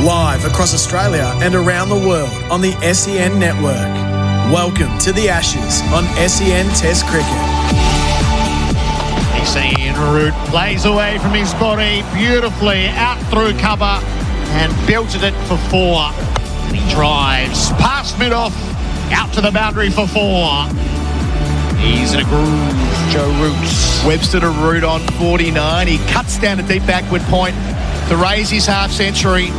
Live across Australia and around the world on the SEN network. Welcome to The Ashes on SEN Test Cricket. He's route, plays away from his body beautifully, out through cover and belted it for 4. And he drives past mid-off, out to the boundary for 4. He's in a groove, Joe Root. Webster to Root on 49. He cuts down a deep backward point to raise his half-century.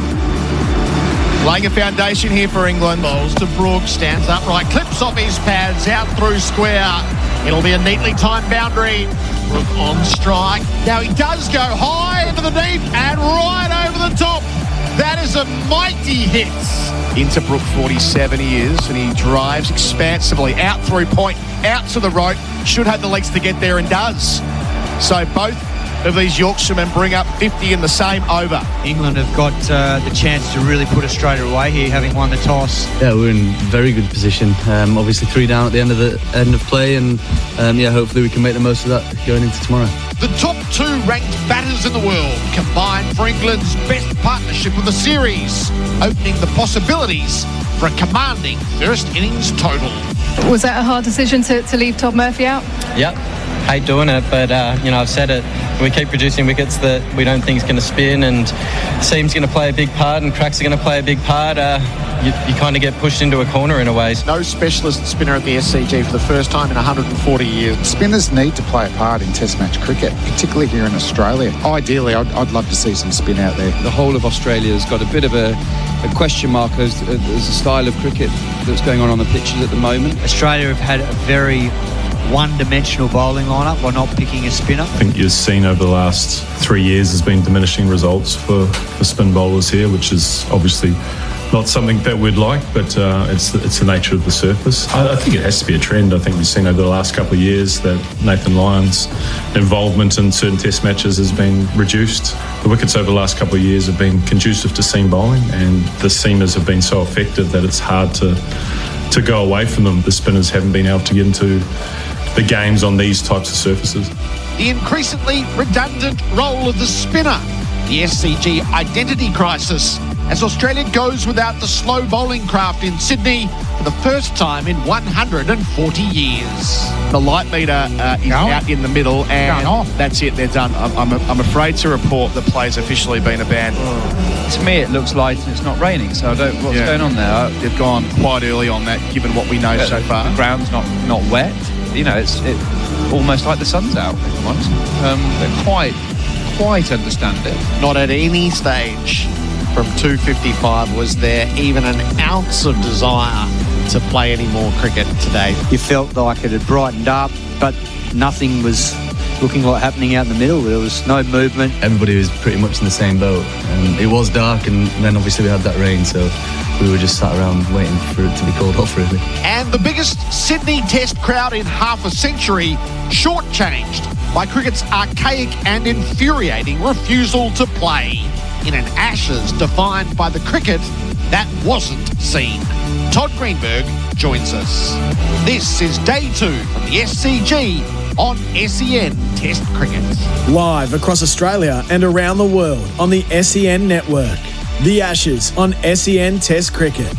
Laying a foundation here for England. Bowls to Brooks, stands upright, clips off his pads, out through square. It'll be a neatly timed boundary. Brook on strike. Now he does go high into the deep and right over the top. That is a mighty hit. Into Brook 47 he is, and he drives expansively out through point, out to the rope. Should have the legs to get there and does. So both of these Yorkshiremen bring up 50 in the same over. England have got the chance to really put Australia away here, having won the toss. Yeah, we're in very good position. Obviously 3 down at the end of play, and hopefully we can make the most of that going into tomorrow. The top 2 ranked batters in the world combined for England's best partnership of the series, opening the possibilities for a commanding first innings total. Was that a hard decision to leave Todd Murphy out? Yep, hate doing it, but I've said it. We keep producing wickets that we don't think is going to spin, and seam's going to play a big part, and cracks are going to play a big part. You kind of get pushed into a corner in a way. No specialist spinner at the SCG for the first time in 140 years. Spinners need to play a part in Test match cricket, particularly here in Australia. Ideally, I'd love to see some spin out there. The whole of Australia has got a bit of a question mark as a style of cricket that's going on the pitches at the moment. Australia have had a very one-dimensional bowling lineup by not picking a spinner. I think you've seen over the last 3 years has been diminishing results for spin bowlers here, which is obviously not something that we'd like, but it's the nature of the surface. I think it has to be a trend. I think we've seen over the last couple of years that Nathan Lyon's involvement in certain test matches has been reduced. The wickets over the last couple of years have been conducive to seam bowling, and the seamers have been so effective that it's hard to go away from them. The spinners haven't been able to get into the games on these types of surfaces. The increasingly redundant role of the spinner, the SCG identity crisis, as Australia goes without the slow bowling craft in Sydney for the first time in 140 years. The light meter is out in the middle, and that's it, they're done. I'm afraid to report the play's officially been abandoned. To me, it looks like it's not raining, so I don't what's going on there. They've gone quite early on that, given what we know so far. The ground's not wet. It's almost like the sun's out, if I'm honest. They quite understand it. Not at any stage from 2:55 was there even an ounce of desire to play any more cricket today. You felt like it had brightened up, but nothing was looking like happening out in the middle. There was no movement. Everybody was pretty much in the same boat. It was dark, and then obviously we had that rain, so we were just sat around waiting for it to be called off, really. And the biggest Sydney Test crowd in half a century shortchanged by cricket's archaic and infuriating refusal to play in an Ashes defined by the cricket that wasn't seen. Todd Greenberg joins us. This is day 2 from the SCG on SEN Test Cricket. Live across Australia and around the world on the SEN network. The Ashes on SEN Test Cricket.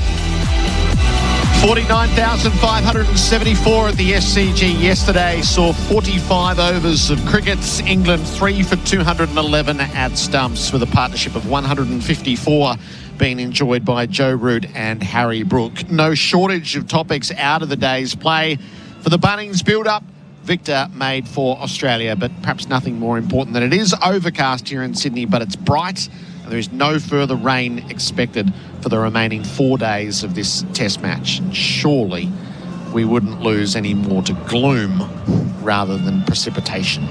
49,574 at the SCG yesterday saw 45 overs of cricket. England 3 for 211 at stumps, with a partnership of 154 being enjoyed by Joe Root and Harry Brook. No shortage of topics out of the day's play. For the Bunnings build-up, Victor made for Australia, but perhaps nothing more important than it is overcast here in Sydney, but it's bright. There is no further rain expected for the remaining 4 days of this test match. Surely we wouldn't lose any more to gloom rather than precipitation.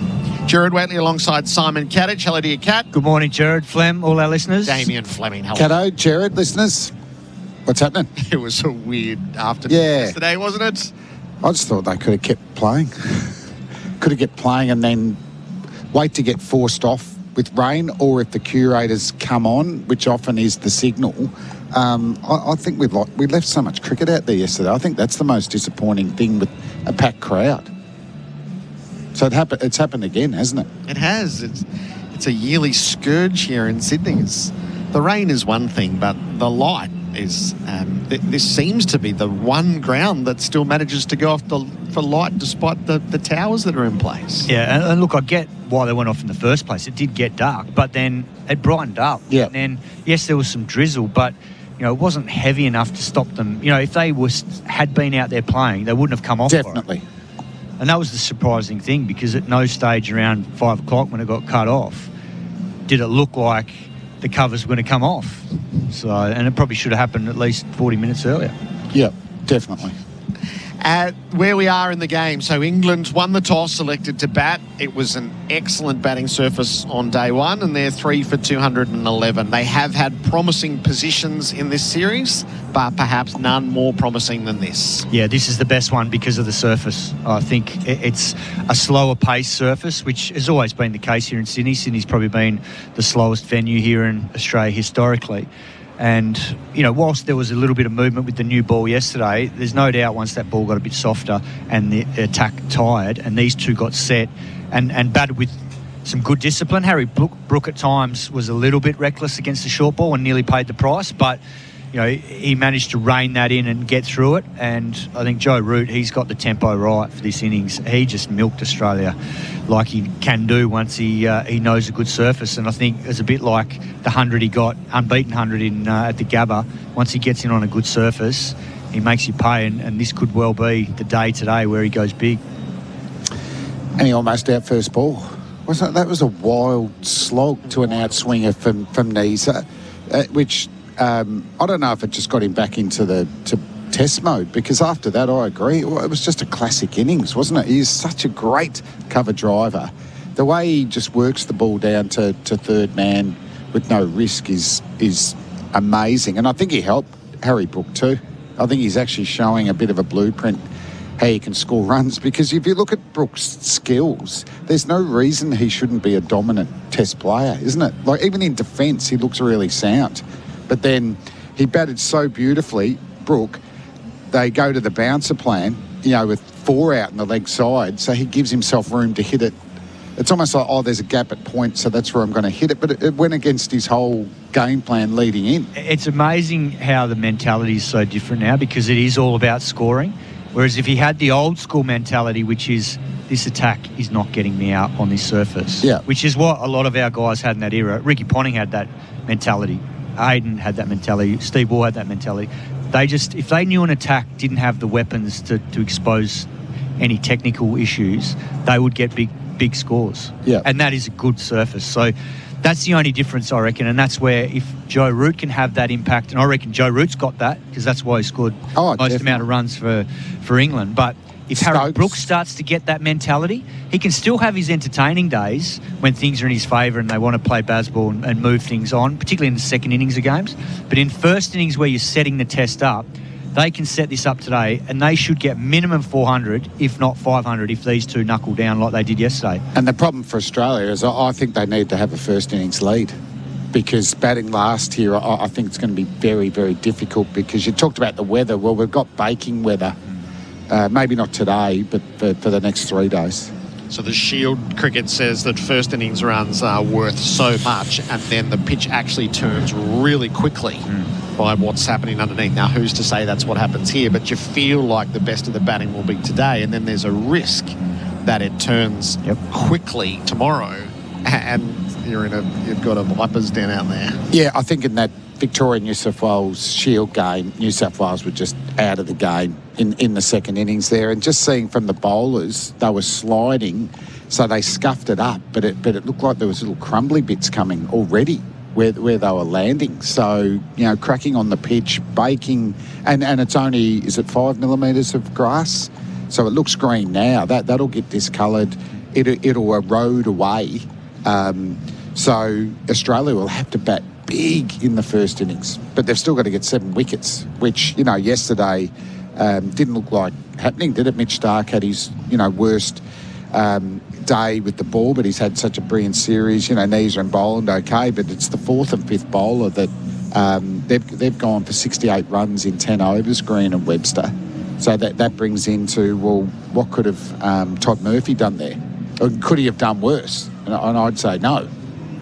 Gerard Whateley alongside Simon Katich. Hello to you, Kat. Good morning, Gerard, Flem, all our listeners. Damien, Fleming, hello. Catto, Gerard, listeners, what's happening? It was a weird afternoon yesterday, wasn't it? I just thought they could have kept playing. Could have kept playing and then wait to get forced off with rain, or if the curators come on, which often is the signal. I think we left so much cricket out there yesterday. I think that's the most disappointing thing with a packed crowd. So it's happened again, hasn't it? It has. It's a yearly scourge here in Sydney. It's The rain is one thing, but the light is... this seems to be the one ground that still manages to go off for light despite the towers that are in place. Yeah, and look, I get why they went off in the first place. It did get dark, but then it brightened up. Yeah. And then, yes, there was some drizzle, but, you know, it wasn't heavy enough to stop them. You know, if they had been out there playing, they wouldn't have come off. Definitely. And that was the surprising thing, because at no stage around 5 o'clock when it got cut off did it look like the covers were going to come off. So, and it probably should have happened at least 40 minutes earlier. Yeah, definitely. Where we are in the game, so England won the toss, selected to bat. It was an excellent batting surface on day one, and they're 3 for 211. They have had promising positions in this series, but perhaps none more promising than this. Yeah, this is the best one because of the surface. I think it's a slower pace surface, which has always been the case here in Sydney. Sydney's probably been the slowest venue here in Australia historically. And, you know, whilst there was a little bit of movement with the new ball yesterday, there's no doubt once that ball got a bit softer and the attack tired and these two got set and batted with some good discipline. Harry Brook at times was a little bit reckless against the short ball and nearly paid the price, but, you know, he managed to rein that in and get through it. And I think Joe Root, he's got the tempo right for this innings. He just milked Australia like he can do once he knows a good surface. And I think it's a bit like the 100 he got, unbeaten 100 at the Gabba. Once he gets in on a good surface, he makes you pay. And this could well be the day today where he goes big. And he almost out first ball. That was a wild slog to an outswinger from Nisa, which... I don't know if it just got him back into test mode, because after that, I agree, it was just a classic innings, wasn't it? He is such a great cover driver. The way he just works the ball down to third man with no risk is amazing. And I think he helped Harry Brook too. I think he's actually showing a bit of a blueprint how he can score runs, because if you look at Brook's skills, there's no reason he shouldn't be a dominant test player, isn't it? Like, even in defence, he looks really sound. But then he batted so beautifully, Brook. They go to the bouncer plan, you know, with 4 out in the leg side, so he gives himself room to hit it. It's almost like, there's a gap at point, so that's where I'm going to hit it. But it went against his whole game plan leading in. It's amazing how the mentality is so different now, because it is all about scoring. Whereas if he had the old school mentality, which is this attack is not getting me out on this surface, which is what a lot of our guys had in that era. Ricky Ponting had that mentality. Hayden had that mentality. Steve Waugh had that mentality. They just, if they knew an attack didn't have the weapons to expose any technical issues, they would get big scores. Yeah. And that is a good surface. So that's the only difference, I reckon. And that's where if Joe Root can have that impact, and I reckon Joe Root's got that, because that's why he scored most amount of runs for England. But if Harry Brook starts to get that mentality, he can still have his entertaining days when things are in his favour and they want to play baseball and move things on, particularly in the second innings of games. But in first innings where you're setting the test up, they can set this up today and they should get minimum 400, if not 500, if these two knuckle down like they did yesterday. And the problem for Australia is I think they need to have a first innings lead, because batting last here, I think it's going to be very, very difficult, because you talked about the weather. Well, we've got baking weather. Maybe not today, but for the next 3 days. So the Shield cricket says that first innings runs are worth so much, and then the pitch actually turns really quickly by what's happening underneath. Now, who's to say that's what happens here? But you feel like the best of the batting will be today, and then there's a risk that it turns quickly tomorrow, and you've got a Vipers den out there. Yeah, I think in that Victoria-New South Wales Shield game, New South Wales were just out of the game in the second innings there. And just seeing from the bowlers, they were sliding, so they scuffed it up, but it looked like there was little crumbly bits coming already where they were landing. So, you know, cracking on the pitch, baking, and it's only, is it 5 millimetres of grass? So it looks green now. That'll get discoloured. It'll erode away. So Australia will have to bat big in the first innings, but they've still got to get 7 wickets, which, you know, yesterday didn't look like happening, did it? Mitch Starc had his, worst day with the ball, but he's had such a brilliant series. You know, Nisa and Boland okay, but it's the 4th and 5th bowler that they've gone for 68 runs in 10 overs, Green and Webster. So that brings into, well, what could have Todd Murphy done there? Or could he have done worse? And I'd say no.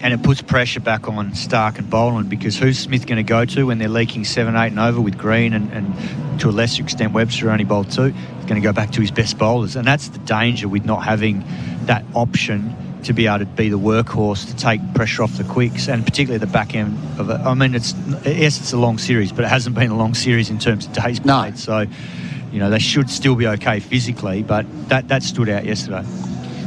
And it puts pressure back on Stark and Boland, because who's Smith going to go to when they're leaking 7, 8 and over with Green and to a lesser extent Webster only bowled 2? He's going to go back to his best bowlers. And that's the danger with not having that option to be able to be the workhorse to take pressure off the quicks, and particularly the back end of it. I mean, it's a long series, but it hasn't been a long series in terms of days played. No. So, they should still be okay physically, but that stood out yesterday.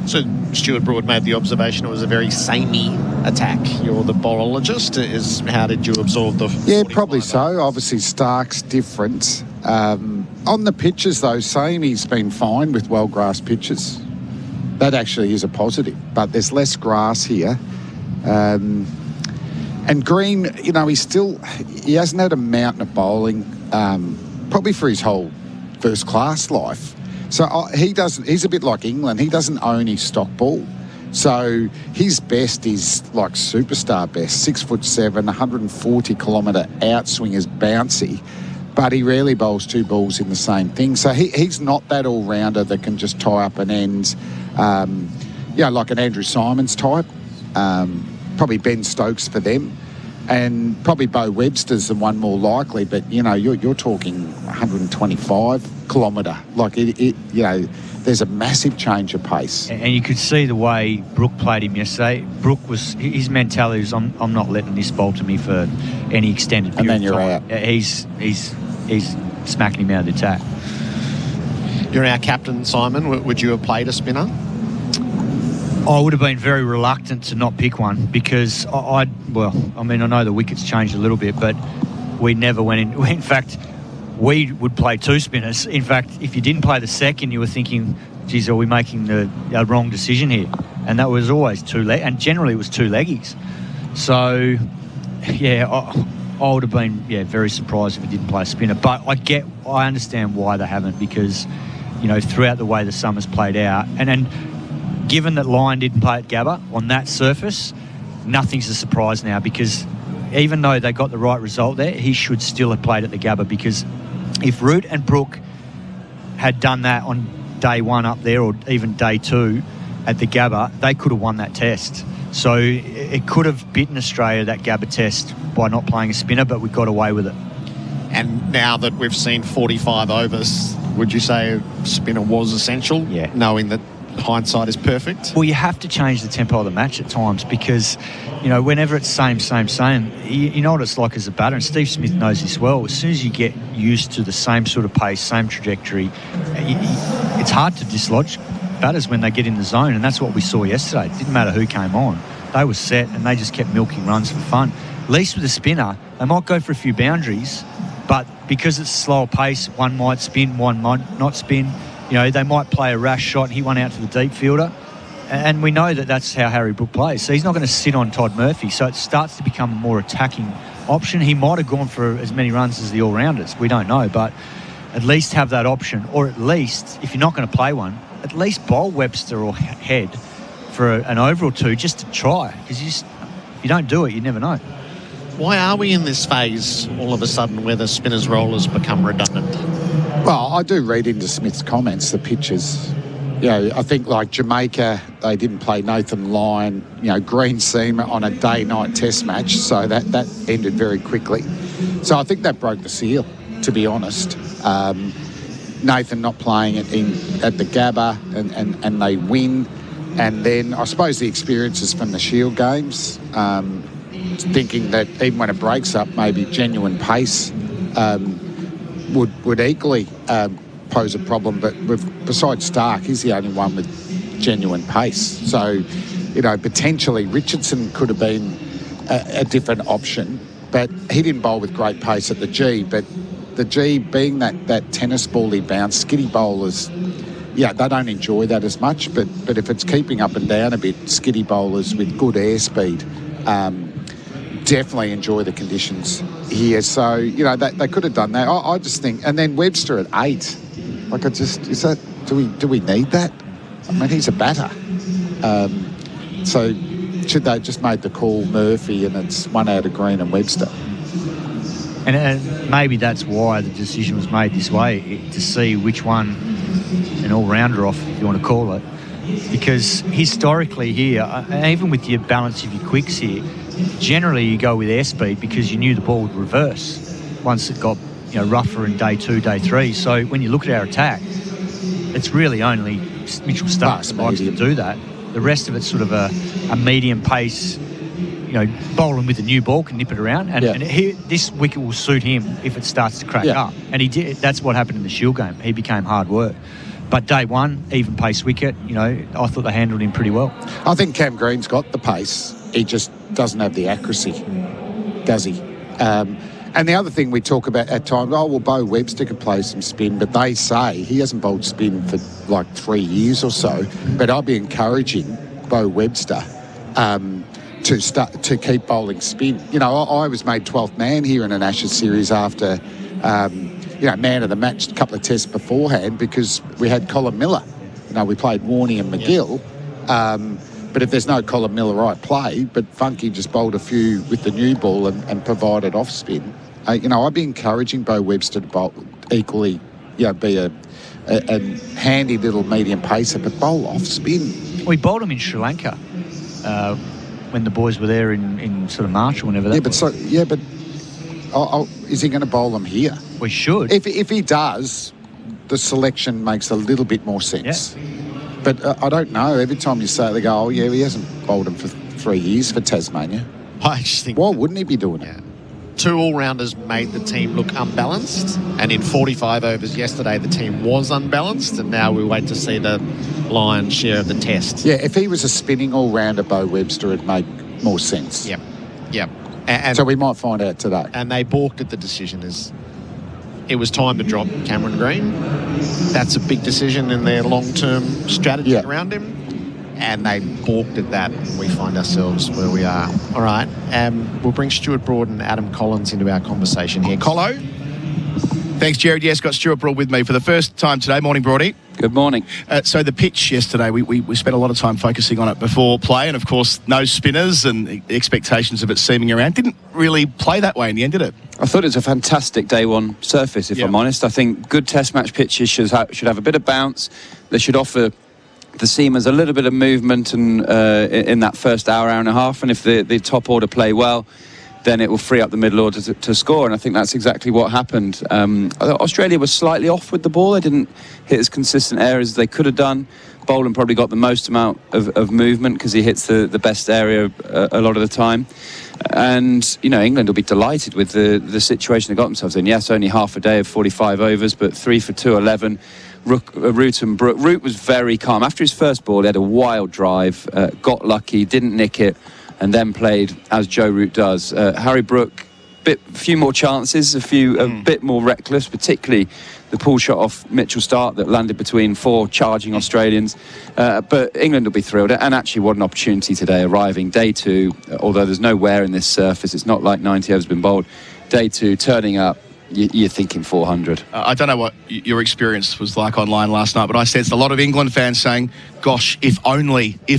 So Stuart Broad made the observation it was a very samey attack. You're the bowlologist. How did you absorb the... Yeah, probably so. Obviously, Stark's different. On the pitches, though, samey's been fine with well-grass pitches. That actually is a positive, but there's less grass here. And Green, he hasn't had a mountain of bowling probably for his whole first-class life. So he's a bit like England. He doesn't own his stock ball. So his best is like superstar best, 6'7", 140-kilometre outswing is bouncy, but he rarely bowls 2 balls in the same thing. So he's not that all-rounder that can just tie up an end, like an Andrew Simons type. Probably Ben Stokes for them. And probably Bo Webster's the one more likely, but, you're talking 125-kilometre. Like, there's a massive change of pace. And you could see the way Brook played him yesterday. His mentality was, I'm not letting this bowl to me for any extended period of time. And then you're out. He's smacking him out of the attack. You're our captain, Simon. Would you have played a spinner? I would have been very reluctant to not pick one, because I know the wicket's changed a little bit, but we never went in. In fact, we would play 2 spinners. In fact, if you didn't play the second, you were thinking, geez, are we making the wrong decision here? And that was always 2 leg, and generally it was 2 leggies. So, yeah, I would have been very surprised if it didn't play a spinner. But I understand why they haven't, because throughout the way the summer's played out, and given that Lyon didn't play at Gabba on that surface, nothing's a surprise now, because even though they got the right result there, he should still have played at the Gabba, because if Root and Brook had done that on day 1 up there, or even day 2 at the Gabba, they could have won that test. So it could have bitten Australia, that Gabba test, by not playing a spinner, but we got away with it. And now that we've seen 45 overs, would you say a spinner was essential? Yeah. Knowing that hindsight is perfect? Well, you have to change the tempo of the match at times, because, whenever it's same, you know what it's like as a batter, and Steve Smith knows this well. As soon as you get used to the same sort of pace, same trajectory, it's hard to dislodge batters when they get in the zone, and that's what we saw yesterday. It didn't matter who came on. They were set, and they just kept milking runs for fun. At least with a spinner, they might go for a few boundaries, but because it's slower pace, one might spin, one might not spin. They might play a rash shot and he went out to the deep fielder. And we know that that's how Harry Brook plays. So he's not going to sit on Todd Murphy. So it starts to become a more attacking option. He might have gone for as many runs as the all-rounders. We don't know. But at least have that option. Or at least, if you're not going to play one, at least bowl Webster or Head for an over or 2 just to try. Because if you don't do it, you never know. Why are we in this phase all of a sudden where the spinners' rollers become redundant? Well, I do read into Smith's comments, the pitches. I think like Jamaica, they didn't play Nathan Lyon, Green Seamer on a day-night test match, so that ended very quickly. So I think that broke the seal, to be honest. Nathan not playing it at the Gabba and they win. And then I suppose the experiences from the Shield games, thinking that even when it breaks up, maybe genuine pace would equally pose a problem. But besides Stark, he's the only one with genuine pace. So, potentially Richardson could have been a different option, but he didn't bowl with great pace at the G. But the G, being that tennis ball-y bounce, skitty bowlers, they don't enjoy that as much. But if it's keeping up and down a bit, skitty bowlers with good airspeed definitely enjoy the conditions here. So, they could have done that. I just think, and then Webster at 8. Do we need that? I mean, he's a batter. So should they just made the call Murphy and it's 1 out of Green and Webster? And maybe that's why the decision was made this way, to see which one, an all-rounder off, if you want to call it, because historically here, even with your balance of your quicks here, generally you go with airspeed because you knew the ball would reverse once it got rougher in day 2, day 3. So when you look at our attack, it's really only Mitchell Stark that likes to do that. The rest of it's sort of a medium pace, bowling with a new ball, can nip it around. And this wicket will suit him if it starts to crack up. And he did. That's what happened in the Shield game. He became hard work. But day one, even pace wicket, I thought they handled him pretty well. I think Cam Green's got the pace. He just doesn't have the accuracy, does he? And the other thing we talk about at times, Bo Webster could play some spin, but they say he hasn't bowled spin for like 3 years or so. But I'll be encouraging Bo Webster to keep bowling spin. I was made 12th man here in an Ashes series after, man of the match a couple of tests beforehand because we had Colin Miller. We played Warney and McGill. But if there's no Colin Miller, I play. But Funky just bowled a few with the new ball and provided off spin. I'd be encouraging Bo Webster to bowl equally, be a handy little medium pacer, but bowl off spin. We bowled him in Sri Lanka when the boys were there in sort of March or whenever that was. But is he going to bowl them here? We should. If he does, the selection makes a little bit more sense. Yeah. But I don't know. Every time you say it, they go, he hasn't bowled him for 3 years for Tasmania. I just think... Why wouldn't he be doing it? 2 all-rounders made the team look unbalanced, and in 45 overs yesterday, the team was unbalanced, and now we wait to see the lion's share of the test. Yeah, if he was a spinning all-rounder, Bo Webster, it'd make more sense. Yep. And so we might find out today. And they balked at the decision. It was time to drop Cameron Green. That's a big decision in their long-term strategy around him. And they balked at that, and we find ourselves where we are. All right, we'll bring Stuart Broad and Adam Collins into our conversation here. Colo? Thanks, Gerard. Yes, got Stuart Broad with me for the first time today. Morning, Broadie. Good morning. So the pitch yesterday, we spent a lot of time focusing on it before play, and of course, no spinners and expectations of it seaming around. Didn't really play that way in the end, did it? I thought it was a fantastic day one surface, if I'm honest. I think good test match pitches should have a bit of bounce. They should offer the seamers a little bit of movement and in that first hour and a half, and if the top order play well, then it will free up the middle order to score, and I think that's exactly what happened. Australia was slightly off with the ball. They didn't hit as consistent areas as they could have done. Boland probably got the most amount of movement because he hits the best area a lot of the time. And, England will be delighted with the situation they got themselves in. Yes, only half a day of 45 overs, but 3 for 211. Root and Brook. Root was very calm. After his first ball, he had a wild drive, got lucky, didn't nick it, and then played as Joe Root does. Harry Brook, a few more chances, a bit more reckless, particularly the pull shot off Mitchell Stark that landed between 4 charging Australians. But England will be thrilled. And actually, what an opportunity today, arriving day 2, although there's no wear in this surface. It's not like 90 overs been bowled. Day 2, turning up. You're thinking 400. I don't know what your experience was like online last night, but I sensed a lot of England fans saying, gosh, if only they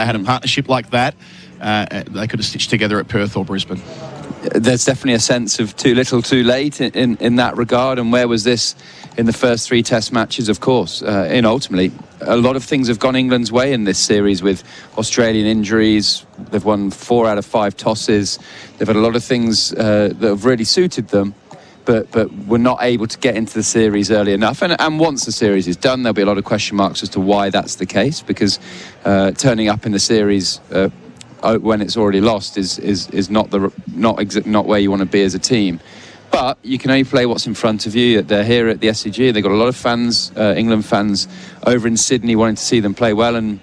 had a partnership like that, they could have stitched together at Perth or Brisbane. There's definitely a sense of too little too late in that regard. And where was this in the first 3 test matches? Of course, ultimately, a lot of things have gone England's way in this series with Australian injuries. They've won 4 out of 5 tosses. They've had a lot of things that have really suited them. But we're not able to get into the series early enough. And once the series is done, there'll be a lot of question marks as to why that's the case, because turning up in the series when it's already lost is not where you want to be as a team. But you can only play what's in front of you. They're here at the SCG. They've got a lot of fans, England fans, over in Sydney wanting to see them play well. And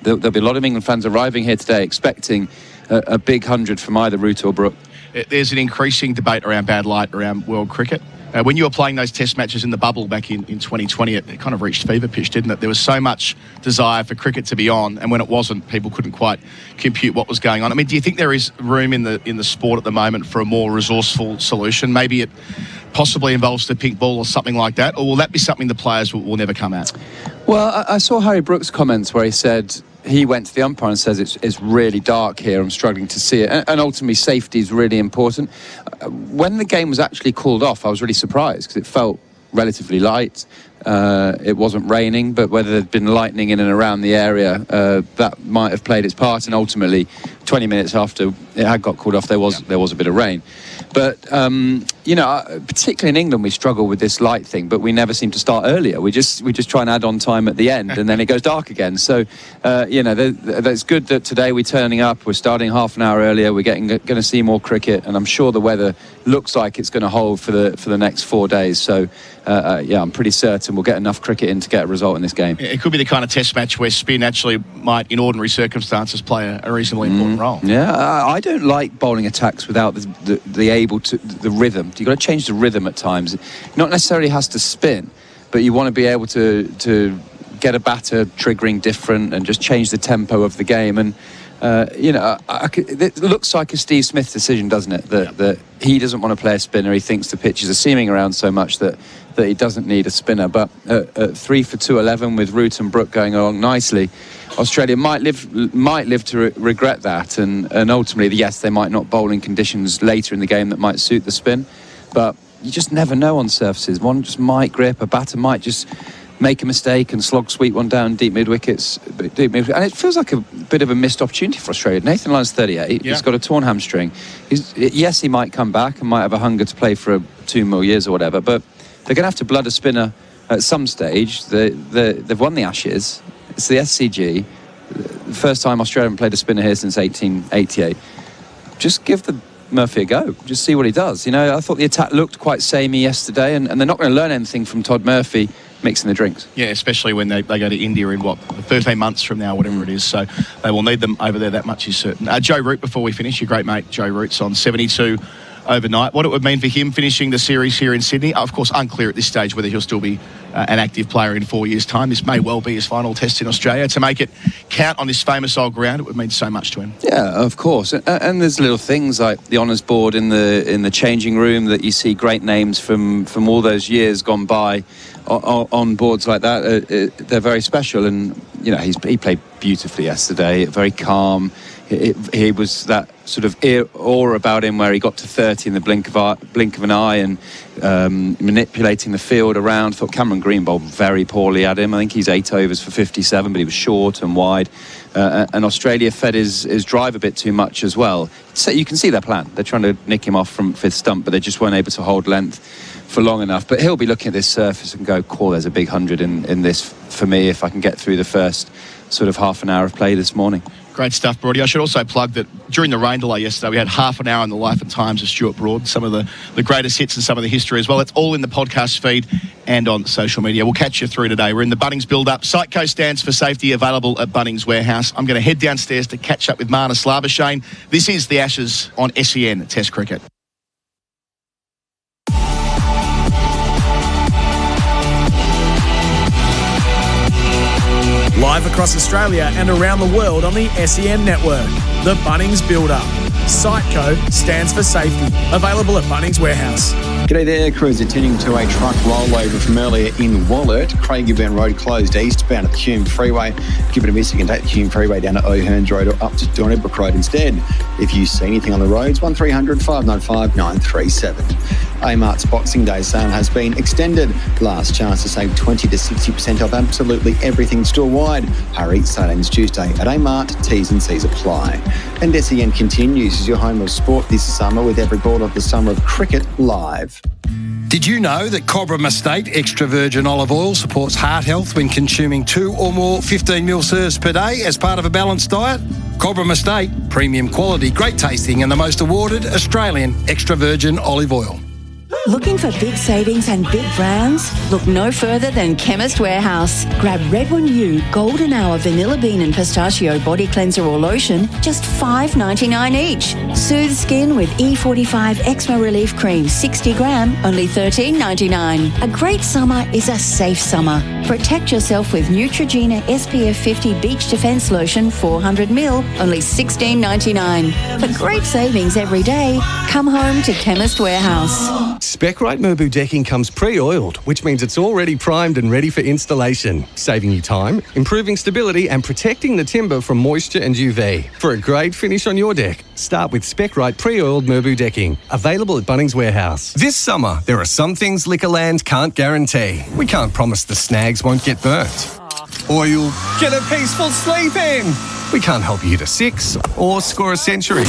there'll be a lot of England fans arriving here today expecting a big 100 from either Root or Brook. There's an increasing debate around bad light around world cricket. When you were playing those test matches in the bubble back in 2020, it kind of reached fever pitch, didn't it? There was so much desire for cricket to be on, and when it wasn't, people couldn't quite compute what was going on. I mean, do you think there is room in the sport at the moment for a more resourceful solution? Maybe it possibly involves the pink ball or something like that, or will that be something the players will never come at? Well, I saw Harry Brook's comments where he said he went to the umpire and says it's really dark here, I'm struggling to see it, and ultimately safety is really important. When the game was actually called off, I was really surprised because it felt relatively light. it wasn't raining, but whether there'd been lightning in and around the area, that might have played its part. And ultimately, 20 minutes after it had got called off, there was a bit of rain. But particularly in England, we struggle with this light thing, but we never seem to start earlier. We just try and add on time at the end, and then it goes dark again. So that's good that today we're turning up. We're starting half an hour earlier. We're going to see more cricket, and I'm sure the weather looks like it's going to hold for the next 4 days. So I'm pretty certain we'll get enough cricket in to get a result in this game. It could be the kind of test match where spin actually might, in ordinary circumstances, play a reasonably important role. Yeah, I don't like bowling attacks without the rhythm. You've got to change the rhythm at times. Not necessarily has to spin, but you want to be able to get a batter triggering different and just change the tempo of the game. And it looks like a Steve Smith decision, doesn't it? That he doesn't want to play a spinner. He thinks the pitches are seaming around so much that he doesn't need a spinner. But at 3 for 211 with Root and Brook going along nicely, Australia might live to regret that. And ultimately, yes, they might not bowl in conditions later in the game that might suit the spin. But you just never know on surfaces. One just might grip, a batter might just make a mistake and slog sweep one down deep mid wickets. And it feels like a bit of a missed opportunity for Australia. Nathan Lyon's 38. He's got a torn hamstring. Yes, he might come back and might have a hunger to play for 2 more years or whatever, but they're going to have to blood a spinner at some stage. They've won the Ashes. It's the SCG. The first time Australia haven't played a spinner here since 1888. Just give the Murphy a go. Just see what he does. I thought the attack looked quite samey yesterday, and they're not going to learn anything from Todd Murphy mixing the drinks. Yeah, especially when they go to India in 13 months from now, whatever it is. So they will need them over there, that much is certain. Joe Root, before we finish, your great mate Joe Root's on 72 overnight. What it would mean for him finishing the series here in Sydney? Of course, unclear at this stage whether he'll still be an active player in 4 years' time. This may well be his final test in Australia. To make it count on this famous old ground, it would mean so much to him. Yeah, of course. And there's little things like the honours board in the changing room that you see great names from all those years gone by on boards like that. They're very special. And he played beautifully yesterday. Very calm. He was that sort of aura about him where he got to 30 in the blink of an eye and manipulating the field around. Thought Cameron Green bowled very poorly at him. I think he's 8 overs for 57, but he was short and wide. And Australia fed his drive a bit too much as well. So you can see their plan. They're trying to nick him off from fifth stump, but they just weren't able to hold length for long enough. But he'll be looking at this surface and go, cool, there's a big 100 in this for me if I can get through the first sort of half an hour of play this morning. Great stuff, Brody. I should also plug that during the rain delay yesterday, we had half an hour on the life and times of Stuart Broad, some of the greatest hits and some of the history as well. It's all in the podcast feed and on social media. We'll catch you through today. We're in the Bunnings build-up. Psycho stands for safety, available at Bunnings Warehouse. I'm going to head downstairs to catch up with Marnus Labuschagne. This is the Ashes on SEN Test Cricket. Live across Australia and around the world on the SEN network. The Bunnings Build-Up. Psycho stands for safety. Available at Bunnings Warehouse. G'day there, crews attending to a truck rollover from earlier in Wallert. Craigieburn Road closed eastbound at the Hume Freeway. Give it a miss, you can take the Hume Freeway down to O'Hearns Road or up to Donnybrook Road instead. If you see anything on the roads, 1300 595 937. Amart's Boxing Day sale has been extended. Last chance to save 20 to 60% off absolutely everything store-wide. Hurry, sale ends Tuesday at Amart. T's and C's apply. And SEN continues as your home of sport this summer with every ball of the summer of cricket live. Did you know that Cobra Mistake extra virgin olive oil supports heart health when consuming 2 or more 15ml serves per day as part of a balanced diet? Cobra Mistake, premium quality, great tasting and the most awarded Australian extra virgin olive oil. Looking for big savings and big brands? Look no further than Chemist Warehouse. Grab Red One U Golden Hour Vanilla Bean and Pistachio Body Cleanser or Lotion, just $5.99 each. Soothe Skin with E45 Eczema Relief Cream, 60 gram, only $13.99. A great summer is a safe summer. Protect yourself with Neutrogena SPF 50 Beach Defense Lotion, 400ml, only $16.99. For great savings every day, come home to Chemist Warehouse. Spec-Rite Merbau decking comes pre-oiled, which means it's already primed and ready for installation, saving you time, improving stability and protecting the timber from moisture and UV. For a great finish on your deck, start with Spec-Rite pre-oiled Merbau decking, available at Bunnings Warehouse. This summer, there are some things Liquorland can't guarantee. We can't promise the snags won't get burnt. Or you'll get a peaceful sleep in. We can't help you hit a 6 or score a century.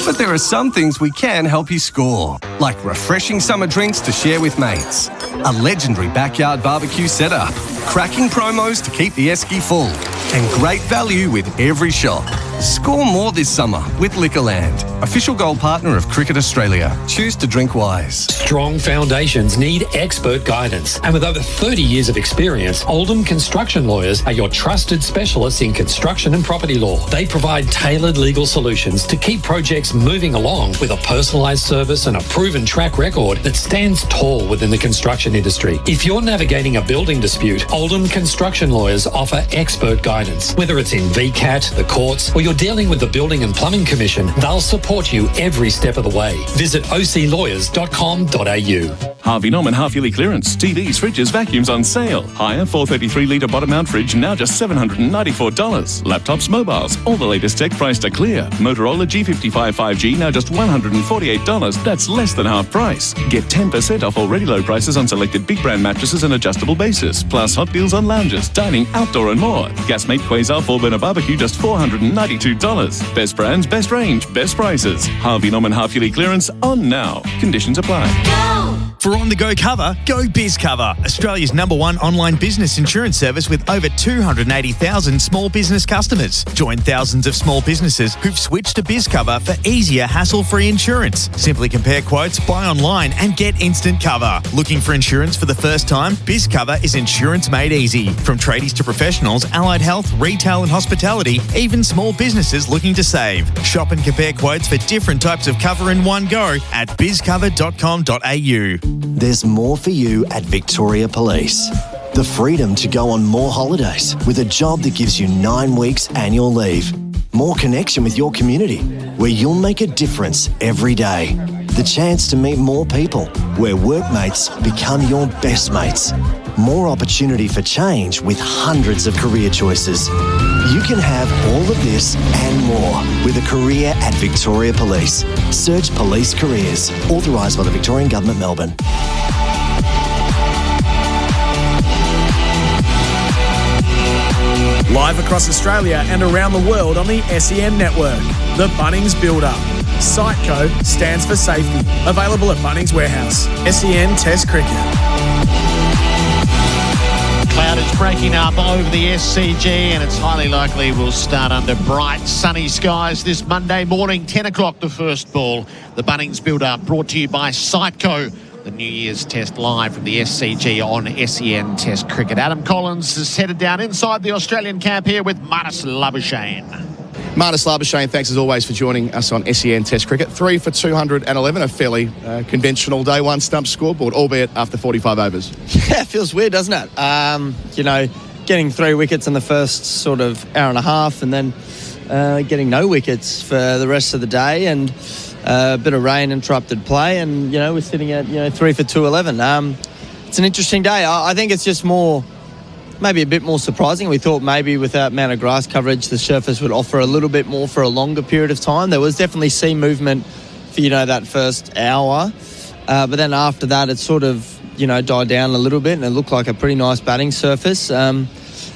But there are some things we can help you score, like refreshing summer drinks to share with mates, a legendary backyard barbecue setup, cracking promos to keep the esky full, and great value with every shop. Score more this summer with Liquorland, official gold partner of Cricket Australia. Choose to drink wise. Strong foundations need expert guidance. And with over 30 years of experience, Oldham Construction Lawyers are your trusted specialists in construction and property law. They provide tailored legal solutions to keep projects moving along with a personalised service and a proven track record that stands tall within the construction industry. If you're navigating a building dispute, Oldham Construction Lawyers offer expert guidance. Whether it's in VCAT, the courts, or you're dealing with the Building and Plumbing Commission, they'll support you every step of the way. Visit oclawyers.com.au. Harvey Norman half-yearly clearance. TVs, fridges, vacuums on sale. Higher 433-litre bottom-mount fridge now just $794. Laptops, mobiles, all the latest tech priced are clear. Motorola G55 5G now just $148. That's less than half price. Get 10% off already low prices on selected big brand mattresses and adjustable bases. Plus hot deals on lounges, dining, outdoor and more. Gasmate Quasar 4-burner barbecue just $492. Best brands, best range, best prices. Harvey Norman half-yearly clearance on now. Conditions apply. For on-the-go cover, go BizCover, Australia's #1 online business insurance service with over 280,000 small business customers. Join thousands of small businesses who've switched to BizCover for easier, hassle-free insurance. Simply compare quotes, buy online and get instant cover. Looking for insurance for the first time? BizCover is insurance made easy. From tradies to professionals, allied health, retail and hospitality, even small businesses looking to save. Shop and compare quotes for different types of cover in one go at bizcover.com.au. There's more for you at Victoria Police. The freedom to go on more holidays with a job that gives you 9 weeks annual leave. More connection with your community, where you'll make a difference every day. The chance to meet more people, where workmates become your best mates. More opportunity for change with hundreds of career choices. You can have all of this and more with a career at Victoria Police. Search Police Careers. Authorised by the Victorian Government, Melbourne. Live across Australia and around the world on the SEN network. The Bunnings Build-Up. Siteco stands for safety. Available at Bunnings Warehouse. SEN Test Cricket. Cloud is breaking up over the SCG and it's highly likely we'll start under bright sunny skies this Monday morning, 10 o'clock the first ball. The Bunnings Build-Up brought to you by Siteco. The New Year's Test live from the SCG on SEN Test Cricket. Adam Collins is headed down inside the Australian camp here with Marnus Labuschagne. Marnus Labuschagne, thanks as always for joining us on SEN Test Cricket. 3 for 211, a fairly conventional day one stump scoreboard, albeit after 45 overs. Yeah, it feels weird, doesn't it? Getting 3 wickets in the first sort of hour and a half and then getting no wickets for the rest of the day and a bit of rain interrupted play and, we're sitting at, 3 for 211. It's an interesting day. I think it's just maybe a bit more surprising. We thought maybe with that amount of grass coverage, the surface would offer a little bit more for a longer period of time. There was definitely seam movement for, that first hour. But then after that, it sort of, died down a little bit and it looked like a pretty nice batting surface. And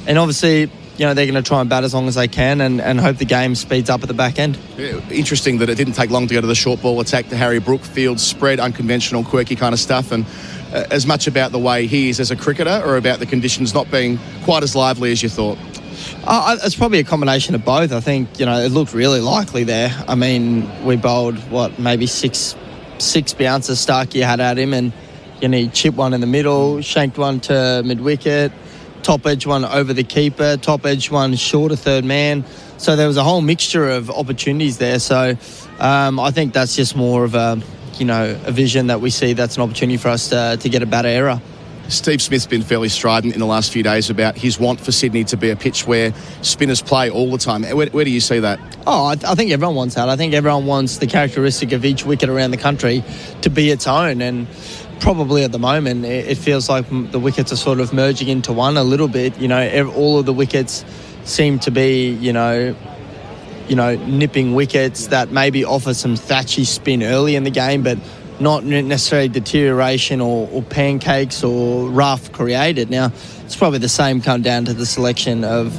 obviously, they're going to try and bat as long as they can and hope the game speeds up at the back end. Yeah, interesting that it didn't take long to go to the short ball attack, the Harry Brook field spread, unconventional, quirky kind of stuff. And as much about the way he is as a cricketer or about the conditions not being quite as lively as you thought? It's probably a combination of both. I think, it looked really likely there. I mean, we bowled, maybe six bouncers Starkey had at him and, he chipped one in the middle, shanked one to mid-wicket, top edge one over the keeper, top edge one short of third man. So there was a whole mixture of opportunities there. So I think that's just more of a vision that we see that's an opportunity for us to get a better error. Steve Smith's been fairly strident in the last few days about his want for Sydney to be a pitch where spinners play all the time. Where do you see that? I think everyone wants that. I think everyone wants the characteristic of each wicket around the country to be its own. And probably at the moment, it feels like the wickets are sort of merging into one a little bit. All of the wickets seem to be, nipping wickets that maybe offer some thatchy spin early in the game, but not necessarily deterioration or pancakes or rough created. Now, it's probably the same come down to the selection of,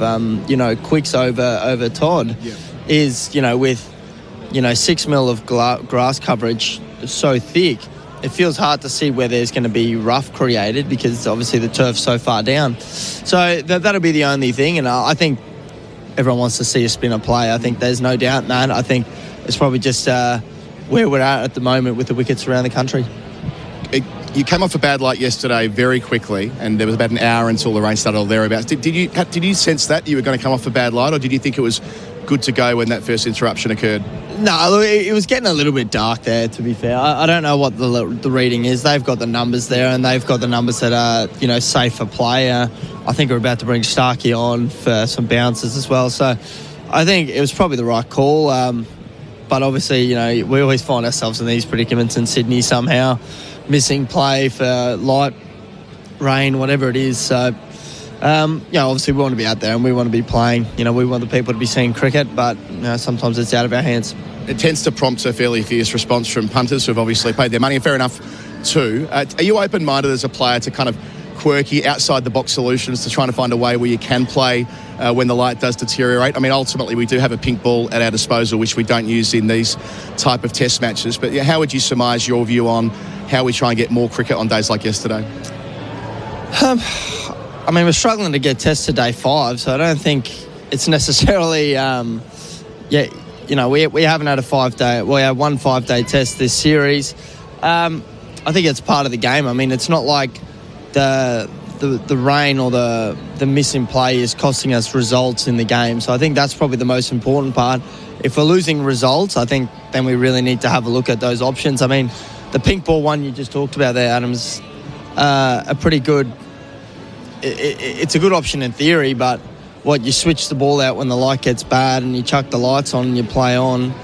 quicks over Todd. Yeah. Is, with, 6 mil of grass coverage so thick, it feels hard to see where there's going to be rough created because obviously the turf's so far down. So that'll be the only thing, and I think everyone wants to see a spinner play. I think there's no doubt in that. I think it's probably just where we're at the moment with the wickets around the country. You came off a bad light yesterday very quickly, and there was about an hour until the rain started or thereabouts. Did you sense that you were going to come off a bad light, or did you think it was good to go when that first interruption occurred? No, it was getting a little bit dark there, to be fair. I don't know what the reading is. They've got the numbers there, and they've got the numbers that are, safe for play. I think we're about to bring Starkey on for some bounces as well. So I think it was probably the right call. But obviously, we always find ourselves in these predicaments in Sydney somehow, missing play for light, rain, whatever it is. So, obviously we want to be out there and we want to be playing. We want the people to be seeing cricket, but sometimes it's out of our hands. It tends to prompt a fairly fierce response from punters who have obviously paid their money, and fair enough too. Are you open-minded as a player to kind of quirky, outside-the-box solutions to trying to find a way where you can play when the light does deteriorate? I mean, ultimately, we do have a pink ball at our disposal, which we don't use in these type of test matches. But how would you surmise your view on how we try and get more cricket on days like yesterday? We're struggling to get tests to day 5, so I don't think it's necessarily... we haven't had a 5-day... Well, we had one 5-day test this series. I think it's part of the game. I mean, it's not like the rain or the missing play is costing us results in the game. So I think that's probably the most important part. If we're losing results, I think then we really need to have a look at those options. I mean, the pink ball one you just talked about there, Adam's a pretty good... It's a good option in theory, but you switch the ball out when the light gets bad and you chuck the lights on and you play on.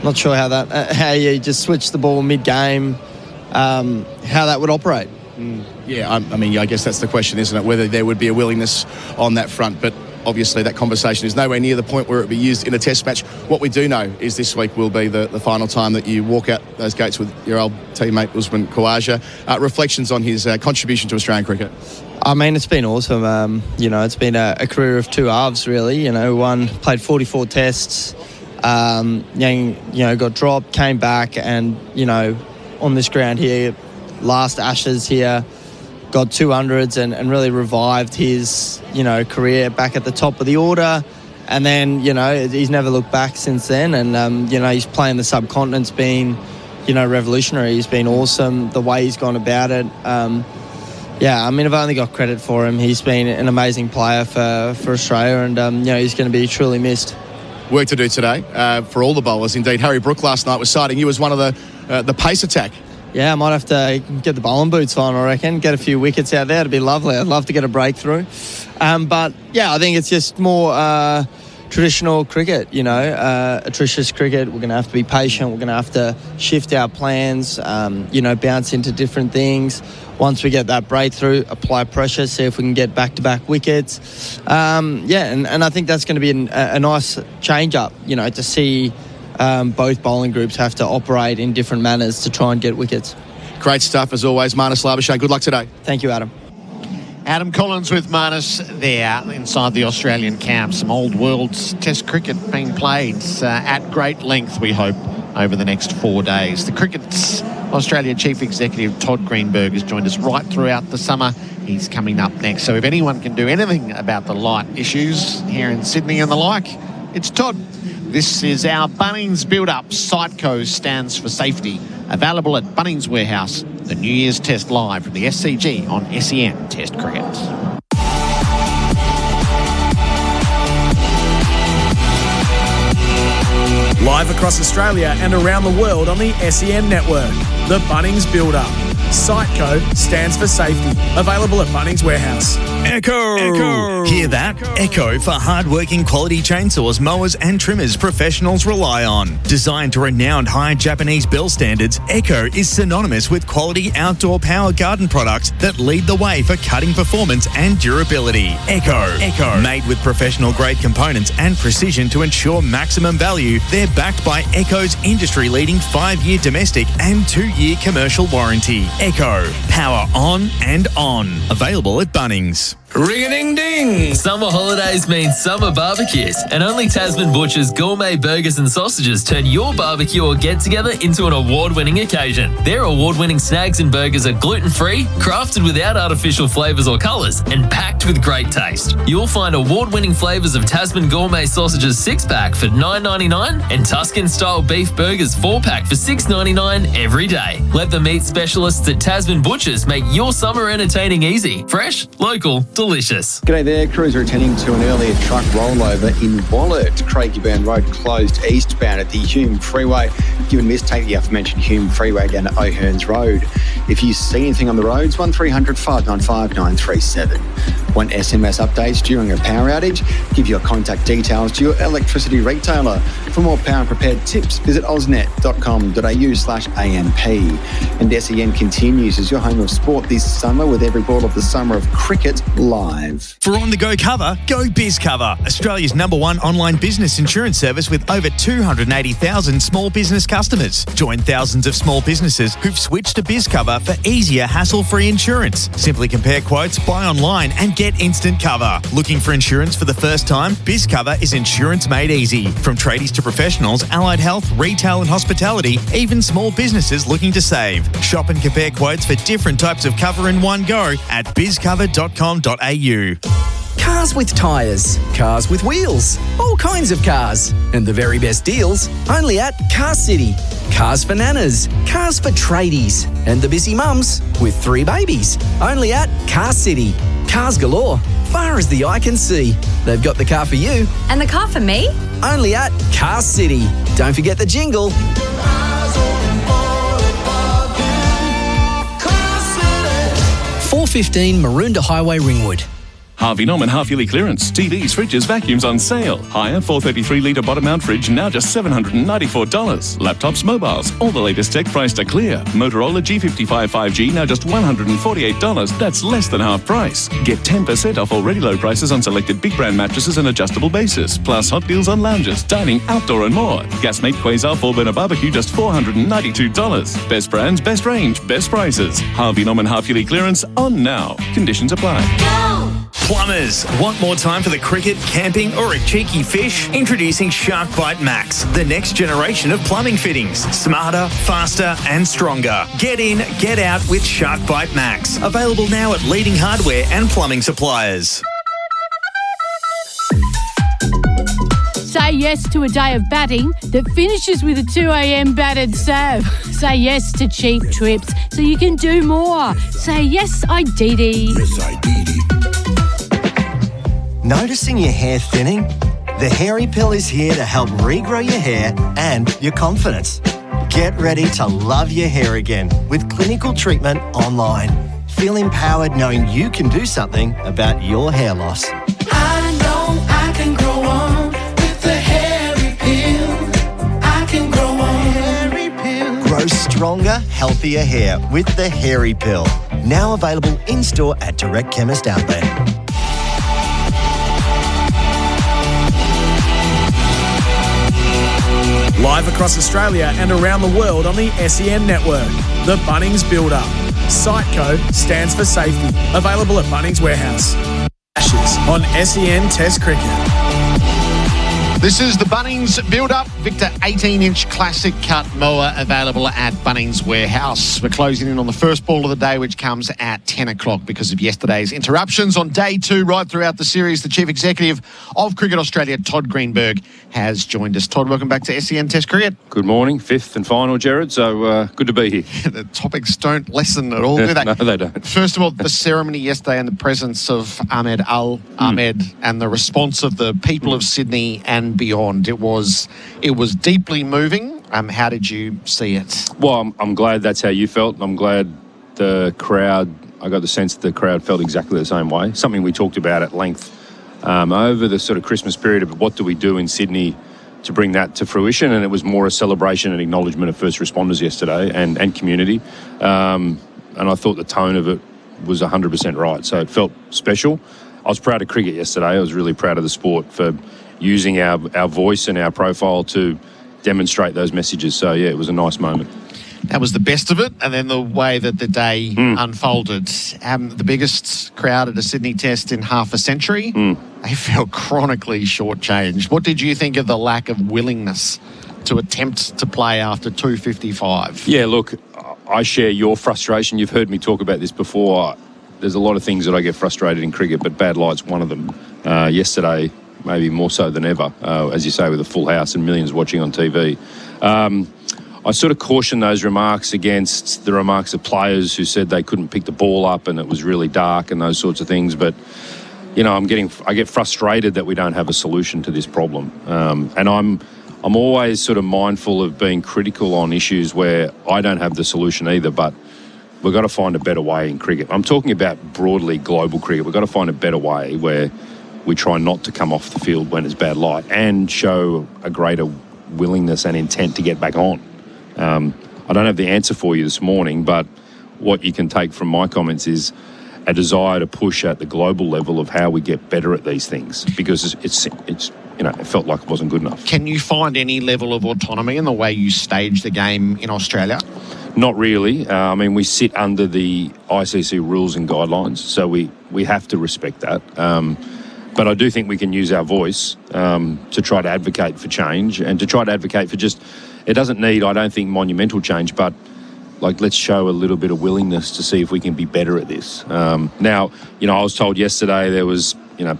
Not sure how you just switch the ball mid-game, how that would operate. Yeah, I guess that's the question, isn't it? Whether there would be a willingness on that front. But obviously that conversation is nowhere near the point where it would be used in a test match. What we do know is this week will be the final time that you walk out those gates with your old teammate Usman Khawaja. Reflections on his contribution to Australian cricket. I mean, it's been awesome. It's been a career of two halves, really. One played 44 tests, got dropped, came back, and, on this ground here, last Ashes here, got 200s and really revived his, career back at the top of the order. And then, he's never looked back since then. And, he's playing the subcontinent's been, revolutionary. He's been awesome, the way he's gone about it. I've only got credit for him. He's been an amazing player for Australia, and he's going to be truly missed. Work to do today for all the bowlers. Indeed, Harry Brook last night was citing you as one of the pace attack. Yeah, I might have to get the bowling boots on, I reckon. Get a few wickets out there. It'd be lovely. I'd love to get a breakthrough. I think it's just more traditional cricket, atrocious cricket. We're going to have to be patient. We're going to have to shift our plans, bounce into different things. Once we get that breakthrough, apply pressure, see if we can get back-to-back wickets. And I think that's going to be a nice change-up, to see both bowling groups have to operate in different manners to try and get wickets. Great stuff, as always. Marnus Labuschagne, good luck today. Thank you, Adam. Adam Collins with Marnus there inside the Australian camp. Some old world's test cricket being played at great length, we hope, over the next 4 days. The Cricket's Australia Chief Executive Todd Greenberg has joined us right throughout the summer. He's coming up next. So if anyone can do anything about the light issues here in Sydney and the like, it's Todd. This is our Bunnings build-up. Sightco stands for safety. Available at Bunnings Warehouse. The New Year's Test live from the SCG on SEN Test Cricket. Live across Australia and around the world on the SEN network. The Bunnings Build-Up. Siteco stands for safety. Available at Bunnings Warehouse. Echo. Hear that? Echo for hard-working quality chainsaws, mowers and trimmers professionals rely on. Designed to renowned high Japanese build standards, Echo is synonymous with quality outdoor power garden products that lead the way for cutting performance and durability. Echo. Made with professional-grade components and precision to ensure maximum value, they're backed by Echo's industry-leading 5-year domestic and 2-year commercial warranty. Echo. Power on and on. Available at Bunnings. Ring-a-ding-ding! Summer holidays mean summer barbecues, and only Tasman Butcher's gourmet burgers and sausages turn your barbecue or get-together into an award-winning occasion. Their award-winning snags and burgers are gluten-free, crafted without artificial flavours or colours, and packed with great taste. You'll find award-winning flavours of Tasman Gourmet Sausages 6-pack for $9.99 and Tuscan-style beef burgers 4-pack for $6.99 every day. Let the meat specialists at Tasman Butchers make your summer entertaining easy. Fresh, local, delicious. G'day there, crews are attending to an earlier truck rollover in Whateley. Craigieburn Road closed eastbound at the Hume Freeway. Given this, take the aforementioned Hume Freeway down to O'Hearns Road. If you see anything on the roads, 1300 595 937. Want SMS updates during a power outage? Give your contact details to your electricity retailer. For more power and prepared tips, visit ausnet.com.au/AMP. And SEN continues as your home of sport this summer with every ball of the summer of cricket live. For on-the-go cover, go Biz Cover, Australia's #1 online business insurance service with over 280,000 small business customers. Join thousands of small businesses who've switched to Biz Cover for easier, hassle-free insurance. Simply compare quotes, buy online and get instant cover. Looking for insurance for the first time? Biz Cover is insurance made easy. From tradies to professionals, allied health, retail and hospitality, even small businesses looking to save. Shop and compare quotes for different types of cover in one go at bizcover.com.au. Cars with tyres, cars with wheels, all kinds of cars. And the very best deals only at Car City. Cars for nanas, cars for tradies, and the busy mums with 3 babies. Only at Car City. Cars galore, far as the eye can see. They've got the car for you. And the car for me? Only at Car City. Don't forget the jingle. 415 Maroondah Highway, Ringwood. Harvey Norman half-yearly clearance. TVs, fridges, vacuums on sale. Higher 433-litre bottom-mount fridge now just $794. Laptops, mobiles, all the latest tech priced to clear. Motorola G55 5G now just $148. That's less than half price. Get 10% off already low prices on selected big brand mattresses and adjustable bases. Plus hot deals on lounges, dining, outdoor and more. Gasmate Quasar 4-burner barbecue just $492. Best brands, best range, best prices. Harvey Norman half-yearly clearance on now. Conditions apply. Plumbers, want more time for the cricket, camping or a cheeky fish? Introducing Shark Bite Max, the next generation of plumbing fittings. Smarter, faster and stronger. Get in, get out with Shark Bite Max. Available now at leading hardware and plumbing suppliers. Say yes to a day of batting that finishes with a 2 a.m. battered sav. Say yes to cheap trips so you can do more. Say yes, I did. Yes, I did. Noticing your hair thinning? The Hairy Pill is here to help regrow your hair and your confidence. Get ready to love your hair again with clinical treatment online. Feel empowered knowing you can do something about your hair loss. I know I can grow on with the Hairy Pill. I can grow on. Hairy Pill. Grow stronger, healthier hair with the Hairy Pill. Now available in-store at Direct Chemist Outlet. Live across Australia and around the world on the SEN network. The Bunnings Build-Up. Siteco stands for safety. Available at Bunnings Warehouse. Ashes on SEN Test Cricket. This is the Bunnings Build-Up Victor 18-inch classic cut mower available at Bunnings Warehouse. We're closing in on the first ball of the day, which comes at 10 o'clock because of yesterday's interruptions. On day 2, right throughout the series, the Chief Executive of Cricket Australia, Todd Greenberg, has joined us. Todd, welcome back to SEN Test Cricket. Good morning. 5th and final, Gerard. So good to be here. The topics don't lessen at all, do they? No, they don't. First of all, the ceremony yesterday and the presence of Ahmed and the response of the people of Sydney and beyond. It was deeply moving. How did you see it? Well, I'm glad that's how you felt. I'm glad the crowd, I got the sense that the crowd felt exactly the same way. Something we talked about at length over the sort of Christmas period of what do we do in Sydney to bring that to fruition, and it was more a celebration and acknowledgement of first responders yesterday and community. And I thought the tone of it was 100% right, so it felt special. I was proud of cricket yesterday. I was really proud of the sport for using our voice and our profile to demonstrate those messages. So, yeah, it was a nice moment. That was the best of it, and then the way that the day unfolded. The biggest crowd at a Sydney Test in half a century. They felt chronically shortchanged. What did you think of the lack of willingness to attempt to play after 2:55? Yeah, look, I share your frustration. You've heard me talk about this before. There's a lot of things that I get frustrated in cricket, but bad light's one of them. Yesterday, maybe more so than ever, as you say, with a full house and millions watching on TV. I sort of caution those remarks against the remarks of players who said they couldn't pick the ball up and it was really dark and those sorts of things. But, you know, I get frustrated that we don't have a solution to this problem. And I'm always sort of mindful of being critical on issues where I don't have the solution either, but we've got to find a better way in cricket. I'm talking about broadly global cricket. We've got to find a better way where we try not to come off the field when it's bad light and show a greater willingness and intent to get back on. I don't have the answer for you this morning, but what you can take from my comments is a desire to push at the global level of how we get better at these things, because it's you know, it felt like it wasn't good enough. Can you find any level of autonomy in the way you stage the game in Australia? Not really. I mean, we sit under the ICC rules and guidelines, so we have to respect that. But I do think we can use our voice to try to advocate for change and to try to advocate for just, it doesn't need, I don't think, monumental change, but like, let's show a little bit of willingness to see if we can be better at this. Now, you know, I was told yesterday there was, you know,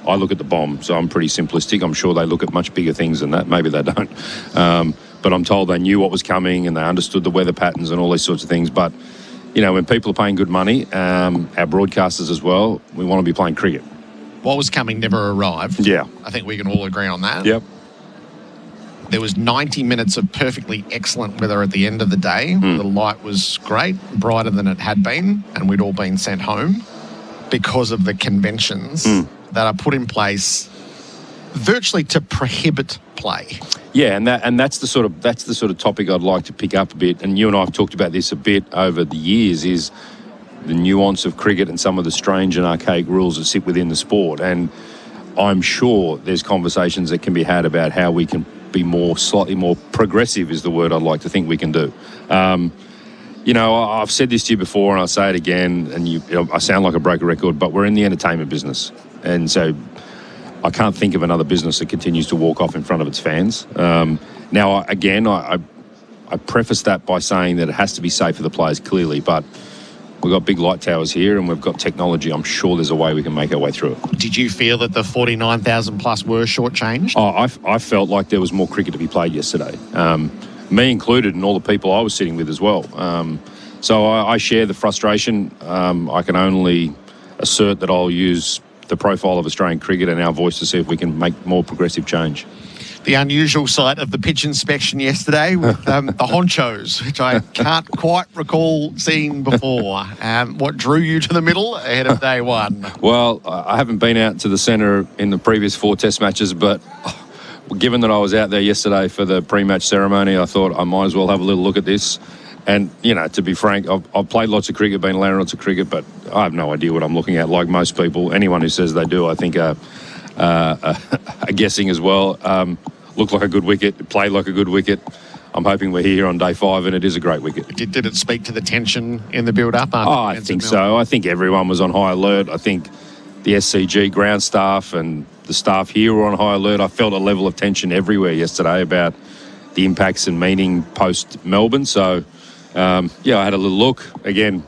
I look at the bomb, so I'm pretty simplistic. I'm sure they look at much bigger things than that. Maybe they don't. But I'm told they knew what was coming and they understood the weather patterns and all these sorts of things. But, you know, when people are paying good money, our broadcasters as well, we want to be playing cricket. What was coming never arrived. Yeah. I think we can all agree on that. Yep. There was 90 minutes of perfectly excellent weather at the end of the day. The light was great, brighter than it had been, and we'd all been sent home because of the conventions that are put in place virtually to prohibit play. Yeah, and that's the sort of topic I'd like to pick up a bit. And you and I have talked about this a bit over the years, is the nuance of cricket and some of the strange and archaic rules that sit within the sport. And I'm sure there's conversations that can be had about how we can be slightly more progressive is the word I'd like to think we can do. You know, I've said this to you before and I'll say it again, and I sound like a broken record, but we're in the entertainment business. And so I can't think of another business that continues to walk off in front of its fans. Now, again, I preface that by saying that it has to be safe for the players, clearly, but we've got big light towers here and we've got technology. I'm sure there's a way we can make our way through it. Did you feel that the 49,000 plus were shortchanged? I felt like there was more cricket to be played yesterday, me included, and all the people I was sitting with as well. So I share the frustration. I can only assert that I'll use the profile of Australian cricket and our voice to see if we can make more progressive change. The unusual sight of the pitch inspection yesterday with the honchos, which I can't quite recall seeing before. What drew you to the middle ahead of day one? Well, I haven't been out to the centre in the previous 4 test matches, but given that I was out there yesterday for the pre-match ceremony, I thought I might as well have a little look at this. And, you know, to be frank, I've played lots of cricket, been around lots of cricket, but I have no idea what I'm looking at. Like most people, anyone who says they do, I think are guessing as well. Looked like a good wicket, played like a good wicket. I'm hoping we're here on day 5 and it is a great wicket. Did it speak to the tension in the build-up? I think so. I think everyone was on high alert. I think the SCG ground staff and the staff here were on high alert. I felt a level of tension everywhere yesterday about the impacts and meaning post-Melbourne. So, I had a little look. Again,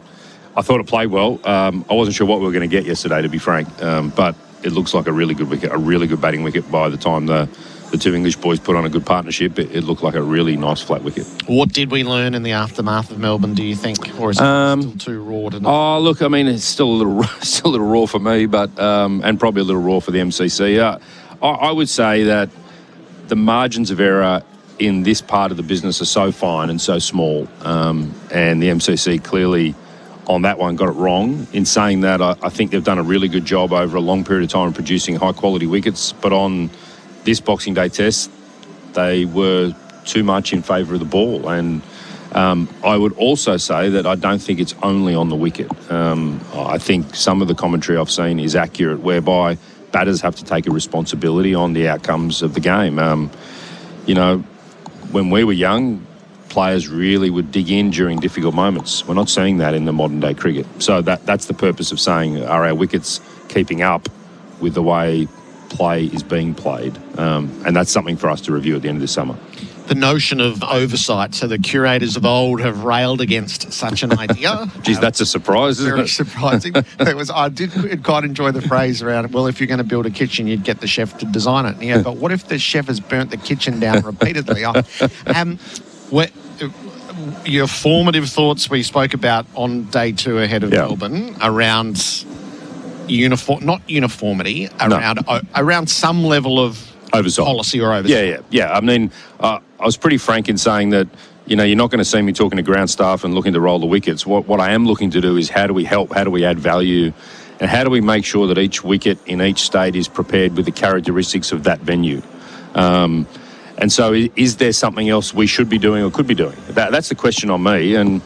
I thought it played well. I wasn't sure what we were going to get yesterday, to be frank. But it looks like a really good wicket, a really good batting wicket. By the time the 2 English boys put on a good partnership, it looked like a really nice flat wicket. What did we learn in the aftermath of Melbourne, do you think? Or is it still too raw to know? Oh, look, I mean, it's still a little raw for me, but and probably a little raw for the MCC. I would say that the margins of error in this part of the business are so fine and so small, and the MCC clearly on that one got it wrong. In saying that, I think they've done a really good job over a long period of time producing high-quality wickets, but on this Boxing Day test, they were too much in favour of the ball. And I would also say that I don't think it's only on the wicket. I think some of the commentary I've seen is accurate, whereby batters have to take a responsibility on the outcomes of the game. You know, when we were young, players really would dig in during difficult moments. We're not seeing that in the modern day cricket. So that's the purpose of saying, are our wickets keeping up with the way play is being played? And that's something for us to review at the end of this summer. The notion of oversight. So the curators of old have railed against such an idea. Geez, that's a surprise, isn't it? Very surprising. I did quite enjoy the phrase around, well, if you're going to build a kitchen, you'd get the chef to design it. Yeah, but what if the chef has burnt the kitchen down repeatedly? Your formative thoughts we spoke about on day 2 ahead of Melbourne around not uniformity, around some level of oversight, policy or oversight. Yeah. I mean, I was pretty frank in saying that, you know, you're not going to see me talking to ground staff and looking to roll the wickets. What I am looking to do is how do we help, how do we add value, and how do we make sure that each wicket in each state is prepared with the characteristics of that venue. And so is there something else we should be doing or could be doing? That's the question on me. And,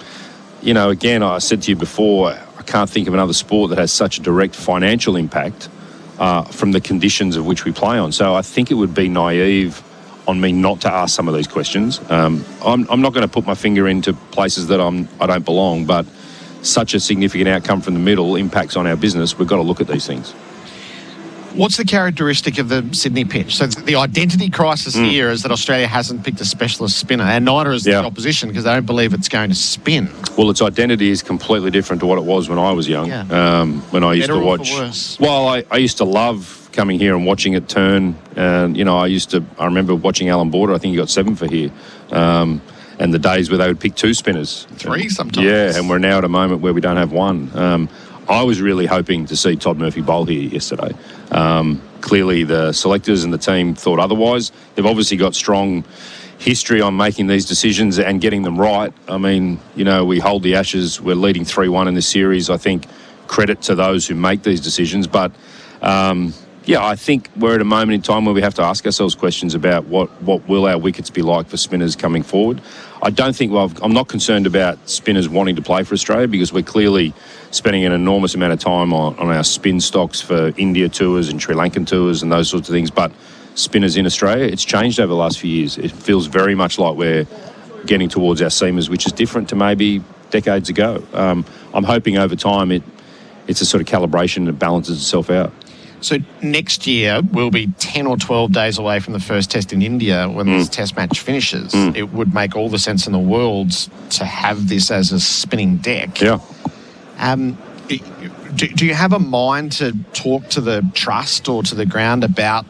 you know, again, I said to you before, I can't think of another sport that has such a direct financial impact from the conditions of which we play on. So I think it would be naive on me not to ask some of these questions. I'm not going to put my finger into places that I don't belong, but such a significant outcome from the middle impacts on our business. We've got to look at these things. What's the characteristic of the Sydney pitch? So the identity crisis here is that Australia hasn't picked a specialist spinner, and neither has the opposition, because they don't believe it's going to spin. Well, its identity is completely different to what it was when I was young. When I used to watch. Well, I used to love coming here and watching it turn. And, you know, I remember watching Alan Border. I think he got 7 for here. And the days where they would pick 2 spinners. 3 sometimes. Yeah, and we're now at a moment where we don't have one. I was really hoping to see Todd Murphy bowl here yesterday. Clearly, the selectors and the team thought otherwise. They've obviously got strong history on making these decisions and getting them right. I mean, you know, we hold the Ashes. We're leading 3-1 in this series. I think credit to those who make these decisions. But, I think we're at a moment in time where we have to ask ourselves questions about what will our wickets be like for spinners coming forward. I don't think, I'm not concerned about spinners wanting to play for Australia, because we're clearly spending an enormous amount of time on our spin stocks for India tours and Sri Lankan tours and those sorts of things. But spinners in Australia, it's changed over the last few years. It feels very much like we're getting towards our seamers, which is different to maybe decades ago. I'm hoping over time it's a sort of calibration that balances itself out. So next year we'll be 10 or 12 days away from the first test in India when this test match finishes. It would make all the sense in the world to have this as a spinning deck. Yeah. Do you have a mind to talk to the trust or to the ground about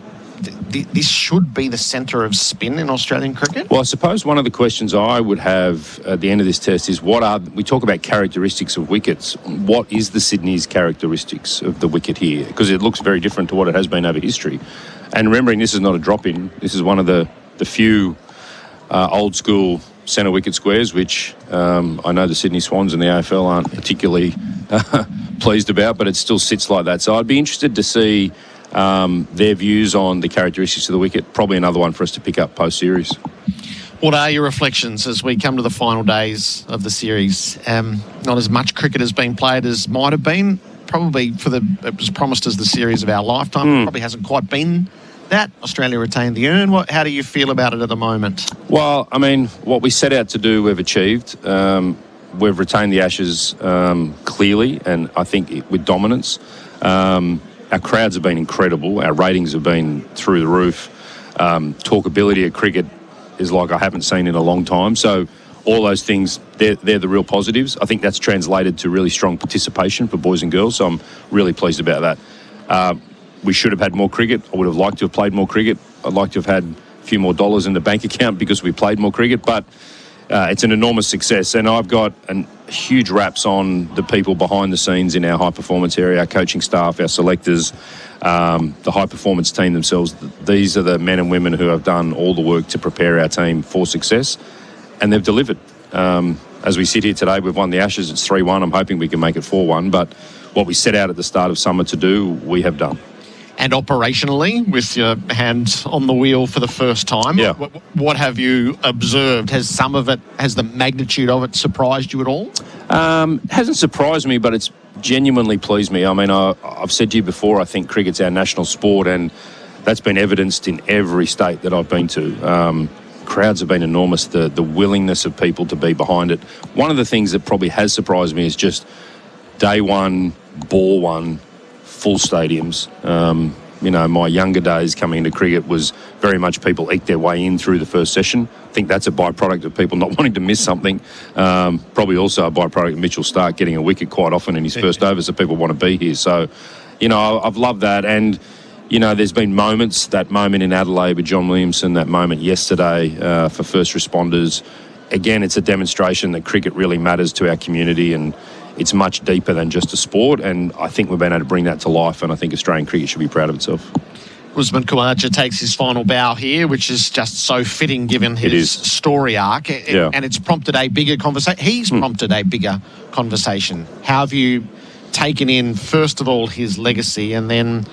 this should be the centre of spin in Australian cricket? Well, I suppose one of the questions I would have at the end of this test is we talk about characteristics of wickets. What is the Sydney's characteristics of the wicket here? Because it looks very different to what it has been over history. And remembering this is not a drop-in, this is one of the few old school centre wicket squares, which I know the Sydney Swans and the AFL aren't particularly pleased about, but it still sits like that. So I'd be interested to see their views on the characteristics of the wicket. Probably another one for us to pick up post-series. What are your reflections as we come to the final days of the series? Not as much cricket has been played as might have been. Probably it was promised as the series of our lifetime. It probably hasn't quite been that. Australia retained the urn. How do you feel about it at the moment? Well, I mean, what we set out to do, we've achieved. We've retained the Ashes clearly, and I think with dominance. Our crowds have been incredible. Our ratings have been through the roof. Talkability of cricket is like I haven't seen in a long time. So all those things, they're the real positives. I think that's translated to really strong participation for boys and girls. So I'm really pleased about that. We should have had more cricket. I would have liked to have played more cricket. I'd like to have had a few more dollars in the bank account because we played more cricket. But it's an enormous success. And I've got huge raps on the people behind the scenes in our high performance area, our coaching staff, our selectors, the high performance team themselves. These are the men and women who have done all the work to prepare our team for success, and they've delivered. As we sit here today, we've won the Ashes. It's 3-1. I'm hoping we can make it 4-1. But what we set out at the start of summer to do, we have done. And operationally, with your hand on the wheel for the first time, what have you observed? Has the magnitude of it surprised you at all? Hasn't surprised me, but it's genuinely pleased me. I mean, I've said to you before, I think cricket's our national sport, and that's been evidenced in every state that I've been to. Crowds have been enormous, the willingness of people to be behind it. One of the things that probably has surprised me is just day one, ball one, full stadiums. My younger days coming into cricket was very much people eked their way in through the first session. I think that's a byproduct of people not wanting to miss something. Probably also a byproduct of Mitchell Starc getting a wicket quite often in his first over, so people want to be here. So, I've loved that. And there's been moments, that moment in Adelaide with John Williamson, that moment yesterday for first responders. Again, it's a demonstration that cricket really matters to our community, and it's much deeper than just a sport. And I think we've been able to bring that to life, and I think Australian cricket should be proud of itself. Usman Khawaja takes his final bow here, which is just so fitting given his story arc. And it's prompted a bigger conversation. He's prompted a bigger conversation. How have you taken in, first of all, his legacy, and then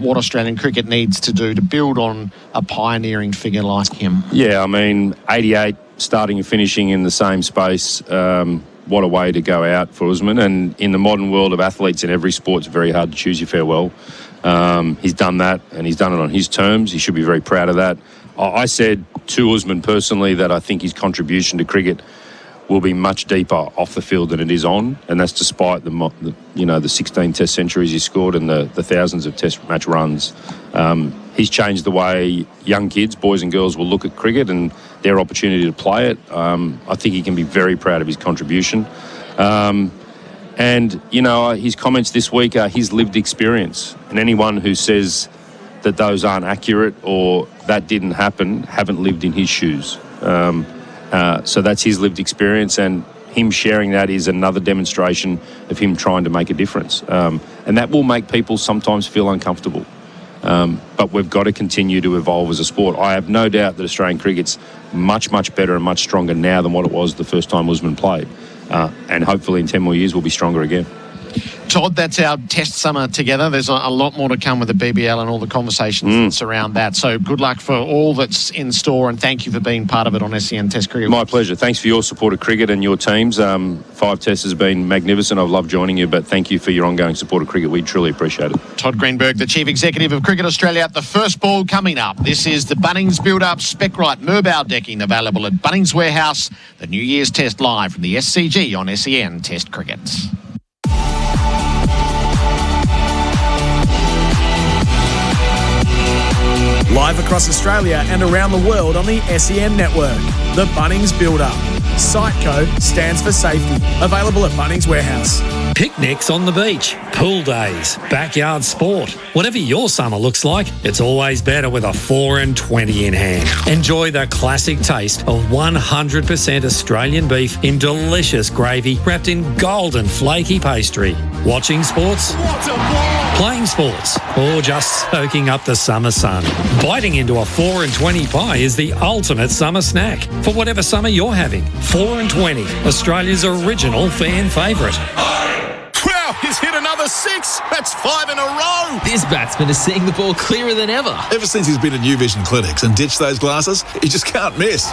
what Australian cricket needs to do to build on a pioneering figure like him? Yeah, I mean, 88, starting and finishing in the same space. What a way to go out for Usman. And in the modern world of athletes in every sport, it's very hard to choose your farewell. He's done that, and he's done it on his terms. He should be very proud of that. I said to Usman personally that I think his contribution to cricket will be much deeper off the field than it is on, and that's despite the 16 Test centuries he scored and the thousands of Test match runs. He's changed the way young kids, boys and girls, will look at cricket and their opportunity to play it. I think he can be very proud of his contribution. And his comments this week are his lived experience, and anyone who says that those aren't accurate or that didn't happen haven't lived in his shoes. So that's his lived experience, and him sharing that is another demonstration of him trying to make a difference. And that will make people sometimes feel uncomfortable. But we've got to continue to evolve as a sport. I have no doubt that Australian cricket's much, much better and much stronger now than what it was the first time Usman played. And hopefully in 10 more years we'll be stronger again. Todd, that's our test summer together. There's a lot more to come with the BBL and all the conversations that surround that. So good luck for all that's in store, and thank you for being part of it on SEN Test Cricket. My pleasure. Thanks for your support of cricket and your teams. 5 Tests has been magnificent. I've loved joining you, but thank you for your ongoing support of cricket. We truly appreciate it. Todd Greenberg, the Chief Executive of Cricket Australia. The first ball coming up. This is the Bunnings Build-Up Spec-Right Merbau decking, available at Bunnings Warehouse. The New Year's Test live from the SCG on SEN Test Cricket. Live across Australia and around the world on the SEN network. The Bunnings Build-Up. Siteco stands for safety. Available at Bunnings Warehouse. Picnics on the beach, pool days, backyard sport. Whatever your summer looks like, it's always better with a 4 and 20 in hand. Enjoy the classic taste of 100% Australian beef in delicious gravy wrapped in golden flaky pastry. Watching sports, playing sports, or just soaking up the summer sun. Biting into a 4 and 20 pie is the ultimate summer snack for whatever summer you're having. 4 and 20, Australia's original fan favourite. Wow, he's hit another 6. That's 5 in a row. This batsman is seeing the ball clearer than ever. Ever since he's been at New Vision Clinics and ditched those glasses, he just can't miss.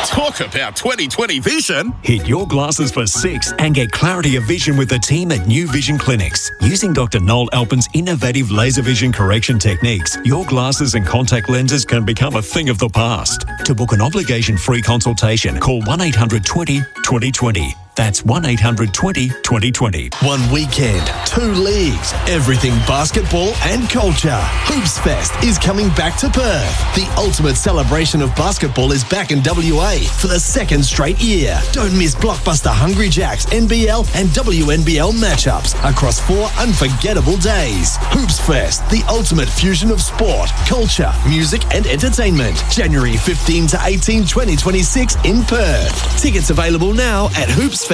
Talk about 20/20 vision. Hit your glasses for 6 and get clarity of vision with the team at New Vision Clinics. Using Dr. Noel Alpin's innovative laser vision correction techniques, your glasses and contact lenses can become a thing of the past. To book an obligation-free consultation, call 1800 20 2020. That's 1800 20 2020. One weekend, 2 leagues, everything basketball and culture. Hoops Fest is coming back to Perth. The ultimate celebration of basketball is back in WA for the 2nd straight year. Don't miss blockbuster Hungry Jacks, NBL and WNBL matchups across 4 unforgettable days. Hoops Fest, the ultimate fusion of sport, culture, music and entertainment. January 15 to 18, 2026 in Perth. Tickets available now at hoopsfest.com.au.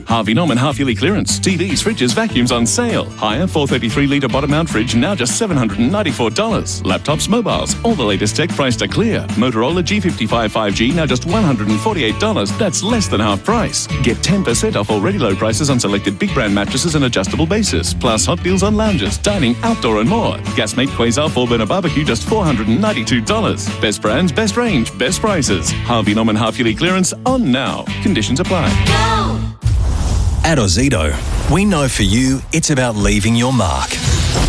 Harvey Norman half-yearly clearance. TVs, fridges, vacuums on sale. Higher 433-litre bottom-mount fridge now just $794. Laptops, mobiles, all the latest tech priced to clear. Motorola G55 5G now just $148. That's less than half price. Get 10% off already low prices on selected big brand mattresses and adjustable bases. Plus hot deals on lounges, dining, outdoor and more. Gasmate Quasar 4-burner barbecue just $492. Best brands, best range, best prices. Harvey Norman half-yearly clearance on now. Conditions apply. At Ozito, we know for you it's about leaving your mark.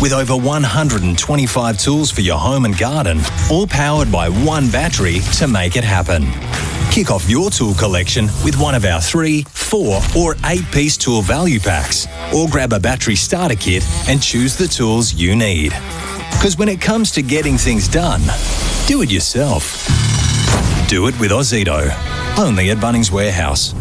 With over 125 tools for your home and garden, all powered by one battery to make it happen. Kick off your tool collection with one of our 3, 4 or 8-piece tool value packs, or grab a battery starter kit and choose the tools you need. Because when it comes to getting things done, do it yourself. Do it with Ozito. Only at Bunnings Warehouse.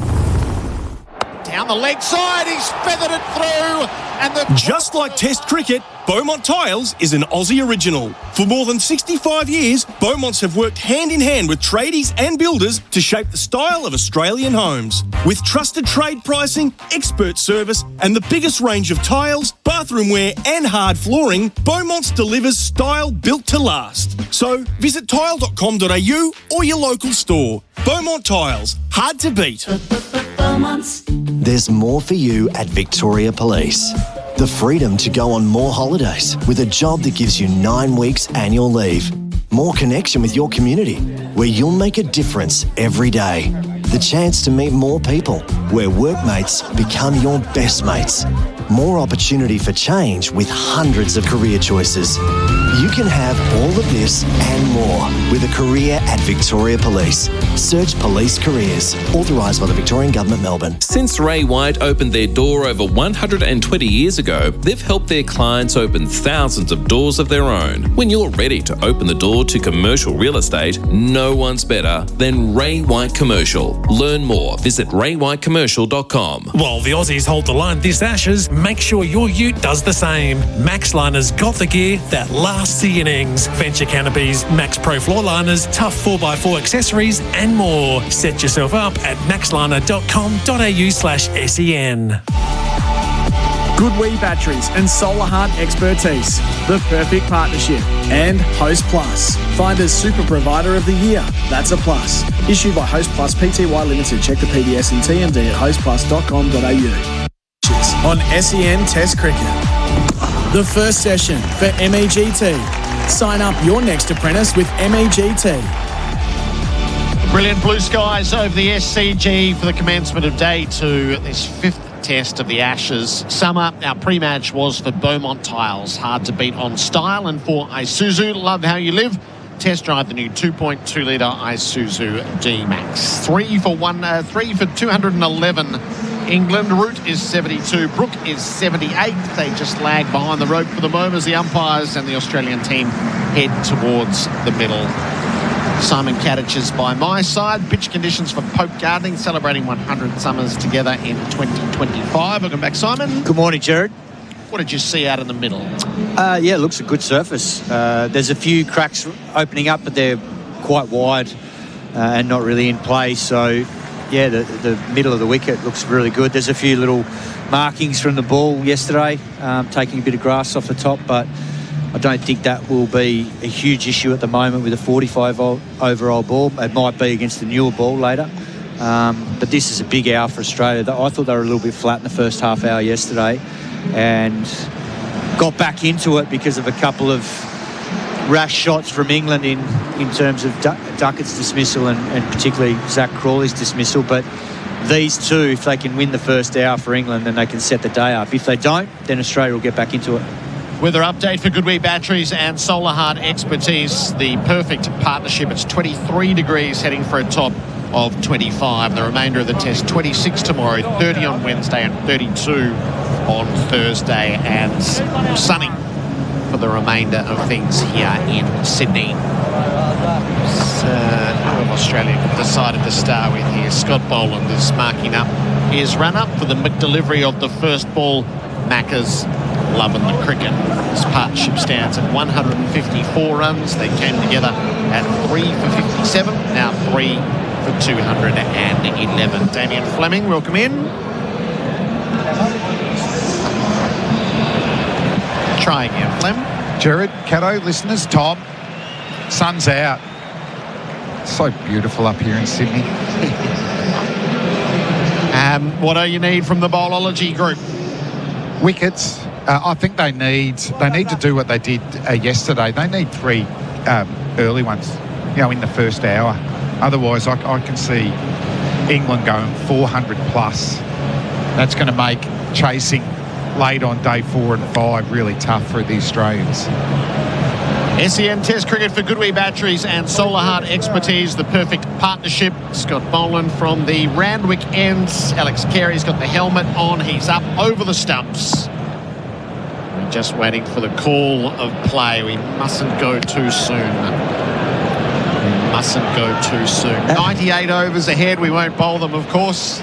Down the leg side, he's feathered it through. And just like Test cricket, Beaumont Tiles is an Aussie original. For more than 65 years, Beaumonts have worked hand in hand with tradies and builders to shape the style of Australian homes. With trusted trade pricing, expert service, and the biggest range of tiles, bathroom wear, and hard flooring, Beaumonts delivers style built to last. So visit tile.com.au or your local store. Beaumont Tiles, hard to beat. There's more for you at Victoria Police. The freedom to go on more holidays with a job that gives you 9 weeks annual leave. More connection with your community, where you'll make a difference every day. The chance to meet more people, where workmates become your best mates. More opportunity for change with hundreds of career choices. You can have all of this and more with a career at Victoria Police. Search Police Careers. Authorised by the Victorian Government, Melbourne. Since Ray White opened their door over 120 years ago, they've helped their clients open thousands of doors of their own. When you're ready to open the door to commercial real estate, no one's better than Ray White Commercial. Learn more. Visit raywhitecommercial.com. While the Aussies hold the line this Ashes, make sure your ute does the same. Max Liners got the gear that lasts the innings. Venture canopies, Max Pro floor liners, tough 4x4 accessories and more. Set yourself up at maxliner.com.au/SEN. Goodwee Batteries and Solar Heart Expertise, the perfect partnership. And Host Plus, find as Super Provider of the Year. That's a plus. Issued by Host Plus Pty Limited. Check the PDS and TMD at hostplus.com.au. On SEN Test Cricket. The first session for MEGT. Sign up your next apprentice with MEGT. Brilliant blue skies over the SCG for the commencement of day 2, this 5th test of the Ashes. Summer, our pre-match was for Beaumont Tiles. Hard to beat on style. And for Isuzu, love how you live. Test drive the new 2.2-litre Isuzu D-Max. 3 for 211. England. Root is 72. Brook is 78. They just lag behind the rope for the moment as the umpires and the Australian team head towards the middle. Simon Katich is by my side. Pitch conditions for Pope Gardening, celebrating 100 summers together in 2025. Welcome back, Simon. Good morning, Gerard. What did you see out in the middle? Yeah, it looks a good surface. There's a few cracks opening up, but they're quite wide and not really in play. So, yeah, the middle of the wicket looks really good. There's a few little markings from the ball yesterday, taking a bit of grass off the top, but I don't think that will be a huge issue at the moment with a 45 overall ball. It might be against the newer ball later. But this is a big hour for Australia. I thought they were a little bit flat in the first half hour yesterday and got back into it because of a couple of rash shots from England in terms of Duckett's dismissal and particularly Zach Crawley's dismissal. But these two, if they can win the first hour for England, then they can set the day up. If they don't, then Australia will get back into it. Weather update for Goodwee Batteries and Solar Heart Expertise. The perfect partnership. It's 23 degrees, heading for a top of 25. The remainder of the test, 26 tomorrow, 30 on Wednesday and 32 on Thursday, and sunny for the remainder of things here in Sydney. Australia decided to start with here. Scott Boland is marking up his run-up for the McDelivery of the first ball. Macca's loving the cricket. This partnership stands at 154 runs. They came together at 3 for 57, now 3 for 211. Damien Fleming, welcome in. Try again, Flem. Gerard, Cato, listeners, Tom, sun's out. So beautiful up here in Sydney. What do you need from the bowlology group? Wickets. I think they need to do what they did yesterday. They need 3 early ones, in the first hour. Otherwise, I can see England going 400 plus. That's going to make chasing late on day 4 and 5 really tough for the Australians. SEN Test Cricket for Goodwee Batteries and Solar Heart Expertise, the perfect partnership. Scott Boland from the Randwick ends. Alex Carey's got the helmet on. He's up over the stumps. We're just waiting for the call of play. We mustn't go too soon. 98 overs ahead. We won't bowl them, of course.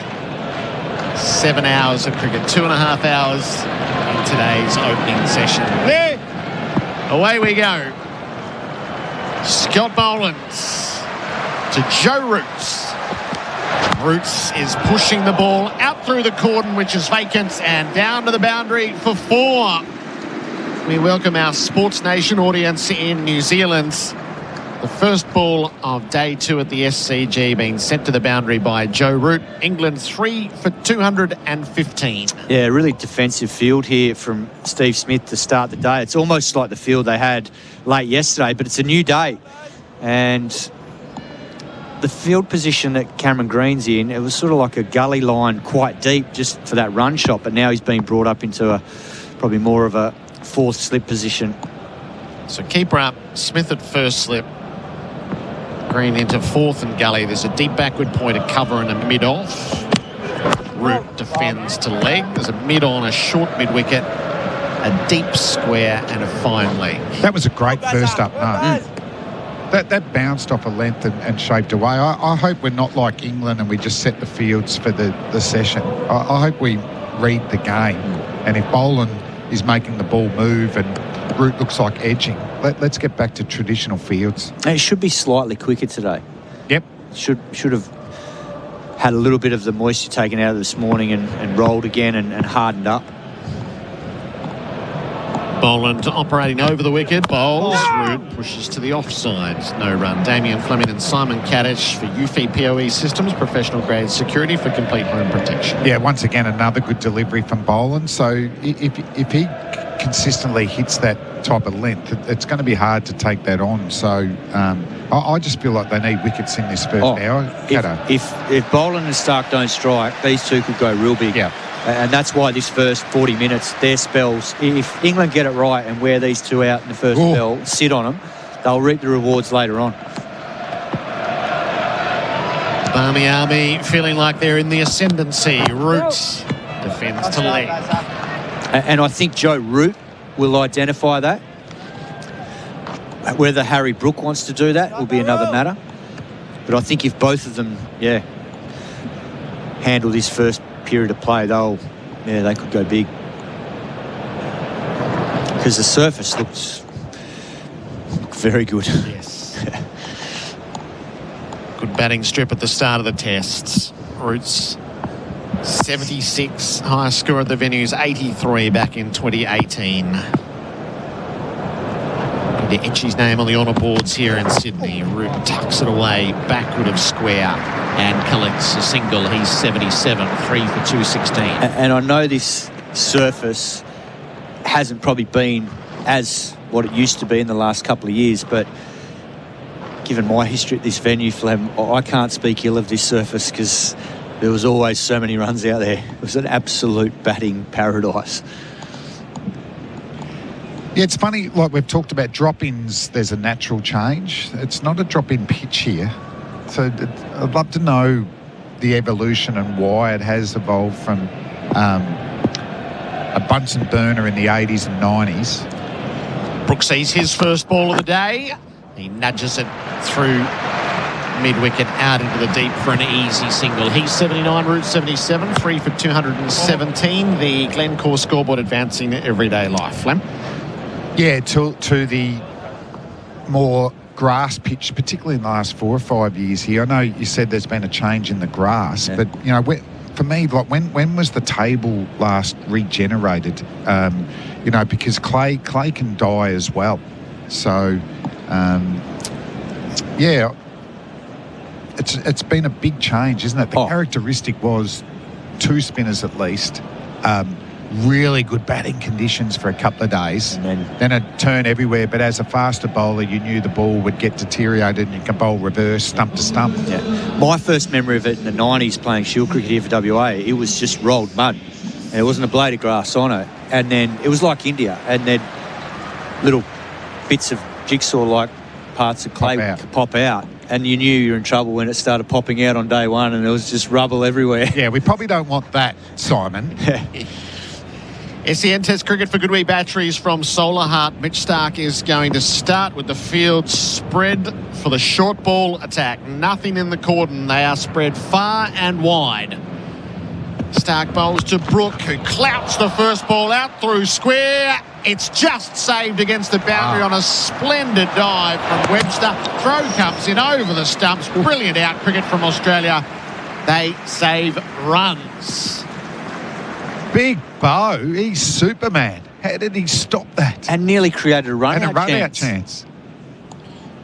7 hours of cricket, 2.5 hours in today's opening session. There! Away we go. Scott Boland to Joe Roots. Roots is pushing the ball out through the cordon, which is vacant, and down to the boundary for 4. We welcome our Sports Nation audience in New Zealand. The first ball of day 2 at the SCG being sent to the boundary by Joe Root. England 3 for 215. Yeah, really defensive field here from Steve Smith to start the day. It's almost like the field they had late yesterday, but it's a new day. And the field position that Cameron Green's in, it was sort of like a gully line quite deep just for that run shot, but now he's been brought up into probably more of a 4th slip position. So keeper up, Smith at first slip. Green into 4th and gully. There's a deep backward point, a cover and a mid-off. Root defends to leg. There's a mid-on, a short mid-wicket, a deep square and a fine leg. That was a great first up no. That bounced off a length and shaped away. I hope we're not like England and we just set the fields for the session. I hope we read the game. And if Boland is making the ball move and Root looks like edging, let's get back to traditional fields. And it should be slightly quicker today. Yep. Should have had a little bit of the moisture taken out of this morning and rolled again and hardened up. Boland operating over the wicket. Bowls. Root pushes to the offside. No run. Damien Fleming and Simon Katich for UFI POE Systems, professional grade security for complete home protection. Yeah, once again, another good delivery from Boland. So if he consistently hits that type of length, it's going to be hard to take that on. So I just feel like they need wickets in this first hour. If Boland and Stark don't strike, these two could go real big. Yeah. And that's why this first 40 minutes, their spells, if England get it right and wear these two out in the first spell, sit on them, they'll reap the rewards later on. Barmy Army feeling like they're in the ascendancy. Roots defends to leg. And I think Joe Root will identify that. Whether Harry Brook wants to do that will be another matter. But I think if both of them, handle this first period of play, they could go big. Because the surface looks very good. Yes. Good batting strip at the start of the tests. Roots 76, highest score at the venues 83 back in 2018. To etch his name on the honour boards here in Sydney. Root tucks it away backward of square and collects a single. He's 77, 3 for 216. And I know this surface hasn't probably been as what it used to be in the last couple of years, but given my history at this venue, Flem, I can't speak ill of this surface because there was always so many runs out there. It was an absolute batting paradise. Yeah, it's funny, like we've talked about drop-ins, there's a natural change. It's not a drop-in pitch here. So I'd love to know the evolution and why it has evolved from a Bunsen burner in the 80s and 90s. Brooks sees his first ball of the day. He nudges it through mid-wicket out into the deep for an easy single. He's 79, Root 77, 3 for 217. The Glencore scoreboard advancing everyday life. Flem? Yeah, to the more grass pitch, particularly in the last 4 or 5 years here. I know you said there's been a change in the grass, but, you know, for me, like when was the table last regenerated? You know, because clay can die as well. So, yeah, it's been a big change, isn't it? The characteristic was 2 spinners at least, really good batting conditions for a couple of days, and then a turn everywhere. But as a faster bowler, you knew the ball would get deteriorated and you can bowl reverse, stump to stump. Yeah. My first memory of it in the 90s playing Shield cricket here for WA, it was just rolled mud. And it wasn't a blade of grass on it. And then it was like India, and then little bits of jigsaw-like parts of clay would pop out. And you knew you were in trouble when it started popping out on day one, and there was just rubble everywhere. Yeah, we probably don't want that, Simon. SEN Test cricket for Goodwee Batteries from Solar Heart. Mitch Starc is going to start with the field spread for the short ball attack. Nothing in the cordon. They are spread far and wide. Starc bowls to Brook, who clouts the first ball out through square. It's just saved against the boundary on a splendid dive from Webster. Throw comes in over the stumps. Brilliant out cricket from Australia. They save runs. Big Bo, he's Superman. How did he stop that? And nearly created a run-out chance.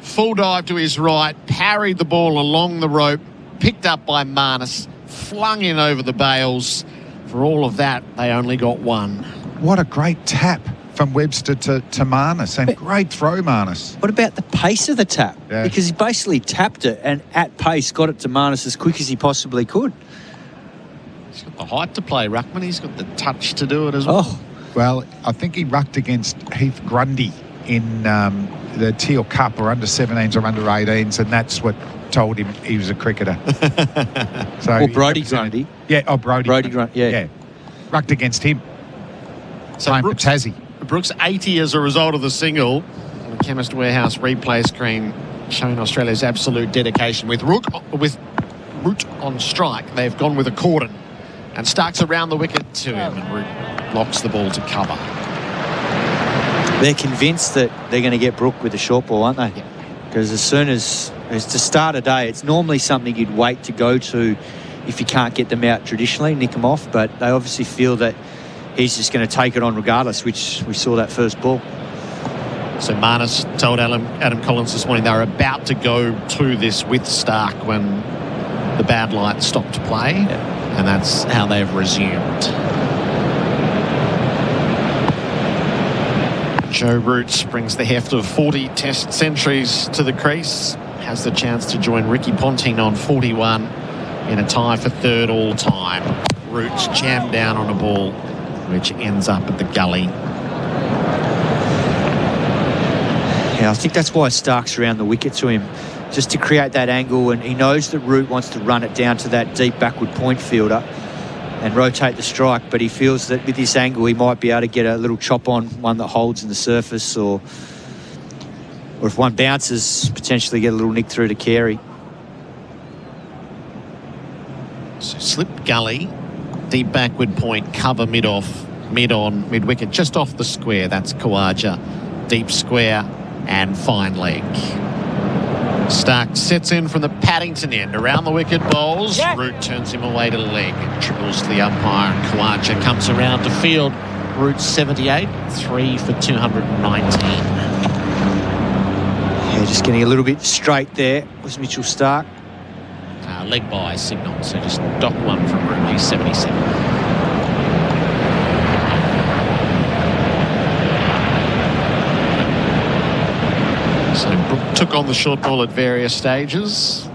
Full dive to his right, parried the ball along the rope, picked up by Marnus, flung in over the bails. For all of that, they only got one. What a great tap from Webster to Marnus, and great throw, Marnus. What about the pace of the tap? Yeah. Because he basically tapped it and at pace got it to Marnus as quick as he possibly could. He's got the height to play ruckman. He's got the touch to do it as well. Oh. Well, I think he rucked against Heath Grundy in the Teal Cup, or under 17s or under 18s, and that's what told him he was a cricketer. Or Brodie Grundy. Yeah, Brodie Grundy, yeah. Rucked against him. So Playing for Tassie. Brooks 80 as a result of the single. The Chemist Warehouse replay screen showing Australia's absolute dedication. With Root on strike, they've gone with a cordon. And Stark's around the wicket to him, and Root locks the ball to cover. They're convinced that they're going to get Brook with the short ball, aren't they? Because as soon as to start a day, it's normally something you'd wait to go to if you can't get them out traditionally, nick them off. But they obviously feel that he's just going to take it on regardless, which we saw that first ball. So Marnus told Adam Collins this morning they were about to go to this with Stark when the bad light stopped play, and that's how they've resumed. Joe Root brings the heft of 40 Test centuries to the crease, has the chance to join Ricky Ponting on 41 in a tie for third all time. Root's jammed down on a ball which ends up at the gully. Yeah, I think that's why Stark's around the wicket to him, just to create that angle, and he knows that Root wants to run it down to that deep backward point fielder and rotate the strike, but he feels that with this angle he might be able to get a little chop on one that holds in the surface, or if one bounces, potentially get a little nick through to Carey. So slip gully, deep backward point, cover mid-off, mid-on, mid-wicket, just off the square. That's Khawaja. Deep square and fine leg. Stark sets in from the Paddington end. Around the wicket bowls. Root turns him away to leg. Triples to the umpire. And Khawaja comes around to field. Root 78, 3 for 219. Yeah, just getting a little bit straight there was Mitchell Stark. Leg by signal, so just dock one from Root. He's 77. So Brook took on the short ball at various stages.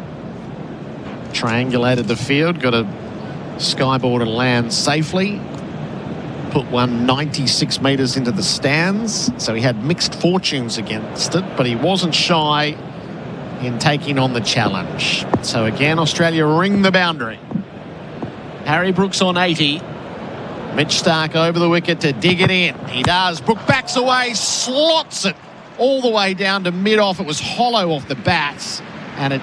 Triangulated the field, got a skyboard and land safely. Put one 96 metres into the stands. So he had mixed fortunes against it, but he wasn't shy in taking on the challenge. So again, Australia ring the boundary. Harry Brooks on 80. Mitch Stark over the wicket to dig it in. He does. Brook backs away, slots it all the way down to mid-off. It was hollow off the bats, and it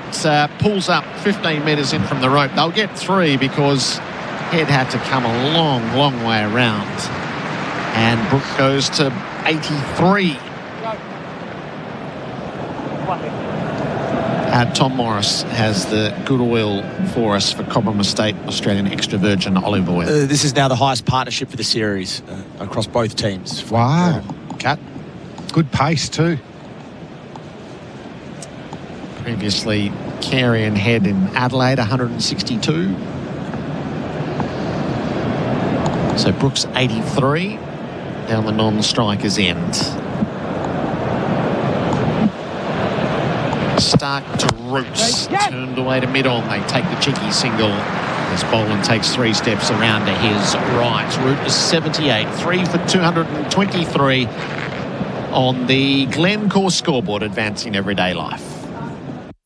pulls up 15 metres in from the rope. They'll get 3 because Head had to come a long, long way around. And Brook goes to 83. Tom Morris has the good oil for us for Cobram Estate Australian extra virgin olive oil. This is now the highest partnership for the series across both teams. Wow. Cut. Good pace too. Previously, Carey and Head in Adelaide, 162. So Brooks 83 down the non-striker's end. Stark to Roots, turned away to mid-on. They take the cheeky single as Boland takes 3 steps around to his right. Root is 78, 3 for 223 on the Glencore scoreboard, advancing everyday life.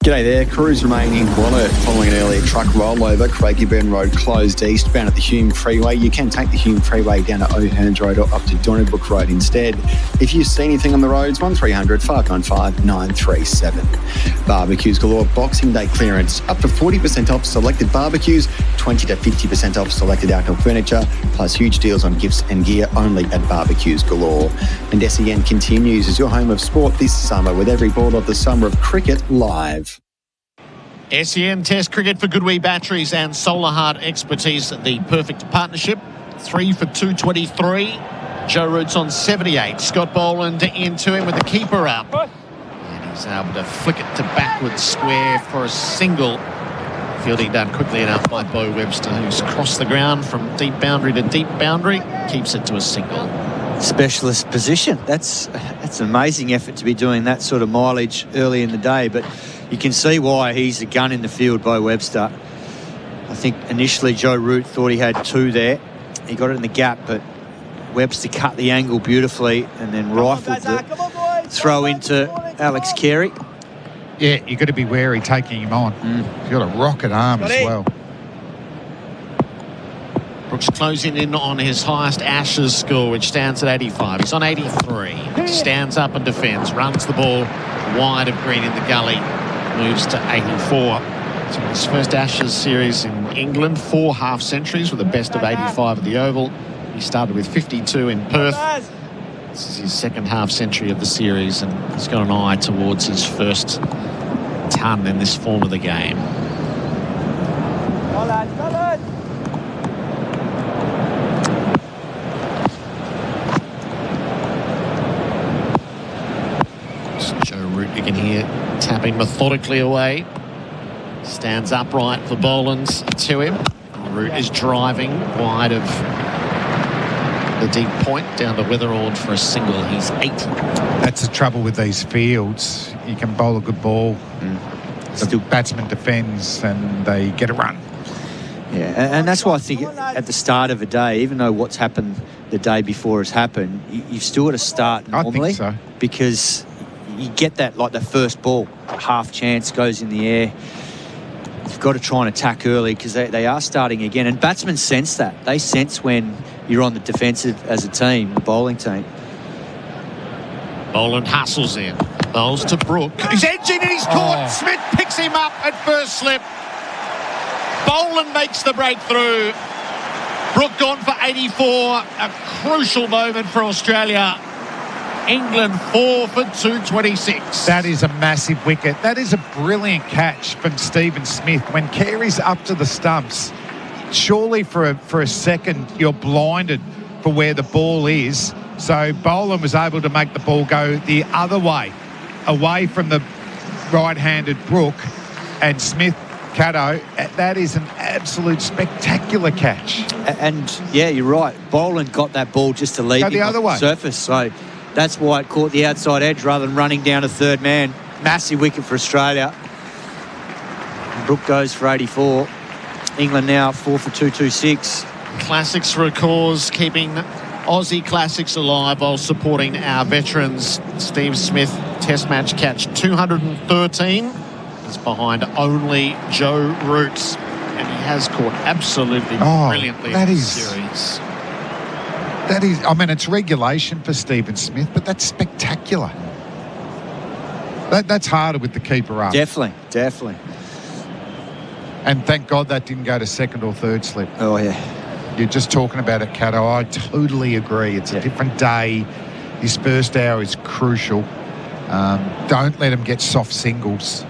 G'day there. Crews remain in Whateley following an earlier truck rollover. Craigieburn Road closed eastbound at the Hume Freeway. You can take the Hume Freeway down to O'Hearns Road or up to Donnybrook Road instead. If you see anything on the roads, 1300 595 937. Barbecues galore Boxing Day clearance. Up to 40% off selected barbecues, 20 to 50% off selected outdoor furniture, plus huge deals on gifts and gear only at Barbecues galore. And SEN continues as your home of sport this summer with every ball of the summer of cricket live. SEN Test Cricket for Goodwee Batteries and Solar Heart Expertise, the perfect partnership. 3 for 223. Joe Root's on 78. Scott Boland into him with the keeper up. And he's able to flick it to backward square for a single. Fielding done quickly enough by Bo Webster, who's crossed the ground from deep boundary to deep boundary. Keeps it to a single. Specialist position. That's an amazing effort to be doing that sort of mileage early in the day, but you can see why he's a gun in the field, Bo Webster. I think initially Joe Root thought he had 2 there. He got it in the gap, but Webster cut the angle beautifully and then rifled the throw into Alex Carey. Yeah, you've got to be wary taking him on. He's got a rocket arm as well. Brooks closing in on his highest Ashes score, which stands at 85. He's on 83. Stands up and defends. Runs the ball wide of green in the gully. Moves to 84. So his first Ashes series in England, 4 half-centuries with a best of 85 at the Oval. He started with 52 in Perth. This is his second half-century of the series, and he's got an eye towards his first ton in this form of the game. You can hear tapping methodically away. Stands upright for Boland's to him. Root is driving wide of the deep point down to Weatherald for a single. He's 80. That's the trouble with these fields. You can bowl a good ball. The batsman defends and they get a run. Yeah, and that's why I think at the start of a day, even though what's happened the day before has happened, you've still got to start normally. I think so. Because you get that, like the first ball, half chance goes in the air. You've got to try and attack early because they are starting again. And batsmen sense that. They sense when you're on the defensive as a team, the bowling team. Boland hustles in. Bowls to Brook. He's edging and he's caught. Smith picks him up at first slip. Boland makes the breakthrough. Brook gone for 84. A crucial moment for Australia. England 4 for 226. That is a massive wicket. That is a brilliant catch from Stephen Smith. When Carey's up to the stumps, surely for a second you're blinded for where the ball is. So Boland was able to make the ball go the other way, away from the right-handed Brook, and Smith, Cato, that is an absolute spectacular catch. And yeah, you're right. Boland got that ball just to leave go the other way. Surface. So that's why it caught the outside edge rather than running down a third man. Massive wicket for Australia. And Brook goes for 84. England now 4 for 226. Classics for a cause, keeping Aussie classics alive while supporting our veterans. Steve Smith, Test match catch 213. seconds behind only Joe Root. And he has caught absolutely brilliantly in the series. That is, I mean, it's regulation for Stephen Smith, but that's spectacular. That's harder with the keeper up. Definitely. And thank God that didn't go to second or third slip. Oh, yeah. You're just talking about it, Cato. I totally agree. It's a different day. His first hour is crucial. Don't let him get soft singles.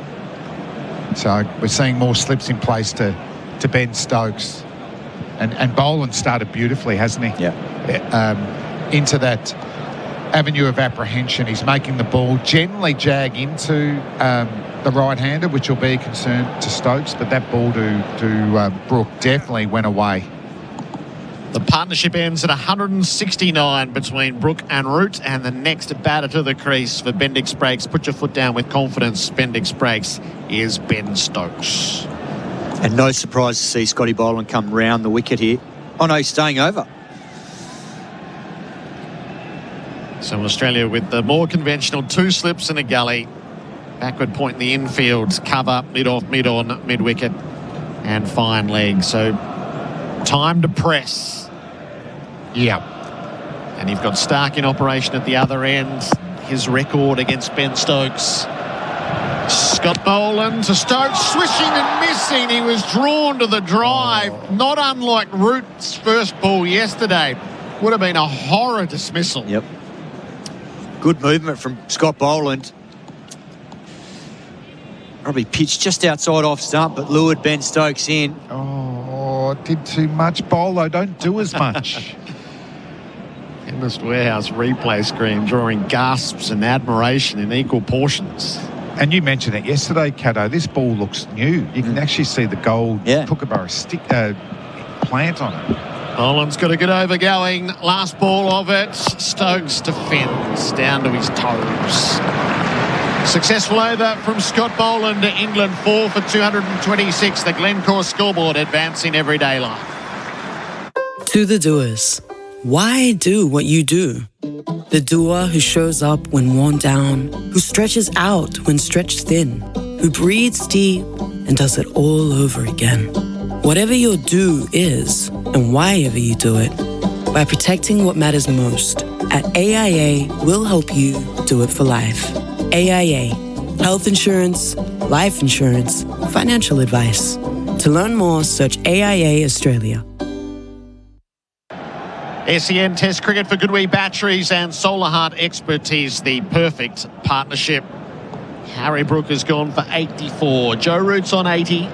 So we're seeing more slips in place to Ben Stokes. And Boland started beautifully, hasn't he? Yeah. Into that avenue of apprehension. He's making the ball generally jag into the right-hander, which will be a concern to Stokes, but that ball to Brook definitely went away. The partnership ends at 169 between Brook and Root, and the next batter to the crease for Bendix Breaks. Put your foot down with confidence. Bendix Breaks is Ben Stokes. And no surprise to see Scotty Boland come round the wicket here. Oh no, he's staying over. So Australia with the more conventional 2 slips and a gully. Backward point in the infield. Cover, mid-off, mid-on, mid-wicket and fine leg. So time to press. Yeah. And you've got Stark in operation at the other end. His record against Ben Stokes. Scott Boland to Stokes, swishing and missing. He was drawn to the drive, not unlike Root's first ball yesterday. Would have been a horror dismissal. Yep. Good movement from Scott Boland. Probably pitched just outside off stump, but lured Ben Stokes in. Oh, did too much. Bolo, don't do as much. Chemist Warehouse replay screen drawing gasps and admiration in equal portions. And you mentioned it yesterday, Cato. This ball looks new. You can actually see the gold Kookaburra stick plant on it. Boland's got a good over going. Last ball of it. Stokes defends down to his toes. Successful over from Scott Boland to England, 4 for 226. The Glencore scoreboard advancing everyday life. To the doers. Why do what you do? The doer who shows up when worn down, who stretches out when stretched thin, who breathes deep and does it all over again. Whatever your do is, and why ever you do it, by protecting what matters most, at AIA, we'll help you do it for life. AIA, health insurance, life insurance, financial advice. To learn more, search AIA Australia. SEN Test Cricket for Goodwee Batteries and Solar Heart Expertise, the perfect partnership. Harry Brook has gone for 84. Joe Root's on 80.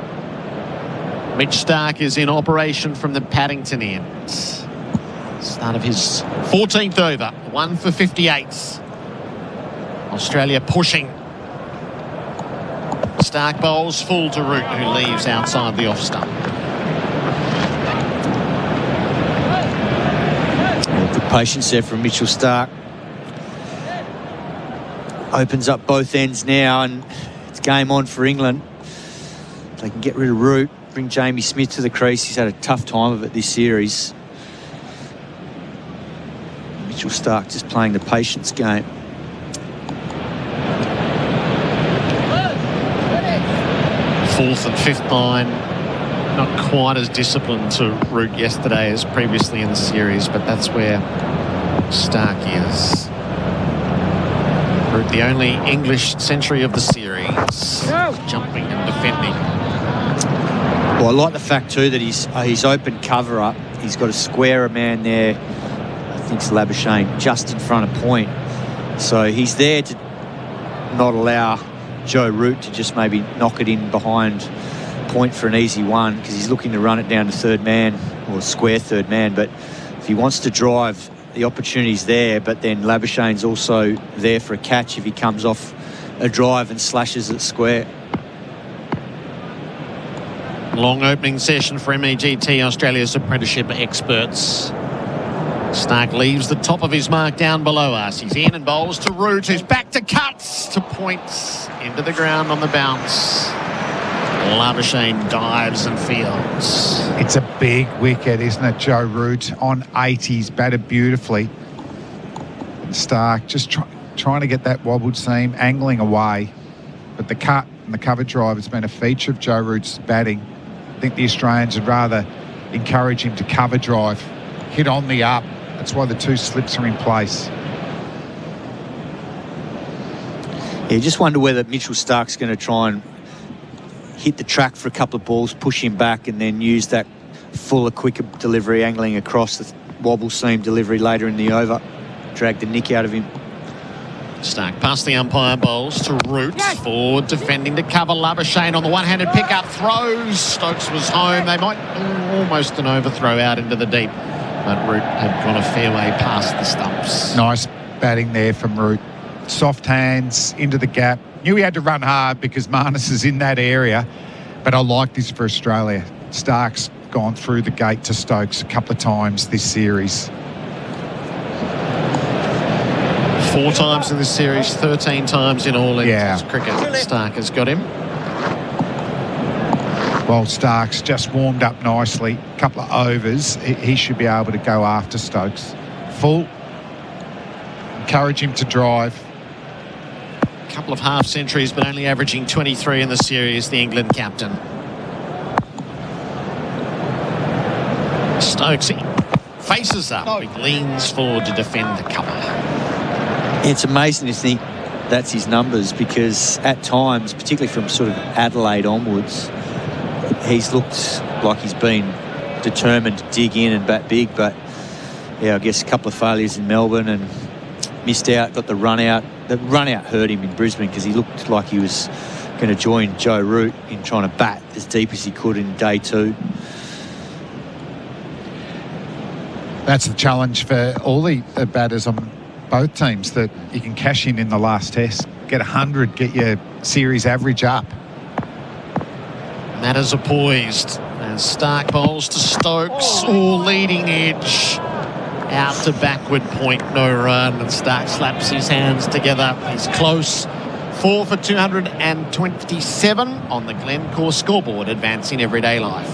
Mitch Stark is in operation from the Paddington end. Start of his 14th over, 1 for 58. Australia pushing. Stark bowls full to Root, who leaves outside the off stump. Good patience there from Mitchell Stark. Opens up both ends now, and it's game on for England. They can get rid of Root, bring Jamie Smith to the crease. He's had a tough time of it this series. Mitchell Stark just playing the patience game. Fourth and fifth line, not quite as disciplined to Root yesterday as previously in the series, but that's where Stark is. Root, the only English century of the series, jumping and defending. Well, I like the fact too that he's open cover up. He's got a squarer man there. I think it's Labuschagne just in front of point. So he's there to not allow Joe Root to just maybe knock it in behind point for an easy one, because he's looking to run it down to third man or square third man. But if he wants to drive, the opportunity's there, but then Labuschagne's also there for a catch if he comes off a drive and slashes it square. Long opening session for MEGT, Australia's apprenticeship experts. Stark leaves the top of his mark down below us. He's in and bowls to Root, who's back to cuts to points into the ground on the bounce. Labuschagne dives and fields. It's a big wicket, isn't it? Joe Root on 80s, batted beautifully. And Stark just trying to get that wobbled seam, angling away. But the cut and the cover drive has been a feature of Joe Root's batting. I think the Australians would rather encourage him to cover drive, hit on the up. That's why the 2 slips are in place. Yeah, just wonder whether Mitchell Starc's going to try and hit the track for a couple of balls, push him back, and then use that fuller, quicker delivery, angling across the wobble seam delivery later in the over. Drag the nick out of him. Stark past the umpire, bowls to Root. Forward defending to cover. Labuschagne on the one-handed pickup, throws. Stokes was home. They might almost an overthrow out into the deep, but Root had gone a fair way past the stumps. Nice batting there from Root. Soft hands into the gap. Knew he had to run hard because Marnus is in that area, but I like this for Australia. Stark's gone through the gate to Stokes a couple of times this series. 4 times in this series, 13 times in all innings. Cricket. Stark has got him. Well, Stark's just warmed up nicely. A couple of overs. He should be able to go after Stokes. Full. Encourage him to drive. A couple of half centuries, but only averaging 23 in the series, the England captain. Stokes faces up. He leans forward to defend the cover. It's amazing to think that's his numbers, because at times, particularly from sort of Adelaide onwards, he's looked like he's been determined to dig in and bat big. But yeah, I guess a couple of failures in Melbourne and missed out, got the run out. The run out hurt him in Brisbane because he looked like he was going to join Joe Root in trying to bat as deep as he could in day 2. That's the challenge for all the batters on both teams, that you can cash in the last test, get 100, get your series average up. Matters are poised as Stark bowls to Stokes. Leading edge. Out to backward point, no run, and Stark slaps his hands together. He's close. 4 for 227 on the Glencore scoreboard, advancing everyday life.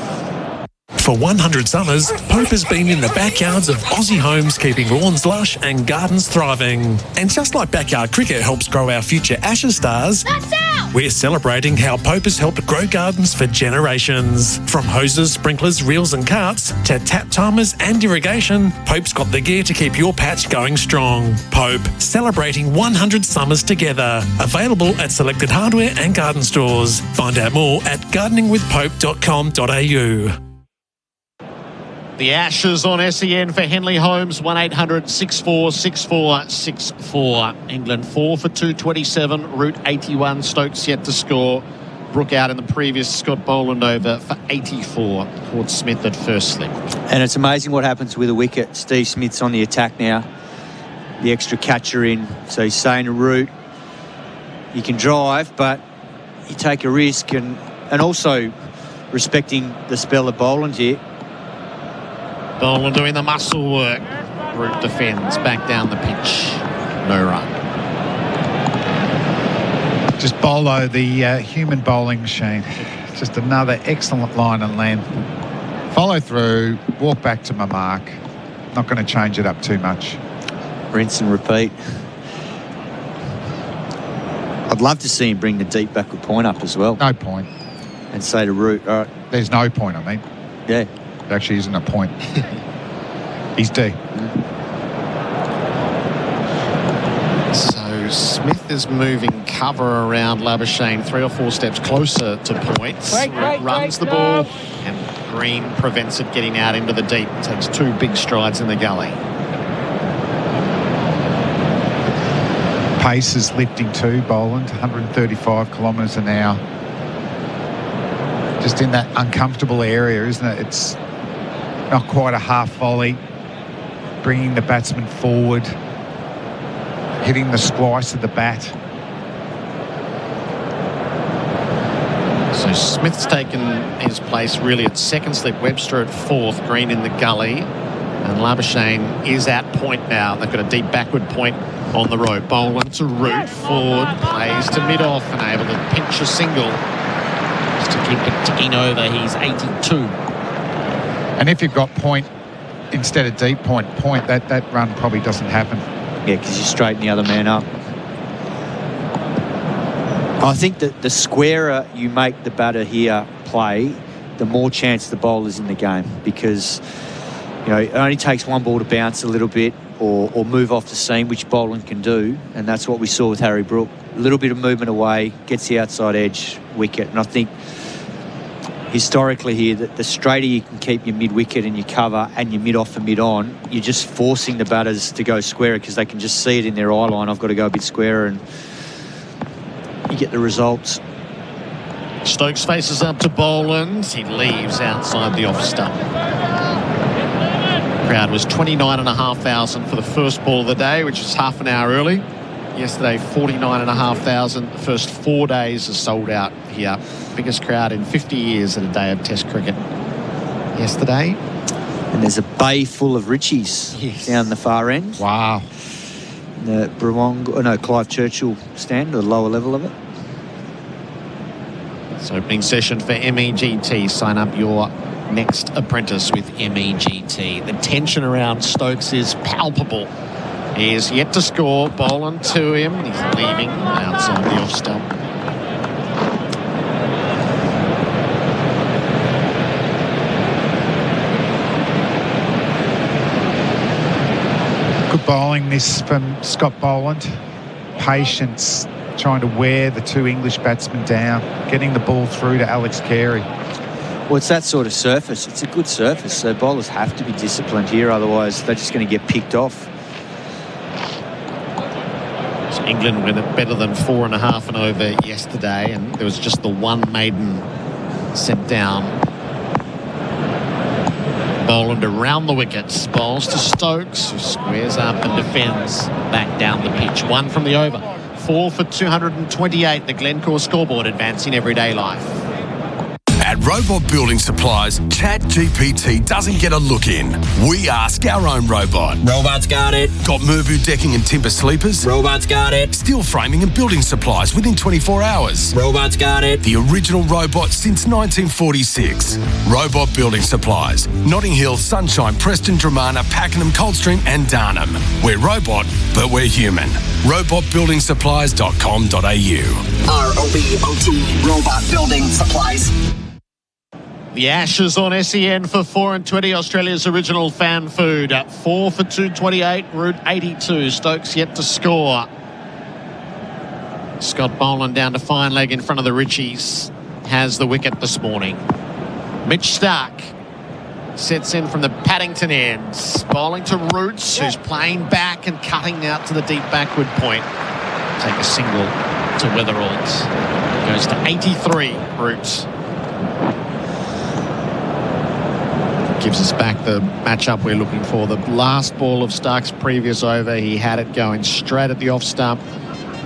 For 100 summers, Pope has been in the backyards of Aussie homes, keeping lawns lush and gardens thriving. And just like backyard cricket helps grow our future Ashes stars, we're celebrating how Pope has helped grow gardens for generations. From hoses, sprinklers, reels and carts to tap timers and irrigation, Pope's got the gear to keep your patch going strong. Pope, celebrating 100 summers together. Available at selected hardware and garden stores. Find out more at gardeningwithpope.com.au. The Ashes on SEN for Henley Holmes, 1800 64 64 64. England 4 for 227, Root 81, Stokes yet to score. Brook out in the previous, Scott Boland over for 84. Ford Smith at first slip. And it's amazing what happens with a wicket. Steve Smith's on the attack now. The extra catcher in. So he's saying to Root, you can drive, but you take a risk, and also respecting the spell of Boland here. Boland doing the muscle work. Root defends back down the pitch. No run. Just Bolo, the human bowling machine. Just another excellent line and length. Follow through, walk back to my mark. Not going to change it up too much. Rinse and repeat. I'd love to see him bring the deep backward point up as well. No point. And say to Root, all right. There's no point, I mean. Yeah. It actually isn't a point. He's deep. So Smith is moving cover around Labuschagne, 3 or 4 steps closer to points. Runs the ball, and Green prevents it getting out into the deep. Takes 2 big strides in the gully. Pace is lifting too, Boland, 135 kilometres an hour. Just in that uncomfortable area, isn't it? It's not quite a half volley, bringing the batsman forward, hitting the splice of the bat. So Smith's taken his place really at second slip, Webster at 4th, Green in the gully, and Labuschagne is at point now. They've got a deep backward point on the road. Boland to Root, forward, plays to mid-off and able to pinch a single just to keep it ticking over. He's 82. And if you've got point instead of deep point, that run probably doesn't happen. Yeah, because you straighten the other man up. I think that the squarer you make the batter here play, the more chance the bowler's in the game, because it only takes one ball to bounce a little bit or move off the seam, which bowling can do, and that's what we saw with Harry Brook. A little bit of movement away, gets the outside edge, wicket, and I think historically here that the straighter you can keep your mid-wicket and your cover and your mid-off and mid-on, you're just forcing the batters to go squarer because they can just see it in their eye line. I've got to go a bit squarer, and you get the results. Stokes faces up to Boland. He leaves outside the off stump. Crowd was 29,500 for the first ball of the day, which was half an hour early. Yesterday, 49,500. The first 4 days are sold out here. Biggest crowd in 50 years at a day of Test cricket. Yesterday. And there's a bay full of Richies down the far end. Wow. The Clive Churchill stand, the lower level of it. It's opening session for MEGT. Sign up your next apprentice with MEGT. The tension around Stokes is palpable. He is yet to score. Boland to him. He's leaving outside the off stump. Good bowling this from Scott Boland. Patience, trying to wear the two English batsmen down, getting the ball through to Alex Carey. Well, it's that sort of surface. It's a good surface, so bowlers have to be disciplined here, otherwise they're just going to get picked off. So England went it better than 4.5 and over yesterday, and there was just the one maiden sent down. Boland around the wickets, bowls to Stokes, who squares up and defends back down the pitch. One from the over. 4 for 228, the Glencore scoreboard advancing everyday life. At Robot Building Supplies, ChatGPT doesn't get a look in. We ask our own robot. Robot's got it. Got Merbu decking and timber sleepers? Robot's got it. Steel framing and building supplies within 24 hours? Robot's got it. The original robot since 1946. Robot Building Supplies. Notting Hill, Sunshine, Preston, Dramana, Pakenham, Coldstream and Darnham. We're robot, but we're human. robotbuildingsupplies.com.au. ROBOT, Robot Building Supplies. The Ashes on SEN for 4 and 20, Australia's original fan food. 4 for 228, route 82. Stokes yet to score. Scott Boland down to fine leg in front of the Richies. Has the wicket this morning. Mitch Stark sets in from the Paddington ends. Bowling to Roots, who's playing back and cutting out to the deep backward point. Take a single to Weatheralds. Goes to 83, Roots. Gives us back the matchup we're looking for. The last ball of Stark's previous over, he had it going straight at the off stump.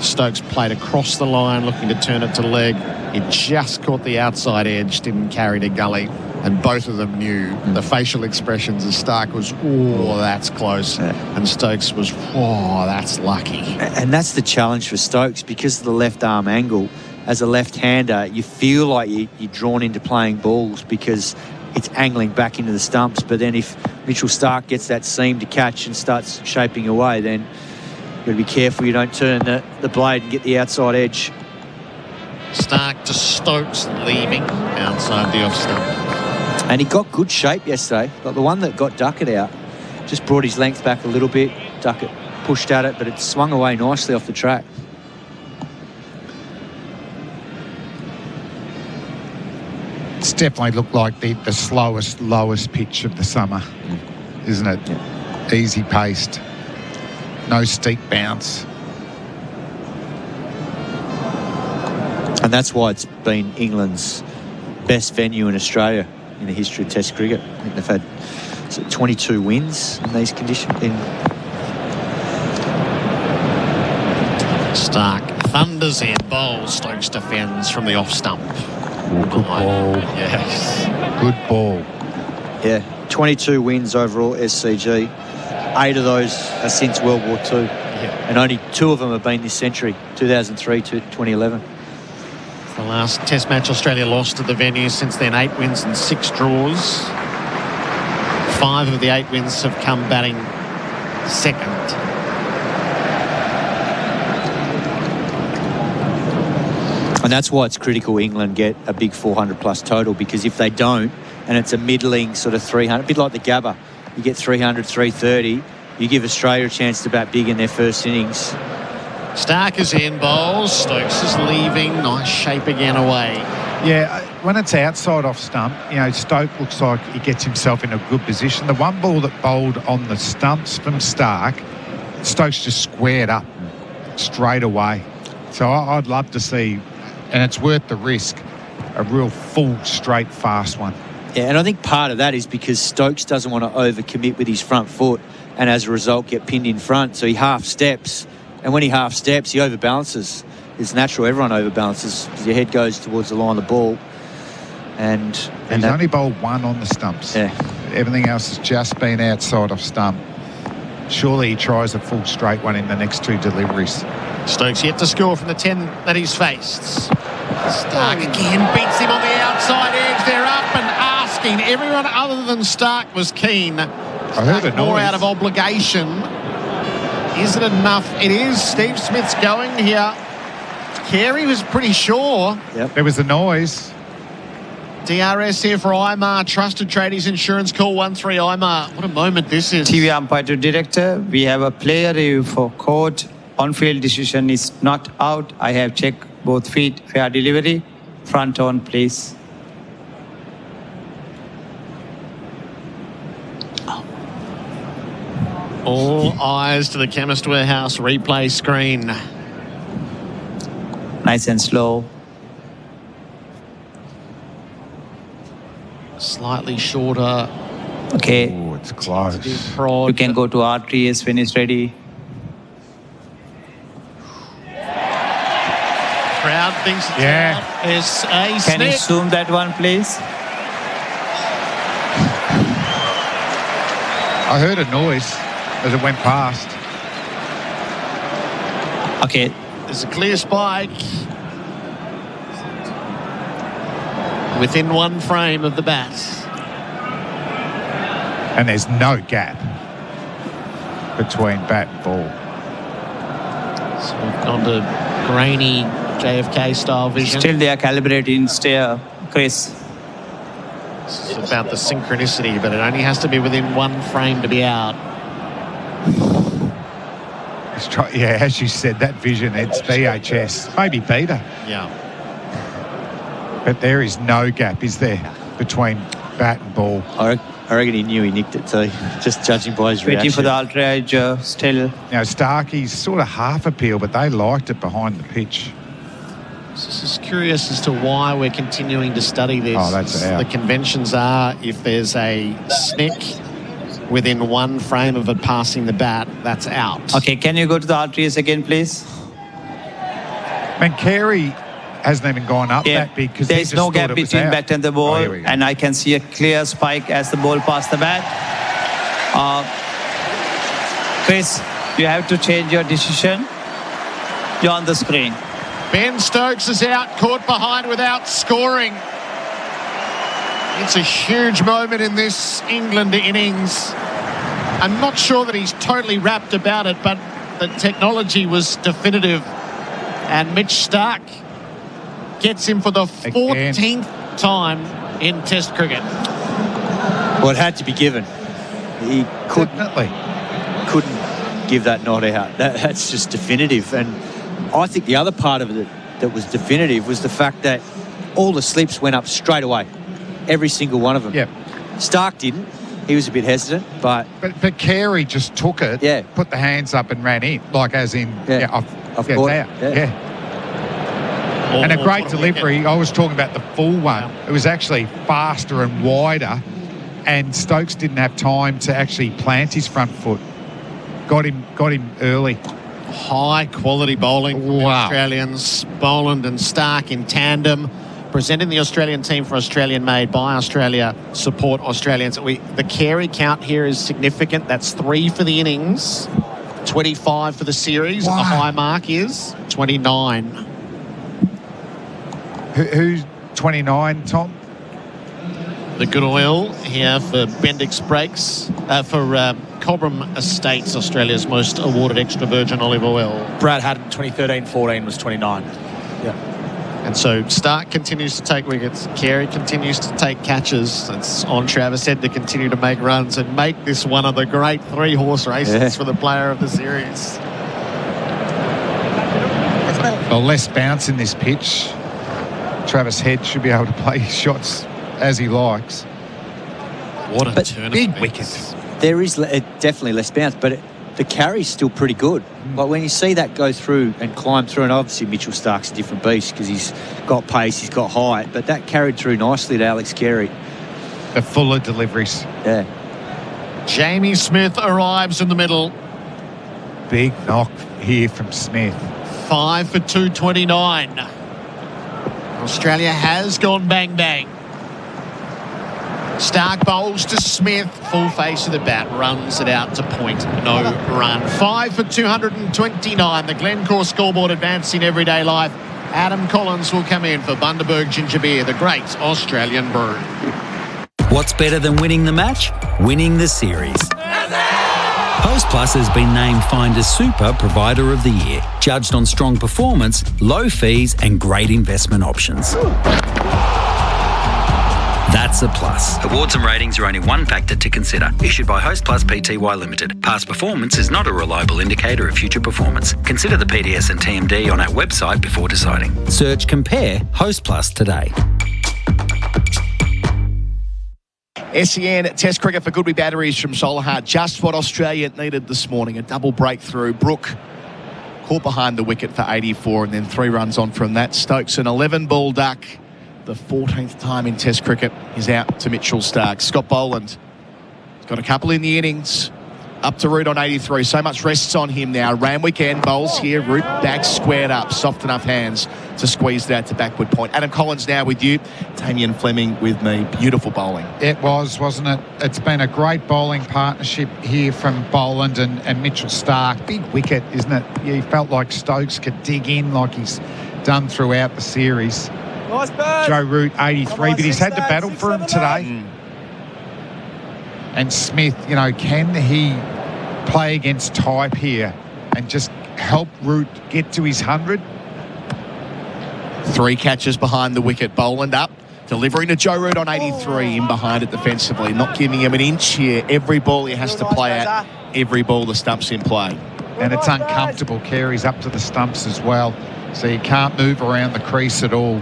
Stokes played across the line, looking to turn it to leg. It just caught the outside edge, didn't carry to gully, and both of them knew the facial expressions as Stark was, oh, that's close, and Stokes was, oh, that's lucky. And that's the challenge for Stokes, because of the left arm angle. As a left-hander, you feel like you're drawn into playing balls because it's angling back into the stumps. But then if Mitchell Stark gets that seam to catch and starts shaping away, then you've got to be careful you don't turn the blade and get the outside edge. Stark to Stokes, leaving outside the off stump. And he got good shape yesterday. Like the one that got Duckett out, just brought his length back a little bit. Duckett pushed at it, but it swung away nicely off the track. It's definitely looked like the slowest, lowest pitch of the summer, isn't it? Yeah. Easy paced, no steep bounce. And that's why it's been England's best venue in Australia in the history of Test cricket. I think they've had 22 wins in these conditions. Stark thunders in, bowls, Stokes defends from the off stump. Good ball. Yes. Good ball. Yeah, 22 wins overall, SCG. 8 of those are since World War II. Yeah. And only 2 of them have been this century, 2003 to 2011. The last Test match Australia lost at the venue. Since then, 8 wins and 6 draws. 5 of the 8 wins have come batting second. And that's why it's critical England get a big 400-plus total, because if they don't, and it's a middling sort of 300, a bit like the Gabba, you get 300, 330, you give Australia a chance to bat big in their first innings. Stark is in, bowls. Stokes is leaving. Nice shape again away. Yeah, when it's outside off stump, Stoke looks like he gets himself in a good position. The one ball that bowled on the stumps from Stark, Stokes just squared up straight away. So I'd love to see, and it's worth the risk, a real full, straight, fast one. Yeah, and I think part of that is because Stokes doesn't want to overcommit with his front foot and as a result get pinned in front. So he half steps, and when he half steps, he overbalances. It's natural, everyone overbalances because your head goes towards the line of the ball. And he's only bowled one on the stumps. Yeah. Everything else has just been outside of stump. Surely he tries a full straight one in the next 2 deliveries. Stokes yet to score from the 10 that he's faced. Stark again beats him on the outside edge. They're up and asking. Everyone other than Stark was keen. I heard a noise. More out of obligation. Is it enough? It is. Steve Smith's going here. Carey was pretty sure. Yep. There was a noise. DRS here for Imar. Trusted Tradies Insurance. Call 13 Imar. What a moment this is. TV umpire to director. We have a player review for court. On-field decision is not out. I have checked both feet. Fair delivery. Front on, please. All eyes to the Chemist Warehouse replay screen. Nice and slow. Slightly shorter. Okay. Oh, it's close. You can go to R3S when it's ready. Crowd thinks it's out. It's a Can you zoom that one, please? I heard a noise as it went past. Okay. There's a clear spike. Within one frame of the bat. And there's no gap between bat and ball. So we've gone to grainy JFK style vision. Still they are calibrating stair, Chris. This is about the synchronicity, but it only has to be within one frame to be out. Yeah, as you said, that vision, it's VHS, maybe beta. Yeah. But there is no gap, is there, between bat and ball? I reckon he knew he nicked it too, just judging by his reaction. Waiting for the ultra-edge still. Now, Starkey's sort of half appeal, but they liked it behind the pitch. This is curious as to why we're continuing to study this. Oh, that's out. The conventions are if there's a snick within one frame of it passing the bat, that's out. Okay, can you go to the R3S again, please? Man, Carey hasn't even gone up that big because there's no gap between bat and the ball, and I can see a clear spike as the ball passed the bat. Chris, you have to change your decision. You're on the screen. Ben Stokes is out, caught behind without scoring. It's a huge moment in this England innings. I'm not sure that he's totally rapt about it, but the technology was definitive. And Mitch Stark gets him for the 14th time in Test cricket. Well, it had to be given. He couldn't give that not out. That's just definitive. And I think the other part of it that was definitive was the fact that all the slips went up straight away. Every single one of them. Yep. Stark didn't. He was a bit hesitant, but Carey just took it, put the hands up and ran in, like as in, I've caught it. Yeah. And a great delivery. I was talking about the full one. It was actually faster and wider, and Stokes didn't have time to actually plant his front foot. Got him early. High quality bowling from the Australians. Boland and Stark in tandem. Presenting the Australian team for Australian made by Australia. Support Australians. The Carey count here is significant. That's 3 for the innings. 25 for the series. Wow. The high mark is 29. Who's 29, Tom? The good oil here for Bendix Breaks. For Cobram Estates, Australia's most awarded extra virgin olive oil. Brad had 2013-14 was 29. Yeah. And so Stark continues to take wickets. Carey continues to take catches. It's on Travis Head to continue to make runs and make this one of the great 3-horse races for the player of the series. Well, less bounce in this pitch. Travis Head should be able to play shots as he likes. What a turn. Big wickets. There is definitely less bounce, but the carry's still pretty good. Like when you see that go through and climb through, and obviously Mitchell Stark's a different beast because he's got pace, he's got height, but that carried through nicely to Alex Carey. The fuller deliveries. Yeah. Jamie Smith arrives in the middle. Big knock here from Smith. 5 for 229. Australia has gone bang bang. Stark bowls to Smith, full face of the bat, runs it out to point, no run. 5 for 229, the Glencore scoreboard advancing everyday life. Adam Collins will come in for Bundaberg Ginger Beer, the great Australian brew. What's better than winning the match? Winning the series. Host Plus has been named Finder's Super Provider of the Year, judged on strong performance, low fees and great investment options. That's a plus. Awards and ratings are only one factor to consider. Issued by Host Plus Pty Limited. Past performance is not a reliable indicator of future performance. Consider the PDS and TMD on our website before deciding. Search Compare Host Plus today. SEN Test Cricket for Goodby Batteries from Solihull. Just what Australia needed this morning. A double breakthrough. Brooke caught behind the wicket for 84 and then 3 runs on from that. Stokes an 11-ball duck. The 14th time in Test cricket is out to Mitchell Stark. Scott Boland has got a couple in the innings. Up to Root on 83. So much rests on him now. Randwick end bowls here. Root back squared up. Soft enough hands to squeeze that to backward point. Adam Collins now with you. Damien Fleming with me. Beautiful bowling. It was, wasn't it? It's been a great bowling partnership here from Boland and Mitchell Stark. Big wicket, isn't it? Yeah, he felt like Stokes could dig in like he's done throughout the series. Nice bird. Joe Root, 83, but he's had to battle for him today. And Smith, you know, can he play against type here and just help Root get to his 100? 3 catches behind the wicket. Boland up, delivering to Joe Root on 83, in behind it defensively. Not giving him an inch here. Every ball he has to play at, every ball the stump's in play. And it's uncomfortable. Carey's up to the stumps as well, so you can't move around the crease at all.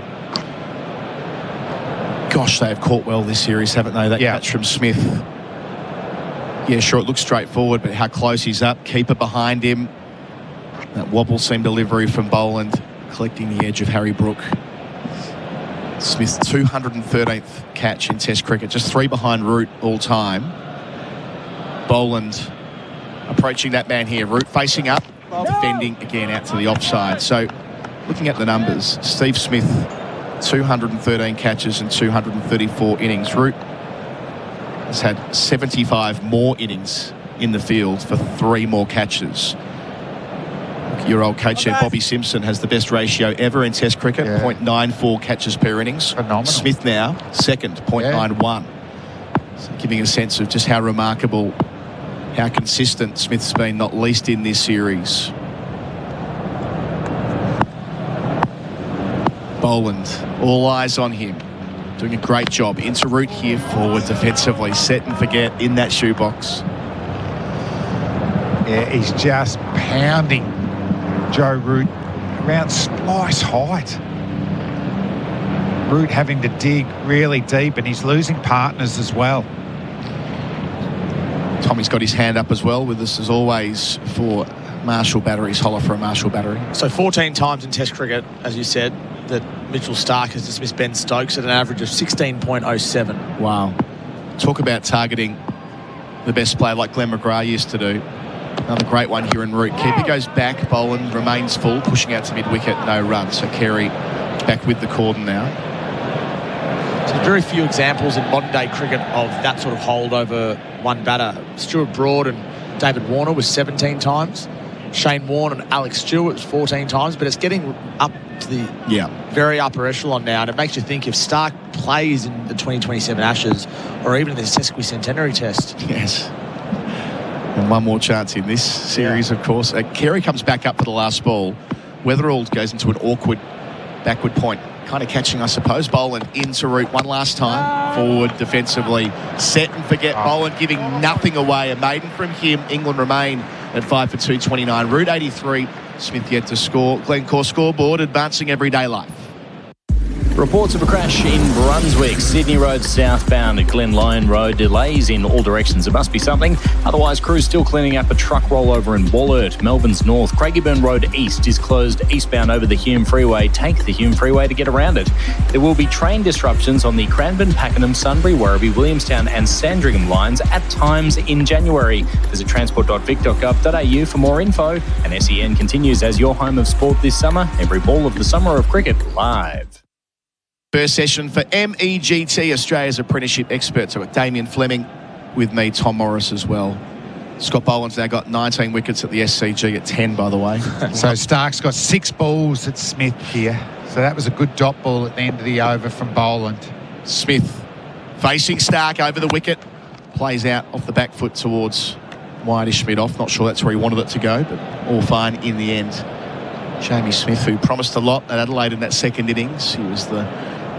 Gosh, they've caught well this series, haven't they? That catch from Smith. Yeah, sure, it looks straightforward, but how close he's up. Keeper behind him. That wobble seam delivery from Boland, collecting the edge of Harry Brook. Smith's 213th catch in Test cricket, just 3 behind Root all time. Boland approaching that man here. Root facing up, defending again out to the offside. So, looking at the numbers, Steve Smith, 213 catches and 234 innings. Root has had 75 more innings in the field for 3 more catches. Your old coach there, Bobby Simpson, has the best ratio ever in Test cricket, 0.94 catches per innings. Phenomenal. Smith now, second, 0.91. So giving a sense of just how remarkable, how consistent Smith's been, not least in this series. Boland, all eyes on him. Doing a great job. Into Root here, forward defensively. Set and forget in that shoebox. Yeah, he's just pounding Joe Root around splice height. Root having to dig really deep, and he's losing partners as well. Tommy's got his hand up as well with us as always for Marshall batteries. Holler for a Marshall battery. So 14 times in Test cricket, as you said, that Mitchell Stark has dismissed Ben Stokes at an average of 16.07. Wow. Talk about targeting the best player like Glenn McGrath used to do. Another great one here in Root. Keeper goes back, Boland remains full, pushing out to mid-wicket, no run. So Carey back with the cordon now. So there's very few examples in modern-day cricket of that sort of hold over one batter. Stuart Broad and David Warner was 17 times. Shane Warne and Alex Stewart was 14 times, but it's getting up to the very upper echelon now, and it makes you think if Stark plays in the 2027 Ashes or even in the sesquicentenary test. Yes. And one more chance in this series, of course. Carey comes back up for the last ball. Weatherall goes into an awkward backward point. Kind of catching, I suppose. Boland into route one last time. Forward defensively. Set and forget. Boland giving nothing away. A maiden from him. England remain at 5 for 229. Route 83. Smith yet to score. Glencore scoreboard advancing everyday life. Reports of a crash in Brunswick. Sydney Road southbound at Glen Lyon Road. Delays in all directions. It must be something. Otherwise, crews still cleaning up a truck rollover in Wollert. Melbourne's north. Craigieburn Road east is closed eastbound over the Hume Freeway. Take the Hume Freeway to get around it. There will be train disruptions on the Cranbourne, Pakenham, Sunbury, Werribee, Williamstown and Sandringham lines at times in January. Visit transport.vic.gov.au for more info. And SEN continues as your home of sport this summer. Every ball of the summer of cricket live. First session for MEGT, Australia's apprenticeship expert. So Damien Fleming with me, Tom Morris as well. Scott Boland's now got 19 wickets at the SCG at 10, by the way. So Stark's got 6 balls at Smith here. So that was a good dot ball at the end of the over from Boland. Smith facing Stark over the wicket. Plays out off the back foot towards wide-ish mid-off. Not sure that's where he wanted it to go, but all fine in the end. Jamie Smith, who promised a lot at Adelaide in that second innings. He was the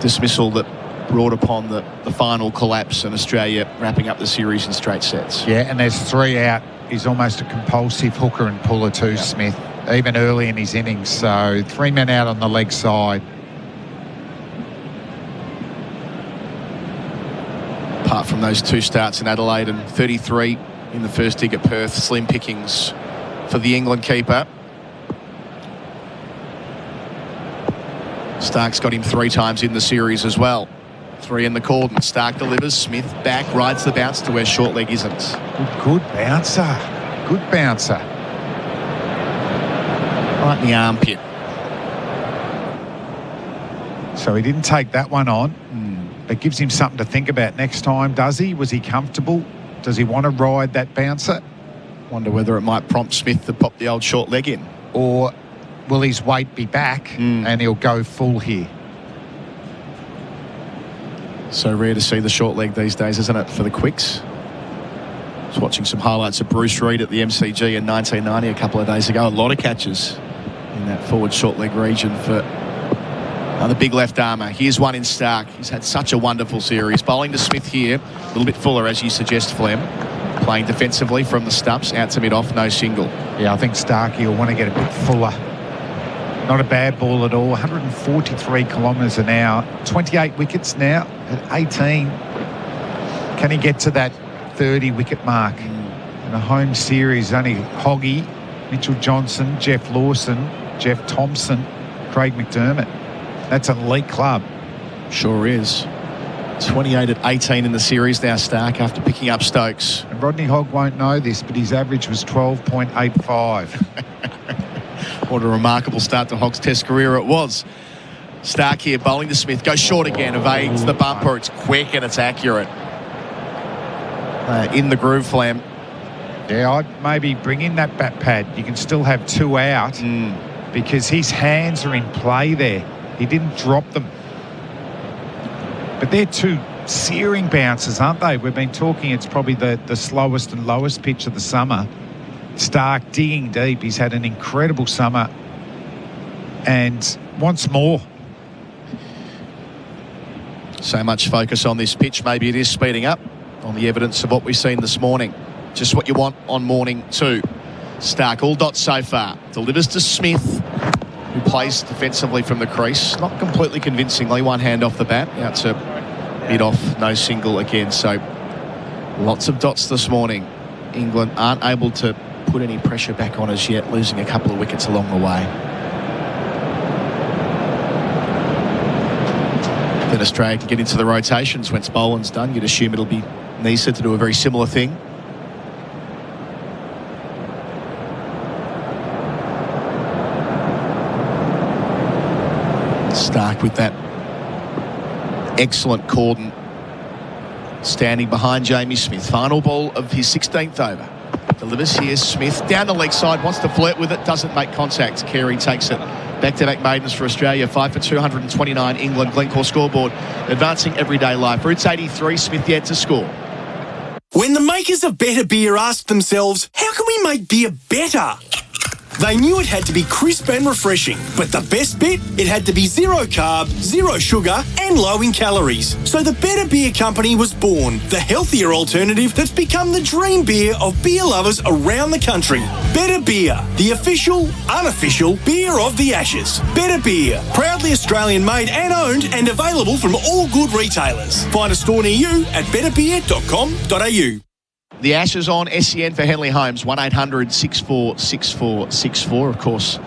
dismissal that brought upon the final collapse and Australia wrapping up the series in straight sets. Yeah, and there's 3 out. He's almost a compulsive hooker and puller too, Smith, even early in his innings. So 3 men out on the leg side. Apart from those 2 starts in Adelaide and 33 in the first dig at Perth, slim pickings for the England keeper. Stark's got him 3 times in the series as well. 3 in the cordon. Stark delivers. Smith back, rides the bounce to where short leg isn't. Good bouncer. Good bouncer. Right in the armpit. So he didn't take that one on. It gives him something to think about next time, does he? Was he comfortable? Does he want to ride that bouncer? Wonder whether it might prompt Smith to pop the old short leg in. Or will his weight be back and he'll go full here? So rare to see the short leg these days, isn't it, for the quicks? I was watching some highlights of Bruce Reid at the MCG in 1990 a couple of days ago. A lot of catches in that forward short leg region for the big left armour. Here's one in Stark. He's had such a wonderful series. Bowling to Smith here. A little bit fuller, as you suggest, Flem. Playing defensively from the stumps, out to mid-off, no single. Yeah, I think Starkey will want to get a bit fuller. Not a bad ball at all. 143 kilometres an hour. 28 wickets now at 18. Can he get to that 30 wicket mark? In a home series, only Hoggy, Mitchell Johnson, Jeff Lawson, Jeff Thompson, Craig McDermott. That's an elite club. Sure is. 28 at 18 in the series now, Stark, after picking up Stokes. And Rodney Hogg won't know this, but his average was 12.85. What a remarkable start to Hogg's Test career it was. Stark here, bowling to Smith. Goes short again, evades the bumper. It's quick and it's accurate. In the groove, Flam. Yeah, I'd maybe bring in that bat pad. You can still have 2 out because his hands are in play there. He didn't drop them. But they're 2 searing bounces, aren't they? We've been talking it's probably the slowest and lowest pitch of the summer. Stark digging deep. He's had an incredible summer and wants more. So much focus on this pitch. Maybe it is speeding up on the evidence of what we've seen this morning. Just what you want on morning 2. Stark, all dots so far. Delivers to Smith, who plays defensively from the crease. Not completely convincingly. One hand off the bat. Out to mid-off. No single again. So lots of dots this morning. England aren't able to put any pressure back on us yet, losing a couple of wickets along the way. Then Australia can get into the rotations. Once Boland's done, you'd assume it'll be Nisa to do a very similar thing. Stark with that excellent cordon, standing behind Jamie Smith. Final ball of his 16th over. Delivers here, Smith down the leg side, wants to flirt with it, doesn't make contact. Carey takes it. Back-to-back maidens for Australia, 5 for 229 England. Glencore scoreboard, advancing everyday life. Routes 83, Smith yet to score. When the makers of better beer ask themselves, how can we make beer better? They knew it had to be crisp and refreshing, but the best bit? It had to be zero carb, zero sugar, and low in calories. So the Better Beer Company was born, the healthier alternative that's become the dream beer of beer lovers around the country. Better Beer, the official, unofficial beer of the Ashes. Better Beer, proudly Australian made and owned and available from all good retailers. Find a store near you at betterbeer.com.au. The Ashes on SEN for Henley Holmes, 1800 646464. Of course,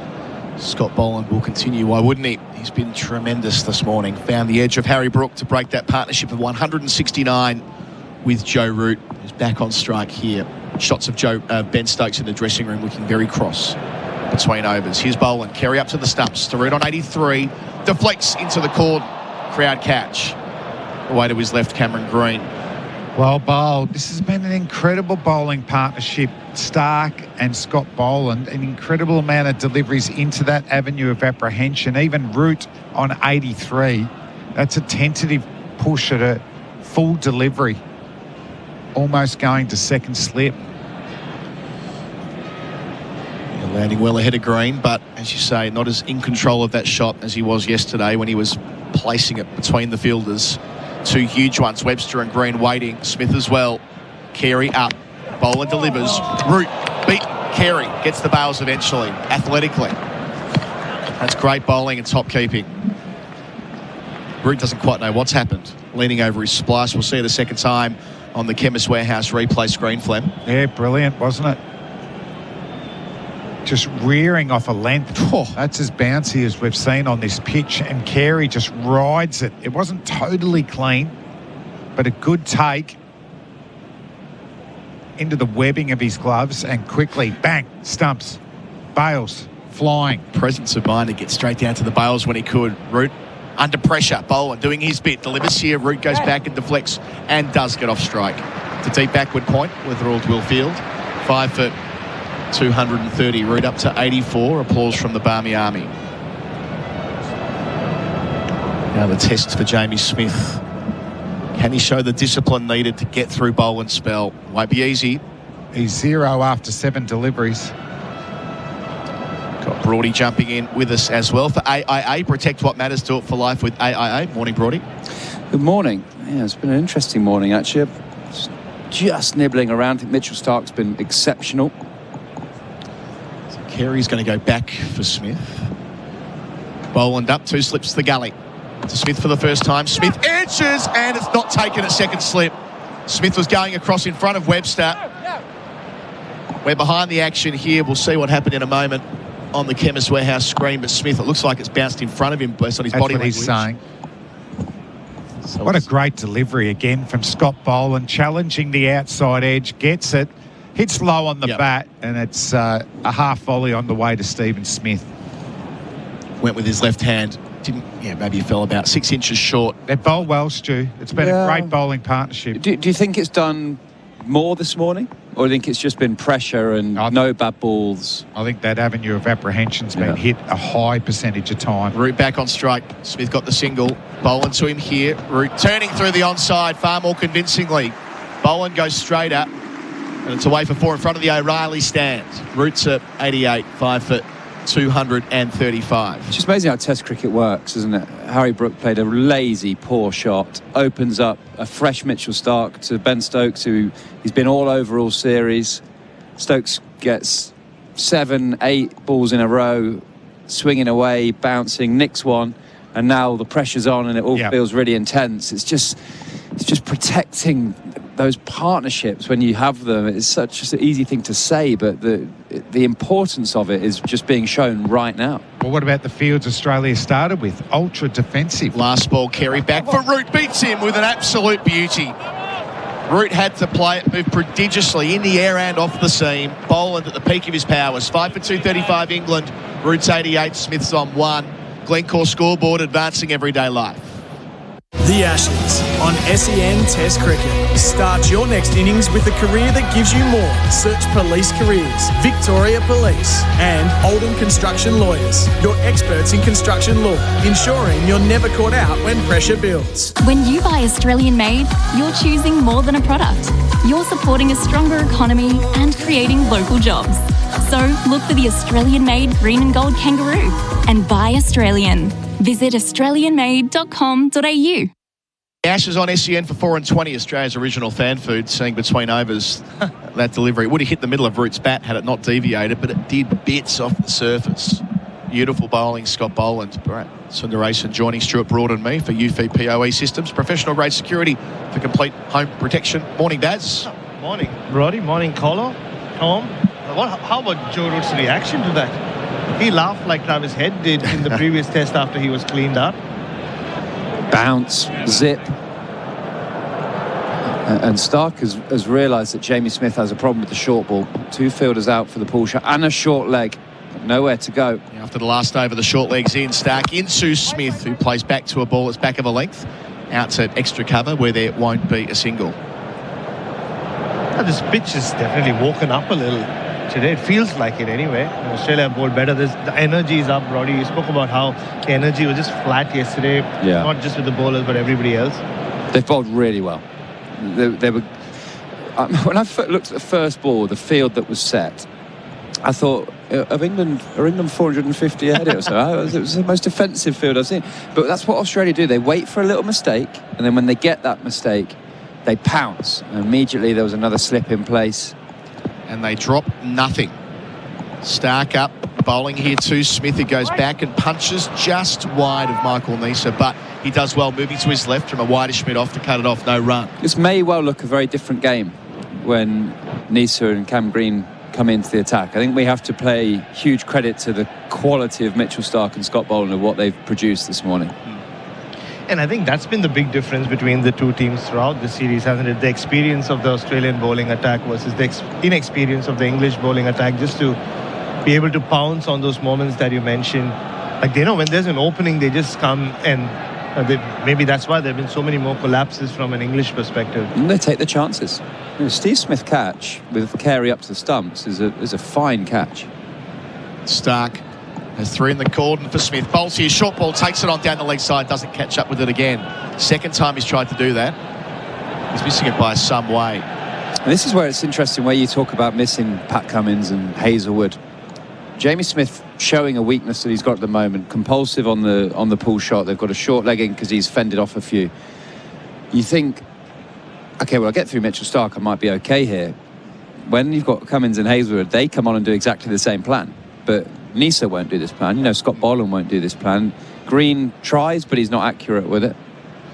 Scott Boland will continue. Why wouldn't he? He's been tremendous this morning. Found the edge of Harry Brook to break that partnership of 169 with Joe Root, who's back on strike here. Shots of Ben Stokes in the dressing room looking very cross between overs. Here's Boland. Carry up to the stumps. To Root on 83. Deflects into the crowd catch. Away to his left, Cameron Green. Well bowled. This has been an incredible bowling partnership. Stark and Scott Boland, an incredible amount of deliveries into that avenue of apprehension. Even Root on 83. That's a tentative push at a full delivery. Almost going to second slip. Yeah, landing well ahead of Green, but as you say, not as in control of that shot as he was yesterday when he was placing it between the fielders. Two huge ones, Webster and Green waiting. Smith as well. Carey up. Boland delivers. Root beat Carey. Gets the bails eventually, athletically. That's great bowling and top keeping. Root doesn't quite know what's happened. Leaning over his splice. We'll see it a second time on the Chemist Warehouse replay screen, Flem. Yeah, brilliant, wasn't it? Just rearing off a length. Oh, that's as bouncy as we've seen on this pitch, and Carey just rides it. It wasn't totally clean, but a good take into the webbing of his gloves, and quickly, bang, stumps, bails, flying. Presence of mind to get straight down to the bails when he could. Root under pressure. Boland doing his bit. Delivers here. Root goes back and deflects and does get off strike. It's a deep backward point with Will Field. 5 for 230. Root up to 84. Applause from the Barmy Army. Now the test for Jamie Smith. Can he show the discipline needed to get through Boland's spell? Won't be easy. He's 0 after 7 deliveries. Got Brody jumping in with us as well for AIA. Protect what matters, do it for life with AIA. Morning, Brody. Good morning. Yeah, it's been an interesting morning, actually. Just nibbling around. I think Mitchell Stark's been exceptional. So Carey's going to go back for Smith. Boland up, 2 slips to the gully. To Smith for the first time. Smith edges, and it's not taken at second slip. Smith was going across in front of Webster. We're behind the action here. We'll see what happened in a moment on the Chemist Warehouse screen, but Smith, it looks like it's bounced in front of him based on his body language. That's what he's saying. So what a great delivery again from Scott Boland, challenging the outside edge, gets it, hits low on the bat, and it's a half volley on the way to Stephen Smith. Went with his left hand. Maybe he fell about 6 inches short. They bowl well, Stu. It's been a great bowling partnership. Do you think it's done more this morning? Or do you think it's just been pressure and no bad balls? I think that avenue of apprehension's been hit a high percentage of time. Root back on strike. Smith got the single. Boland to him here. Root turning through the onside far more convincingly. Boland goes straight up. And it's away for 4 in front of the O'Reilly stand. Root's at 88, 5 for 235. It's just amazing how Test cricket works, isn't it? Harry Brook played a lazy, poor shot, opens up a fresh Mitchell Stark to Ben Stokes, who he's been all over all series. Stokes gets 7, 8 balls in a row, swinging away, bouncing, nicks one, and now the pressure's on and it all feels really intense. It's just protecting those partnerships when you have them. It's such an easy thing to say, but the importance of it is just being shown right now. Well, what about the fields Australia started with? Ultra defensive. Last ball, Carey back for Root. Beats him with an absolute beauty. Root had to play it, move prodigiously in the air and off the seam. Boland at the peak of his powers. 5 for 235 England. Root's 88, Smith's on 1. Glencore scoreboard advancing everyday life. The Ashes on SEN Test Cricket. Start your next innings with a career that gives you more. Search Police Careers, Victoria Police, and Oldham Construction Lawyers. Your experts in construction law, ensuring you're never caught out when pressure builds. When you buy Australian made, you're choosing more than a product. You're supporting a stronger economy and creating local jobs. So look for the Australian made green and gold kangaroo and buy Australian. Visit australianmade.com.au. The Ashes on SEN for 4 and 20, Australia's original fan food, seeing between overs that delivery. It would have hit the middle of Root's bat had it not deviated, but it did bits off the surface. Beautiful bowling, Scott Boland. Bharat Sundaresan joining Stuart, Broad and me for UFI POE Systems, professional grade security for complete home protection. Morning, Baz. Morning, Roddy. Morning, Colo. Tom. How about Joe Root's reaction to that? He laughed like Travis Head did in the previous test after he was cleaned up. Bounce, zip. And Stark has realised that Jamie Smith has a problem with the short ball. 2 fielders out for the pull shot and a short leg. Nowhere to go. After the last over, the short legs in. Stark into Smith, who plays back to a ball that's back of a length. Out to extra cover where there won't be a single. This pitch is definitely woken up a little today. It feels like it anyway. Australia bowled better. The energy is up, Roddy. You spoke about how the energy was just flat yesterday. Yeah. Not just with the bowlers, but everybody else. They've bowled really well. They were. When I looked at the first ball, the field that was set, I thought, are England 450 ahead or so? It was the most defensive field I've seen. But that's what Australia do. They wait for a little mistake, and then when they get that mistake, they pounce. And immediately there was another slip in place. And they drop nothing. Stark up, bowling here to Smith, who goes back and punches just wide of Michael Neser, but he does well moving to his left from a wideish mid off to cut it off, no run. This may well look a very different game when Neser and Cam Green come into the attack. I think we have to pay huge credit to the quality of Mitchell Stark and Scott Boland of what they've produced this morning. And I think that's been the big difference between the two teams throughout the series, hasn't it? The experience of the Australian bowling attack versus the inexperience of the English bowling attack, just to be able to pounce on those moments that you mentioned. Like, they know when there's an opening, they just come and maybe that's why there have been so many more collapses from an English perspective. And they take the chances. Steve Smith catch with Carey up to the stumps is a fine catch. Stark has 3 in the cordon for Smith. Bowls here, short ball, takes it on down the leg side, doesn't catch up with it again. Second time he's tried to do that. He's missing it by some way. And this is where it's interesting, where you talk about missing Pat Cummins and Hazelwood. Jamie Smith showing a weakness that he's got at the moment, compulsive on the pull shot. They've got a short leg in because he's fended off a few. You think, okay, well, I'll get through Mitchell Stark, I might be okay here. When you've got Cummins and Hazelwood, they come on and do exactly the same plan. But Neser won't do this plan. You know, Scott Boland won't do this plan. Green tries, but he's not accurate with it.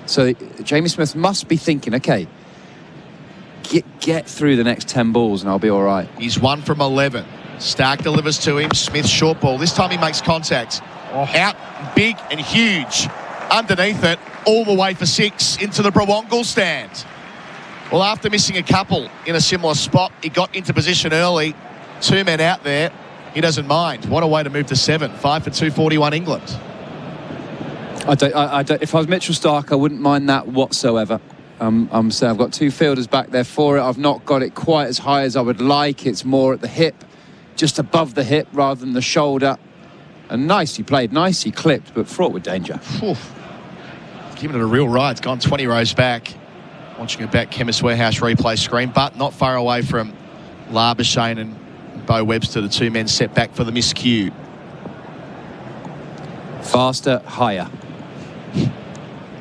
So Jamie Smith must be thinking, okay, get through the next 10 balls and I'll be all right. He's 1 from 11. Stark delivers to him. Smith short ball. This time he makes contact. Out, big and huge. Underneath it, all the way for 6 into the Brawongle stand. Well, after missing a couple in a similar spot, he got into position early. 2 men out there. He doesn't mind. What a way to move to 7. 5 for 241 England. I don't. If I was Mitchell Stark, I wouldn't mind that whatsoever. I'm saying I've got 2 fielders back there for it. I've not got it quite as high as I would like. It's more at the hip, just above the hip rather than the shoulder. And nicely played, nicely clipped, but fraught with danger. Giving it a real ride. It's gone 20 rows back. Watching it back, Chemist Warehouse replay screen, but not far away from Labuschagne and Bo Webster, the 2 men set back for the miscue. Faster, higher.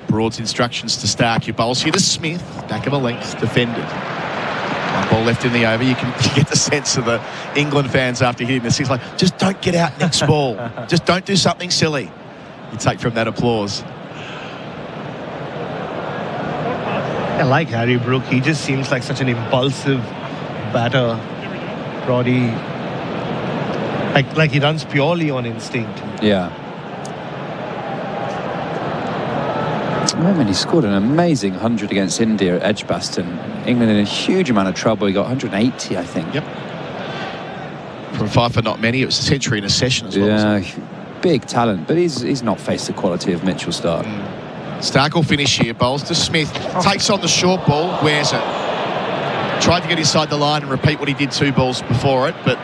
Broad's instructions to Stark, who bowls here to Smith, back of a length, defended. 1 ball left in the over. You get the sense of the England fans after hitting the 6, like, just don't get out next ball. Just don't do something silly. You take from that applause. I like Harry Brook. He just seems like such an impulsive batter, Roddy. Like he runs purely on instinct. Yeah. I remember he scored an amazing 100 against India at Edgbaston. England in a huge amount of trouble. He got 180, I think. Yep. From 5 for not many. It was a century in a session as well. Yeah, big talent, but he's not faced the quality of Mitchell Stark. Stark will finish here. Bowls to Smith. Takes on the short ball. Wears it. Tried to get inside the line and repeat what he did 2 balls before it, but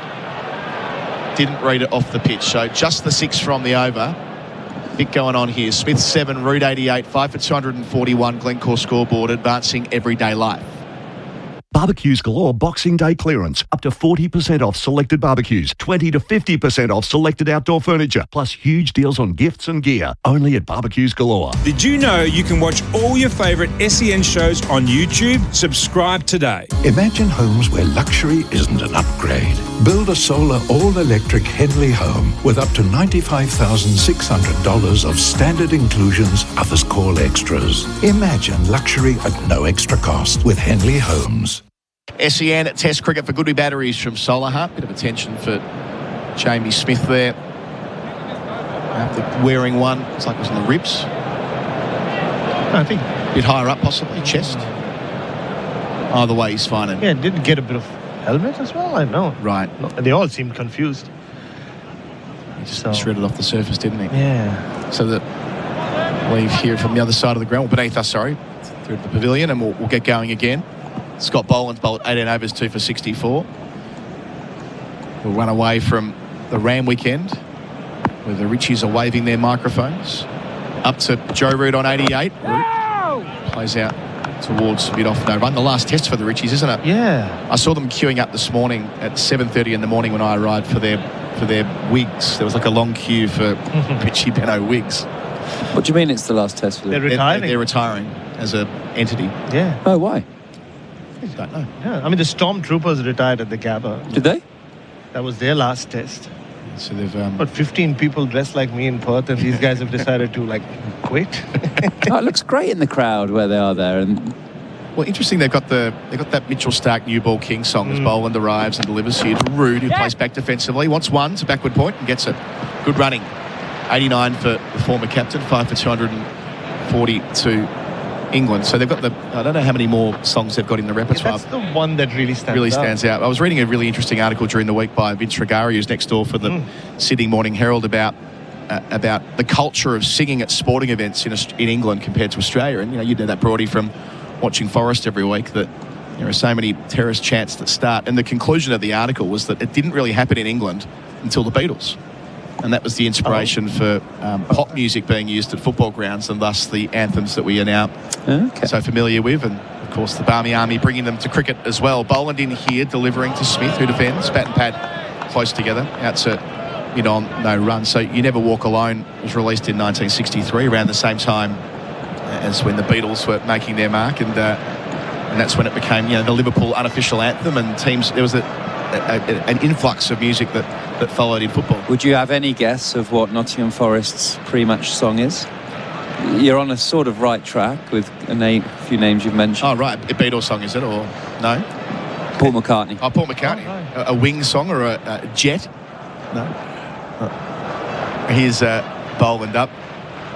didn't read it off the pitch. So just the 6 from the over. Bit going on here. Smith 7, Root 88, 5 for 241. Glencore scoreboard, advancing everyday life. Barbecues Galore Boxing Day clearance. Up to 40% off selected barbecues. 20 to 50% off selected outdoor furniture. Plus huge deals on gifts and gear. Only at Barbecues Galore. Did you know you can watch all your favourite SEN shows on YouTube? Subscribe today. Imagine homes where luxury isn't an upgrade. Build a solar all-electric Henley home with up to $95,600 of standard inclusions, others call extras. Imagine luxury at no extra cost with Henley Homes. SEN Test cricket for Goodwee Batteries from Solihull. Bit of attention for Jamie Smith there. After wearing one, it's like it was in the ribs. I think a bit higher up, possibly chest. Either way, he's fine. Yeah, did get a bit of helmet as well. I know. Right. They all seemed confused. He just shredded off the surface, didn't he? Yeah. So that leave here from the other side of the ground, beneath us, sorry, through the pavilion, and we'll get going again. Scott Boland's bowled 18 overs, 2 for 64. We'll run away from the Ram weekend, where the Richies are waving their microphones. Up to Joe Root on 88. Root plays out towards a bit off no run. The last test for the Richies, isn't it? Yeah. I saw them queuing up this morning at 7:30 in the morning when I arrived for their wigs. There was like a long queue for Richie Benno wigs. What do you mean it's the last test for them? They're retiring. They're retiring as an entity. Yeah. Oh, why? I don't know. Yeah. I mean, the Stormtroopers retired at the Gabba. Did they? That was their last test. So they've but 15 people dressed like me in Perth, and these guys have decided to quit. Oh, it looks great in the crowd where they are there. And well, interesting. They've got that Mitchell Stark New Ball King song as Boland arrives and delivers here to Root, who plays back defensively. Wants one to backward point and gets it. Good running. 89 for the former captain. 5 for 242. England. So they've got I don't know how many more songs they've got in the repertoire. That's the one that really stands out. I was reading a really interesting article during the week by Vince Regari, who's next door for the Sydney Morning Herald, about the culture of singing at sporting events in England compared to Australia. And you know that, Brody, from watching Forest every week, that there are so many terrorist chants that start. And the conclusion of the article was that it didn't really happen in England until the Beatles. And that was the inspiration for pop music being used at football grounds, and thus the anthems that we are now so familiar with. And, of course, the Barmy Army bringing them to cricket as well. Boland in here, delivering to Smith, who defends. Bat and pad close together. Out to mid-on, no run. So You Never Walk Alone was released in 1963, around the same time as when the Beatles were making their mark. And that's when it became the Liverpool unofficial anthem. And teams, there was an influx of music that followed in football. Would you have any guess of what Nottingham Forest's pre-match song is? You're on a sort of right track with a few names you've mentioned. Oh, right. A Beatles song, is it? Or no? Paul McCartney. Oh, Paul McCartney. Oh, a Wings song or a Jet? No. Here's Boland up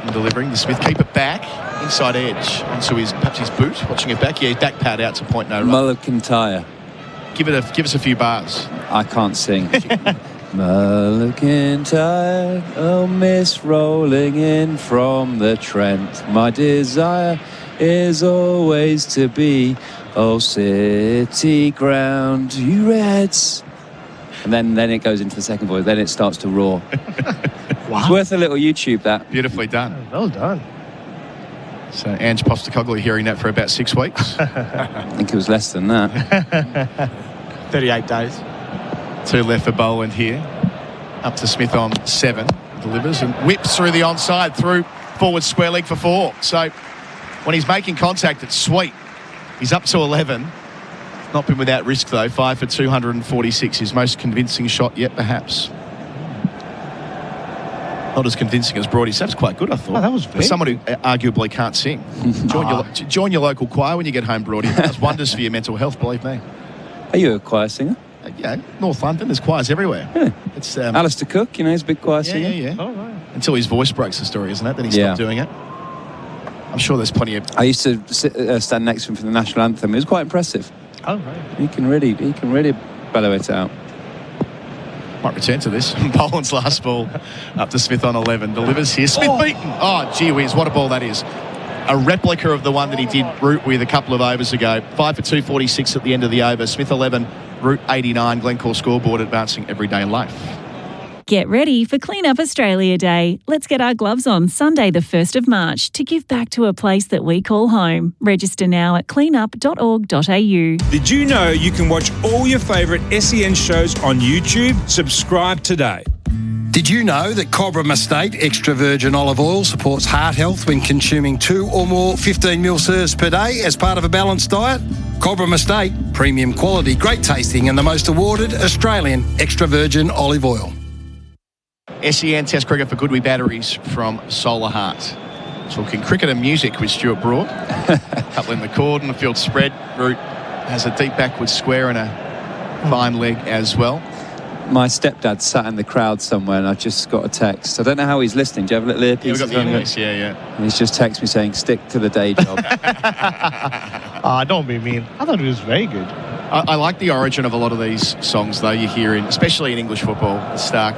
and delivering. The Smith, keep it back. Inside edge onto perhaps his boot. Watching it back. Yeah, his back pad out to point no run. Mulligan-Tyre. Give us a few bars. I can't sing. Mulligan-Tyre, oh miss rolling in from the Trent. My desire is always to be, oh city ground, you Reds. And then it goes into the second voice. Then it starts to roar. Wow. It's worth a little YouTube, that. Beautifully done. Well done. So Ange Postecoglou hearing that for about 6 weeks. I think it was less than that. 38 days. 2 left for Boland here. Up to Smith on 7. Delivers and whips through the onside, through forward square leg for 4. So when he's making contact, it's sweet. He's up to 11. Not been without risk, though. 5 for 246. His most convincing shot yet, perhaps. Not as convincing as Brody. That's quite good, I thought. Oh, that was for someone who arguably can't sing. Join your local choir when you get home, Brody. It does wonders for your mental health, believe me. Are you a choir singer? Yeah, North London, there's choirs everywhere. Yeah. It's Alistair Cook, he's a big choir singer. Yeah. Oh, right. Until his voice breaks the story, isn't it? Then he stopped doing it. I'm sure there's plenty of... I used to stand next to him for the national anthem. It was quite impressive. Oh, right. He can really bellow it out. Might return to this. Boland's last ball up to Smith on 11. Delivers here. Smith beaten. Oh, gee whiz, what a ball that is. a replica of the one that he did Root with a couple of overs ago. 5 for 246 at the end of the over. Smith 11, Root 89. Glencore scoreboard advancing everyday life. Get ready for Clean Up Australia Day. Let's get our gloves on Sunday the 1st of March to give back to a place that we call home. Register now at cleanup.org.au. Did you know you can watch all your favourite SEN shows on YouTube? Subscribe today. Did you know that Cobram Estate extra virgin olive oil supports heart health when consuming 2 or more 15 ml serves per day as part of a balanced diet? Cobram Estate, premium quality, great tasting and the most awarded Australian extra virgin olive oil. SEN Test Cricket for Goodwee Batteries from Solar Heart. Talking cricket and music with Stuart Broad. Couple in the cordon, the field spread. Root has a deep backward square and a fine leg as well. My stepdad sat in the crowd somewhere and I just got a text. I don't know how he's listening. Do you have a little earpiece? Yeah, we've got the earpiece, yeah. And he's just texted me saying, stick to the day job. Don't be mean. I thought it was very good. I like the origin of a lot of these songs, though, you hear, especially in English football. Stark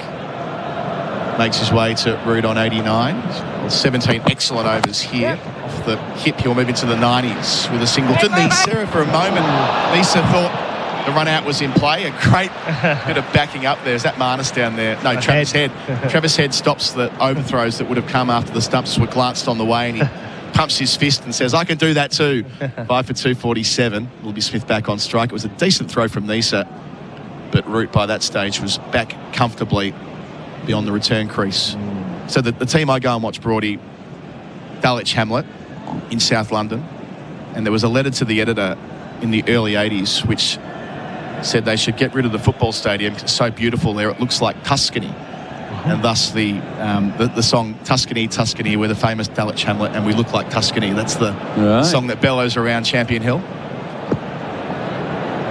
makes his way to Root on 89. 17 excellent overs here. Off the hip, he'll move into the 90s with a single to Nisa. For a moment, Nisa thought the run out was in play. A great bit of backing up there. Is that Marnus down there? No, Travis Head. Travis Head stops the overthrows that would have come after the stumps were glanced on the way, and he pumps his fist and says, I can do that too. 5 for 247. Will be Smith back on strike. It was a decent throw from Nisa, but Root by that stage was back comfortably beyond the return crease. So the team I go and watch, Broady, Dulwich Hamlet in South London, and there was a letter to the editor in the early 80s which said they should get rid of the football stadium. It's so beautiful there, it looks like Tuscany. And thus the song Tuscany, Tuscany, we're the famous Dulwich Hamlet and we look like Tuscany. That's the song that bellows around Champion Hill.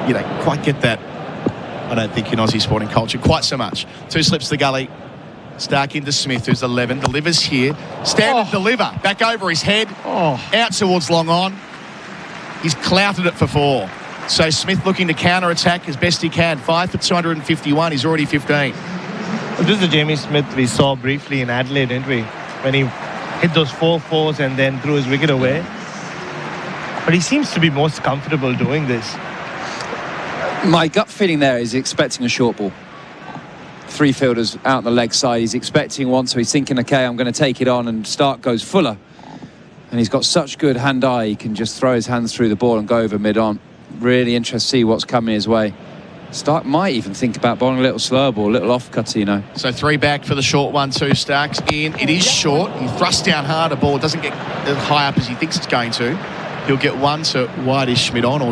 You don't quite get that, I don't think, in Aussie sporting culture quite so much. 2 slips the gully. Stark into Smith, who's 11. Delivers here. Standard deliver. Back over his head. Out towards long on. He's clouted it for 4. So Smith looking to counter-attack as best he can. 5 for 251. He's already 15. Well, this is the Jamie Smith we saw briefly in Adelaide, didn't we? When he hit those 4 fours and then threw his wicket away. But he seems to be most comfortable doing this. My gut feeling there is expecting a short ball. 3 fielders out the leg side. He's expecting one, so he's thinking, OK, I'm going to take it on, and Stark goes fuller. And he's got such good hand-eye, he can just throw his hands through the ball and go over mid-on. Really interested to see what's coming his way. Stark might even think about bowling a little slower ball, a little off-cutter, you know. So 3 back for the short 1-2. Stark's in. It is short. He thrusts down hard. A ball doesn't get as high up as he thinks it's going to. He'll get 1 to wide-ish mid-on or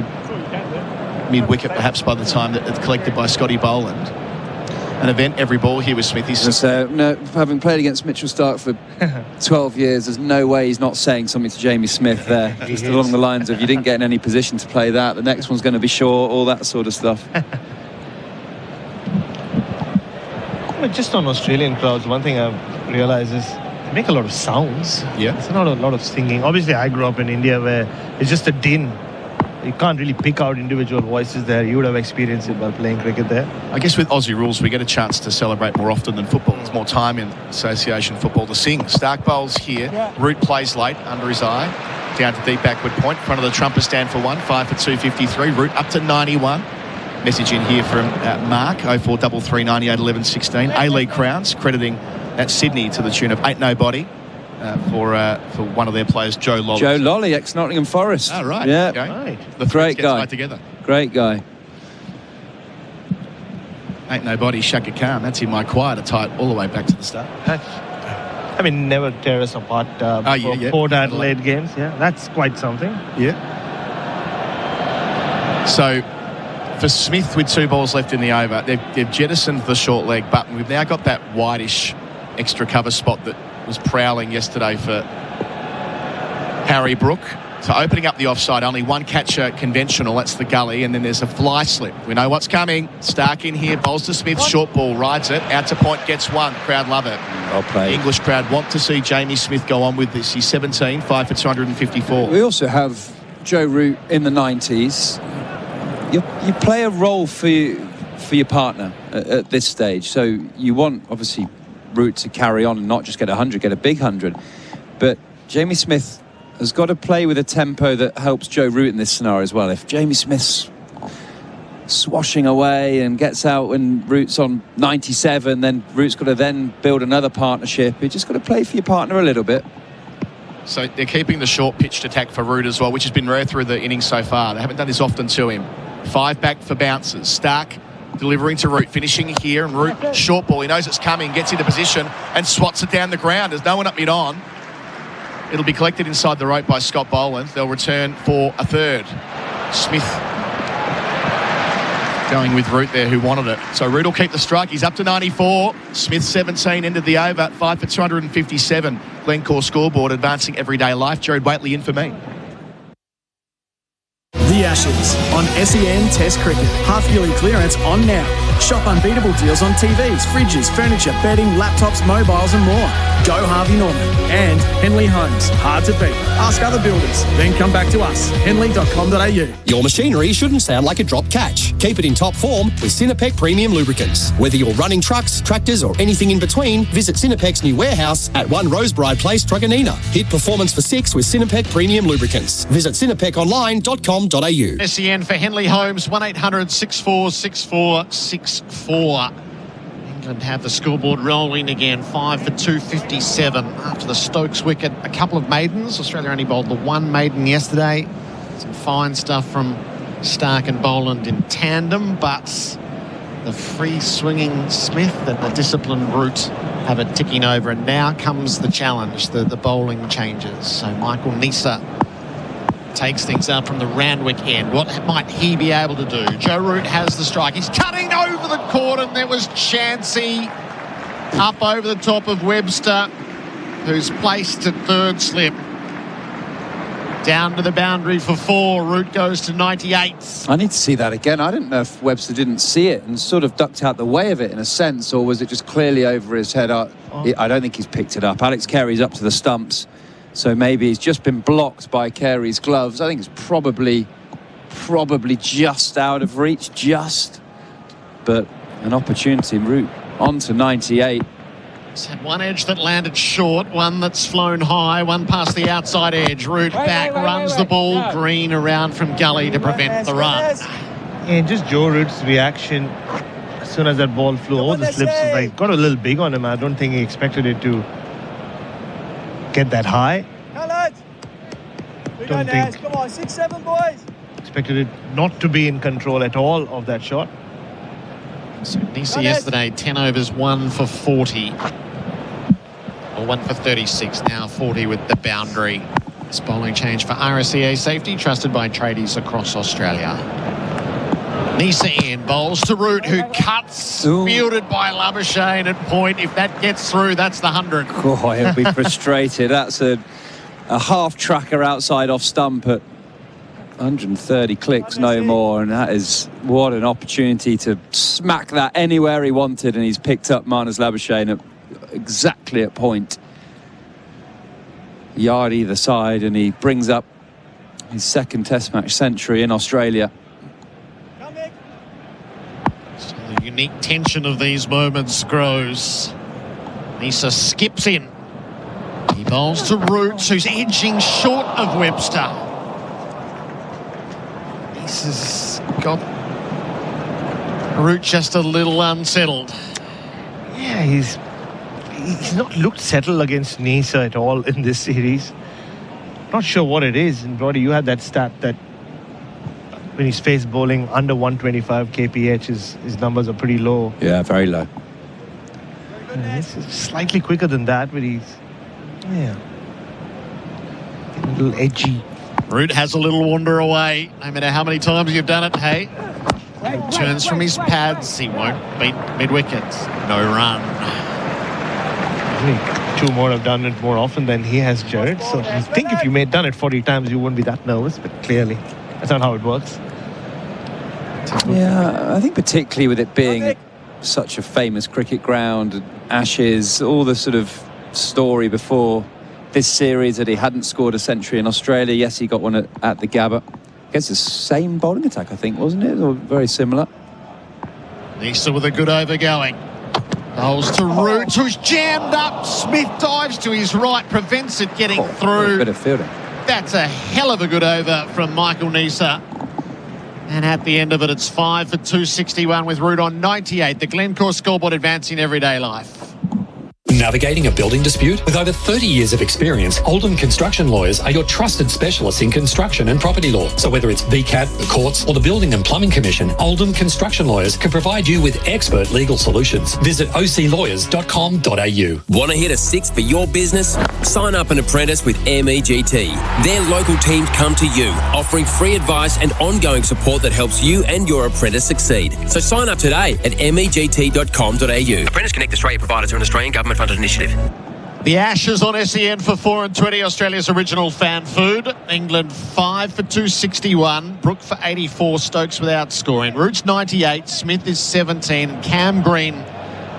mid-wicket perhaps by the time that it's collected by Scotty Boland. An event every ball here with Smithy. So, no, having played against Mitchell Stark for 12 years, there's no way he's not saying something to Jamie Smith there. Just along the lines of, you didn't get in any position to play that, the next one's going to be short, all that sort of stuff. Just on Australian crowds, one thing I've realised is they make a lot of sounds. Yeah. It's not a lot of singing. Obviously, I grew up in India where it's just a din. You can't really pick out individual voices there. You would have experienced it while playing cricket there. I guess with Aussie rules, we get a chance to celebrate more often than football. There's more time in association football to sing. Stark bowls here. Root plays late under his eye. Down to deep backward point. Front of the trumper stand for 1. 5 for 253. Root up to 91. Message in here from Mark. 0433 98 11 16. A-League Crowns crediting at Sydney to the tune of Ain't Nobody. For one of their players, Joe Lolly. Joe Lolly, ex-Nottingham Forest. Oh, right. Yeah. Okay. Right. The great guy. Right together. Great guy. Ain't Nobody, Shaka Khan. That's in my choir to tie it all the way back to the start. I mean, never tear us apart for Port Adelaide games. Yeah, that's quite something. Yeah. So, for Smith with 2 balls left in the over, they've jettisoned the short leg button. We've now got that wideish extra cover spot that was prowling yesterday for Harry Brook. So opening up the offside, only 1 catcher conventional, that's the gully, and then there's a fly slip. We know what's coming. Stark in here, bowls to Smith, short ball, rides it, out to point, gets 1. Crowd love it. Well played. The English crowd want to see Jamie Smith go on with this. He's 17, 5 for 254. We also have Joe Root in the 90s. You play a role for your partner at this stage, so you want, obviously, Root to carry on and not just get 100, get a big 100. But Jamie Smith has got to play with a tempo that helps Joe Root in this scenario as well. If Jamie Smith's swashing away and gets out when Root's on 97, then Root's got to then build another partnership. You just got to play for your partner a little bit. So they're keeping the short pitched attack for Root as well, which has been rare through the innings so far. They haven't done this often to him. 5 back for bounces. Stark delivering to Root, finishing here, and Root short ball. He knows it's coming, gets into position and swats it down the ground. There's no one up mid-on. It'll be collected inside the rope by Scott Boland. They'll return for a third. Smith going with Root there, who wanted it. So Root will keep the strike. He's up to 94. Smith 17, ended the over, 5 for 257. Glencore scoreboard, advancing everyday life. Gerard Whateley in for me. The Ashes on SEN Test Cricket. Half-yearly clearance on now. Shop unbeatable deals on TVs, fridges, furniture, bedding, laptops, mobiles and more. Go Harvey Norman and Henley Homes. Hard to beat. Ask other builders. Then come back to us. henley.com.au. Your machinery shouldn't sound like a drop catch. Keep it in top form with Sinopec Premium Lubricants. Whether you're running trucks, tractors or anything in between, visit Sinopec's new warehouse at 1 Rosebride Place, Truganina. Hit performance for 6 with Sinopec Premium Lubricants. Visit sinopeconline.com.au. SEN for Henley Homes, 1800 64 64 64. England have the scoreboard rolling again, 5 for 257 after the Stokes wicket. A couple of maidens. Australia only bowled the one maiden yesterday. Some fine stuff from Stark and Boland in tandem, but the free-swinging Smith and the disciplined Root have it ticking over, and now comes the challenge, the bowling changes. So Michael Nisa takes things up from the Randwick end. What might he be able to do? Joe Root has the strike. He's cutting over the court, and there was Chansey up over the top of Webster, who's placed at third slip. Down to the boundary for 4. Root goes to 98. I need to see that again. I didn't know if Webster didn't see it and sort of ducked out the way of it in a sense, or was it just clearly over his head? I don't think he's picked it up. Alex Carey's up to the stumps, so maybe he's just been blocked by Carey's gloves. I think it's probably just out of reach, but an opportunity. Root on to 98. He's had one edge that landed short, one that's flown high, one past the outside edge. Root runs the ball. Green around from gully to prevent the run. And just Joe Root's reaction as soon as that ball flew over the slips, like, got a little big on him. I don't think he expected it to get that high. Don't think. Come on, 6, 7 boys. Expected it not to be in control at all of that shot. So Nisa yesterday, 10 overs, 1 for 40. Or 1 for 36, now 40 with the boundary. This bowling change for RSEA safety, trusted by tradies across Australia. Nisa in, bowls to Root, who cuts, fielded by Labuschagne at point. If that gets through, that's the 100. Oh, he'll be frustrated. That's a half tracker outside off stump at 130 clicks, no more, and that is what an opportunity to smack that anywhere he wanted, and he's picked up Marnus Labuschagne exactly at point. Yard either side, and he brings up his second Test match century in Australia. So the unique tension of these moments grows. Nisa skips in. He bowls to Roots, who's edging short of Webster. Nisa's got Root just a little unsettled. Yeah, he's not looked settled against Nisa at all in this series. Not sure what it is. And Brody, you had that stat that when he's faced bowling under 125 kph, his numbers are pretty low. Yeah, very low. It's slightly quicker than that, but he's a little edgy. Root has a little wander away. No matter how many times you've done it, hey. He turns from his pads. He won't beat mid-wicket. No run. Two more have done it more often than he has, Gerard. So I think if you had done it 40 times, you wouldn't be that nervous. But clearly, that's not how it works. Yeah, I think particularly with it being such a famous cricket ground, Ashes, all the sort of story before this series that he hadn't scored a century in Australia. Yes, he got one at the Gabba. Against the same bowling attack, I think, wasn't it? Or very similar. Nisa with a good over going. Bowls to Roots, who's jammed up. Smith dives to his right, prevents it getting through. Bit of fielding. That's a hell of a good over from Michael Neser. And at the end of it, it's 5 for 261 with Root on 98. The Glencore scoreboard advancing everyday life. Navigating a building dispute? With over 30 years of experience, Oldham Construction Lawyers are your trusted specialists in construction and property law. So whether it's VCAT, the courts, or the Building and Plumbing Commission, Oldham Construction Lawyers can provide you with expert legal solutions. Visit oclawyers.com.au. Want to hit a six for your business? Sign up an apprentice with MEGT. Their local teams come to you, offering free advice and ongoing support that helps you and your apprentice succeed. So sign up today at MEGT.com.au. Apprentice Connect Australia providers are an Australian government-funded initiative. The Ashes on SEN for 4 and 20, Australia's original fan food. England 5 for 261, Brook for 84, Stokes without scoring. Root's 98, Smith is 17, and Cam Green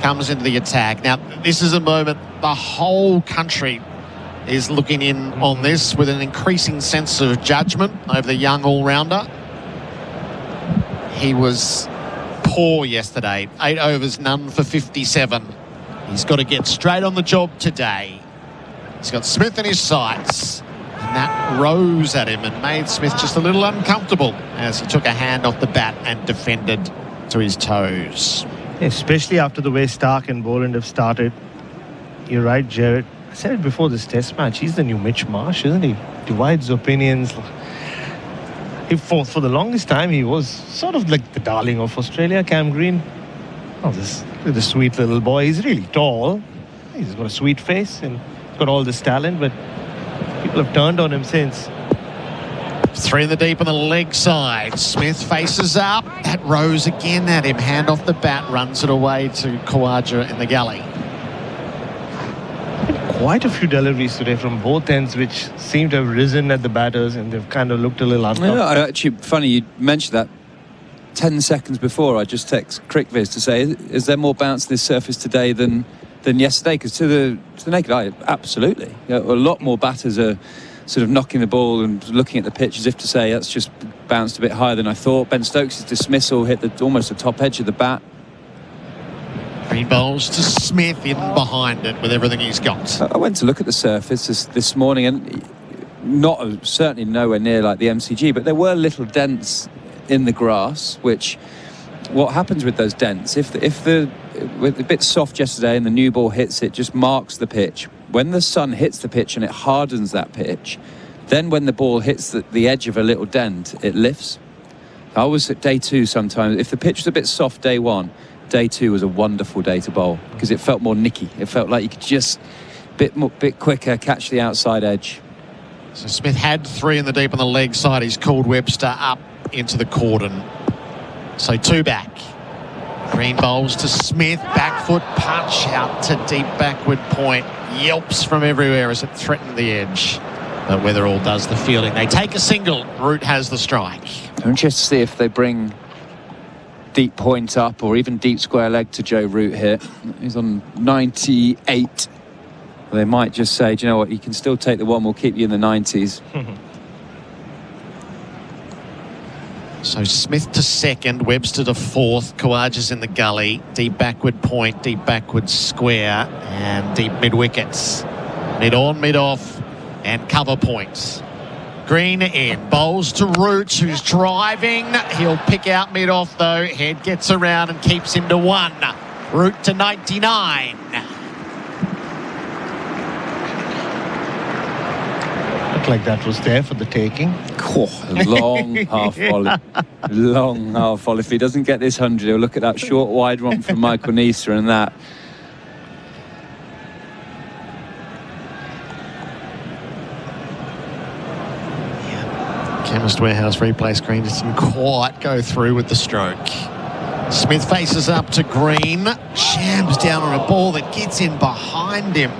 comes into the attack. Now, this is a moment the whole country is looking in on this with an increasing sense of judgment over the young all-rounder. He was poor yesterday, 8 overs, none for 57. He's got to get straight on the job today. He's got Smith in his sights, and that rose at him and made Smith just a little uncomfortable as he took a hand off the bat and defended to his toes. Especially after the way Stark and Boland have started. You're right, Gerard. I said it before this test match. He's the new Mitch Marsh, isn't he? Divides opinions. For the longest time, he was sort of like the darling of Australia, Cam Green. Oh, this sweet little boy. He's really tall. He's got a sweet face and got all this talent, but people have turned on him since. 3 in the deep on the leg side. Smith faces up. That rose again at him. Hand off the bat, runs it away to Khawaja in the gully. Quite a few deliveries today from both ends, which seem to have risen at the batters, and they've kind of looked a little uncomfortable. Yeah, actually, funny you mentioned that. 10 seconds before, I just text CricViz to say, is there more bounce to this surface today than yesterday? Because to the naked eye, absolutely. You know, a lot more batters are sort of knocking the ball and looking at the pitch as if to say, that's just bounced a bit higher than I thought. Ben Stokes' dismissal hit almost the top edge of the bat. Green bowls to Smith in behind it with everything he's got. I went to look at the surface this morning, and certainly nowhere near like the MCG, but there were little dents in the grass, which what happens with those dents, if the with a bit soft yesterday and the new ball hits it, just marks the pitch. When the sun hits the pitch and it hardens that pitch, then when the ball hits the edge of a little dent, it lifts. I was at day 2 sometimes. If the pitch was a bit soft day 1, day 2 was a wonderful day to bowl because it felt more nicky. It felt like you could just bit quicker catch the outside edge. So Smith had 3 in the deep on the leg side. He's called Webster up into the cordon. So 2 back. Green bowls to Smith. Back foot punch out to deep backward point. Yelps from everywhere as it threatened the edge. But Weatherall does the fielding. They take a single. Root has the strike. I'm just to see if they bring deep point up or even deep square leg to Joe Root here. He's on 98. They might just say, do you know what, you can still take the one, we'll keep you in the 90s. So Smith to second, Webster to fourth, Khawaja's in the gully, deep backward point, deep backward square, and deep mid-wickets. Mid-on, mid-off, and cover points. Green in, bowls to Root, who's driving. He'll pick out mid-off though, head gets around and keeps him to 1. Root to 99. Like that was there for the taking. Long half volley. Long half volley. If he doesn't get this 100, he'll look at that short wide one from Michael Neser and that. Chemist Warehouse replay screen just didn't quite go through with the stroke. Smith faces up to Green. Shams down on a ball that gets in behind him.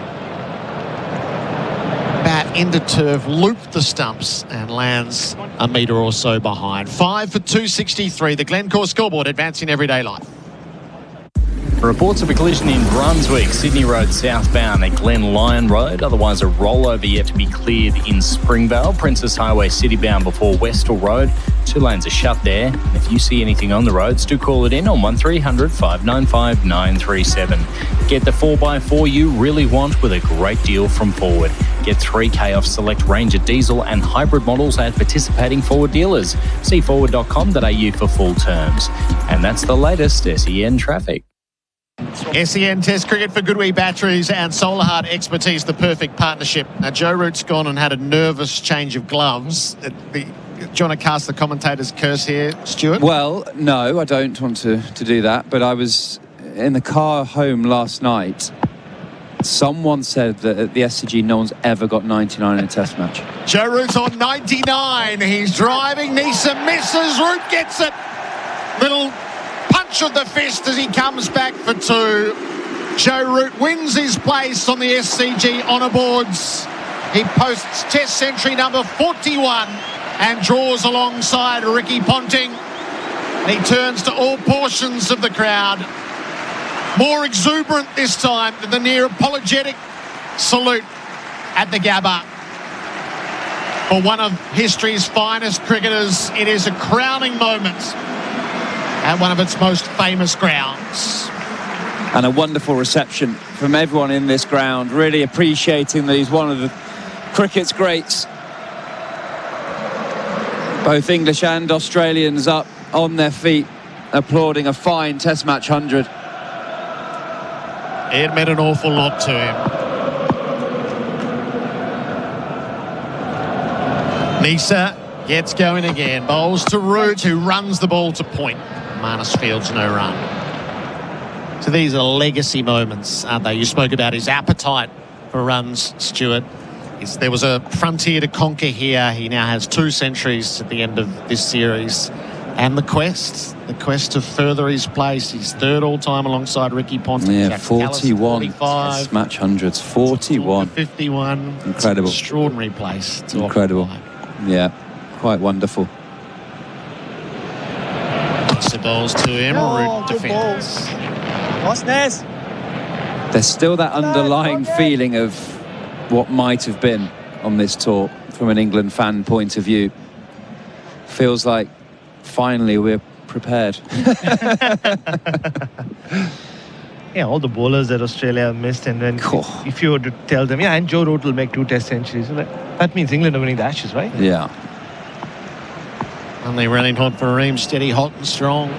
Bat into turf, looped the stumps and lands a metre or so behind. 5 for 263. The Glencore scoreboard advancing everyday life. Reports of a collision in Brunswick, Sydney Road southbound at Glen Lyon Road. Otherwise, a rollover yet to be cleared in Springvale. Princess Highway citybound before Westall Road. 2 lanes are shut there. If you see anything on the roads, do call it in on 1300 595 937. Get the 4x4 you really want with a great deal from Forward. Get 3K off select Ranger diesel and hybrid models at participating Forward dealers. See forward.com.au for full terms. And that's the latest SEN traffic. SEN Test Cricket for Goodwee Batteries and Solar Heart Expertise, the perfect partnership. Now, Joe Root's gone and had a nervous change of gloves. Do you want to cast the commentator's curse here, Stuart? Well, no, I don't want to do that, but I was in the car home last night. Someone said that at the SCG no one's ever got 99 in a test match. Joe Root's on 99. He's driving. Nisa misses. Root gets it. Little punch of the fist as he comes back for 2. Joe Root wins his place on the SCG honour boards. He posts test century number 41 and draws alongside Ricky Ponting. And he turns to all portions of the crowd. More exuberant this time than the near apologetic salute at the Gabba. For one of history's finest cricketers, it is a crowning moment at one of its most famous grounds. And a wonderful reception from everyone in this ground, really appreciating that he's one of the cricket's greats. Both English and Australians up on their feet, applauding a fine Test match 100. It meant an awful lot to him. Nisa gets going again. Bowls to Root, who runs the ball to point. Marnus Fields, no run. So these are legacy moments, aren't they? You spoke about his appetite for runs, Stuart. There was a frontier to conquer here. He now has 2 centuries at the end of this series. And the quest to further his place. He's 3rd all-time alongside Ricky Ponting. Yeah, 41 Test match hundreds. 41. 51. Incredible. It's an extraordinary place to Incredible. occupy. Yeah, quite wonderful. Nisa bowls to him. Root defends. What's this? There's still that underlying feeling of what might have been on this tour from an England fan point of view. Feels like finally we're prepared. Yeah, all the bowlers that Australia missed, and then if you were to tell them, and Joe Root will make 2 test centuries, that means England are winning the Ashes, right? Yeah. Only running hot for Ream, steady, hot and strong.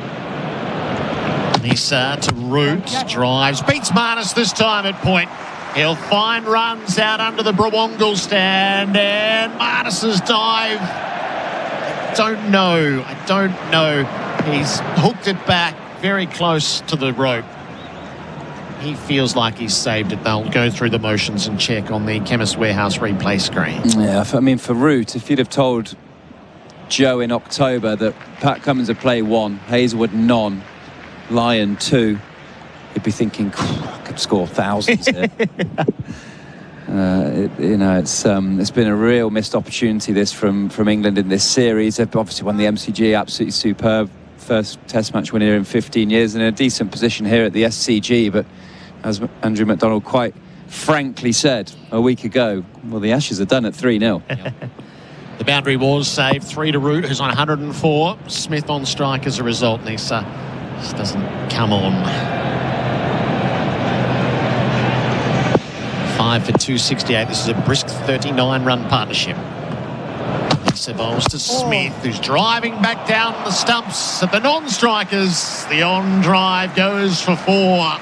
Nisa to Root, drives, beats Marnus this time at point. He'll find runs out under the Brawongle stand, and Marnus's dive. I don't know. He's hooked it back very close to the rope. He feels like he's saved it. They'll go through the motions and check on the Chemist Warehouse replay screen. Yeah, I mean, for Root, if you'd have told Joe in October that Pat Cummins would play 1, Hazelwood none, Lyon 2, he'd be thinking, I could score thousands here. It's been a real missed opportunity this from England in this series. They've obviously won the MCG, absolutely superb. First Test match win here in 15 years, and in a decent position here at the SCG. But as Andrew McDonald quite frankly said a week ago, well, the Ashes are done at 3-0. The boundary was saved, 3 to Root, who's on 104. Smith on strike as a result. Nisa just doesn't come on. 5 for 268. This is a brisk 39-run partnership. Nisa bowls to Smith, who's driving back down the stumps at the non-strikers. The on-drive goes for 4.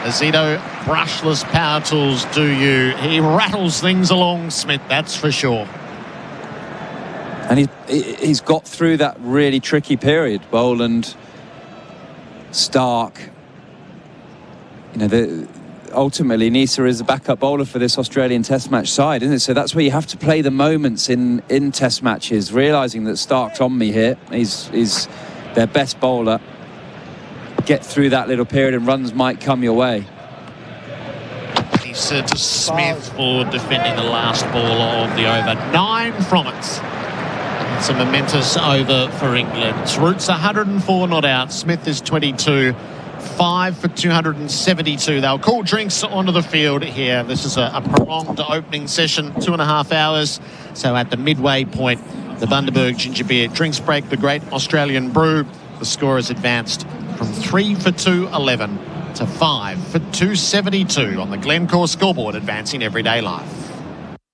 Azito, brushless power tools do you. He rattles things along, Smith, that's for sure. And he's got through that really tricky period. Boland, Stark. Ultimately, Nisa is a backup bowler for this Australian Test match side, isn't it? So that's where you have to play the moments in Test matches, realising that Stark's on me here. He's their best bowler. Get through that little period and runs might come your way. Nisa to Smith for defending the last ball of the over. 9 from it. It's a momentous over for England. Root's 104 not out. Smith is 22. 5 for 272. They'll call drinks onto the field here. This is a prolonged opening session, 2.5 hours. So at the midway point, The Bundaberg Ginger Beer Drinks Break, the Great Australian Brew. The score has advanced from 3 for 211 to 5 for 272 on the Glencore scoreboard, advancing everyday life.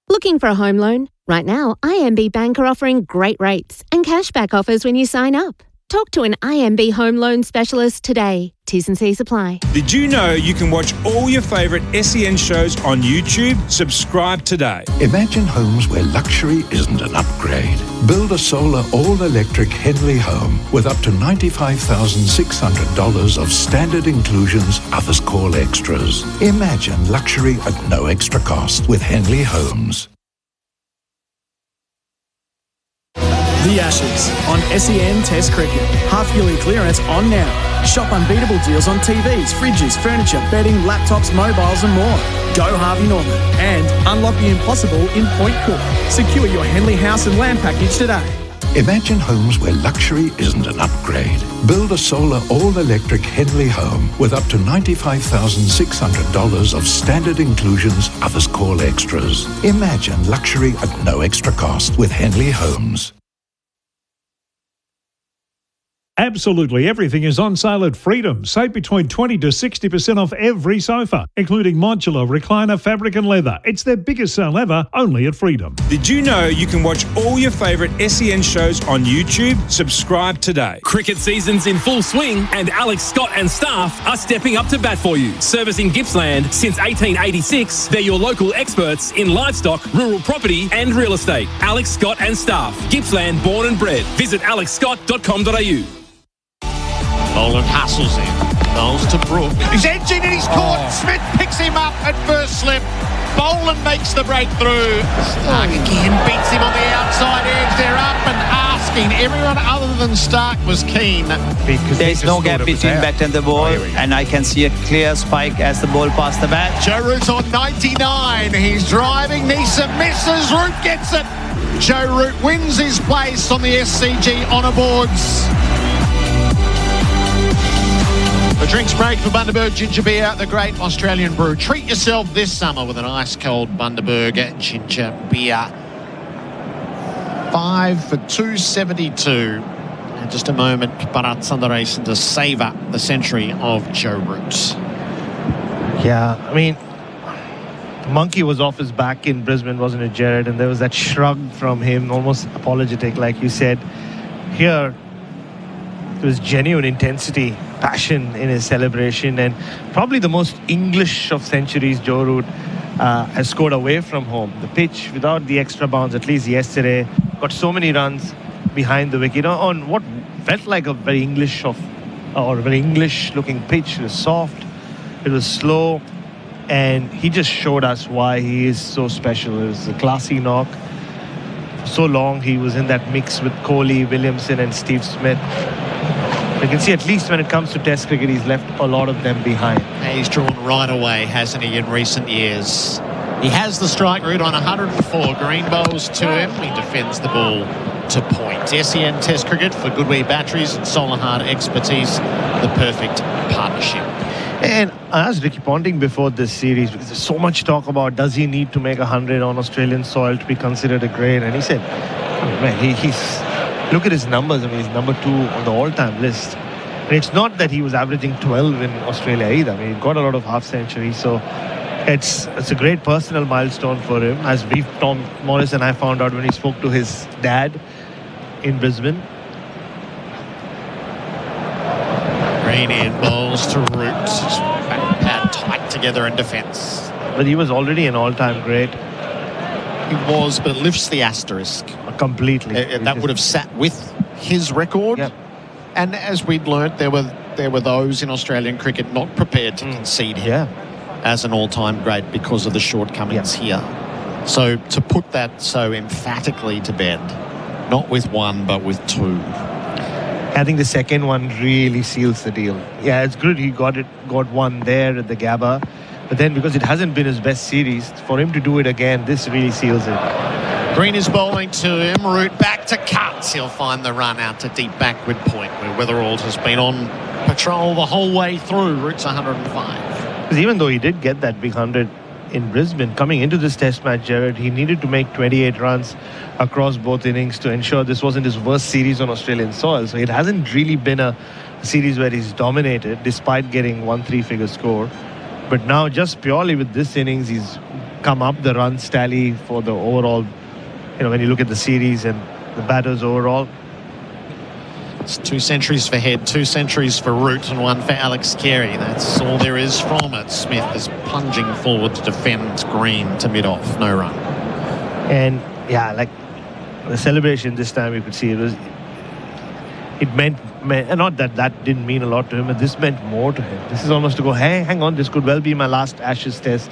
Looking for a home loan? Right now, IMB Bank are offering great rates and cashback offers when you sign up. Talk to an IMB home loan specialist today. T's and C's apply. Did you know you can watch all your favourite SEN shows on YouTube? Subscribe today. Imagine homes where luxury isn't an upgrade. Build a solar all-electric Henley home with up to $95,600 of standard inclusions others call extras. Imagine luxury at no extra cost with Henley Homes. The Ashes on SEN Test Cricket. Half-yearly clearance on now. Shop unbeatable deals on TVs, fridges, furniture, bedding, laptops, mobiles and more. Go Harvey Norman and unlock the impossible in Point Cook. Secure your Henley house and land package today. Imagine homes where luxury isn't an upgrade. Build a solar all-electric Henley home with up to $95,600 of standard inclusions others call extras. Imagine luxury at no extra cost with Henley Homes. Absolutely everything is on sale at Freedom. Save between 20 to 60% off every sofa, including modular, recliner, fabric and leather. It's their biggest sale ever, only at Freedom. Did you know you can watch all your favourite SEN shows on YouTube? Subscribe today. Cricket season's in full swing and Alex Scott and staff are stepping up to bat for you. Servicing Gippsland since 1886, they're your local experts in livestock, rural property and real estate. Alex Scott and staff. Gippsland born and bred. Visit alexscott.com.au. Boland hustles in. Goes to Brook. He's edging and he's caught. Smith picks him up at first slip. Boland makes the breakthrough. Stark again beats him on the outside edge. They're up and asking. Everyone other than Stark was keen. There's no gap between bat and the ball, and I can see a clear spike as the ball passed the bat. Joe Root's on 99. He's driving. Neeson misses. Root gets it. Joe Root wins his place on the SCG honour boards. The drinks break for Bundaberg Ginger Beer, the Great Australian Brew. Treat yourself this summer with an ice-cold Bundaberg Ginger Beer. 5 for 272. In just a moment, Bharat Sundaresan to savour the century of Joe Root. Yeah, I mean, the monkey was off his back in Brisbane, wasn't it, Gerard? And there was that shrug from him, almost apologetic, like you said. Here, there was genuine intensity, passion in his celebration, and probably the most English of centuries Joe Root has scored away from home. The pitch, without the extra bounce, at least yesterday, got so many runs behind the wicket on what felt like a very English looking pitch. It was soft, it was slow, and he just showed us why he is so special. It was a classy knock. For so long he was in that mix with Kohli, Williamson and Steve Smith. You can see at least when it comes to Test cricket, he's left a lot of them behind. He's drawn right away, hasn't he, in recent years? He has the strike route on 104. Green bowls to him. He defends the ball to point. SEN Test cricket for Goodwee batteries and solar hard expertise. The perfect partnership. And I asked Ricky Ponting before this series, because there's so much talk about does he need to make 100 on Australian soil to be considered a great, and he said, oh, man, he's look at his numbers. I mean, he's number 2 on the all-time list. And it's not that he was averaging 12 in Australia either. I mean, he got a lot of half-centuries. So it's a great personal milestone for him, as Tom Morris and I found out when he spoke to his dad in Brisbane. Green in bowls to Root. Pad tight together in defence. But he was already an all-time great. He was, but it lifts the asterisk. Completely. That would have sat with his record. Yep. And as we'd learnt, there were those in Australian cricket not prepared to concede him as an all-time great because of the shortcomings here. So to put that so emphatically to bed, not with one, but with 2. I think the second one really seals the deal. Yeah, it's good he got one there at the Gabba. But then because it hasn't been his best series, for him to do it again, this really seals it. Green is bowling to him. Root back to cuts. He'll find the run out to deep backward point, where Weatherald has been on patrol the whole way through. Root's 105. Because even though he did get that big 100 in Brisbane. Coming into this test match, Gerard, he needed to make 28 runs across both innings to ensure this wasn't his worst series on Australian soil. So it hasn't really been a series where he's dominated despite getting 1 3-figure score. But now just purely with this innings, he's come up the runs tally for the overall, when you look at the series and the batters overall. It's 2 centuries for Head, 2 centuries for Root, and 1 for Alex Carey. That's all there is from it. Smith is plunging forward to defend Green to mid-off, no run. And yeah, like the celebration this time, you could see it meant not that didn't mean a lot to him, but this meant more to him. This is almost to go, hey, hang on, this could well be my last Ashes test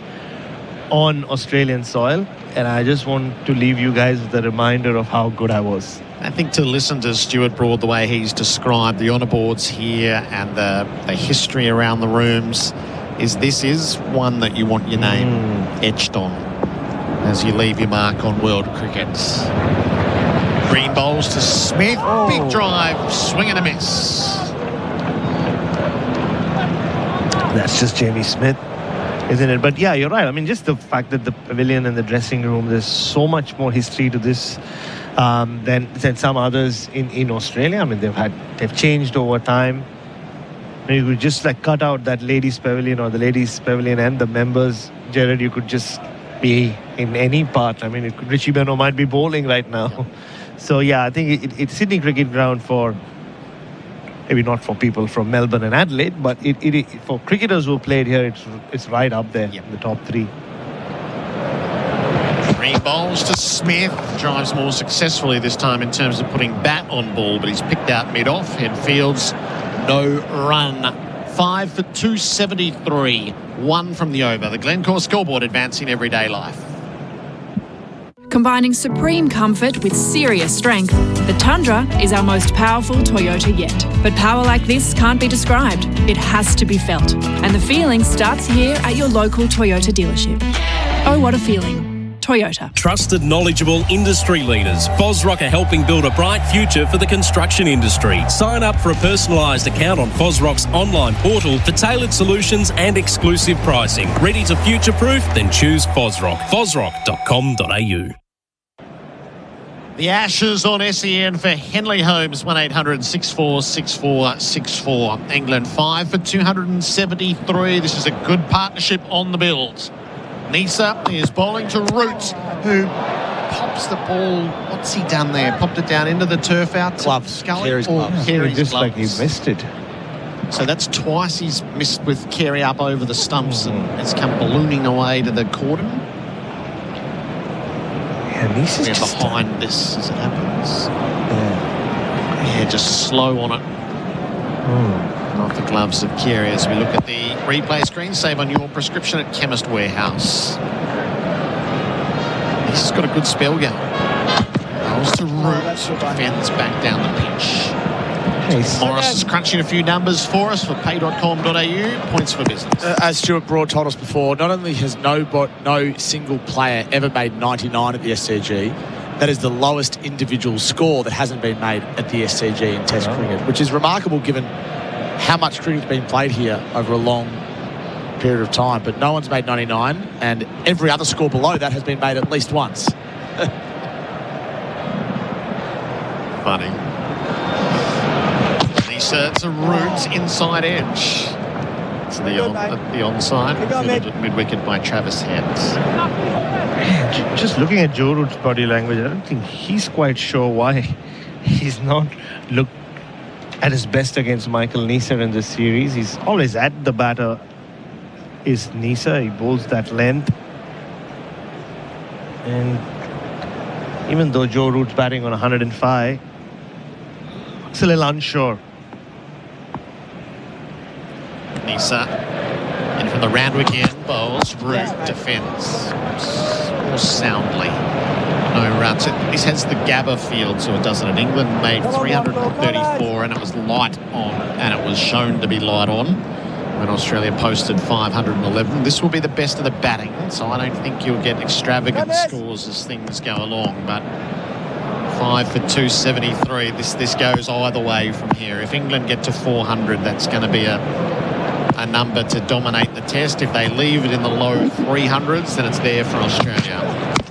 on Australian soil, and I just want to leave you guys with a reminder of how good I was. I think to listen to Stuart Broad, the way he's described the honour boards here and the history around the rooms, this is one that you want your name etched on as you leave your mark on world cricket. Green bowls to Smith, big drive, swing and a miss. That's just Jamie Smith, isn't it? But yeah, you're right. I mean, just the fact that the pavilion and the dressing room, there's so much more history to this than some others in Australia. I mean, they've changed over time. You could just like cut out that ladies' pavilion or the ladies' pavilion and the members. Gerard, you could just be in any part. I mean, Richie Beno might be bowling right now. So yeah, I think it's Sydney Cricket Ground for, maybe not for people from Melbourne and Adelaide, but it for cricketers who played here, it's right up there in the top 3. Green bowls to Smith, drives more successfully this time in terms of putting bat on ball, but he's picked out mid-off. Head fields, no run. 5 for 273, 1 from the over. The Glencore scoreboard advancing everyday life. Combining supreme comfort with serious strength, the Tundra is our most powerful Toyota yet. But power like this can't be described. It has to be felt. And the feeling starts here at your local Toyota dealership. Oh, what a feeling. Toyota. Trusted, knowledgeable industry leaders. Fosrock are helping build a bright future for the construction industry. Sign up for a personalised account on Fosrock's online portal for tailored solutions and exclusive pricing. Ready to future-proof? Then choose Fosrock. Fosrock.com.au. The Ashes on SEN for Henley Holmes, 1800 64 64 64. England 5 for 273. This is a good partnership on the build. Nisa is bowling to Root, who pops the ball. What's he done there? Popped it down into the turf out. Gloves. Carey's gloves. Just like he missed it. So that's twice he's missed with Carey up over the stumps and it's come ballooning away to the cordon. Yeah, Nisa's just behind this as it happens. Yeah, just slow on it. Off the gloves of Carey as we look at the replay screen. Save on your prescription at Chemist Warehouse. This has got a good spell going. Goes to Root, defends back down the pitch. Morris is crunching a few numbers for us for pay.com.au. Points for business. As Stuart Broad told us before, not only has no single player ever made 99 at the SCG, that is the lowest individual score that hasn't been made at the SCG in Test cricket, which is remarkable given how much cricket has been played here over a long period of time. But no one's made 99, and every other score below that has been made at least once. Funny. Nisa to Root, inside edge. It's the onside. Fielded at mid-wicket by Travis Head. Just looking at Joe Root's body language, I don't think he's quite sure why he's not looked at his best against Michael Nisa in this series. He's always at the batter is Nisa. He bowls that length. And even though Joe Root's batting on 105, it's a little unsure. Nisa in from the round again, bowls. Root defends more soundly. No runs. This has the Gabba field, so it doesn't. And England made 334, and it was light on, and it was shown to be light on when Australia posted 511. This will be the best of the batting, so I don't think you'll get extravagant scores as things go along. But 5 for 273. This goes either way from here. If England get to 400, that's going to be a a number to dominate the test. If they leave it in the low 300s, then it's there for Australia.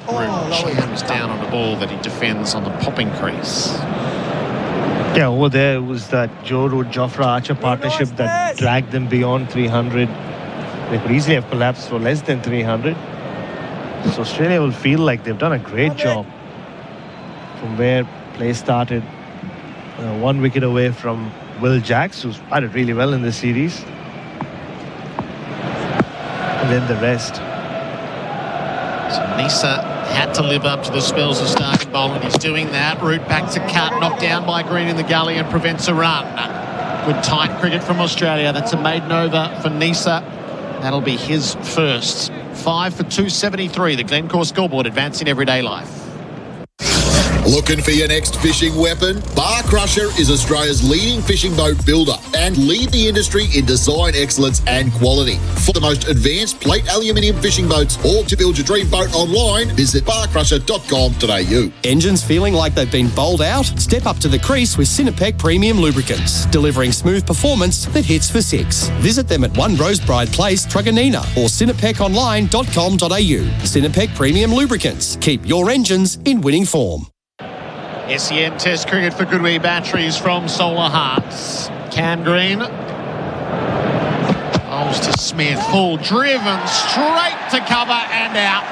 Cham's down on the ball that he defends on the popping crease. Yeah, over there was that Joe Root-Jofra Archer partnership that dragged them beyond 300. They could easily have collapsed for less than 300. So Australia will feel like they've done a great job from where play started. 1 wicket away from Will Jacks, who's batted really well in this series. And then the rest. So Nisa had to live up to the spells of starting bowling. He's doing that. Root back to cut, knocked down by Green in the gully and prevents a run. Good tight cricket from Australia. That's a maiden over for Nisa. That'll be his first. 5 for 273. The Glencore scoreboard advancing everyday life. Looking for your next fishing weapon? Bar Crusher is Australia's leading fishing boat builder and lead the industry in design excellence and quality. For the most advanced plate aluminium fishing boats or to build your dream boat online, visit barcrusher.com.au. Engines feeling like they've been bowled out? Step up to the crease with Sinopec Premium Lubricants, delivering smooth performance that hits for 6. Visit them at 1 Rosebride Place, Truganina, or sinopeconline.com.au. Sinopec Premium Lubricants. Keep your engines in winning form. SEN Test cricket for Goodwee Batteries from Solar Hearts. Cam Green bowls to Smith, full driven straight to cover and out.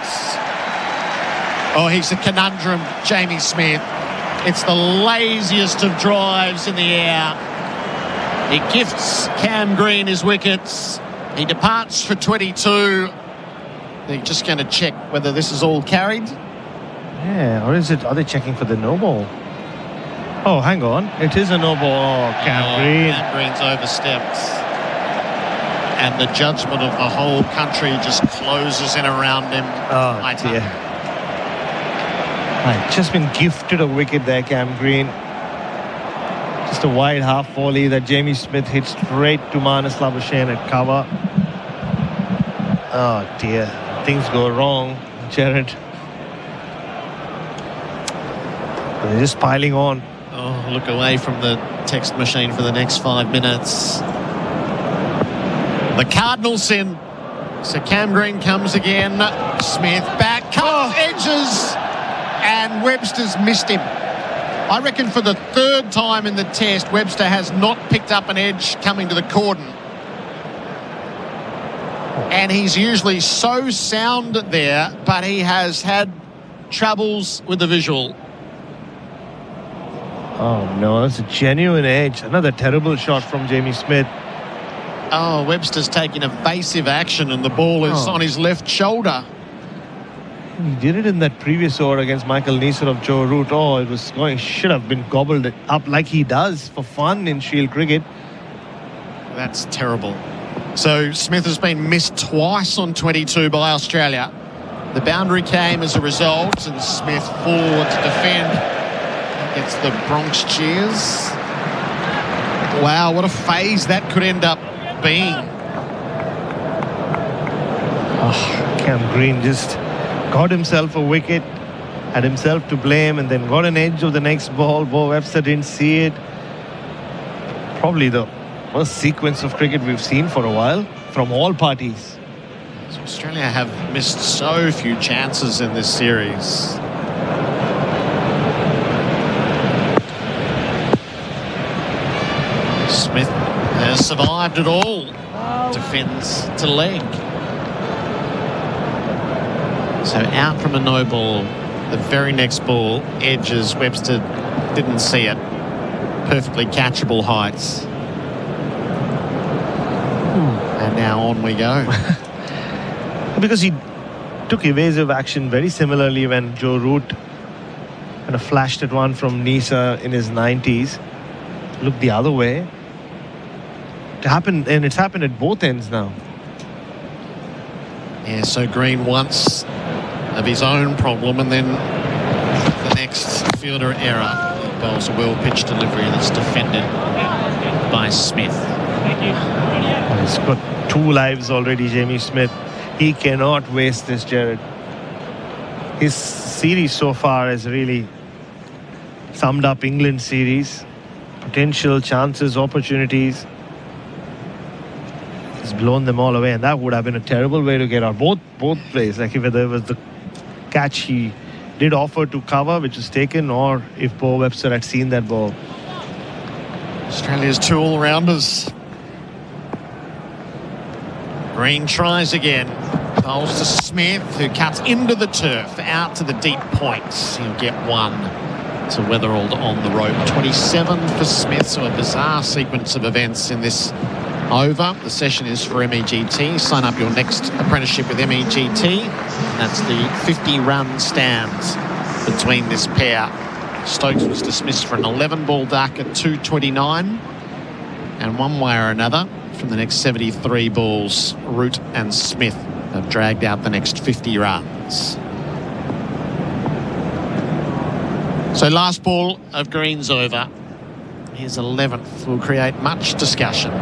Oh, he's a conundrum, Jamie Smith. It's the laziest of drives in the air. He gifts Cam Green his wickets. He departs for 22. They're just going to check whether this is all carried. Yeah, or is it? Are they checking for the no ball? Oh, hang on. It is a no ball. Oh, Cam Green. Cam Green's overstepped. And the judgment of the whole country just closes in around him. Oh, dear. Right, just been gifted a wicket there, Cam Green. Just a wide half volley that Jamie Smith hit straight to Marnus Labuschagne at cover. Oh, dear. Things go wrong, Gerard. They're just piling on. Oh, look away from the text machine for the next 5 minutes. The Cardinals in. So Cam Green comes again. Smith back, cuts edges, and Webster's missed him. I reckon for the 3rd time in the test, Webster has not picked up an edge coming to the cordon. And he's usually so sound there, but he has had troubles with the visual. Oh, no, that's a genuine edge. Another terrible shot from Jamie Smith. Oh, Webster's taking evasive action and the ball is on his left shoulder. He did it in that previous over against Michael Neser of Joe Root. Oh, it was going, should have been gobbled up like he does for fun in Shield cricket. That's terrible. So Smith has been missed twice on 22 by Australia. The boundary came as a result and Smith forward to defend. Gets the Bronx cheers. Wow, what a phase that could end up being. Oh, Cam Green just got himself a wicket, had himself to blame, and then got an edge of the next ball. Bo Webster didn't see it. Probably the worst sequence of cricket we've seen for a while from all parties. So Australia have missed so few chances in this series. Smith has survived it all. Defends to leg. So out from a no ball. The very next ball, edges. Webster didn't see it. Perfectly catchable heights. And now on we go. Because he took evasive action very similarly when Joe Root kind of flashed at one from Nisa in his 90s. Looked the other way. It happened, and it's happened at both ends now. Yeah, so Green once of his own problem, and then the next fielder error. He bowls a well-pitched delivery that's defended by Smith. He's got 2 lives already, Jamie Smith. He cannot waste this, Gerard. His series so far has really summed up England's series. Potential, chances, opportunities. He's just blown them all away, and that would have been a terrible way to get out. Both plays, like if there was the catch he did offer to cover, which was taken, or if Bo Webster had seen that ball. Australia's 2 all-rounders. Green tries again. Bowls to Smith, who cuts into the turf, out to the deep points. He'll get 1 to Weatherald on the rope. 27 for Smith, so a bizarre sequence of events in this over. The session is for MEGT. Sign up your next apprenticeship with MEGT. That's the 50-run stands between this pair. Stokes was dismissed for an 11-ball duck at 2:29. And one way or another, from the next 73 balls, Root and Smith have dragged out the next 50 runs. So last ball of Green's over. His 11th will create much discussion.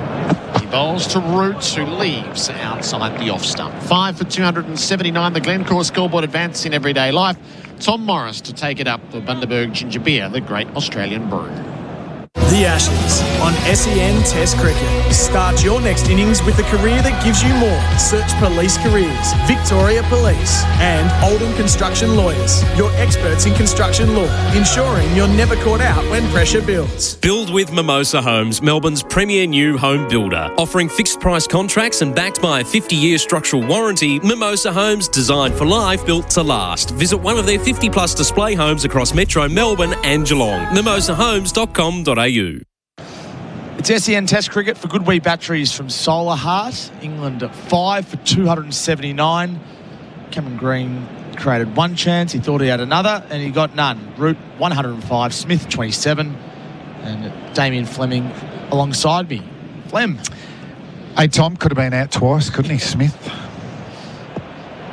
He bowls to Root, who leaves outside the off stump. 5 for 279, the Glencore scoreboard advance in everyday life. Tom Morris to take it up the Bundaberg Ginger Beer, the great Australian brew. The Ashes on SEN Test Cricket. Start your next innings with a career that gives you more. Search Police Careers, Victoria Police, and Oldham Construction Lawyers. Your experts in construction law, ensuring you're never caught out when pressure builds. Build with Mimosa Homes, Melbourne's premier new home builder. Offering fixed price contracts and backed by a 50-year structural warranty, Mimosa Homes, designed for life, built to last. Visit one of their 50-plus display homes across Metro Melbourne and Geelong. mimosahomes.com.au. It's SEN Test Cricket for Good Wee Batteries from Solar Heart. England at 5 for 279. Cameron Green created 1 chance. He thought he had another, and he got none. Root 105, Smith 27, and Damien Fleming alongside me. Flem. Hey, Tom, could have been out twice, couldn't he, Smith?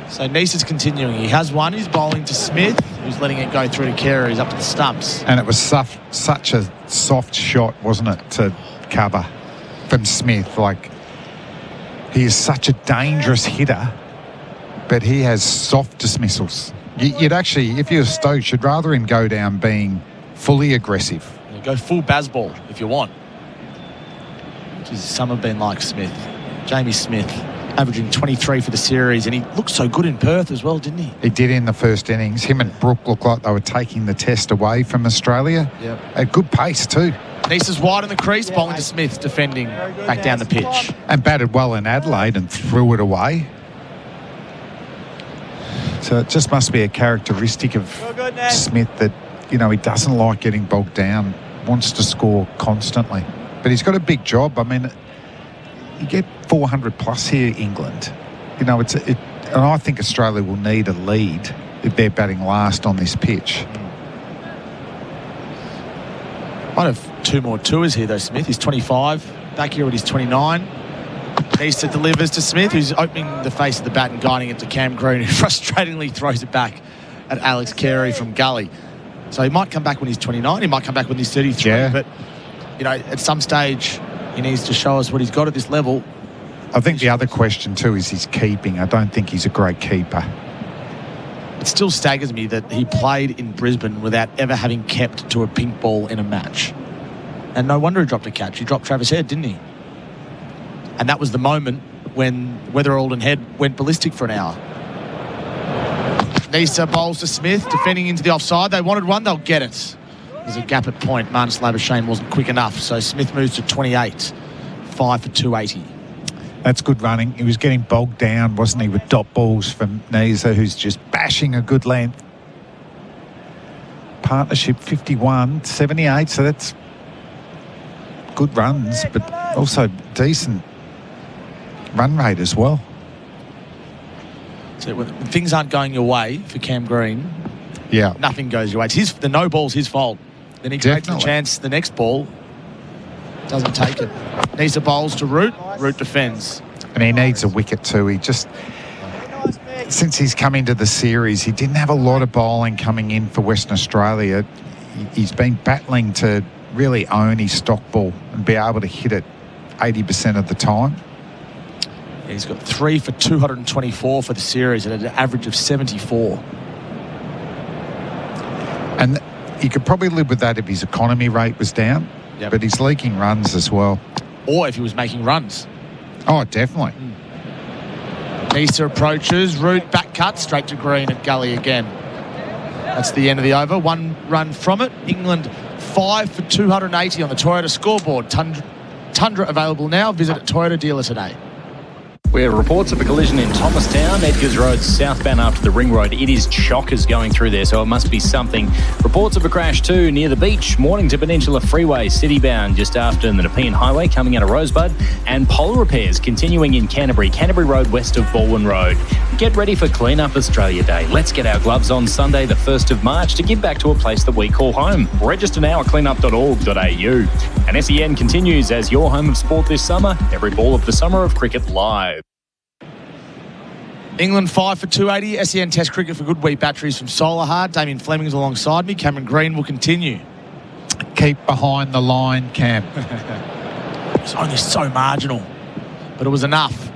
So Nice is continuing. He has one. He's bowling to Smith, who's letting it go through to Kerr. He's up to the stumps. And it was such a soft shot, wasn't it, to cover from Smith. Like, he is such a dangerous hitter, but he has soft dismissals. You'd actually, if you're Stokes, you'd rather him go down being fully aggressive. You go full Bazball if you want, which is some have been like Smith. Jamie Smith averaging 23 for the series, and he looked so good in Perth as well, didn't he? He did in the first innings. Him and Brook looked like they were taking the test away from Australia. Yep. At good pace too. Nice is wide in the crease, bowling to Smith, defending back down the pitch. And batted well in Adelaide and threw it away. So it just must be a characteristic of Smith that, you know, he doesn't like getting bogged down, wants to score constantly. But he's got a big job. I mean, you get 400 plus here, England. You know, and I think Australia will need a lead if they're batting last on this pitch. Might have 2 more tours here though, Smith. He's 25. Back here at his 29. Easter delivers to Smith, who's opening the face of the bat and guiding it to Cam Green, who frustratingly throws it back at Alex Carey from Gully. So he might come back when he's 29. He might come back when he's 33. Yeah. But, you know, at some stage, he needs to show us what he's got at this level. I think the other question too is his keeping. I don't think he's a great keeper. It still staggers me that he played in Brisbane without ever having kept to a pink ball in a match. And no wonder he dropped a catch. He dropped Travis Head, didn't he? And that was the moment when Weatherald and Head went ballistic for an hour. Nisa bowls to Smith, defending into the offside. They wanted one, they'll get it. There's a gap at point. Marnus Labuschagne wasn't quick enough, so Smith moves to 28. 5 for 280. That's good running. He was getting bogged down, wasn't he, with dot balls from Nisa, who's just bashing a good length. Partnership 51, 78, so that's good runs, but also decent run rate as well. So when things aren't going your way for Cam Green, yeah, nothing goes your way. It's the no ball's his fault. Then he creates the chance, the next ball, doesn't take it. Nisa bowls to Root. Root defends. And he needs a wicket too. He just, since he's come into the series, he didn't have a lot of bowling coming in for Western Australia. He's been battling to really own his stock ball and be able to hit it 80% of the time. Yeah, he's got 3 for 224 for the series at an average of 74. And you could probably live with that if his economy rate was down, but he's leaking runs as well. Or if he was making runs. Oh, definitely. Nisa approaches, root back cut, straight to Green at gully again. That's the end of the over. 1 run from it. England 5 for 280 on the Toyota scoreboard. Tundra available now. Visit a Toyota dealer today. We have reports of a collision in Thomastown, Edgars Road, southbound after the Ring Road. It is chockers going through there, so it must be something. Reports of a crash too near the beach, Mornington Peninsula Freeway, city-bound, just after the Nepean Highway, coming out of Rosebud. And pole repairs continuing in Canterbury Road, west of Baldwin Road. Get ready for Clean Up Australia Day. Let's get our gloves on Sunday, the 1st of March, to give back to a place that we call home. Register now at cleanup.org.au. And SEN continues as your home of sport this summer. Every ball of the summer of cricket live. England 5 for 280. SEN Test cricket for good wheat batteries from Solar Hard. Damien Fleming is alongside me. Cameron Green will continue. Keep behind the line, Cam. It's only so marginal, but it was enough.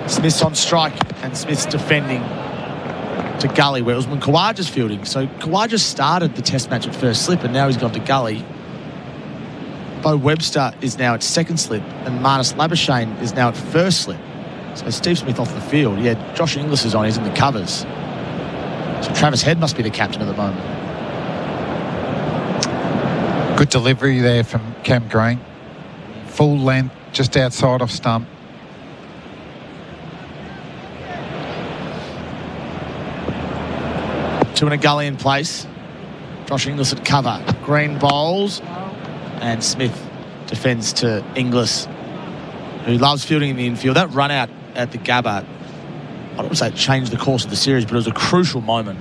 Smith's on strike and Smith's defending to gully, where it was when Khawaja's fielding. So Khawaja started the Test match at first slip and now he's gone to gully. Bo Webster is now at second slip and Marnus Labuschagne is now at first slip. So Steve Smith off the field. Yeah, Josh Inglis is on. He's in the covers. So Travis Head must be the captain at the moment. Good delivery there from Cam Green. Full length, just outside of stump. Two in a gully in place. Josh Inglis at cover. Green bowls. And Smith defends to Inglis, who loves fielding in the infield. That run out at the Gabba, I don't want to say it changed the course of the series, but it was a crucial moment.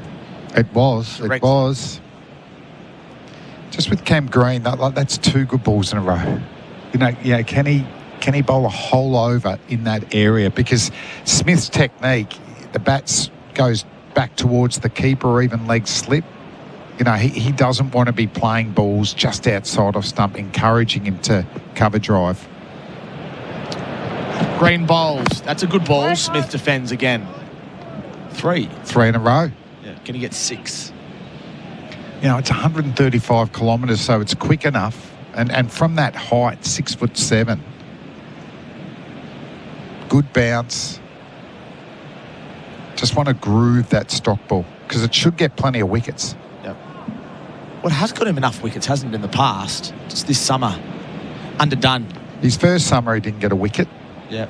It was. It was. Just with Cam Green, that's 2 good balls in a row. Can he bowl a hole over in that area? Because Smith's technique, the bat goes back towards the keeper or even leg slip. He doesn't want to be playing balls just outside of stump, encouraging him to cover drive. Green bowls. That's a good ball. Smith defends again. 3 in a row. Yeah. Can he get 6? It's 135 kilometres, so it's quick enough. And from that height, 6'7". Good bounce. Just want to groove that stock ball because it should get plenty of wickets. Yep. Well, it has got him enough wickets, hasn't it, in the past? Just this summer. Underdone. His first summer, he didn't get a wicket. Yeah.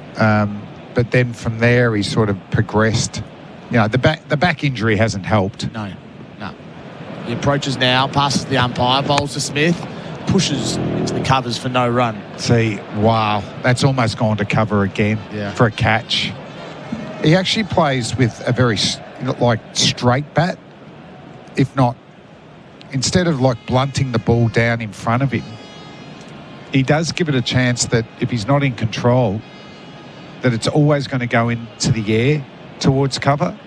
But then from there, he sort of progressed. The back injury hasn't helped. No. He approaches now, passes the umpire, bowls to Smith, pushes into the covers for no run. See, wow, that's almost gone to cover again for a catch. He actually plays with a very straight bat, if not, instead of blunting the ball down in front of him, he does give it a chance that if he's not in control, that it's always going to go into the air towards cover.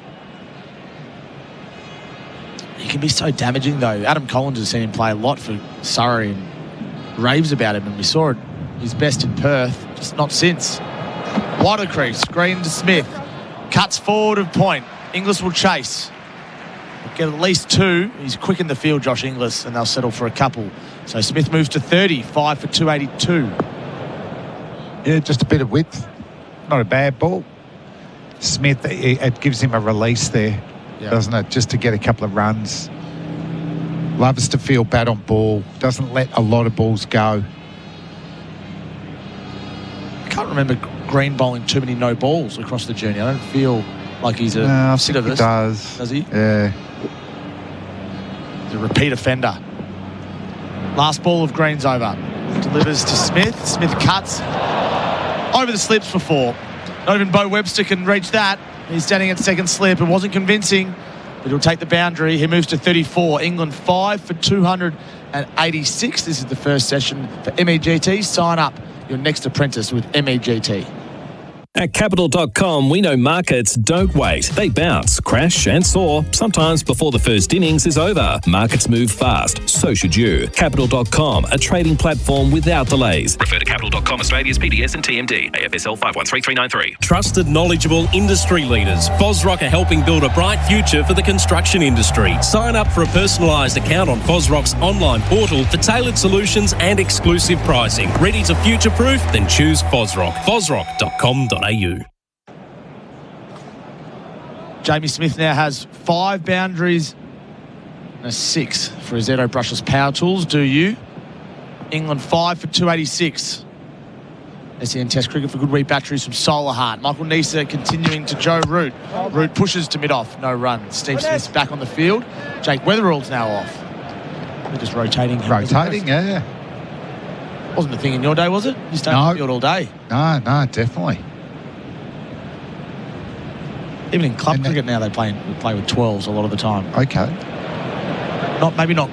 He can be so damaging, though. Adam Collins has seen him play a lot for Surrey and raves about him, and we saw it his best in Perth, just not since. Wide of crease, Green to Smith. Cuts forward of point. Inglis will chase. He'll get at least 2. He's quick in the field, Josh Inglis, and they'll settle for a couple. So Smith moves to 30, 5 for 282. Yeah, just a bit of width. Not a bad ball. Smith, it gives him a release there, doesn't it? Just to get a couple of runs. Loves to feel bat on ball. Doesn't let a lot of balls go. I can't remember Green bowling too many no balls across the journey. I don't feel like he's a recidivist. He does. Does he? Yeah. He's a repeat offender. Last ball of Green's over. Delivers to Smith. Smith cuts. Over the slips for 4. Not even Bo Webster can reach that. He's standing at second slip. It wasn't convincing, but he'll take the boundary. He moves to 34. England 5 for 286. This is the first session for MEGT. Sign up your next apprentice with MEGT. At Capital.com, we know markets don't wait. They bounce, crash and soar, sometimes before the first innings is over. Markets move fast, so should you. Capital.com, a trading platform without delays. Refer to Capital.com Australia's PDS and TMD. AFSL 513393. Trusted, knowledgeable industry leaders. FOSROC are helping build a bright future for the construction industry. Sign up for a personalised account on FOSROC's online portal for tailored solutions and exclusive pricing. Ready to future-proof? Then choose FOSROC. FOSROC.com.au. Jamie Smith now has 5 boundaries and a 6 for Azzetto Brushless Power Tools. Do you? England 5 for 286. SEN Test Cricket for good week batteries from Solar Heart. Michael Neser continuing to Joe Root. Root pushes to mid-off, no run. Steve Smith's back on the field. Jake Weatherall's now off. We're just rotating. Yeah. Wasn't a thing in your day, was it? You stayed on the field all day. No, definitely. Even in club cricket now, they play with 12s a lot of the time. Okay. Maybe not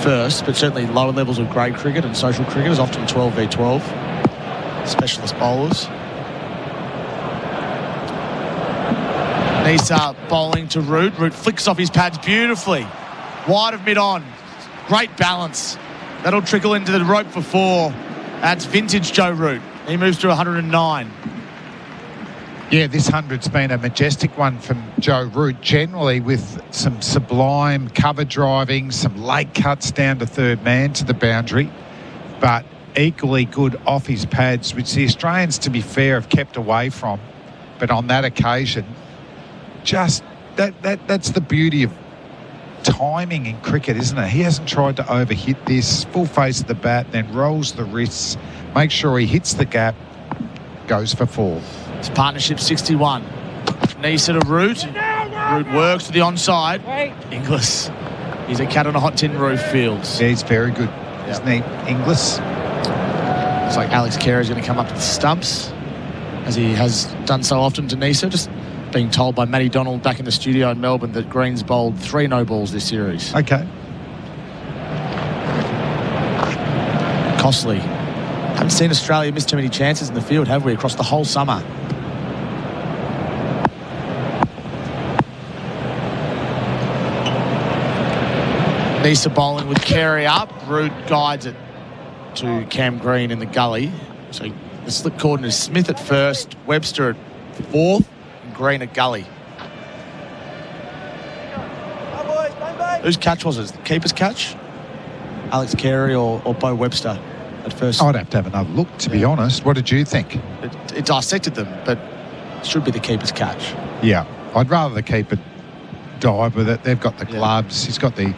first, but certainly lower levels of grade cricket and social cricket is often 12v12. Specialist bowlers. Neser bowling to Root. Root flicks off his pads beautifully. Wide of mid-on. Great balance. That'll trickle into the rope for 4. That's vintage Joe Root. He moves to 109. Yeah, this 100's been a majestic one from Joe Root, generally with some sublime cover driving, some late cuts down to third man to the boundary, but equally good off his pads, which the Australians, to be fair, have kept away from. But on that occasion, just that's the beauty of timing in cricket, isn't it? He hasn't tried to overhit this, full face of the bat, then rolls the wrists, makes sure he hits the gap, goes for 4. It's partnership 61. Neser to Root. Root works to the onside. Inglis. He's a cat on a hot tin roof, Fields. Yeah, he's very good, isn't he, Inglis? Looks like Alex Carey's going to come up to the stumps, as he has done so often to Neser. Just being told by Matty Donald back in the studio in Melbourne that Green's bowled 3 no-balls this series. Okay. Costly. Haven't seen Australia miss too many chances in the field, have we, across the whole summer? Neser bowling with Carey up. Root guides it to Cam Green in the gully. So the slip cordon is Smith at first, Webster at 4th, and Green at gully. Whose catch was it? Keeper's catch? Alex Carey or Bo Webster at first? I'd have to have another look, to be honest. What did you think? It dissected them, but it should be the keeper's catch. Yeah, I'd rather the keeper dive with it. They've got the gloves. He's got the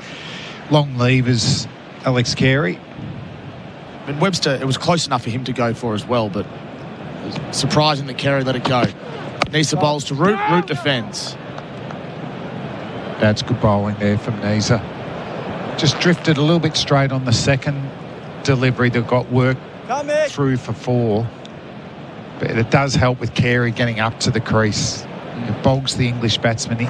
long levers, Alex Carey. I mean, Webster, it was close enough for him to go for as well, but it was surprising that Carey let it go. Neser bowls to Root. Root defends. That's good bowling there from Neser. Just drifted a little bit straight on the second delivery that got work through for 4. But it does help with Carey getting up to the crease. It bogs the English batsman,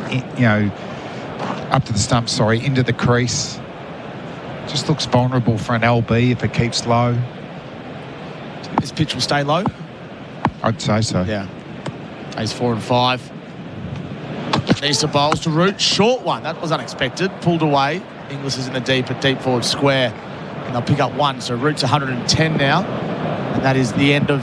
up to the stump, into the crease. Just looks vulnerable for an LB if it keeps low. Do you think this pitch will stay low? I'd say so. Yeah. Ace 4 and 5. Neser bowls to Root. Short one. That was unexpected. Pulled away. Inglis is in the deep forward square. And they'll pick up 1. So Root's 110 now. And that is the end of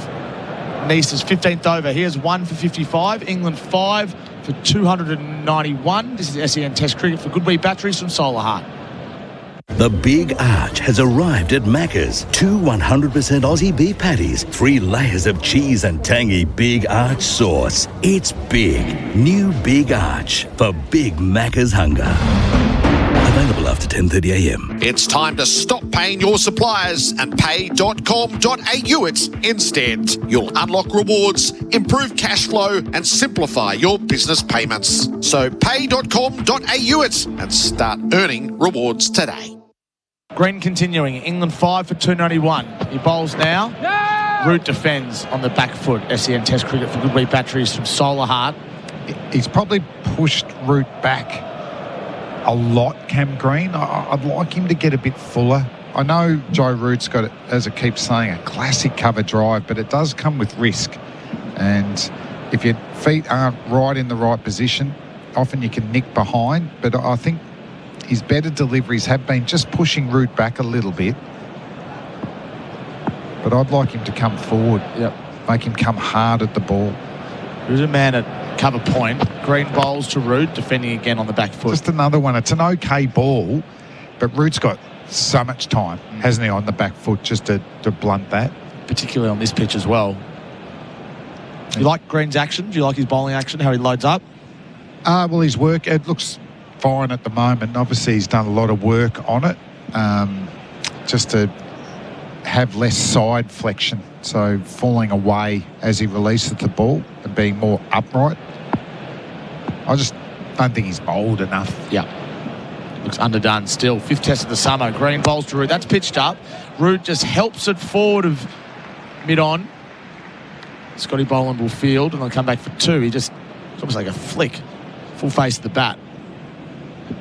Neser's 15th over. Here's 1 for 55. England 5 for 291. This is SEN Test Cricket for good week batteries from Solar Heart. The Big Arch has arrived at Macca's. 2 100% Aussie beef patties, 3 layers of cheese and tangy Big Arch sauce. It's big. New Big Arch for big Macca's hunger. Available after 10:30am. It's time to stop paying your suppliers and pay.com.au it's instant. You'll unlock rewards, improve cash flow and simplify your business payments. So pay.com.au it's and start earning rewards today. Green continuing. England 5 for 291. He bowls now. Root defends on the back foot. SEN Test Cricket for good week batteries from Solar Heart. He's probably pushed Root back a lot, Cam Green. I'd like him to get a bit fuller I know Joe Root's got, as I keep saying, a classic cover drive, but it does come with risk. And if your feet aren't right in the right position, often you can nick behind. But I think his better deliveries have been just pushing Root back a little bit. But I'd like him to come forward. Yep. Make him come hard at the ball. There's a man at cover point. Green bowls to Root, defending again on the back foot. Just another one. It's an okay ball, but Root's got so much time, hasn't he, on the back foot just to blunt that. Particularly on this pitch as well. Do you like Green's action? Do you like his bowling action, how he loads up? Well, his work, it looks fine at the moment. Obviously, he's done a lot of work on it just to have less side flexion, so falling away as he releases the ball and being more upright. I just don't think he's bowled enough. Yeah. Looks underdone still. 5th test of the summer. Green bowls to Root. That's pitched up. Root just helps it forward of mid-on. Scotty Boland will field and they'll come back for 2. It's almost like a flick. Full face of the bat.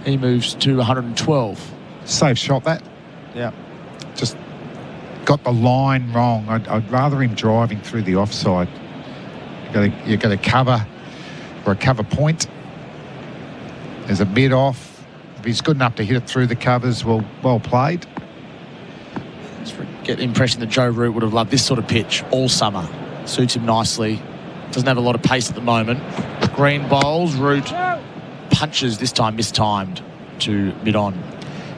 He moves to 112. Safe shot, that. Yeah. Just got the line wrong. I'd rather him driving through the offside. You've got to cover or a cover point. There's a mid off. If he's good enough to hit it through the covers, well played. Just get the impression that Joe Root would have loved this sort of pitch all summer. Suits him nicely. Doesn't have a lot of pace at the moment. Green bowls. Root punches, this time mistimed, to mid-on.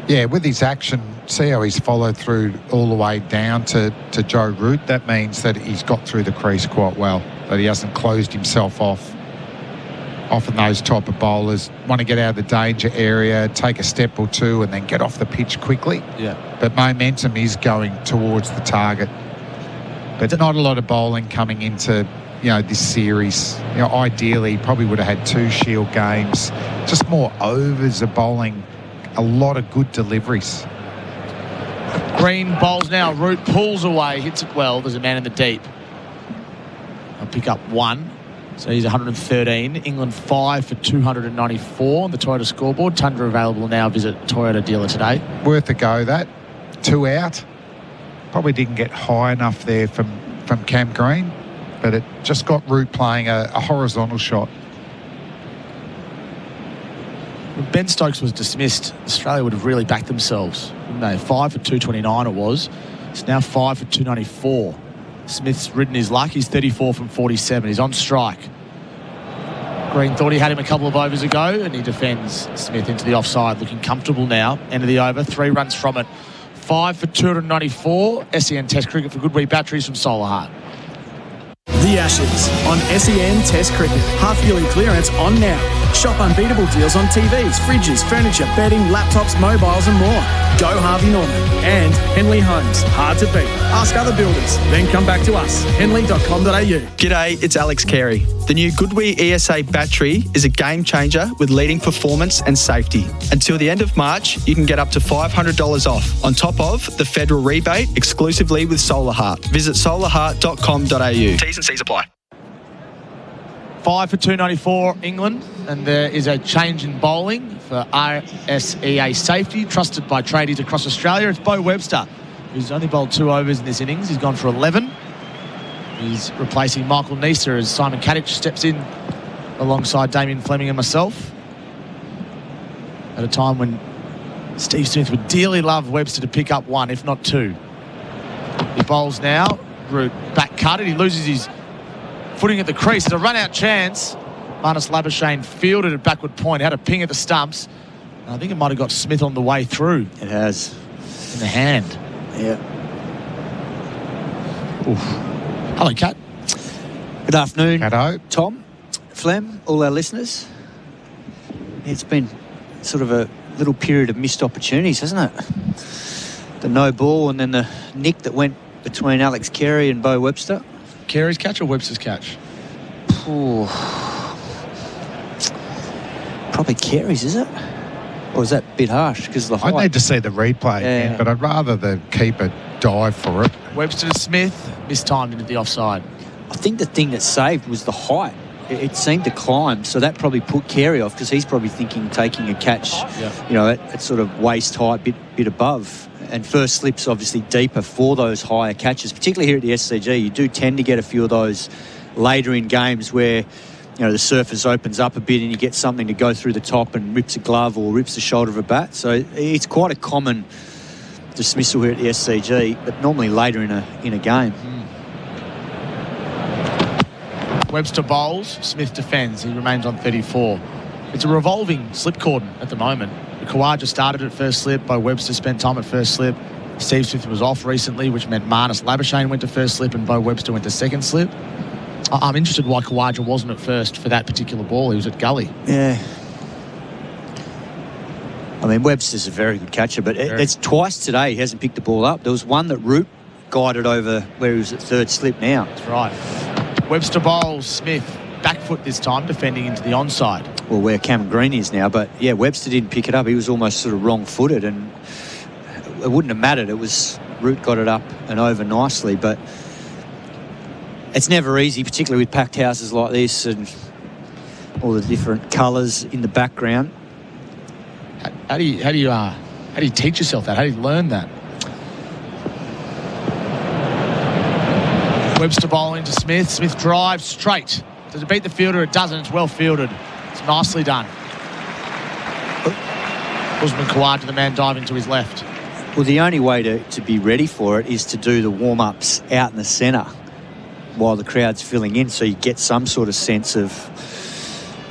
Yeah, with his action, see how he's followed through all the way down to Joe Root. That means that he's got through the crease quite well, that he hasn't closed himself off. Often those type of bowlers want to get out of the danger area, take a step or two, and then get off the pitch quickly. Yeah. But momentum is going towards the target. But not a lot of bowling coming into, this series. Ideally, probably would have had 2 Shield games. Just more overs of bowling. A lot of good deliveries. Green bowls now. Root pulls away, hits it well. There's a man in the deep. I'll pick up 1. So he's 113. England 5 for 294 on the Toyota scoreboard. Tundra available now. Visit Toyota dealer today. Worth a go, that. 2 out. Probably didn't get high enough there from Cam Green, but it just got Root playing a horizontal shot. When Ben Stokes was dismissed, Australia would have really backed themselves, wouldn't they? 5 for 229 it was. It's now 5 for 294. Smith's ridden his luck. He's 34 from 47. He's on strike. Green thought he had him a couple of overs ago, and he defends Smith into the offside, looking comfortable now. End of the over, 3 runs from it. 5 for 294. SEN Test Cricket for good wee batteries from Solar Heart. The Ashes on SEN Test Cricket. Half-yearly clearance on now. Shop unbeatable deals on TVs, fridges, furniture, bedding, laptops, mobiles and more. Go Harvey Norman and Henley Homes. Hard to beat. Ask other builders, then come back to us. Henley.com.au. G'day, it's Alex Carey. The new Goodwee ESA battery is a game changer with leading performance and safety. Until the end of March, you can get up to $500 off, on top of the federal rebate exclusively with Solar Heart. Visit solarheart.com.au. T's and C's apply. 5 for 294 England, and there is a change in bowling for RSEA safety, trusted by tradies across Australia. It's Bo Webster, who's only bowled 2 overs in this innings. He's gone for 11. He's replacing Michael Neser as Simon Katich steps in alongside Damien, Fleming and myself at a time when Steve Smith would dearly love Webster to pick up 1, if not 2. He bowls now. Root back cutted. He loses his footing at the crease. It's a run-out chance. Marnus Labuschagne fielded at backward point, had a ping at the stumps. I think it might have got Smith on the way through. It has. In the hand. Yeah. Oof. Hello, Kat. Good afternoon. Hello. Tom, Flem, all our listeners. It's been sort of a little period of missed opportunities, hasn't it? The no ball and then the nick that went between Alex Carey and Bo Webster. Carey's catch or Webster's catch? Ooh. Probably Carey's, is it? Or is that a bit harsh because of the height? I need to see the replay again, but I'd rather the keeper dive for it. Webster to Smith, mistimed into the offside. I think the thing that saved was the height. it seemed to climb, so that probably put Carey off because he's probably thinking taking a catch, at sort of waist height, bit above. And first slip's obviously deeper for those higher catches, particularly here at the SCG. You do tend to get a few of those later in games where, the surface opens up a bit and you get something to go through the top and rips a glove or rips the shoulder of a bat. So it's quite a common dismissal here at the SCG, but normally later in a game. Webster bowls, Smith defends. He remains on 34. It's a revolving slip cordon at the moment. Khawaja started at first slip. Bo Webster spent time at first slip. Steve Smith was off recently, which meant Marnus Labuschagne went to first slip and Bo Webster went to second slip. I'm interested why Khawaja wasn't at first for that particular ball. He was at gully. Yeah. I mean, Webster's a very good catcher, but it's twice today he hasn't picked the ball up. There was one that Root guided over where he was at third slip now. That's right. Webster bowls, Smith back foot this time, defending into the onside. Well, where Cameron Green is now, but yeah, Webster didn't pick it up. He was almost sort of wrong-footed, and it wouldn't have mattered. It was Root got it up and over nicely, but it's never easy, particularly with packed houses like this and all the different colours in the background. How do you teach yourself that? How do you learn that? Webster bowling to Smith. Smith drives straight. Does it beat the fielder? It doesn't. It's well fielded. It's nicely done. Usman Khawaja, the man diving to his left. Well, the only way to be ready for it is to do the warm-ups out in the centre while the crowd's filling in, so you get some sort of sense of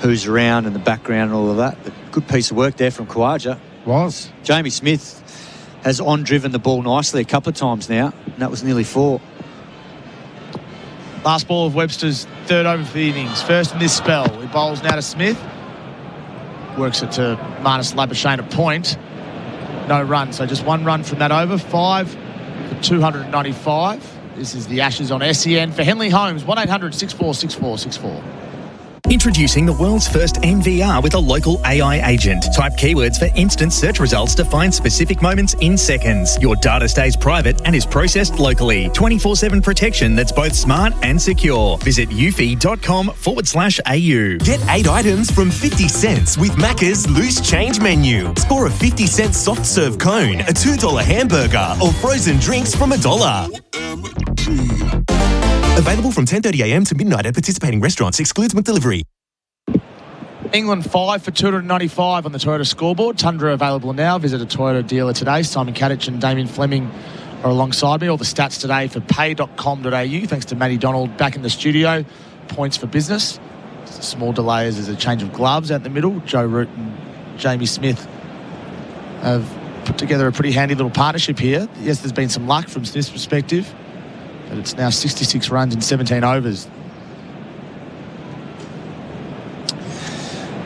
who's around in the background and all of that. But good piece of work there from Khawaja. Was. Jamie Smith has on-driven the ball nicely a couple of times now, and that was nearly 4. Last ball of Webster's third over for the innings. First in this spell. He bowls now to Smith. Works it to Marnus Labuschagne at point. No run, so just one run from that over. 5 for 295. This is the Ashes on SEN for Henley Holmes. 1-800-646464. Introducing the world's first NVR with a local AI agent. Type keywords for instant search results to find specific moments in seconds. Your data stays private and is processed locally. 24/7 protection that's both smart and secure. Visit eufy.com/au. Get 8 items from 50 cents with Macca's Loose Change menu. Score a 50-cent soft serve cone, a $2 hamburger, or frozen drinks from $1. Available from 10:30 a.m. to midnight at participating restaurants. Excludes McDelivery. England 5 for 295 on the Toyota scoreboard. Tundra available now. Visit a Toyota dealer today. Simon Katich and Damien Fleming are alongside me. All the stats today for pay.com.au. Thanks to Matty Donald back in the studio. Points for business. Just a small delay as there's a change of gloves out in the middle. Joe Root and Jamie Smith have put together a pretty handy little partnership here. Yes, there's been some luck from Smith's perspective, but it's now 66 runs in 17 overs.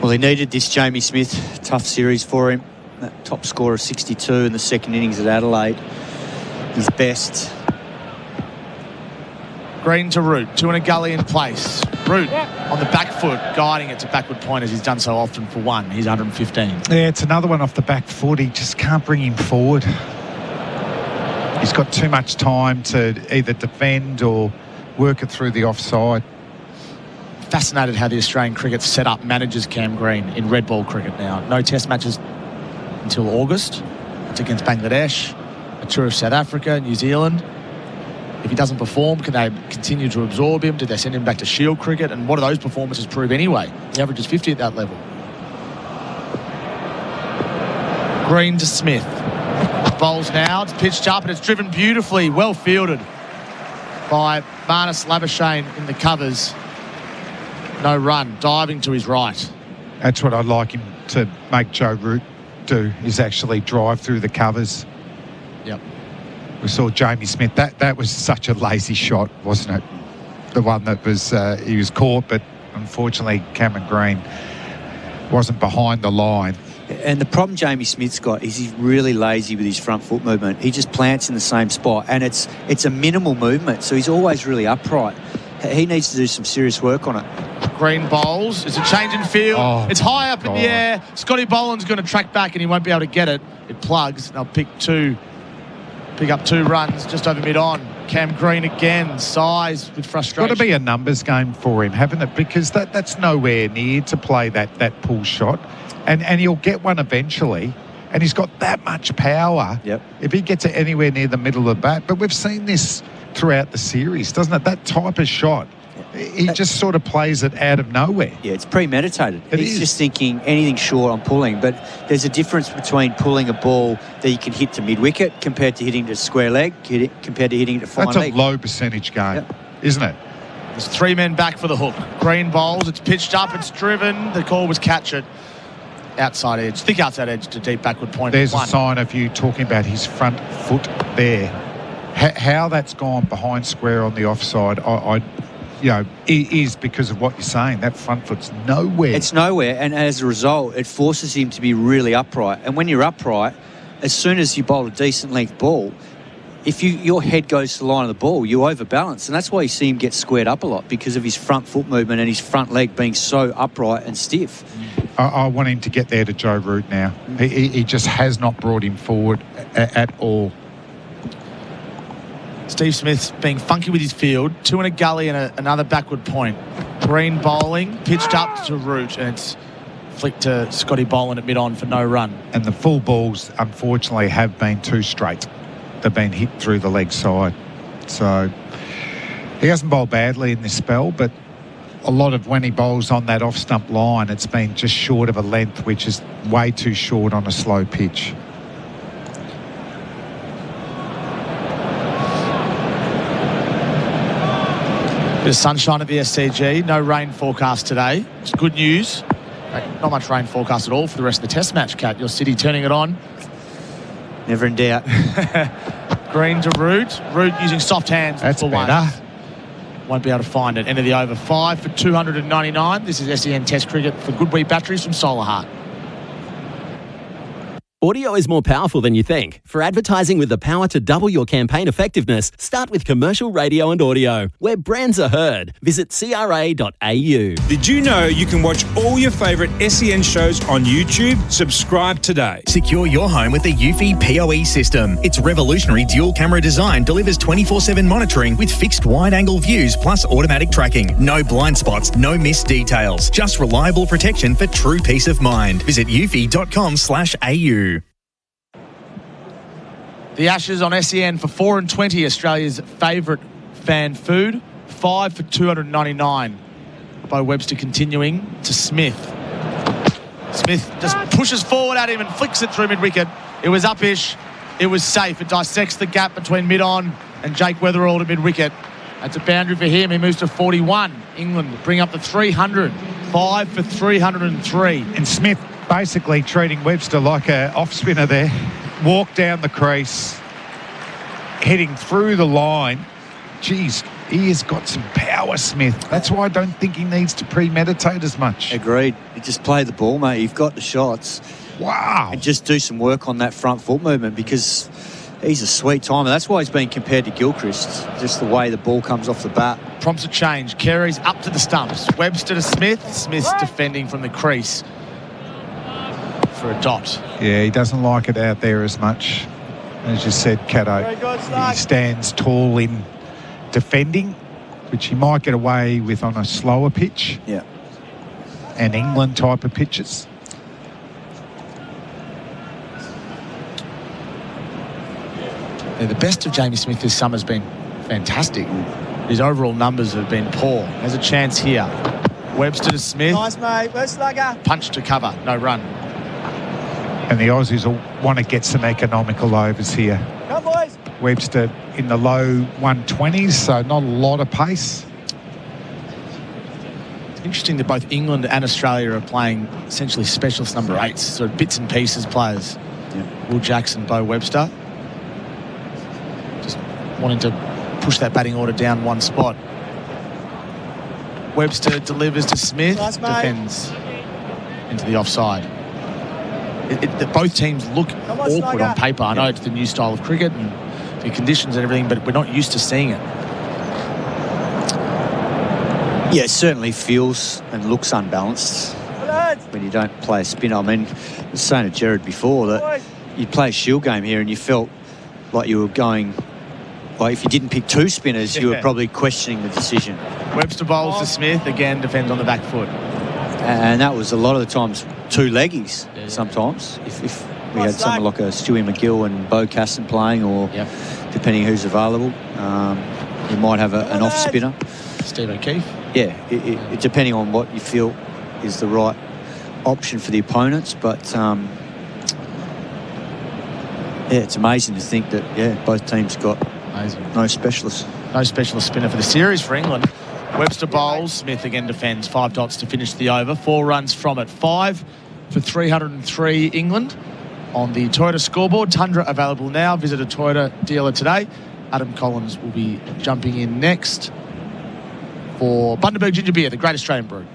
Well, he needed this, Jamie Smith. Tough series for him. That top score of 62 in the second innings at Adelaide. His best. Green to Root. 2 in a gully in place. Root on the back foot, guiding it to backward point as he's done so often for one. He's 115. Yeah, it's another one off the back foot. He just can't bring him forward. He's got too much time to either defend or work it through the offside. Fascinated how the Australian cricket setup manages Cam Green in red ball cricket now. No test matches until August. It's against Bangladesh, a tour of South Africa, New Zealand. If he doesn't perform, can they continue to absorb him? Do they send him back to Shield cricket? And what do those performances prove anyway? He averages 50 at that level. Green to Smith. Bowls now. It's pitched up and it's driven beautifully. Well fielded by Marnus Labuschagne in the covers. No run. Diving to his right. That's what I'd like him to make Joe Root do, is actually drive through the covers. Yep. We saw Jamie Smith. That was such a lazy shot, wasn't it? The one that was he was caught, but unfortunately Cameron Green wasn't behind the line. And the problem Jamie Smith's got is he's really lazy with his front foot movement. He just plants in the same spot, and it's a minimal movement, so he's always really upright. He needs to do some serious work on it. Green bowls. It's a change in field. Oh, it's high up in the air. Scotty Boland's going to track back and he won't be able to get it. It plugs. They'll pick up 2 runs just over mid-on. Cam Green again, size with frustration. Got to be a numbers game for him, haven't it? Because that's nowhere near to play that pull shot. And he'll get one eventually. And he's got that much power. Yep. If he gets it anywhere near the middle of the bat. But we've seen this throughout the series, doesn't it? That type of shot, he just sort of plays it out of nowhere. Yeah, it's premeditated. He's is. just thinking anything short I'm pulling. But there's a difference between pulling a ball that you can hit to mid-wicket compared to hitting to square leg, compared to hitting to fine That's leg. a low percentage game, isn't it? There's 3 men back for the hook. Green bowls, it's pitched up, it's driven. The call was catch it. Outside edge, thick outside edge to deep backward point. There's a sign of you talking about his front foot there. How that's gone behind square on the offside, is because of what you're saying. That front foot's nowhere. It's nowhere, and as a result, it forces him to be really upright. And when you're upright, as soon as you bowl a decent length ball, if your head goes to the line of the ball, you overbalance. And that's why you see him get squared up a lot, because of his front foot movement and his front leg being so upright and stiff. I want him to get there to Joe Root now. He just has not brought him forward at all. Steve Smith's being funky with his field. 2 in a gully and another backward point. Green bowling, pitched up to Root, and it's flicked to Scotty Boland at mid-on for no run. And the full balls, unfortunately, have been too straight. They've been hit through the leg side. So he hasn't bowled badly in this spell, but a lot of when he bowls on that off-stump line, it's been just short of a length, which is way too short on a slow pitch. Bit of sunshine at the SCG. No rain forecast today. It's good news. Not much rain forecast at all for the rest of the Test match, Kat. Your City turning it on. Never in doubt. Green to Root. Root using soft hands. That's for better. One. Won't be able to find it. End of the over. 5 for 299. This is SEN Test Cricket for Goodwee Batteries from Solar Heart. Audio is more powerful than you think. For advertising with the power to double your campaign effectiveness, start with commercial radio and audio, where brands are heard. Visit cra.au. Did you know you can watch all your favourite SEN shows on YouTube? Subscribe today. Secure your home with the Eufy PoE system. Its revolutionary dual camera design delivers 24/7 monitoring with fixed wide-angle views plus automatic tracking. No blind spots, no missed details. Just reliable protection for true peace of mind. Visit eufy.com/au. The Ashes on SEN for 4 and 20, Australia's favourite fan food. 5 for 299. Bo Webster continuing to Smith. Smith just pushes forward at him and flicks it through mid-wicket. It was up-ish. It was safe. It dissects the gap between mid-on and Jake Weatherall at mid-wicket. That's a boundary for him. He moves to 41. England bring up the 300. 5 for 303. And Smith basically treating Webster like a off-spinner there. Walk down the crease, heading through the line. Geez, he has got some power, Smith. That's why I don't think he needs to premeditate as much. Agreed. You just play the ball, mate. You've got the shots. Wow. And just do some work on that front foot movement, because he's a sweet timer. That's why he's been compared to Gilchrist, just the way the ball comes off the bat. Prompts a change. Carey's up to the stumps. Webster to Smith. Smith's defending from the crease for a dot. Yeah, he doesn't like it out there as much. As you said, Cato, he stands tall in defending, which he might get away with on a slower pitch. Yeah. And England type of pitches. Yeah, the best of Jamie Smith this summer's been fantastic. His overall numbers have been poor. Has a chance here. Webster to Smith. Nice, mate. Where's Slugger? Punch to cover. No run. And the Aussies will want to get some economical overs here. Come, boys. Webster in the low 120s, so not a lot of pace. It's interesting that both England and Australia are playing essentially specialist number 8s, sort of bits and pieces players. Yeah. Will Jackson, Bo Webster. Just wanting to push that batting order down one spot. Webster delivers to Smith, nice, defends into the offside. Both teams look awkward on paper. I know it's the new style of cricket and the conditions and everything, but we're not used to seeing it. Yeah, it certainly feels and looks unbalanced when you don't play a spinner. I mean, I was saying to Gerard before that you play a shield game here and you felt like you were going well, if you didn't pick 2 spinners, you were probably questioning the decision. Webster bowls to Smith, again defends on the back foot. And that was a lot of the times 2 leggies sometimes. If we had someone like a Stewie McGill and Bo Casson playing, or depending who's available, you might have an off spinner. Steve O'Keefe. Yeah, it depending on what you feel is the right option for the opponents. But it's amazing to think that both teams got no specialists. No specialist spinner for the series for England. Webster bowls. Smith again defends. 5 dots to finish the over. 4 runs from it. 5 for 303 England on the Toyota scoreboard. Tundra available now. Visit a Toyota dealer today. Adam Collins will be jumping in next for Bundaberg Ginger Beer, the great Australian brew.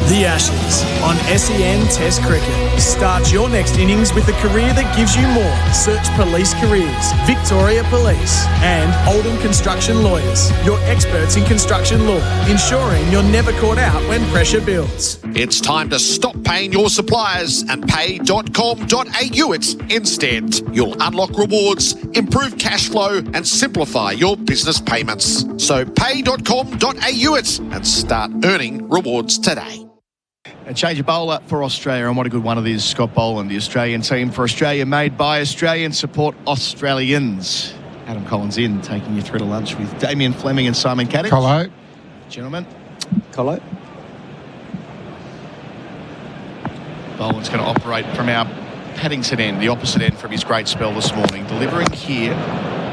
The Ashes on SEN Test Cricket. Start your next innings with a career that gives you more. Search Police Careers, Victoria Police, and Oldham Construction Lawyers. Your experts in construction law, ensuring you're never caught out when pressure builds. It's time to stop paying your suppliers and pay.com.au it instead. You'll unlock rewards, improve cash flow, and simplify your business payments. So pay.com.au it and start earning rewards today. A change of bowler for Australia, and what a good one it is. Scott Boland, the Australian team for Australia, made by Australians, support Australians. Adam Collins in, taking you through to lunch with Damien, Fleming and Simon Katich. Hello. Gentlemen. Hello. Boland's going to operate from our Paddington end, the opposite end from his great spell this morning. Delivering here,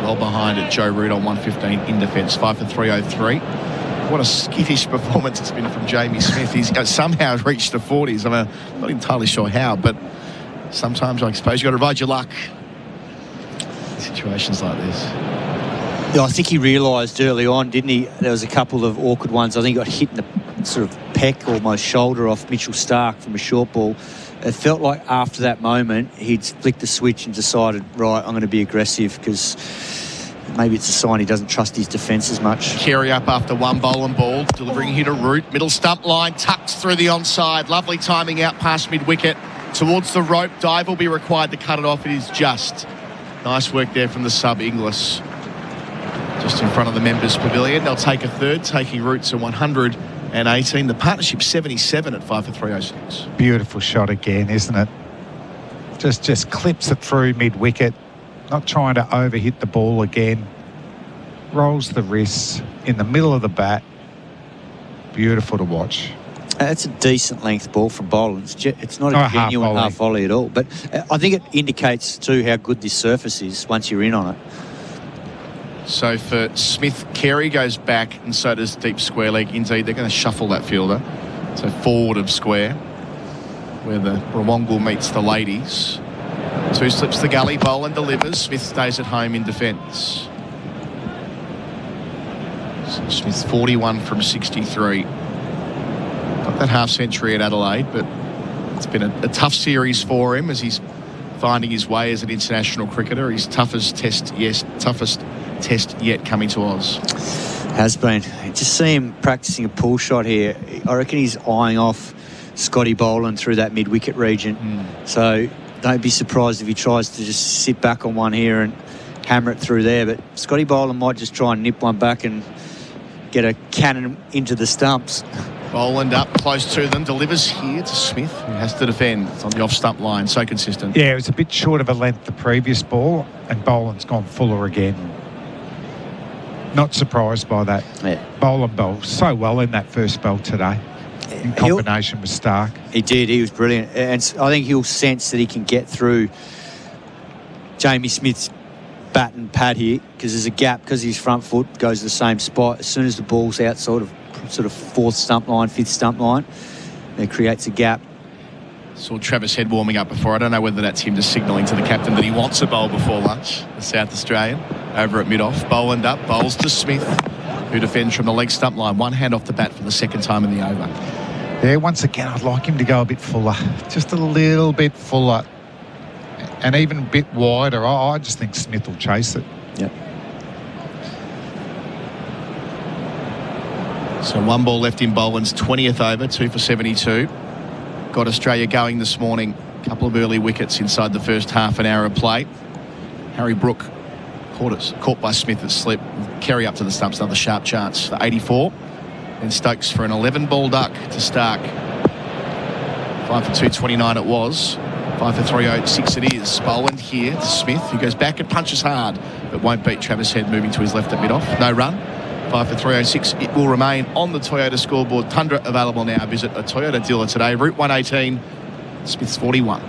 well behind it, Joe Root on 115 in defence, 5 for 303. What a skittish performance it's been from Jamie Smith. He's somehow reached the 40s. I'm not entirely sure how, but sometimes I suppose you've got to ride your luck in situations like this. Yeah, I think he realised early on, didn't he? There was a couple of awkward ones. I think he got hit in the sort of peck, almost shoulder off Mitchell Stark from a short ball. It felt like after that moment, he'd flicked the switch and decided, right, I'm going to be aggressive, because maybe it's a sign he doesn't trust his defence as much. Carey up after 1 bowl and ball, delivering here to Root. Middle stump line, tucks through the onside. Lovely timing out past mid-wicket. Towards the rope, dive will be required to cut it off. It is just. Nice work there from the sub-Inglis. Just in front of the members' pavilion. They'll take a third, taking Root to 118. The partnership 77 at 5 for 306. Beautiful shot again, isn't it? Just clips it through mid-wicket. Not trying to overhit the ball again. Rolls the wrists in the middle of the bat. Beautiful to watch. That's a decent length ball from Boland. It's not a genuine half volley at all. But I think it indicates too how good this surface is once you're in on it. So for Smith, Carey goes back, and so does deep square leg. Indeed, they're going to shuffle that fielder. So forward of square, where the Rawongal meets the ladies. 2 slips the gully, Boland delivers. Smith stays at home in defence. So Smith 41 from 63. Got that half century at Adelaide, but it's been a tough series for him as he's finding his way as an international cricketer. His toughest test yet coming to Oz. Has been. Just see him practising a pull shot here. I reckon he's eyeing off Scotty Boland through that mid-wicket region. So don't be surprised if he tries to just sit back on one here and hammer it through there. But Scotty Boland might just try and nip one back and get a cannon into the stumps. Boland up close to them, delivers here to Smith, who has to defend. It's on the off-stump line, so consistent. Yeah, it was a bit short of a length the previous ball, and Boland's gone fuller again. Not surprised by that. Yeah. Boland bowled so well in that first spell today, in combination with Stark. He did. He was brilliant. And I think he'll sense that he can get through Jamie Smith's bat and pad here, because there's a gap, because his front foot goes to the same spot. As soon as the ball's out sort of 4th stump line, 5th stump line, it creates a gap. Saw Travis Head warming up before. I don't know whether that's him just signalling to the captain that he wants a bowl before lunch. The South Australian over at mid-off. Boland up, bowls to Smith, who defends from the leg stump line. One hand off the bat for the second time in the over. Yeah, once again, I'd like him to go a bit fuller. Just a little bit fuller. And even a bit wider. I just think Smith will chase it. Yep. So 1 ball left in Boland's 20th over, 2 for 72. Got Australia going this morning. A couple of early wickets inside the first half an hour of play. Harry Brook caught by Smith at slip. Kerry up to the stumps, another sharp chance for 84. And Stokes for an 11-ball duck to Stark. 5 for 229 it was. 5 for 306 it is. Boland here to Smith, who goes back and punches hard, but won't beat Travis Head, moving to his left at mid-off. No run. 5 for 306. It will remain on the Toyota scoreboard. Tundra available now. Visit a Toyota dealer today. Route 118, Smith's 41.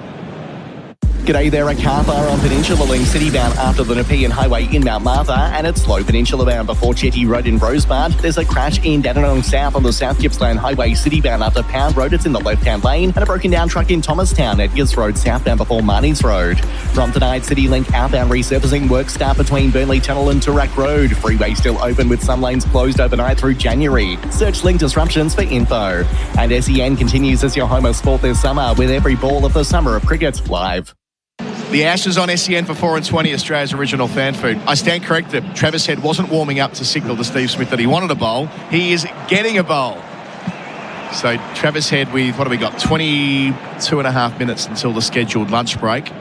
G'day there, a car fire on Peninsula Link City bound after the Nepean Highway in Mount Martha, and it's slow Peninsula bound before Chetty Road in Rosebud. There's a crash in Dandenong South on the South Gippsland Highway City bound after Pound Road. It's in the left-hand lane, and a broken down truck in Thomastown, Edgar's Road southbound before Marnie's Road. From tonight, City Link outbound resurfacing work start between Burnley Tunnel and Toorak Road. Freeway still open with some lanes closed overnight through January. Search Link disruptions for info. And SEN continues as your home of sport this summer with every ball of the summer of cricket live. The Ashes on SEN for 4 and 20, Australia's original fan food. I stand corrected. Travis Head wasn't warming up to signal to Steve Smith that he wanted a bowl. He is getting a bowl. So Travis Head with, what have we got, 22 and a half minutes until the scheduled lunch break.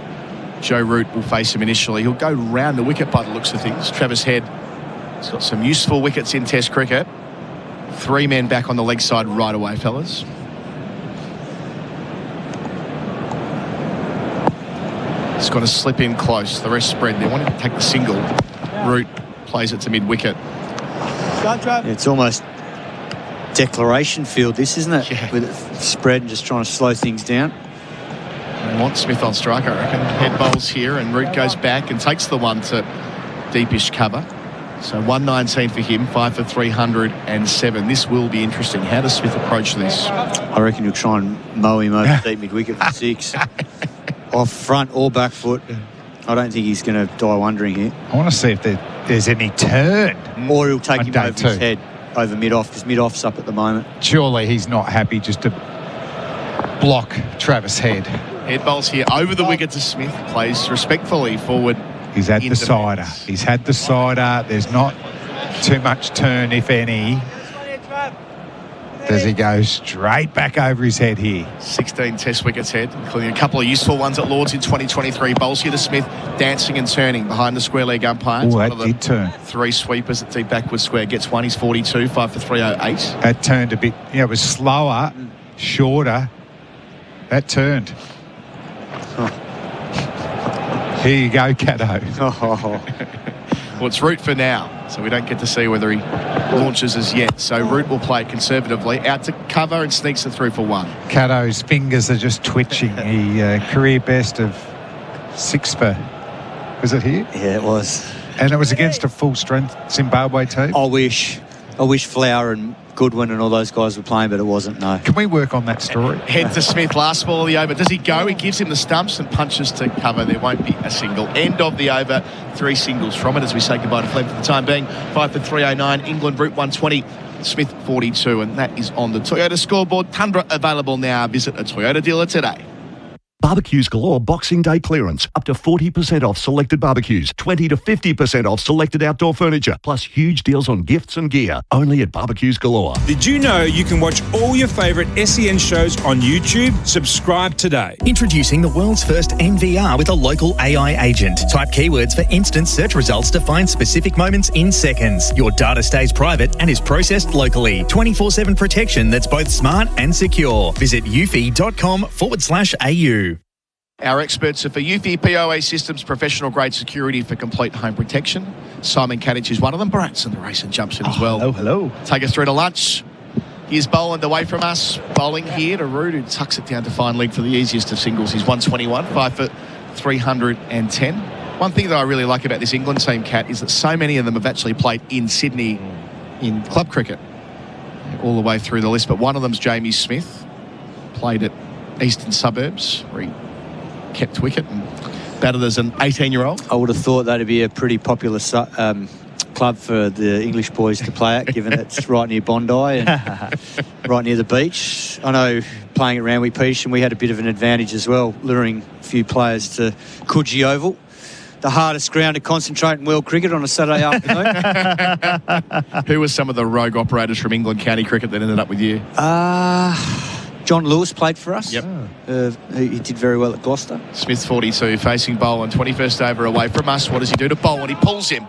Joe Root will face him initially. He'll go round the wicket by the looks of things. Travis Head has got some useful wickets in Test cricket. 3 men back on the leg side right away, fellas. It's got to slip in close. The rest spread. They wanted to take the single. Root plays it to mid-wicket. It's almost declaration field, this, isn't it? Yeah. With it spread and just trying to slow things down. They want Smith on strike, I reckon. Head bowls here, and Root goes back and takes the one to deepish cover. So 119 for him, 5 for 307. This will be interesting. How does Smith approach this? I reckon he'll try and mow him over deep mid-wicket for 6. Off front or back foot. I don't think he's going to die wondering here. I want to see if there's any turn. Or he'll take him over his head, over mid-off, because mid-off's up at the moment. Surely he's not happy just to block Travis Head. Head bowls here over the wicket to Smith. Plays respectfully forward. He's had the cider. He's had the cider. There's not too much turn, if any. Does he go straight back over his head here? 16 Test wickets Head, including a couple of useful ones at Lords in 2023. Bowls here to Smith, dancing and turning behind the square leg umpire. Oh, that did turn. 3 sweepers at deep backward square. Gets one, he's 42, 5 for 308. That turned a bit, it was slower, shorter. That turned. Here you go, Cato. Well, it's Root for now, so we don't get to see whether he launches as yet. So Root will play conservatively, out to cover and sneaks it through for 1. Cato's fingers are just twitching. He career best of 6 for, was it here? Yeah, it was. And it was against a full-strength Zimbabwe team? I wish Flower and Goodwin and all those guys were playing, but it wasn't, no. Can we work on that story? Head to Smith, last ball of the over. Does he go? He gives him the stumps and punches to cover. There won't be a single. End of the over. 3 singles from it as we say goodbye to Fleming for the time being. 5 for 309. England Route 120. Smith 42. And that is on the Toyota scoreboard. Tundra available now. Visit a Toyota dealer today. Barbecues Galore Boxing Day clearance. Up to 40% off selected barbecues. 20 to 50% off selected outdoor furniture. Plus huge deals on gifts and gear. Only at Barbecues Galore. Did you know you can watch all your favourite SEN shows on YouTube? Subscribe today. Introducing the world's first NVR with a local AI agent. Type keywords for instant search results to find specific moments in seconds. Your data stays private and is processed locally. 24/7 protection that's both smart and secure. Visit eufy.com/au. Our experts are for Eufy POA Systems, professional grade security for complete home protection. Simon Katich is one of them. Bharat Sundaresan jumps in as well. Hello. Take us through to lunch. Here's Boland away from us. Bowling here to Root, who tucks it down to fine leg for the easiest of singles. He's 121, 5 for 310. One thing that I really like about this England team, Kat, is that so many of them have actually played in Sydney in club cricket all the way through the list. But one of them's Jamie Smith, played at Eastern Suburbs, where he kept wicket and batted as an 18-year-old. I would have thought that'd be a pretty popular club for the English boys to play at, given it's right near Bondi and right near the beach. I know playing at Randwick Petersham, we had a bit of an advantage as well, luring a few players to Coogee Oval, the hardest ground to concentrate in world cricket on a Saturday afternoon. Who were some of the rogue operators from England county cricket that ended up with you? John Lewis played for us. Yep. He did very well at Gloucester. Smith 42 facing Boland, 21st over away from us. What does he do to Boland? He pulls him.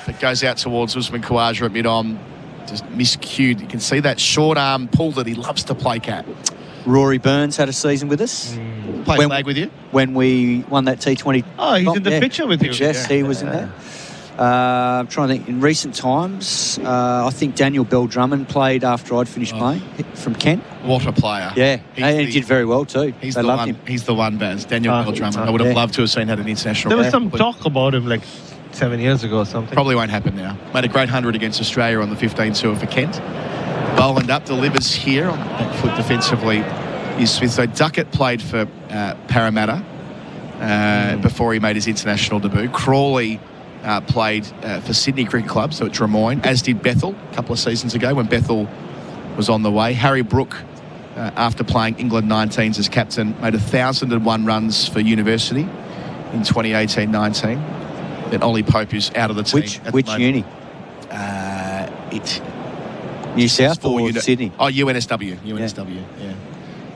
It goes out towards Usman Khawaja at mid-on. Just miscued. You can see that short arm pull that he loves to play, Cat. Rory Burns had a season with us. Played flag with you? When we won that T20. Oh, he's in the picture with you. Yes, he was in there. I'm trying to think. In recent times, I think Daniel Bell Drummond played after I'd finished playing from Kent. What a player. Yeah, and he did very well too. He's they the loved one. him. He's the one, Baz. Daniel Bell Drummond. I would have loved to have seen had an international. There was some talk about him like 7 years ago or something. Probably won't happen now. Made a great 100 against Australia on the 15 tour for Kent. Boland up, delivers here on the back foot defensively is Smith. So Duckett played for Parramatta before he made his international debut. Crawley played for Sydney Cricket Club, so at Drummoyne, as did Bethel a couple of seasons ago when Bethel was on the way. Harry Brook, after playing England 19s as captain, made 1,001 runs for University in 2018-19. Then Ollie Pope is out of the team. Which uni? New South or Sydney? Oh, UNSW. UNSW, yeah.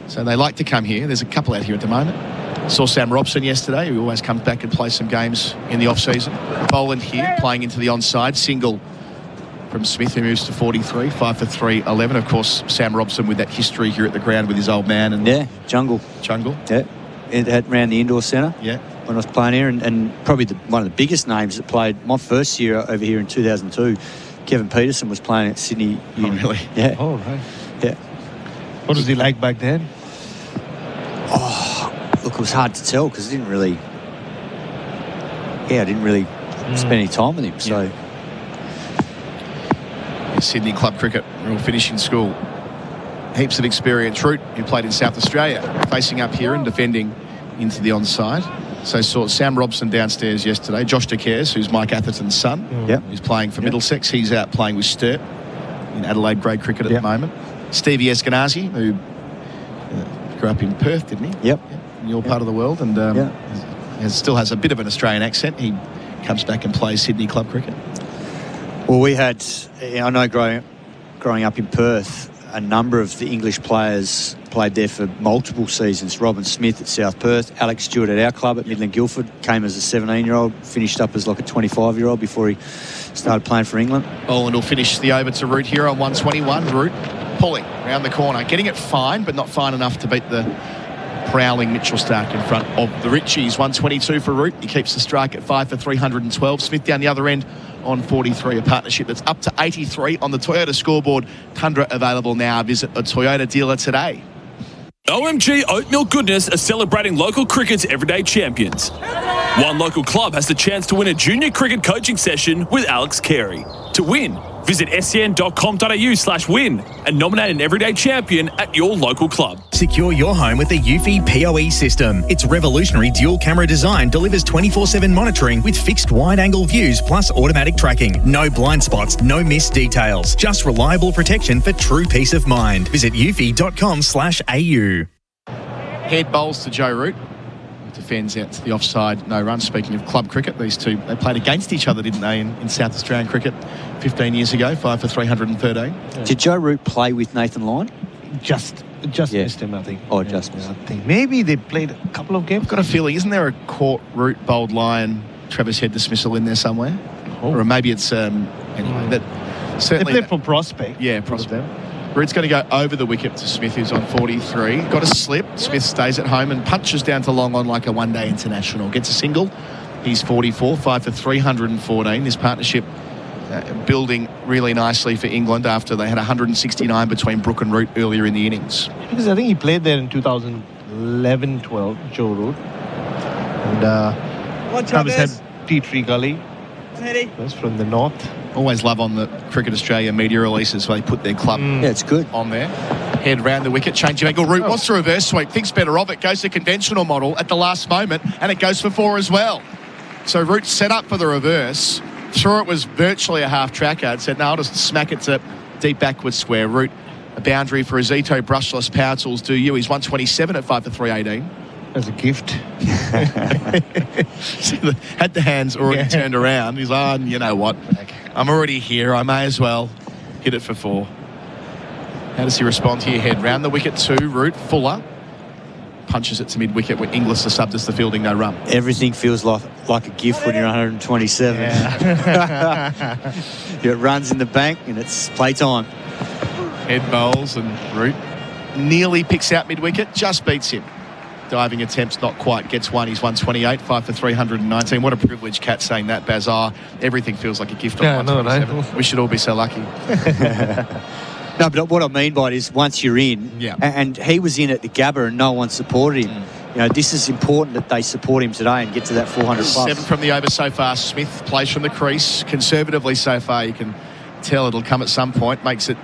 So they like to come here. There's a couple out here at the moment. Saw Sam Robson yesterday, who always comes back and plays some games in the off-season. Boland here, playing into the onside. Single from Smith, who moves to 43, 5 for 3, 11. Of course, Sam Robson with that history here at the ground with his old man. And Jungle. Yeah. It had around the indoor centre. Yeah. When I was playing here, and probably one of the biggest names that played my first year over here in 2002, Kevin Peterson was playing at Sydney. Oh, really? Yeah. Oh, right. Yeah. What was he like back then? Oh, look, it was hard to tell because I didn't really spend any time with him. So, Sydney Club Cricket, real finishing school. Heaps of experience. Root, who played in South Australia, facing up here and defending into the onside. So saw Sam Robson downstairs yesterday. Josh De Cares, who's Mike Atherton's son, who's playing for Middlesex. He's out playing with Stuart in Adelaide grade cricket at the moment. Stevie Eskenazi, who grew up in Perth, didn't he? Yep. In your part of the world, and still has a bit of an Australian accent. He comes back and plays Sydney club cricket. Well, we had, I know growing up in Perth, a number of the English players played there for multiple seasons. Robin Smith at South Perth, Alex Stewart at our club at Midland Guildford, came as a 17-year-old, finished up as like a 25-year-old before he started playing for England. Boland will finish the over to Root here on 121. Root pulling around the corner, getting it fine, but not fine enough to beat the prowling Mitchell Stark in front of the Richies. 122 for Root. He keeps the strike at 5 for 312. Smith down the other end on 43, a partnership that's up to 83 on the Toyota scoreboard. Tundra available now. Visit a Toyota dealer today. OMG Oatmeal Goodness are celebrating local cricket's everyday champions. One local club has the chance to win a junior cricket coaching session with Alex Carey. To win, visit sen.com.au/win and nominate an everyday champion at your local club. Secure your home with the Eufy PoE system. Its revolutionary dual camera design delivers 24/7 monitoring with fixed wide-angle views plus automatic tracking. No blind spots, no missed details. Just reliable protection for true peace of mind. Visit eufy.com/au. Head bowls to Joe Root. Defends out to the offside, no run. Speaking of club cricket, these two, they played against each other, didn't they, in South Australian cricket 15 years ago, 5 for 313. Did Joe Root play with Nathan Lyon? Just missed him, I think. Oh, just missed him. Maybe they played a couple of games. I've got a feeling, isn't there a Court Root bowled Lyon Travis Head dismissal in there somewhere? Or maybe it's anyway. That certainly they played for Prospect. Yeah, Prospect. Root's going to go over the wicket to Smith, who's on 43. Got a slip. Smith stays at home and punches down to long on like a one-day international. Gets a single. He's 44, 5 for 314. This partnership building really nicely for England after they had 169 between Brook and Root earlier in the innings. Because I think he played there in 2011-12, Joe Root. And Travis had Tea Tree Gully. That's from the north. Always love on the Cricket Australia media releases where they put their club it's good on there. Head round the wicket, change of angle. Root wants to reverse sweep, thinks better of it, goes to conventional model at the last moment, and it goes for 4 as well. So Root set up for the reverse, thought it was virtually a half tracker, and said, no, I'll just smack it to deep backward square. Root, a boundary for Azito brushless power tools do you. He's 127 at 5 for 318. As a gift. Had the hands already turned around. He's like, you know what? I'm already here. I may as well hit it for 4. How does he respond here? Head round the wicket to Root. Fuller punches it to mid-wicket where Inglis the sub does the fielding, no run. Everything feels like a gift when you're 127. Yeah. It runs in the bank and it's playtime. Head bowls and Root nearly picks out mid-wicket, just beats him. Diving attempts, not quite. Gets one. He's 128, 5 for 319. What a privilege, Kat, saying that, Bazar. Everything feels like a gift on 127. We should all be so lucky. No, but what I mean by it is once you're in, and he was in at the Gabba and no one supported him. You know, this is important that they support him today and get to that 400 plus. 7 from the over so far. Smith plays from the crease. Conservatively so far, you can tell it'll come at some point. Makes it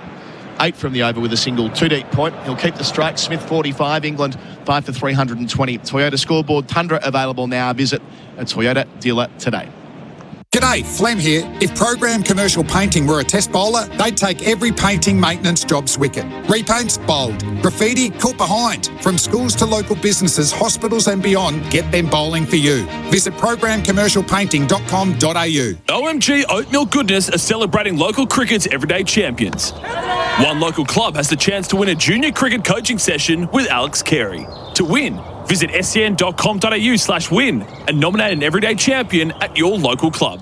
8 from the over with a single 2-deep point. He'll keep the strike. Smith 45, England 5 for 320. Toyota scoreboard, Tundra available now. Visit a Toyota dealer today. G'day, Flem here. If Program Commercial Painting were a test bowler, they'd take every painting maintenance job's wicket. Repaints, bold. Graffiti, caught behind. From schools to local businesses, hospitals and beyond, get them bowling for you. Visit programcommercialpainting.com.au. OMG Oatmeal Goodness are celebrating local cricket's everyday champions. One local club has the chance to win a junior cricket coaching session with Alex Carey. To win, visit scn.com.au/win and nominate an everyday champion at your local club.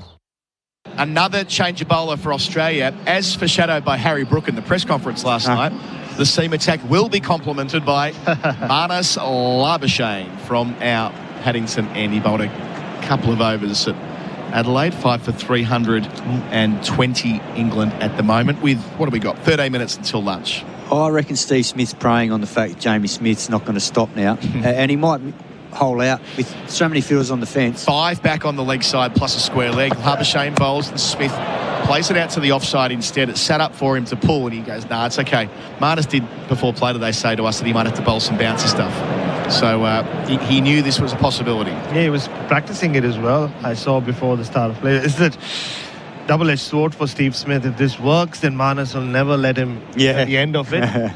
Another change of bowler for Australia, as foreshadowed by Harry Brook in the press conference last night. The seam attack will be complemented by Marnus Labuschagne from our Paddington end. He bowled a couple of overs at Adelaide, 5 for 320 England at the moment with, what have we got, 13 minutes until lunch. I reckon Steve Smith's preying on the fact that Jamie Smith's not going to stop now. And he might hole out with so many fielders on the fence. 5 back on the leg side plus a square leg. Labuschagne bowls and Smith plays it out to the offside instead. It's sat up for him to pull and he goes, nah, it's okay. Marnus did before play today say to us that he might have to bowl some bouncer stuff. So he knew this was a possibility. Yeah, he was practicing it as well. I saw before the start of play. Is that double-edged sword for Steve Smith? If this works, then Marnus will never let him at the end of it.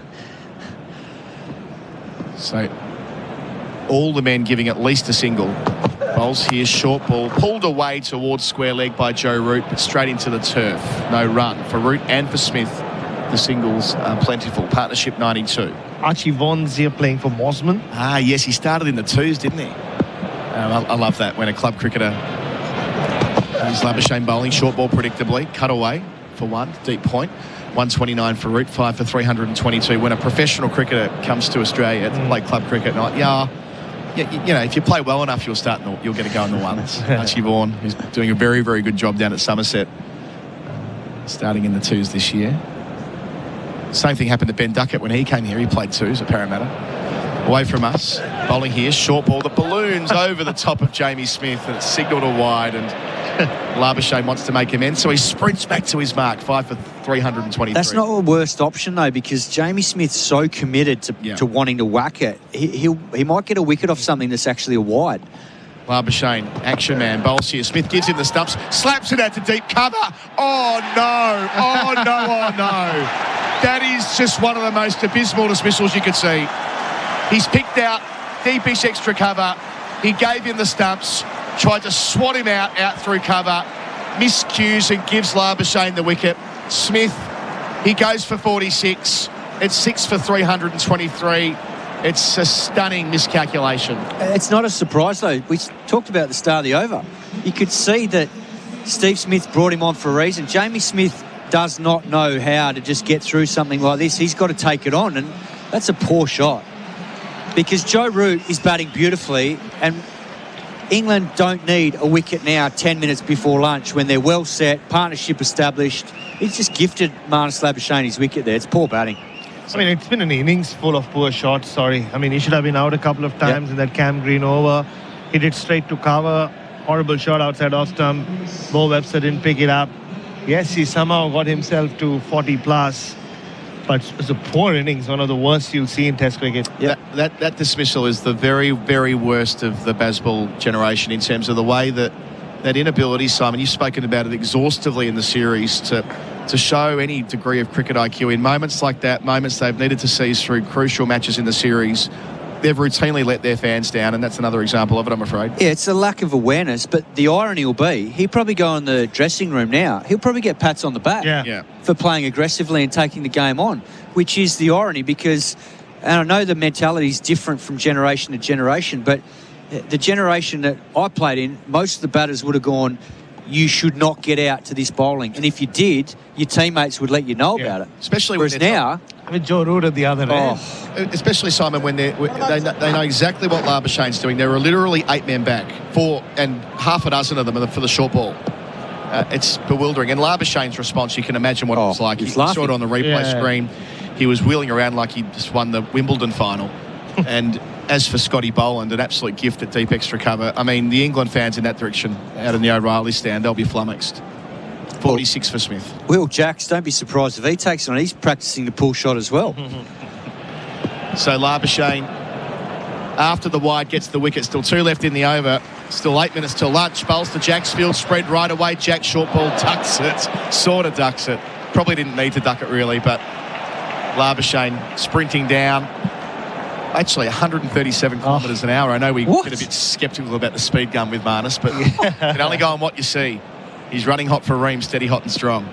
So all the men giving at least a single. Bowls here, short ball, pulled away towards square leg by Joe Root, but straight into the turf. No run for Root and for Smith. The singles are plentiful. Partnership 92. Archie Vaughan's here playing for Mosman. Ah, yes, he started in the twos, didn't he? I love that when a club cricketer is Labuschagne bowling. Short ball predictably. Cut away for one. Deep point. 129 for Root. 5 for 322. When a professional cricketer comes to Australia to play club cricket, you know, if you play well enough, you'll get a go in the ones. Archie Vaughan, who's doing a very, very good job down at Somerset, starting in the twos this year. Same thing happened to Ben Duckett when he came here. He played twos at Parramatta. Away from us, bowling here, short ball. The balloon's over the top of Jamie Smith and it's signalled a wide and Labuschagne wants to make amends, so he sprints back to his mark. 5 for 323. That's not a worst option though, because Jamie Smith's so committed to wanting to whack it. He might get a wicket off something that's actually a wide. Labuschagne, action man, bowls here. Smith gives him the stumps, slaps it out to deep cover. Oh no! Oh no! Oh no! That is just one of the most abysmal dismissals you could see. He's picked out deepish extra cover. He gave him the stumps, tried to swat him out through cover, miscues and gives Labuschagne the wicket. Smith, he goes for 46. It's 6 for 323. It's a stunning miscalculation. It's not a surprise though. We talked about the start of the over. You could see that Steve Smith brought him on for a reason. Jamie Smith does not know how to just get through something like this. He's got to take it on, and that's a poor shot. Because Joe Root is batting beautifully, and England don't need a wicket now 10 minutes before lunch when they're well set, partnership established. He's just gifted Marnus Labuschagne his wicket there. It's poor batting. I mean, it's been an innings full of poor shots, sorry. I mean, he should have been out a couple of times in that Cam Green over. He did straight to cover. Horrible shot outside off stump. Bo Webster didn't pick it up. Yes, he somehow got himself to 40 plus. But it's a poor innings, one of the worst you'll see in Test cricket. Yeah, that dismissal is the very, very worst of the Bazball generation in terms of the way that inability, Simon, you've spoken about it exhaustively in the series, to show any degree of cricket IQ in moments like that, moments they've needed to seize through crucial matches in the series. they've routinely let their fans down, and that's another example of it, I'm afraid. Yeah, it's a lack of awareness, but the irony will be he'll probably go in the dressing room now. He'll probably get pats on the back for playing aggressively and taking the game on, which is the irony because, and I know the mentality is different from generation to generation, but the generation that I played in, most of the batters would have gone, you should not get out to this bowling. And if you did, your teammates would let you know about it. Especially whereas now... with Joe Root at the other end. Especially, Simon, when they know exactly what Labuschagne's doing. There are literally 8 men back, 4 and half a dozen of them for the short ball. It's bewildering. And Labuschagne's response, you can imagine what it was like. You saw it on the replay screen. He was wheeling around like he just won the Wimbledon final. And as for Scotty Boland, an absolute gift at deep extra cover. I mean, the England fans in that direction out in the O'Reilly stand, they'll be flummoxed. 46 for Smith. Will Jacks, don't be surprised if he takes it on. He's practising the pull shot as well. So Labuschagne, after the wide, gets the wicket. Still 2 left in the over. Still 8 minutes till lunch. Bowls to Jack's field, spread right away. Jack short ball ducks it. Sort of ducks it. Probably didn't need to duck it really, but Labuschagne sprinting down. Actually, 137 kilometres an hour. I know we get a bit sceptical about the speed gun with Marnus, but you can only go on what you see. He's running hot for Ream, steady, hot and strong.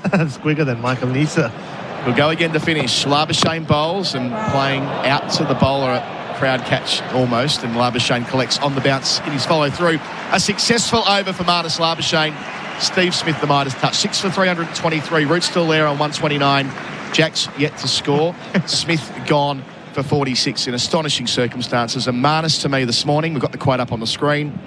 That's quicker than Michael Nisa. We'll go again to finish. Labuschagne bowls and playing out to the bowler, crowd catch almost, and Labuschagne collects on the bounce in his follow through. A successful over for Marnus Labuschagne. Steve Smith, the Midas touch. 6 for 323. Root still there on 129. Jack's yet to score. Smith gone for 46 in astonishing circumstances. And Marnus to me this morning, we've got the quote up on the screen,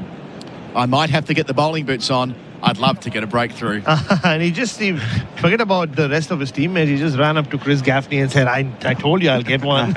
I might have to get the bowling boots on. I'd love to get a breakthrough. And he forget about the rest of his teammates. He just ran up to Chris Gaffney and said, I told you I'll get one.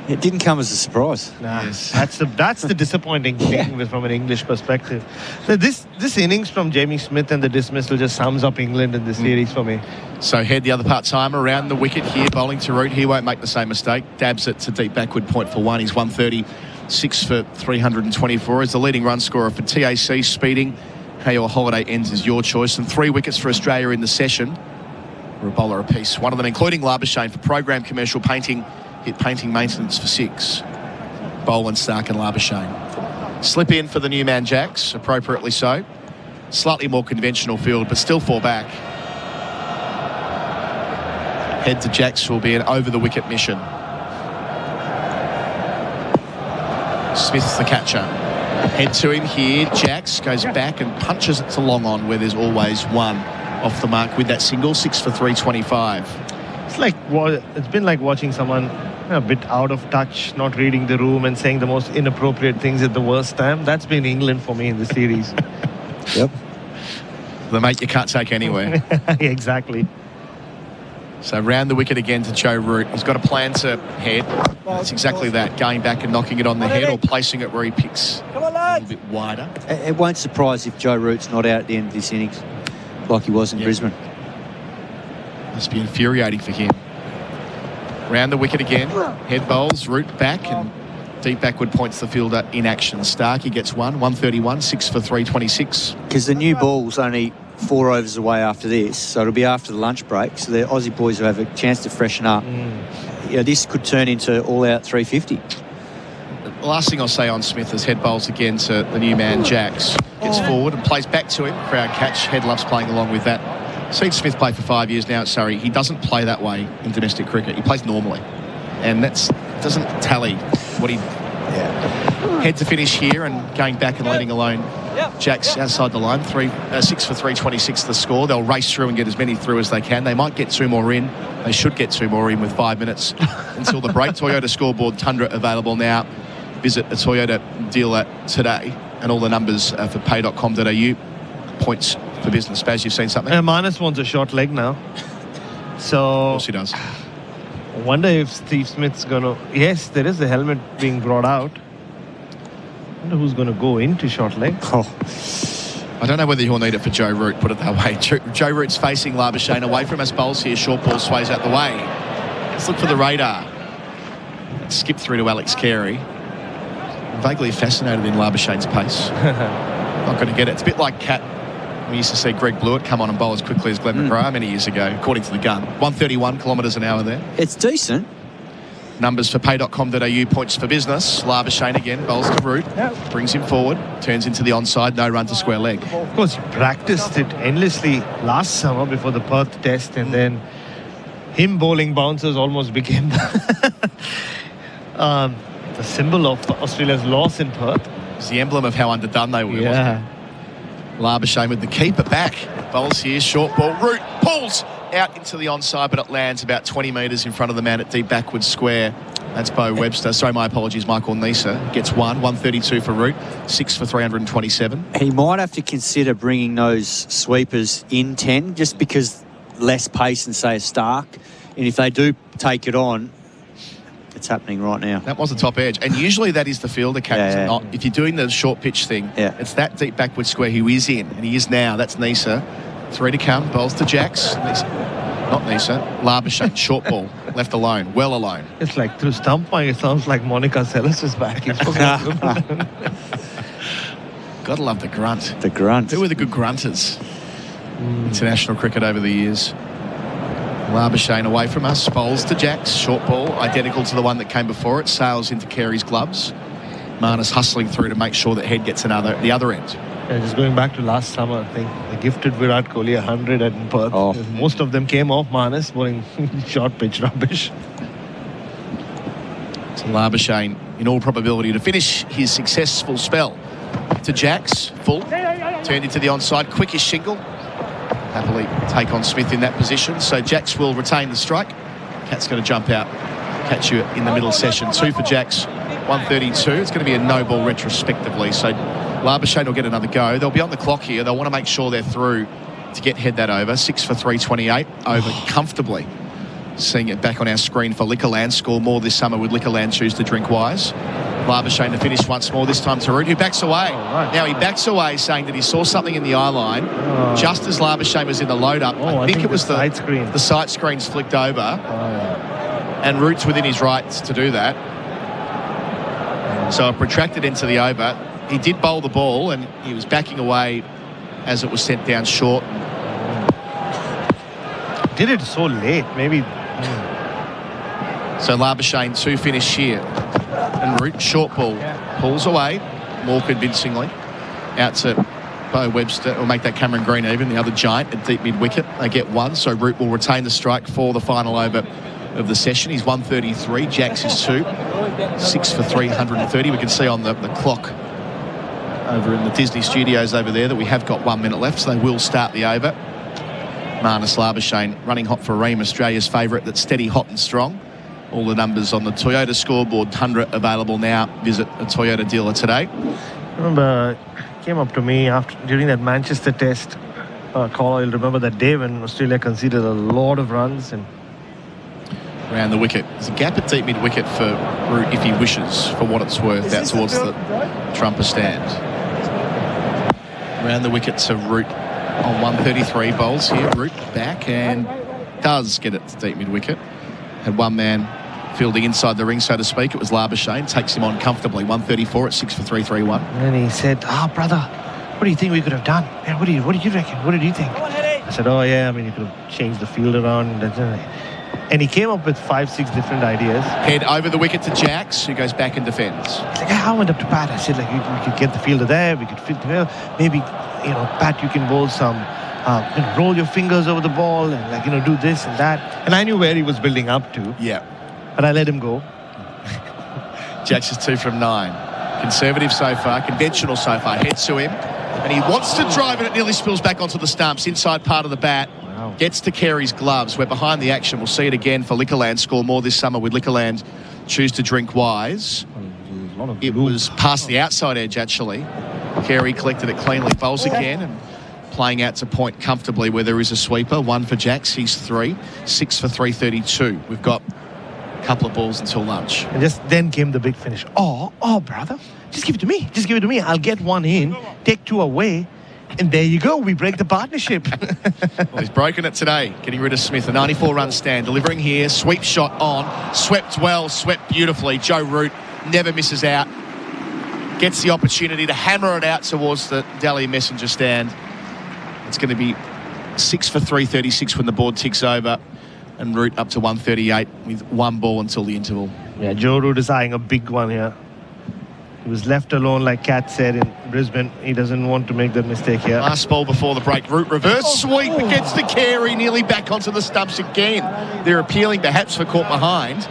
It didn't come as a surprise. Nah, yes. That's the disappointing thing from an English perspective. So this innings from Jamie Smith and the dismissal just sums up England in the series for me. So Head, the other part-timer, around the wicket here, bowling to Root. He won't make the same mistake. Dabs it to deep backward point for 1. He's 136 for 324. Is the leading run scorer for TAC. Speeding. How your holiday ends is your choice. And 3 wickets for Australia in the session. For a bowler apiece. One of them, including Labuschagne, for program commercial painting. Hit painting maintenance for 6. Boland, Stark and Labuschagne. Slip in for the new man Jacks, appropriately so. Slightly more conventional field, but still 4 back. Head to Jacks will be an over-the-wicket mission. Smith's the catcher. Head to him here. Jacks goes back and punches it to long on, where there's always 1 off the mark with that single. 6 for 325. It's been like watching someone a bit out of touch, not reading the room and saying the most inappropriate things at the worst time. That's been England for me in the series. Yep. The mate you can't take anywhere. Exactly. So round the wicket again to Joe Root. He's got a plan to Head. It's exactly that, going back and knocking it on the head or placing it where he picks a little bit wider. It won't surprise if Joe Root's not out at the end of this innings like he was in Brisbane. Must be infuriating for him. Round the wicket again. Head bowls, Root back, and deep backward points the fielder in action. Starkey gets 131, 6 for 326. Because the new ball's only 4 overs away after this, so it'll be after the lunch break, so the Aussie boys will have a chance to freshen up. You know, this could turn into all-out 350. The last thing I'll say on Smith is Head bowls again to the new man Jacks. Gets forward and plays back to him. Crowd catch. Head loves playing along with that. Seen Smith play for 5 years now at Surrey. He doesn't play that way in domestic cricket. He plays normally. And that doesn't tally what he... Head to finish here and going back and letting alone Jacks outside the line. 6 for 326 the score. They'll race through and get as many through as they can. They might get 2 more in. They should get 2 more in with 5 minutes until the break. Toyota scoreboard Tundra available now. Visit a Toyota dealer today. And all the numbers for pay.com.au. Points for business. Baz, you've seen something? Marnus wants a short leg now. So of course he does. I wonder if Steve Smith's going to... Yes, there is a helmet being brought out. I wonder who's going to go into short leg. I don't know whether he'll need it for Joe Root, put it that way. Joe Root's facing Labuschagne away from us bowls here. Short ball sways out the way. Let's look for the radar. Skip through to Alex Carey. I'm vaguely fascinated in Labuschagne's pace. Not going to get it. It's a bit like we used to see Greg Blewett come on and bowl as quickly as Glenn McGrath many years ago, according to the gun. 131 kilometres an hour there. It's decent. Numbers for pay.com.au, points for business. Labuschagne again, bowls to Root, brings him forward, turns into the onside, no run to square leg. Of course, he practiced it endlessly last summer before the Perth test, and then him bowling bouncers almost became the symbol of Australia's loss in Perth. It's the emblem of how underdone they were, wasn't it? Labuschagne with the keeper back. Bowls here, short ball. Root pulls out into the onside, but it lands about 20 metres in front of the man at deep backward square. That's Bo Webster. Sorry, my apologies, Michael Nisa. Gets 132 for Root, 6 for 327. He might have to consider bringing those sweepers in 10, just because less pace than, say, a Stark. And if they do take it on, it's happening right now. That was the top edge. And usually that is the fielder captain. If you're doing the short pitch thing, it's that deep backward square he is in. And he is now. That's Nisa. 3 to come. Bowls to Jax. Not Nisa. Labuschagne. Short ball. Left alone. Well alone. It's like through stumping, it sounds like Monica Seles is back. Gotta love the grunt. The grunt. Who were the good grunters? International cricket over the years. Labuschagne away from us, bowls to Jax, short ball, identical to the one that came before it, sails into Carey's gloves. Marnus hustling through to make sure that Head gets the other end. Yeah, just going back to last summer, I think they gifted Virat Kohli 100 at Perth. Most of them came off Marnus bowling short pitch rubbish. So Labuschagne, in all probability, to finish his successful spell. To Jax, full, turned into the onside, quickish shingle. Happily take on Smith in that position. So Jax will retain the strike. Cat's going to jump out, catch you in the middle session. 2 for Jax, 132. It's going to be a no ball retrospectively. So Labuschagne will get another go. They'll be on the clock here. They'll want to make sure they're through to get Head that over. 6 for 328, over comfortably. Seeing it back on our screen for Liquorland. Score more this summer with Liquorland. Choose to drink wise. Labuschagne to finish once more, this time to Root, who backs away. Now he backs away, saying that he saw something in the eye line just as Labuschagne was in the load-up. I think it was the sight screens flicked over, and Root's within his rights to do that. So it protracted into the over. He did bowl the ball, and he was backing away as it was sent down short. Did it so late, maybe. So Labuschagne to finish here. And Root, short ball, pulls away more convincingly. Out to Bo Webster, will make that Cameron Green even, the other giant at deep mid-wicket. They get 1, so Root will retain the strike for the final over of the session. He's 133, Jax is 2, 6 for 330. We can see on the clock over in the Disney studios over there that we have got 1 minute left, so they will start the over. Marnus Labuschagne running hot for Ream, Australia's favourite, that's steady, hot and strong. All the numbers on the Toyota scoreboard, 100 available now. Visit a Toyota dealer today. I remember came up to me during that Manchester test call. You'll remember that day when Australia conceded a lot of runs. And around the wicket. There's a gap at deep mid-wicket for Root if he wishes, for what it's worth, out towards the trumper stand. Around the wicket to Root on 133. Bowls here. Root back and does get it to deep mid-wicket. Had one man fielding inside the ring, so to speak. It was Labuschagne. Takes him on comfortably. 134 at 6 for 331. And he said, brother, what do you think we could have done? Man, what do you reckon? What did you think? I said, you could have changed the field around. And he came up with 5-6 different ideas. Head over the wicket to Jax, who goes back and defends. He's like, I went up to Pat. I said, we could get the fielder there. We could fit the field. Maybe, Pat, you can bowl some... roll your fingers over the ball and do this and that. And I knew where he was building up to. Yeah. But I let him go. Jax is 2 from 9. Conservative so far, conventional so far. Head to him. And he wants to drive it. It nearly spills back onto the stumps. Inside part of the bat. Wow. Gets to Carey's gloves. We're behind the action. We'll see it again for Liquorland. Score more this summer with Liquorland. Choose to drink wise. It was past the outside edge, actually. Carey collected it cleanly. Bowls again. And playing out to point comfortably where there is a sweeper. 1 for Jax, he's 3. 6 for 332. We've got a couple of balls until lunch. And just then came the big finish. Oh, brother, just give it to me. Just give it to me. I'll get 1 in, take 2 away, and there you go. We break the partnership. Well, he's broken it today, getting rid of Smith. A 94-run stand, delivering here. Sweep shot on. Swept well, swept beautifully. Joe Root never misses out. Gets the opportunity to hammer it out towards the Delhi messenger stand. It's going to be 6 for 336 when the board ticks over, and Root up to 138 with 1 ball until the interval. Yeah, Joe Root is eyeing a big one here. He was left alone, like Kat said, in Brisbane. He doesn't want to make that mistake here. Last ball before the break. Root reverse sweep against the Carey, nearly back onto the stumps again. They're appealing perhaps for caught behind.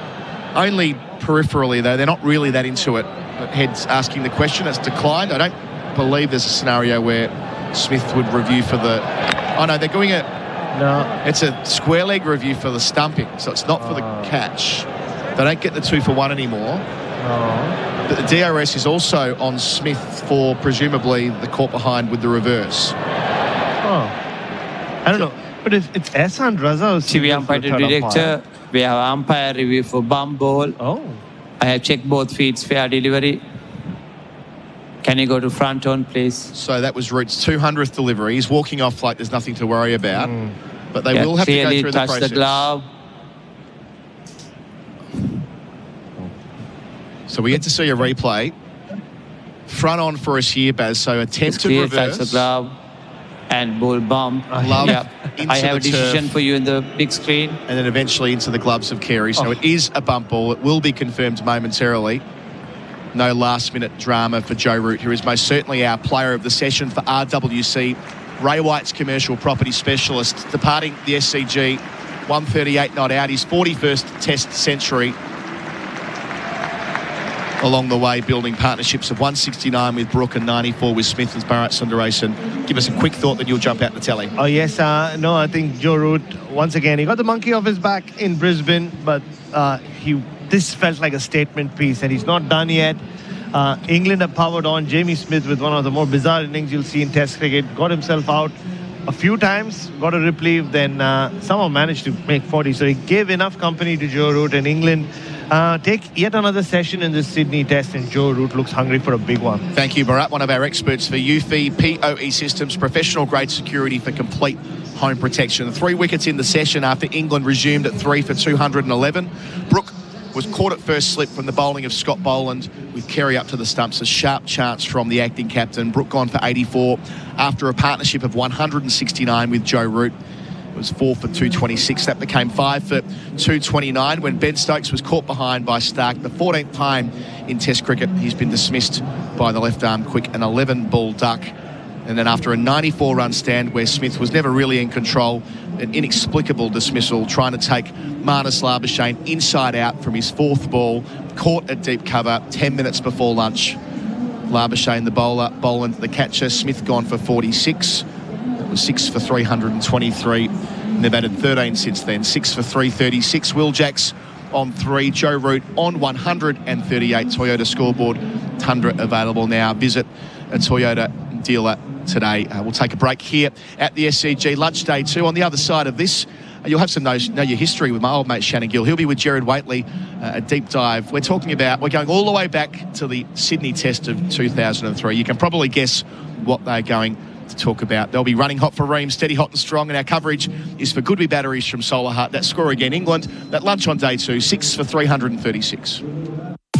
Only peripherally, though. They're not really that into it. But Head's asking the question. It's declined. I don't believe there's a scenario where Smith would review for the... Oh, no, they're going it. No. It's a square leg review for the stumping, so it's not for the catch. They don't get the 2 for 1 anymore. But the DRS is also on Smith for presumably the caught behind with the reverse. I don't know. But if it's Ehsan Raza... TV umpire director, we have umpire review for bump ball. I have checked both feeds, fair delivery. Can you go to front on, please? So that was Root's 200th delivery. He's walking off like there's nothing to worry about. But they will have to go through the process. The glove. So we get to see a replay. Front on for us here, Baz. So attempted reverse. Touch the glove and ball bump. Love I have a decision for you in the big screen. And then eventually into the gloves of Carey. So it is a bump ball. It will be confirmed momentarily. No last-minute drama for Joe Root, who is most certainly our player of the session for RWC. Ray White's commercial property specialist, departing the SCG, 138 not out. His 41st Test century. Along the way, building partnerships of 169 with Brooke and 94 with Smith as Bharat Sundaresan. Give us a quick thought, then you'll jump out the telly. Oh, yes. No, I think Joe Root, once again, he got the monkey off his back in Brisbane, but this felt like a statement piece, and he's not done yet. England have powered on. Jamie Smith with one of the more bizarre innings you'll see in Test cricket. Got himself out a few times, got a reprieve, then somehow managed to make 40. So he gave enough company to Joe Root, and England take yet another session in this Sydney Test, and Joe Root looks hungry for a big one. Thank you, Bharat, one of our experts for UFI POE Systems, professional grade security for complete home protection. 3 wickets in the session after England resumed at 3 for 211. Brooke was caught at first slip from the bowling of Scott Boland with Carey up to the stumps. A sharp chance from the acting captain. Brooke gone for 84 after a partnership of 169 with Joe Root. It was 4 for 226. That became 5 for 229 when Ben Stokes was caught behind by Stark. The 14th time in Test cricket he's been dismissed by the left-arm quick, an 11-ball duck. And then after a 94-run stand where Smith was never really in control, an inexplicable dismissal, trying to take Marnus Labuschagne inside out from his 4th ball, caught at deep cover 10 minutes before lunch. Labuschagne the bowler, Boland the catcher. Smith gone for 46. That was 6 for 323. And they've added 13 since then. 6 for 336. Will Jacks on 3. Joe Root on 138. Toyota scoreboard. Tundra available now. Visit a Toyota dealer today. We'll take a break here at the SCG. Lunch day 2. On the other side of this, you'll have some know your history with my old mate Shannon Gill. He'll be with Gerard Whateley, a deep dive. We're going all the way back to the Sydney Test of 2003. You can probably guess what they're going to talk about. They'll be running hot for Ream, steady hot and strong, and our coverage is for Goodwee batteries from Solar Hut. That score again, England. That lunch on day 2, 6 for 336.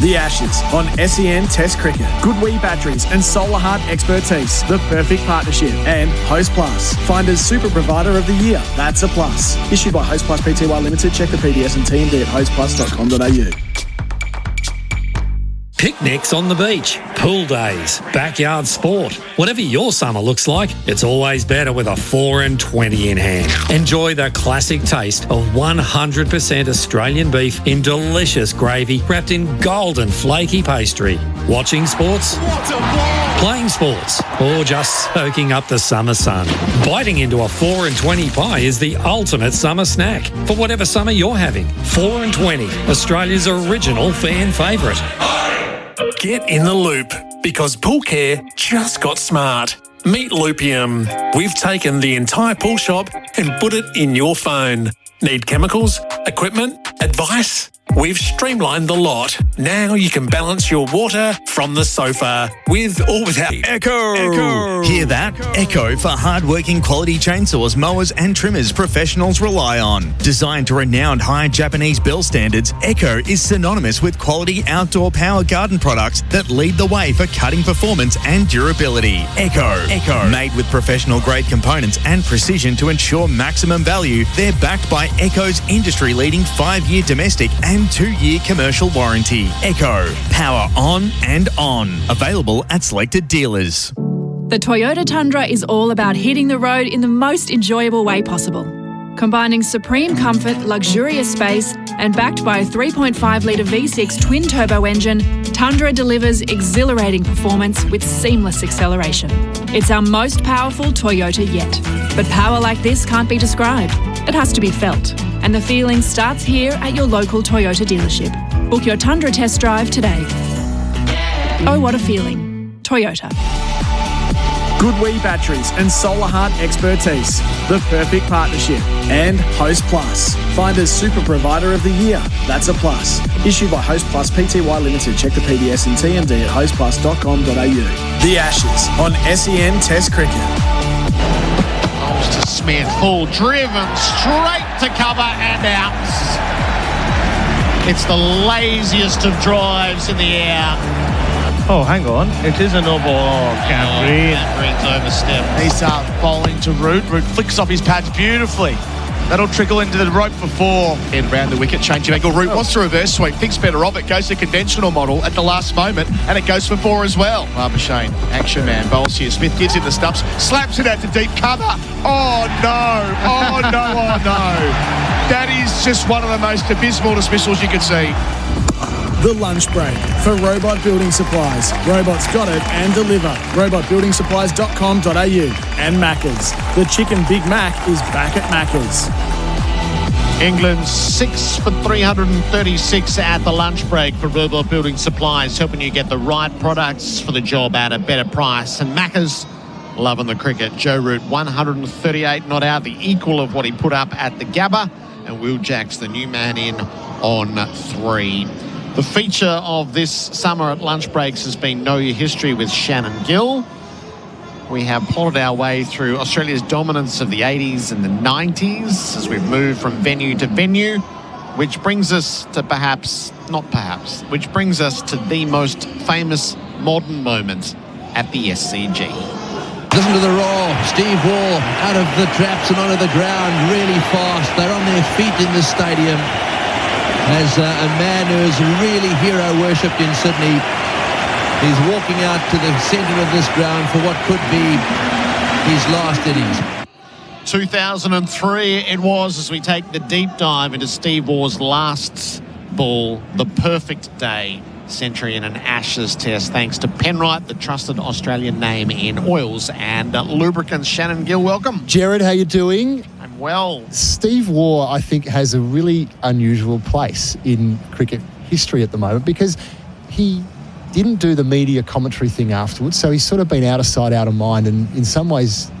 The Ashes on SEN Test Cricket. Goodwee batteries and Solar Hut expertise. The perfect partnership. And Host Plus. Find us Super Provider of the Year. That's a plus. Issued by Host Plus Pty Limited. Check the PDS and TMD at hostplus.com.au. Picnics on the beach, pool days, backyard sport. Whatever your summer looks like, it's always better with a 4 and 20 in hand. Enjoy the classic taste of 100% Australian beef in delicious gravy wrapped in golden flaky pastry. Watching sports, playing sports, or just soaking up the summer sun. Biting into a 4 and 20 pie is the ultimate summer snack for whatever summer you're having. 4 and 20, Australia's original fan favourite. Get in the loop, because Pool Care just got smart. Meet Loopium. We've taken the entire pool shop and put it in your phone. Need chemicals, equipment, advice? We've streamlined the lot. Now you can balance your water from the sofa, with or without Echo. Hear that? Echo for hard-working quality chainsaws, mowers and trimmers professionals rely on. Designed to renowned high Japanese build standards, Echo is synonymous with quality outdoor power garden products that lead the way for cutting performance and durability. Echo. Made with professional-grade components and precision to ensure maximum value, they're backed by Echo's industry-leading 5-year domestic and 2-year commercial warranty. Echo. Power on and on. Available at selected dealers. The Toyota Tundra is all about hitting the road in the most enjoyable way possible. Combining supreme comfort, luxurious space, and backed by a 3.5-litre V6 twin-turbo engine, Tundra delivers exhilarating performance with seamless acceleration. It's our most powerful Toyota yet. But power like this can't be described. It has to be felt. And the feeling starts here at your local Toyota dealership. Book your Tundra test drive today. Oh, what a feeling. Toyota. Goodwee Batteries and Solar Heart Expertise, the perfect partnership. And Host Plus, find as Super Provider of the Year. That's a plus. Issued by Host Plus Pty Limited. Check the PDS and TMD at hostplus.com.au. The Ashes on SEN Test Cricket. Goals to Smith, full driven, straight to cover and out. It's the laziest of drives in the air. Oh, hang on. It is a no ball. Can't breathe. Green's overstepped. He's bowling to Root. Root flicks off his pads beautifully. That'll trickle into the rope for 4. Head round the wicket, change of angle. Root wants to reverse sweep, thinks better of it, goes to conventional model at the last moment, and it goes for 4 as well. Labuschagne, action man, bowls here. Smith gets in the stumps, slaps it out to deep cover. Oh no, oh no, oh no. That is just one of the most abysmal dismissals you can see. The Lunch Break for Robot Building Supplies. Robots got it and deliver. robotbuildingsupplies.com.au and Macca's. The Chicken Big Mac is back at Macca's. England 6 for 336 at the lunch break for Robot Building Supplies, helping you get the right products for the job at a better price. And Macca's loving the cricket. Joe Root 138 not out, the equal of what he put up at the Gabba. And Will Jacks, the new man in on 3. The feature of this summer at lunch breaks has been Know Your History with Shannon Gill. We have plotted our way through Australia's dominance of the 80s and the 90s as we've moved from venue to venue, which brings us to which brings us to the most famous modern moment at the SCG. Listen to the roar. Steve Waugh out of the traps and onto the ground really fast. They're on their feet in the stadium. As a man who is really hero worshipped in Sydney, he's walking out to the centre of this ground for what could be his last innings. 2003 it was, as we take the deep dive into Steve Waugh's last ball, the perfect day century in an Ashes test, thanks to Penrite, the trusted Australian name in oils and lubricants. Shannon Gill, welcome. Gerard, how you doing? I'm well. Steve Waugh, I think, has a really unusual place in cricket history at the moment because he didn't do the media commentary thing afterwards, so he's sort of been out of sight, out of mind, and in some ways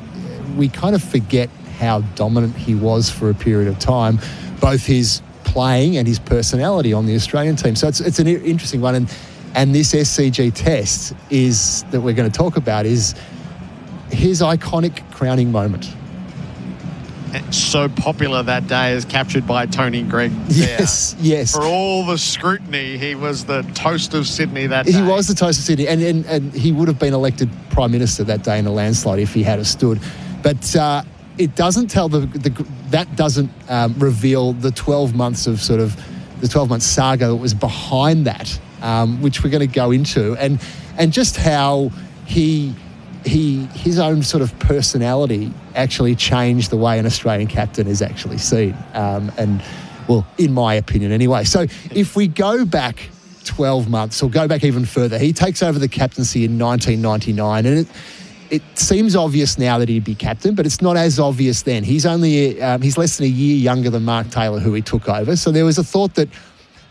we kind of forget how dominant he was for a period of time, both his playing and his personality on the Australian team. So it's an interesting one, and this SCG test is that we're going to talk about is his iconic crowning moment. It's so popular that day, is captured by Tony Gregg. Yes, yes. For all the scrutiny, he was the toast of Sydney that day. He was the toast of Sydney, and he would have been elected Prime Minister that day in a landslide if he had have stood. But it doesn't tell that doesn't reveal the 12 months of sort of the 12-month saga that was behind that, which we're going to go into, and just how his own sort of personality actually changed the way an Australian captain is actually seen, and well, in my opinion anyway. So if we go back 12 months or go back even further, he takes over the captaincy in 1999, and it seems obvious now that he'd be captain, but it's not as obvious then. He's less than a year younger than Mark Taylor, who he took over. So there was a thought that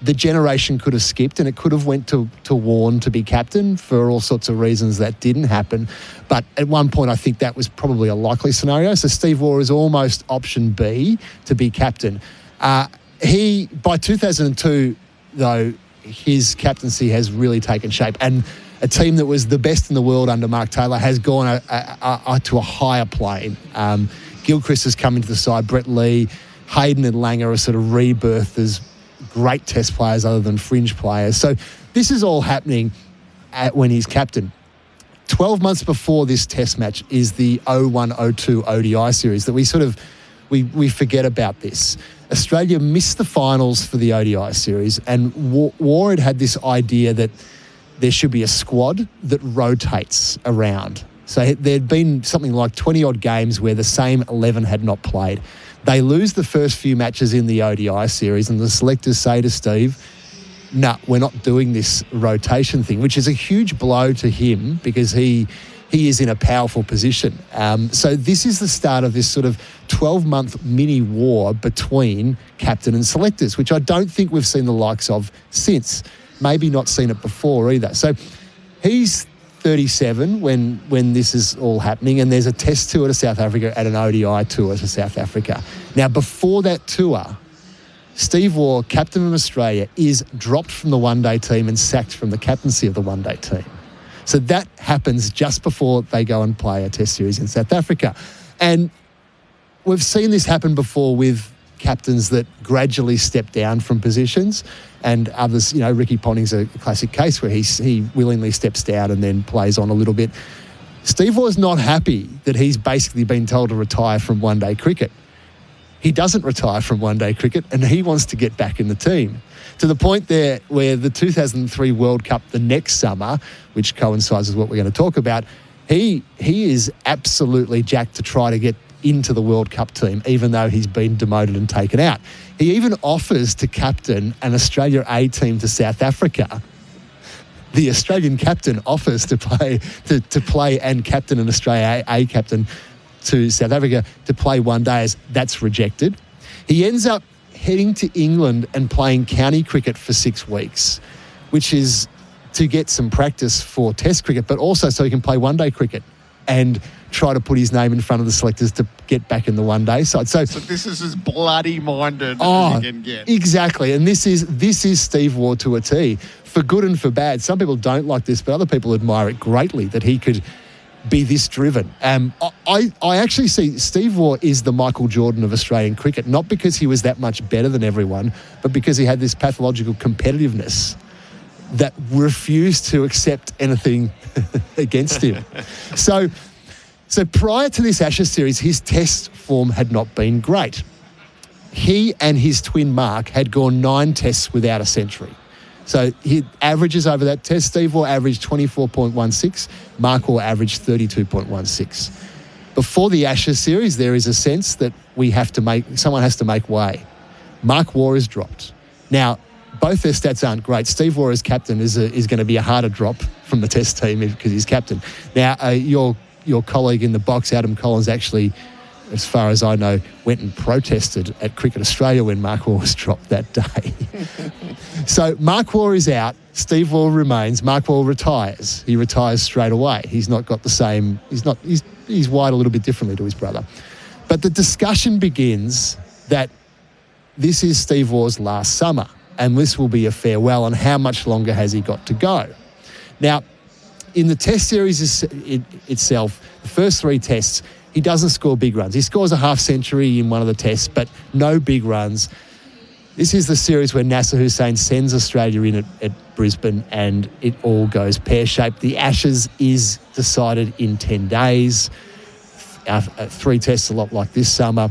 the generation could have skipped and it could have went to Warne to be captain for all sorts of reasons. That didn't happen. But at one point, I think that was probably a likely scenario. So Steve Waugh is almost option B to be captain. By 2002, though, his captaincy has really taken shape. And a team that was the best in the world under Mark Taylor has gone to a higher plane. Gilchrist has come into the side. Brett Lee, Hayden and Langer are sort of rebirthed as great test players other than fringe players. So this is all happening when he's captain. 12 months before this test match is the 01-02 ODI series that we forget about this. Australia missed the finals for the ODI series, and War had this idea that there should be a squad that rotates around. So there'd been something like 20-odd games where the same 11 had not played. They lose the first few matches in the ODI series, and the selectors say to Steve, "No, we're not doing this rotation thing," which is a huge blow to him because he is in a powerful position. So this is the start of this sort of 12-month mini war between captain and selectors, which I don't think we've seen the likes of since. Maybe not seen it before either. So he's 37 when this is all happening, and there's a test tour to South Africa and an ODI tour to South Africa. Now, before that tour, Steve Waugh, captain of Australia, is dropped from the one-day team and sacked from the captaincy of the one-day team. So that happens just before they go and play a test series in South Africa. And we've seen this happen before with captains that gradually step down from positions, and others, Ricky Ponting's a classic case where he willingly steps down and then plays on a little bit. Steve Waugh's not happy that he's basically been told to retire from one-day cricket. He doesn't retire from one-day cricket, and he wants to get back in the team. To the point there where the 2003 World Cup the next summer, which coincides with what we're going to talk about, he is absolutely jacked to try to get into the World Cup team, even though he's been demoted and taken out. He even offers to captain an Australia A team to South Africa. The Australian captain offers to play and captain an Australia A captain to South Africa to play one day. That's rejected. He ends up heading to England and playing county cricket for 6 weeks, which is to get some practice for Test cricket, but also so he can play one-day cricket and try to put his name in front of the selectors to get back in the one-day side. So this is as bloody-minded as you can get. Exactly, and this is Steve Waugh to a T, for good and for bad. Some people don't like this, but other people admire it greatly, that he could be this driven. I actually see Steve Waugh is the Michael Jordan of Australian cricket, not because he was that much better than everyone, but because he had this pathological competitiveness that refused to accept anything against him. So prior to this Ashes series, his test form had not been great. He and his twin Mark had gone 9 tests without a century. So he averages over that test. Steve Waugh averaged 24.16. Mark Waugh averaged 32.16. Before the Ashes series, there is a sense that someone has to make way. Mark Waugh is dropped. Now, both their stats aren't great. Steve Waugh as captain is going to be a harder drop from the test team because he's captain. Now, your colleague in the box, Adam Collins, actually, as far as I know, went and protested at Cricket Australia when Mark Waugh was dropped that day. So Mark Waugh is out. Steve Waugh remains. Mark Waugh retires. He retires straight away. He's not got the same. He's wired a little bit differently to his brother. But the discussion begins that this is Steve Waugh's last summer, and this will be a farewell. And how much longer has he got to go? Now, in the Test series itself, the first 3 tests, he doesn't score big runs. He scores a half century in one of the tests, but no big runs. This is the series where Nasser Hussain sends Australia in at Brisbane, and it all goes pear-shaped. The Ashes is decided in 10 days. 3 tests, a lot like this summer.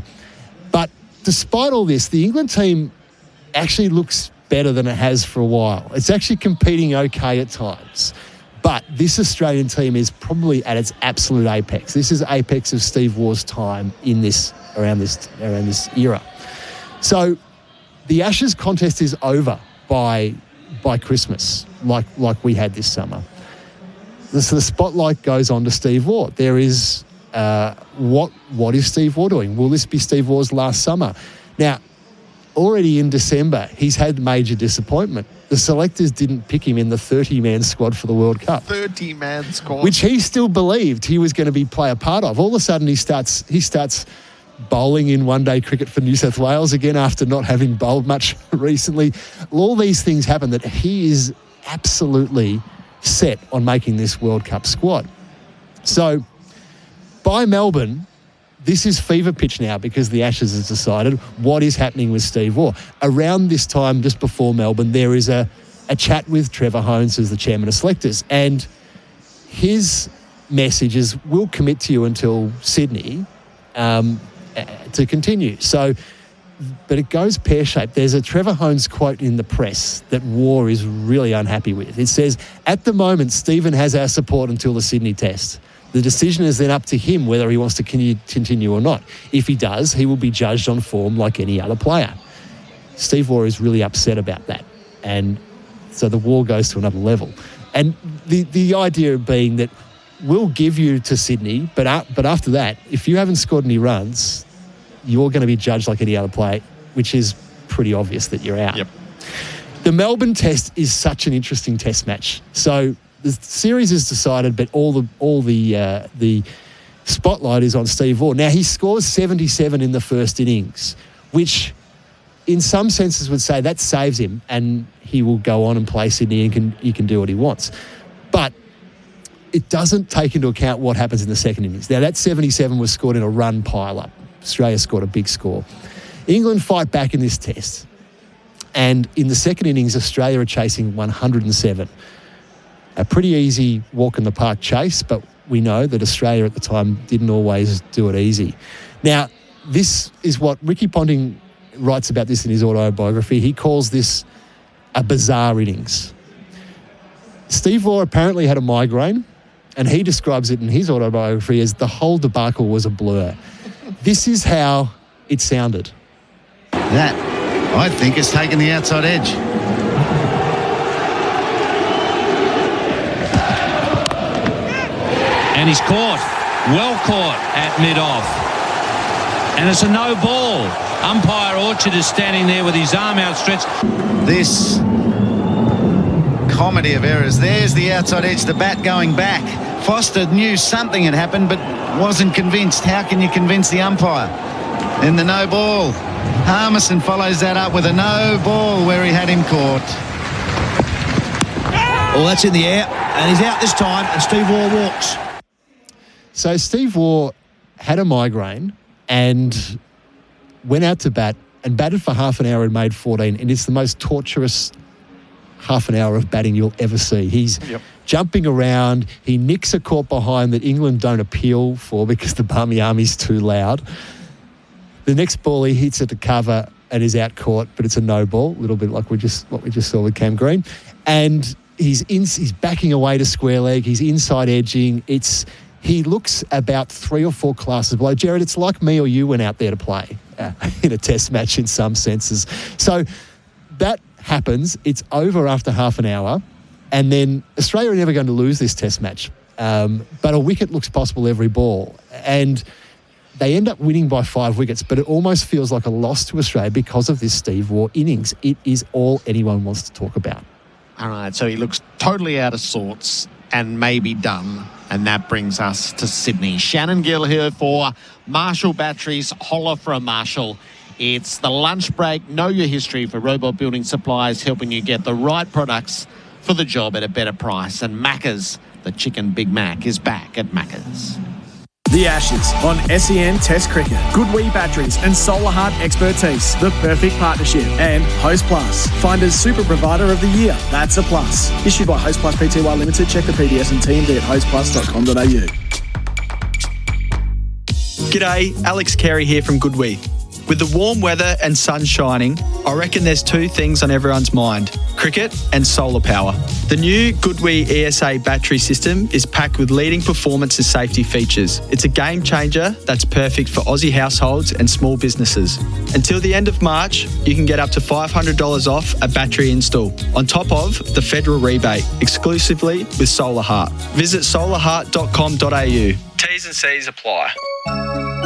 But despite all this, the England team actually looks better than it has for a while. It's actually competing okay at times. But this Australian team is probably at its absolute apex. This is apex of Steve Waugh's time around this era. So the Ashes contest is over by Christmas, like we had this summer. So the spotlight goes on to Steve Waugh. There is what is Steve Waugh doing? Will this be Steve Waugh's last summer? Now, already in December, he's had major disappointment. The selectors didn't pick him in the 30-man squad for the World Cup. 30-man squad. Which he still believed he was going to play a part of. All of a sudden, he starts bowling in one-day cricket for New South Wales again after not having bowled much recently. All these things happen that he is absolutely set on making this World Cup squad. So, by Melbourne, this is fever pitch now because the Ashes has decided what is happening with Steve Waugh. Around this time, just before Melbourne, there is a chat with Trevor Holmes, who's the chairman of selectors, and his message is, we'll commit to you until Sydney to continue. So but it goes pear-shaped. There's a Trevor Hohns quote in the press that Waugh is really unhappy with. It says, "At the moment, Stephen has our support until the Sydney Test. The decision is then up to him whether he wants to continue or not. If he does, he will be judged on form like any other player." Steve Waugh is really upset about that. And so the war goes to another level. And the idea being that we'll give you to Sydney, but after that, if you haven't scored any runs, you're going to be judged like any other player, which is pretty obvious that you're out. Yep. The Melbourne Test is such an interesting test match. So the series is decided, but all the spotlight is on Steve Waugh. Now, he scores 77 in the first innings, which in some senses would say that saves him and he will go on and play Sydney and he can do what he wants. But it doesn't take into account what happens in the second innings. Now, that 77 was scored in a run pile-up. Australia scored a big score. England fight back in this test. And in the second innings, Australia are chasing 107. A pretty easy walk-in-the-park chase, but we know that Australia at the time didn't always do it easy. Now, this is what Ricky Ponting writes about this in his autobiography. He calls this a bizarre innings. Steve Waugh apparently had a migraine, and he describes it in his autobiography as the whole debacle was a blur. This is how it sounded. That, I think, has taken the outside edge. And he's caught. Well caught at mid-off. And it's a no ball. Umpire Orchard is standing there with his arm outstretched. This comedy of errors. There's the outside edge, the bat going back. Foster knew something had happened but wasn't convinced. How can you convince the umpire? Then the no ball. Harmison follows that up with a no ball where he had him caught. Well, that's in the air, and he's out this time, and Steve Waugh walks. So Steve Waugh had a migraine and went out to bat and batted for half an hour and made 14, and it's the most torturous half an hour of batting you'll ever see. He's jumping around. He nicks a caught behind that England don't appeal for because the Barmy Army's too loud. The next ball he hits at the cover and is out caught, but it's a no ball, a little bit like what we just saw with Cam Green. And he's backing away to square leg. He's inside edging. He looks about 3 or 4 classes below. Gerard, it's like me or you went out there to play in a test match in some senses. So that happens. It's over after half an hour. And then Australia are never going to lose this test match. But a wicket looks possible every ball. And they end up winning by 5 wickets, but it almost feels like a loss to Australia because of this Steve Waugh innings. It is all anyone wants to talk about. All right, so he looks totally out of sorts and maybe done. And that brings us to Sydney. Shannon Gill here for Marshall Batteries, holler for a Marshall. It's the lunch break. Know your history for Robot Building Supplies, helping you get the right products for the job at a better price. And Macca's, the Chicken Big Mac, is back at Macca's. The Ashes on SEN Test Cricket. Good Wee batteries and Solar Heart expertise. The perfect partnership. And Host Plus. Finder's Super Provider of the Year. That's a plus. Issued by Host Plus Pty Limited. Check the PDS and TMD at hostplus.com.au. G'day, Alex Carey here from Goodwee. With the warm weather and sun shining, I reckon there's 2 things on everyone's mind: cricket and solar power. The new Goodwee ESA battery system is packed with leading performance and safety features. It's a game changer that's perfect for Aussie households and small businesses. Until the end of March, you can get up to $500 off a battery install, on top of the federal rebate, exclusively with Solar Heart. Visit solarheart.com.au. T's and C's apply.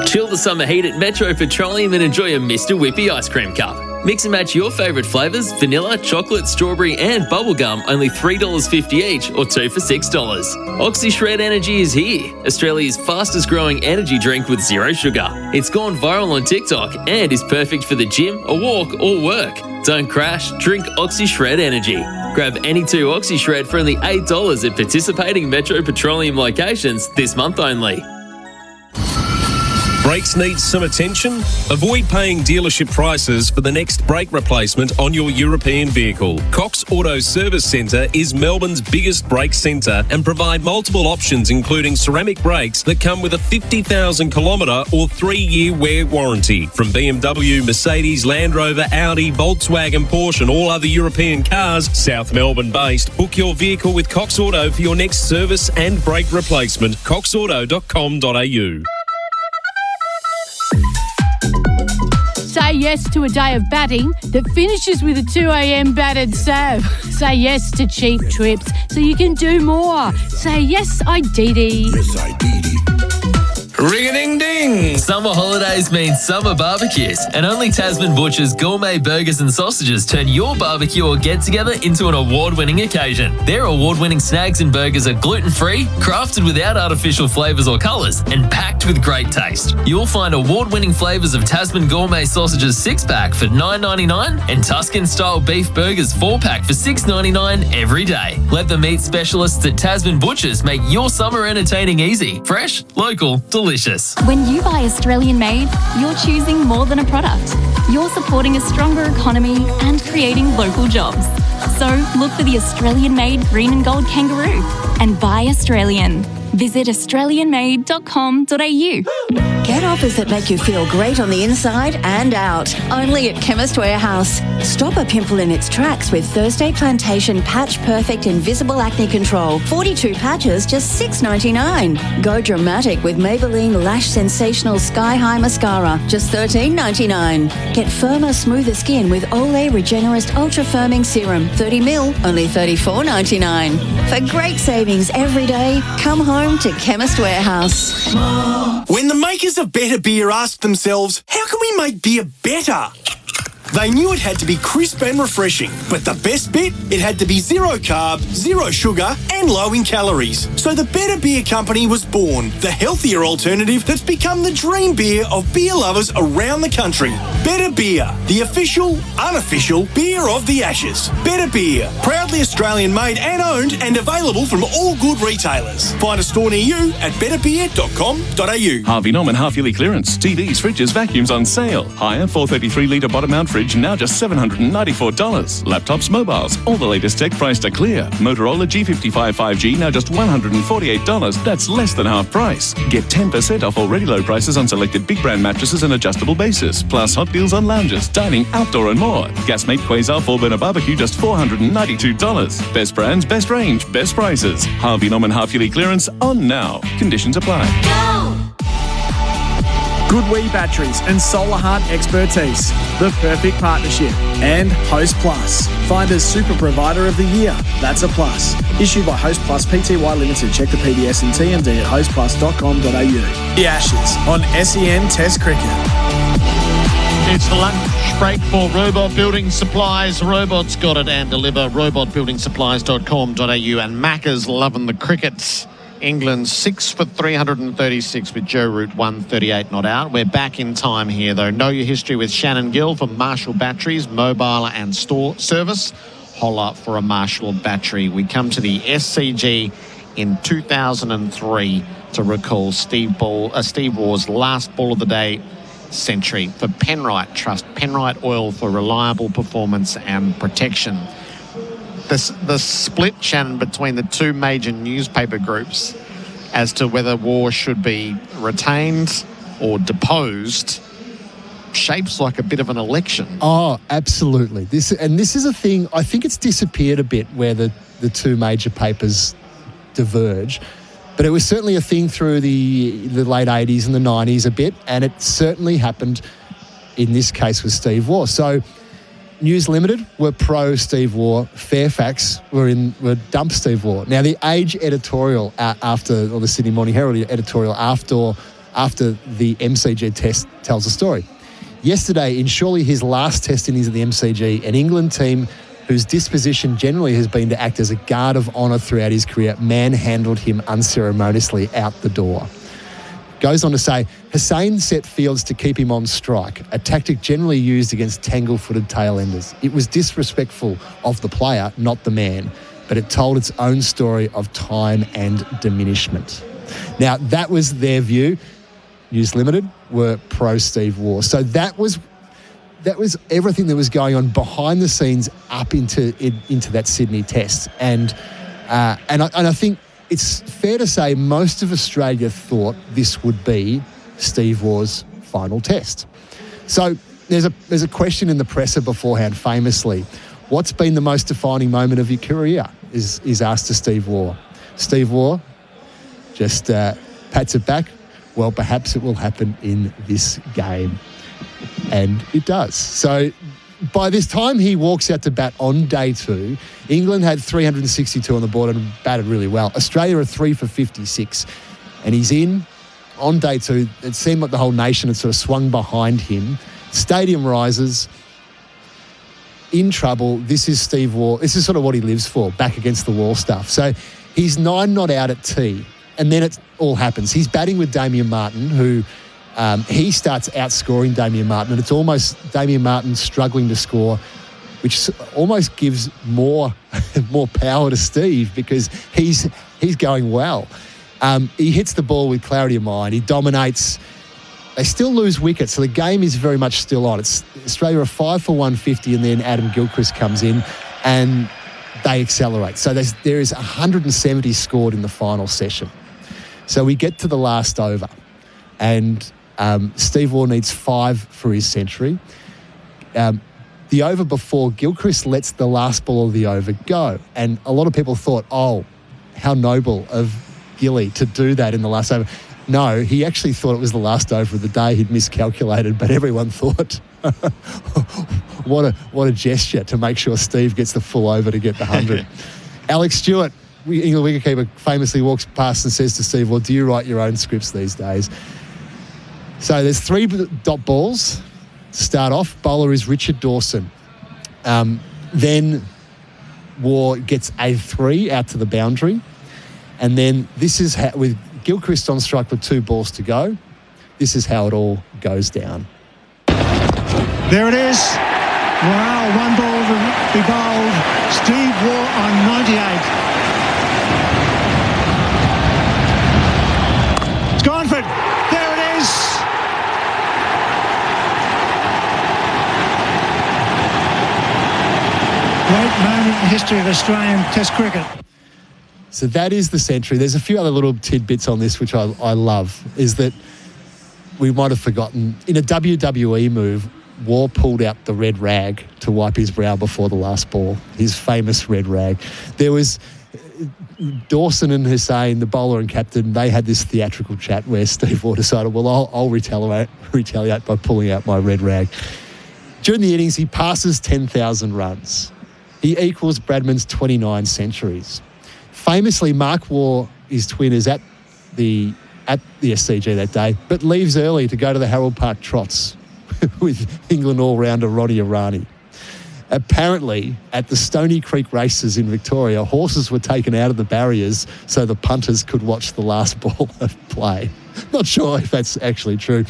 Chill the summer heat at Metro Petroleum and enjoy a Mr. Whippy ice cream cup. Mix and match your favourite flavours: vanilla, chocolate, strawberry and bubblegum, only $3.50 each, or 2 for $6. OxyShred Energy is here, Australia's fastest growing energy drink with 0 sugar. It's gone viral on TikTok and is perfect for the gym, a walk or work. Don't crash, drink OxyShred Energy. Grab any 2 OxyShred for only $8 at participating Metro Petroleum locations this month only. Brakes need some attention? Avoid paying dealership prices for the next brake replacement on your European vehicle. Cox Auto Service Centre is Melbourne's biggest brake centre and provide multiple options including ceramic brakes that come with a 50,000 kilometre or 3-year wear warranty. From BMW, Mercedes, Land Rover, Audi, Volkswagen, Porsche and all other European cars, South Melbourne based. Book your vehicle with Cox Auto for your next service and brake replacement. coxauto.com.au. Say yes to a day of batting that finishes with a 2 a.m. battered serve. Say yes to cheap trips so you can do more. Say yes, I dee. Yes, I dee. Ring-a-ding-ding! Summer holidays mean summer barbecues, and only Tasman Butcher's gourmet burgers and sausages turn your barbecue or get-together into an award-winning occasion. Their award-winning snags and burgers are gluten-free, crafted without artificial flavours or colours, and packed with great taste. You'll find award-winning flavours of Tasman gourmet sausages 6-pack for $9.99 and Tuscan-style beef burgers 4-pack for $6.99 every day. Let the meat specialists at Tasman Butchers make your summer entertaining easy, fresh, local, delicious. When you buy Australian made, you're choosing more than a product. You're supporting a stronger economy and creating local jobs. So look for the Australian made green and gold kangaroo and buy Australian. Visit australianmade.com.au. Get offers that make you feel great on the inside and out. Only at Chemist Warehouse. Stop a pimple in its tracks with Thursday Plantation Patch Perfect Invisible Acne Control. 42 patches, just $6.99. Go dramatic with Maybelline Lash Sensational Sky High Mascara, just $13.99. Get firmer, smoother skin with Olay Regenerist Ultra Firming Serum, 30ml, only $34.99. For great savings every day, come home to Chemist Warehouse. When the makers of better beer asked themselves, how can we make beer better? They knew it had to be crisp and refreshing, but the best bit? It had to be zero carb, zero sugar, and low in calories. So the Better Beer Company was born, the healthier alternative that's become the dream beer of beer lovers around the country. Better Beer, the official, unofficial beer of the Ashes. Better Beer, proudly Australian made and owned and available from all good retailers. Find a store near you at betterbeer.com.au. Harvey Norman half-yearly clearance. TVs, fridges, vacuums on sale. Higher 433-litre bottom mount fridge now just $794. Laptops, mobiles, all the latest tech priced are clear. Motorola G55 5G now just $148. That's less than half price. Get 10% off already low prices on selected big brand mattresses and adjustable bases. Plus hot deals on lounges, dining, outdoor and more. Gasmate Quasar 4-burner barbecue just $492. Best brands, best range, best prices. Harvey Norman half-yearly clearance on now. Conditions apply. Goodwee Batteries and Solar Heart Expertise, the perfect partnership. And Host Plus, find as Super Provider of the Year. That's a plus. Issued by Host Plus Pty Limited. Check the PDS and TMD at hostplus.com.au. The Ashes on SEN Test Cricket. It's the lunch break for Robot Building Supplies. Robots got it and deliver. robotbuildingsupplies.com.au. And Macca's loving the crickets. England 6 for 336 with Joe Root 138 not out. We're back in time here though. Know your history with Shannon Gill for Marshall Batteries, mobile and store service. Holler for a Marshall battery. We come to the SCG in 2003 to recall Steve Waugh's last ball of the day century for Penrite. Trust Penrite Oil for reliable performance and protection. The split, Shannon, between the two major newspaper groups as to whether Waugh should be retained or deposed shapes like a bit of an election. Oh, absolutely. This is a thing, I think it's disappeared a bit where the two major papers diverge, but it was certainly a thing through the late 80s and the 90s a bit, and it certainly happened in this case with Steve Waugh. So News Limited were pro Steve Waugh. Fairfax were dump Steve Waugh. Now the Age editorial or the Sydney Morning Herald editorial after the MCG test tells a story. Yesterday, in surely his last test innings at the MCG, an England team whose disposition generally has been to act as a guard of honour throughout his career manhandled him unceremoniously out the door. Goes on to say, Hussain set fields to keep him on strike, a tactic generally used against tangle-footed tail-enders. It was disrespectful of the player, not the man, but it told its own story of time and diminishment. Now, that was their view. News Limited were pro Steve Waugh. So that was everything that was going on behind the scenes up into that Sydney test. And I think it's fair to say most of Australia thought this would be Steve Waugh's final test. So there's a question in the presser beforehand, famously, what's been the most defining moment of your career, is asked to Steve Waugh. Steve Waugh just pats it back. Well, perhaps it will happen in this game. And it does. So by this time he walks out to bat on day 2, England had 362 on the board and batted really well. Australia are 3 for 56. And he's in on day 2. It seemed like the whole nation had sort of swung behind him. Stadium rises. In trouble. This is Steve Waugh. This is sort of what he lives for, back against the wall stuff. So he's 9 not out at tee. And then it all happens. He's batting with Damien Martin, who he starts outscoring Damien Martin, and it's almost Damien Martin struggling to score, which almost gives more power to Steve because he's going well. He hits the ball with clarity of mind. He dominates. They still lose wickets, so the game is very much still on. It's Australia are 5 for 150, and then Adam Gilchrist comes in, and they accelerate. So there is 170 scored in the final session. So we get to the last over, and Steve Waugh needs 5 for his century. The over before, Gilchrist lets the last ball of the over go, and a lot of people thought, oh, how noble of Gilly to do that in the last over. No, he actually thought it was the last over of the day. He'd miscalculated, but everyone thought, what a gesture to make sure Steve gets the full over to get the 100. Alex Stuart, England wicketkeeper, famously walks past and says to Steve, well, do you write your own scripts these days? So there's 3 dot balls to start off. Bowler is Richard Dawson. Then Waugh gets a 3 out to the boundary. And then this is how, with Gilchrist on strike with 2 balls to go, this is how it all goes down. There it is. Wow, 1 ball to be bowled. Steve Waugh on 98. It's gone for it. There it is. Great moment in the history of Australian Test cricket. So that is the century. There's a few other little tidbits on this which I love, is that we might have forgotten. In a WWE move, Waugh pulled out the red rag to wipe his brow before the last ball, his famous red rag. There was Dawson and Hussain, the bowler and captain, they had this theatrical chat where Steve Waugh decided, well, I'll retaliate by pulling out my red rag. During the innings, he passes 10,000 runs. He equals Bradman's 29 centuries. Famously, Mark Waugh, his twin, is at the SCG that day, but leaves early to go to the Harold Park Trots with England all-rounder Ronnie Irani. Apparently, at the Stony Creek races in Victoria, horses were taken out of the barriers so the punters could watch the last ball of play. Not sure if that's actually true.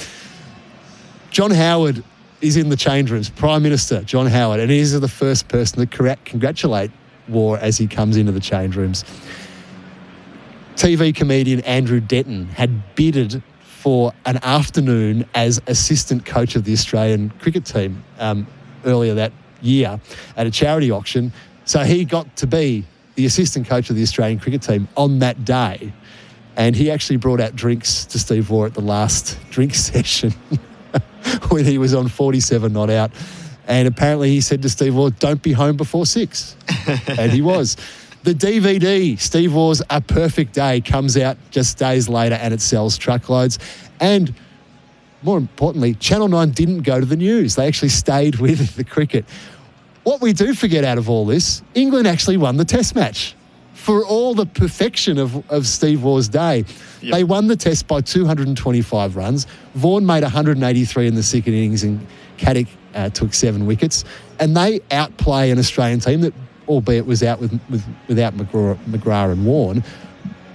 John Howard is in the change rooms, Prime Minister John Howard, and he is the first person to congratulate Waugh as he comes into the change rooms. TV comedian Andrew Denton had bidded for an afternoon as assistant coach of the Australian cricket team earlier that year at a charity auction. So he got to be the assistant coach of the Australian cricket team on that day. And he actually brought out drinks to Steve Waugh at the last drink session when he was on 47 not out. And apparently he said to Steve Waugh, don't be home before 6. And he was. The DVD, Steve Waugh's A Perfect Day, comes out just days later and it sells truckloads. And more importantly, Channel 9 didn't go to the news. They actually stayed with the cricket. What we do forget out of all this, England actually won the Test match. For all the perfection of Steve Waugh's day, they won the Test by 225 runs. Vaughan made 183 in the second innings and Katich took 7 wickets. And they outplay an Australian team that, albeit was out without McGrath and Warne.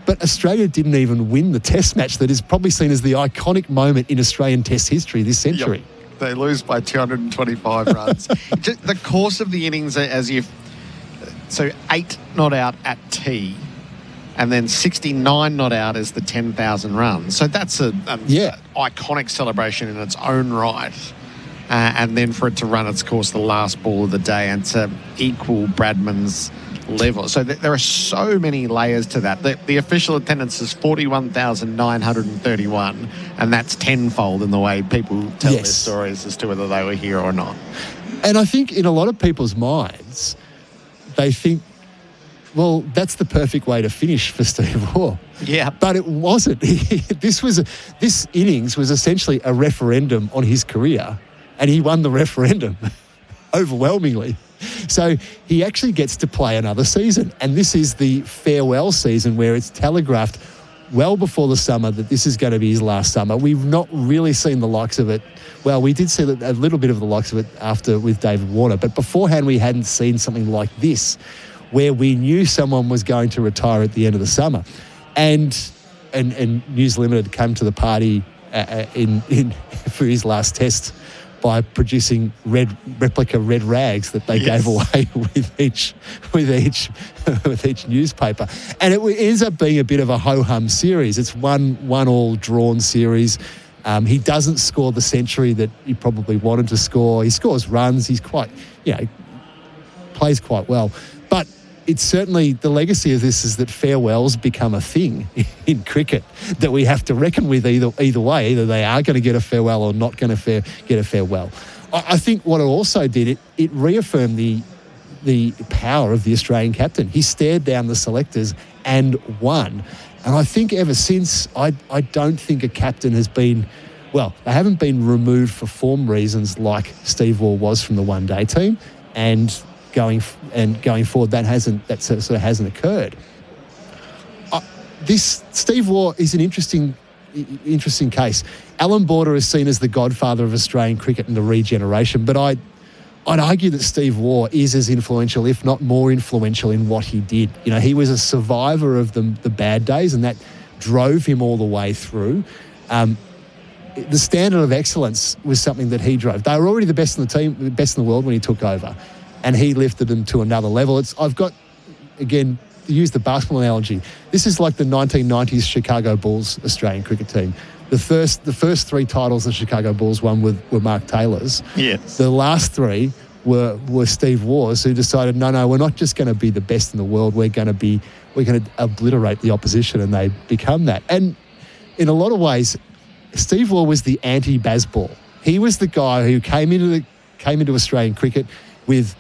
But Australia didn't even win the Test match that is probably seen as the iconic moment in Australian Test history this century. Yep. They lose by 225 runs. Just the course of the innings, as if... So 8 not out at tee. And then 69 not out is the 10,000 runs. So that's an iconic celebration in its own right. And then for it to run its course the last ball of the day and to equal Bradman's level. So there are so many layers to that. The official attendance is 41,931, and that's tenfold in the way people tell their stories as to whether they were here or not. And I think in a lot of people's minds, they think, well, that's the perfect way to finish for Steve Waugh. Yeah. But it wasn't. This innings was essentially a referendum on his career, and he won the referendum overwhelmingly. So he actually gets to play another season. And this is the farewell season where it's telegraphed well before the summer that this is going to be his last summer. We've not really seen the likes of it. Well, we did see a little bit of the likes of it after with David Warner, but beforehand we hadn't seen something like this where we knew someone was going to retire at the end of the summer. And News Limited came to the party for his last test by producing replica red rags that they gave away with each newspaper, and it ends up being a bit of a ho-hum series. It's one all drawn series. He doesn't score the century that he probably wanted to score. He scores runs. He's quite, plays quite well, but it's certainly the legacy of this is that farewells become a thing in cricket that we have to reckon with either way. Either they are going to get a farewell or not going to get a farewell. I think what it also did, it reaffirmed the power of the Australian captain. He stared down the selectors and won. And I think ever since, I don't think a captain has been, well, they haven't been removed for form reasons like Steve Waugh was from the one-day team, and going forward, that sort of hasn't occurred. This Steve Waugh is an interesting case. Alan Border is seen as the godfather of Australian cricket and the regeneration, but I'd argue that Steve Waugh is as influential, if not more influential, in what he did. He was a survivor of the bad days, and that drove him all the way through. The standard of excellence was something that he drove. They were already the best in the team, the best in the world when he took over, and he lifted them to another level. I've got, again, to use the basketball analogy, this is like the 1990s Chicago Bulls Australian cricket team. The first three titles the Chicago Bulls won were Mark Taylor's. Yes. The last three were Steve Waugh's, who decided, no, we're not just going to be the best in the world. We're going to obliterate the opposition, and they become that. And in a lot of ways, Steve Waugh was the anti-Bazball. He was the guy who came into Australian cricket with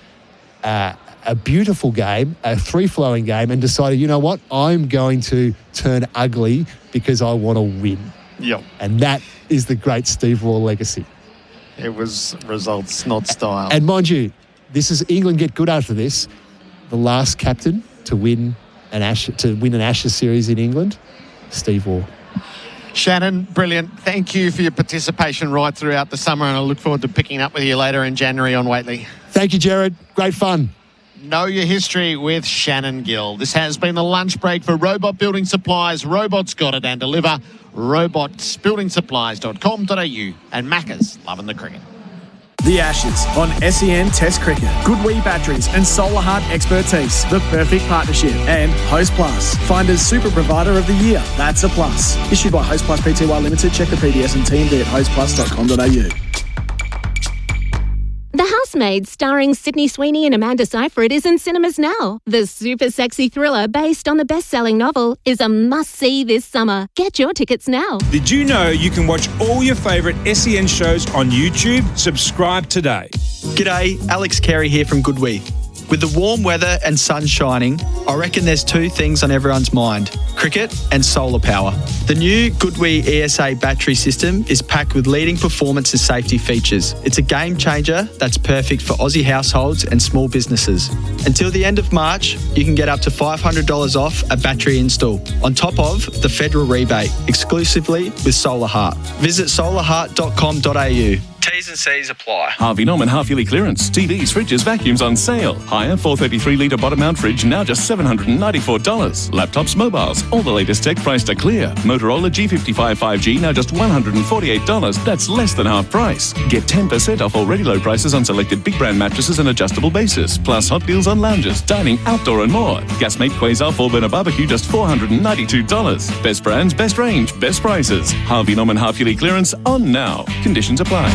a beautiful game, a free-flowing game, and decided, you know what, I'm going to turn ugly because I want to win. Yep. And that is the great Steve Waugh legacy. It was results, not style. And mind you, this is England get good after this. The last captain to win an Ashes series in England, Steve Waugh. Shannon, brilliant. Thank you for your participation right throughout the summer, and I look forward to picking up with you later in January on Whateley. Thank you, Gerard. Great fun. Know your history with Shannon Gill. This has been the lunch break for Robot Building Supplies. Robots got it and deliver. robotsbuildingsupplies.com.au, and Macca's loving the cricket. The Ashes on SEN Test Cricket. Goodwee batteries and Solar Heart expertise. The perfect partnership. And Host Plus. Finder's Super Provider of the Year. That's a plus. Issued by Host Plus Pty Limited. Check the PDS and TMD at hostplus.com.au. The Housemaid, starring Sydney Sweeney and Amanda Seyfried, is in cinemas now. The super sexy thriller based on the best-selling novel is a must-see this summer. Get your tickets now. Did you know you can watch all your favourite SEN shows on YouTube? Subscribe today. G'day, Alex Carey here from Goodwee. With the warm weather and sun shining, I reckon there's two things on everyone's mind: cricket and solar power. The new Goodwee ESA battery system is packed with leading performance and safety features. It's a game changer that's perfect for Aussie households and small businesses. Until the end of March, you can get up to $500 off a battery install, on top of the federal rebate, exclusively with Solar Heart. Visit solarheart.com.au. T's and C's apply. Harvey Norman half-yearly clearance. TVs, fridges, vacuums on sale. Higher 433-litre bottom-mount fridge now just $794. Laptops, mobiles, all the latest tech priced to clear. Motorola G55 5G now just $148. That's less than half price. Get 10% off already low prices on selected big brand mattresses and adjustable bases. Plus hot deals on lounges, dining, outdoor and more. Gasmate Quasar 4-burner barbecue just $492. Best brands, best range, best prices. Harvey Norman half-yearly clearance on now. Conditions apply.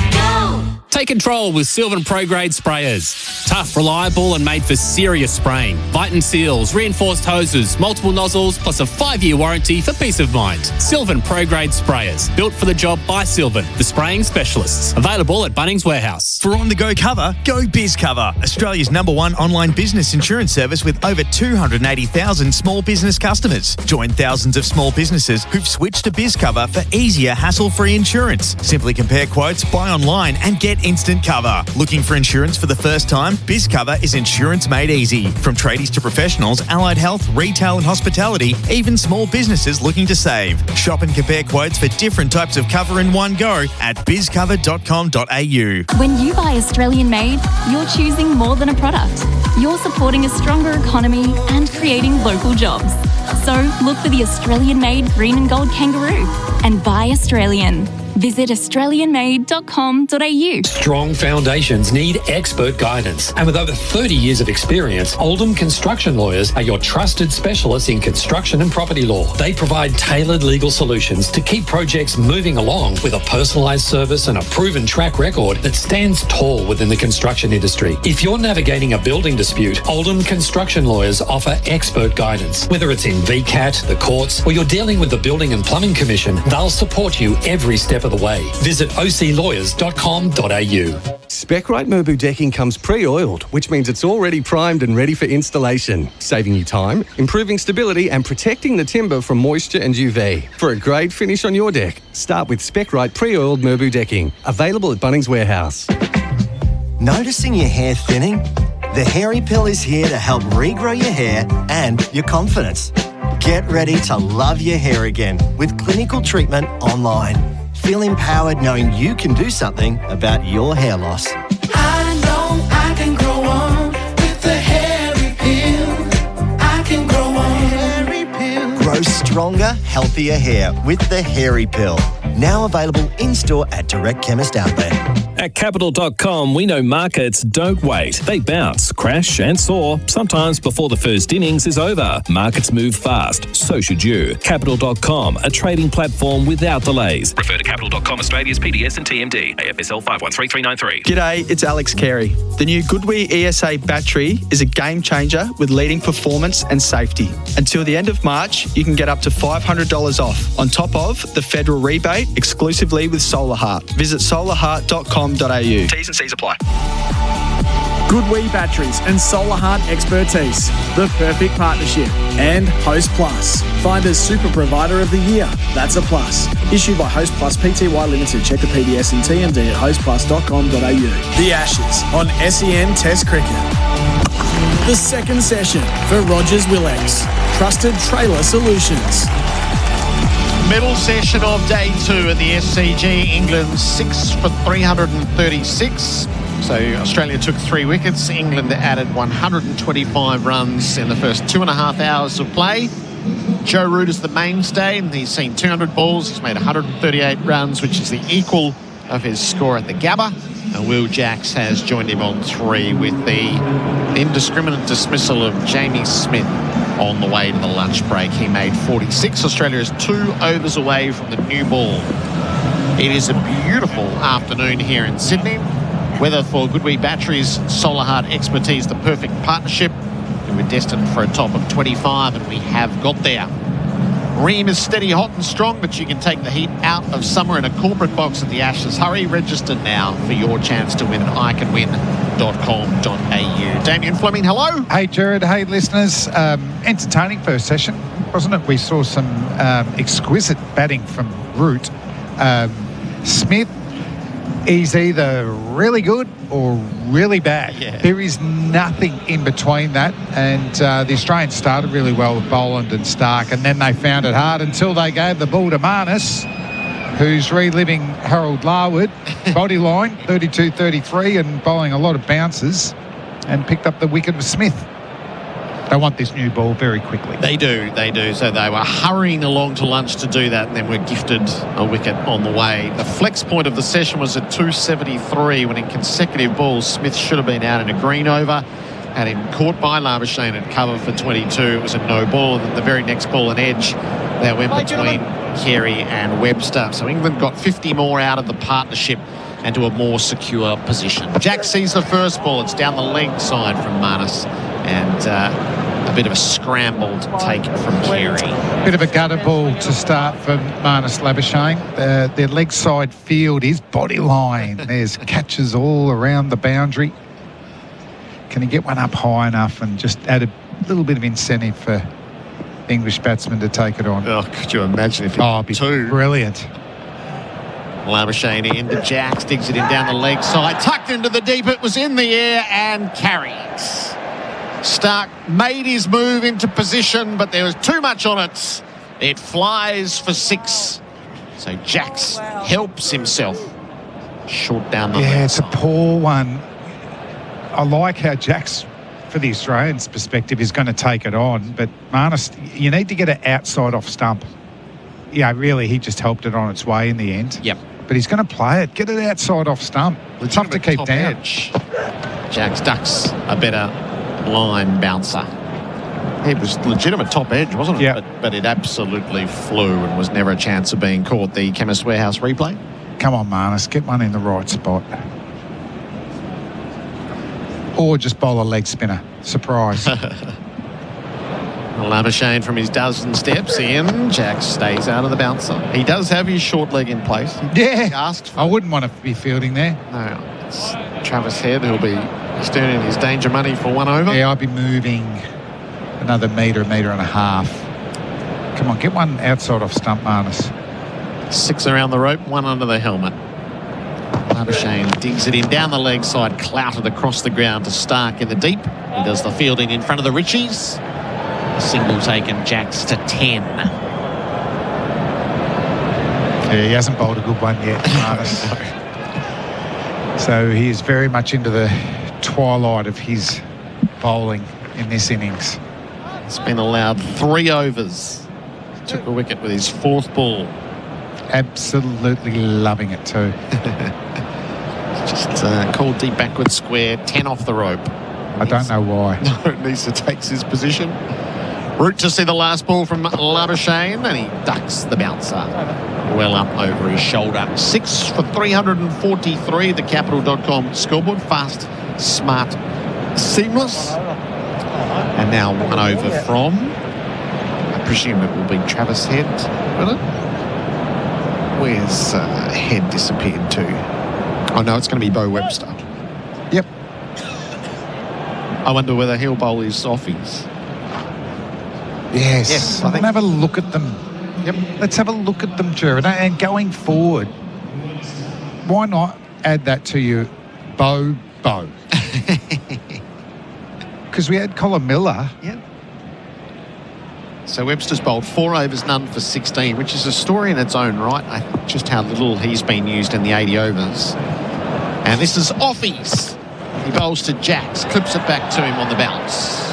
Take control with Sylvan Pro Grade sprayers. Tough, reliable and made for serious spraying. Viton seals, reinforced hoses, multiple nozzles, plus a 5-year warranty for peace of mind. Sylvan Pro Grade sprayers. Built for the job by Sylvan, the spraying specialists. Available at Bunnings Warehouse. For on-the-go cover, go BizCover, Australia's #1 online business insurance service with over 280,000 small business customers. Join thousands of small businesses who've switched to BizCover for easier, hassle-free insurance. Simply compare quotes, buy online and get instant cover. Looking for insurance for the first time? BizCover is insurance made easy. From tradies to professionals, allied health, retail and hospitality, even small businesses looking to save. Shop and compare quotes for different types of cover in one go at bizcover.com.au. When you buy Australian made, you're choosing more than a product. You're supporting a stronger economy and creating local jobs. So look for the Australian made green and gold kangaroo and buy Australian. Visit australianmade.com.au. Strong foundations need expert guidance. And with over 30 years of experience, Oldham Construction Lawyers are your trusted specialists in construction and property law. They provide tailored legal solutions to keep projects moving along with a personalised service and a proven track record that stands tall within the construction industry. If you're navigating a building dispute, Oldham Construction Lawyers offer expert guidance. Whether it's in VCAT, the courts, or you're dealing with the Building and Plumbing Commission, they'll support you every step of the way. Visit oclawyers.com.au. Spec-Rite Merbau decking comes pre-oiled, which means it's already primed and ready for installation, saving you time, improving stability and protecting the timber from moisture and UV. For a great finish on your deck, start with Spec-Rite pre-oiled Merbau decking, available at Bunnings Warehouse. Noticing your hair thinning? The Hairy Pill is here to help regrow your hair and your confidence. Get ready to love your hair again with clinical treatment online. Feel empowered knowing you can do something about your hair loss. I know I can grow on with the Hairy Pill. I can grow on. Hairy Pill. Grow stronger, healthier hair with the Hairy Pill. Now available in-store at direct chemist outlet. At Capital.com, we know markets don't wait. They bounce, crash and soar, sometimes before the first innings is over. Markets move fast, so should you. Capital.com, a trading platform without delays. Refer to Capital.com Australia's PDS and TMD, AFSL 513393. G'day, it's Alex Carey. The new Goodwee ESA battery is a game changer with leading performance and safety. Until the end of March, you can get up to $500 off, on top of the federal rebate exclusively with Solar Heart. Visit solarheart.com.au. T's and C's apply. Goodwee Batteries and Solar Heart expertise. The perfect partnership. And Host Plus. Find as Super Provider of the Year. That's a plus. Issued by Host Plus Pty Limited. Check the PDS and TMD at hostplus.com.au. The Ashes on SEN Test Cricket. The second session for Rogers Willex. Trusted Trailer Solutions. Middle session of day 2 at the SCG. England 6 for 336. So Australia took 3 wickets. England added 125 runs in the first 2.5 hours of play. Joe Root is the mainstay. He's seen 200 balls. He's made 138 runs, which is the equal of his score at the Gabba. And Will Jacks has joined him on 3 with the indiscriminate dismissal of Jamie Smith on the way to the lunch break. He made 46. Australia is 2 overs away from the new ball. It is a beautiful afternoon here in Sydney. Weather for Goodwee Batteries, Solar Heart expertise, the perfect partnership. And we're destined for a top of 25, and we have got there. Ream is steady, hot and strong, but you can take the heat out of summer in a corporate box at the Ashes. Hurry, register now for your chance to win at iCanWin.com.au. Damien, Fleming, hello. Hey, Gerard. Hey, listeners. Entertaining first session, wasn't it? We saw some exquisite batting from Root. Smith, he's either really good or really bad. Yeah. There is nothing in between that. And the Australians started really well with Boland and Stark, and then they found it hard until they gave the ball to Marnus, who's reliving Harold Larwood, body line, 32-33, and bowling a lot of bounces, and picked up the wicket of Smith. They want this new ball very quickly. They do. So they were hurrying along to lunch to do that, and then were gifted a wicket on the way. The flex point of the session was at 273, when in consecutive balls, Smith should have been out in a green over. Had him caught by Labuschagne and cover for 22. It was a no ball, and then the very next ball, an edge that went between Carey and Webster. So England got 50 more out of the partnership and to a more secure position. Jack sees the first ball. It's down the leg side from Marnus, and a bit of a scrambled take from Carey. Bit of a gutter ball to start for Marnus Labuschagne. Their leg side field is body line. There's catches all around the boundary. Can he get one up high enough and just add a little bit of incentive for English batsmen to take it on? Oh, could you imagine if it it'd be brilliant. Labuschagne into Jacks, digs it in down the leg side, tucked into the deep, it was in the air and carries. Stark made his move into position, but there was too much on it. It flies for 6. So Jacks helps himself. Short down the leg Yeah, it's side. a poor one. I like how Jacks, for the Australians' perspective, is going to take it on, but Marnus, you need to get it outside off stump. Yeah, really, he just helped it on its way in the end. Yep. But he's going to play it. Get it outside off stump. It's tough to keep top down. Edge. Jacks ducks a better line bouncer. It was legitimate top edge, wasn't it? Yeah. But it absolutely flew and was never a chance of being caught. The Chemist Warehouse replay. Come on, Marnus, get one in the right spot. Or just bowl a leg spinner. Surprise. Labuschagne from his dozen steps in. Jack stays out of the bouncer. He does have his short leg in place. Yeah. Asked for I wouldn't want to be fielding there. No. It's Travis Head who'll be earning his danger money for one over. Yeah, I'd be moving another metre and a half. Come on, get one outside off stump, Marnus. 6 around the rope, 1 under the helmet. Labuschagne digs it in down the leg side, clouted across the ground to Stark in the deep. He does the fielding in front of the Richies. A single taken, Jacks to 10. Yeah, he hasn't bowled a good one yet, Marnus. So he is very much into the twilight of his bowling in this innings. He's been allowed 3 overs. Took a wicket with his 4th ball. Absolutely loving it too. Just called deep backward square, 10 off the rope. I don't know why. No, Nisa takes his position. Route to see the last ball from Labuschagne, and he ducks the bouncer well up over his shoulder. 6 for 343, the Capital.com scoreboard. Fast, smart, seamless. And now 1 over from, I presume it will be Travis Head, will it? Where's Head disappeared to? Oh no, it's going to be Bo Webster. Yep. I wonder whether he'll bowl his soffies. Yes. I think. Have a look at them. Yep. Let's have a look at them, Gerard. And going forward, why not add that to you, Bo? Because we had Colin Miller. Yep. So Webster's bowled 4 overs, none for 16, which is a story in its own right. Just how little he's been used in the 80 overs. And this is offies. He bowls to Jacks, clips it back to him on the bounce.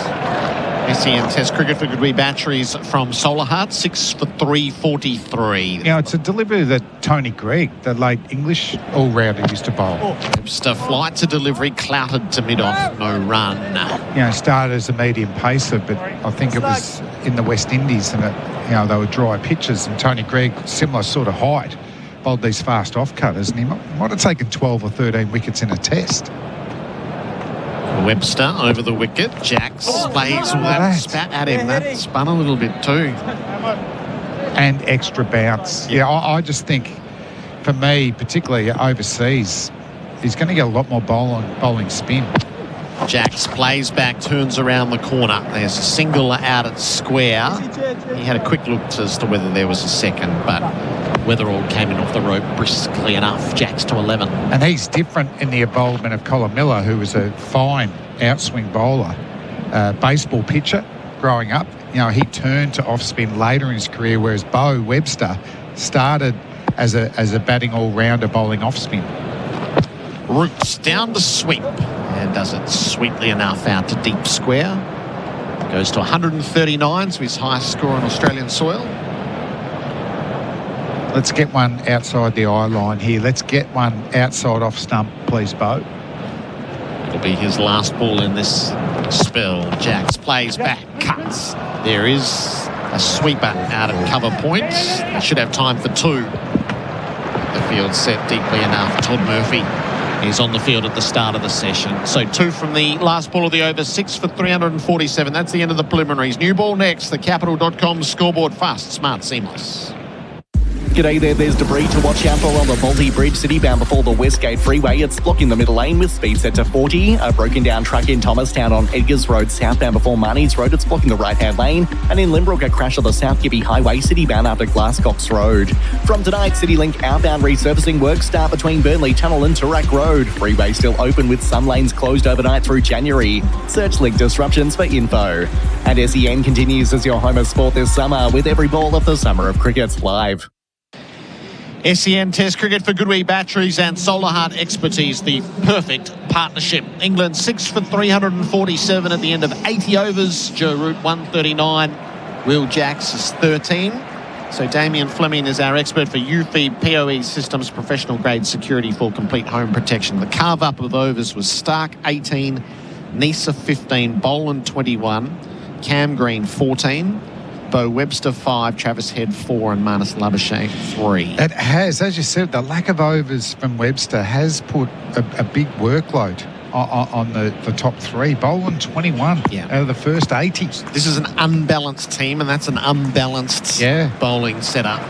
SEN Test Cricket for Goodwee Batteries from Solar Heart, 6 for 343. You know, it's a delivery that Tony Gregg, the late English all-rounder, used to bowl. Webster flight to delivery, clouted to mid-off, no run. You know, started as a medium pacer, but I think it was in the West Indies, and they were dry pitches, and Tony Gregg, similar sort of height, bowled these fast off-cutters, and he might have taken 12 or 13 wickets in a test. Webster over the wicket. Jacks plays with that spat at him. That spun a little bit too. And extra bounce. Yeah, I just think, for me, particularly overseas, he's going to get a lot more bowling spin. Jacks plays back, turns around the corner. There's a single out at square. He had a quick look as to whether there was a second, but Weatherall came in off the rope briskly enough. Jacks to 11. And he's different in the involvement of Colin Miller, who was a fine outswing bowler, baseball pitcher growing up. You know, he turned to off spin later in his career, whereas Bo Webster started as a batting all-rounder bowling off spin. Roots down to sweep and does it sweetly enough out to deep square. Goes to 139, so his highest score on Australian soil. Let's get one outside the eye line here. Let's get one outside off stump, please, Bo. It'll be his last ball in this spell. Jacks plays back, cuts. There is a sweeper out at cover point. They should have time for two. The field set deeply enough. Todd Murphy is on the field at the start of the session. So 2 from the last ball of the over, 6 for 347. That's the end of the preliminaries. New ball next. The Capital.com scoreboard. Fast, smart, seamless. G'day there, there's debris to watch out for on the Balti Bridge city bound before the Westgate Freeway. It's blocking the middle lane with speed set to 40. A broken down truck in Thomastown on Edgars Road southbound before Marnie's Road. It's blocking the right hand lane. And in Limbrook, a crash on the South Gibby Highway city bound after Glasscox Road. From tonight, CityLink outbound resurfacing works start between Burnley Tunnel and Toorak Road. Freeway still open with some lanes closed overnight through January. Search link disruptions for info. And SEN continues as your home of sport this summer with every ball of the summer of cricket live. SEN Test Cricket for Goodwee Batteries and Solar Heart Expertise, the perfect partnership. England 6 for 347 at the end of 80 overs. Joe Root 139. Will Jacks is 13. So Damien Fleming is our expert for UFeed PoE Systems professional grade security for complete home protection. The carve up of overs was Stark 18, Nisa 15, Boland 21, Cam Green 14. Bo Webster 5, Travis Head 4 and Marnus Labuschagne 3. It has, as you said, the lack of overs from Webster has put a big workload on the top 3. Boland 21 out of the first 80. This is an unbalanced team, and that's an unbalanced bowling setup.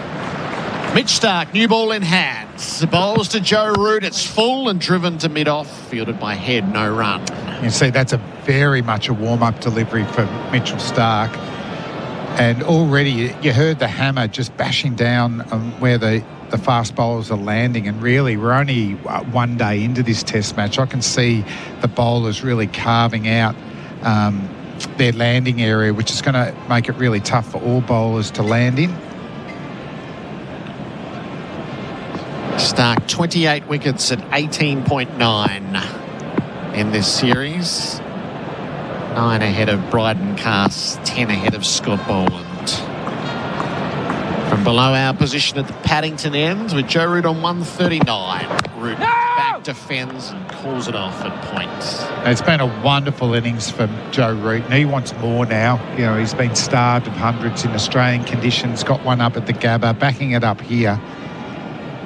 Mitch Stark, new ball in hands. The bowls to Joe Root. It's full and driven to mid-off. Fielded by Head, no run. You see, that's very much a warm-up delivery for Mitchell Stark. And already you heard the hammer just bashing down where the fast bowlers are landing. And really, we're only one day into this test match. I can see the bowlers really carving out their landing area, which is going to make it really tough for all bowlers to land in. Stark 28 wickets at 18.9 in this series. 9 ahead of Bryden Cass, 10 ahead of Scott Boland. From below our position at the Paddington end with Joe Root on 139. Root back defends and calls it off at point. It's been a wonderful innings for Joe Root, and he wants more now. You know, he's been starved of hundreds in Australian conditions, got one up at the Gabba, backing it up here.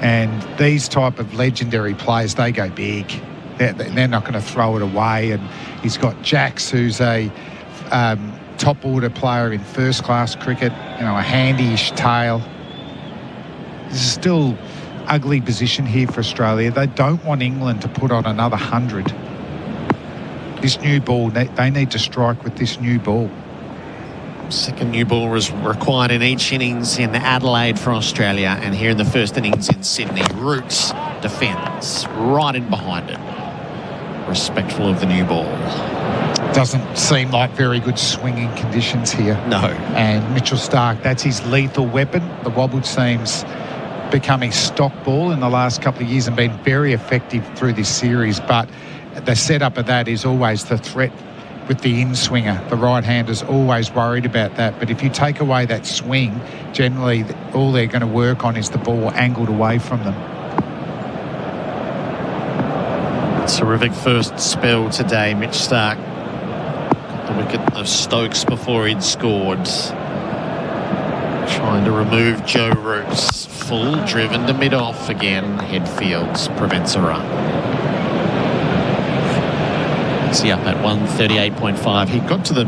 And these type of legendary players, they go big. They're not going to throw it away. And he's got Jacks, who's a top order player in first class cricket, you know, a handy-ish tail. This is still ugly position here for Australia. They don't want England to put on another 100. This new ball, they need to strike with this new ball. Second new ball was required in each innings in Adelaide for Australia, and here in the first innings in Sydney. Roots defends right in behind it. Respectful of the new ball. Doesn't seem like very good swinging conditions here. No. And Mitchell Stark, that's his lethal weapon. The wobble seems becoming stock ball in the last couple of years and been very effective through this series. But the setup of that is always the threat with the in-swinger. The right-hander's always worried about that. But if you take away that swing, generally all they're going to work on is the ball angled away from them. Terrific first spell today. Mitch Stark got the wicket of Stokes before he'd scored. Trying to remove Joe Root's full, driven to mid-off again. Headfields prevents a run. See up at 138.5. He got to the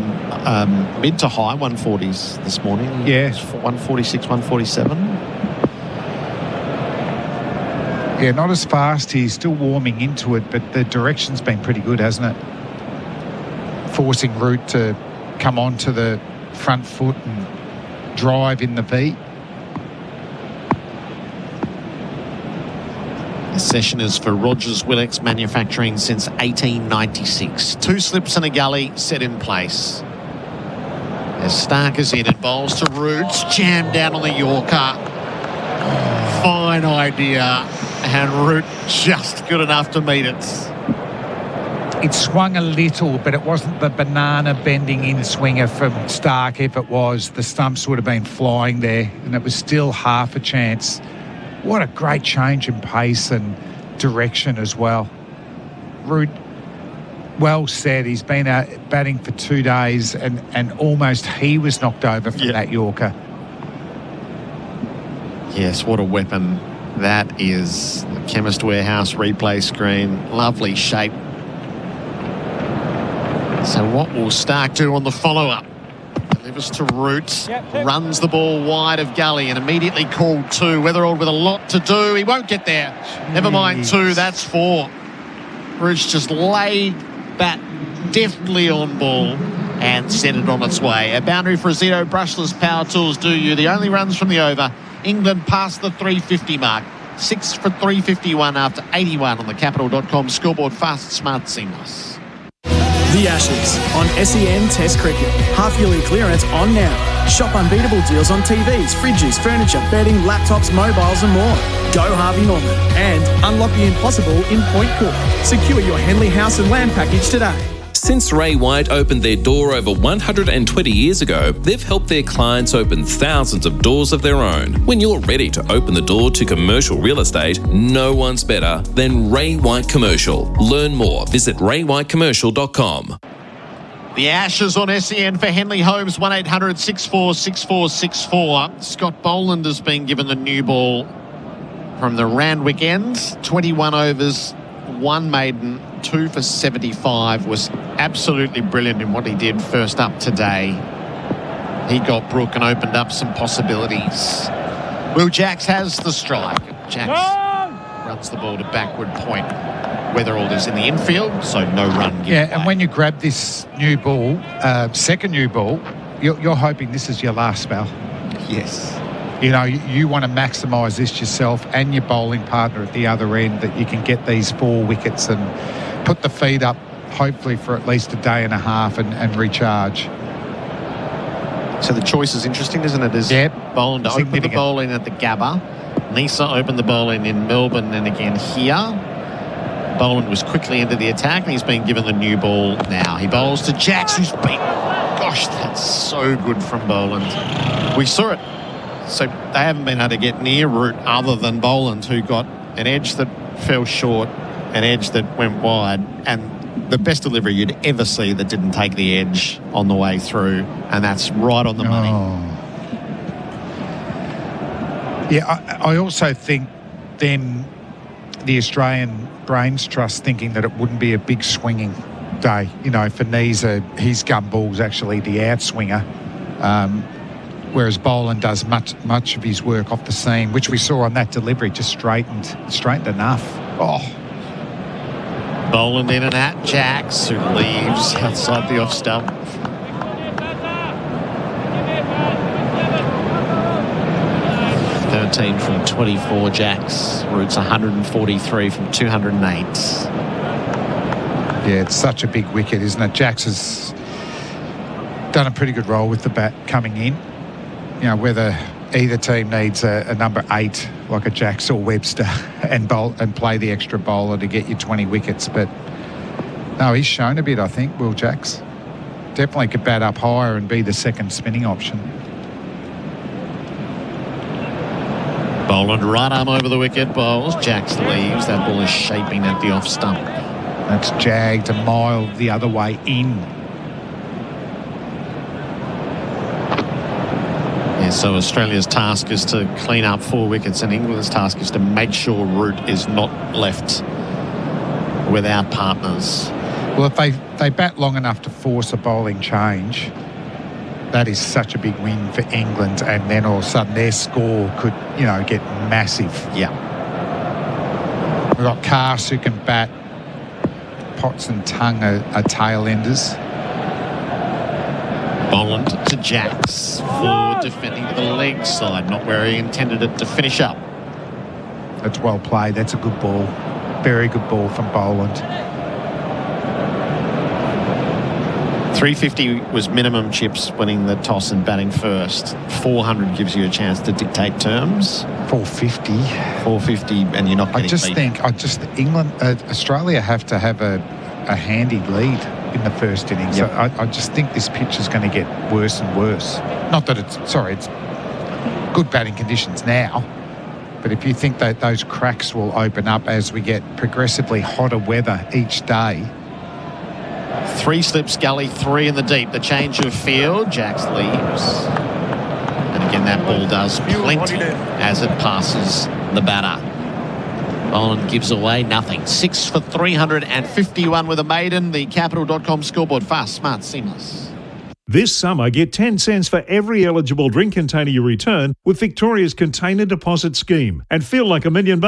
mid to high 140s this morning. Yeah. 146, 147. Yeah, not as fast. He's still warming into it, but the direction's been pretty good, hasn't it? Forcing Root to come onto the front foot and drive in the V. The session is for Rogers Willex Manufacturing since 1896. 2 slips and a gully set in place. As Stark is in, it bowls to Roots, jammed down on the Yorker. fine idea, and Root just good enough to meet it. It swung a little, but it wasn't the banana bending in swinger from Stark. If it was, the stumps would have been flying there, and it was still half a chance. What a great change in pace and direction as well. Root, well said. He's been out batting for 2 days, and almost he was knocked over from that Yorker. Yes, what a weapon that is. The Chemist Warehouse replay screen. Lovely shape. So what will Stark do on the follow-up? Delivers to Root, runs the ball wide of Gully and immediately called 2. Weatherald with a lot to do. He won't get there. Never mind 2, that's 4. Root's just laid bat deftly on ball and sent it on its way. A boundary for Azito. Brushless power tools do you. The only runs from the over. England past the 350 mark. 6 for 351 after 81 on the Capital.com scoreboard. Fast, smart, seamless. The Ashes on SEN Test Cricket. Half-yearly clearance on now. Shop unbeatable deals on TVs, fridges, furniture, bedding, laptops, mobiles and more. Go Harvey Norman and unlock the impossible in Point Cook. Secure your Henley House and Land package today. Since Ray White opened their door over 120 years ago, they've helped their clients open thousands of doors of their own. When you're ready to open the door to commercial real estate, no one's better than Ray White Commercial. Learn more. Visit raywhitecommercial.com. The Ashes on SEN for Henley Holmes, 1800 64 6464. Scott Boland has been given the new ball from the Randwick end. 21 overs, 1 maiden, 2 for 75. Was absolutely brilliant in what he did first up today. He got Brook and opened up some possibilities. Will Jacks has the strike. Jacks runs the ball to backward point. Weatherald is in the infield, so no run given. Yeah, and when you grab this new ball, second new ball, you're hoping this is your last spell. Yes. You know, you want to maximise this yourself and your bowling partner at the other end, that you can get these 4 wickets and put the feet up, hopefully for at least a day and a half and recharge. So the choice is interesting, isn't it? Is Boland to open the bowling at the Gabba. Nisa opened the bowling in Melbourne and again here. Boland was quickly into the attack and he's been given the new ball now. He bowls to Jacks, who's been... Gosh, that's so good from Boland. We saw it. So they haven't been able to get near Root other than Boland, who got an edge that fell short, an edge that went wide, and the best delivery you'd ever see that didn't take the edge on the way through, and that's right on the money. Yeah, I also think then the Australian Brains Trust thinking that it wouldn't be a big swinging day. You know, for Nisa, his gun ball's actually the outswinger. Whereas Boland does much of his work off the seam, which we saw on that delivery, just straightened enough. Oh. Boland in and at Jacks, who leaves outside the off stump. From 24 Jacks. Root's 143 from 208. Yeah, it's such a big wicket, isn't it? Jacks has done a pretty good role with the bat coming in. You know, whether either team needs a number 8 like a Jacks or Webster and play the extra bowler to get you 20 wickets. But no, he's shown a bit, I think, Will Jacks. Definitely could bat up higher and be the second spinning option. Boland right arm over the wicket, bowls. Jacks leaves. That ball is shaping at the off stump. That's jagged a mile the other way in. Yeah, so Australia's task is to clean up 4 wickets and England's task is to make sure Root is not left without partners. Well, if they bat long enough to force a bowling change, that is such a big win for England, and then all of a sudden their score could, you know, get massive. Yeah. We've got Cass who can bat. Potts and Tongue are tail enders. Boland to Jacks for defending to the leg side, not where he intended it to finish up. That's well played. That's a good ball. Very good ball from Boland. 350 was minimum chips winning the toss and batting first. 400 gives you a chance to dictate terms. 450. 450, and you're not getting Australia have to have a handy lead in the first innings. Yep. I just think this pitch is going to get worse and worse. Not that it's good batting conditions now, but if you think that those cracks will open up as we get progressively hotter weather each day. 3 slips, gully, 3 in the deep. The change of field, Jacks leaves. And again, that ball does plenty as it passes the batter. Boland gives away nothing. 6 for 351 with a maiden. The Capital.com scoreboard. Fast, smart, seamless. This summer, get 10 cents for every eligible drink container you return with Victoria's Container Deposit Scheme and feel like $1 million.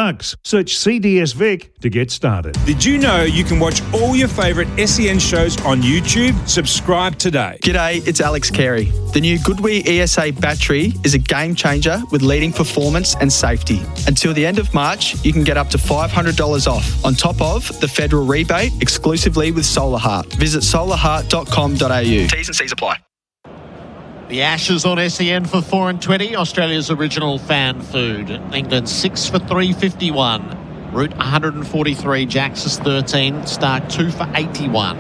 Search CDS Vic to get started. Did you know you can watch all your favourite SEN shows on YouTube? Subscribe today. G'day, it's Alex Carey. The new Goodwee ESA battery is a game changer with leading performance and safety. Until the end of March, you can get up to $500 off, on top of the federal rebate exclusively with Solar Heart. Visit solarheart.com.au. T's and C's apply. The Ashes on SEN for 4 and 20. Australia's original fan food. England 6 for 351. Root 143. Jacks is 13. Stark 2 for 81.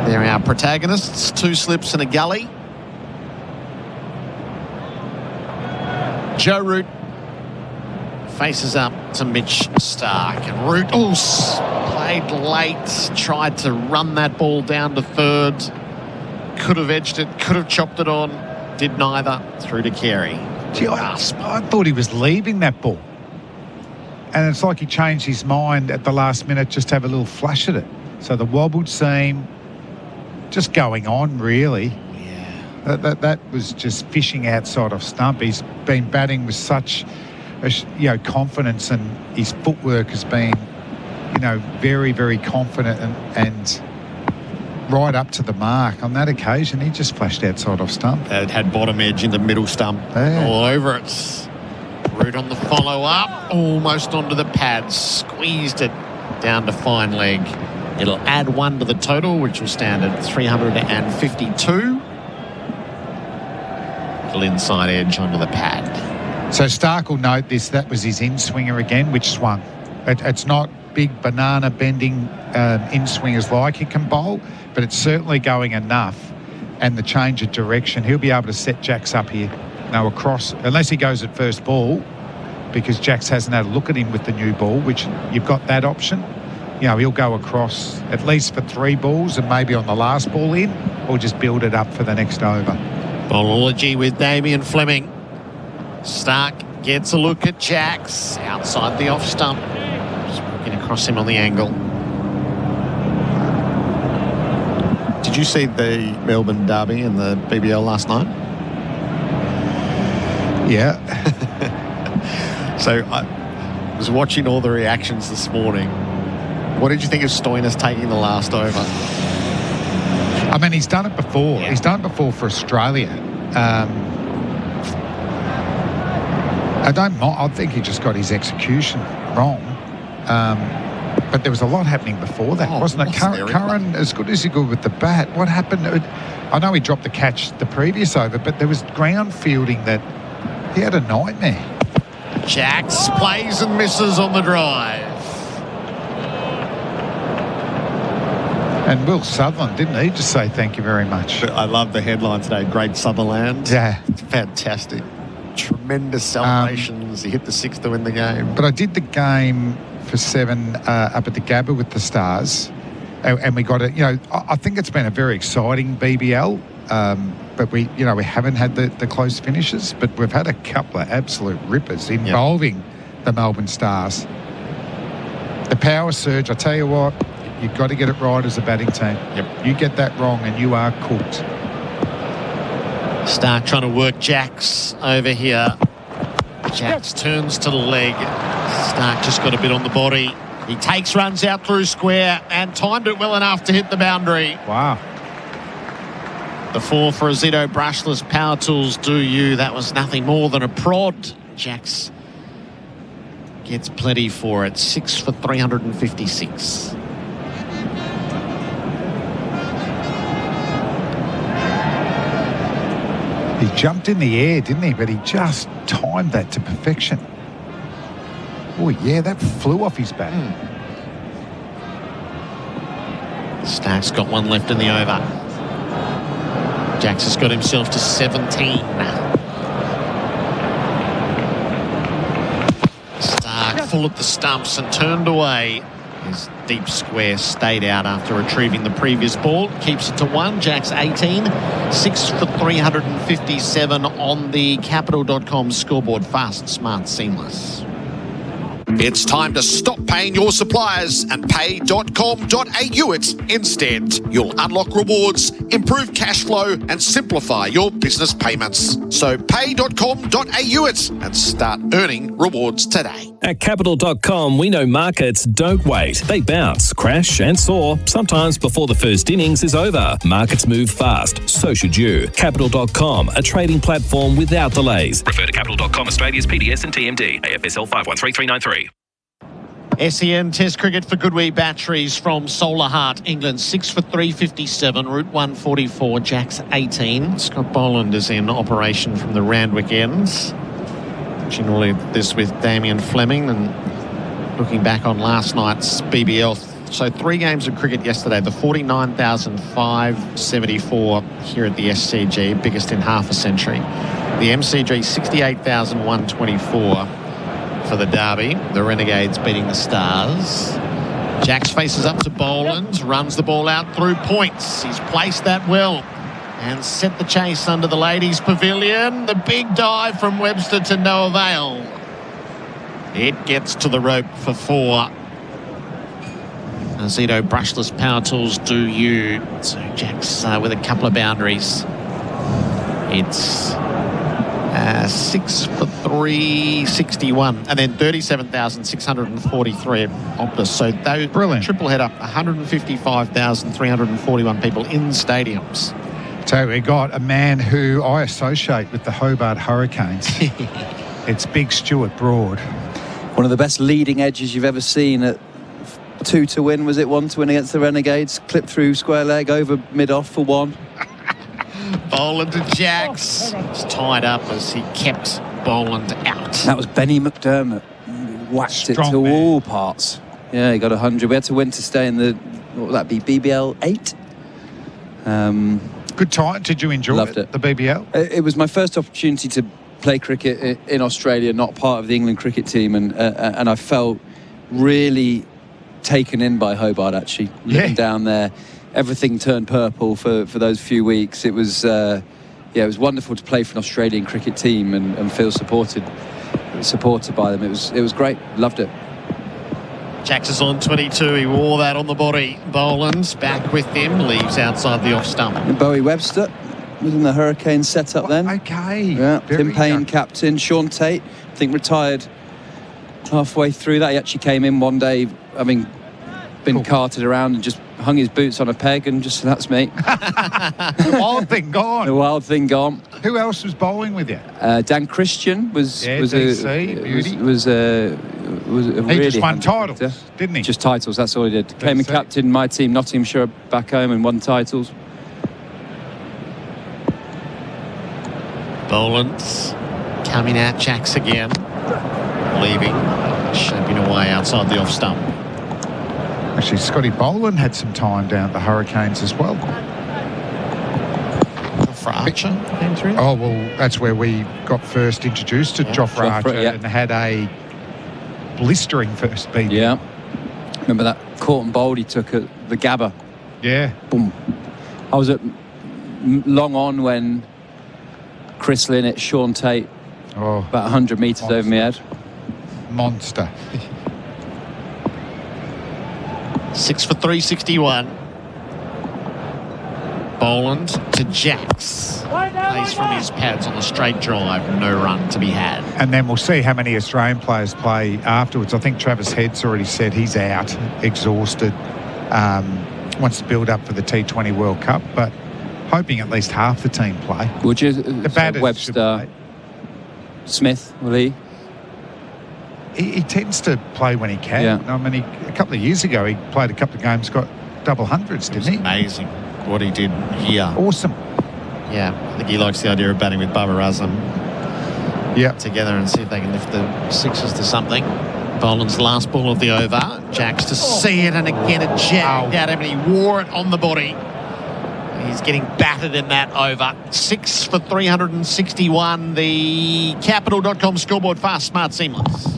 There are our protagonists. 2 slips and a gully. Joe Root faces up to Mitch Stark. And Root played late. Tried to run that ball down to third. Could have edged it, could have chopped it on, did neither. Through to Carey. Gee, I thought he was leaving that ball. And it's like he changed his mind at the last minute just to have a little flash at it. So the wobbled seam, just going on, really. Yeah. That was just fishing outside of stump. He's been batting with such confidence, and his footwork has been, very, very confident and right up to the mark. On that occasion, he just flashed outside off stump. It had bottom edge in the middle stump. All over it. Root on the follow-up. Almost onto the pads. Squeezed it down to fine leg. It'll add 1 to the total, which will stand at 352. Little inside edge onto the pad. So Stark will note this. That was his in-swinger again, which swung. It's not big banana bending in-swingers like he can bowl, but it's certainly going enough. And the change of direction, he'll be able to set Jacks up here. Now across, unless he goes at first ball, because Jacks hasn't had a look at him with the new ball, which you've got that option. He'll go across at least for 3 balls and maybe on the last ball in, or just build it up for the next over. Bowlology with Damien Fleming. Stark gets a look at Jacks outside the off stump. Just working across him on the angle. Did you see the Melbourne derby in the BBL last night? Yeah. So I was watching all the reactions this morning. What did you think of Stoinis taking the last over? I mean, he's done it before. Yeah. He's done it before for Australia. I think he just got his execution wrong. But there was a lot happening before that, wasn't it? Curran, as good as he could with the bat, what happened? I know he dropped the catch the previous over, but there was ground fielding that he had a nightmare. Jacks plays and misses on the drive. And Will Sutherland, didn't he just say thank you very much? I love the headline today, Great Sutherland. Yeah. It's fantastic. Tremendous celebrations. He hit the 6 to win the game. But I did the game for 7 up at the Gabba with the Stars, and we got it. I think it's been a very exciting BBL, but we haven't had the close finishes, but we've had a couple of absolute rippers involving the Melbourne Stars. The power surge, I tell you what, you've got to get it right as a batting team. Yep. You get that wrong and you are cooked. Stark trying to work Jacks over here. Jacks turns to the leg. Stark just got a bit on the body. He takes runs out through square and timed it well enough to hit the boundary. Wow. The 4 for Azito brushless power tools do you. That was nothing more than a prod. Jacks gets plenty for it. 6 for 356. He jumped in the air, didn't he? But he just timed that to perfection. Oh, yeah, that flew off his bat. Stack's got one left in the over. Jacks has got himself to 17. Stark full of the stumps and turned away. His deep square stayed out after retrieving the previous ball. Keeps it to 1. Jacks 18. 6 for 357 on the Capital.com scoreboard. Fast, smart, seamless. It's time to stop paying your suppliers and pay.com.au it instead. You'll unlock rewards, improve cash flow and simplify your business payments. So pay.com.au it and start earning rewards today. At Capital.com, we know markets don't wait. They bounce, crash and soar, sometimes before the first innings is over. Markets move fast, so should you. Capital.com, a trading platform without delays. Refer to Capital.com Australia's PDS and TMD, AFSL 513393. SEN Test Cricket for Goodwee Batteries from Solar Heart, England. 6 for 357, Route 144, Jacks 18. Scott Boland is in operation from the Randwick ends. Watching all of this with Damien Fleming and looking back on last night's BBL. So 3 games of cricket yesterday. The 49,574 here at the SCG, biggest in half a century. The MCG 68,124. For the Derby, the Renegades beating the Stars. Jacks faces up to Boland, runs the ball out through points. He's placed that well and set the chase under the ladies' pavilion. The big dive from Webster to no avail. It gets to the rope for 4. Zito brushless power tools do you. So Jacks with a couple of boundaries. It's 6 for 361 and then 37,643 at Optus. So those brilliant triple header, 155,341 people in stadiums. So we got a man who I associate with the Hobart Hurricanes. It's Big Stuart Broad. One of the best leading edges you've ever seen at 2 to win, was it 1 to win against the Renegades? Clipped through square leg over mid-off for 1. Boland to Jacks. It's tied up as he kept Boland out. That was Benny McDermott. Whacked Strong it to man. all parts. Yeah, he got 100. We had to win to stay in the, what would that be, BBL 8? Good time. Did you enjoy Loved it. The BBL? It was my first opportunity to play cricket in Australia, not part of the England cricket team, and I felt really taken in by Hobart, actually. Living down there. Everything turned purple for those few weeks. It was it was wonderful to play for an Australian cricket team and feel supported by them. It was great. Loved it. Jacks is on 22. He wore that on the body. Boland's back with him. Leaves outside the off stump. And Bowie Webster was in the Hurricane setup then. Okay. Yeah. Tim Payne captain. Sean Tate, I think, retired halfway through that. He actually came in one day having been carted around and just hung his boots on a peg and just, that's me. The wild thing gone. The wild thing gone. Who else was bowling with you? Dan Christian was Yeah, was DC, beauty. a He really just won handy titles, character. didn't he? Just titles, that's all he did. Came and DC. captained my team, Nottinghamshire, back home and won titles. Boland's coming at Jacks again. Leaving. Shaping away outside the off stump. Actually, Scotty Boland had some time down at the Hurricanes as well. For Archer came through. Oh, well, that's where we got first introduced to Joffrey Archer and had a blistering first beat. Yeah. Remember that caught and bowled he took at the Gabba? Yeah. Boom. I was at long on when Chris Lynn hit Sean Tate about 100 metres over my head. Monster. 6 for 361. Boland to Jacks. Plays from his pads on the straight drive. No run to be had. And then we'll see how many Australian players play afterwards. I think Travis Head's already said he's out, exhausted, wants to build up for the T20 World Cup, but hoping at least half the team play. Would you? The batters Webster, should play. Smith, will he? He tends to play when he can. Yeah. I mean, a couple of years ago, he played a couple of games, got double hundreds, didn't he? Amazing what he did here. Awesome. Yeah, I think he likes the idea of batting with Bharat together and see if they can lift the sixes to something. Boland's last ball of the over. Jacks to see it, and again it jagged out him, and he wore it on the body. He's getting battered in that over. 6 for 361. The Capital.com scoreboard, fast, smart, seamless.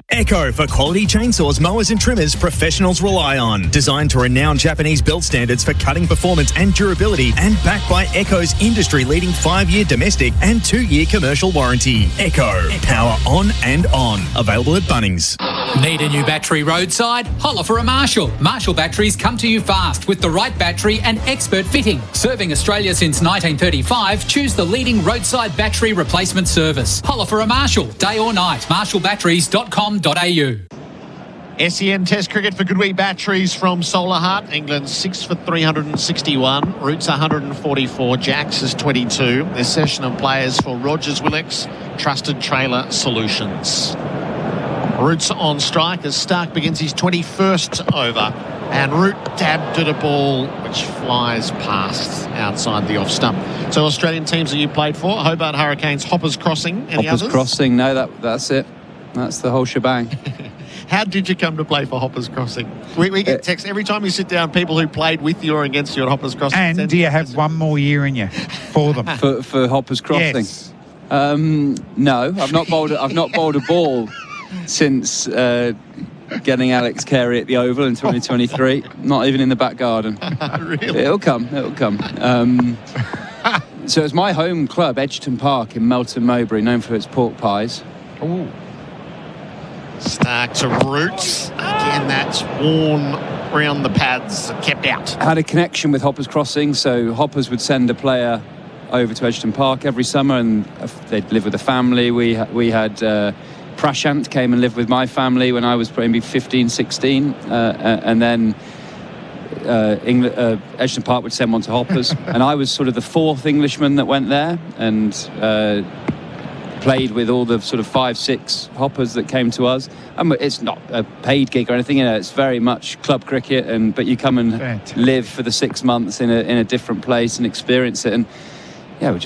Echo for quality chainsaws, mowers and trimmers professionals rely on. Designed to renowned Japanese build standards for cutting performance and durability, and backed by Echo's industry-leading 5-year domestic and 2-year commercial warranty. Echo, power on and on. Available at Bunnings. Need a new battery roadside? Holler for a Marshall. Marshall batteries come to you fast with the right battery and expert fitting. Serving Australia since 1935, choose the leading roadside battery replacement service. Holler for a Marshall, day or night. marshallbatteries.com.au. SEN Test cricket for Goodwee batteries from Solar Heart. England 6 for 361. Roots 144. Jacks is 22. This session of players for Rogers Willicks, Trusted Trailer Solutions. Roots on strike as Stark begins his 21st over. And Root dabbed at a ball which flies past outside the off stump. So Australian teams that you played for: Hobart Hurricanes, Hoppers Crossing. Any Hoppers others? Crossing, no, that's it. That's the whole shebang. How did you come to play for Hoppers Crossing? We get texts every time you sit down, people who played with you or against you at Hoppers Crossing. And do you have one more year in you for them? for Hoppers Crossing? Yes. No, I've not bowled a ball since getting Alex Carey at the Oval in 2023. Not even in the back garden. Really? It'll come. So it's my home club, Edgerton Park in Melton Mowbray, known for its pork pies. Ooh. Stark to Roots. Again, that's worn around the pads, kept out. I had a connection with Hoppers Crossing, so Hoppers would send a player over to Edgerton Park every summer, and they'd live with a family. We had Prashant came and lived with my family when I was maybe 15, 16, and then Edgerton Park would send one to Hoppers, and I was sort of the fourth Englishman that went there, and played with all the sort of 5-6 Hoppers that came to us. It's not a paid gig or anything, it's very much club cricket, but you come and live for the 6 months in a different place and experience it. And yeah,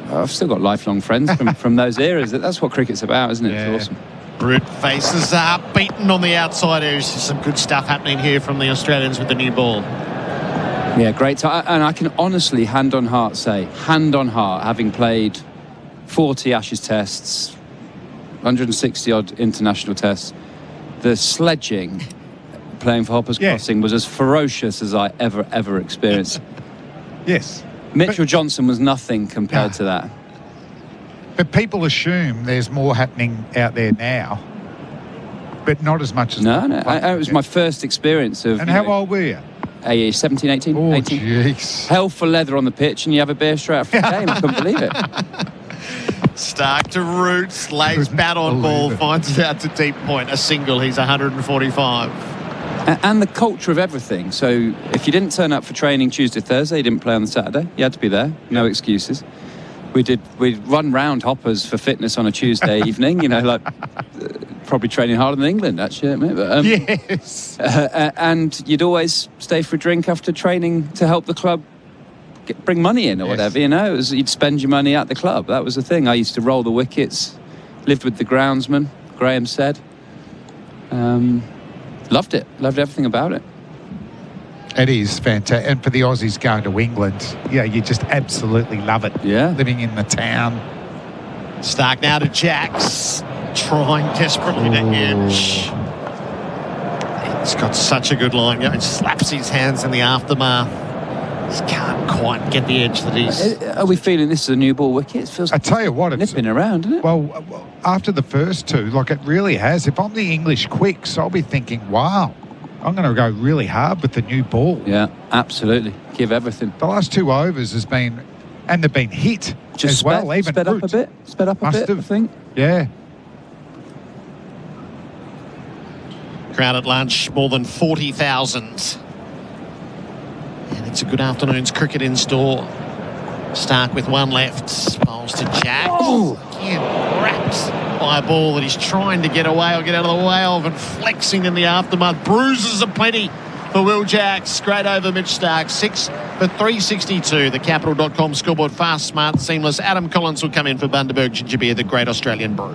I've still got lifelong friends from those eras. That's what cricket's about, isn't it? Yeah. It's awesome. Root faces up, beaten on the outside edge. Some good stuff happening here from the Australians with the new ball. Yeah, great. And I can honestly, hand on heart, having played 40 Ashes tests, 160 odd international tests, the sledging playing for Hoppers Crossing was as ferocious as I ever experienced. Yes. Mitchell Johnson was nothing compared to that. But people assume there's more happening out there now, but not as much as No, it was my first experience of... And how old were you? 17, 18. Oh, 18. jeez. Hell for leather on the pitch, and you have a beer straight after the game. I couldn't believe it. Stark to Roots, lays bat on ball, finds it out to deep point. A single, he's 145. And the culture of everything. So if you didn't turn up for training Tuesday, Thursday, you didn't play on the Saturday. You had to be there. No excuses. We'd run round Hoppers for fitness on a Tuesday evening, probably training harder than England, actually, mate. But, yes. And you'd always stay for a drink after training to help the club bring money in or whatever, you'd spend your money at the club. That was the thing. I used to roll the wickets, lived with the groundsman, Graham said. Loved it. Loved everything about it. It is fantastic. And for the Aussies going to England, you just absolutely love it. Yeah. Living in the town. Stark now to Jacks, trying desperately to edge. He's got such a good line. He slaps his hands in the aftermath. Just can't quite get the edge that he's... Are we feeling this is a new ball wicket? It feels I tell you what, it's nipping around, isn't it? Well, after the first two, it really has. If I'm the English quicks, I'll be thinking, wow, I'm going to go really hard with the new ball. Yeah, absolutely. Give everything. The last 2 overs has been, and they've been hit just as well. Even sped up a bit. Sped up a bit, I think. Yeah. Crowd at lunch, more than 40,000. And it's a good afternoon's cricket in store. Stark with one left. Bowls to Jacks. Again, wrapped by a ball that he's trying to get away or get out of the way of, and flexing in the aftermath. Bruises aplenty for Will Jacks. Great over Mitch Stark. 6 for 362. The Capital.com scoreboard. Fast, smart, seamless. Adam Collins will come in for Bundaberg Ginger Beer, the great Australian brew.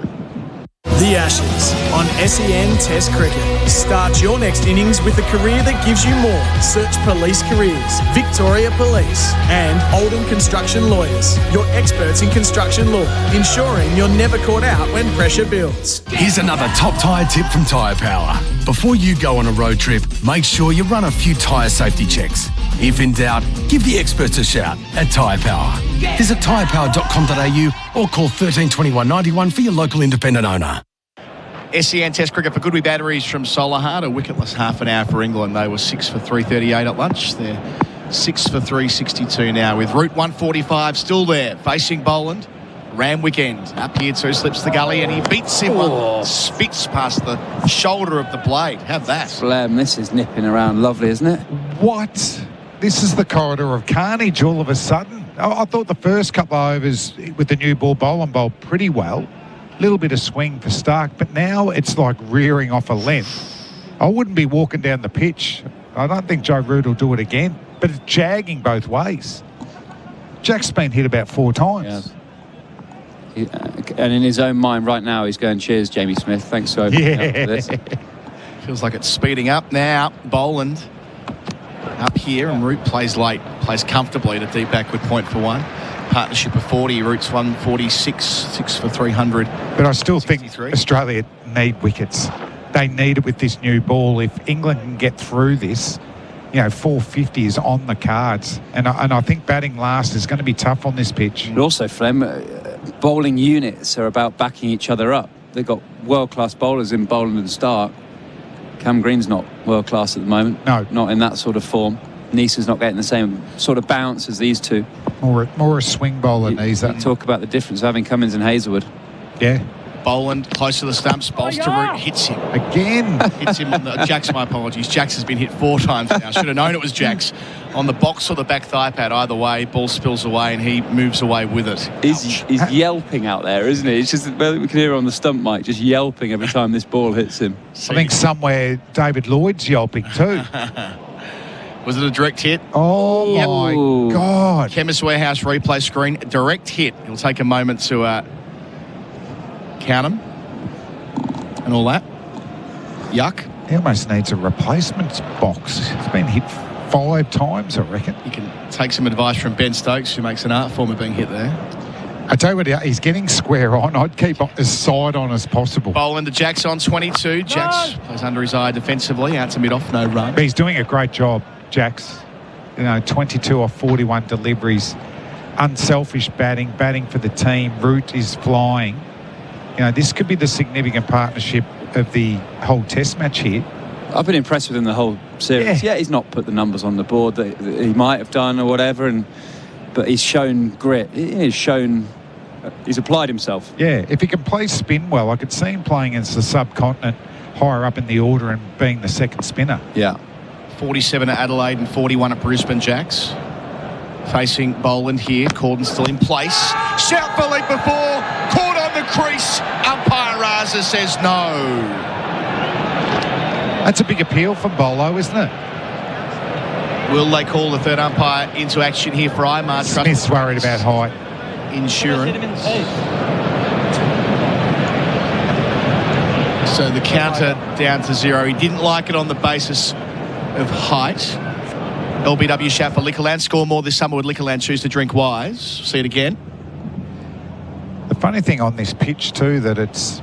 The Ashes on SEN Test Cricket. Start your next innings with a career that gives you more. Search Police Careers, Victoria Police, and Oldham Construction Lawyers. Your experts in construction law, ensuring you're never caught out when pressure builds. Here's another top tyre tip from Tyre Power. Before you go on a road trip, make sure you run a few tyre safety checks. If in doubt, give the experts a shout at Tyre Power. Visit tyrepower.com.au or call 13 21 91 for your local independent owner. SEN Test Cricket for Goodwee Batteries from Solihull. A wicketless half an hour for England. They were 6 for 338 at lunch. They're 6 for 362 now with Route 145 still there. Facing Boland. Ramwick end. Up here too, slips the gully and he beats him one. Spits past the shoulder of the blade. Have that. Flem, this is nipping around lovely, isn't it? What? This is the corridor of carnage all of a sudden. I thought the first couple of overs with the new ball, Boland bowled pretty well. Little bit of swing for Stark, but now it's like rearing off a length. I wouldn't be walking down the pitch. I don't think Joe Root will do it again, but it's jagging both ways. Jack's been hit about 4 times. Yeah. And in his own mind right now, he's going, cheers, Jamie Smith. Thanks for opening up for this. Feels like it's speeding up now. Boland up here and Root plays late, plays comfortably at a deep backward point for one. Partnership of 40, Root's 146, 6 for 300. But I still think Australia need wickets. They need it with this new ball. If England can get through this, 450 is on the cards. And I think batting last is going to be tough on this pitch. And also, Flem, bowling units are about backing each other up. They've got world-class bowlers in Boland and Stark. Cam Green's not world-class at the moment. No. Not in that sort of form. Neesa's not getting the same sort of bounce as these two. More a swing bowler, Neesa. You talk about the difference of having Cummins and Hazelwood. Yeah. Boland close to the stumps, bowls to Root, hits him. Again. Hits him on the... Jax, my apologies. Jax has been hit 4 times now. Should have known it was Jax. On the box or the back thigh pad, either way, ball spills away and he moves away with it. He's yelping out there, isn't he? It's just, well, we can hear on the stump mic, just yelping every time this ball hits him. I think somewhere David Lloyd's yelping too. Was it a direct hit? Oh, my God. Chemist Warehouse replay screen. Direct hit. It'll take a moment to count them and all that. Yuck. He almost needs a replacement box. He's been hit 5 times, I reckon. You can take some advice from Ben Stokes, who makes an art form of being hit there. I tell you what, he's getting square on. I'd keep as side on as possible. Boland to Jax on 22. Jax plays under his eye defensively. Out to mid-off, no run. But he's doing a great job, Jax. 22 off 41 deliveries. Unselfish batting for the team. Root is flying. This could be the significant partnership of the whole test match here. I've been impressed with him the whole series. Yeah, he's not put the numbers on the board that he might have done or whatever, but he's shown grit. He's applied himself. Yeah, if he can play spin well, I could see him playing against the subcontinent higher up in the order and being the second spinner. Yeah. 47 at Adelaide and 41 at Brisbane, Jax. Facing Boland here. Corden still in place. Shout for leap before. Caught on the crease. Umpire Raza says no. That's a big appeal from Bolo, isn't it? Will they call the third umpire into action here for Imar? Smith's worried about height. Insurance. So the counter down to 0. He didn't like it on the basis of height. LBW shout for Liquorland. Score more this summer with Liquorland. Choose to drink wise. See it again. The funny thing on this pitch too, that it's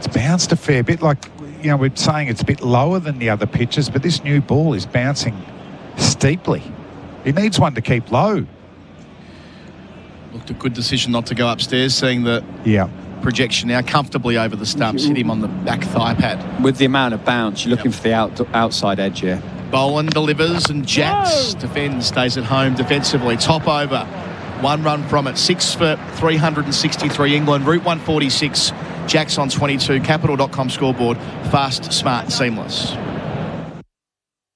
bounced a fair bit. Like, we're saying it's a bit lower than the other pitches, but this new ball is bouncing steeply. He needs one to keep low. Looked a good decision not to go upstairs, seeing the projection now comfortably over the stumps. Hit him on the back thigh pad. With the amount of bounce, you're looking for the outside edge, yeah. Boland delivers and Jax defends, stays at home defensively. Top over. 1 run from it. 6 for 363 England. Route 146. Jax on 22. Capital.com scoreboard. Fast, smart, seamless.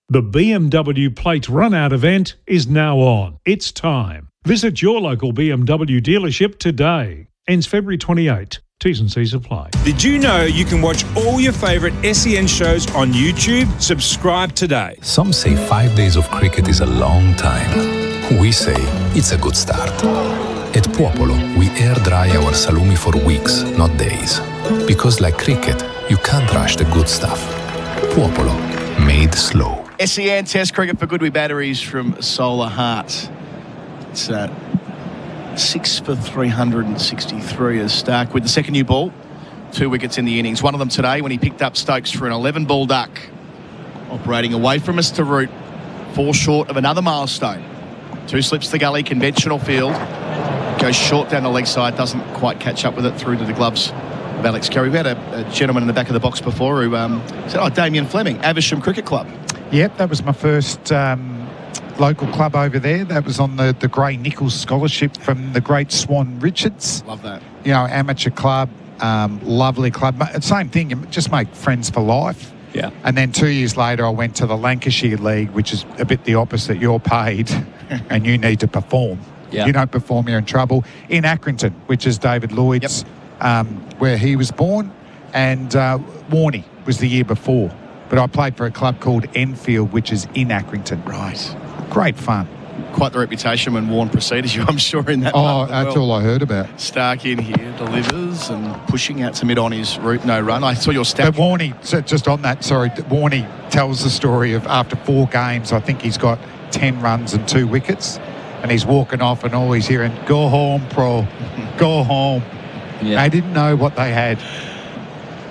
The BMW Plate Run-Out event is now on. It's time. Visit your local BMW dealership today. Ends February 28. T's and C's apply. Did you know you can watch all your favourite SEN shows on YouTube? Subscribe today. Some say 5 days of cricket is a long time. We say it's a good start. At Popolo, we air dry our salumi for weeks, not days. Because like cricket, you can't rush the good stuff. Popolo, made slow. SEN Test Cricket for Goodwee batteries from Solar Heart. It's 6 for 363 as Stark with the second new ball. 2 wickets in the innings. One of them today when he picked up Stokes for an 11-ball duck. Operating away from us to root. 4 short of another milestone. 2 slips to the gully, conventional field. Goes short down the leg side, doesn't quite catch up with it through to the gloves of Alex Carey. We had a gentleman in the back of the box before who said, Damien Fleming, Aversham Cricket Club. Yep, that was my first local club over there. That was on the Grey Nichols Scholarship from the great Swan Richards. Love that. You know, amateur club, lovely club. Same thing, you just make friends for life. Yeah. And then 2 years later, I went to the Lancashire League, which is a bit the opposite. You're paid and you need to perform. Yeah. You don't perform, you're in trouble. In Accrington, which is David Lloyd's, where he was born, and Warney was the year before. But I played for a club called Enfield, which is in Accrington. Right. Great fun. Quite the reputation when Warren preceded you, I'm sure, in that part of the that's world. all I heard about. Stark in here, delivers and pushing out to mid on his route, no run. I saw your stat. But Warney, just on that, Warney tells the story of after 4 games, I think he's got 10 runs and 2 wickets. And he's walking off and all he's hearing, go home, pro, go home. Yeah. They didn't know what they had.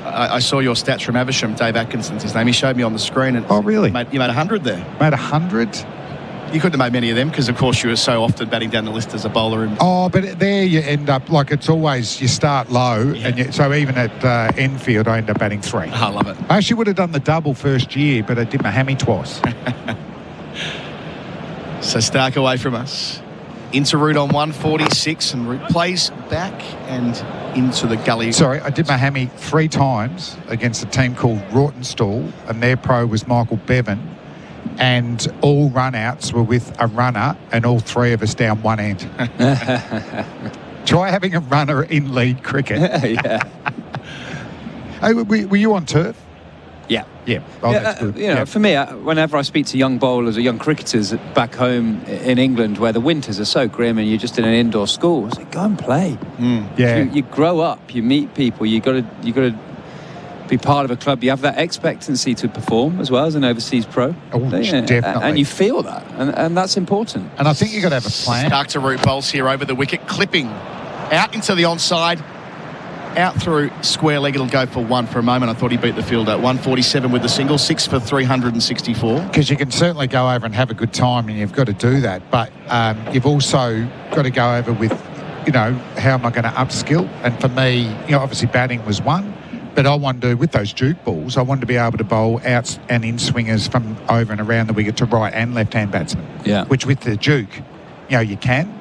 I saw your stats from Aversham, Dave Atkinson's his name. He showed me on the screen. And really? You made 100 there. Made 100? You couldn't have made many of them because, of course, you were so often batting down the list as a bowler. But there you end up, like it's always, you start low. And so even at Enfield, I end up batting 3. I love it. I actually would have done the double first year, but I did my hammy twice. So Stark away from us. Into route on 146 and route plays back and into the gully. Sorry, I did my hammy 3 times against a team called Rawtenstall, and their pro was Michael Bevan. And all run-outs were with a runner and all 3 of us down one end. Try having a runner in league cricket. Yeah. Hey, were you on turf? Yeah. Yeah. Oh, that's good. You know, for me, whenever I speak to young bowlers or young cricketers back home in England where the winters are so grim and you're just in an indoor school, I say, go and play. Yeah. You grow up, you meet people, you got to be part of a club. You have that expectancy to perform as well as an overseas pro. Oh, definitely. And you feel that, and that's important. And I think you've got to have a plan. Stark to route bowls here over the wicket, clipping out into the onside. Out through square leg, it'll go for 1 for a moment. I thought he beat the field at 147 with the single, 6 for 364. Because you can certainly go over and have a good time, and you've got to do that. But you've also got to go over with, how am I going to upskill? And for me, obviously batting was one, but I wanted to, with those juke balls, I wanted to be able to bowl outs and in swingers from over and around the wicket to right and left-hand batsmen. Yeah. Which with the juke, you can.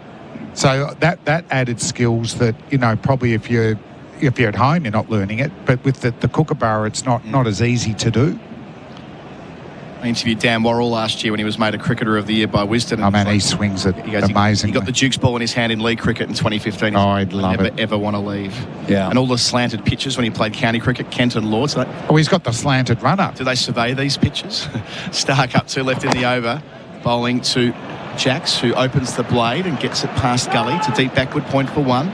So that added skills that, probably if you're at home, you're not learning it. But with the kookaburra, it's not as easy to do. I interviewed Dan Worrell last year when he was made a Cricketer of the Year by Wisden. He swings it amazing. He got the Dukes ball in his hand in league cricket in 2015. I'd love never, it. ever want to leave. Yeah. And all the slanted pitches when he played county cricket, Kent and Lords. He's got the slanted run-up. Do they survey these pitches? Stark up 2 left in the over. Bowling to Jacks, who opens the blade and gets it past gully to deep backward point for 1.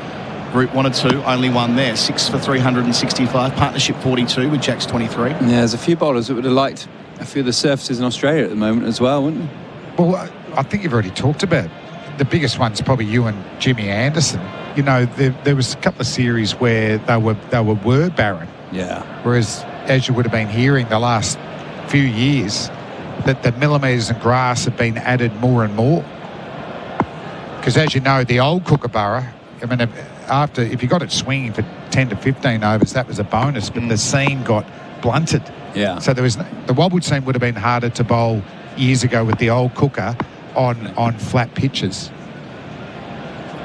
Route 1 or 2, only 1 there. 6 for 365. Partnership 42 with Jacks 23. Yeah, there's a few bowlers that would have liked a few of the surfaces in Australia at the moment as well, wouldn't they? Well, I think you've already talked about the biggest one's probably you and Jimmy Anderson. There was a couple of series where they were barren. Yeah. Whereas, as you would have been hearing the last few years, that the millimetres and grass have been added more and more. Because as you know, the old kookaburra, if you got it swinging for 10 to 15 overs, that was a bonus, but the seam got blunted. Yeah. So the wobbled seam would have been harder to bowl years ago with the old cooker on flat pitches.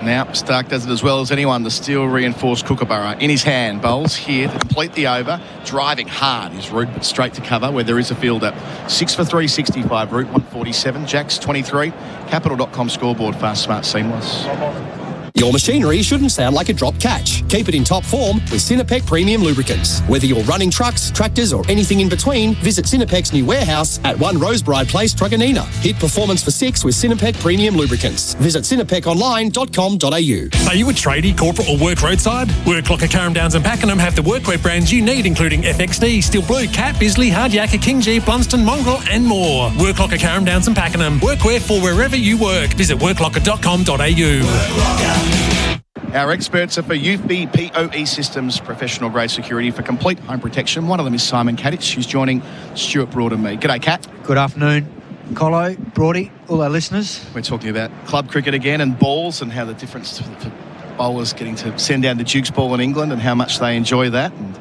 Now, Stark does it as well as anyone, the steel reinforced kookaburra in his hand, bowls here to complete the over, driving hard his route, but straight to cover where there is a fielder. 6 for 365, route 147, Jacks 23, capital.com scoreboard, fast, smart, seamless. Your machinery shouldn't sound like a drop catch. Keep it in top form with Sinopec Premium Lubricants. Whether you're running trucks, tractors or anything in between, visit Sinopec's new warehouse at 1 Rosebride Place, Truganina. Hit performance for 6 with Sinopec Premium Lubricants. Visit sinopeconline.com.au. Are you a tradie, corporate or work roadside? Work Locker, Carrum Downs and Pakenham have the workwear brands you need, including FXD, Steel Blue, Cat, Bisley, Hardyaker, King G, Blunston, Mongrel and more. Work Locker, Carrum Downs and Pakenham. Workwear for wherever you work. Visit worklocker.com.au. Our experts are for UFB POE Systems, professional grade security for complete home protection. One of them is Simon Katich, who's joining Stuart, Broad and me. G'day, Kat. Good afternoon, Colo, Broady, all our listeners. We're talking about club cricket again and balls and how the difference for bowlers getting to send down the Duke's ball in England and how much they enjoy that, and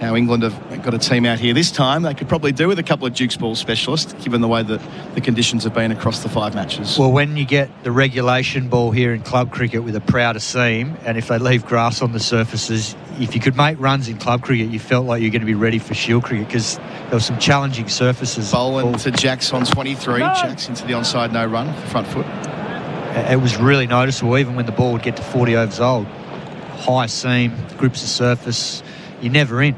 how England have got a team out here this time. They could probably do with a couple of Duke's ball specialists, given the way that the conditions have been across the 5 matches. Well, when you get the regulation ball here in club cricket with a prouder seam, and if they leave grass on the surfaces, if you could make runs in club cricket, you felt like you're going to be ready for Shield cricket because there were some challenging surfaces. Bowling to Jacks on 23. No. Jacks into the onside no run, front foot. It was really noticeable, even when the ball would get to 40 overs old. High seam, grips the surface, you're never in.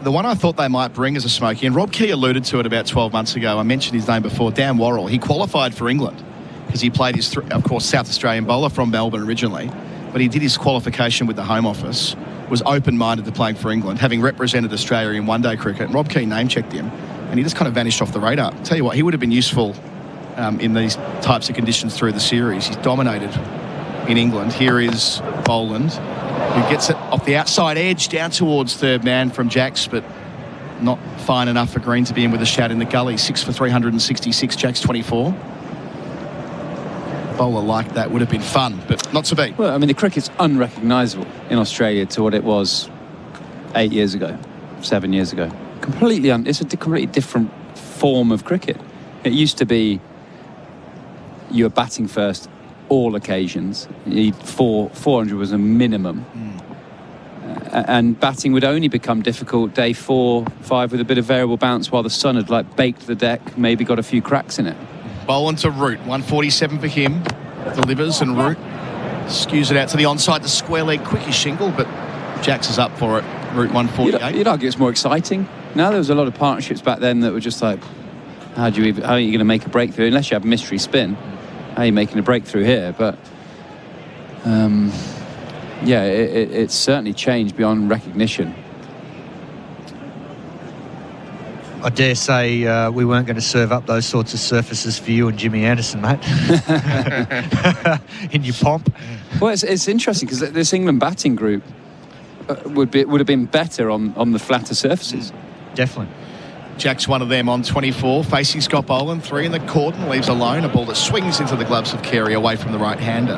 The one I thought they might bring as a smoky, and Rob Key alluded to it about 12 months ago. I mentioned his name before, Dan Worrell. He qualified for England because he played his, of course, South Australian bowler from Melbourne originally, but he did his qualification with the Home Office, was open-minded to playing for England, having represented Australia in one-day cricket. And Rob Key name-checked him, and he just kind of vanished off the radar. I'll tell you what, he would have been useful in these types of conditions through the series. He's dominated in England. Here is Boland, who gets it off the outside edge down towards third man from Jacks, but not fine enough for Green to be in with a shout in the gully. 6 for 366, Jacks 24. A bowler like that would have been fun, but not to be. Well, I mean, the cricket's unrecognisable in Australia to what it was 8 years ago, 7 years ago. It's a completely different form of cricket. It used to be you were batting first all occasions. 400 was a minimum. And batting would only become difficult day 4, 5 with a bit of variable bounce while the sun had baked the deck, maybe got a few cracks in it. Bowling to Root, 147 for him. Delivers and Root skews it out to the onside, the square leg, quickish shingle, but Jacks is up for it. Root 148. You'd argue it's more exciting. Now there was a lot of partnerships back then that were just like, how are you going to make a breakthrough unless you have mystery spin? How are you making a breakthrough here? But yeah, it's certainly changed beyond recognition. I dare say we weren't going to serve up those sorts of surfaces for you and Jimmy Anderson, mate. In your pomp. Well, it's interesting because this England batting group would have been better on the flatter surfaces. Definitely. Jack's one of them on 24, facing Scott Boland, 3 in the cordon, leaves alone a ball that swings into the gloves of Carey away from the right-hander.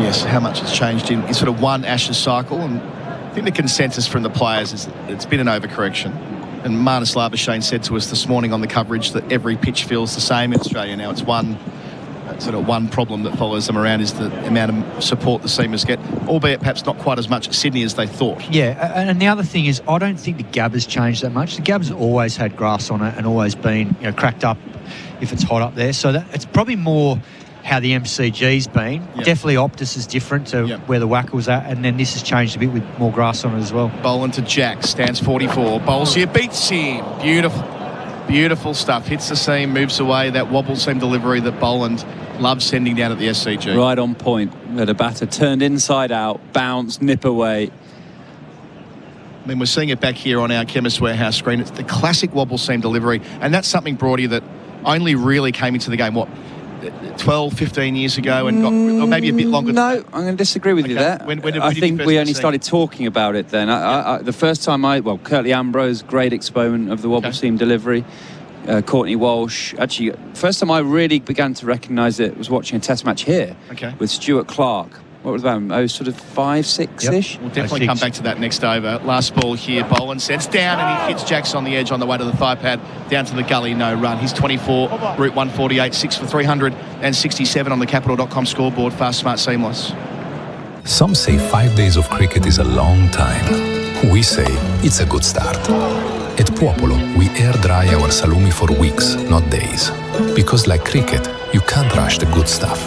Yes, how much has changed in sort of one Ashes cycle, and I think the consensus from the players is that it's been an overcorrection. And Marnus Labuschagne said to us this morning on the coverage that every pitch feels the same in Australia now. It's one problem that follows them around is the amount of support the seamers get, albeit perhaps not quite as much at Sydney as they thought. Yeah, and the other thing is I don't think the Gab has changed that much. The Gab's always had grass on it and always been cracked up if it's hot up there. So it's probably more how the MCG's been. Yep. Definitely Optus is different to where the Wacker was at, and then this has changed a bit with more grass on it as well. Boland to Jack, stands 44, bowls here, beats him. Beautiful stuff. Hits the seam, moves away. That wobble seam delivery that Boland loves sending down at the SCG. Right on point. Where the batter turned inside out, bounce, nip away. I mean, we're seeing it back here on our Chemist Warehouse screen. It's the classic wobble seam delivery, and that's something, Broady, that only really came into the game, 12, 15 years ago, and got, or maybe a bit longer. No, I'm going to disagree with you there. I think we only started talking about it then. The first time Curtly Ambrose, great exponent of the wobble seam delivery. Courtney Walsh. Actually, first time I really began to recognise it was watching a test match here with Stuart Clark. What was that? Sort of 5, 6-ish? We'll definitely come back to that next over. Last ball here, Boland sends down and he hits Jacks on the edge on the way to the thigh pad, down to the gully, no run. He's 24, Route 148, 6 for 367 on the Capital.com scoreboard. Fast, smart, seamless. Some say 5 days of cricket is a long time. We say it's a good start. At Popolo, we air dry our salumi for weeks, not days. Because like cricket, you can't rush the good stuff.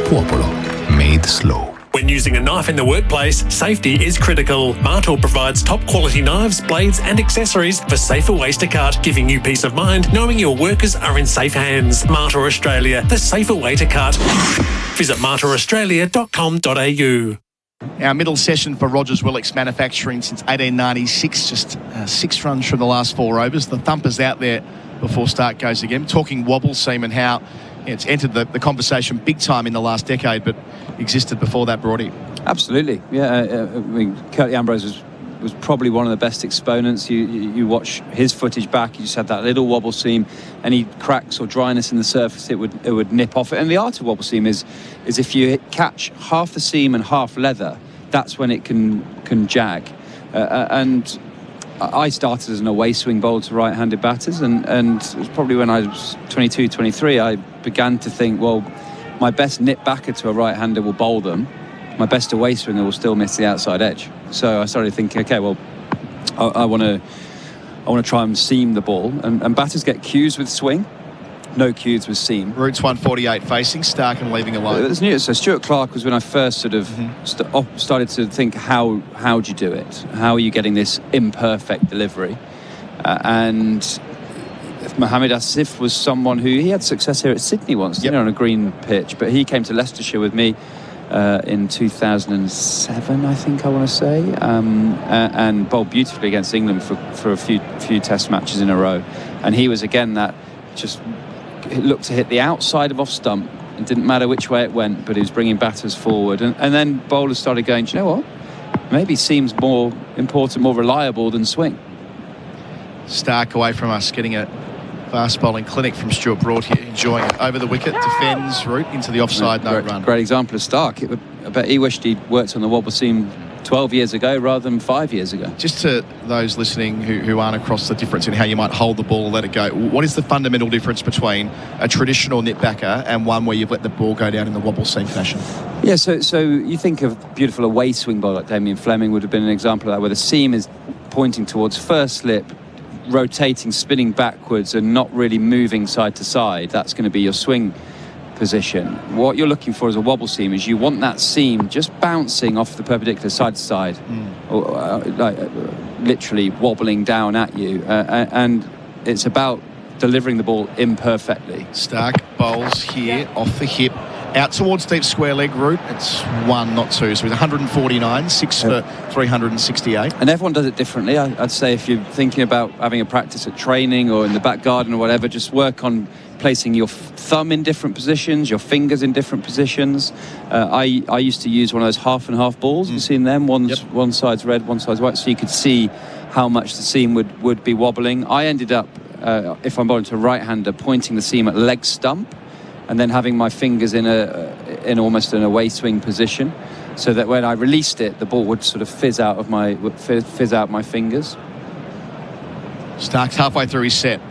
Popolo, made slow. When using a knife in the workplace, safety is critical. Martel provides top quality knives, blades and accessories for safer ways to cut, giving you peace of mind knowing your workers are in safe hands. Martel Australia, the safer way to cut. Visit martelaustralia.com.au. Our middle session for Rogers Willox Manufacturing since 1896, just 6 runs from the last 4 overs. The thumper's out there before start goes again. Talking wobble seam and how it's entered the conversation big time in the last decade, but existed before that, Brody. Absolutely, yeah. I mean, Curtly Ambrose was probably one of the best exponents. You watch his footage back, you just had that little wobble seam, any cracks or dryness in the surface, it would nip off it. And the art of wobble seam is if you catch half the seam and half leather, that's when it can jag. And I started as an away swing bowler to right-handed batters, and it was probably when I was 22, 23, I began to think, well, my best nip backer to a right-hander will bowl them. My best away swinger will still miss the outside edge. So I started thinking, okay, well, I want to try and seam the ball, and batters get cues with swing, no cues with seam. Roots 148 facing, Stark and leaving alone. It's new. So Stuart Clark was when I first sort of started to think, how do you do it? How are you getting this imperfect delivery? And Mohammed Asif was someone who, he had success here at Sydney once, on a green pitch, but he came to Leicestershire with me in 2007, I think I want to say, and bowled beautifully against England for a few test matches in a row. And he was, again, that just looked to hit the outside of off stump. It didn't matter which way it went, but he was bringing batters forward. And then bowlers started going, do you know what? Maybe seems more important, more reliable than swing. Stark away from us, getting a fast bowling clinic from Stuart Broad here, enjoying it. Over the wicket, defends route into the offside, no run. Great example of Stark. I bet he wished he'd worked on the wobble seam 12 years ago rather than 5 years ago. Just to those listening who aren't across the difference in how you might hold the ball, let it go, what is the fundamental difference between a traditional nip backer and one where you've let the ball go down in the wobble seam fashion? Yeah, so you think of beautiful away swing bowler like Damien Fleming would have been an example of that, where the seam is pointing towards first slip, rotating, spinning backwards and not really moving side to side. That's going to be your swing position. What you're looking for as a wobble seam is you want that seam just bouncing off the perpendicular side to side, or literally wobbling down at you, and it's about delivering the ball imperfectly. Stark bowls here off the hip, out towards deep square leg route. It's 1, not 2, so with 149, 6 for 368. And everyone does it differently. I'd say if you're thinking about having a practice at training or in the back garden or whatever, just work on placing your thumb in different positions, your fingers in different positions. I used to use one of those half and half balls. You've seen them? One side's red, one side's white, so you could see how much the seam would be wobbling. I ended up, if I'm bowling to a right-hander, pointing the seam at leg stump, and then having my fingers in almost an away swing position, so that when I released it, the ball would sort of fizz out my fingers. Stark's halfway through his set.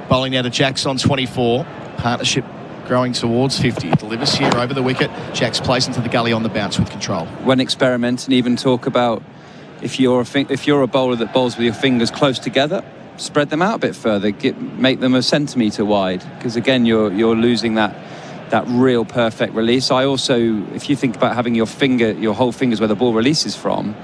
Bowling now to Jack's on 24. Partnership growing towards 50. Delivers here over the wicket. Jack's plays into the gully on the bounce with control. When experimenting, even talk about if you're a bowler that bowls with your fingers close together, spread them out a bit further, make them a centimetre wide, because again you're losing that real perfect release. I also, if you think about having your whole fingers where the ball releases from,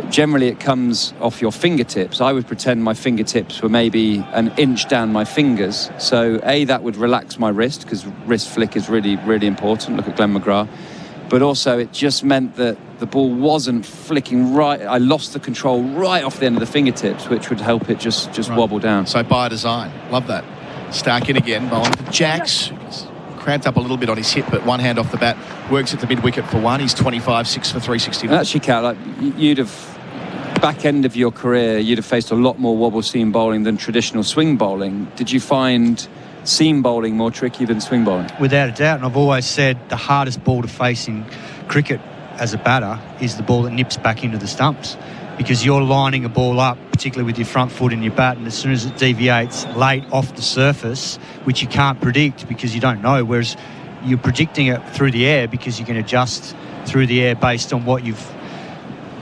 generally it comes off your fingertips. I would pretend my fingertips were maybe an inch down my fingers, so that would relax my wrist, because wrist flick is really, really important. Look at Glenn McGrath. But also it just meant that the ball wasn't flicking right. I lost the control right off the end of the fingertips, which would help it just right. Wobble down. So by design. Love that. Stark in again, bowling for Jacks. Cramped up a little bit on his hip, but one hand off the bat. Works at the mid-wicket for 1. He's 25, 6 for 361. Actually, Kat, you'd have, back end of your career, you'd have faced a lot more wobble seam bowling than traditional swing bowling. Did you find seam bowling more tricky than swing bowling? Without a doubt, and I've always said the hardest ball to face in cricket as a batter is the ball that nips back into the stumps, because you're lining a ball up, particularly with your front foot in your bat, and as soon as it deviates late off the surface, which you can't predict because you don't know, whereas you're predicting it through the air because you can adjust through the air based on what you've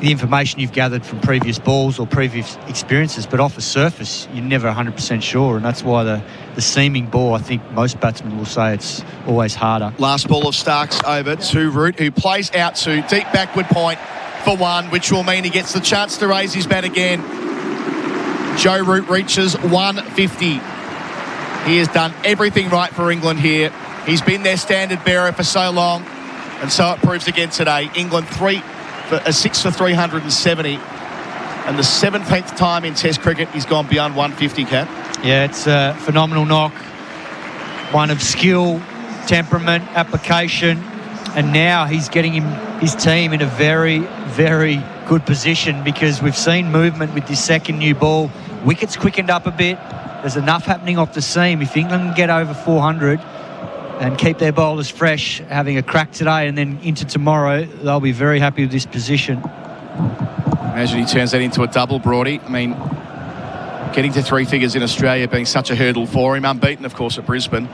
the information you've gathered from previous balls or previous experiences, but off a surface, you're never 100% sure, and that's why the seaming ball, I think most batsmen will say it's always harder. Last ball of Starks over to Root, who plays out to deep backward point for one, which will mean he gets the chance to raise his bat again. Joe Root reaches 150. He has done everything right for England here. He's been their standard bearer for so long, and so it proves again today. England 6 for 370, and the 17th time in Test cricket he's gone beyond 150, Kat. Yeah, it's a phenomenal knock. One of skill, temperament, application, and now he's getting his team in a very, very good position, because we've seen movement with this second new ball. Wickets quickened up a bit. There's enough happening off the seam. If England can get over 400 and keep their bowlers fresh, having a crack today and then into tomorrow, they'll be very happy with this position. Imagine he turns that into a double, Broady. I mean, getting to three figures in Australia being such a hurdle for him. Unbeaten, of course, at Brisbane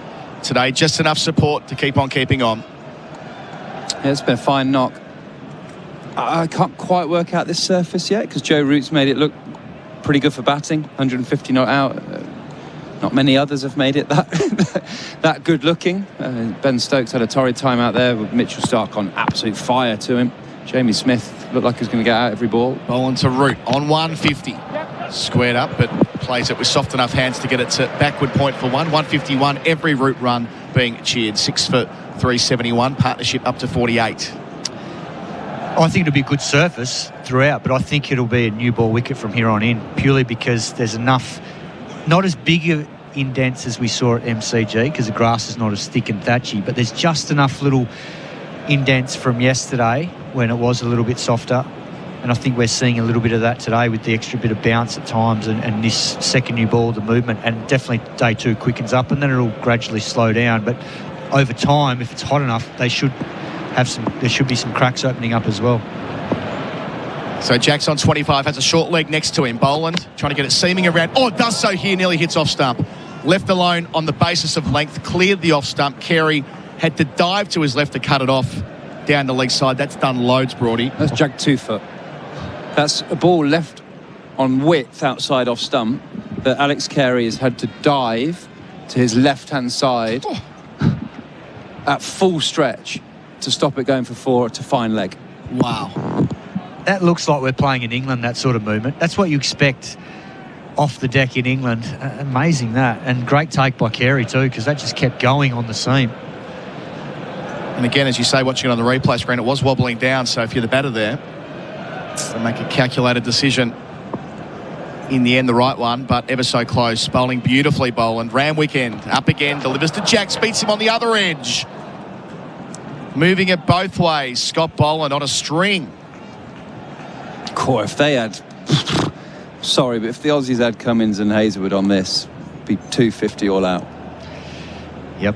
today. Just enough support to keep on keeping on. Yeah, it's been a fine knock. I can't quite work out this surface yet, because Joe Root's made it look pretty good for batting. 150 not out. Not many others have made it that good looking. Ben Stokes had a torrid time out there with Mitchell Stark on absolute fire to him. Jamie Smith looked like he was going to get out every ball. Bowling to Root on 150. Squared up, but plays it with soft enough hands to get it to backward point for one. 151, every Root run being cheered. 6 for 371, partnership up to 48. I think it'll be a good surface throughout, but I think it'll be a new ball wicket from here on in, purely because there's enough, not as big indents as we saw at MCG, because the grass is not as thick and thatchy, but there's just enough little indents from yesterday when it was a little bit softer, and I think we're seeing a little bit of that today with the extra bit of bounce at times, and this second new ball, the movement, and definitely day two quickens up, and then it'll gradually slow down. But over time, if it's hot enough, there should be some cracks opening up as well. So Jack's on 25, has a short leg next to him. Boland trying to get it seaming around. Oh, it does so here, nearly hits off stump. Left alone on the basis of length, cleared the off stump. Carey had to dive to his left to cut it off down the leg side. That's done loads, Broady. That's Jack 2 foot. That's a ball left on width outside off stump that Alex Carey has had to dive to his left-hand side at full stretch to stop it going for 4 to fine leg. Wow. That looks like we're playing in England, that sort of movement. That's what you expect off the deck in England. Amazing that. And great take by Carey too, because that just kept going on the seam. And again, as you say, watching it on the replay screen, it was wobbling down. So if you're the batter there, they make a calculated decision. In the end, the right one, but ever so close. Bowling beautifully, Boland. Ram weekend, up again, delivers to Jacks, beats him on the other edge. Moving it both ways. Scott Boland on a string. Cool, if they had... Sorry, but if the Aussies had Cummins and Hazelwood on this, it'd be 250 all out. Yep.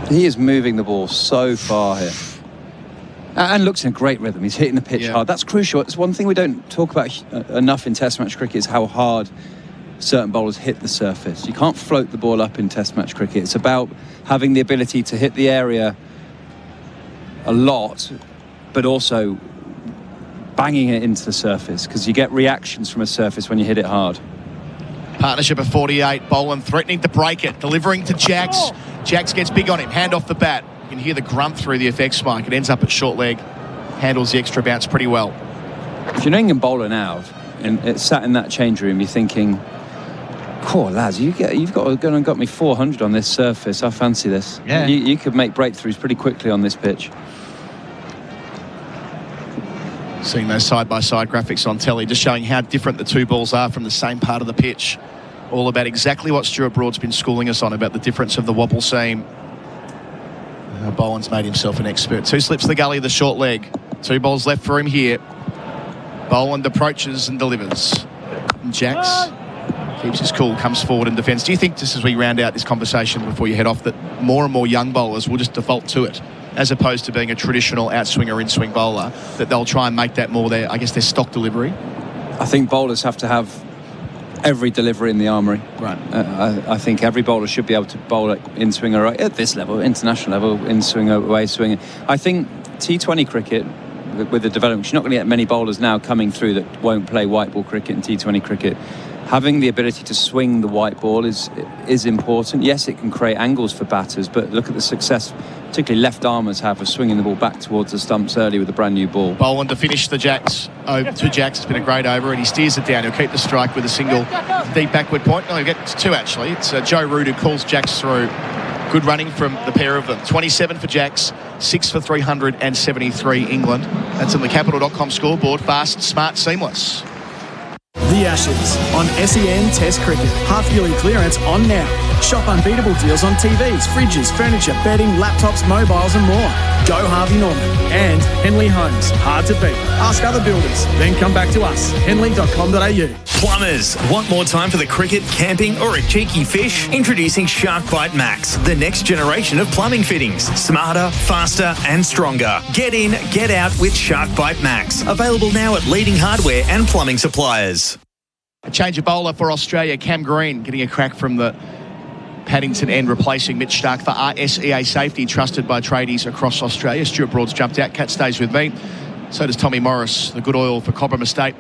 He is moving the ball so far here. And looks in a great rhythm. He's hitting the pitch hard. That's crucial. It's one thing we don't talk about enough in Test match cricket is how hard certain bowlers hit the surface. You can't float the ball up in Test match cricket. It's about having the ability to hit the area a lot, but also banging it into the surface, because you get reactions from a surface when you hit it hard. Partnership of 48. Boland threatening to break it, delivering to Jacks. Jacks gets big on him. Hand off the bat. You can hear the grunt through the FX mic. It ends up at short leg. Handles the extra bounce pretty well. If you're an England bowler now, and it's sat in that change room, you're thinking, cool, lads, you've got me 400 on this surface. I fancy this. Yeah. You could make breakthroughs pretty quickly on this pitch. Seeing those side-by-side graphics on telly, just showing how different the two balls are from the same part of the pitch. All about exactly what Stuart Broad's been schooling us on about the difference of the wobble seam. Boland's made himself an expert. Two slips the gully, the short leg. Two balls left for him here. Boland approaches and delivers. And Jacks keeps his cool, comes forward and defends. Do you think, just as we round out this conversation before you head off, that more and more young bowlers will just default to it, as opposed to being a traditional outswing or in-swing bowler, that they'll try and make that more their stock delivery? I think bowlers have to have every delivery in the armoury. Right. I think every bowler should be able to bowl at in-swing or at this level, international level, in-swing, away swing. I think T20 cricket with the development. You're not going to get many bowlers now coming through that won't play white ball cricket and T20 cricket. Having the ability to swing the white ball is important. Yes, it can create angles for batters, but look at the success, particularly left armers have of swinging the ball back towards the stumps early with a brand new ball. Boland to finish the Jacks. Over to Jacks. It's been a great over, and he steers it down. He'll keep the strike with a single deep backward point. No, he'll get two actually. It's Joe Root who calls Jacks through. Good running from the pair of them. 27 for Jacks, 6 for 373 England. That's on the Capital.com scoreboard. Fast, smart, seamless. The Ashes on SEN Test Cricket. Half-yearly clearance on now. Shop unbeatable deals on TVs, fridges, furniture, bedding, laptops, mobiles and more. Go Harvey Norman and Henley Homes. Hard to beat. Ask other builders. Then come back to us. henley.com.au. Plumbers, want more time for the cricket, camping or a cheeky fish? Introducing SharkBite Max, the next generation of plumbing fittings. Smarter, faster and stronger. Get in, get out with SharkBite Max. Available now at leading hardware and plumbing suppliers. A change of bowler for Australia. Cam Green getting a crack from the Paddington end, replacing Mitch Stark for RSEA safety, trusted by tradies across Australia. Stuart Broad's jumped out. Cat stays with me. So does Tommy Morris. The good oil for Cobram Estate,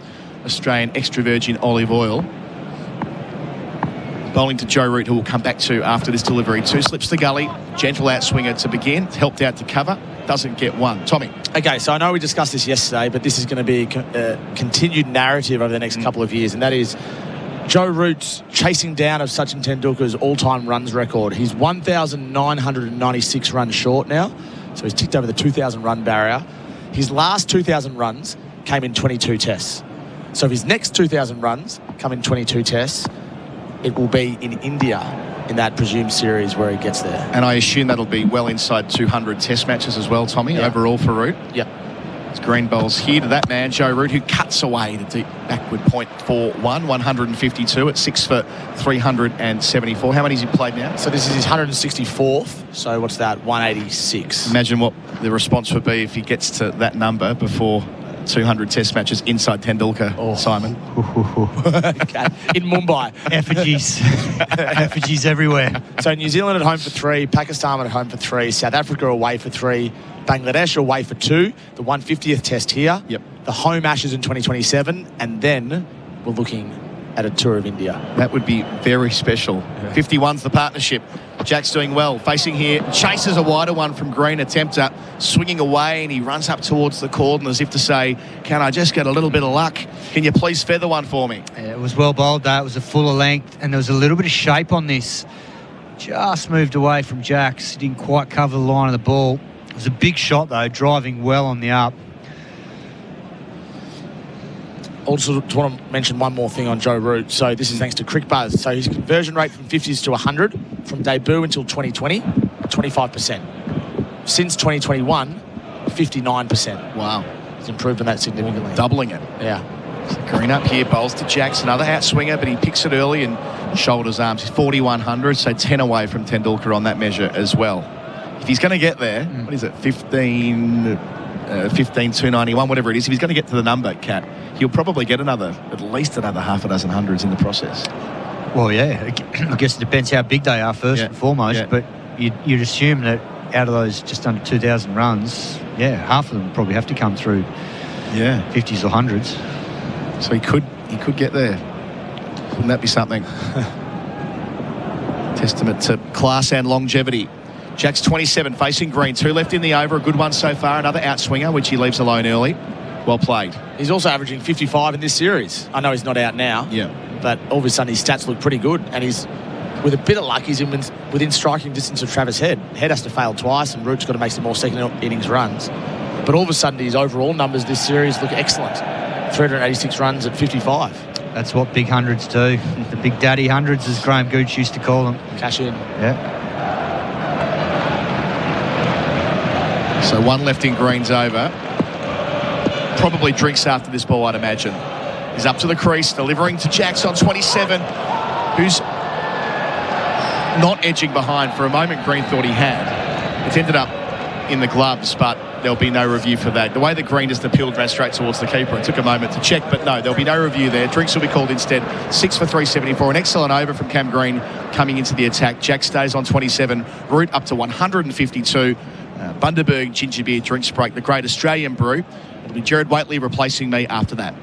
Australian extra virgin olive oil. Bowling to Joe Root, who we'll come back to after this delivery. Two slips the gully. Gentle outswinger to begin. Helped out to cover. Doesn't get one. Tommy. Okay, so I know we discussed this yesterday, but this is going to be a continued narrative over the next couple of years, and that is Joe Root's chasing down of Sachin Tendulkar's all-time runs record. He's 1,996 runs short now, so he's ticked over the 2,000 run barrier. His last 2,000 runs came in 22 tests. So if his next 2,000 runs come in 22 tests, it will be in India in that presumed series where he gets there. And I assume that'll be well inside 200 test matches as well, Tommy, overall for Root. Yep. It's green bowls here to that man, Joe Root, who cuts away the deep backward point for 152 at 6 for 374. How many has he played now? So this is his 164th. So what's that? 186. Imagine what the response would be if he gets to that number before 200 test matches inside Tendulkar, Simon. In Mumbai. Effigies. Effigies everywhere. So New Zealand at home for 3, Pakistan at home for 3, South Africa away for 3, Bangladesh away for 2, the 150th test here, the home Ashes in 2027, and then we're looking at a tour of India. That would be very special. 51's the partnership. Jack's doing well. Facing here, chases a wider one from Green. Attempter swinging away, and he runs up towards the cordon as if to say, can I just get a little bit of luck? Can you please feather one for me? Yeah, it was well bowled though. It was a fuller length, and there was a little bit of shape on this. Just moved away from Jacks. He didn't quite cover the line of the ball. It was a big shot though, driving well on the up. Also, just want to mention one more thing on Joe Root. So this is thanks to CricBuzz. So his conversion rate from 50s to 100 from debut until 2020, 25%. Since 2021, 59%. Wow. He's improved on that significantly. Doubling it. Yeah. Green up here, bowls to Jacks, another outswinger, but he picks it early and shoulders arms. He's 4,100, so 10 away from Tendulkar on that measure as well. If he's going to get there, what is it, 15,291, whatever it is, if he's going to get to the number, Cat, he'll probably get at least another half a dozen hundreds in the process. Well, yeah, I guess it depends how big they are first and foremost, but you'd assume that out of those just under 2,000 runs, half of them probably have to come through 50s or 100s. So he could get there. Wouldn't that be something? Testament to class and longevity. Jack's 27, facing Green. 2 left in the over. A good one so far. Another outswinger, which he leaves alone early. Well played. He's also averaging 55 in this series. I know he's not out now. Yeah. But all of a sudden his stats look pretty good. And he's, with a bit of luck, he's within striking distance of Travis Head. Head has to fail twice, and Root's got to make some more second innings runs. But all of a sudden his overall numbers this series look excellent. 386 runs at 55. That's what big hundreds do. The big daddy hundreds, as Graham Gooch used to call them. Cash in. Yeah. So one left in Green's over. Probably drinks after this ball, I'd imagine. He's up to the crease, delivering to Jacks on 27, who's not edging behind. For a moment, Green thought he had. It's ended up in the gloves, but there'll be no review for that. The way that Green just appealed ran straight towards the keeper. It took a moment to check, but no, there'll be no review there. Drinks will be called instead. 6 for 374. An excellent over from Cam Green coming into the attack. Jack stays on 27. Root up to 152. Bundaberg Ginger Beer Drinks Break, the Great Australian Brew. It'll be Gerard Whateley replacing me after that.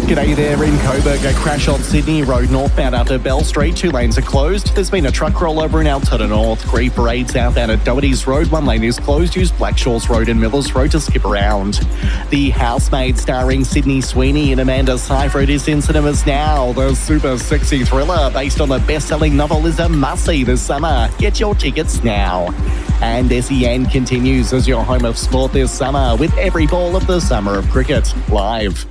G'day there, in Coburg, a crash on Sydney Road northbound out of Bell Street. 2 lanes are closed. There's been a truck rollover in Altona North. Grieve Parade southbound at Doherty's Road. 1 lane is closed. Use Blackshaws Road and Millers Road to skip around. The Housemaid, starring Sydney Sweeney and Amanda Seyfried, is in cinemas now. The super sexy thriller based on the best-selling novel is a must-see this summer. Get your tickets now. And SEN continues as your home of sport this summer with every ball of the summer of cricket live.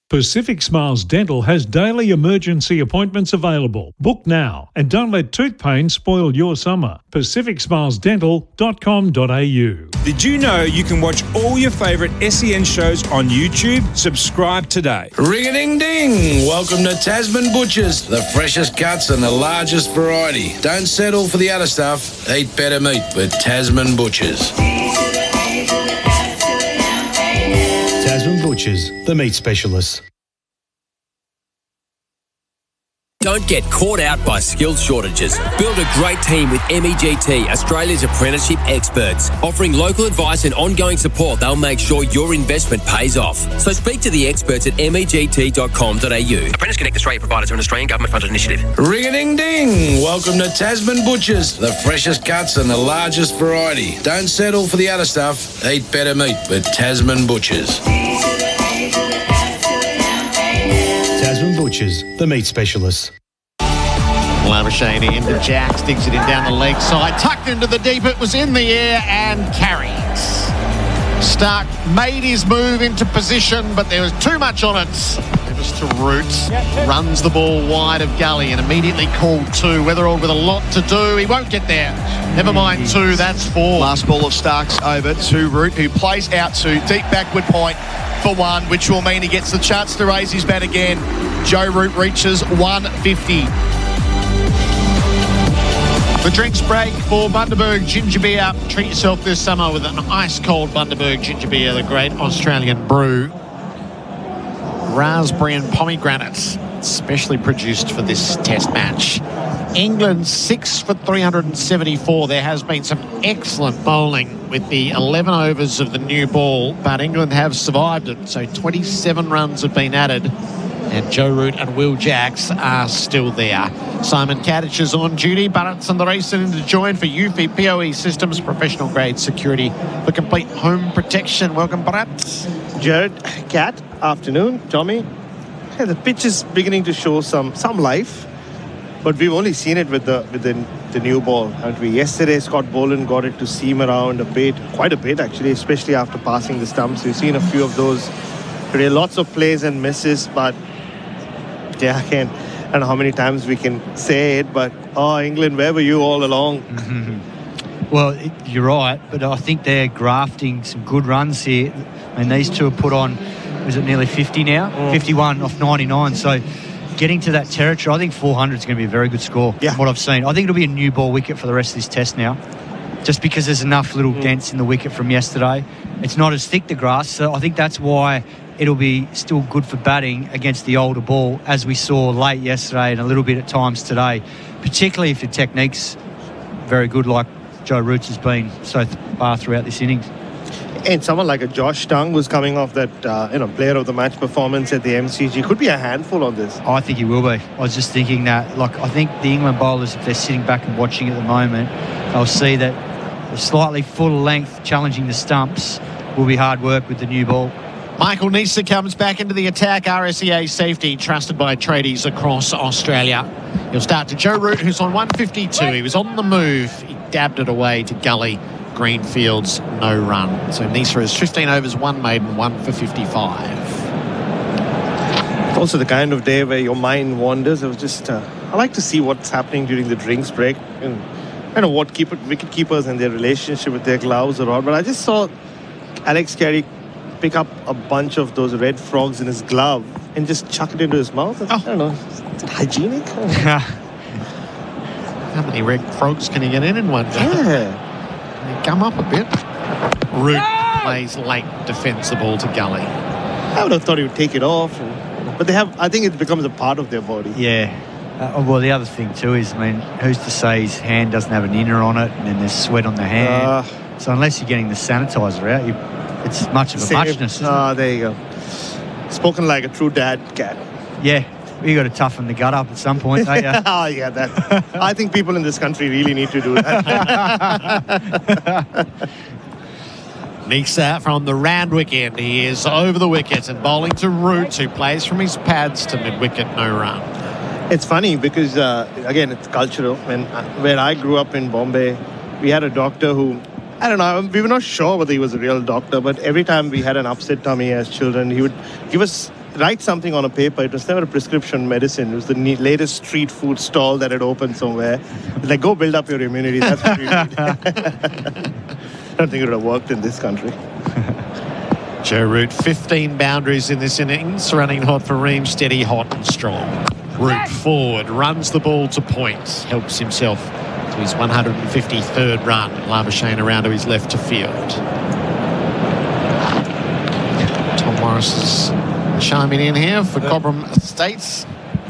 Pacific Smiles Dental has daily emergency appointments available. Book now and don't let tooth pain spoil your summer. pacificsmilesdental.com.au. Did you know you can watch all your favourite SEN shows on YouTube? Subscribe today. Ring-a-ding-ding! Welcome to Tasman Butchers, the freshest cuts and the largest variety. Don't settle for the other stuff. Eat better meat with Tasman Butchers. Tasman Butchers, the meat specialists. Don't get caught out by skills shortages. Build a great team with MEGT, Australia's apprenticeship experts. Offering local advice and ongoing support, they'll make sure your investment pays off. So speak to the experts at MEGT.com.au. Apprentice Connect Australia providers are an Australian government-funded initiative. Ring-a-ding-ding! Welcome to Tasman Butchers, the freshest cuts and the largest variety. Don't settle for the other stuff. Eat better meat with Tasman Butchers. Tasman Butchers, the meat specialists. Labuschagne into Jacks, digs it in down the leg side, tucked into the deep, it was in the air and carries. Stark made his move into position, but there was too much on it. It was to Roots, runs the ball wide of Gully and immediately called 2. Weatherald with a lot to do, he won't get there. Never mind 2, that's 4. Last ball of Starks over to Root, who plays out to deep backward point for 1, which will mean he gets the chance to raise his bat again. Joe Root reaches 150. The drinks break for Bundaberg Ginger Beer. Treat yourself this summer with an ice-cold Bundaberg Ginger Beer, the Great Australian Brew. Raspberry and pomegranate, specially produced for this test match. England 6 for 374. There has been some excellent bowling with the 11 overs of the new ball, but England have survived it. So 27 runs have been added. And Joe Root and Will Jacks are still there. Simon Katich is on duty. Bharat Sundaresan in to join for UFI POE Systems, professional grade security for complete home protection. Welcome, Bharat. Gerard, Kat, afternoon, Tommy. Yeah, the pitch is beginning to show some life, but we've only seen it with the new ball. And yesterday, Scott Boland got it to seam around a bit, quite a bit actually, especially after passing the stumps. We've seen a few of those today, lots of plays and misses, but yeah, I don't know how many times we can say it, but England, where were you all along? Well, you're right, but I think they're grafting some good runs here. I mean, these two are put on, is it nearly 50 now? 51 off 99. So getting to that territory, I think 400 is going to be a very good score from what I've seen. I think it'll be a new ball wicket for the rest of this test now, just because there's enough little dents in the wicket from yesterday. It's not as thick, the grass, so I think that's why it'll be still good for batting against the older ball, as we saw late yesterday and a little bit at times today, particularly if the technique's very good like Joe Root's has been so far throughout this innings. And someone like a Josh Tung who's coming off that player of the match performance at the MCG could be a handful on this. I think he will be. I was just thinking that, I think the England bowlers, if they're sitting back and watching at the moment, they'll see that a slightly full length challenging the stumps will be hard work with the new ball. Michael Neser comes back into the attack. RSEA safety trusted by tradies across Australia. He'll start to Joe Root, who's on 152. He was on the move. He dabbed it away to Gully. Greenfields, no run. So Neser has 15 overs, 1 maiden, 1 for 55. Also the kind of day where your mind wanders. It was just, I like to see what's happening during the drinks break. And I know what wicket keepers and their relationship with their gloves or all. But I just saw Alex Carey pick up a bunch of those red frogs in his glove and just chuck it into his mouth. I don't know. Is it hygienic? How many red frogs can he get in one day? Yeah. They come up a bit. Root plays late, defends the ball to Gully. I would have thought he would take it off. But I think it becomes a part of their body. Yeah. Well, the other thing too is, I mean, who's to say his hand doesn't have an inner on it and then there's sweat on the hand? So unless you're getting the sanitizer out, it's much of a muchness. There you go. Spoken like a true dad, Cat. Yeah, you got to toughen the gut up at some point, don't you? Yeah, that. I think people in this country really need to do that. Nisa from the round wicket. He is over the wicket and bowling to Root, who plays from his pads to mid-wicket, no run. It's funny because, again, it's cultural. Where I grew up in Bombay, we had a doctor who, I don't know, we were not sure whether he was a real doctor, but every time we had an upset tummy as children, he would write something on a paper. It was never a prescription medicine. It was the latest street food stall that had opened somewhere. Like, go build up your immunity. That's what you need. I don't think it would have worked in this country. Joe Root, 15 boundaries in this innings, running hot for Ream, steady, hot and strong. Root forward, runs the ball to point, helps himself to his 153rd run. Labuschagne around to his left to field. Tom Morris is chiming in here for Cobram Estates.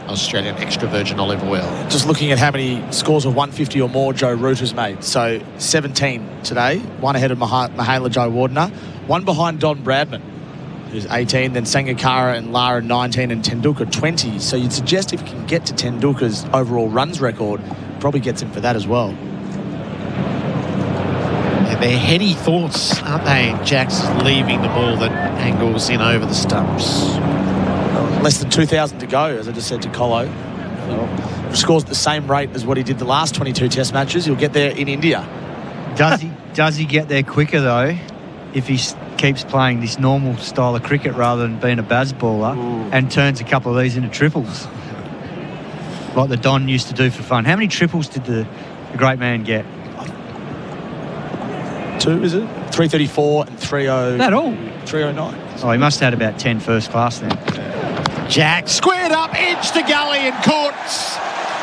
Australian extra virgin olive oil. Just looking at how many scores of 150 or more Joe Root has made. So 17 today, one ahead of Mahela Jayawardena, one behind Don Bradman, who's 18, then Sangakkara and Lara 19 and Tendulkar 20. So you'd suggest if you can get to Tendulkar's overall runs record, probably gets him for that as well. Yeah, they're heady thoughts, aren't they? Jack's leaving the ball that angles in over the stumps. Less than 2,000 to go, as I just said to Colo. Scores at the same rate as what he did the last 22 Test matches. He'll get there in India. Does he get there quicker though, if he keeps playing this normal style of cricket rather than being a Bazballer and turns a couple of these into triples, like the Don used to do for fun? How many triples did the great man get? 2, is it? 334 and 30. That all? 309. Oh, he must have had about 10 first class then. Jack squared up, edge to gully and caught.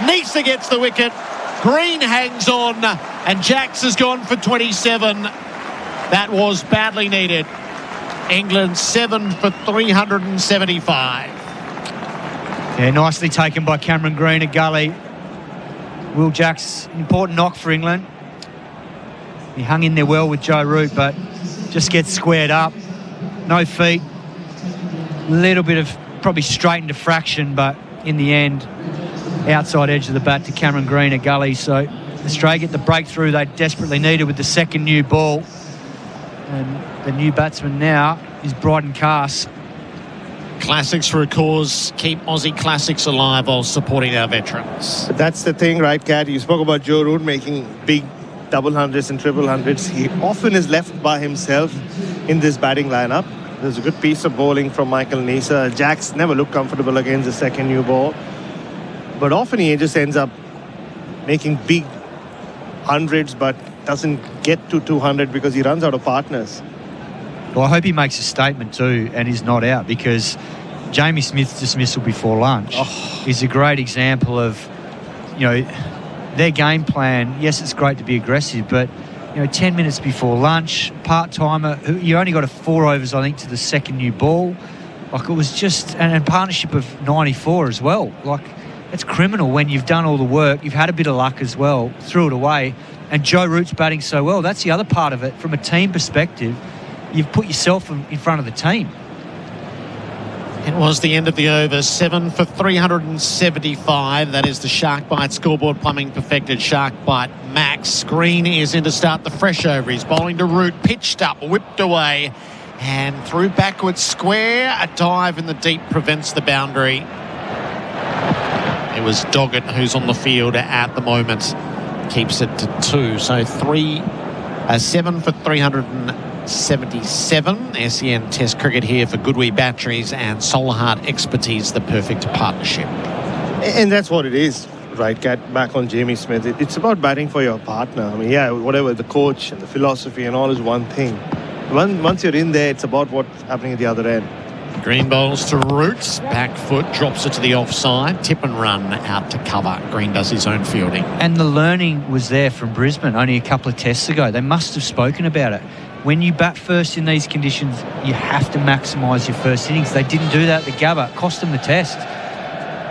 Nisa gets the wicket. Green hangs on and Jacks has gone for 27. That was badly needed. England 7 for 375. Yeah, nicely taken by Cameron Green at gully. Will Jacks, important knock for England. He hung in there well with Joe Root, but just gets squared up. No feet. Little bit of probably straightened a fraction, but in the end, outside edge of the bat to Cameron Green at gully. So Australia get the breakthrough they desperately needed with the second new ball. And the new batsman now is Bryden Cass. Classics for a cause. Keep Aussie classics alive while supporting our veterans. But that's the thing, right, Kat? You spoke about Joe Root making big double hundreds and triple hundreds. He often is left by himself in this batting lineup. There's a good piece of bowling from Michael Nisa. Jacks never looked comfortable against the second new ball. But often he just ends up making big hundreds but doesn't get to 200 because he runs out of partners. Well, I hope he makes a statement too and is not out, because Jamie Smith's dismissal before lunch is a great example of, you know, their game plan. Yes, it's great to be aggressive, but 10 minutes before lunch, part-timer, you only got 4 overs, I think, to the second new ball. Like, it was just, and partnership of 94 as well. Like, it's criminal when you've done all the work, you've had a bit of luck as well, threw it away, and Joe Root's batting so well. That's the other part of it. From a team perspective, you've put yourself in front of the team. It was the end of the over, 7 for 375. That is the Shark Bite scoreboard. Plumbing perfected Shark Bite Max. Green is in to start the fresh over. He's bowling to Root, pitched up, whipped away, and through backwards square. A dive in the deep prevents the boundary. It was Doggett who's on the field at the moment. Keeps it to 2. So 7 for 377. SEN Test cricket here for Goodwee Batteries and Solar Heart Expertise, the perfect partnership. And that's what it is, right, Kat? Back on Jamie Smith. It's about batting for your partner. I mean, yeah, whatever, the coach and the philosophy and all is one thing. Once you're in there, it's about what's happening at the other end. Green bowls to Roots, back foot, drops it to the offside, tip and run out to cover. Green does his own fielding. And the learning was there from Brisbane only a couple of tests ago. They must have spoken about it. When you bat first in these conditions, you have to maximise your first innings. They didn't do that at the Gabba. It cost them the test.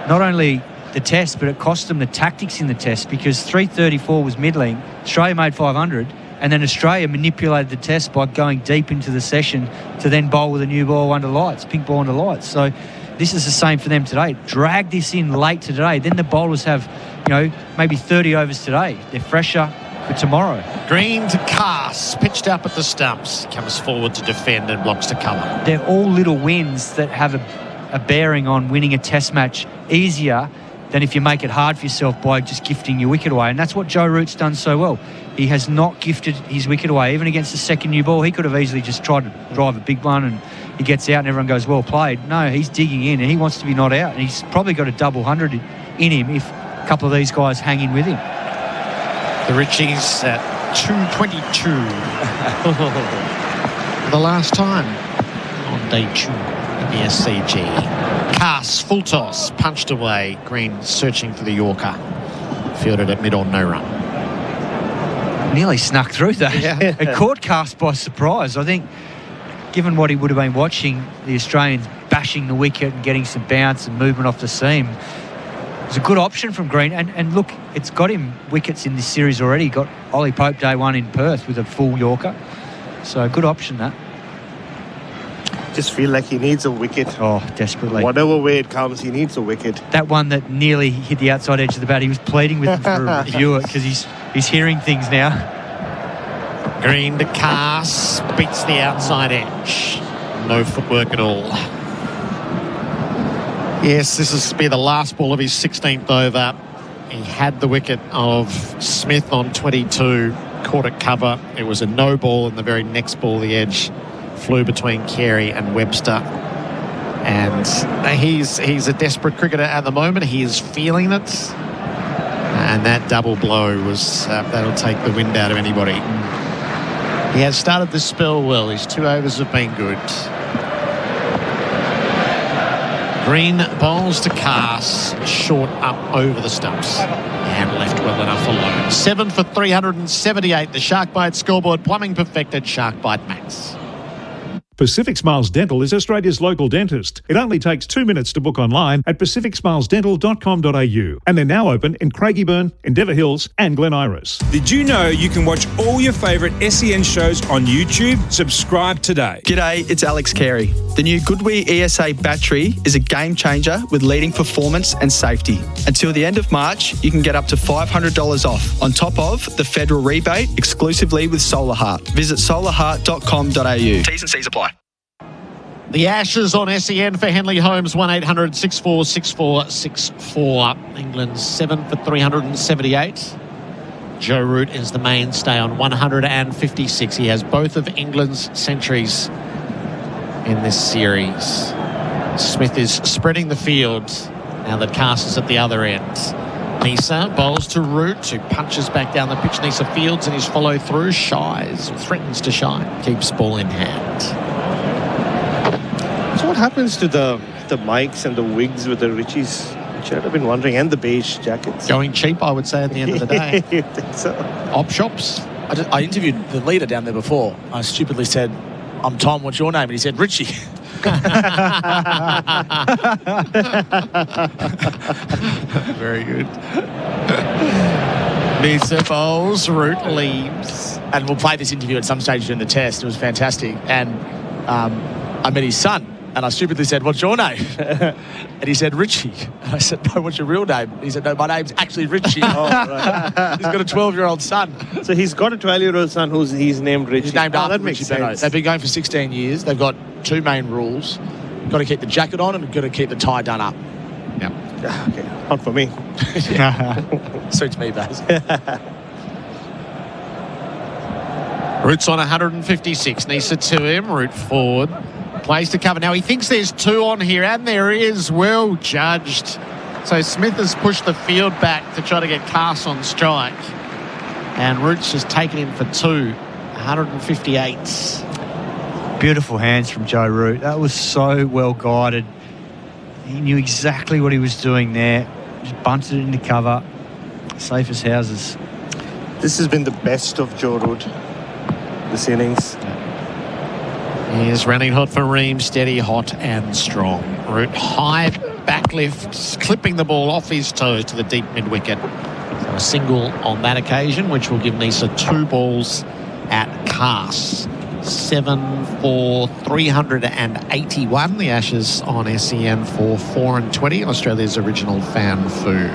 Not only the test, but it cost them the tactics in the test because 334 was middling. Australia made 500, and then Australia manipulated the test by going deep into the session to then bowl with a new ball under lights, pink ball under lights. So this is the same for them today. Drag this in late today. Then the bowlers have, maybe 30 overs today. They're fresher for tomorrow. Green to Cass, pitched up at the stumps. Comes forward to defend and blocks to cover. They're all little wins that have a bearing on winning a test match easier than if you make it hard for yourself by just gifting your wicket away. And that's what Joe Root's done so well. He has not gifted his wicket away. Even against the second new ball, he could have easily just tried to drive a big one and he gets out and everyone goes, well played. No, he's digging in and he wants to be not out. And he's probably got a double 100 in him if a couple of these guys hang in with him. The Richies at 222. The last time on day 2 at the SCG. Cass, full toss, punched away. Green searching for the Yorker. Fielded at mid on no run. Nearly snuck through that. Yeah. It caught Cass by surprise. I think, given what he would have been watching, the Australians bashing the wicket and getting some bounce and movement off the seam, it was a good option from Green. And look, it's got him wickets in this series already. Got Ollie Pope day 1 in Perth with a full Yorker. So good option, that. Just feel like he needs a wicket. Oh, desperately. Whatever way it comes, he needs a wicket. That one that nearly hit the outside edge of the bat, he was pleading with him for a review it because he's hearing things now. Green to Cass, beats the outside edge. No footwork at all. Yes, this is to be the last ball of his 16th over. He had the wicket of Smith on 22, caught it cover. It was a no ball, and the very next ball, the edge flew between Carey and Webster. And he's a desperate cricketer at the moment. He is feeling it. And that double blow was that'll take the wind out of anybody. He has started this spell well. His 2 overs have been good. Green bowls to Cass, short up over the stumps and left well enough alone. 7 for 378. The Sharkbite scoreboard. Plumbing perfected. Sharkbite Max. Pacific Smiles Dental is Australia's local dentist. It only takes 2 minutes to book online at pacificsmilesdental.com.au. And they're now open in Craigieburn, Endeavour Hills and Glen Iris. Did you know you can watch all your favourite SEN shows on YouTube? Subscribe today. G'day, it's Alex Carey. The new Goodwee ESA battery is a game changer with leading performance and safety. Until the end of March, you can get up to $500 off, on top of the federal rebate exclusively with Solar Heart. Visit solarheart.com.au. T's and C's apply. The Ashes on SEN for Henley Holmes, 1800 64 64 64. England 7 for 378. Joe Root is the mainstay on 156. He has both of England's centuries in this series. Smith is spreading the field now that Cass is at the other end. Nisa bowls to Root, who punches back down the pitch. Nisa fields in his follow through, shies, or threatens to shine, keeps ball in hand. So what happens to the mics and the wigs with the Richies? Which I've been wondering, and the beige jackets. Going cheap, I would say, at the end of the day. You think so? Op shops. I interviewed the leader down there before. I stupidly said, I'm Tom, what's your name? And he said, Richie. Very good. Nisa bowls, Root leaves. And we'll play this interview at some stage during the test. It was fantastic. And I met his son. And I stupidly said, what's your name? And he said, Richie. And I said, no, what's your real name? And he said, no, my name's actually Richie. Oh, right. He's got a 12-year-old son. So he's got a 12-year-old son he's named Richie. He's named after that makes Richie sense. They've been going for 16 years. They've got 2 main rules. Got to keep the jacket on and got to keep the tie done up. Yeah. Okay, not for me. Suits me, Baz. Root's on 156. Nisa to him. Root forward. Plays to cover. Now he thinks there's 2 on here, and there is. Well judged. So Smith has pushed the field back to try to get Cass on strike. And Root's just taken him for 2. 158. Beautiful hands from Joe Root. That was so well guided. He knew exactly what he was doing there. Just bunted it into cover. Safe as houses. This has been the best of Joe Root, this innings. He is running hot for Ream, steady, hot and strong. Root high backlift, clipping the ball off his toes to the deep mid-wicket. So a single on that occasion, which will give Nisa 2 balls at cast. 7 for 381. The Ashes on SEN for 4 and 20. Australia's original fan food.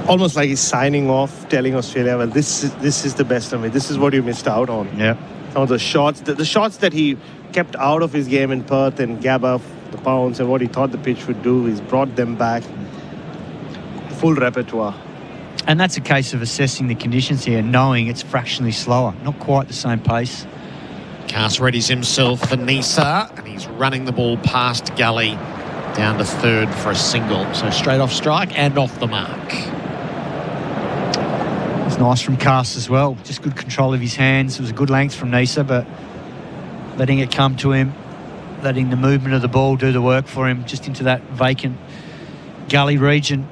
Almost like he's signing off, telling Australia, well, this is the best of it. This is what you missed out on. Yeah. Some of the shots, the shots that he kept out of his game in Perth and Gabba, the bounce and what he thought the pitch would do, he's brought them back. Full repertoire. And that's a case of assessing the conditions here, knowing it's fractionally slower, not quite the same pace. Cast readies himself for Nisa, and he's running the ball past Gully down to third for a single. So straight off strike and off the mark. It's nice from Cast as well. Just good control of his hands. It was a good length from Nisa, but letting it come to him, letting the movement of the ball do the work for him, just into that vacant gully region.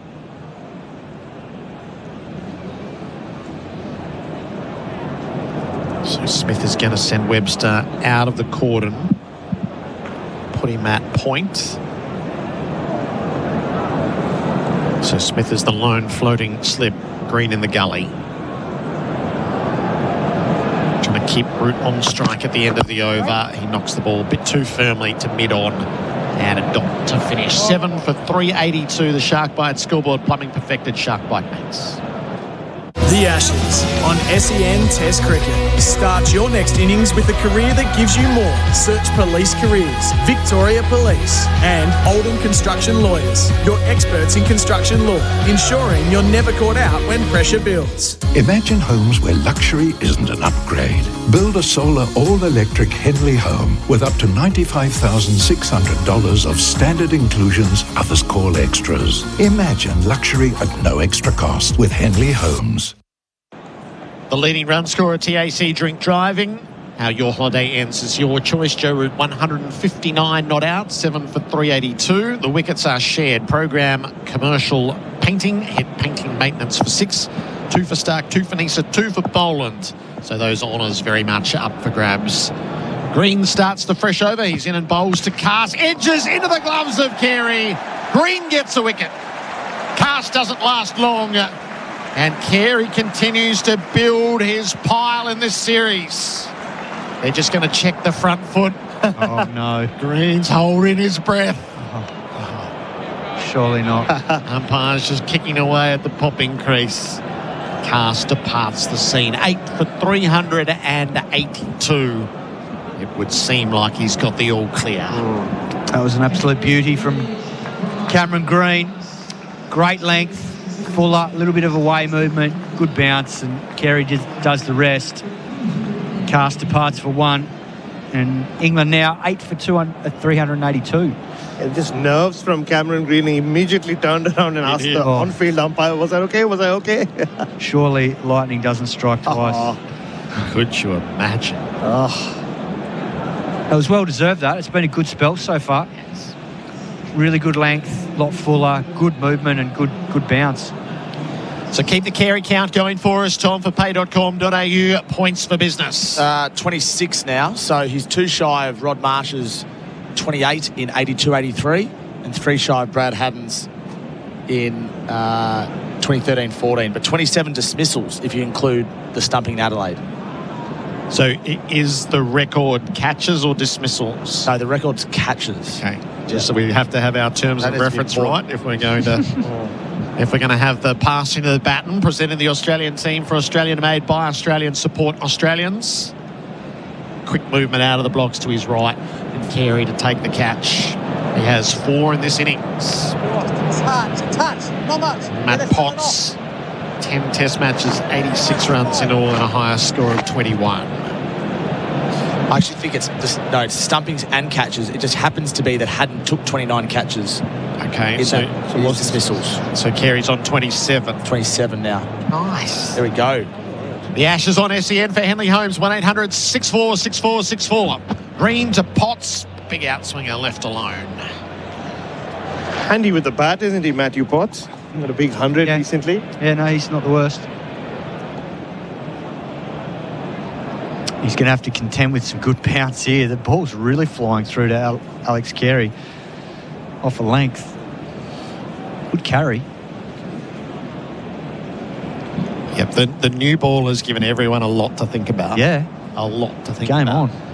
So Smith is going to send Webster out of the cordon, put him at point. So Smith is the lone floating slip, Green in the gully. Trying to keep Root on strike at the end of the over. He knocks the ball a bit too firmly to mid-on and a dot to finish. 7 for 382, the Shark Bite scoreboard. Plumbing perfected, Shark Bite mates. The Ashes on SEN Test Cricket. Start your next innings with a career that gives you more. Search Police Careers, Victoria Police and Oldham Construction Lawyers. Your experts in construction law, ensuring you're never caught out when pressure builds. Imagine homes where luxury isn't an upgrade. Build a solar all-electric Henley home with up to $95,600 of standard inclusions others call extras. Imagine luxury at no extra cost with Henley Homes. The leading run scorer, TAC Drink Driving. How your holiday ends is your choice. Joe Root 159 not out, 7 for 382. The wickets are shared. Program commercial painting, head painting maintenance for 6. 2 for Stark, 2 for Nisa, 2 for Boland. So those honours very much up for grabs. Green starts the fresh over. He's in and bowls to Cast. Edges into the gloves of Carey. Green gets a wicket. Cast doesn't last long. And Carey continues to build his pile in this series. They're just going to check the front foot. Oh, no. Green's holding his breath. Surely not. Umpire's just kicking away at the popping crease. Cast departs the scene. 8 for 382. It would seem like he's got the all clear. That was an absolute beauty from Cameron Green. Great length. Fuller, a little bit of away movement, good bounce, and Carey does the rest. Cast departs for 1, and England now 8 for 382. And just nerves from Cameron Green. He immediately turned around and asked the on-field umpire, was that okay? Was I okay? Surely lightning doesn't strike twice. Could you imagine? It was well deserved, that. It's been a good spell so far. Yes. Really good length, a lot fuller, good movement and good bounce. So keep the Carey count going for us, Tom, for pay.com.au. Points for business. 26 now, so he's 2 shy of Rod Marsh's 28 in 82-83 and 3 shy of Brad Haddon's in 2013-14, but 27 dismissals if you include the stumping in Adelaide. So is the record catches or dismissals? No, the record's catches. Okay. Just so we have to have our terms of reference right if we're going to if we're going to have the passing of the baton presenting the Australian team for Australian made by Australian support Australians. Quick movement out of the blocks to his right and Carey to take the catch. He has 4 in this innings. Touch, not much. Matt Potts, 10 test matches, 86 runs in all and a higher score of 21. I actually think it's stumpings and catches. It just happens to be that Haddon took 29 catches. Okay, so what's dismissals? So Carey's on 27. 27 now. Nice. There we go. The Ashes on SEN for Henley Holmes, 1-800-64-64-64. Green to Potts. Big outswinger left alone. Handy with the bat, isn't he, Matthew Potts? Got a big 100 recently. Yeah, no, he's not the worst. He's going to have to contend with some good bounce here. The ball's really flying through to Alex Carey off a length. Good carry. Yep, the new ball has given everyone a lot to think about. Yeah. A lot to think Game about. on.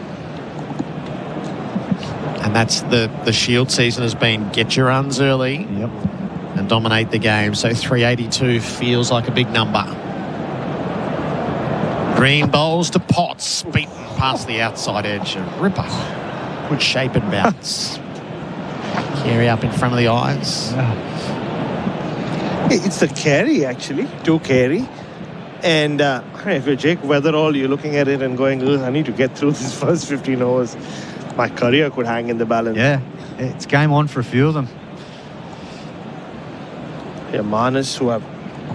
And that's the Shield season has been get your runs early and dominate the game. So 382 feels like a big number. Green bowls to Potts, beaten past the outside edge. A ripper. Good shape and bounce. Carry up in front of the eyes. It's the carry, actually. 2 carry. And if you're Jake Weatherall, you're looking at it and going, I need to get through these first 15 overs. My career could hang in the balance. Yeah, it's game on for a few of them. Yeah, Manas, who I've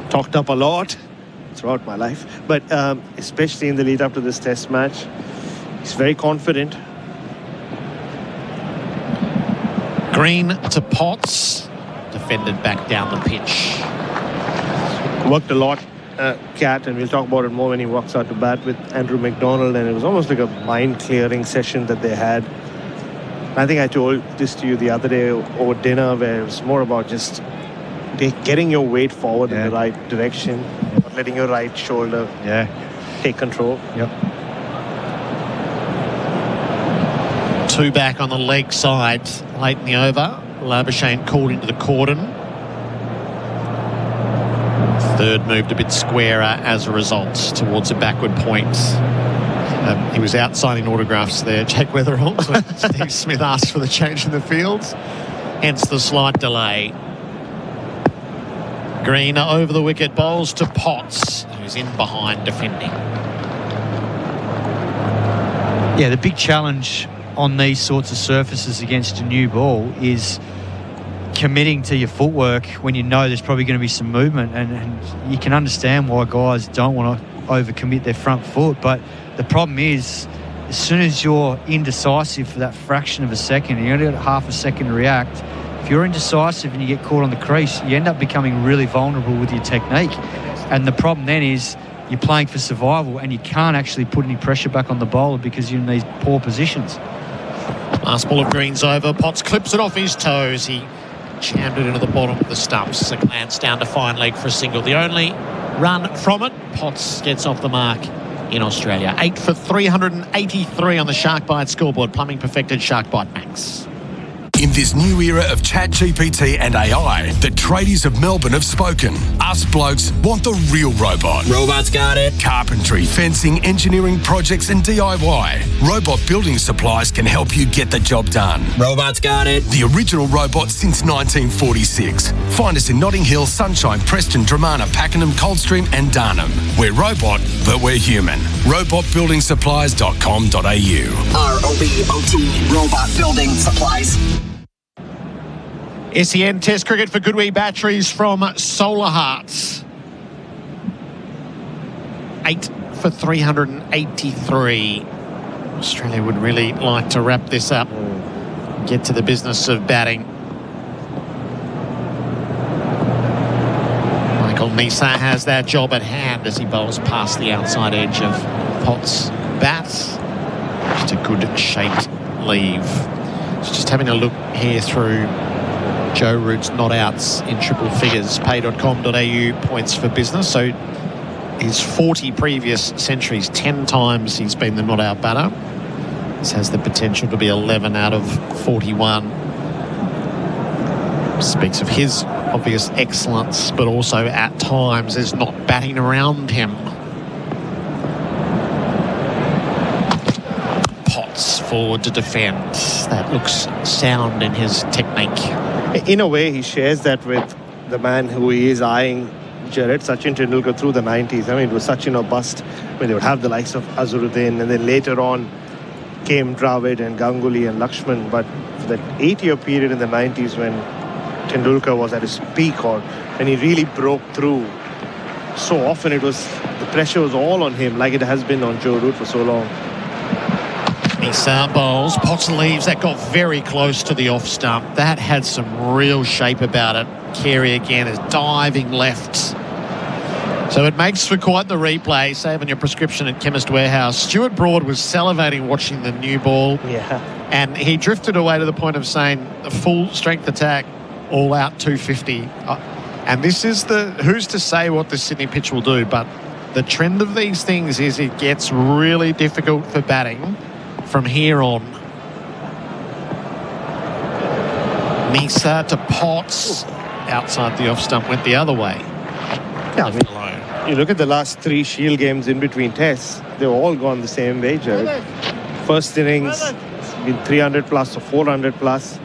talked up a lot throughout my life, but especially in the lead up to this test match, he's very confident. Green to Potts. Defended back down the pitch. Worked a lot, Cat, and we'll talk about it more when he walks out to bat with Andrew McDonald, and it was almost like a mind-clearing session that they had. I think I told this to you the other day over dinner, where it was more about just getting your weight forward in the right direction, not letting your right shoulder take control. Yep. 2 back on the leg side late in the over. Labuschagne called into the cordon. Third moved a bit squarer as a result towards a backward point. He was out signing autographs there, Jake Weatherall. Steve Smith asked for the change in the field, hence the slight delay. Green over the wicket, bowls to Potts, who's in behind defending. Yeah, the big challenge on these sorts of surfaces against a new ball is committing to your footwork when you know there's probably going to be some movement, and you can understand why guys don't want to overcommit their front foot, but the problem is as soon as you're indecisive for that fraction of a second, you only got half a second to react. If you're indecisive and you get caught on the crease, you end up becoming really vulnerable with your technique, and the problem then is you're playing for survival and you can't actually put any pressure back on the bowler because you're in these poor positions. Last ball of Green's over. Potts clips it off his toes. He jammed it into the bottom of the stumps. A glance down to fine leg for a single. The only run from it. Potts gets off the mark in Australia. 8 for 383 on the Shark Bite scoreboard. Plumbing perfected Shark Bite Max. In this new era of ChatGPT and AI, the tradies of Melbourne have spoken. Us blokes want the real robot. Robots got it. Carpentry, fencing, engineering projects and DIY. Robot Building Supplies can help you get the job done. Robots got it. The original robot since 1946. Find us in Notting Hill, Sunshine, Preston, Dramana, Pakenham, Coldstream and Darnham. We're robot, but we're human. robotbuildingsupplies.com.au. ROBOT, Robot Building Supplies. SEN Test cricket for Goodwee batteries from Solar Hearts. 8 for 383. Australia would really like to wrap this up, get to the business of batting. Michael Nisa has that job at hand as he bowls past the outside edge of Potts' bat. Just a good shaped leave. So just having a look here through Joe Root's not outs in triple figures, pay.com.au points for business. So his 40 previous centuries, 10 times he's been the not out batter. This has the potential to be 11 out of 41. Speaks of his obvious excellence, but also at times there's not batting around him. Potts forward to defend. That looks sound in his technique. In a way, he shares that with the man who he is eyeing, Gerard, Sachin Tendulkar, through the 90s. I mean, it was Sachin or bust when they would have the likes of Azharuddin, and then later on came Dravid and Ganguly and Lakshman. But for that 8-year period in the 90s when Tendulkar was at his peak, or when he really broke through, so often it was, the pressure was all on him, like it has been on Joe Root for so long. Nisa bowls, Potts leaves. That got very close to the off stump. That had some real shape about it. Carey again is diving left. So it makes for quite the replay. Save on your prescription at Chemist Warehouse. Stuart Broad was salivating watching the new ball. Yeah. And he drifted away to the point of saying the full strength attack all out 250. And this is who's to say what the Sydney pitch will do, but the trend of these things is it gets really difficult for batting from here on. Nisa to Potts. Outside the off stump, went the other way. Yeah, I mean, you look at the last 3 Shield games in between tests, they've all gone the same way, Gerard. First innings, it's been 300 plus or 400 plus.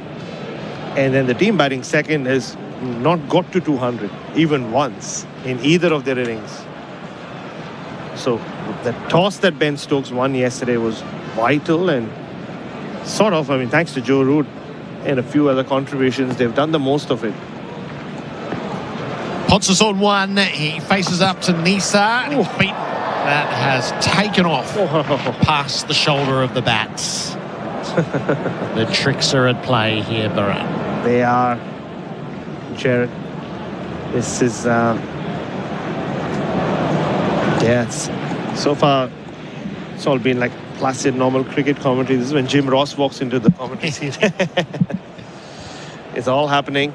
And then the team batting second has not got to 200, even once, in either of their innings. So the toss that Ben Stokes won yesterday was vital and sort of, I mean, thanks to Joe Root and a few other contributions, they've done the most of it. Potts is on one. He faces up to Nisa. And he's beaten. That has taken off past the shoulder of the bats. The tricks are at play here, Bharat. They are, Gerard. This is, so far, it's all been like placid, normal cricket commentary. This is when Jim Ross walks into the commentary scene. It's all happening.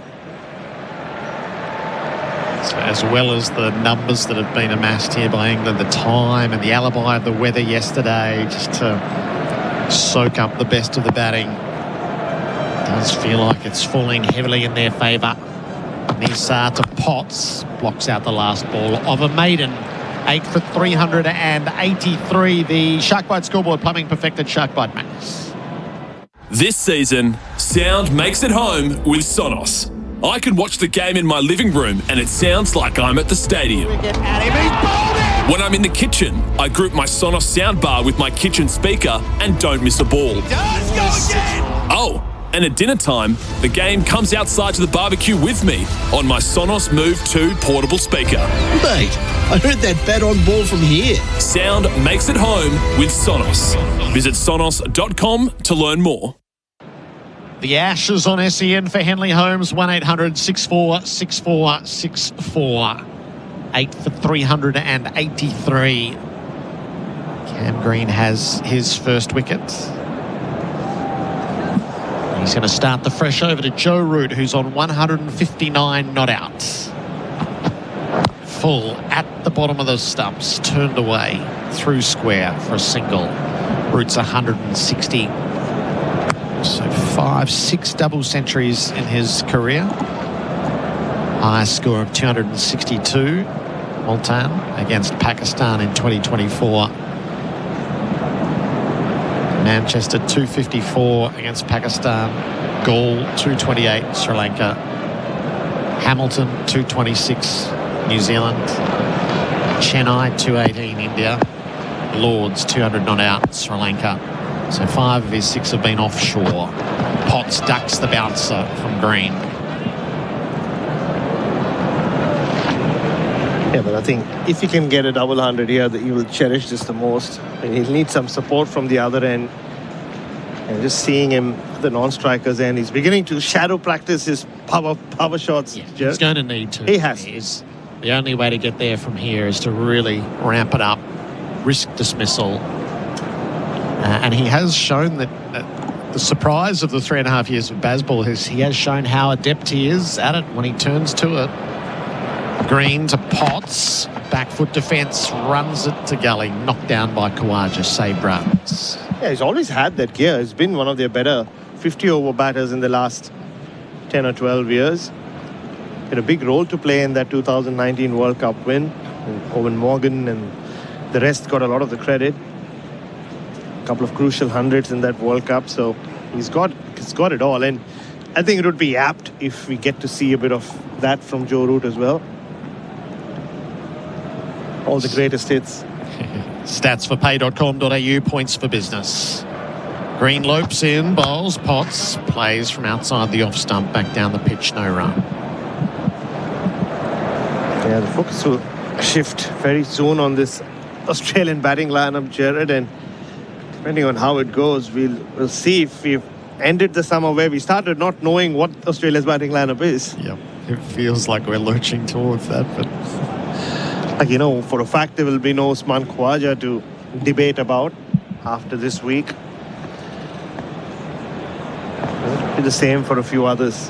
So as well as the numbers that have been amassed here by England, the time and the alibi of the weather yesterday, just to soak up the best of the batting. Does feel like it's falling heavily in their favour. Nisa to Potts, blocks out the last ball of a maiden. 8 for 383. The Sharkbite scoreboard, Plumbing perfected Sharkbite Max. This season, sound makes it home with Sonos. I can watch the game in my living room and it sounds like I'm at the stadium. When I'm in the kitchen, I group my Sonos soundbar with my kitchen speaker and don't miss a ball. Oh, and at dinner time, the game comes outside to the barbecue with me on my Sonos Move 2 portable speaker. Mate, I heard that bat on ball from here. Sound makes it home with Sonos. Visit sonos.com to learn more. The Ashes on SEN for Henley Holmes, 1800 64 64 64. 8 for 383. Cam Green has his first wicket. He's going to start the fresh over to Joe Root, who's on 159 not out. Full at the bottom of the stumps, turned away through square for a single. Root's 160. So 5-6 double centuries in his career. Highest score of 262. Multan against Pakistan in 2024. Manchester 254 against Pakistan. Gaul 228 Sri Lanka. Hamilton 226 New Zealand. Chennai 218 India. Lords 200 not out Sri Lanka. So 5 of his 6 have been offshore. Potts ducks the bouncer from Green. Yeah, but I think if he can get a double 100 here, he will cherish this the most. I mean, he'll need some support from the other end. And just seeing him, the non-strikers end, he's beginning to shadow practice his power shots. Yeah, he's going to need to. He has. The only way to get there from here is to really ramp it up, risk dismissal. And he has shown that the surprise of the 3.5 years of Bazball is he has shown how adept he is at it when he turns to it. Green to Potts. Back foot defence, runs it to gully. Knocked down by Khawaja, saved runs. Yeah, he's always had that gear. He's been one of their better 50-over batters in the last 10 or 12 years. Had a big role to play in that 2019 World Cup win. And Owen Morgan and the rest got a lot of the credit. A couple of crucial hundreds in that World Cup. So he's got it all. And I think it would be apt if we get to see a bit of that from Joe Root as well. All the greatest hits. Stats for pay.com.au, points for business. Green lopes in, bowls, Potts, plays from outside the off stump, back down the pitch, no run. Yeah, the focus will shift very soon on this Australian batting lineup, Gerard, and depending on how it goes, we'll see if we've ended the summer where we started not knowing what Australia's batting lineup is. Yep, it feels like we're lurching towards that, but... Like, you know, for a fact there will be no Usman Khawaja to debate about after this week. It'll be the same for a few others.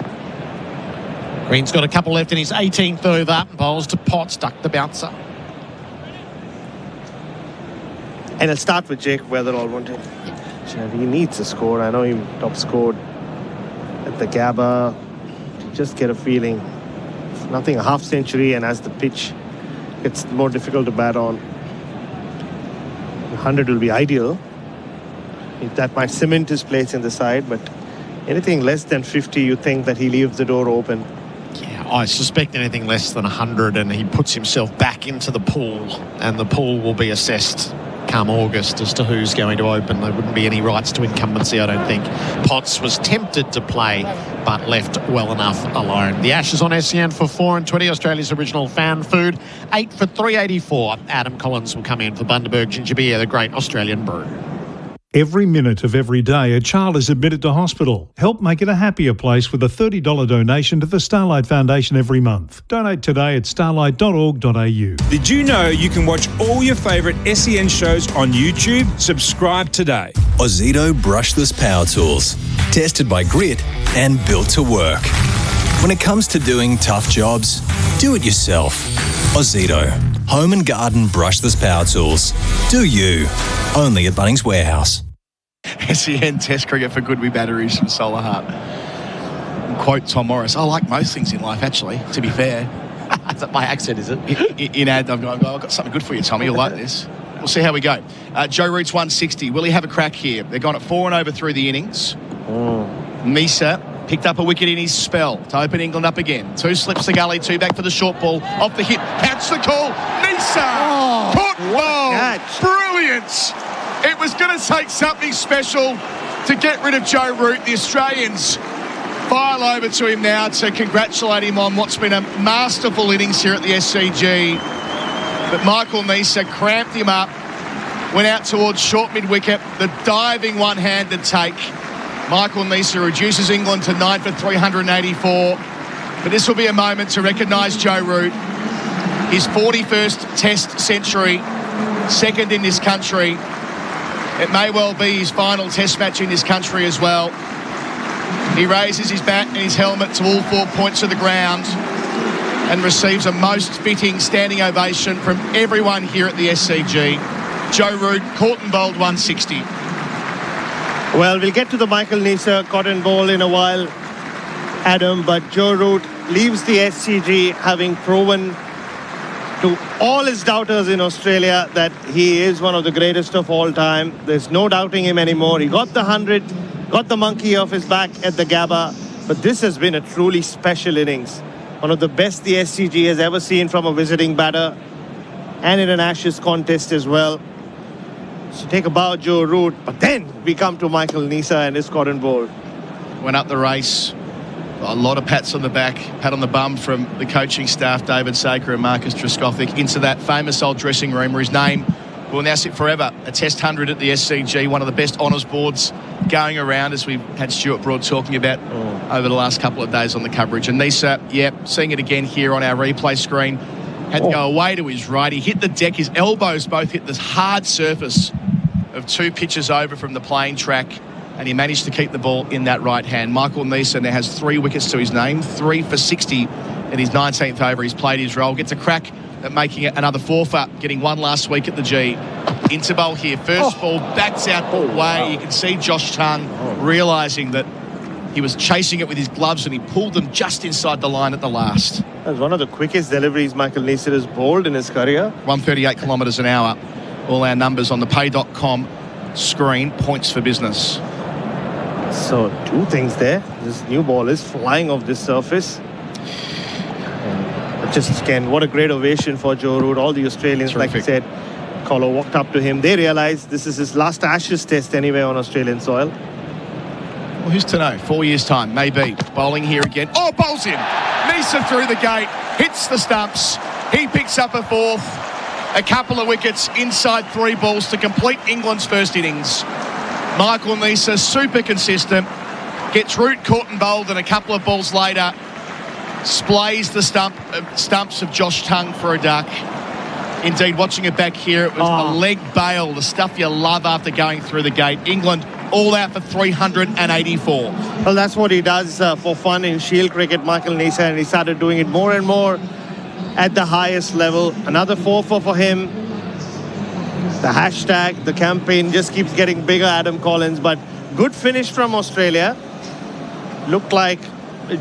Green's got a couple left in his 18th over. Bowls to Potts, ducked the bouncer. And I'll start with Jake Weatherall, won't it? He needs a score. I know he top scored at the Gabba. Just get a feeling. It's nothing, a half century, and as the pitch gets more difficult to bat on, 100 will be ideal. That might cement his place in the side, but anything less than 50, you think that he leaves the door open. Yeah, I suspect anything less than 100, and he puts himself back into the pool, and the pool will be assessed come August as to who's going to open. There wouldn't be any rights to incumbency, I don't think. Potts was tempted to play, but left well enough alone. The Ashes on SEN for 4:20, Australia's original fan food. 8 for 384. Adam Collins will come in for Bundaberg Ginger Beer, the great Australian brew. Every minute of every day, a child is admitted to hospital. Help make it a happier place with a $30 donation to the Starlight Foundation every month. Donate today at starlight.org.au. Did you know you can watch all your favourite SEN shows on YouTube? Subscribe today. Ozito brushless power tools. Tested by Grit and built to work. When it comes to doing tough jobs, do it yourself. Ozito. Home and garden brushless power tools. Do you. Only at Bunnings Warehouse. SEN Test cricket for Goodwee batteries from Solar Heart. And quote Tom Morris, I like most things in life, actually, to be fair. Is that my accent, is it? In ad, I've got something good for you, Tommy. You'll like this. We'll see how we go. Joe Root's 160. Will he have a crack here? They've gone at 4 and over through the innings. Misa picked up a wicket in his spell to open England up again. 2 slips the gully, 2 back for the short ball. Off the hit, catch the call. Misa! Caught ball! Brilliant! It was going to take something special to get rid of Joe Root. The Australians file over to him now to congratulate him on what's been a masterful innings here at the SCG. But Michael Nisa cramped him up, went out towards short mid-wicket, the diving one-handed take. Michael Nisa reduces England to 9 for 384. But this will be a moment to recognise Joe Root. His 41st Test century, second in this country. It may well be his final Test match in this country as well. He raises his bat and his helmet to all 4 points of the ground and receives a most fitting standing ovation from everyone here at the SCG. Joe Root, caught and bowled 160. Well, we'll get to the Michael Nisa cotton ball in a while, Adam, but Joe Root leaves the SCG having proven to all his doubters in Australia that he is one of the greatest of all time. There's no doubting him anymore. He got the 100, got the monkey off his back at the Gabba, but this has been a truly special innings. One of the best the SCG has ever seen from a visiting batter, and in an Ashes contest as well. So take a bow, Joe Root, but then we come to Michael Nisa and his cotton ball. Went up the race. A lot of pats on the back, pat on the bum from the coaching staff, David Saker and Marcus Trescothick, into that famous old dressing room where his name will now sit forever. A Test 100 at the SCG, one of the best honours boards going around, as we've had Stuart Broad talking about over the last couple of days on the coverage. And Nisa, seeing it again here on our replay screen, had to go away to his right. He hit the deck. His elbows both hit this hard surface of 2 pitches over from the playing track, and he managed to keep the ball in that right hand. Michael Nisa now has 3 wickets to his name, 3 for 60 in his 19th over. He's played his role, gets a crack at making it another 4 for, getting 1 last week at the G. Into bowl here, first ball, backs out the way. You can see Josh Tongue realising that he was chasing it with his gloves and he pulled them just inside the line at the last. That's one of the quickest deliveries Michael Nisa has bowled in his career. 138 kilometres an hour. All our numbers on the pay.com screen, points for business. So 2 things there. This new ball is flying off this surface. And just again, what a great ovation for Joe Root. All the Australians, terrific. Like I said, Colo walked up to him. They realised this is his last Ashes Test anyway on Australian soil. Well, who's to know? 4 years' time, maybe. Bowling here again. Oh, bowls in. Nisa through the gate, hits the stumps. He picks up a 4th. A couple of wickets inside 3 balls to complete England's first innings. Michael Nisa, super consistent. Gets Root caught and bowled, and a couple of balls later splays the stumps of Josh Tongue for a duck. Indeed, watching it back here, it was a leg bail, the stuff you love after going through the gate. England all out for 384. Well, that's what he does for fun in Shield cricket, Michael Neser, and he started doing it more and more at the highest level. Another 4-4 for him. The hashtag, the campaign just keeps getting bigger, Adam Collins, but good finish from Australia. Looked like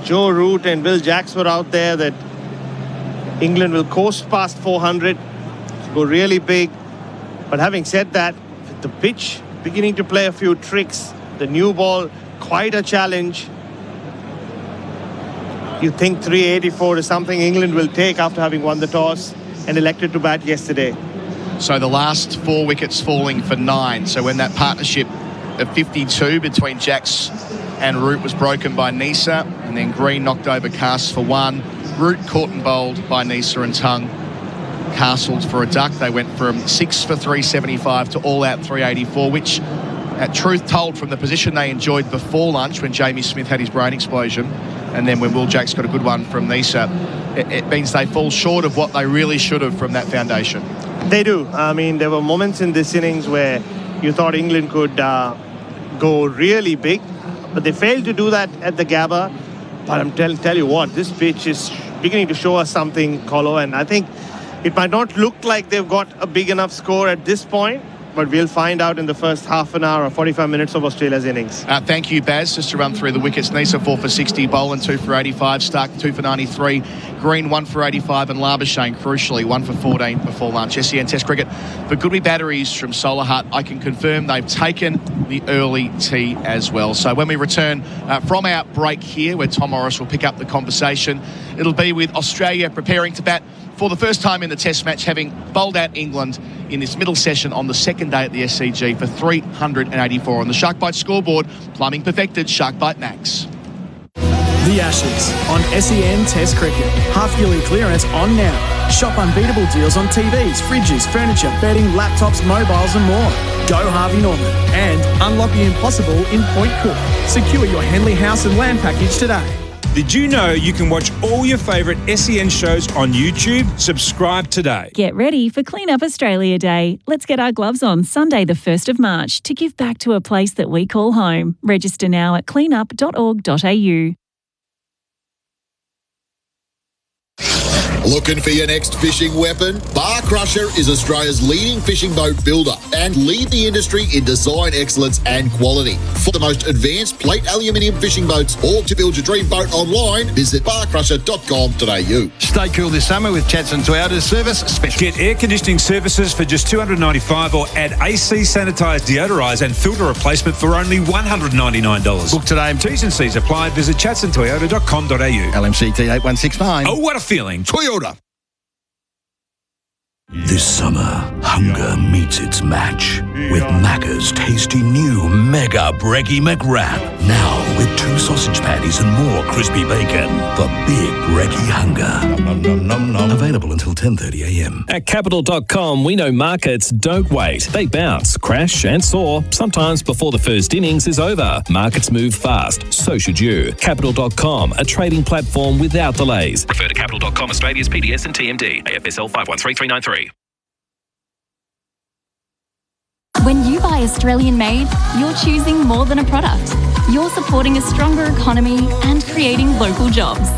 Joe Root and Will Jacks were out there, that England will coast past 400, go really big. But having said that, the pitch beginning to play a few tricks, the new ball, quite a challenge. You think 384 is something England will take after having won the toss and elected to bat yesterday. So the last 4 wickets falling for 9. So when that partnership of 52 between Jacks and Root was broken by Neser, and then Green knocked over Cast for 1. Root caught and bowled by Neser and Tongue castled for a duck. They went from 6 for 375 to all out 384, which, at truth told, from the position they enjoyed before lunch when Jamie Smith had his brain explosion, and then when Will Jacks got a good one from Neser, it means they fall short of what they really should have from that foundation. They do. I mean, there were moments in this innings where you thought England could go really big, but they failed to do that at the Gabba. But I'm tell you what, this pitch is beginning to show us something, Colo, and I think it might not look like they've got a big enough score at this point, but we'll find out in the first half an hour or 45 minutes of Australia's innings. Thank you, Baz. Just to run through the wickets, Neser 4 for 60, Boland 2 for 85, Stark 2 for 93, Green 1 for 85, and Labuschagne, crucially, 1 for 14 before lunch. SEN Test Cricket for Goodwee Batteries from Solar Hut. I can confirm they've taken the early tee as well. So when we return from our break here, where Tom Morris will pick up the conversation, it'll be with Australia preparing to bat for the first time in the Test match, having bowled out England in this middle session on the second day at the SCG for 384. On the Sharkbite scoreboard, plumbing perfected, Sharkbite Max. The Ashes on SEN Test Cricket. Half-yearly clearance on now. Shop unbeatable deals on TVs, fridges, furniture, bedding, laptops, mobiles and more. Go Harvey Norman and unlock the impossible in Point Cook. Secure your Henley House and Land package today. Did you know you can watch all your favourite SEN shows on YouTube? Subscribe today. Get ready for Clean Up Australia Day. Let's get our gloves on Sunday the 1st of March to give back to a place that we call home. Register now at cleanup.org.au. Looking for your next fishing weapon? Bar Crusher is Australia's leading fishing boat builder and lead the industry in design excellence and quality. For the most advanced plate aluminium fishing boats or to build your dream boat online, visit barcrusher.com.au. Stay cool this summer with Chadson Toyota's service special. Get air conditioning services for just $295 or add AC sanitised deodorize and filter replacement for only $199. Book today. T's and C's apply. Visit chadsontoyota.com.au. LMCT 8169. Oh, what a feeling. Toyota. This summer, hunger meets its match with Macca's tasty new Mega Brekkie McWrap. Now with 2 sausage patties and more crispy bacon for big brekkie hunger. Nom, nom, nom, nom. Available until 10:30 a.m. At Capital.com, we know markets don't wait. They bounce, crash and soar, sometimes before the first innings is over. Markets move fast, so should you. Capital.com, a trading platform without delays. Refer to Capital.com, Australia's PDS and TMD, AFSL 513393. When you buy Australian made, you're choosing more than a product. You're supporting a stronger economy and creating local jobs.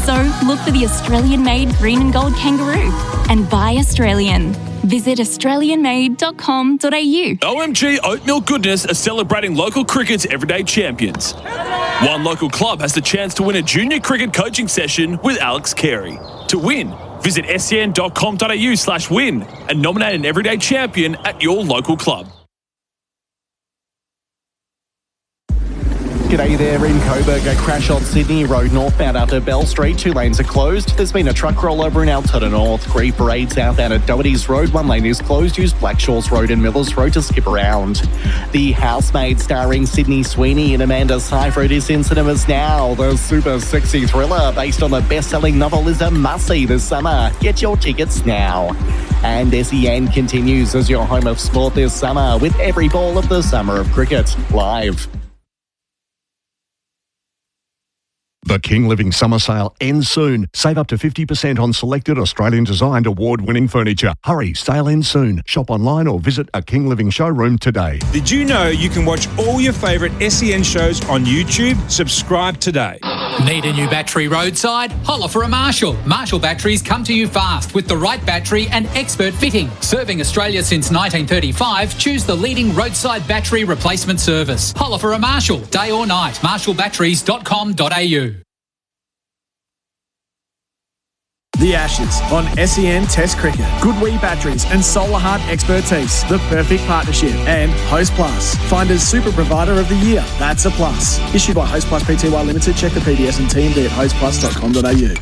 So look for the Australian made green and gold kangaroo and buy Australian. Visit australianmade.com.au. OMG Oatmeal Goodness are celebrating local cricket's everyday champions. One local club has the chance to win a junior cricket coaching session with Alex Carey. To win, visit sen.com.au/win and nominate an everyday champion at your local club. G'day there, in Coburg, a crash on Sydney Road northbound out of Bell Street. 2 lanes are closed. There's been a truck rollover in Alberta North. Grieve Parade southbound at Doherty's Road. 1 lane is closed. Use Blackshaws Road and Millers Road to skip around. The Housemaid starring Sydney Sweeney and Amanda Seyfried is in cinemas now. The super sexy thriller based on the best-selling novel is a must-see this summer. Get your tickets now. And SEN continues as your home of sport this summer with every ball of the summer of cricket live. The King Living Summer Sale ends soon. Save up to 50% on selected Australian-designed award-winning furniture. Hurry, sale ends soon. Shop online or visit a King Living showroom today. Did you know you can watch all your favourite SEN shows on YouTube? Subscribe today. Need a new battery roadside? Holler for a Marshall. Marshall batteries come to you fast with the right battery and expert fitting. Serving Australia since 1935, choose the leading roadside battery replacement service. Holler for a Marshall, day or night. marshallbatteries.com.au. The Ashes on SEN Test Cricket. Good wee batteries and solar heart expertise. The perfect partnership. And Host Plus. Finder's Super Provider of the Year. That's a plus. Issued by Host Plus Pty Limited. Check the PDS and TMD at hostplus.com.au.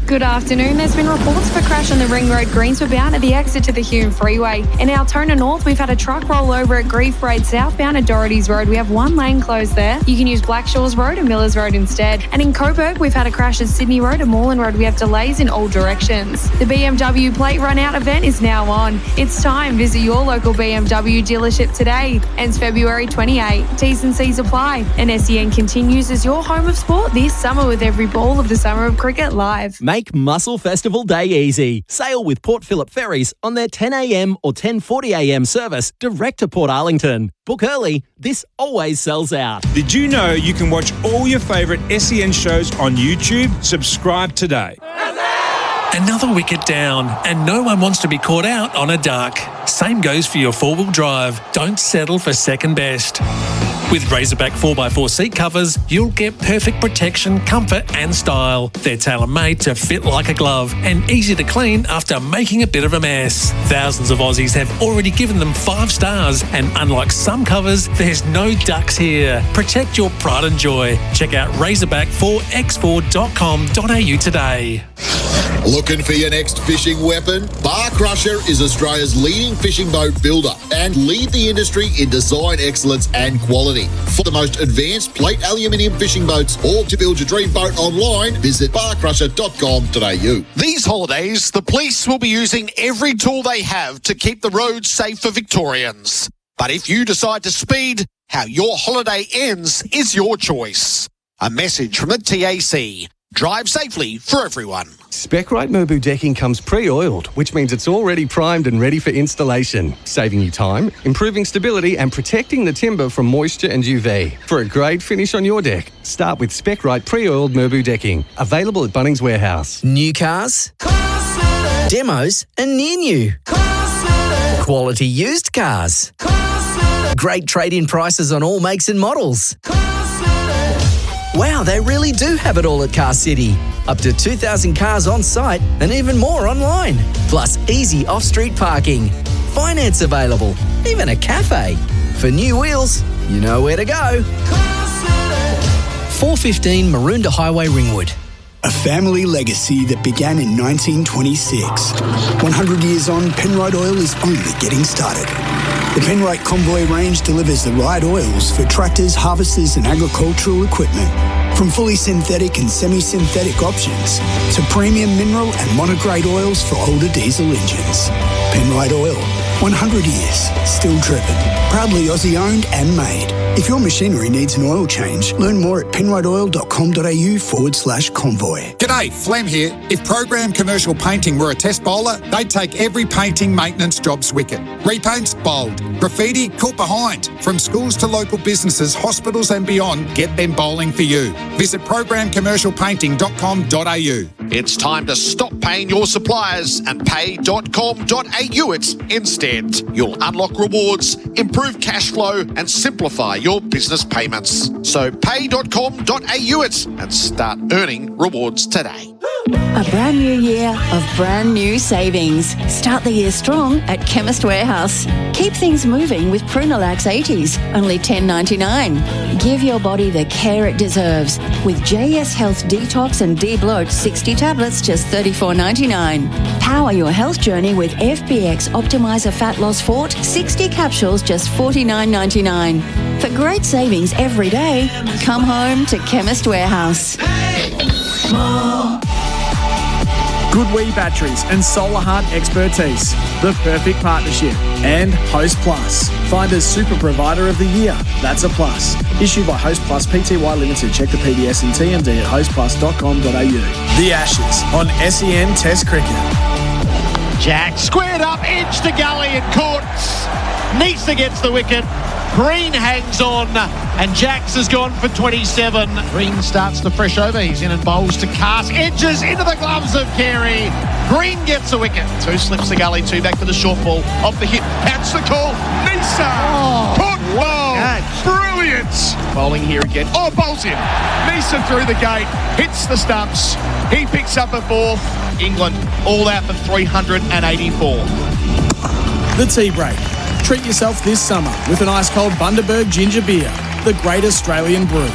Good afternoon. There's been reports of a crash on the Ring Road Greensway bound at the exit to the Hume Freeway. In Altona North, we've had a truck roll over at Grieve Parade southbound at Doherty's Road. We have one lane closed there. You can use Blackshaws Road and Millers Road instead. And in Coburg, we've had a crash at Sydney Road and Moreland Road. We have delays in all directions. The BMW plate run out event is now on. It's time. Visit your local BMW dealership today. Ends February 28. T's and C's apply. And SEN continues as your home of sport this summer with every ball of the Summer of Cricket live. Make Mussel Festival Day easy. Sail with Port Phillip Ferries on their 10 a.m. or 10:40 a.m. service direct to Port Arlington. Book early. This always sells out. Did you know you can watch all your favourite SEN shows on YouTube? Subscribe today. Another wicket down, and no one wants to be caught out on a duck. Same goes for your four-wheel drive. Don't settle for second best. With Razorback 4x4 seat covers, you'll get perfect protection, comfort and style. They're tailor-made to fit like a glove and easy to clean after making a bit of a mess. Thousands of Aussies have already given them 5 stars, and unlike some covers, there's no ducks here. Protect your pride and joy. Check out razorback4x4.com.au today. Looking for your next fishing weapon? Bar Crusher is Australia's leading fishing boat builder and lead the industry in design excellence and quality. For the most advanced plate aluminium fishing boats or to build your dream boat online, visit barcrusher.com.au. These holidays, the police will be using every tool they have to keep the roads safe for Victorians. But if you decide to speed, how your holiday ends is your choice. A message from the TAC. Drive safely for everyone. Spec-Rite Merbu decking comes pre-oiled, which means it's already primed and ready for installation, saving you time, improving stability and protecting the timber from moisture and UV. For a great finish on your deck, start with Spec-Rite pre-oiled Merbu decking, available at Bunnings Warehouse. New cars, demos and near new, quality used cars, great trade-in prices on all makes and models. Wow, they really do have it all at Car City. Up to 2,000 cars on site and even more online. Plus easy off-street parking. Finance available. Even a cafe. For new wheels, you know where to go. 415 Maroondah Highway, Ringwood. A family legacy that began in 1926. 100 years on, Penrite Oil is only getting started. The Penrite Convoy range delivers the right oils for tractors, harvesters and agricultural equipment. From fully synthetic and semi-synthetic options to premium mineral and monograde oils for older diesel engines. Penrite Oil, 100 years, still driven. Proudly Aussie owned and made. If your machinery needs an oil change, learn more at penriteoil.com.au/convoy. G'day, Flem here. If Program Commercial Painting were a test bowler, they'd take every painting maintenance job's wicket. Repaints, bold. Graffiti, caught behind. From schools to local businesses, hospitals and beyond, get them bowling for you. Visit programcommercialpainting.com.au. It's time to stop paying your suppliers and pay.com.au it instead. You'll unlock rewards, improve cash flow and simplify your business payments. So pay.com.au it and start earning rewards today. A brand new year of brand new savings. Start the year strong at Chemist Warehouse. Keep things moving with Prunalax 80s, only $10.99. Give your body the care it deserves with JS Health Detox and D-Bloat 60 tablets, just $34.99. Power your health journey with FBX Optimizer Fat Loss Fort, 60 capsules, just $49.99. For great savings every day, come home to Chemist Warehouse. Goodwee Batteries and Solar Heart Expertise, the perfect partnership. And Host Plus, find as Super Provider of the Year. That's a plus. Issued by Host Plus Pty Limited. Check the PDS and TMD at hostplus.com.au. The Ashes on SEN Test Cricket. Jack squared up, edge to gully and caught. Neither gets the wicket. Green hangs on, and Jacks has gone for 27. Green starts the fresh over. He's in and bowls to Cast. Edges into the gloves of Carey. Green gets a wicket. 2 slips the gully, 2 back for the short ball. Off the hit, catch the call. Nisa! Put ball! Brilliant! Bowling here again. Oh, bowls in. Nisa through the gate, hits the stumps. He picks up a 4th. England all out for 384. The tea break. Treat yourself this summer with an ice-cold Bundaberg ginger beer, the great Australian brew.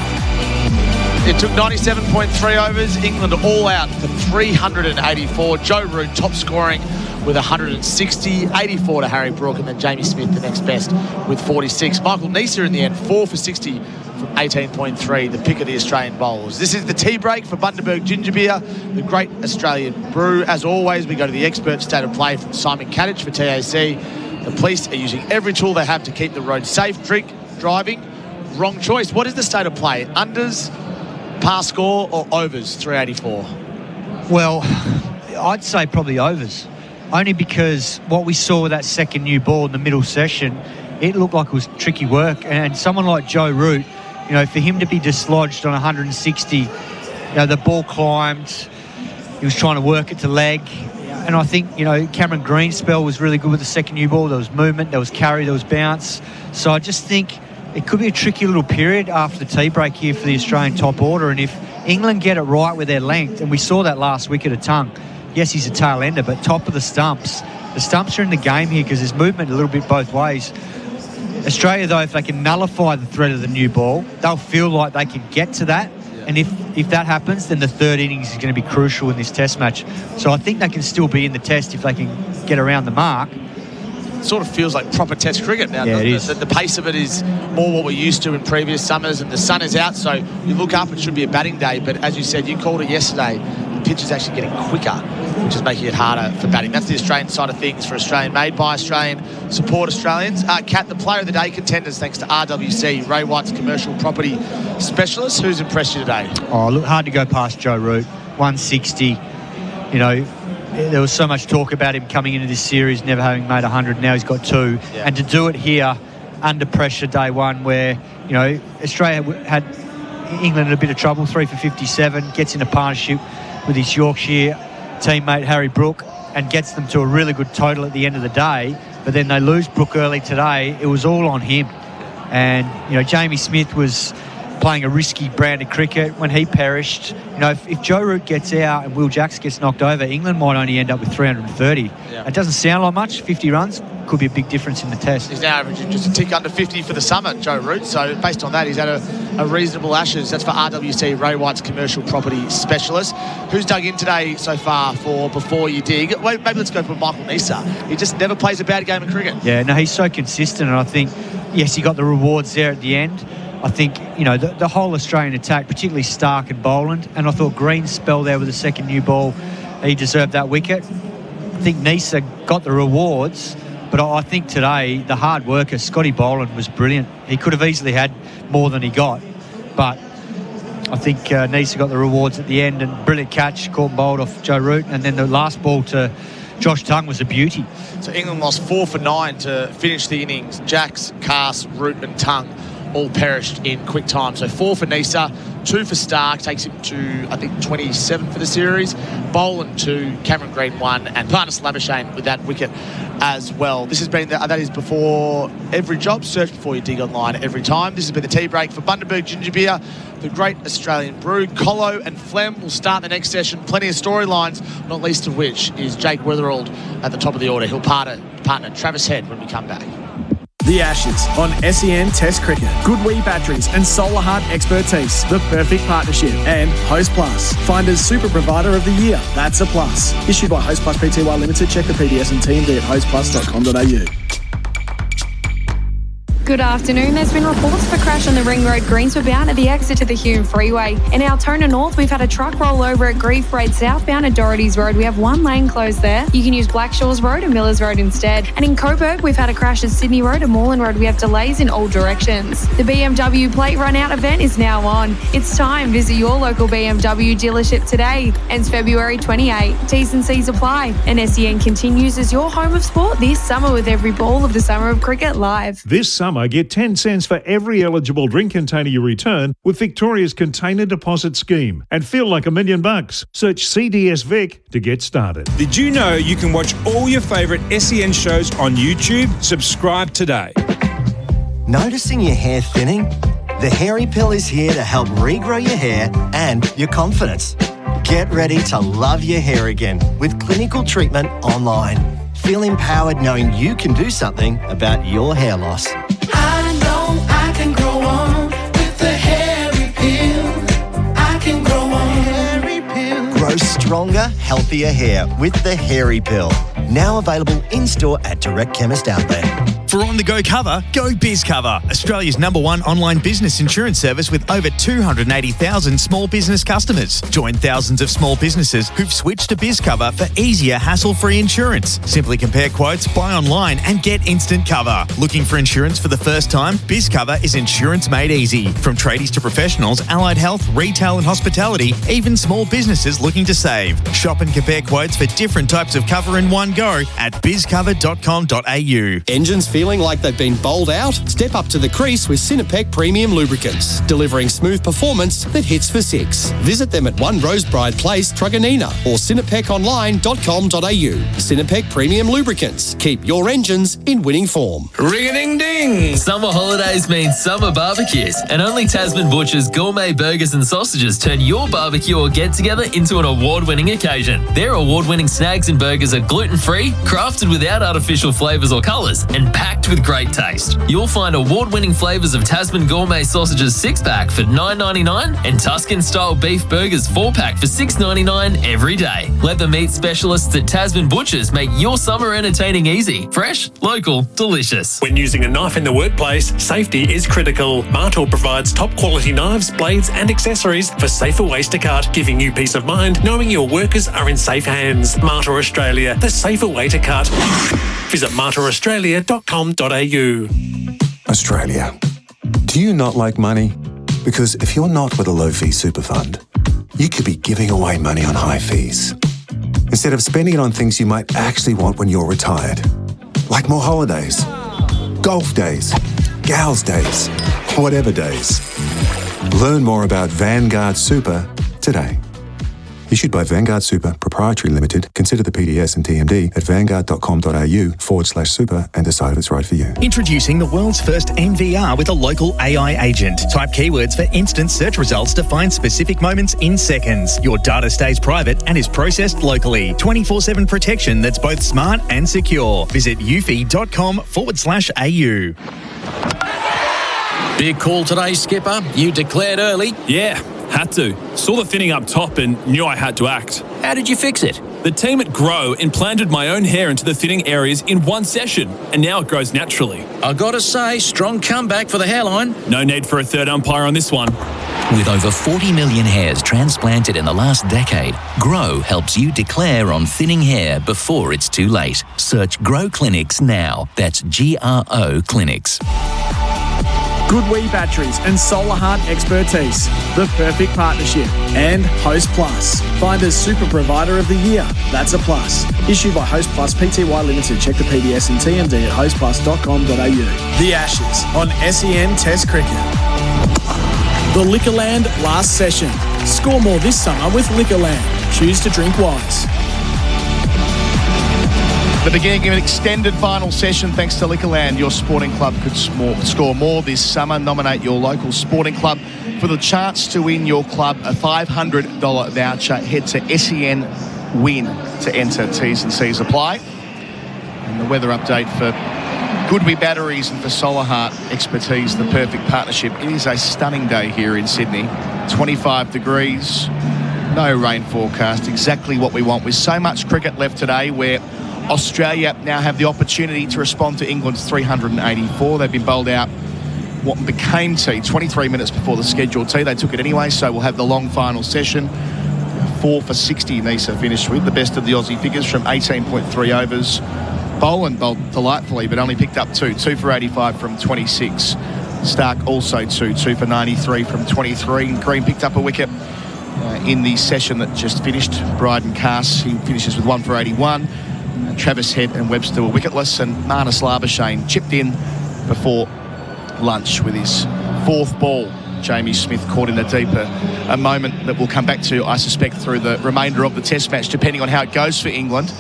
It took 97.3 overs. England all out for 384. Joe Root top scoring with 160. 84 to Harry Brook, and then Jamie Smith the next best with 46. Michael Nisa in the end, 4 for 60 from 18.3, the pick of the Australian bowlers. This is the tea break for Bundaberg ginger beer, the great Australian brew. As always, we go to the expert state of play from Simon Katich for TAC. The police are using every tool they have to keep the road safe. Drink, driving, wrong choice. What is the state of play? Unders, par score, or overs, 384? Well, I'd say probably overs. Only because what we saw with that second new ball in the middle session, it looked like it was tricky work. And someone like Joe Root, you know, for him to be dislodged on 160, you know, the ball climbed, he was trying to work it to leg. And I think, you know, Cameron Green's spell was really good with the second new ball. There was movement, there was carry, there was bounce. So I just think it could be a tricky little period after the tea break here for the Australian top order. And if England get it right with their length, and we saw that last wicket at Tongue, yes, he's a tail ender, but top of the stumps are in the game here because there's movement a little bit both ways. Australia, though, if they can nullify the threat of the new ball, they'll feel like they can get to that. And if that happens, then the third innings is going to be crucial in this test match. So I think they can still be in the test if they can get around the mark. It sort of feels like proper test cricket now. Yeah, it is. The pace of it is more what we're used to in previous summers, and the sun is out, so you look up, it should be a batting day. But as you said, you called it yesterday, the pitch is actually getting quicker, which is making it harder for batting. That's the Australian side of things for Australian, made by Australian, support Australians. Kat, the player of the day contenders, thanks to RWC, Ray White's commercial property specialist. Who's impressed you today? Oh, look, hard to go past Joe Root. 160, you know, there was so much talk about him coming into this series, never having made 100. Now he's got 2. Yeah. And to do it here under pressure day one where, you know, Australia had England in a bit of trouble, 3 for 57, gets in a partnership with his Yorkshire teammate Harry Brook and gets them to a really good total at the end of the day. But then they lose Brook early today. It was all on him. And, you know, Jamie Smith was playing a risky brand of cricket when he perished. You know, if Joe Root gets out and Will Jacks gets knocked over, England might only end up with 330. Yeah. It doesn't sound like much, 50 runs. Could be a big difference in the test. He's now averaging just a tick under 50 for the summer, Joe Root. So based on that, he's had a reasonable Ashes. That's for RWC, Ray White's commercial property specialist. Who's dug in today so far for Before You Dig? Wait, maybe let's go for Michael Nisa. He just never plays a bad game of cricket. Yeah, no, he's so consistent. And I think, yes, he got the rewards there at the end. I think, you know, the whole Australian attack, particularly Stark and Boland, and I thought Green's spell there with the second new ball, he deserved that wicket. I think Nisa got the rewards, but I think today the hard worker, Scotty Boland, was brilliant. He could have easily had more than he got, but I think Nisa got the rewards at the end, and brilliant catch, caught and bowled off Joe Root, and then the last ball to Josh Tongue was a beauty. So England lost 4 for 9 to finish the innings. Jacks, Cast, Root and Tongue all perished in quick time. So 4 for Nisa, 2 for Stark, takes him to, I think, 27 for the series. Boland 2, Cameron Green 1, and Parnas Labuschagne with that wicket as well. This has been, that is before every job. Search Before You Dig online every time. This has been the tea break for Bundaberg Ginger Beer, the great Australian brew. Colo and Flem will start the next session. Plenty of storylines, not least of which is Jake Weatherald at the top of the order. He'll partner Travis Head when we come back. The Ashes on SEN Test Cricket. Goodwee Batteries and Solar Heart Expertise, the perfect partnership. And Host Plus, find as Super Provider of the Year. That's a plus. Issued by Host Plus Pty Limited. Check the PDS and TMD at hostplus.com.au. Good afternoon. There's been reports of a crash on the Ring Road Greensway bound at the exit to the Hume Freeway. In Altona North, we've had a truck roll over at Grieve Parade southbound at Doherty's Road. We have one lane closed there. You can use Blackshaws Road and Millers Road instead. And in Coburg, we've had a crash at Sydney Road and Moreland Road. We have delays in all directions. The BMW plate run out event is now on. It's time. Visit your local BMW dealership today. Ends February 28. T's and C's apply. And SEN continues as your home of sport this summer with every ball of the Summer of Cricket live. This summer, get 10 cents for every eligible drink container you return with Victoria's Container Deposit Scheme. And feel like $1 million. Search CDS Vic to get started. Did you know you can watch all your favourite SEN shows on YouTube? Subscribe today. Noticing your hair thinning? The Hairy Pill is here to help regrow your hair and your confidence. Get ready to love your hair again with clinical treatment online. Feel empowered knowing you can do something about your hair loss. I know I can grow on with the Hairy Pill. I can grow on. Hairy Pill. Grow stronger, healthier hair with the Hairy Pill. Now available in-store at Direct Chemist Outlet. For on-the-go cover, go BizCover, Australia's #1 online business insurance service with over 280,000 small business customers. Join thousands of small businesses who've switched to BizCover for easier, hassle-free insurance. Simply compare quotes, buy online and get instant cover. Looking for insurance for the first time? BizCover is insurance made easy. From tradies to professionals, allied health, retail and hospitality, even small businesses looking to save. Shop and compare quotes for different types of cover in one go at bizcover.com.au. Engines feeling like they've been bowled out? Step up to the crease with Sinopec Premium Lubricants, delivering smooth performance that hits for six. Visit them at 1 Rosebride Place, Truganina, or sinopeconline.com.au. Sinopec Premium Lubricants. Keep your engines in winning form. Ring-a-ding-ding! Summer holidays mean summer barbecues, and only Tasman Butcher's gourmet burgers and sausages turn your barbecue or get-together into an award-winning occasion. Their award-winning snags and burgers are gluten-free, crafted without artificial flavours or colours, and packed with great taste. You'll find award-winning flavours of Tasman Gourmet Sausages 6-pack for $9.99 and Tuscan-style beef burgers 4-pack for $6.99 every day. Let the meat specialists at Tasman Butchers make your summer entertaining easy. Fresh, local, delicious. When using a knife in the workplace, safety is critical. Martel provides top-quality knives, blades and accessories for safer ways to cut, giving you peace of mind knowing your workers are in safe hands. Martel Australia, the safer way to cut. Visit martelaustralia.com.au. Australia. Do you not like money? Because if you're not with a low-fee super fund, you could be giving away money on high fees, instead of spending it on things you might actually want when you're retired, like more holidays, golf days, gals days, whatever days. Learn more about Vanguard Super today. Issued by Vanguard Super Proprietary Limited. Consider the PDS and TMD at vanguard.com.au/super and decide if it's right for you. Introducing the world's first NVR with a local AI agent. Type keywords for instant search results to find specific moments in seconds. Your data stays private and is processed locally. 24/7 protection that's both smart and secure. Visit ufi.com/au. Big call today, Skipper. You declared early. Yeah, had to. Saw the thinning up top and knew I had to act. How did you fix it? The team at Grow implanted my own hair into the thinning areas in one session, and now it grows naturally. I gotta say, strong comeback for the hairline. No need for a third umpire on this one. With over 40 million hairs transplanted in the last decade, Grow helps you declare on thinning hair before it's too late. Search Grow Clinics now. That's GRO Clinics. Goodwee Batteries and Solar Heart Expertise, the perfect partnership. And Host Plus, find as Super Provider of the Year. That's a plus. Issued by Host Plus Pty Limited. Check the PDS and TMD at hostplus.com.au. The Ashes on SEN Test Cricket. The Liquorland last session. Score more this summer with Liquorland. Choose to drink wise. The beginning of an extended final session thanks to Liquorland. Your sporting club could score more this summer. Nominate your local sporting club for the chance to win your club a $500 voucher. Head to SEN Win to enter. T's and C's apply. And the weather update for Goodwee Batteries and for Solar Heart Expertise, the perfect partnership. It is a stunning day here in Sydney. 25 degrees, no rain forecast, exactly what we want. With so much cricket left today, where Australia now have the opportunity to respond to England's 384. They've been bowled out what became tea 23 minutes before the scheduled tea. They took it anyway, so we'll have the long final session. 4 for 60 Nisa finished with, the best of the Aussie figures from 18.3 overs. Boland bowled delightfully, but only picked up 2 for 85 from 26. Stark also 2 for 93 from 23. And Green picked up a wicket in the session that just finished. Bryden Cass, he finishes with 1 for 81. Travis Head and Webster were wicketless, and Marnus Labuschagne chipped in before lunch with his 4th ball. Jamie Smith caught in the deeper, a moment that we'll come back to, I suspect, through the remainder of the Test match, depending on how it goes for England.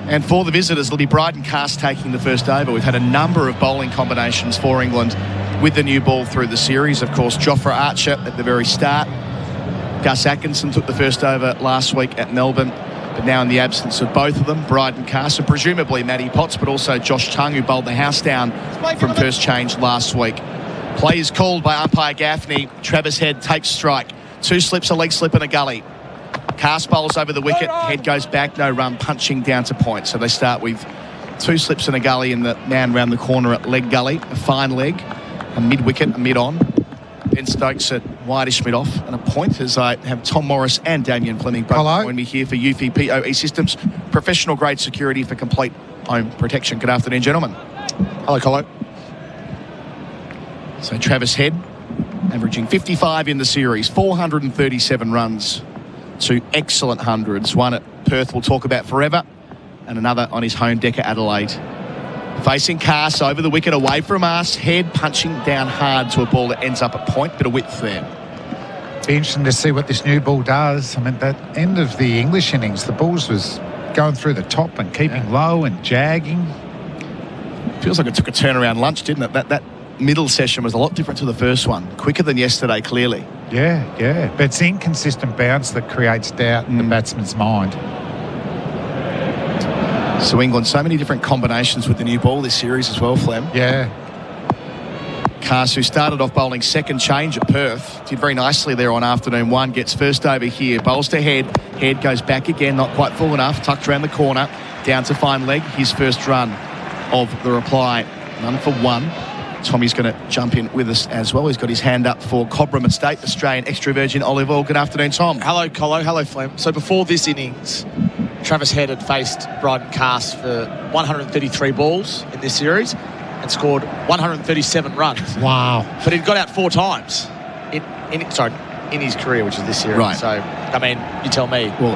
And for the visitors, it'll be Bryden Cass taking the first over. We've had a number of bowling combinations for England with the new ball through the series. Of course, Jofra Archer at the very start. Gus Atkinson took the first over last week at Melbourne, but now in the absence of both of them, Bryden Cass and presumably Matty Potts, but also Josh Chung, who bowled the house down from first change last week. Play is called by umpire Gaffney. Travis Head takes strike. 2 slips, a leg slip and a gully. Cass bowls over the wicket. Head goes back, no run, punching down to point. So they start with 2 slips and a gully, and the man round the corner at leg gully, a fine leg, a mid-wicket, a mid-on. Ben Stokes at wideish mid-off, and a point as I have Tom Morris and Damien Fleming both join me here for Eufy POE Systems, professional-grade security for complete home protection. Good afternoon, gentlemen. Hello, Colo. So Travis Head, averaging 55 in the series, 437 runs, 2 excellent hundreds, one at Perth we'll talk about forever, and another on his home deck at Adelaide. Facing Cass over the wicket, away from us. Head punching down hard to a ball that ends up at point, bit of width there. Be interesting to see what this new ball does. I mean, that end of the English innings, the balls was going through the top and keeping low and jagging. Feels like it took a turnaround lunch, didn't it? That middle session was a lot different to the first one. Quicker than yesterday, clearly. Yeah. But it's the inconsistent bounce that creates doubt in the batsman's mind. So England, so many different combinations with the new ball this series as well, Flem. Yeah. Cass, who started off bowling second change at Perth, did very nicely there on afternoon 1, gets first over here, bowls to Head. Head goes back again, not quite full enough, tucked around the corner, down to fine leg, his first run of the reply, none for 1. Tommy's going to jump in with us as well. He's got his hand up for Cobram Estate, Australian extra virgin olive oil. Good afternoon, Tom. Hello, Colo. Hello, Flem. So before this innings, Travis Head had faced Bryden Cass for 133 balls in this series and scored 137 runs. Wow. But he'd got out 4 times in his career, which is this series. Right. So, I mean, you tell me. Well,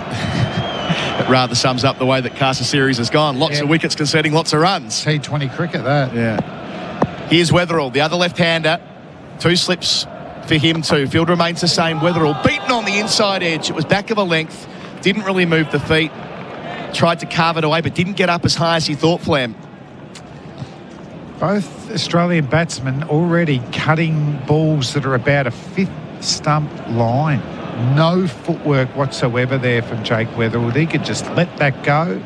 it rather sums up the way that Cass's series has gone. Lots of wickets conceding lots of runs. T20 cricket, that. Yeah. Here's Weatherall, the other left-hander. 2 slips for him too. Field remains the same. Weatherall beaten on the inside edge. It was back of a length. Didn't really move the feet. Tried to carve it away, but didn't get up as high as he thought, Flem. Both Australian batsmen already cutting balls that are about a 5th stump line. No footwork whatsoever there from Jake Weatherall. He could just let that go.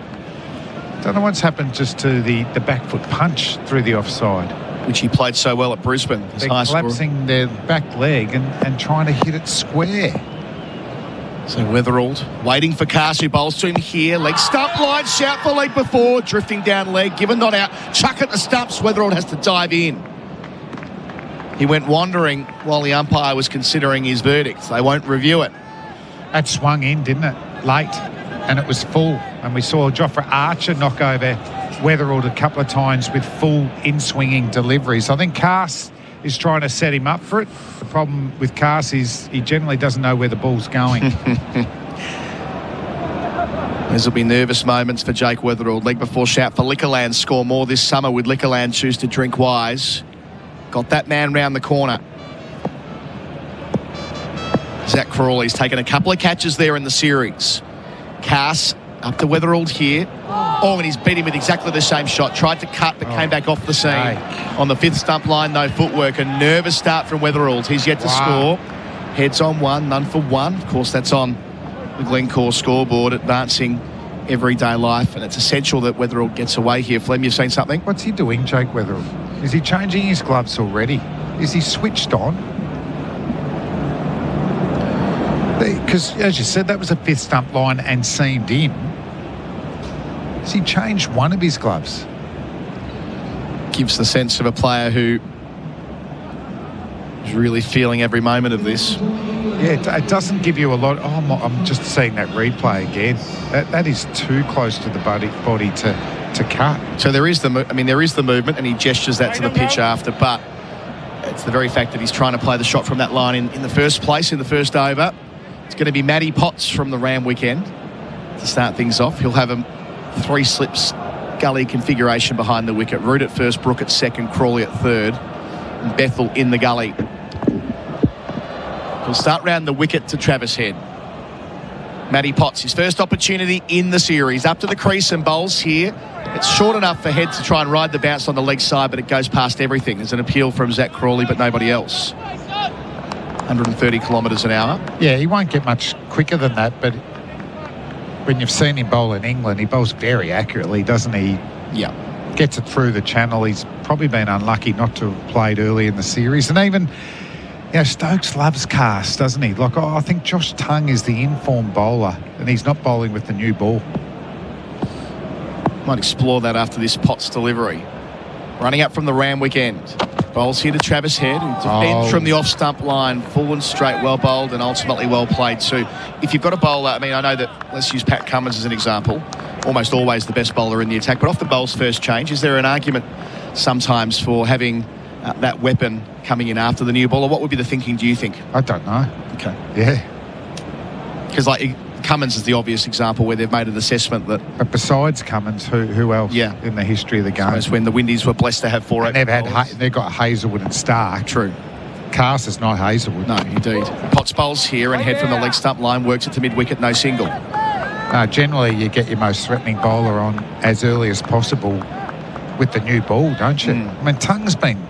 Don't know what's happened just to the back foot punch through the offside. Which he played so well at Brisbane. They're collapsing their back leg and trying to hit it square. So Weatherall waiting for Cass, who bowls to him here. Leg stump line, shout for leg before, drifting down leg, given not out, chuck at the stumps. Weatherall has to dive in. He went wandering while the umpire was considering his verdict. They won't review it. That swung in, didn't it? Late, and it was full. And we saw Jofra Archer knock over Weatherall a couple of times with full in-swinging deliveries. I think Cass is trying to set him up for it. The problem with Cass is he generally doesn't know where the ball's going. There'll be nervous moments for Jake Weatherall. Leg before shout for Liquorland. Score more this summer with Liquorland. Choose to drink wise. Got that man round the corner. Zach Crawley's taken a couple of catches there in the series. Cass up to Weatherall here. Oh, and he's beat him with exactly the same shot. Tried to cut, but came back off the scene. On the 5th stump line, no footwork. A nervous start from Weatherall. He's yet to score. Heads on 1, none for 1. Of course, that's on the Glencore scoreboard, advancing everyday life, and it's essential that Weatherall gets away here. Flem, you've seen something? What's he doing, Jake Weatherall? Is he changing his gloves already? Is he switched on? Because, as you said, that was a 5th stump line and seamed in. Has he changed one of his gloves? Gives the sense of a player who is really feeling every moment of this. Yeah, it doesn't give you a lot. Oh, I'm just seeing that replay again. That is too close to the body to cut. So there is the movement, and he gestures that to the pitch after, but it's the very fact that he's trying to play the shot from that line in the first place, in the first over. It's going to be Matty Potts from the Randwick end to start things off. He'll have a 3 slips gully configuration behind the wicket. Root at first, Brook at second, Crawley at third, and Bethel in the gully. He'll start round the wicket to Travis Head. Matty Potts, his first opportunity in the series. Up to the crease and bowls here. It's short enough for Head to try and ride the bounce on the leg side, but it goes past everything. There's an appeal from Zach Crawley, but nobody else. 130 kilometres an hour. Yeah, he won't get much quicker than that, but when you've seen him bowl in England, he bowls very accurately, doesn't he? Yeah. Gets it through the channel. He's probably been unlucky not to have played early in the series. And even, Stokes loves cast, doesn't he? Like, I think Josh Tongue is the informed bowler, and he's not bowling with the new ball. Might explore that after this Potts delivery. Running up from the Randwick end. Bowls here to Travis Head, who defends from the off-stump line. Full and straight, well bowled, and ultimately well played too. If you've got a bowler, I know that, let's use Pat Cummins as an example, almost always the best bowler in the attack, but off the bowl's first change, is there an argument sometimes for having that weapon coming in after the new bowler? What would be the thinking, do you think? I don't know. Okay. Yeah. Because, Cummins is the obvious example where they've made an assessment that... But besides Cummins, who else in the history of the game? When the Windies were blessed to have 4 they've got Hazelwood and Stark. True. Cast is not Hazelwood. No, indeed. Potts bowls here and Head from the leg stump line, works at the mid-wicket, no single. Generally, you get your most threatening bowler on as early as possible with the new ball, don't you? Tongue's been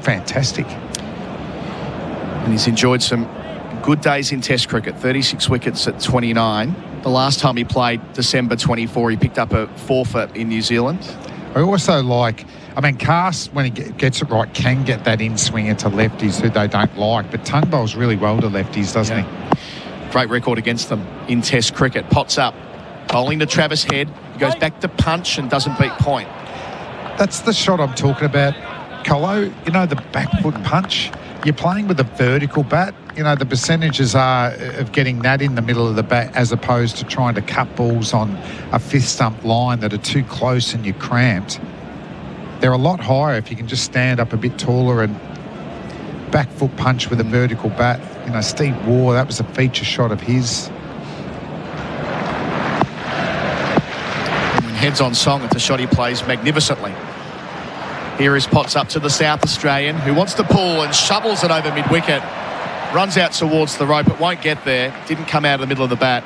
fantastic. And he's enjoyed some good days in Test cricket, 36 wickets at 29. The last time he played, December 24, he picked up a forfeit in New Zealand. I also like, Cast, when he gets it right, can get that in-swinger to lefties who they don't like, but Tongue bowls really well to lefties, doesn't he? Great record against them in Test cricket. Potts up, bowling to Travis Head. He goes back to punch and doesn't beat point. That's the shot I'm talking about, Colo. The back foot punch. You're playing with a vertical bat. The percentages are of getting that in the middle of the bat as opposed to trying to cut balls on a fifth stump line that are too close and you're cramped. They're a lot higher if you can just stand up a bit taller and back foot punch with a vertical bat. Steve Waugh, that was a feature shot of his. When Head's on song, it's a shot he plays magnificently. Here is Potts up to the South Australian, who wants to pull and shovels it over mid-wicket. Runs out towards the rope, it won't get there. Didn't come out of the middle of the bat.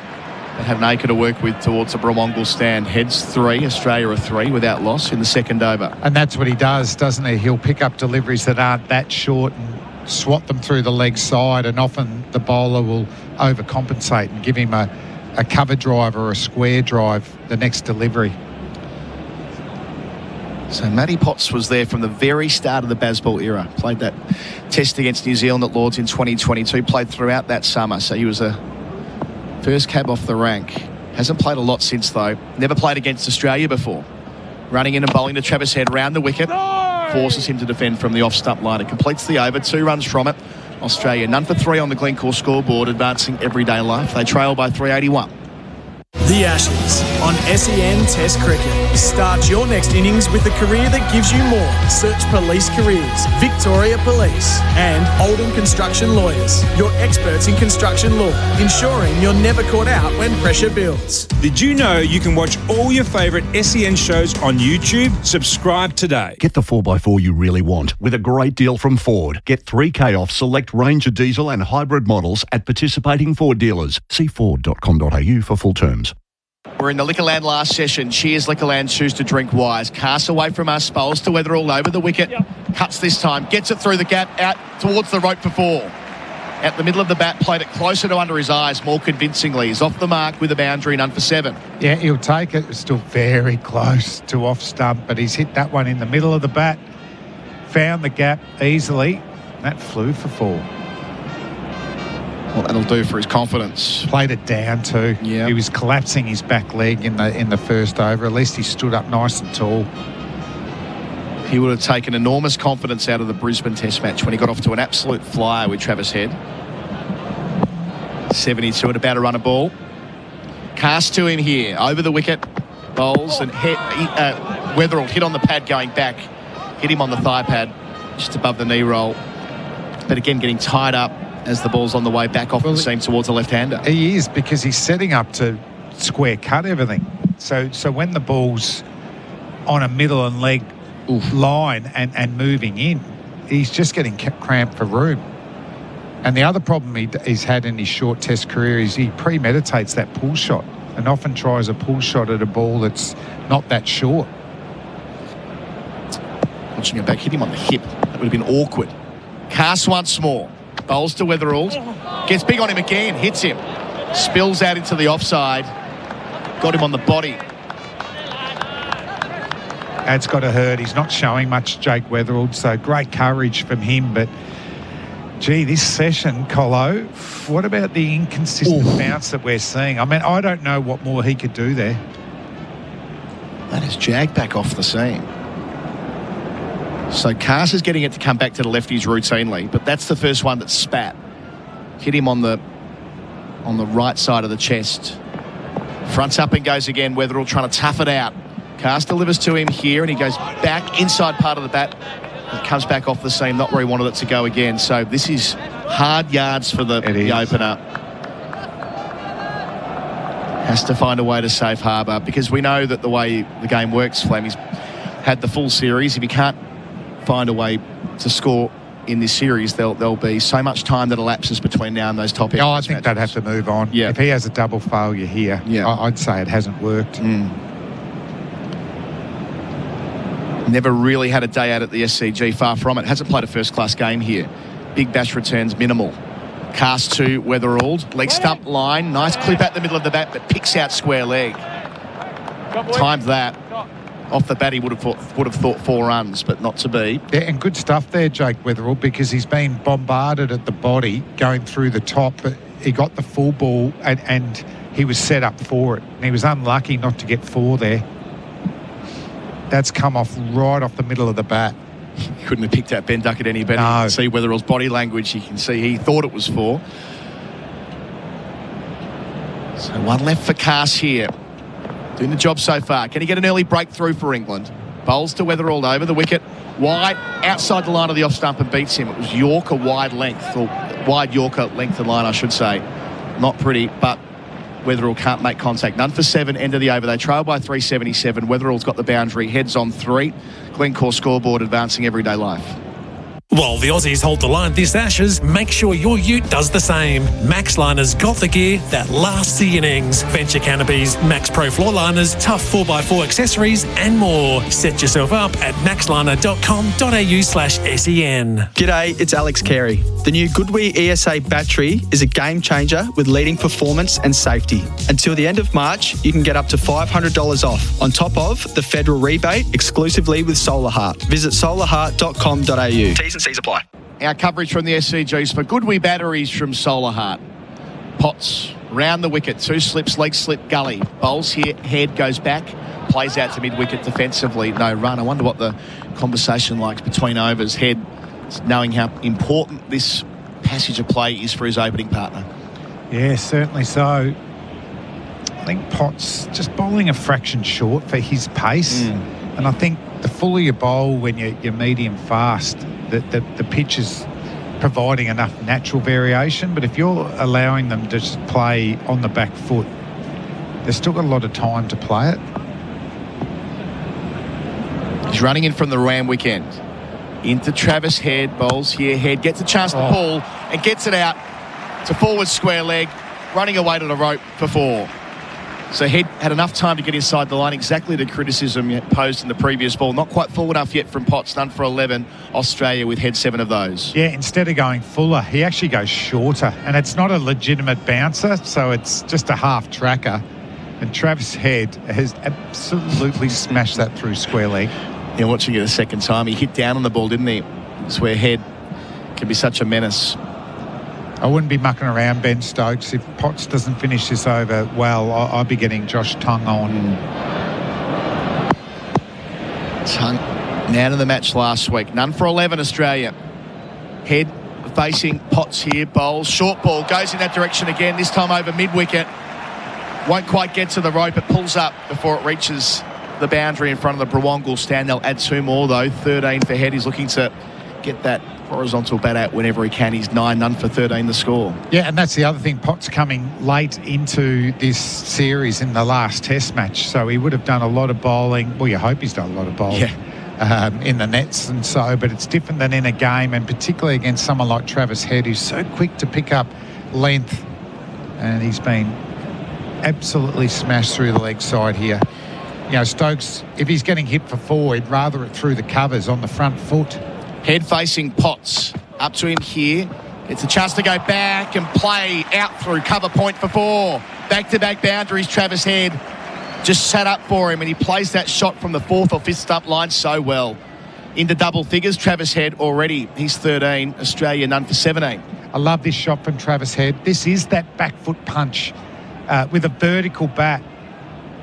They had an acre to work with towards a Brawongle stand. Heads 3, Australia a 3 without loss in the second over. And that's what he does, doesn't he? He'll pick up deliveries that aren't that short and swat them through the leg side, and often the bowler will overcompensate and give him a cover drive or a square drive the next delivery. So Matty Potts was there from the very start of the Bazball era. Played that test against New Zealand at Lords in 2022. Played throughout that summer. So he was a first cab off the rank. Hasn't played a lot since, though. Never played against Australia before. Running in and bowling to Travis Head round the wicket. Forces him to defend from the off-stump line. It completes the over. 2 runs from it. Australia none for 3 on the Glencore scoreboard, advancing everyday life. They trail by 381. The Ashes on SEN Test Cricket. Start your next innings with a career that gives you more. Search Police Careers, Victoria Police, and Oldham Construction Lawyers. Your experts in construction law, ensuring you're never caught out when pressure builds. Did you know you can watch all your favourite SEN shows on YouTube? Subscribe today. Get the 4x4 you really want with a great deal from Ford. Get 3K off select Ranger diesel and hybrid models at participating Ford dealers. See ford.com.au for full terms. We're in the Liquorland last session. Cheers, Liquorland. Choose to drink wise. Casts away from us. Bowls to Weather all over the wicket. Cuts this time. Gets it through the gap. Out towards the rope for 4. At the middle of the bat. Played it closer to under his eyes more convincingly. He's off the mark with a boundary. None for 7. Yeah, he'll take it. It's still very close to off stump, but he's hit that one in the middle of the bat. Found the gap easily. That flew for 4. what that'll do for his confidence. Played it down too. Yeah. He was collapsing his back leg in the first over. At least he stood up nice and tall. He would have taken enormous confidence out of the Brisbane Test match when he got off to an absolute flyer with Travis Head. 72 and about to run a ball. Cast to him here, over the wicket. Bowls and Weatherall hit on the pad going back. Hit him on the thigh pad, just above the knee roll. But again, getting tied up as the ball's on the way back off the seam towards the left-hander. He is, because he's setting up to square cut everything. So when the ball's on a middle and leg line and moving in, he's just getting cramped for room. And the other problem he's had in his short Test career is he premeditates that pull shot and often tries a pull shot at a ball that's not that short. Watching it back, hit him on the hip. That would have been awkward. Cast once more. Bowls to Weatherall. Gets big on him again. Hits him. Spills out into the offside. Got him on the body. That's got to hurt. He's not showing much, Jake Weatherall, so great courage from him. But, gee, this session, Colo, what about the inconsistent bounce that we're seeing? I mean, I don't know what more he could do there. That is jagged back off the seam. So Cast is getting it to come back to the lefties routinely, but that's the first one that spat. Hit him on the right side of the chest. Fronts up and goes again. Weatherall trying to tough it out. Cast delivers to him here, and he goes back inside part of the bat. It comes back off the seam, not where he wanted it to go again. So this is hard yards for the opener. Has to find a way to safe harbour, because we know that the way the game works, Fleming's had the full series. If he can't find a way to score in this series, there'll be so much time that elapses between now and those top I think they'd have to move on. Yeah. If he has a double failure here, I'd say it hasn't worked. Never really had a day out at the SCG, far from it. Hasn't played a first-class game here. Big bash returns, minimal. Cast to Weatherall. Leg stump line. Nice clip at the middle of the bat, but picks out square leg. Timed that. Off the bat, he would have thought 4 runs, but not to be. Yeah, and good stuff there, Jake Weatherall, because he's been bombarded at the body going through the top, but he got the full ball and he was set up for it. And he was unlucky not to get 4 there. That's come off right off the middle of the bat. He couldn't have picked out Ben Duckett any better. No. You can see Weatherall's body language. You can see he thought it was 4. So 1 left for Cast here. Doing the job so far. Can he get an early breakthrough for England? Bowls to Weatherall over the wicket. Wide, outside the line of the off stump and beats him. It was Yorker wide length, or wide Yorker length and line, I should say. Not pretty, but Weatherall can't make contact. None for 7, end of the over. They trail by 377. Weatherall's got the boundary. Heads on 3. Glencore scoreboard advancing everyday life. While the Aussies hold the line this Ashes, make sure your ute does the same. Max Liner's got the gear that lasts the innings. Venture canopies, Max Pro floor liners, tough 4x4 accessories and more. Set yourself up at maxliner.com.au/SEN. G'day, it's Alex Carey. The new Goodwee ESA battery is a game changer with leading performance and safety. Until the end of March, you can get up to $500 off, on top of the federal rebate exclusively with Solar Heart. Visit solarheart.com.au. T's and C's apply. Our coverage from the SCGs for Goodwee batteries from Solar Heart. Potts round the wicket, 2 slips, leg slip, gully. Bowls here, head goes back, plays out to mid-wicket defensively. No run. I wonder what the conversation like between overs. Head, knowing how important this passage of play is for his opening partner. Yeah, certainly so. I think Potts just bowling a fraction short for his pace. And I think the fuller you bowl when you're medium fast, the pitch is providing enough natural variation. But if you're allowing them to just play on the back foot, they've still got a lot of time to play it. He's running in from the Randwick end. Into Travis Head, bowls here. Head gets a chance to pull and gets it out to forward square leg, running away to the rope for 4. So Head had enough time to get inside the line, exactly the criticism posed in the previous ball. Not quite full enough yet from Potts, none for 11. Australia with Head 7 of those. Yeah, instead of going fuller, he actually goes shorter. And it's not a legitimate bouncer, so it's just a half tracker. And Travis Head has absolutely smashed that through square leg. Yeah, watching it a second time, he hit down on the ball, didn't he? It's where Head can be such a menace. I wouldn't be mucking around Ben Stokes. If Potts doesn't finish this over well, I'll be getting Josh Tongue on. Tongue, man of the match last week. None for 11, Australia. Head facing Potts here, bowls. Short ball, goes in that direction again, this time over mid-wicket. Won't quite get to the rope, it pulls up before it reaches the boundary in front of the Brawongal stand. They'll add 2 more, though. 13 for Head. He's looking to get that horizontal bat out whenever he can. He's 9, none for 13 the score. Yeah, and that's the other thing. Potts coming late into this series in the last test match, so he would have done a lot of bowling. Well, you hope he's done a lot of bowling in the nets and so, but it's different than in a game, and particularly against someone like Travis Head, who's so quick to pick up length, and he's been absolutely smashed through the leg side here. You know, Stokes, if he's getting hit for 4, he'd rather it through the covers on the front foot. Head facing Potts. Up to him here. It's a chance to go back and play out through cover point for 4. Back-to-back boundaries, Travis Head just sat up for him, and he plays that shot from the 4th or 5th stump line so well. Into double figures, Travis Head already. He's 13. Australia none for 17. I love this shot from Travis Head. This is that back foot punch with a vertical bat.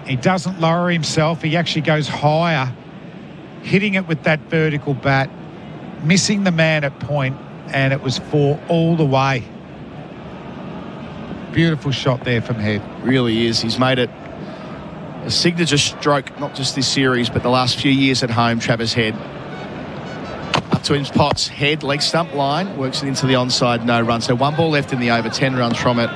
He doesn't lower himself. He actually goes higher, hitting it with that vertical bat, missing the man at point, and it was 4 all the way. Beautiful shot there from Head. Really is. He's made it a signature stroke, not just this series, but the last few years at home, Travis Head. Up to him, Potts. Head, leg stump line, works it into the onside, no run. So 1 ball left in the over, 10 runs from it.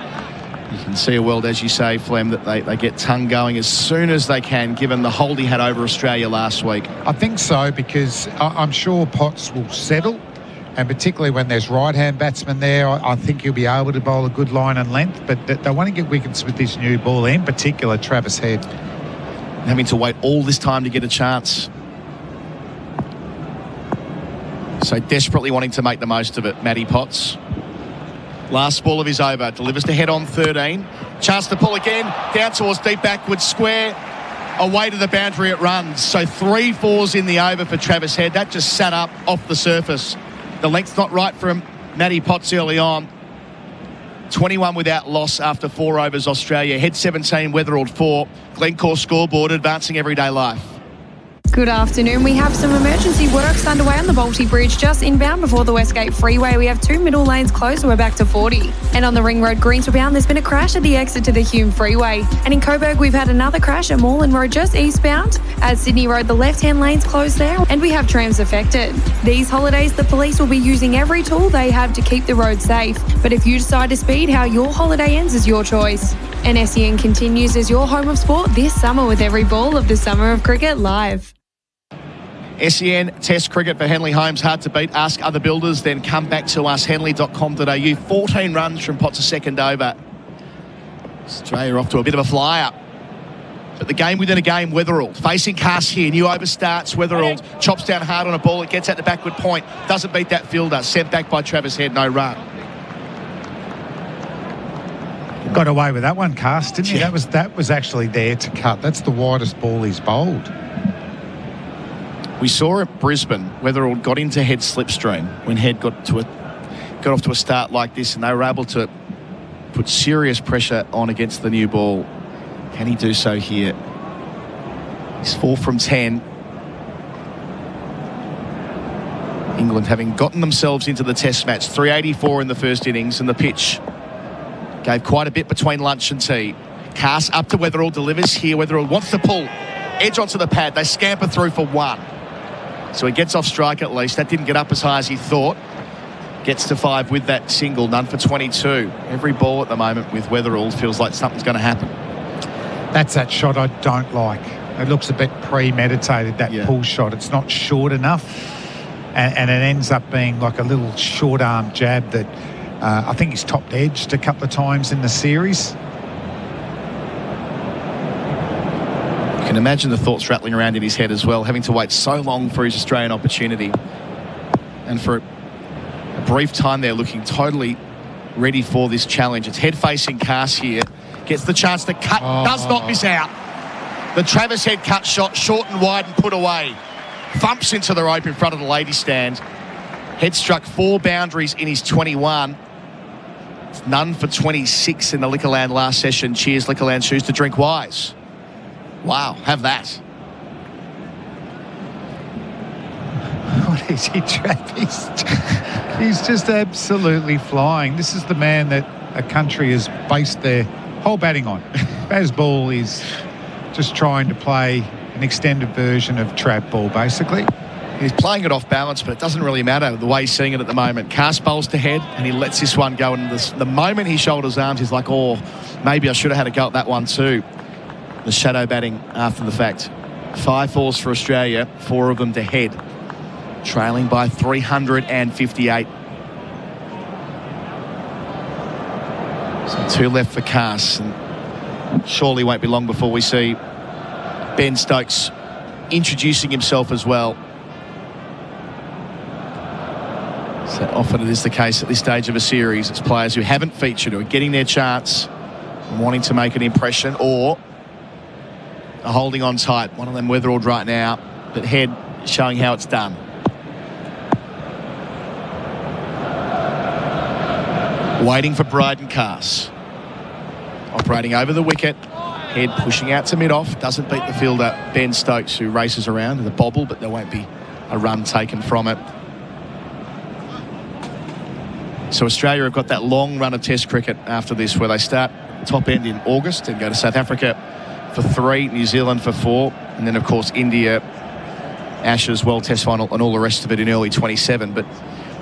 You can see a world, as you say, Flem, that they get Tongue going as soon as they can, given the hold he had over Australia last week. I think so, because I'm sure Potts will settle, and particularly when there's right-hand batsmen there, I think he'll be able to bowl a good line and length, but they want to get wickets with this new ball, in particular Travis Head. Having to wait all this time to get a chance. So desperately wanting to make the most of it, Matty Potts. Last ball of his over, delivers to Head on 13. Chance to pull again, down towards deep backward square. Away to the boundary it runs. So 3 fours in the over for Travis Head. That just sat up off the surface. The length's not right for him. Matty Potts early on. 21 without loss after 4 overs, Australia. Head 17, Weatherald 4. Glencore scoreboard, advancing everyday life. Good afternoon. We have some emergency works underway on the Balti Bridge just inbound before the Westgate Freeway. We have 2 middle lanes closed, so we're back to 40. And on the Ring Road Greensborough bound, there's been a crash at the exit to the Hume Freeway. And in Coburg, we've had another crash at Moreland Road just eastbound. At Sydney Road, the left-hand lane's closed there, and we have trams affected. These holidays, the police will be using every tool they have to keep the road safe. But if you decide to speed, how your holiday ends is your choice. And SEN continues as your home of sport this summer with every ball of the Summer of Cricket live. SEN Test Cricket for Henley Holmes, hard to beat. Ask other builders, then come back to us, henley.com.au. 14 runs from Potts a second over. Australia off to a bit of a flyer. But the game within a game, Weatherald facing Cass here. New over starts. Weatherald chops down hard on a ball. It gets at the backward point. Doesn't beat that fielder. Sent back by Travis Head. No run. Got away with that one, Cass, didn't he? That was actually there to cut. That's the widest ball he's bowled. We saw at Brisbane, Weatherald got into Head slipstream when Head got off to a start like this, and they were able to put serious pressure on against the new ball. Can he do so here? He's 4 from 10. England having gotten themselves into the test match. 384 in the first innings, and the pitch gave quite a bit between lunch and tea. Cass up to Weatherald, delivers here. Weatherald wants to pull. Edge onto the pad. They scamper through for 1. So he gets off strike at least. That didn't get up as high as he thought. Gets to 5 with that single. None for 22. Every ball at the moment with Weatherald feels like something's going to happen. That's that shot I don't like. It looks a bit premeditated, that pull shot. It's not short enough. And it ends up being like a little short arm jab that I think he's topped edged a couple of times in the series. You can imagine the thoughts rattling around in his head as well, having to wait so long for his Australian opportunity. And for a brief time there, looking totally ready for this challenge. It's Head facing Cass here. Gets the chance to cut, does not miss out. The Travis Head cut shot, short and wide and put away. Thumps into the rope in front of the ladies' stand. Head struck 4 boundaries in his 21. It's none for 26 in the Liquorland last session. Cheers, Liquorland. Choose to drink wise. Wow, have that. What is he, Trav? He's just absolutely flying. This is the man that a country has based their whole batting on. Bazball is just trying to play an extended version of trap ball, basically. He's playing it off balance, but it doesn't really matter the way he's seeing it at the moment. Cast bowls to head, and he lets this one go. And the moment he shoulders arms, he's like, oh, maybe I should have had a go at that one too. The shadow batting after the fact. 5 falls for Australia, 4 of them to head. Trailing by 358. So 2 left for Cass. And surely won't be long before we see Ben Stokes introducing himself as well. So often it is the case at this stage of a series. It's players who haven't featured, who are getting their chance and wanting to make an impression, or are holding on tight. One of them Weatherald right now, but head showing how it's done. Waiting for Bryden Cass. Operating over the wicket. Head pushing out to mid-off. Doesn't beat the fielder Ben Stokes, who races around with a bobble, but there won't be a run taken from it. So Australia have got that long run of Test cricket after this, where they start top end in August and go to South Africa for 3, New Zealand for 4, and then of course India, Ashes, World Test Final, and all the rest of it in early 27. But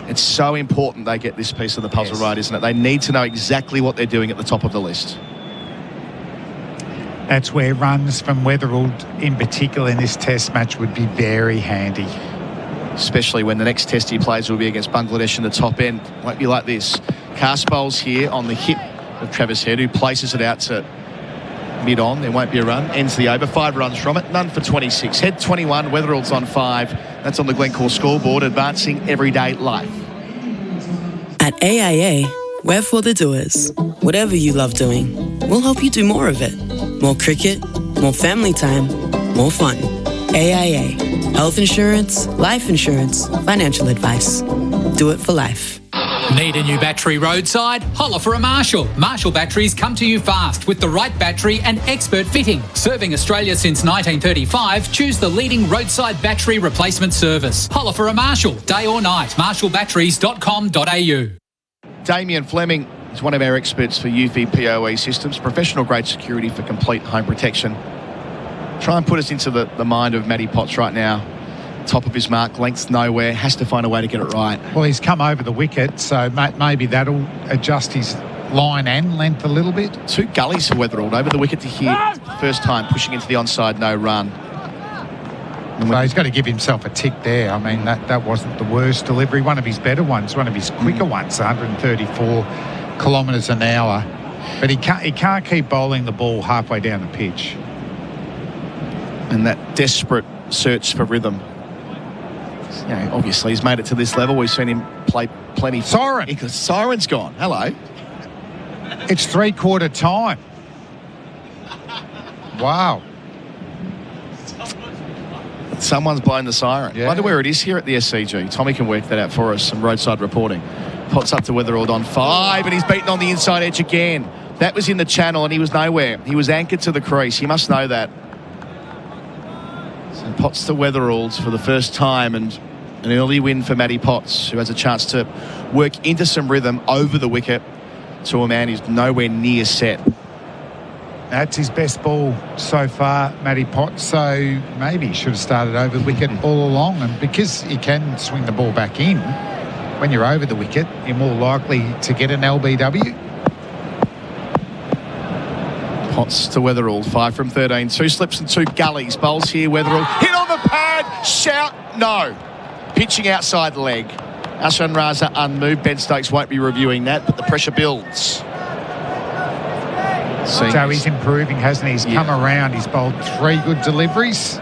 it's so important they get this piece of the puzzle right, isn't it? They need to know exactly what they're doing at the top of the list. That's where runs from Weatherald in particular in this Test match would be very handy. Especially when the next Test he plays will be against Bangladesh in the top end. Won't be like this. Cast bowls here on the hip of Travis Head, who places it out to mid-on. There won't be a run. Ends the over. 5 runs from it. None for 26. Head 21. Weatherald's on 5. That's on the Glencore scoreboard. Advancing everyday life. At AIA, we're for the doers. Whatever you love doing, we'll help you do more of it. More cricket, more family time, more fun. AIA. Health insurance, life insurance, financial advice. Do it for life. Need a new battery roadside? Holler for a Marshall. Marshall batteries come to you fast with the right battery and expert fitting. Serving Australia since 1935, choose the leading roadside battery replacement service. Holler for a Marshall, day or night. marshallbatteries.com.au. Damien Fleming is one of our experts for UV PoE systems, professional grade security for complete home protection. Try and put us into the mind of Matty Potts right now. Top of his mark, length nowhere, has to find a way to get it right. Well, he's come over the wicket, so maybe that'll adjust his line and length a little bit. 2 gullies for Weatherald over the wicket to here. First time pushing into the onside, no run. So he's got to give himself a tick there. I mean, that wasn't the worst delivery. One of his better ones, one of his quicker ones, 134 kilometres an hour. But he can't keep bowling the ball halfway down the pitch. And that desperate search for rhythm. You know, obviously he's made it to this level. We've seen him play plenty. Siren. Siren's gone. Hello. It's 3/4 time. Wow. Someone's blown the siren. Yeah. Wonder where it is here at the SCG. Tommy can work that out for us. Some roadside reporting. Potts up to Weatherald on 5, and he's beaten on the inside edge again. That was in the channel, and he was nowhere. He was anchored to the crease. He must know that. So Potts to Weatherald for the first time, and an early win for Matty Potts, who has a chance to work into some rhythm over the wicket to a man who's nowhere near set. That's his best ball so far, Matty Potts. So maybe he should have started over the wicket all along. And because he can swing the ball back in, when you're over the wicket, you're more likely to get an LBW. Potts to Weatherald, 5 from 13. 2 slips and 2 gullies. Bowls here, Weatherald. Hit on the pad. Shout, no. Pitching outside leg. Ashan Raza unmoved. Ben Stokes won't be reviewing that, but the pressure builds. So he's improving, hasn't he? He's come around. He's bowled 3 good deliveries.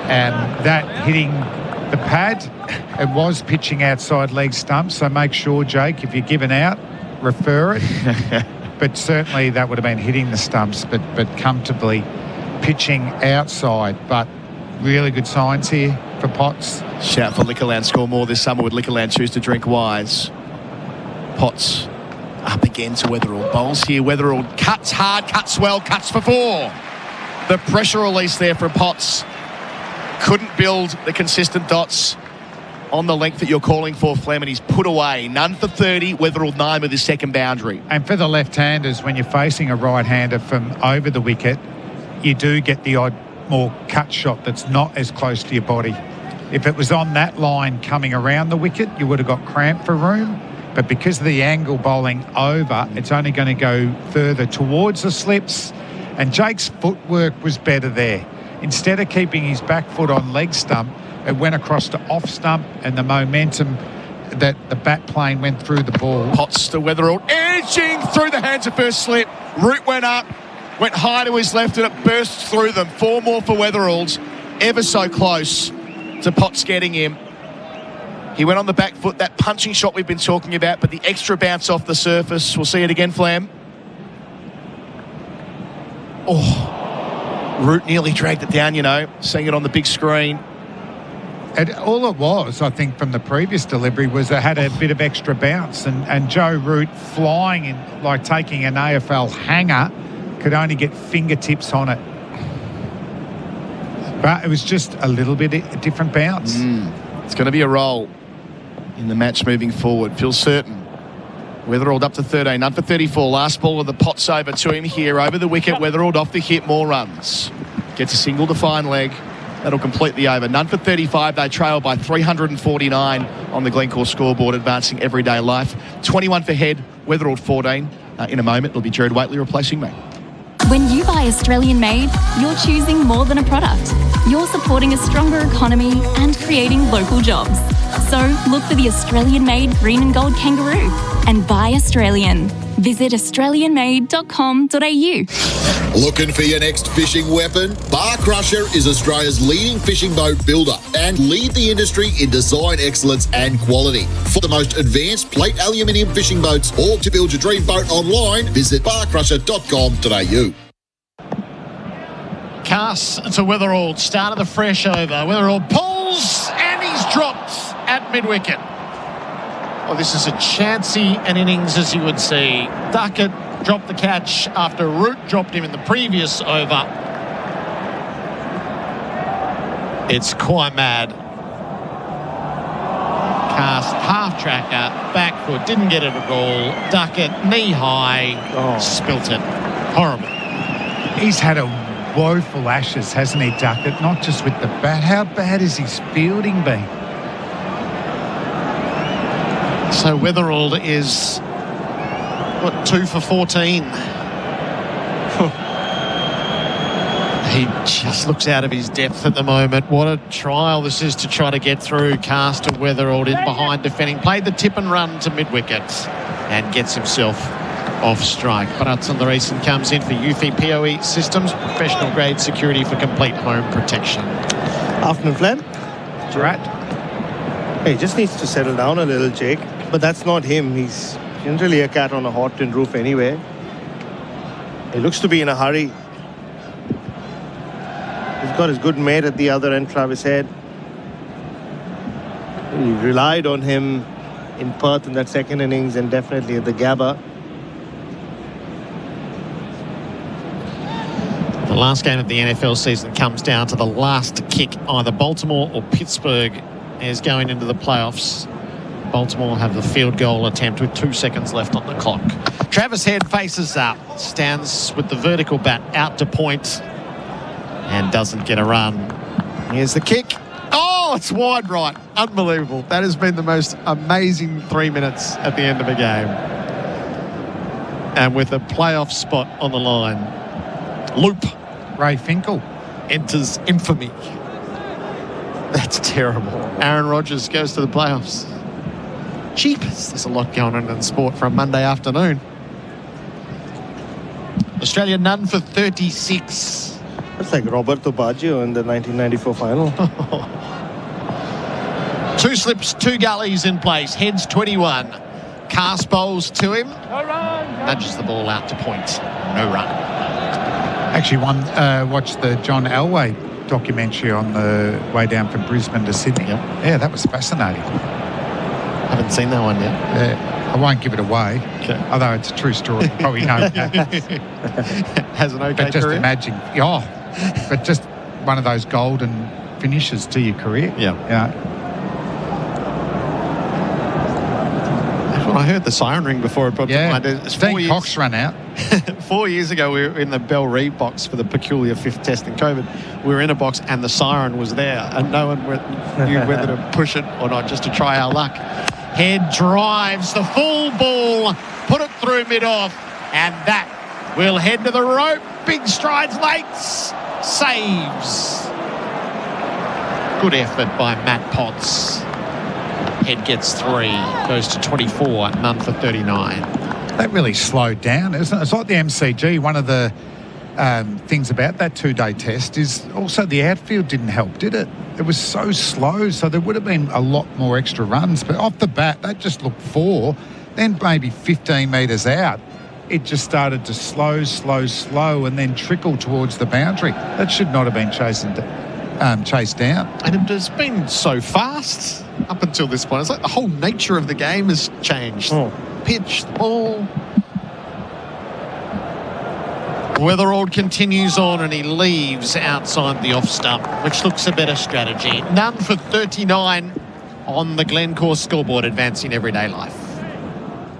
That hitting the pad, it was pitching outside leg stumps. So make sure, Jake, if you're giving out, refer it. But certainly that would have been hitting the stumps, but comfortably pitching outside. But really good signs here for Potts. Shout for Liquorland. Score more this summer with Liquorland. Choose to drink wise. Potts Up again to Wetherald. Bowls here. Wetherald cuts hard, cuts well, cuts for 4. The pressure release there from Potts. Couldn't build the consistent dots on the length that you're calling for, Fleming. He's put away. None for 30. Wetherald 9 with his second boundary. And for the left-handers, when you're facing a right-hander from over the wicket, you do get the odd more cut shot that's not as close to your body. If it was on that line coming around the wicket, you would have got cramp for room. But because of the angle bowling over, it's only going to go further towards the slips. And Jake's footwork was better there. Instead of keeping his back foot on leg stump, it went across to off stump, and the momentum that the bat plane went through the ball. Potts to Wetherald, edging through the hands of first slip. Root went up, went high to his left, and it burst through them. 4 more for Wetherald. Ever so close to Potts getting him. He went on the back foot, that punching shot we've been talking about, but the extra bounce off the surface. We'll see it again, Flam. Oh, Root nearly dragged it down, seeing it on the big screen. And all it was, I think, from the previous delivery was it had a bit of extra bounce, and Joe Root flying in, like taking an AFL hanger, could only get fingertips on it. But it was just a little bit a different bounce. It's going to be a roll in the match moving forward. Feels certain. Wetherald up to 13, none for 34. Last ball of the Potts over to him here. Over the wicket, Wetherald off the hit, more runs. Gets a single to fine leg. That'll complete the over. None for 35. They trail by 349 on the Glencore scoreboard, advancing everyday life. 21 for Head, Wetherald 14. In a moment, it'll be Gerard Whateley replacing me. When you buy Australian made, you're choosing more than a product. You're supporting a stronger economy and creating local jobs. So look for the Australian made green and gold kangaroo and buy Australian. Visit australianmade.com.au. Looking for your next fishing weapon? Bar Crusher is Australia's leading fishing boat builder and lead the industry in design excellence and quality. For the most advanced plate aluminium fishing boats or to build your dream boat online, visit barcrusher.com.au. Cast to Wetherald, start of the fresh over. Wetherald pulls and he's dropped at mid-wicket. Oh, this is a chancy an innings, as you would see. Duckett dropped the catch after Root dropped him in the previous over. It's quite mad. Cast half tracker, back foot, didn't get it at all. Duckett knee high, spilt it. Horrible. He's had a woeful Ashes, hasn't he, Duckett? Not just with the bat. How bad has his fielding been? So Wetherald is, 2 for 14. He just looks out of his depth at the moment. What a trial this is to try to get through. Cast to Wetherald in behind defending. Played the tip and run to mid-wicket and gets himself off strike. Bharat Sundaresan comes in for Eufy POE Systems, professional grade security for complete home protection. Afternoon, Flam. Gerard. Hey, just needs to settle down a little, Jake. But that's not him. He's generally a cat on a hot tin roof anyway. He looks to be in a hurry. He's got his good mate at the other end, Travis Head. He relied on him in Perth in that second innings and definitely at the Gabba. The last game of the NFL season comes down to the last kick. Either Baltimore or Pittsburgh is going into the playoffs. Baltimore have the field goal attempt with 2 seconds left on the clock. Travis Head faces up, stands with the vertical bat out to point and doesn't get a run. Here's the kick. Oh, it's wide right. Unbelievable. That has been the most amazing 3 minutes at the end of a game. And with a playoff spot on the line, Loop. Ray Finkel enters infamy. That's terrible. Aaron Rodgers goes to the playoffs. Jeepers, there's a lot going on in sport for a Monday afternoon. Australia none for 36. That's like Roberto Baggio in the 1994 final. 2 slips, 2 gullies in place. Heads 21. Cast bowls to him. Nudges the ball out to point. No run. Actually, watched the John Elway documentary on the way down from Brisbane to Sydney. Yep. Yeah, that was fascinating. Haven't seen that one yet. I won't give it away, although it's a true story. You probably know. Has an okay but just career? imagine, but just one of those golden finishes to your career. Yeah. When I heard the siren ring before it popped up, Dean Cox ran out. 4 years ago, we were in the Bell Reeve box for the peculiar fifth test in COVID. We were in a box and the siren was there, and no one knew whether to push it or not, just to try our luck. Head drives the full ball, put it through mid-off, and that will head to the rope. Big strides late, saves. Good effort by Matt Potts. Head gets 3, goes to 24, none for 39. That really slowed down, isn't it? It's like the MCG. One of the things about that 2-day test is also the outfield didn't help, did it? It was so slow, so there would have been a lot more extra runs. But off the bat, that just looked 4. Then maybe 15 metres out, it just started to slow, and then trickle towards the boundary. That should not have been chased down. And it has been so fast up until this point. It's like the whole nature of the game has changed. Pitch, the ball. Weatherald continues on and he leaves outside the off stump, which looks a better strategy. None for 39 on the Glencore scoreboard, advancing everyday life.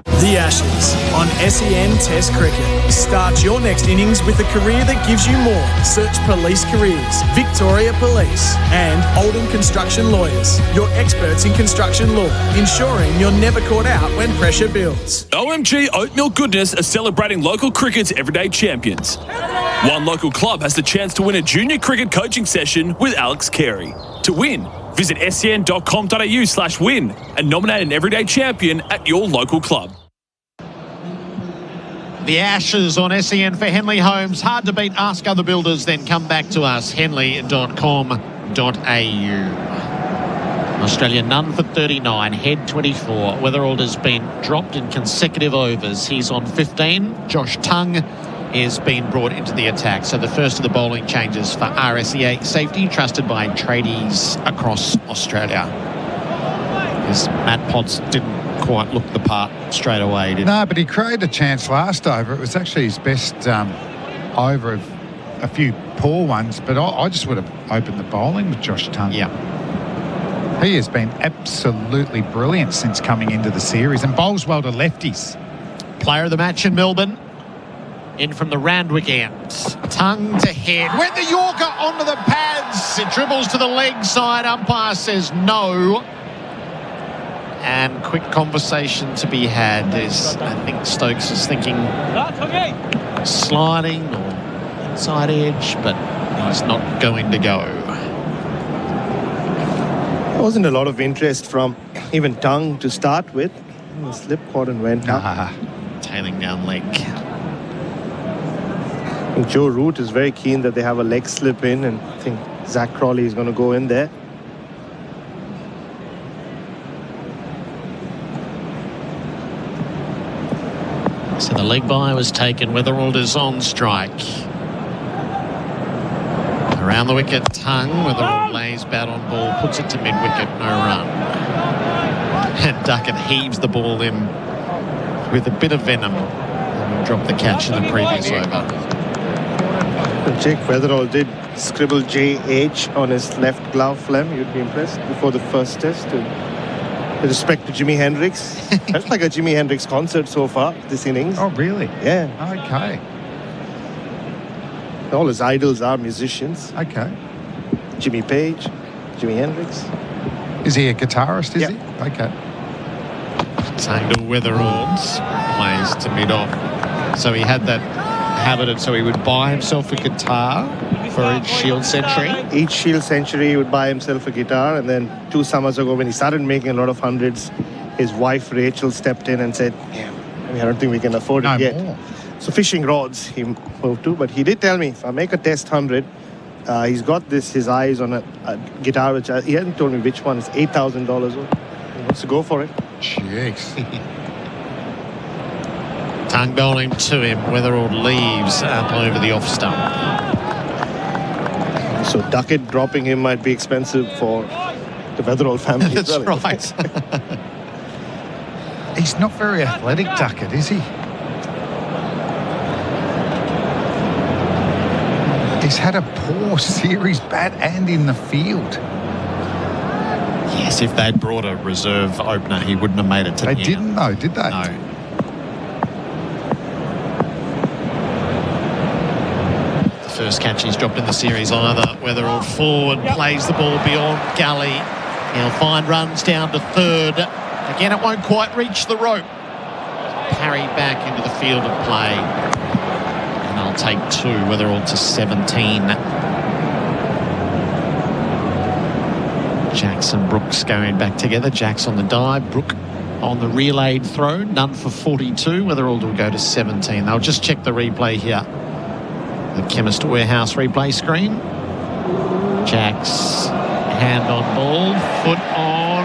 The Ashes on SEN Test Cricket. Start your next innings with a career that gives you more. Search Police Careers, Victoria Police, and Oldham Construction Lawyers. Your experts in construction law, ensuring you're never caught out when pressure builds. OMG Oatmeal Goodness are celebrating local cricket's everyday champions. One local club has the chance to win a junior cricket coaching session with Alex Carey. To win, visit sen.com.au/win and nominate an everyday champion at your local club. The Ashes on SEN for Henley Homes. Hard to beat. Ask other builders, then come back to us. Henley.com.au. Australia none for 39. Head 24. Weatherald has been dropped in consecutive overs. He's on 15. Josh Tongue is being brought into the attack. So the first of the bowling changes for RSEA Safety, trusted by tradies across Australia. Because Matt Potts didn't quite look the part straight away, did he? No, but he created a chance last over. It was actually his best over of a few poor ones, but I just would have opened the bowling with Josh Tongue. Yeah. He has been absolutely brilliant since coming into the series and bowls well to lefties. Player of the match in Melbourne. In from the Randwick end. Tongue to head. Went the Yorker onto the pads. It dribbles to the leg side. Umpire says no. And quick conversation to be had. I think Stokes is thinking sliding or inside edge, but he's not going to go. There wasn't a lot of interest from even Tongue to start with. The slip caught and went up. Tailing down leg. I think Joe Root is very keen that they have a leg slip in, and I think Zach Crawley is going to go in there. So the leg bye was taken. Weatherald is on strike. Around the wicket, Tongue. Weatherald lays bat on ball, puts it to mid-wicket, no run. And Duckett heaves the ball in with a bit of venom. And dropped the catch in the previous over. Jake Weatherall did scribble JH on his left glove, Flem. You'd be impressed before the first test. With respect to Jimi Hendrix. That's like a Jimi Hendrix concert so far, this innings. Oh, really? Yeah. Okay. All his idols are musicians. Okay. Jimmy Page, Jimi Hendrix. Is he a guitarist, is Yep. he? Okay. Tangle Weatherald plays to mid-off. So he had that habit, so he would buy himself a guitar for each Shield century. Each Shield century, he would buy himself a guitar, and then 2 summers ago when he started making a lot of hundreds, his wife Rachel stepped in and said, I don't think we can afford it yet. More. So fishing rods he moved to, but he did tell me, if I make a test 100, he's got his eyes on a guitar, which he hadn't told me which one. It's $8,000. He wants to go for it. Jeez. Tongue bowling to him. Weatherald leaves up over the off stump. So Duckett dropping him might be expensive for the Weatherall family. That's right. He's not very athletic, Duckett, is he? He's had a poor series, bat and in the field. Yes, if they'd brought a reserve opener, he wouldn't have made it to the end. They didn't, though, did they? No. The first catch he's dropped in the series either. Weatherall forward, plays the ball beyond Gully. He'll find runs down to third. Again, it won't quite reach the rope. Parried back into the field of play. And I'll take 2, Weatherall to 17. Jackson Brooks going back together. Jack's on the dive. Brook on the relayed throw. None for 42. Weatherall will go to 17. They'll just check the replay here. The Chemist Warehouse replay screen. Jack's hand on ball. Foot on.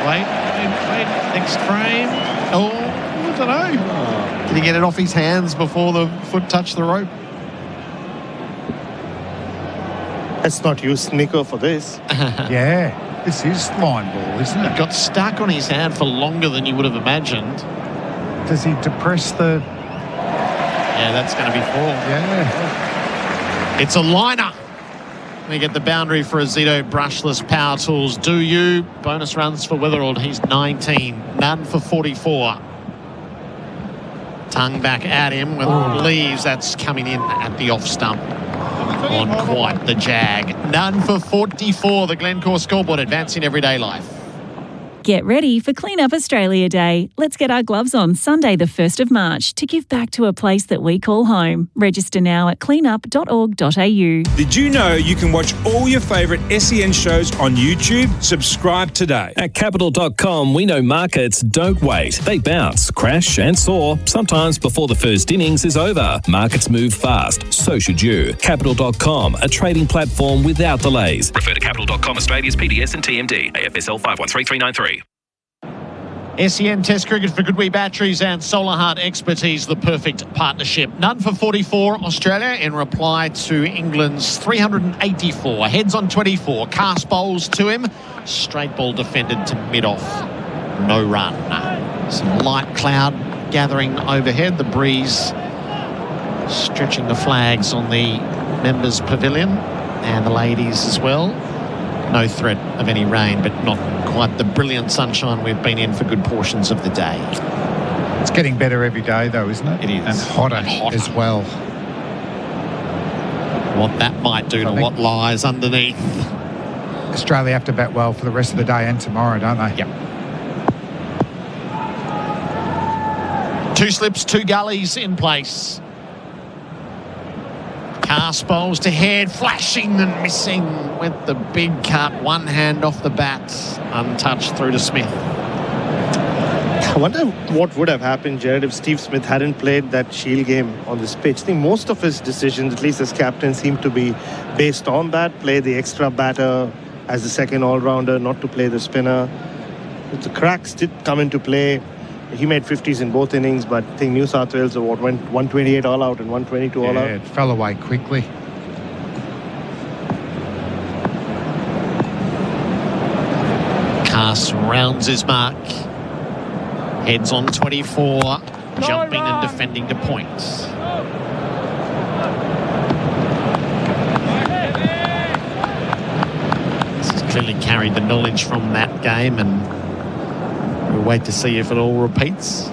Wait. Next frame. Oh, I don't know. Did he get it off his hands before the foot touched the rope? Let's not use sneaker for this. Yeah, this is line ball, isn't it? It got stuck on his hand for longer than you would have imagined. Does he depress the... Yeah, that's going to be 4. Yeah. It's a liner. We get the boundary for Azito Brushless Power Tools. Do you? Bonus runs for Weatherall. He's 19. None for 44. Tongue back at him. Weatherall leaves. That's coming in at the off stump. On quite the jag. None for 44. The Glencore scoreboard advancing everyday life. Get ready for Clean Up Australia Day. Let's get our gloves on Sunday the 1st of March to give back to a place that we call home. Register now at cleanup.org.au. Did you know you can watch all your favourite SEN shows on YouTube? Subscribe today. At Capital.com, we know markets don't wait. They bounce, crash and soar, sometimes before the first innings is over. Markets move fast, so should you. Capital.com, a trading platform without delays. Refer to Capital.com Australia's PDS and TMD. AFSL 513393. SEN Test Cricket for Goodwee Batteries and Solar Heart Expertise, the perfect partnership. None for 44, Australia, in reply to England's 384. Heads on 24, cast bowls to him. Straight ball defended to mid-off. No run. Some light cloud gathering overhead. The breeze stretching the flags on the members' pavilion and the ladies as well. No threat of any rain, but not quite the brilliant sunshine we've been in for good portions of the day. It's getting better every day, though, isn't it? It is. And hotter as well. What that might do to what lies underneath. Australia have to bat well for the rest of the day and tomorrow, don't they? Yep. 2 slips, 2 gullies in place. Cast bowls to head, flashing and missing with the big cut. One hand off the bat, untouched through to Smith. I wonder what would have happened, Gerard, if Steve Smith hadn't played that Shield game on this pitch. I think most of his decisions, at least as captain, seem to be based on that. Play the extra batter as the second all-rounder, not to play the spinner. The cracks did come into play. He made 50s in both innings, but I think New South Wales went 128 all out and 122 all out. Yeah, it fell away quickly. Cast rounds his mark. Heads on 24, jumping and defending to points. This has clearly carried the knowledge from that game, and we'll wait to see if it all repeats.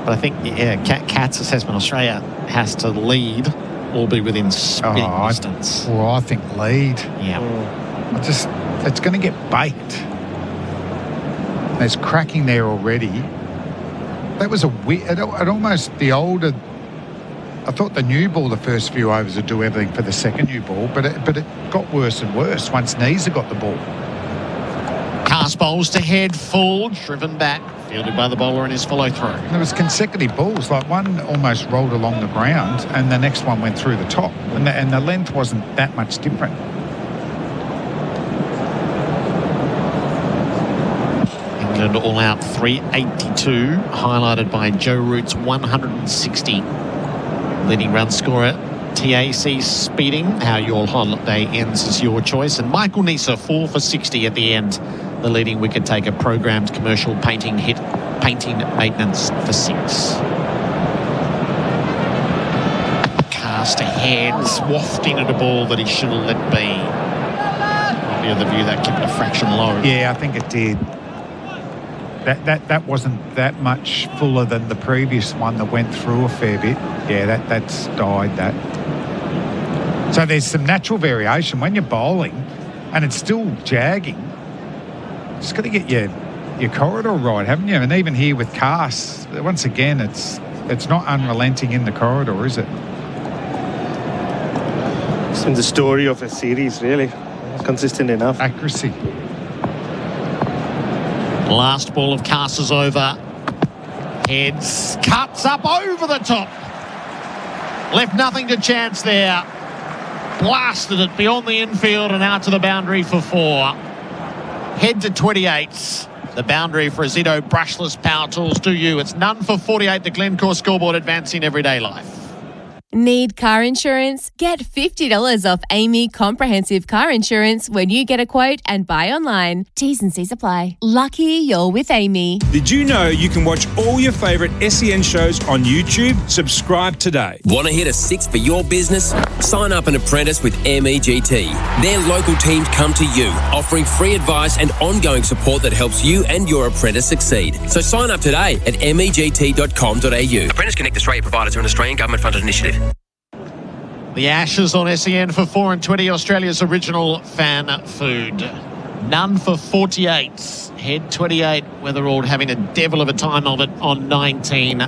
But I think, yeah, Cat's assessment, Australia has to lead or be within spitting distance. I think lead. Yeah. It's going to get baked. There's cracking there already. That was it almost, the older, I thought the new ball, the first few overs would do everything for the second new ball, but it got worse and worse once Neeser got the ball. Cast bowls to head, full, driven back, fielded by the bowler in his follow-through. There was consecutive balls, like one almost rolled along the ground and the next one went through the top, and the length wasn't that much different. England all out 382, highlighted by Joe Root's 160. Leading run scorer, TAC speeding. How your holiday ends is your choice. And Michael Neeser, 4 for 60 at the end. The leading wicket taker, programmed commercial painting hit painting maintenance for 6. Cast ahead, wafting at a ball that he should have let be. Probably of the view that kept it a fraction low. Yeah, I think it did. That wasn't that much fuller than the previous one that went through a fair bit. Yeah, that's died that. So there's some natural variation when you're bowling and it's still jagging. Just got to get your corridor right, haven't you? And even here with casts, once again, it's not unrelenting in the corridor, is it? It's been the story of a series, really. Consistent enough. Accuracy. Last ball of Casters over. Heads, cuts up over the top. Left nothing to chance there. Blasted it beyond the infield and out to the boundary for 4. Head to 28. The boundary for Azito brushless power tools. Do you? It's none for 48. The Glencore scoreboard advancing everyday life. Need car insurance? Get $50 off Amy Comprehensive Car Insurance when you get a quote and buy online. T's and C's apply. Lucky you're with Amy. Did you know you can watch all your favourite SEN shows on YouTube? Subscribe today. Want to hit a 6 for your business? Sign up an apprentice with MEGT. Their local teams come to you, offering free advice and ongoing support that helps you and your apprentice succeed. So sign up today at MEGT.com.au. Apprentice Connect Australia providers are an Australian government-funded initiative. The Ashes on SEN for 4 and 20, Australia's original fan food. None for 48. Head 28, Weatherald having a devil of a time of it on 19.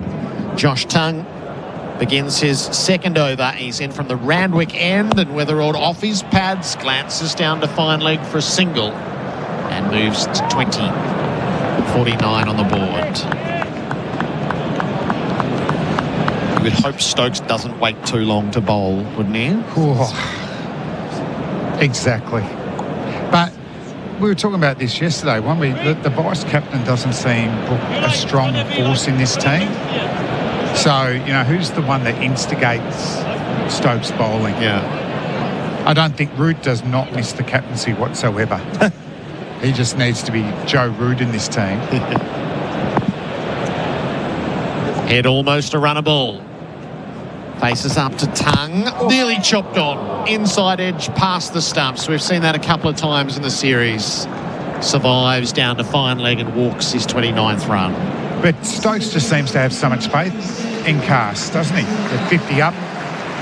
Josh Tongue begins his second over. He's in from the Randwick end, and Weatherald off his pads, glances down to fine leg for a single and moves to 20. 49 on the board. You would hope Stokes doesn't wait too long to bowl, wouldn't he? Oh, exactly. But we were talking about this yesterday, weren't we? The vice-captain doesn't seem a strong force in this team. So, you know, who's the one that instigates Stokes bowling? Yeah. I don't think Root does not miss the captaincy whatsoever. He just needs to be Joe Root in this team. Head almost a runnable. Faces up to Tongue. Nearly chopped on. Inside edge past the stumps. We've seen that a couple of times in the series. Survives down to fine leg and walks his 29th run. But Stokes just seems to have so much faith in Cast, doesn't he? At 50 up.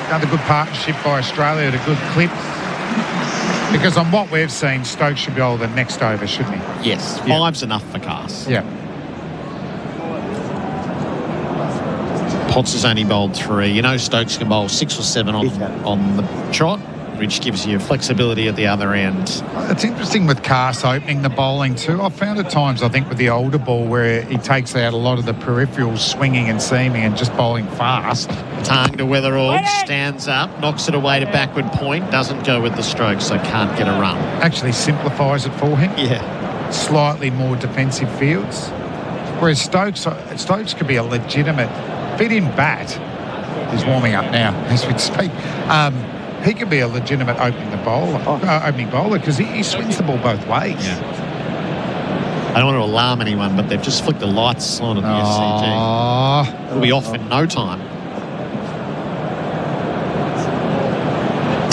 Another good partnership by Australia at a good clip. Because on what we've seen, Stokes should be able the next over, shouldn't he? Yes, 5's enough for Cast. Yeah. Potts has only bowled 3. You know Stokes can bowl 6 or 7 on the trot, which gives you flexibility at the other end. It's interesting with Cast opening the bowling too. I've found at times, I think, with the older ball where he takes out a lot of the peripherals, swinging and seaming and just bowling fast. Tongue to Weatherald, stands up, knocks it away to backward point, doesn't go with the stroke, so can't get a run. Actually simplifies it for him. Yeah. Slightly more defensive fields. Whereas Stokes could be a legitimate fit-in bat. He's warming up now as we speak. He could be a legitimate opening bowler because he swings the ball both ways. Yeah. I don't want to alarm anyone, but they've just flicked the lights on at the SCG. It'll be off in no time.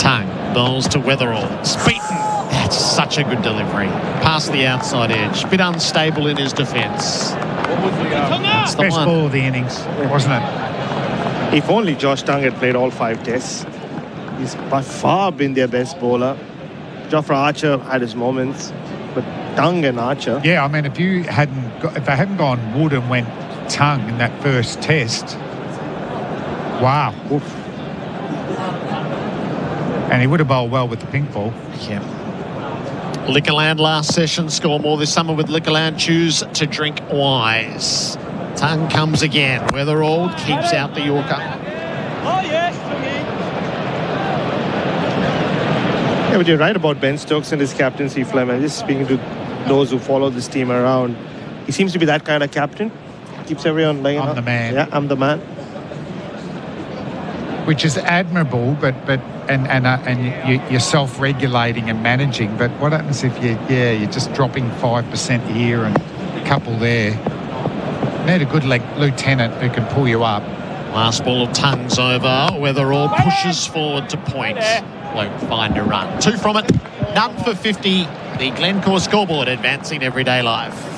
Tongue bowls to Weatherall. Beaten. That's such a good delivery. Past the outside edge. Bit unstable in his defence. That's the best one. ball of the innings, wasn't it? If only Josh Tongue had played all 5 tests. He's by far been their best bowler. Jofra Archer had his moments, but Tongue and Archer. Yeah, I mean, if they hadn't gone Wood and went Tongue in that first test, wow. Oof. And he would have bowled well with the pink ball. Yeah. Liquorland last session, score more this summer with Liquorland. Choose to drink wise. Tongue comes again. Weatherall keeps out the Yorker. Yeah, but you're right about Ben Stokes and his captaincy, Fleming. Just speaking to those who follow this team around, he seems to be that kind of captain. Keeps everyone laying I'm the man. Yeah, I'm the man. Which is admirable, but you're self-regulating and managing. But what happens if you're just dropping 5% here and a couple there? Need a good lieutenant who can pull you up. Last ball of tongues over. Wetherall pushes forward to point. Won't find a run. 2 from it. None for 50. The Glencore scoreboard advancing everyday life.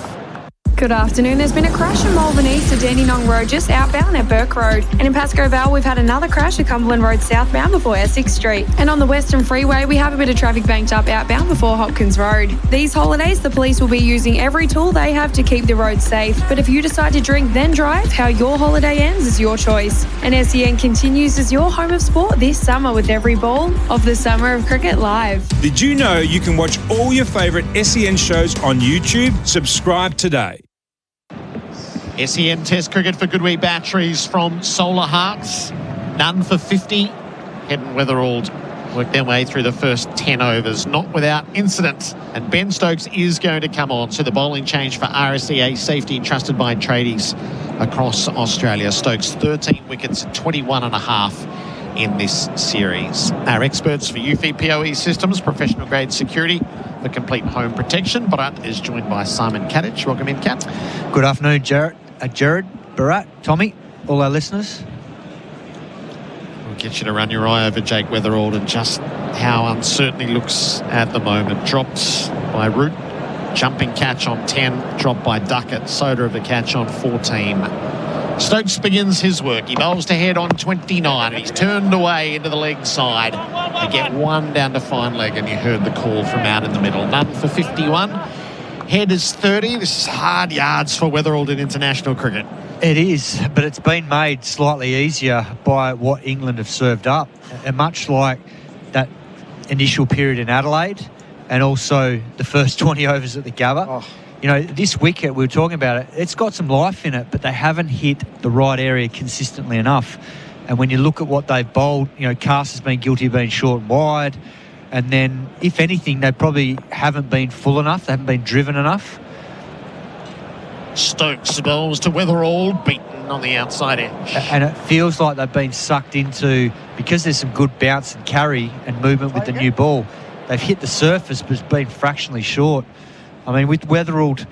Good afternoon. There's been a crash in Malvern East at Dandenong Road just outbound at Burke Road. And in Pascoe Vale, we've had another crash at Cumberland Road southbound before Essex Street. And on the Western Freeway, we have a bit of traffic banked up outbound before Hopkins Road. These holidays, the police will be using every tool they have to keep the roads safe. But if you decide to drink then drive, how your holiday ends is your choice. And SEN continues as your home of sport this summer with every ball of the Summer of Cricket live. Did you know you can watch all your favourite SEN shows on YouTube? Subscribe today. SEN Test Cricket for Goodwee batteries from Solar Hearts. None for 50. Head and Wetherall work their way through the first 10 overs, not without incident. And Ben Stokes is going to come on. So the bowling change for RSEA Safety, trusted by tradies across Australia. Stokes 13 wickets, 21 and a half in this series. Our experts for UFI PoE systems, professional grade security for complete home protection. Bharat is joined by Simon Katich. Welcome in, Kat. Good afternoon, Gerard, Bharat, Tommy, all our listeners. We'll get you to run your eye over Jake Wetherall and just how uncertain he looks at the moment. Dropped by Root, jumping catch on 10, dropped by Duckett, Soda of the catch on 14. Stokes begins his work. He bowls to head on 29 and he's turned away into the leg side. They get one down to fine leg, and you heard the call from out in the middle. None for 51. Head is 30. This is hard yards for Wetherall in international cricket. It is, but it's been made slightly easier by what England have served up. And much like that initial period in Adelaide and also the first 20 overs at the Gabba. You know, this wicket, we were talking about it, it's got some life in it, but they haven't hit the right area consistently enough. And when you look at what they've bowled, you know, Cast has been guilty of being short and wide. And then, if anything, they probably haven't been full enough. They haven't been driven enough. Stokes bowls to Wetherall, beaten on the outside edge. And it feels like they've been sucked into, because there's some good bounce and carry and movement with the new ball, they've hit the surface but it's been fractionally short. I mean, with Wetherall,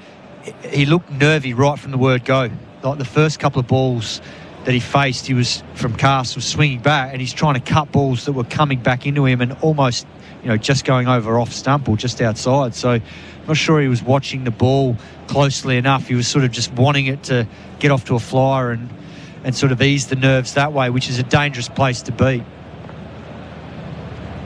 he looked nervy right from the word go. Like the first couple of balls that he faced, he was from Cast, was swinging back, and he's trying to cut balls that were coming back into him and almost, you know, just going over off stump or just outside. So I'm not sure he was watching the ball closely enough. He was sort of just wanting it to get off to a flyer and sort of ease the nerves that way, which is a dangerous place to be.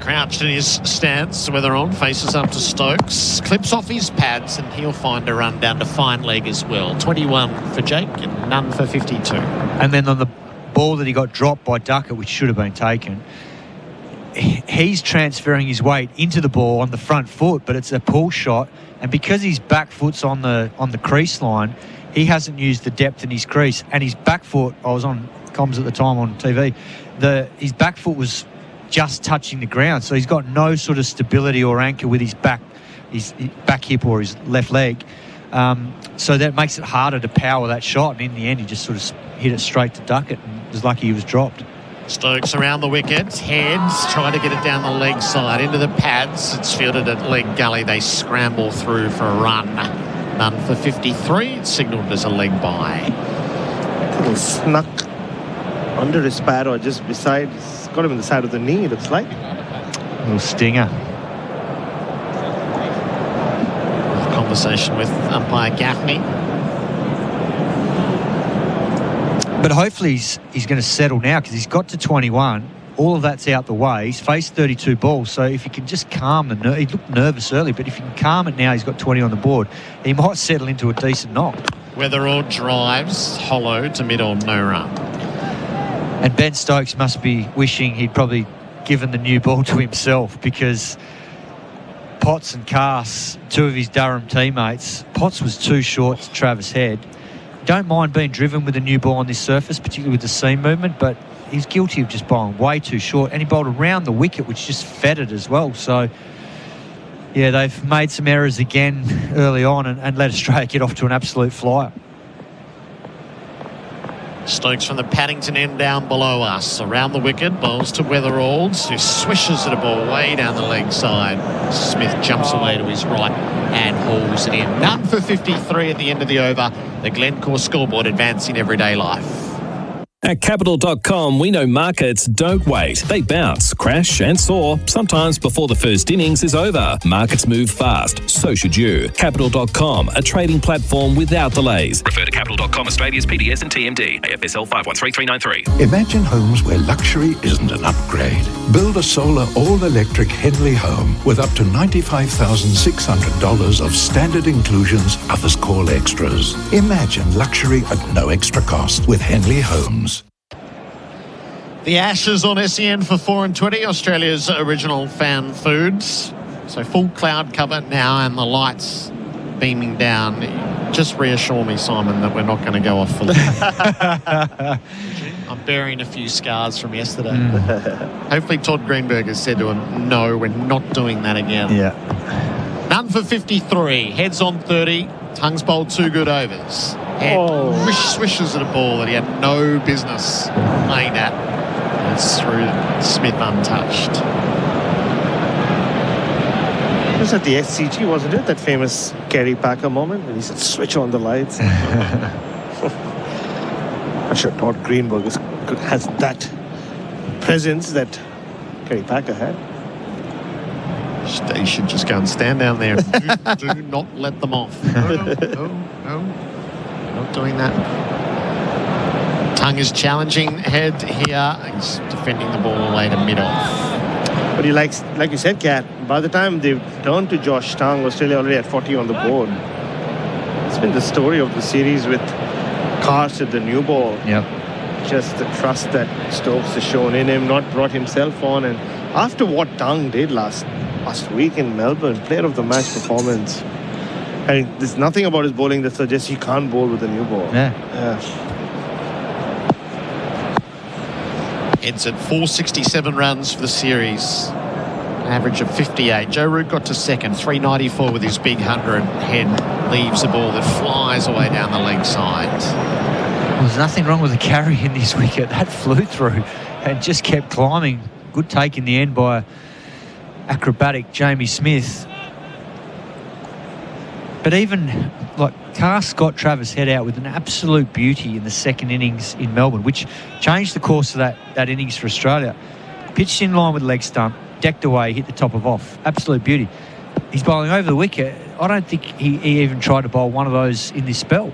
Crouched in his stance, Wetherall faces up to Stokes, clips off his pads, and he'll find a run down to fine leg as well. 21 for Jake and none for 52. And then on the ball that he got dropped by Duckett, which should have been taken, he's transferring his weight into the ball on the front foot, but it's a pull shot, and because his back foot's on the crease line, he hasn't used the depth in his crease, and his back foot, I was on comms at the time on TV, his back foot was just touching the ground, so he's got no sort of stability or anchor with his back hip or his left leg, so that makes it harder to power that shot, and in the end he just sort of hit it straight to Duckett and was lucky he was dropped. Stokes around the wickets, heads, trying to get it down the leg side, into the pads. It's fielded at leg gully. They scramble through for a run. None for 53. It's signalled as a leg bye. He snuck under his pad or just beside. It's got him in the side of the knee, it looks like. Little stinger. Conversation with umpire Gaffney. But hopefully he's going to settle now, because he's got to 21. All of that's out the way. He's faced 32 balls, so if he can just calm he looked nervous early, but if he can calm it now, he's got 20 on the board, he might settle into a decent knock. Wetherall drives hollow to mid or no run. And Ben Stokes must be wishing he'd probably given the new ball to himself, because Potts and Cast, two of his Durham teammates, Potts was too short to Travis Head. Don't mind being driven with a new ball on this surface, particularly with the seam movement, but he's guilty of just bowling way too short, and he bowled around the wicket, which just fed it as well. So, yeah, they've made some errors again early on and let Australia get off to an absolute flyer. Stokes from the Paddington end down below us. Around the wicket, bowls to Weatherald, who swishes at a ball way down the leg side. Smith jumps away to his right and hauls it in. None for 53 at the end of the over. The Glencore scoreboard advancing everyday life. At Capital.com, we know markets don't wait. They bounce, crash and soar, sometimes before the first innings is over. Markets move fast, so should you. Capital.com, a trading platform without delays. Refer to Capital.com Australia's PDS and TMD. AFSL 513393. Imagine homes where luxury isn't an upgrade. Build a solar all-electric Henley home with up to $95,600 of standard inclusions others call extras. Imagine luxury at no extra cost with Henley Homes. The Ashes on SEN for 4 and 20, Australia's original fan foods. So full cloud cover now and the lights beaming down. Just reassure me, Simon, that we're not going to go off for that. I'm bearing a few scars from yesterday. Hopefully Todd Greenberg has said to him, no, we're not doing that again. Yeah. None for 53. Heads on 30. Tongues bowled 2 good overs. Head swishes at a ball that he had no business playing at. It's through Smith untouched. It was at the SCG, wasn't it? That famous Kerry Packer moment when he said, switch on the lights. I'm sure Todd Greenberg has that presence that Kerry Packer had. He should just go and stand down there. Do not let them off. No. Not doing that. Tongue is challenging Head here. He's defending the ball away to mid-off. But he like you said, Kat, by the time they've turned to Josh Tongue, Australia already at 40 on the board. It's been the story of the series with Cars at the new ball. Yep. Just the trust that Stokes has shown in him, not brought himself on. And after what Tongue did last week in Melbourne, player of the match performance. I mean, there's nothing about his bowling that suggests he can't bowl with a new ball. Yeah. Heads at 467 runs for the series. An average of 58. Joe Root got to second, 394 with his big 100. Head leaves a ball that flies away down the leg side. Well, there's nothing wrong with the carry in this wicket. That flew through and just kept climbing. Good take in the end by acrobatic Jamie Smith. But even like Carr got Travis Head out with an absolute beauty in the second innings in Melbourne, which changed the course of that innings for Australia. Pitched in line with leg stump, decked away, hit the top of off. Absolute beauty. He's bowling over the wicket. I don't think he even tried to bowl one of those in this spell.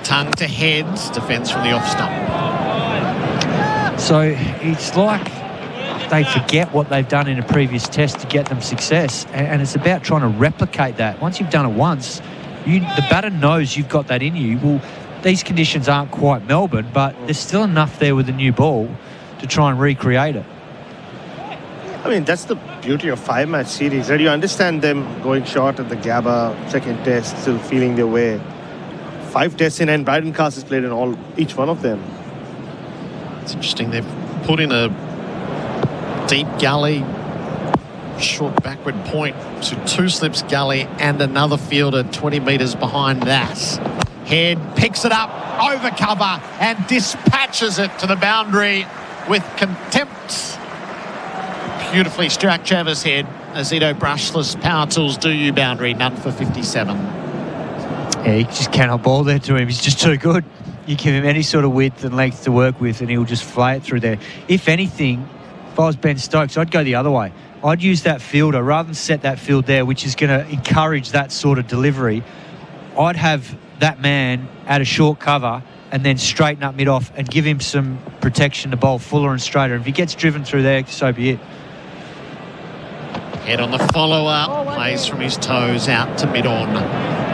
Tongue to Heads, defence from the off stump. So it's like they forget what they've done in a previous test to get them success, and it's about trying to replicate that. Once you've done it once, the batter knows you've got that in you. Well, these conditions aren't quite Melbourne, but there's still enough there with the new ball to try and recreate it. I mean, that's the beauty of 5-match series. You understand them going short at the Gabba second test, still feeling their way. 5 tests in, and Bryden Cast has played in each one of them. It's interesting. They've put in a deep gully, short backward point to 2 slips gully and another fielder 20 metres behind that. Head picks it up over cover and dispatches it to the boundary with contempt. Beautifully struck Travis Head. Azito brushless power tools do you boundary. None for 57. Yeah, you just cannot bowl there to him. He's just too good. You give him any sort of width and length to work with and he'll just flay it through there. If anything, if I was Ben Stokes, I'd go the other way. I'd use that fielder rather than set that field there, which is going to encourage that sort of delivery. I'd have that man at a short cover and then straighten up mid-off and give him some protection to bowl fuller and straighter. If he gets driven through there, so be it. Head on the follow-up, plays from his toes out to mid-on.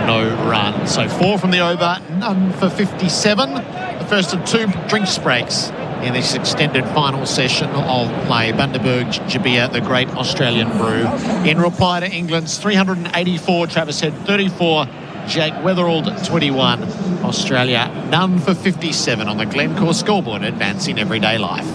No run. So 4 from the over, none for 57. The first of 2 drinks breaks in this extended final session of play. Bundaberg Jabir, the great Australian brew. In reply to England's 384, Travis Head 34, Jake Weatherald 21. Australia none for 57 on the Glencore scoreboard, advancing everyday life.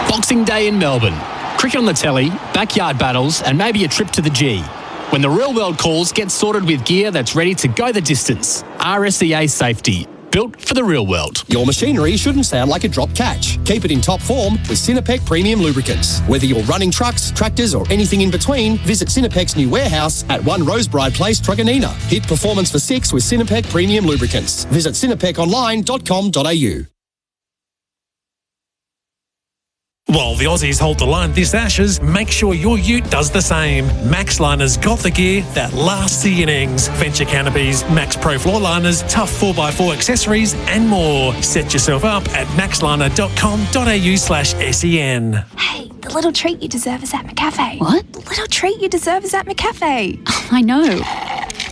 Boxing Day in Melbourne. Cricket on the telly, backyard battles, and maybe a trip to the G. When the real world calls, get sorted with gear that's ready to go the distance. RSEA Safety. Built for the real world. Your machinery shouldn't sound like a drop catch. Keep it in top form with Cinepec Premium Lubricants. Whether you're running trucks, tractors or anything in between, visit Cinepec's new warehouse at 1 Rosebride Place, Truganina. Hit performance for 6 with Cinepec Premium Lubricants. Visit cinepeconline.com.au. While the Aussies hold the line this Ashes, make sure your ute does the same. Max Liners got the gear that lasts the innings. Venture canopies, Max Pro floor liners, tough 4x4 accessories and more. Set yourself up at maxliner.com.au/SEN. Hey, the little treat you deserve is at McCafe. What? The little treat you deserve is at McCafe. I know.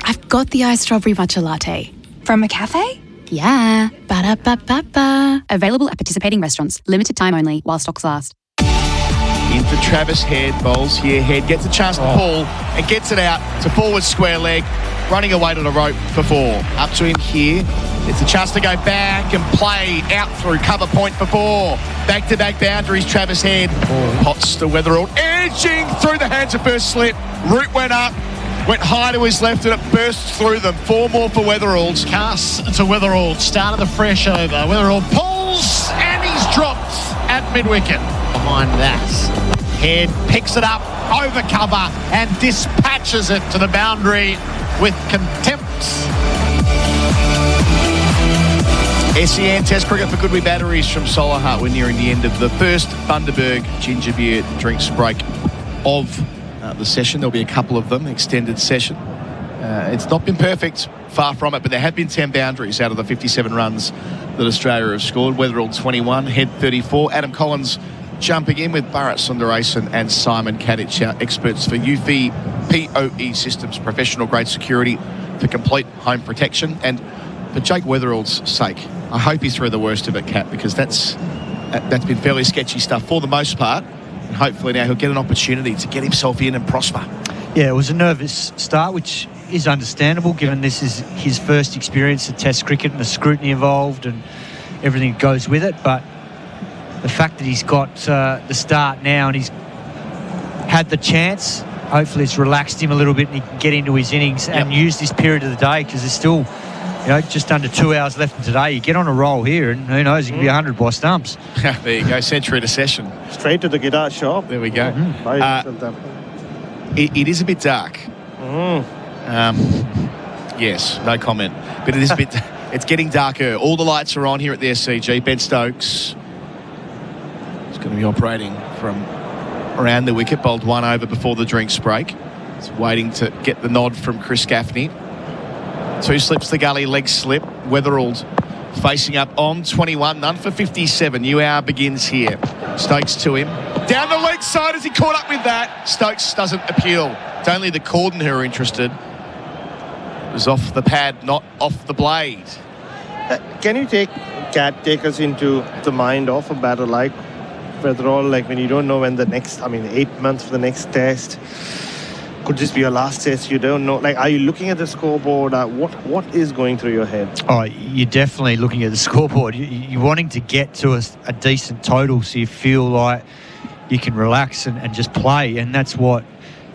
I've got the iced strawberry matcha latte. From McCafe? Yeah. Ba-da-ba-ba-ba. Available at participating restaurants. Limited time only while stocks last. In for Travis Head, bowls here. Head gets a chance to pull and gets it out to forward square leg, running away to the rope for 4. Up to him here. It's a chance to go back and play out through cover point for 4. Back-to-back boundaries, Travis Head. Pots to Weatherall, edging through the hands of first slip. Root went up. Went high to his left and it burst through them. 4 more for Weatherall. Cass to Weatherall. Start of the fresh over. Weatherall pulls and he's dropped at mid-wicket. Behind that, Head picks it up over cover and dispatches it to the boundary with contempt. SEN Test Cricket for Goodwee Batteries from Solar Hut. We're nearing the end of the first Bundaberg ginger beer drinks break of the session. There'll be a couple of them, extended session. It's not been perfect, far from it, but there have been 10 boundaries out of the 57 runs that Australia have scored. Weatherall 21, Head 34. Adam Collins jumping in with Bharat, Sundaresan and Simon Katich, our experts for UFI POE systems, professional grade security for complete home protection. And for Jake Weatherall's sake, I hope he's through the worst of it, Kat, because that's been fairly sketchy stuff for the most part. And hopefully now he'll get an opportunity to get himself in and prosper. Yeah, it was a nervous start, which is understandable given this is his first experience of Test cricket and the scrutiny involved and everything that goes with it. But the fact that he's got the start now and he's had the chance, hopefully it's relaxed him a little bit and he can get into his innings and use this period of the day, because there's still just under 2 hours left in today. You get on a roll here and who knows, you can be 100 by stumps. There you go, century to session. Straight to the guitar shop. There we go. It is a bit dark. Yes, no comment. But it is a bit, it's getting darker. All the lights are on here at the SCG. Ben Stokes is going to be operating from around the wicket, bowled 1 over before the drinks break. It's waiting to get the nod from Chris Gaffney. 2 slips the gully, leg slip. Weatherall facing up on 21, none for 57. New hour begins here. Stokes to him. Down the leg side as he caught up with that. Stokes doesn't appeal. It's only the cordon who are interested. It was off the pad, not off the blade. Can you take us into the mind of a batter like Weatherall, like when you don't know when the next, 8 months for the next test, could this be your last test? You don't know. Like, are you looking at the scoreboard? What is going through your head? Oh, you're definitely looking at the scoreboard. You're wanting to get to a decent total so you feel like you can relax and just play. And that's what,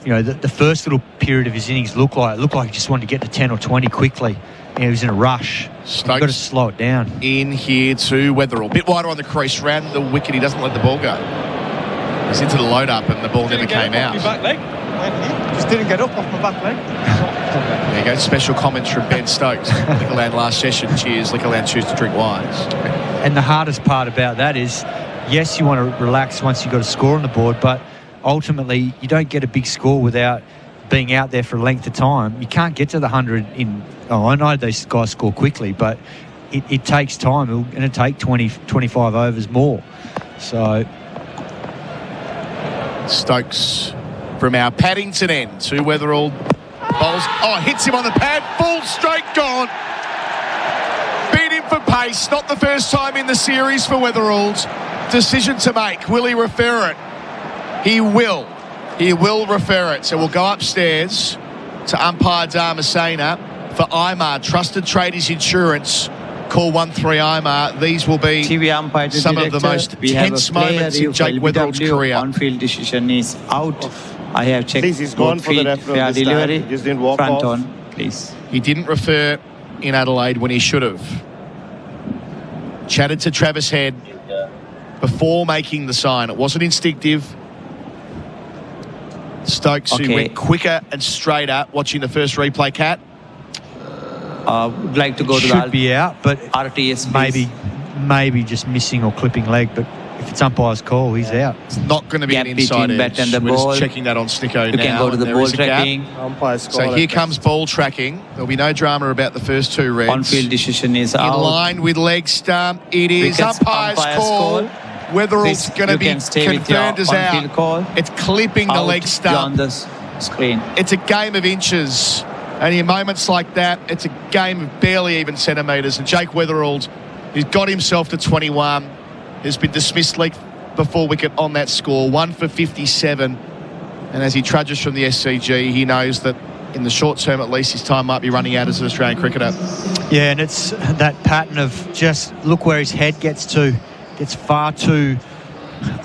the first little period of his innings looked like. It looked like he just wanted to get to 10 or 20 quickly. He was in a rush. You've got to slow it down. In here to Weatherall. Bit wider on the crease. Round the wicket. He doesn't let the ball go. He's into the load up and the ball never came out. Back leg. Just didn't get up off my back leg. There you go. Special comments from Ben Stokes. Liquorland last session. Cheers. Liquorland, choose to drink wines. And the hardest part about that is, yes, you want to relax once you've got a score on the board, but ultimately you don't get a big score without being out there for a length of time. You can't get to the 100 in... Oh, I know these guys score quickly, but it takes time. It's going to take 20, 25 overs more. So... Stokes from our Paddington end to Weatherall. Bowls. Oh, hits him on the pad. Full straight gone. Beat him for pace. Not the first time in the series for Weatherall's. Decision to make. Will he refer it? He will. He will refer it. So we'll go upstairs to umpire Damasena for IMAR. Trusted Traders Insurance. Call 13IMAR. These will be some of the most tense moments in Jake Weatherall's career. On-field decision is out. I have checked. Please, he's gone both for the feet, referee fair this time. delivery, He just didn't walk front off. on, please. He didn't refer in Adelaide when he should have. Chatted to Travis Head before making the sign. It wasn't instinctive. Stokes, who went quicker and straighter, watching the first replay, Kat. Would like to go to should the be out, but RTS, maybe just missing or clipping leg. But if it's umpire's call, he's out. It's not going to be Gap an inside between edge. bat and the We're ball. just checking that on Sticko You now. can go to the There ball is a gap. tracking. Umpire's call. So here comes ball tracking. There'll be no drama about the first two reds. On-field decision is in out. line with leg stump. It is Wickets, umpire's call. Wetherall's going to be confirmed as out. Call. It's clipping the leg stump. Beyond the screen. It's a game of inches. And in moments like that, it's a game of barely even centimetres. And Jake Wetherald, who's got himself to 21, has been dismissed leg before wicket on that score, 1 for 57. And as he trudges from the SCG, he knows that in the short term at least, his time might be running out as an Australian cricketer. Yeah, and it's that pattern of just look where his head gets to. Gets far too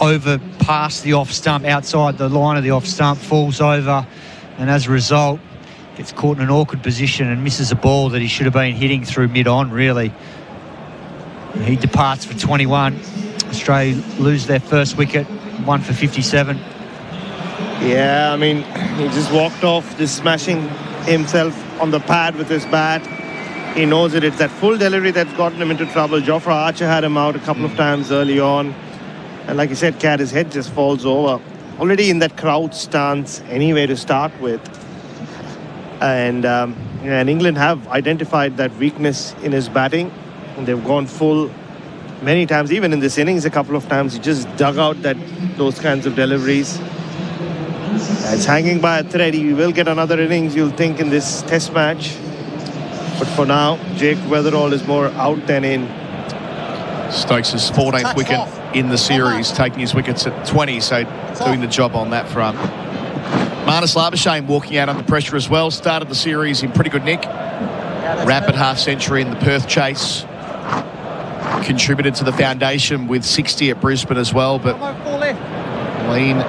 over past the off stump, outside the line of the off stump, falls over, and as a result, gets caught in an awkward position and misses a ball that he should have been hitting through mid-on, really. He departs for 21. Australia lose their first wicket, 1 for 57. Yeah, I mean, he just walked off, just smashing himself on the pad with his bat. He knows it. It's that full delivery that's gotten him into trouble. Jofra Archer had him out a couple of times early on. And like you said, Kat, his head just falls over. Already in that crouch stance anyway to start with. And England have identified that weakness in his batting. And they've gone full many times. Even in this innings, a couple of times, he just dug out those kinds of deliveries. It's hanging by a thread. He will get another innings, you'll think, in this test match. But for now, Jake Wetherall is more out than in. Stokes' 14th wicket in the series, taking his wickets at 20, so doing the job on that front. Marnus Labuschagne walking out under pressure as well. Started the series in pretty good nick. Rapid half-century in the Perth chase. Contributed to the foundation with 60 at Brisbane as well, but lean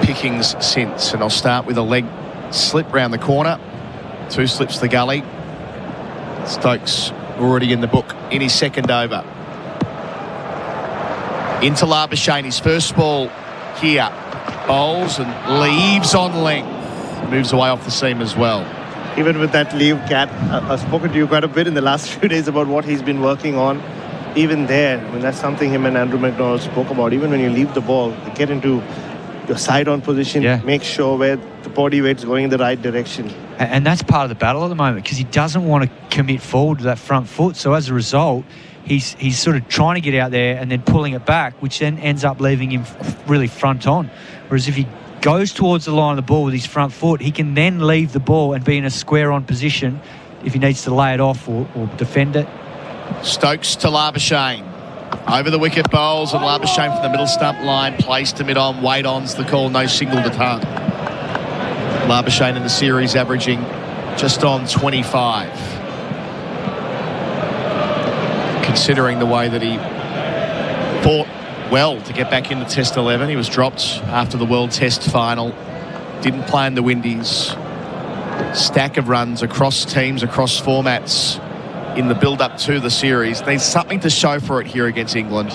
pickings since. And I'll start with a leg slip round the corner. 2 slips to the gully. Stokes already in the book in his second over. Into Labuschagne, his first ball here. Bowls and leaves on length. Moves away off the seam as well. Even with that leave, Kat, I've spoken to you quite a bit in the last few days about what he's been working on. Even there, I mean, that's something him and Andrew McDonald spoke about. Even when you leave the ball, you get into your side-on position, make sure where the body weight's going in the right direction. And that's part of the battle at the moment, because he doesn't want to commit forward to that front foot. So as a result, he's sort of trying to get out there and then pulling it back, which then ends up leaving him really front on. Whereas if he goes towards the line of the ball with his front foot, he can then leave the ball and be in a square-on position if he needs to lay it off or defend it. Stokes to Labuschagne. Over the wicket bowls, and Labuschagne from the middle stump line, placed to mid-on. Wait-on's the call, no single to ton. Labuschagne in the series averaging just on 25. Considering the way that he fought well to get back in the Test 11. He was dropped after the World Test final. Didn't play in the Windies. Stack of runs across teams, across formats in the build-up to the series. There's something to show for it here against England.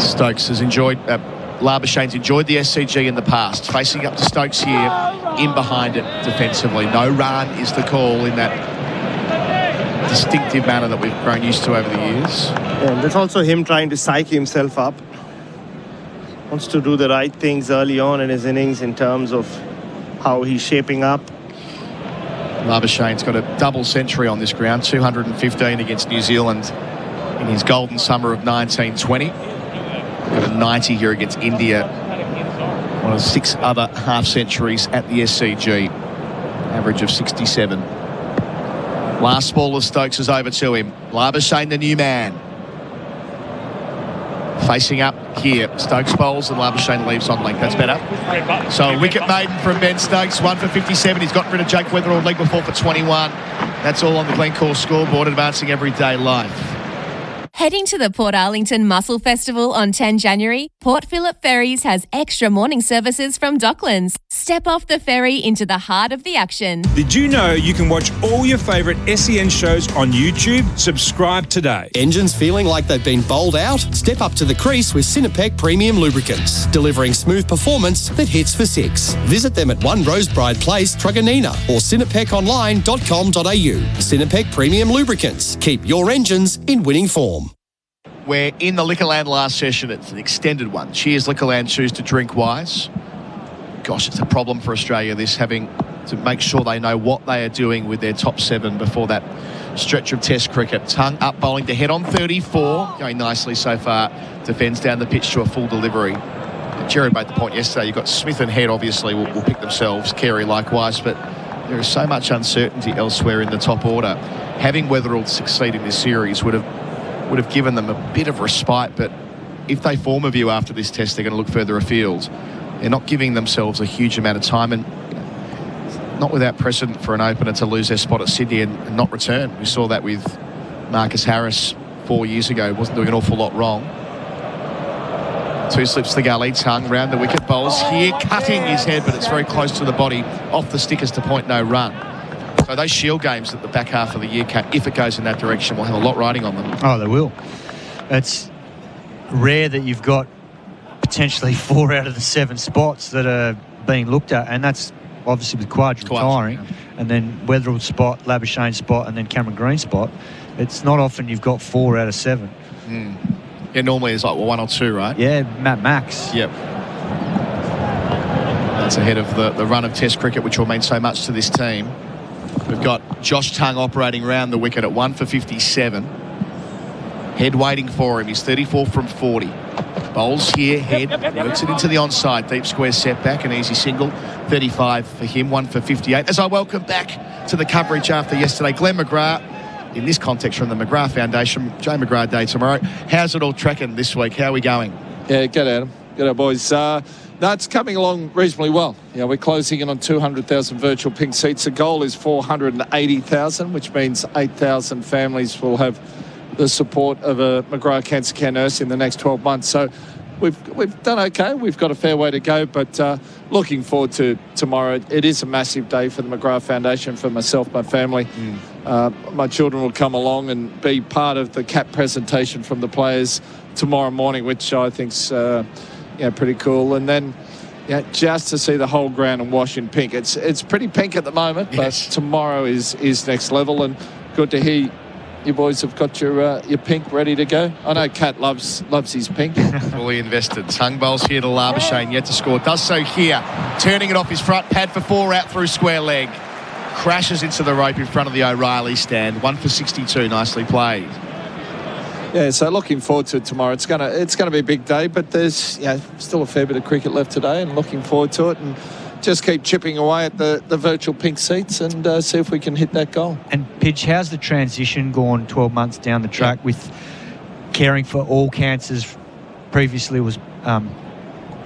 Stokes has enjoyed, Labuschagne's enjoyed the SCG in the past. Facing up to Stokes here, in behind it defensively. No run is the call in that distinctive manner that we've grown used to over the years. And that's also him trying to psych himself up. Wants to do the right things early on in his innings in terms of how he's shaping up. Labuschagne's got a double century on this ground, 215 against New Zealand in his golden summer of 1920. Got a 90 here against India. One of 6 other half centuries at the SCG. Average of 67. Last ball of Stokes is over to him. Labuschagne, the new man. Facing up here. Stokes bowls and Labuschagne leaves on length. That's better. So wicket maiden from Ben Stokes. 1 for 57. He's got rid of Jake Wetherall leg before for 21. That's all on the Glencore scoreboard, advancing everyday life. Heading to the Port Arlington Mussel Festival on 10 January, Port Phillip Ferries has extra morning services from Docklands. Step off the ferry into the heart of the action. Did you know you can watch all your favourite SEN shows on YouTube? Subscribe today. Engines feeling like they've been bowled out? Step up to the crease with Sinapec Premium Lubricants, delivering smooth performance that hits for six. Visit them at 1 Rosebride Place, Truganina, or sinapeconline.com.au. Sinapec Premium Lubricants. Keep your engines in winning form. We're in the Liquorland last session. It's an extended one. Cheers, Liquorland. Choose to drink wise. Gosh, it's a problem for Australia, this, having to make sure they know what they are doing with their top 7 before that stretch of Test cricket. Tongue up, bowling to head on 34. Going nicely so far. Defends down the pitch to a full delivery. Gerard made the point yesterday. You've got Smith and Head, obviously, will pick themselves. Carey likewise, but there is so much uncertainty elsewhere in the top order. Having Wetherill succeed in this series would have given them a bit of respite, but if they form a view after this test, they're going to look further afield. They're not giving themselves a huge amount of time, and not without precedent for an opener to lose their spot at Sydney and not return. We saw that with Marcus Harris 4 years ago. Wasn't doing an awful lot wrong. 2 slips to the gully. Tongue round the wicket. Bowls here, cutting his head, but it's very close to the body. Off the stickers to point, no run. So those Shield games at the back half of the year, if it goes in that direction, will have a lot riding on them. Oh, they will. It's rare that you've got potentially 4 out of the 7 spots that are being looked at, and that's obviously with Quadge retiring, and then Wetherell's spot, Labuschagne's spot, and then Cameron Green's spot. It's not often you've got 4 out of 7. Yeah, normally it's like 1 or 2, right? Yeah, max. Yep. That's ahead of the run of Test cricket, which will mean so much to this team. We've got Josh Tongue operating round the wicket at 1 for 57. Head waiting for him. He's 34 from 40. Bowls here, Head, works it into the onside. Deep square setback, an easy single. 35 for him, 1 for 58. As I welcome back to the coverage after yesterday, Glenn McGrath, in this context from the McGrath Foundation, Joe McGrath Day tomorrow. How's it all tracking this week? How are we going? Yeah, good, Adam. Good, boys. No, it's coming along reasonably well. Yeah, we're closing in on 200,000 virtual pink seats. The goal is 480,000, which means 8,000 families will have the support of a McGrath Cancer Care nurse in the next 12 months. So we've done okay. We've got a fair way to go, but looking forward to tomorrow. It is a massive day for the McGrath Foundation, for myself, my family. My children will come along and be part of the cap presentation from the players tomorrow morning, which I think's pretty cool. And then just to see the whole ground and wash in pink. It's pretty pink at the moment, but tomorrow is next level. And good to hear you boys have got your pink ready to go. I know Kat loves his pink. Fully invested. Tongue bowls here to Labuschagne, yet to score. Does so here. Turning it off his front pad for 4 out through square leg. Crashes into the rope in front of the O'Reilly stand. 1 for 62. Nicely played. Yeah, so looking forward to tomorrow. It's gonna be a big day, but there's still a fair bit of cricket left today, and looking forward to it. And just keep chipping away at the virtual pink seats and see if we can hit that goal. And Pidge, how's the transition gone 12 months down the track with caring for all cancers? Previously was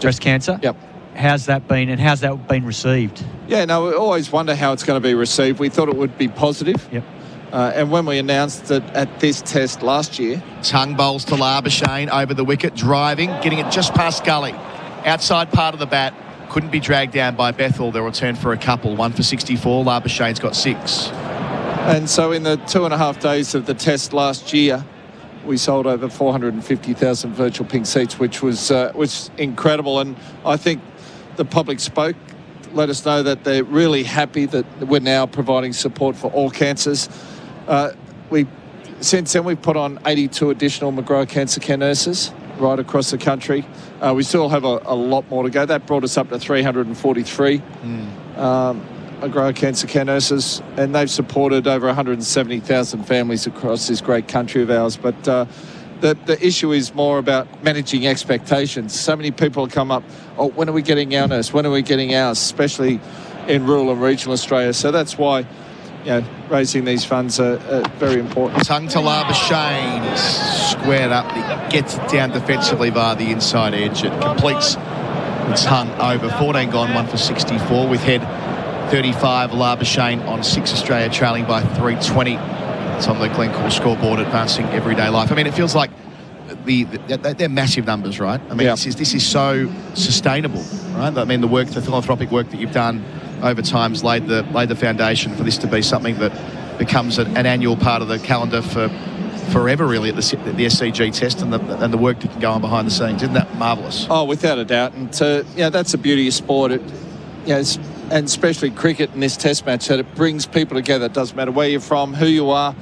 breast cancer. Yep. How's that been, and how's that been received? Yeah, no, we always wonder how it's going to be received. We thought it would be positive. Yep. And when we announced that at this test last year... Tongue bowls to Labuschagne over the wicket, driving, getting it just past gully. Outside part of the bat, couldn't be dragged down by Bethel. They'll return for a couple. 1 for 64, Labuschagne's got 6. And so in the 2.5 days of the test last year, we sold over 450,000 virtual pink seats, which was incredible. And I think the public spoke, let us know that they're really happy that we're now providing support for all cancers. Since then, we've put on 82 additional McGrath Cancer Care nurses right across the country. We still have a lot more to go. That brought us up to 343 McGrath Cancer Care nurses, and they've supported over 170,000 families across this great country of ours. But the issue is more about managing expectations. So many people come up, when are we getting our nurse? When are we getting ours? Especially in rural and regional Australia. So that's why raising these funds are very important. Tongue to Labuschagne, squared up. He gets it down defensively via the inside edge. It completes its Tongue over. 14 gone, 1 for 64 with head 35. Labuschagne on 6, Australia trailing by 320. It's on the Glencore scoreboard, advancing everyday life. I mean, it feels like they're massive numbers, right? I mean, this is so sustainable, right? I mean, the philanthropic work that you've done over time has laid the foundation for this to be something that becomes an annual part of the calendar for forever, really, at the SCG test and the work that can go on behind the scenes. Isn't that marvellous? Oh, without a doubt. And that's the beauty of sport. And especially cricket in this test match, that it brings people together. It doesn't matter where you're from, who you are.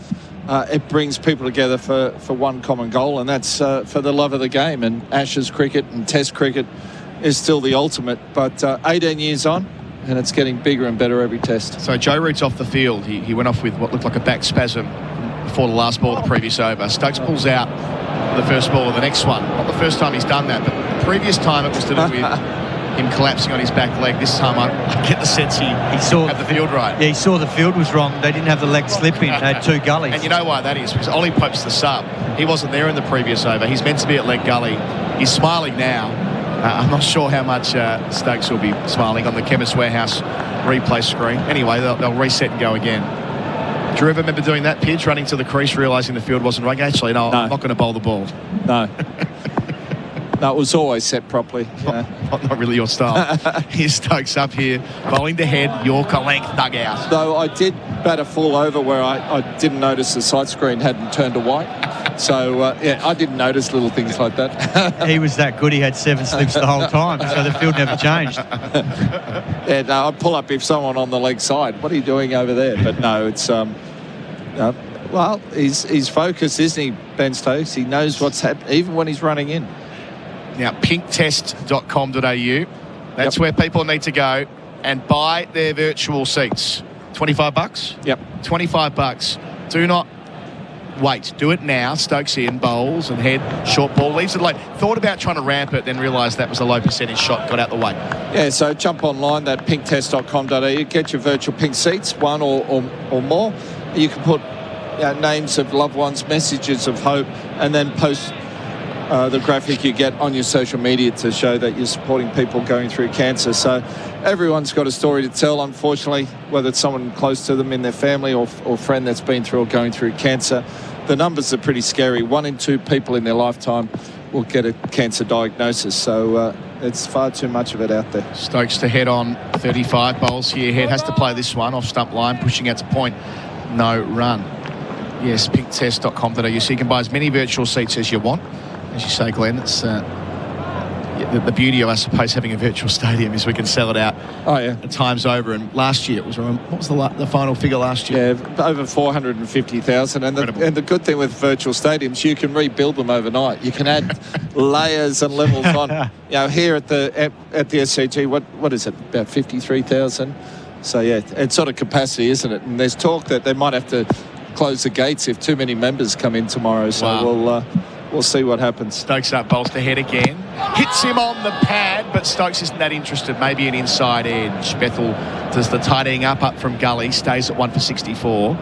It brings people together for one common goal, and that's for the love of the game. And Ashes cricket and Test cricket is still the ultimate. But 18 years on, and it's getting bigger and better every test. So Joe Root's off the field. He went off with what looked like a back spasm before the last ball of the previous over. Stokes pulls out the first ball of the next one. Not the first time he's done that, but the previous time it was to do with him collapsing on his back leg. This time I get the sense he saw the field right. Yeah, he saw the field was wrong. They didn't have the leg slip in. They had two gullies. And you know why that is? Because Ollie Pope's the sub. He wasn't there in the previous over. He's meant to be at leg gully. He's smiling now. I'm not sure how much Stokes will be smiling on the Chemist Warehouse replay screen. Anyway, they'll reset and go again. Do you ever remember doing that pitch, running to the crease, realising the field wasn't right? Actually, no. I'm not going to bowl the ball. No. No, it was always set properly. Not really your style. Here's Stokes up here, bowling to head, Yorker length, dugout. Though I did bat a full over where I didn't notice the sight screen hadn't turned to white. So, I didn't notice little things like that. He was that good. He had 7 slips the whole time, so the field never changed. I'd pull up if someone on the leg side. What are you doing over there? But no, it's... well, he's focused, isn't he, Ben Stokes? He knows what's happening, even when he's running in. Now, pinktest.com.au. That's where people need to go and buy their virtual seats. $25? Yep. $25. Do not wait. Do it now. Stokes in, bowls and head, short ball, leaves it late. Thought about trying to ramp it, then realised that was a low percentage shot, got out the way. Yeah, so jump online, that pinktest.com.au, get your virtual pink seats, one or more. You can put names of loved ones, messages of hope, and then post the graphic you get on your social media to show that you're supporting people going through cancer. So everyone's got a story to tell, unfortunately, whether it's someone close to them in their family or friend that's been through or going through cancer. The numbers are pretty scary. 1 in 2 people in their lifetime will get a cancer diagnosis. So it's far too much of it out there. Stokes to head on 35 bowls here. Head has to play this one off stump line, pushing out to point. No run. Yes, pinktest.com.au. So you can buy as many virtual seats as you want. As you say, Glenn, it's the beauty of, I suppose, having a virtual stadium is we can sell it out times over. And last year, what was the final figure last year? Yeah, over 450,000. And the good thing with virtual stadiums, you can rebuild them overnight. You can add layers and levels on. Here at the SCG, what is it, about 53,000? So, it's sort of capacity, isn't it? And there's talk that they might have to close the gates if too many members come in tomorrow. So we'll see what happens. Stokes up, bowls to head again. Hits him on the pad, but Stokes isn't that interested. Maybe an inside edge. Bethel does the tidying up from gully, stays at 1 for 64.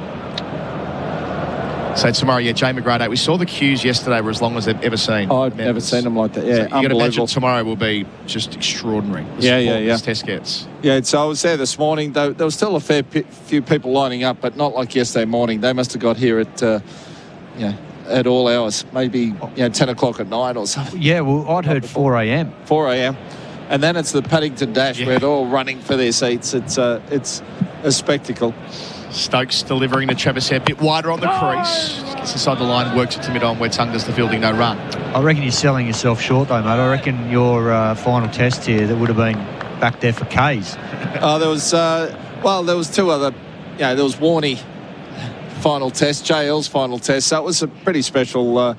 So tomorrow, Jay McGrath. We saw the queues yesterday were as long as they've ever seen. I've never seen them like that. Yeah, so you got to imagine tomorrow will be just extraordinary. This test gets. Yeah, so I was there this morning. There was still a few people lining up, but not like yesterday morning. They must have got here at all hours, maybe 10 o'clock at night or something. Yeah, well, I'd heard 4 a.m. 4 a.m. And then it's the Paddington Dash where they're all running for their seats. It's a spectacle. Stokes delivering to Travis Head, a bit wider on the crease. Gets inside the line, works it to mid-on where Tung does the fielding, no run. I reckon you're selling yourself short, though, mate. I reckon your final test here that would have been back there for K's. There was 2 other, there was Warney final test, JL's final test. That was a pretty special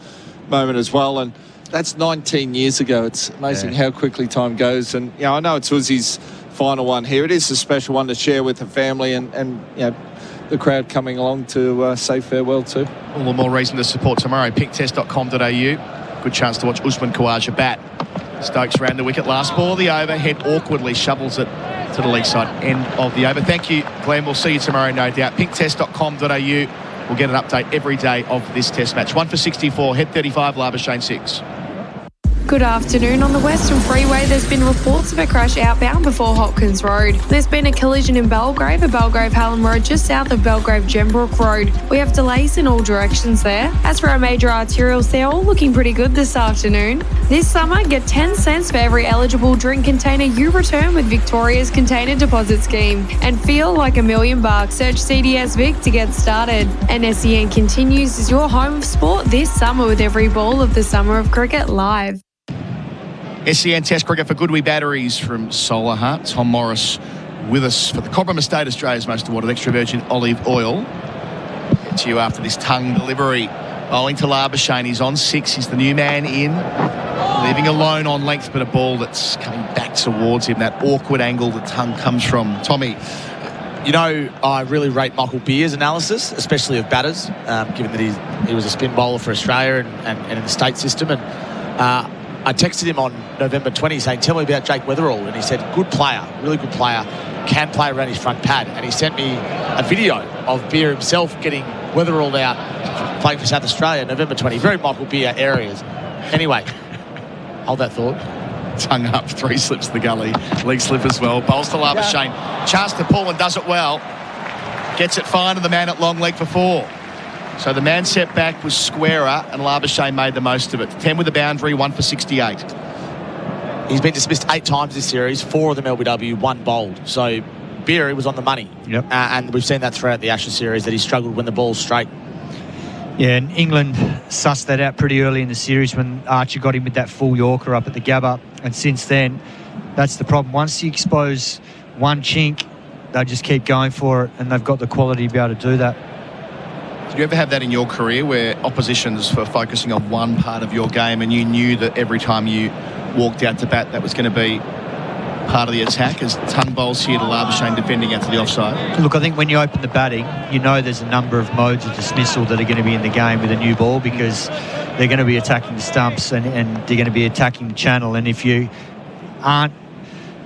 moment as well. And that's 19 years ago. It's amazing how quickly time goes. And, I know it's Uzi's final one here. It is a special one to share with the family and the crowd coming along to say farewell to. All the more reason to support tomorrow. Pinktest.com.au. Good chance to watch Usman Khawaja bat. Stokes ran the wicket last ball. The overhead awkwardly shovels it to the leg side. End of the over. Thank you, Glenn. We'll see you tomorrow, no doubt. Pinktest.com.au. We'll get an update every day of this test match. 1 for 64. Head 35. Labuschagne 6. Good afternoon. On the Western Freeway, there's been reports of a crash outbound before Hopkins Road. There's been a collision in Belgrave at Belgrave-Hallam Road, just south of Belgrave-Gembrook Road. We have delays in all directions there. As for our major arterials, they're all looking pretty good this afternoon. This summer, get 10 cents for every eligible drink container you return with Victoria's Container Deposit Scheme. And feel like $1 million. Search CDS Vic to get started. And SEN Continues is your home of sport this summer with every ball of the Summer of Cricket live. SEN Test Cricket for Goodwee Batteries from Solar Heart. Tom Morris with us for the Cobram Estate, Australia's most awarded extra virgin olive oil. Get to you after this tongue delivery. Bowling to Labuschagne. He's on 6. He's the new man in. Leaving alone on length, but a ball that's coming back towards him. That awkward angle the tongue comes from. Tommy. You know, I really rate Michael Beer's analysis, especially of batters, given that he was a spin bowler for Australia and in the state system. And I texted him on November 20 saying, tell me about Jake Weatherall. And he said, good player, really good player, can play around his front pad. And he sent me a video of Beer himself getting Weatherall out playing for South Australia, November 20. Very Michael Beer areas. Anyway, hold that thought. Tongue up, 3 slips the gully. Leg slip as well. Bowls to Labuschagne. Chance to pull and does it well. Gets it fine, and the man at long leg for 4. So the man set back was squarer, and Labuschagne made the most of it. 10 with the boundary, 1 for 68. He's been dismissed 8 times this series, 4 of them LBW, 1 bowled. So Beer was on the money. Yep. And we've seen that throughout the Ashes series, that he struggled when the ball's straight. Yeah, and England sussed that out pretty early in the series when Archer got him with that full Yorker up at the Gabba. And since then, that's the problem. Once you expose one chink, they just keep going for it, and they've got the quality to be able to do that. Did you ever have that in your career where oppositions were focusing on one part of your game and you knew that every time you walked out to bat that was going to be part of the attack, as tongue bowls here to Labuschagne defending out to the offside? Look, I think when you open the batting, you know there's a number of modes of dismissal that are going to be in the game with a new ball, because they're going to be attacking the stumps and they're going to be attacking the channel. And if you aren't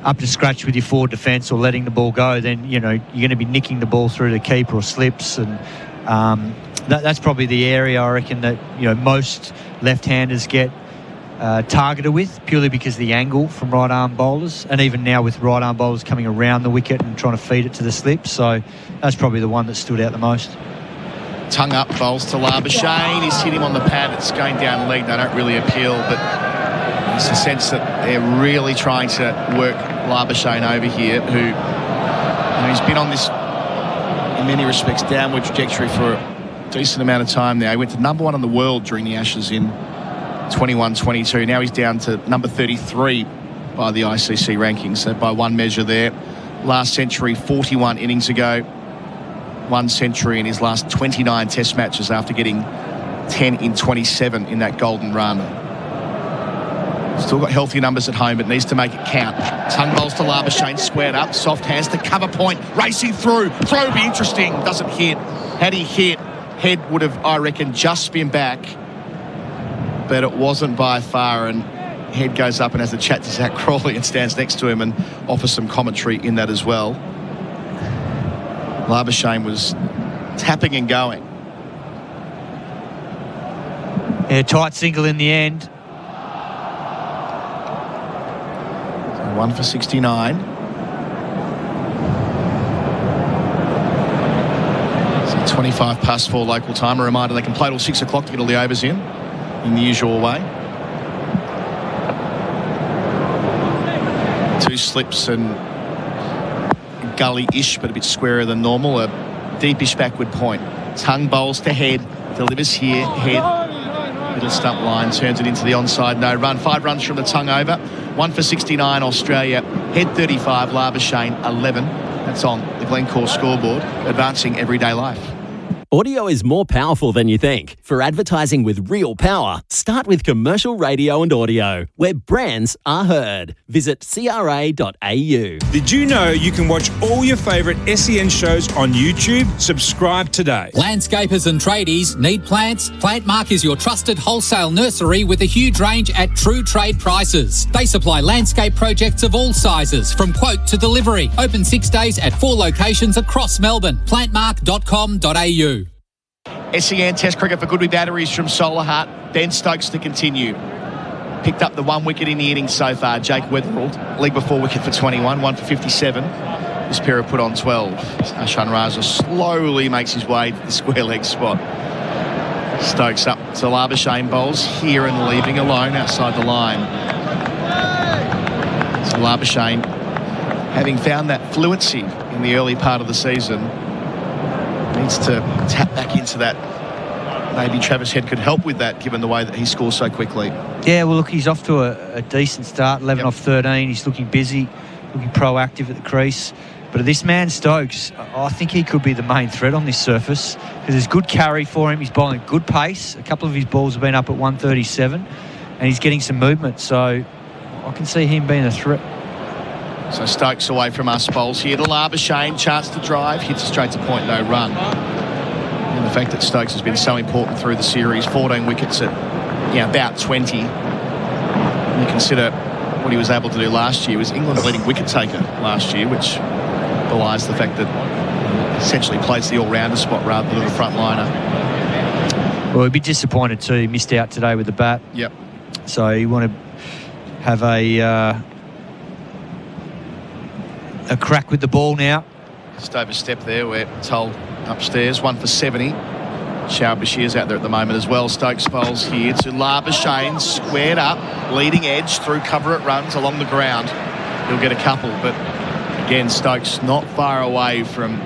up to scratch with your forward defence or letting the ball go, then, you know, you're going to be nicking the ball through the keeper or slips. And that's probably the area, I reckon, that, you know, most left-handers get targeted with, purely because of the angle from right-arm bowlers, and even now with right-arm bowlers coming around the wicket and trying to feed it to the slip. So that's probably the one that stood out the most. Tongue up, bowls to Labuschagne. He's hit him on the pad. It's going down leg. They don't really appeal, but there's a sense that they're really trying to work Labuschagne over here, who, you know, he's been on this, in many respects, downward trajectory for a decent amount of time now. He went to number 1 in the world during the Ashes in 21-22. Now he's down to number 33 by the ICC rankings, so by one measure there. Last century 41 innings ago, 1 century in his last 29 test matches after getting 10 in 27 in that golden run. Still got healthy numbers at home, but needs to make it count. Tongue bowls to Labuschagne, squared up, soft hands to cover point, racing through. Throw would be interesting, doesn't hit. Had he hit, head would have, I reckon, just been back, but it wasn't by far, and head goes up and has a chat to Zach Crawley and stands next to him and offers some commentary in that as well. Labuschagne was tapping and going. Yeah, tight single in the end. So 1 for 69. So 25 past 4 local time. A reminder they can play till 6 o'clock to get all the overs in the usual way. 2 slips and gully-ish, but a bit squarer than normal. A deepish backward point. Tongue bowls to head, delivers here, head, middle stump line, turns it into the onside, no run. 5 runs from the tongue over. 1 for 69 Australia, head 35, Labuschagne 11. That's on the Glencore scoreboard, advancing everyday life. Audio is more powerful than you think. For advertising with real power, start with commercial radio and audio, where brands are heard. Visit cra.au. Did you know you can watch all your favourite SEN shows on YouTube? Subscribe today. Landscapers and tradies need plants? Plantmark is your trusted wholesale nursery with a huge range at true trade prices. They supply landscape projects of all sizes, from quote to delivery. Open 6 days at 4 locations across Melbourne. Plantmark.com.au. SEN Test Cricket for Goodwee Batteries from Solar Heart. Ben Stokes to continue. Picked up the 1 wicket in the innings so far. Jake Weatherald, league before wicket for 21, 1 for 57. This pair have put on 12. Sundaresan slowly makes his way to the square leg spot. Stokes up to Labuschagne, bowls here and leaving alone outside the line. So Labuschagne, having found that fluency in the early part of the season, needs to tap back into that. Maybe Travis Head could help with that, given the way that he scores so quickly. Yeah, well, look, he's off to a decent start, 11 off 13. He's looking busy, looking proactive at the crease. But this man, Stokes, I think he could be the main threat on this surface because there's good carry for him. He's bowling at good pace. A couple of his balls have been up at 137 and he's getting some movement. So I can see him being a threat. So Stokes away from us, bowls here to Labuschagne. Chance to drive, hits straight to point, no run. And the fact that Stokes has been so important through the series, 14 wickets at about 20. And you consider what he was able to do last year, was England's leading wicket taker last year, which belies the fact that he essentially plays the all-rounder spot rather than the front liner. Well, he'd be disappointed too. He missed out today with the bat. Yep. So you want to have a crack with the ball now. Just overstep there, we're told upstairs. 1 for 70. Shower Bashir's out there at the moment as well. Stokes bowls here to Labuschagne, squared up, leading edge through cover it runs along the ground. He'll get a couple, but again, Stokes not far away from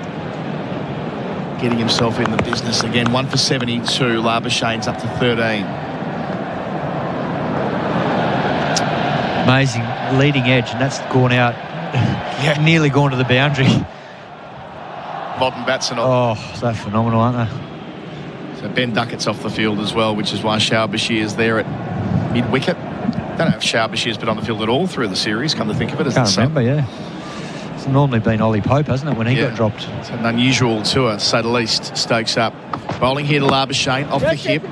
getting himself in the business. Again, 1 for 72. Labuschagne's up to 13. Amazing leading edge, and that's gone out, nearly gone to the boundary. Modern bats and all. Oh, they're phenomenal, aren't they? So Ben Duckett's off the field as well, which is why Shower Bashir is there at mid-wicket. Don't know if Shower Bashir's been on the field at all through the series, come to think of it. Can't remember, yeah. It's normally been Ollie Pope, hasn't it, when he got dropped? It's an unusual tour, to say the least. Stokes up. Bowling here to Labuschagne, off the hip.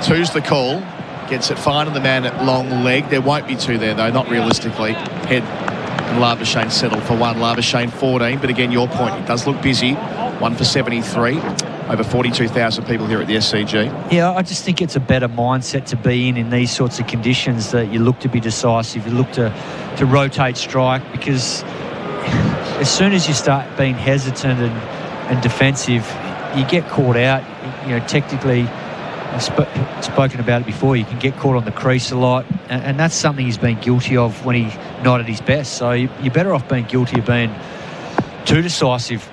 Two's the call. Gets it fine on the man at long leg. There won't be two there, though, not realistically. Head and Labuschagne settled for 1. Labuschagne 14, but again, your point, it does look busy. 1 for 73. Over 42,000 people here at the SCG. Yeah, I just think it's a better mindset to be in these sorts of conditions, that you look to be decisive, you look to rotate strike, because as soon as you start being hesitant and defensive, you get caught out. Technically, I've spoken about it before, you can get caught on the crease a lot, and that's something he's been guilty of when he's not at his best. So you're better off being guilty of being too decisive.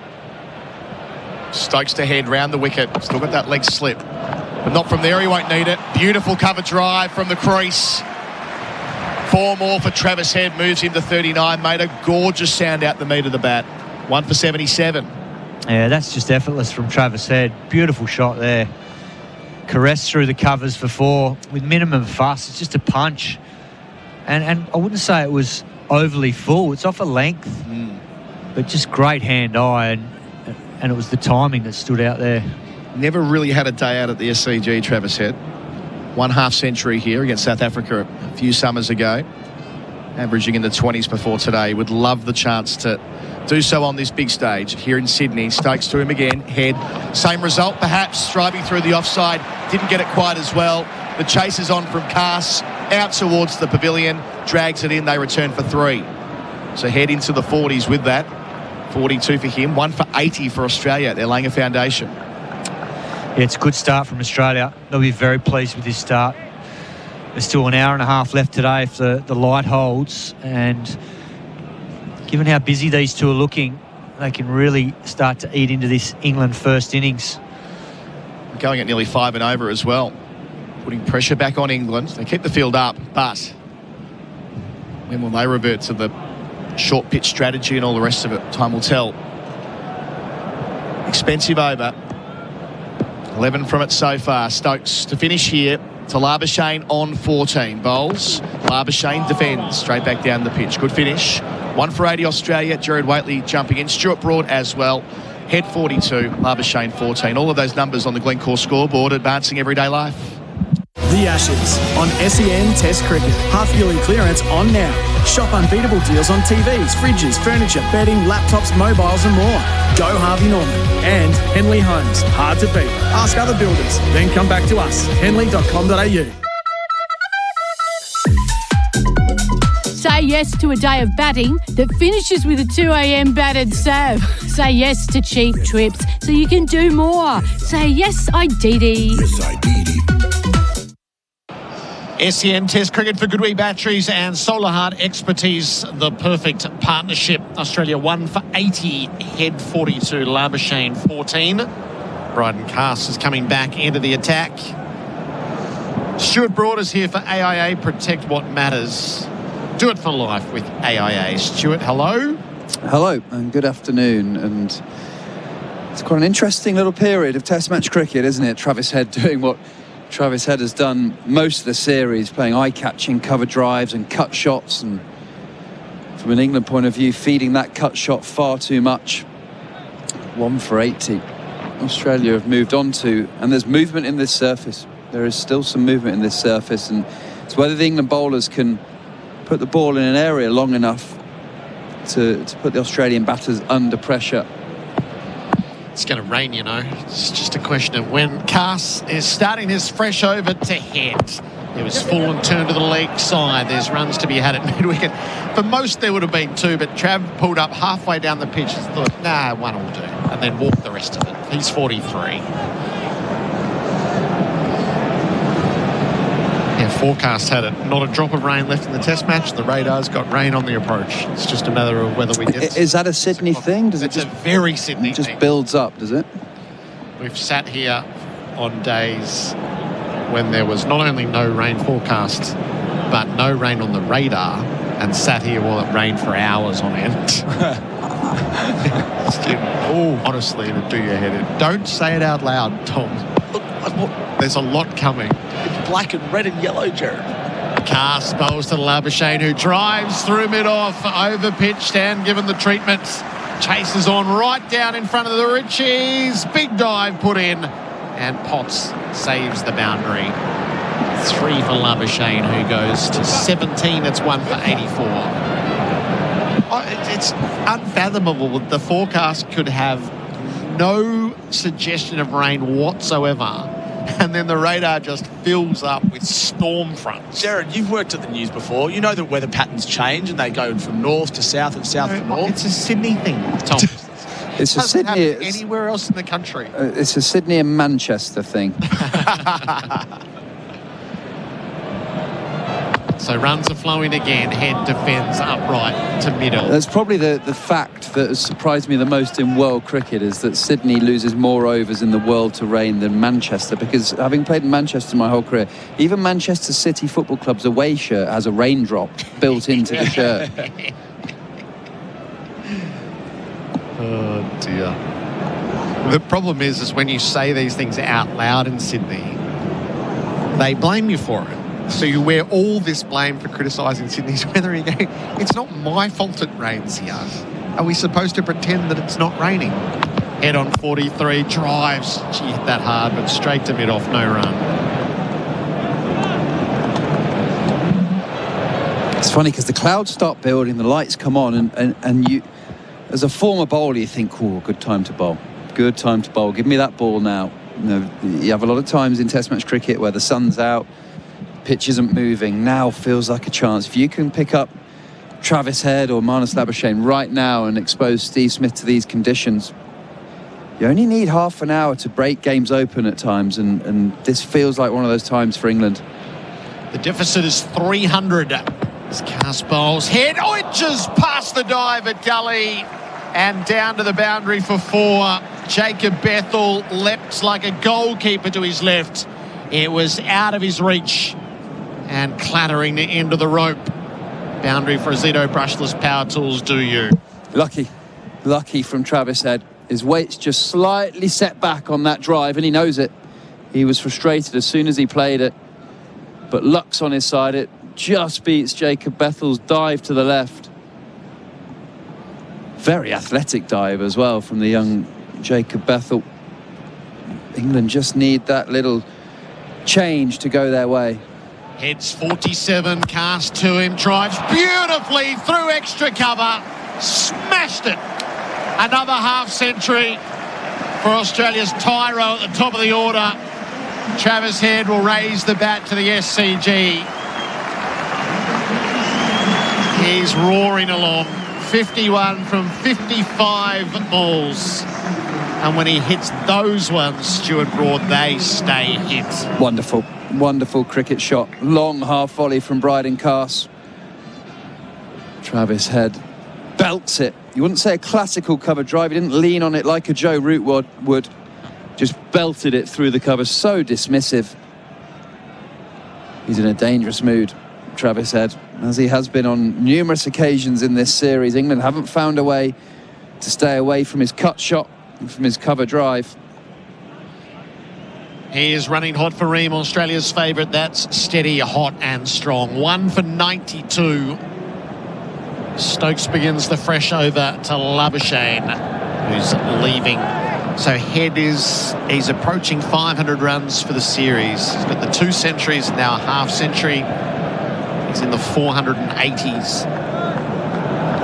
Stokes to head round the wicket. Still got that leg slip, but not from there. He won't need it. Beautiful cover drive from the crease. 4 more for Travis Head. Moves him to 39. Made a gorgeous sound out the meat of the bat. 1 for 77. Yeah, that's just effortless from Travis Head. Beautiful shot there. Caressed through the covers for 4 with minimum fuss. It's just a punch. And I wouldn't say it was overly full. It's off a length, but just great hand-eye. And it was the timing that stood out there. Never really had a day out at the SCG, Travis Head. 1 half century here against South Africa a few summers ago. Averaging in the 20s before today. Would love the chance to do so on this big stage here in Sydney. Stokes to him again. Head. Same result, perhaps. Driving through the offside. Didn't get it quite as well. The chase is on from Cass. Out towards the pavilion. Drags it in. They return for 3. So Head into the 40s with that. 42 for him, 1 for 80 for Australia. They're laying a foundation. Yeah, it's a good start from Australia. They'll be very pleased with this start. There's still an hour and a half left today if the light holds, and given how busy these two are looking, they can really start to eat into this England first innings. Going at nearly 5 and over as well. Putting pressure back on England. They keep the field up, but when will they revert to the short pitch strategy and all the rest of it? Time will tell. Expensive over. 11 from it so far. Stokes to finish here to Labuschagne on 14. Bowls. Labuschagne defends. Straight back down the pitch. Good finish. 1 for 80 Australia. Gerard Whateley jumping in. Stuart Broad as well. Head 42. Labuschagne 14. All of those numbers on the Glencore scoreboard. Advancing everyday life. The Ashes on SEN Test Cricket. Half-yearly clearance on now. Shop unbeatable deals on TVs, fridges, furniture, bedding, laptops, mobiles and more. Go Harvey Norman. And Henley Homes. Hard to beat. Ask other builders. Then come back to us. Henley.com.au. Say yes to a day of batting that finishes with a 2 a.m. battered Sav. Say yes to cheap trips so you can do more. Say yes, I dee. SEN Test Cricket for Goodwee Batteries and Solar Heart Expertise, the perfect partnership. Australia 1 for 80, Head 42, Labuschagne 14. Bryden Cass is coming back into the attack. Stuart Broad is here for AIA, protect what matters. Do it for life with AIA. Stuart, hello. Hello and good afternoon. And it's quite an interesting little period of Test match cricket, isn't it? Travis Head doing what Travis Head has done most of the series, playing eye-catching cover drives and cut shots, and from an England point of view, feeding that cut shot far too much. 1 for 80. Australia have moved on to, and there's movement in this surface. There is still some movement in this surface, and it's whether the England bowlers can put the ball in an area long enough to put the Australian batters under pressure. It's going to rain, you know. It's just a question of when. Cass is starting his fresh over to Head. It was full and turned to the leg side. There's runs to be had at mid-wicket. For most, there would have been 2, but Trav pulled up halfway down the pitch and thought, nah, 1 will do, and then walked the rest of it. He's 43. Yeah, forecast had it. Not a drop of rain left in the Test match. The radar's got rain on the approach. It's just a matter of whether we get... Is that a Sydney thing? Does it's a very Sydney thing. It thing. just builds up, does it? We've sat here on days when there was not only no rain forecast, but no rain on the radar, and sat here while it rained for hours on end. Honestly, to do your head in. Don't say it out loud, Tom. Look, there's a lot coming. It's black and red and yellow, Gerard. Cass bowls to Labuschagne, who drives through mid-off, over-pitched and given the treatment. Chases on right down in front of the Richies. Big dive put in, and Potts saves the boundary. 3 for Labuschagne, who goes to 17. It's 1 for 84. It's unfathomable that the forecast could have no suggestion of rain whatsoever, and then the radar just fills up with storm fronts. Gerard, you've worked at the news before. You know that weather patterns change and they go from north to south and south to north. It's a Sydney thing, Tom. It's a Sydney. Anywhere else in the country. It's a Sydney and Manchester thing. So runs are flowing again. Head defends upright to middle. That's probably the fact that has surprised me the most in world cricket, is that Sydney loses more overs in the world to rain than Manchester, because having played in Manchester my whole career, even Manchester City Football Club's away shirt has a raindrop built into the shirt. Oh dear. The problem is when you say these things out loud in Sydney, they blame you for it. So you wear all this blame for criticising Sydney's weather. You go, it's not my fault it rains here. Are we supposed to pretend that it's not raining? Head on 43, drives. She hit that hard, but straight to mid-off, no run. It's funny because the clouds start building, the lights come on, and you, as a former bowler, you think, oh, good time to bowl. Good time to bowl. Give me that ball now. You know, you have a lot of times in Test match cricket where the sun's out, pitch isn't moving. Now feels like a chance. If you can pick up Travis Head or Marnus Labuschagne right now and expose Steve Smith to these conditions, you only need half an hour to break games open at times, and this feels like one of those times for England. The deficit is 300. As Cass bowls Head, inches past the dive at Gully and down to the boundary for 4. Jacob Bethel leapt like a goalkeeper to his left. It was out of his reach and clattering the end of the rope. Boundary for Azito brushless power tools, do you? Lucky from Travis Head. His weight's just slightly set back on that drive, and he knows it. He was frustrated as soon as he played it, but luck's on his side. It just beats Jacob Bethel's dive to the left. Very athletic dive as well from the young Jacob Bethel. England just need that little change to go their way. Heads 47, Cass to him, drives beautifully through extra cover, smashed it. Another half century for Australia's Tyro at the top of the order. Travis Head will raise the bat to the SCG. He's roaring along. 51 from 55 balls. And when he hits those ones, Stuart Broad, they stay hit. Wonderful, wonderful cricket shot. Long half volley from Bryden Cass. Travis Head belts it. You wouldn't say a classical cover drive. He didn't lean on it like a Joe Root would. Just belted it through the cover. So dismissive. He's in a dangerous mood, Travis Head, as he has been on numerous occasions in this series. England haven't found a way to stay away from his cut shot and from his cover drive. He is running hot for Ream, Australia's favourite. That's steady, hot and strong. 1 for 92. Stokes begins the fresh over to Labuschagne, who's leaving. So Head he's approaching 500 runs for the series. He's got the 2 centuries, now a half century. He's in the 480s.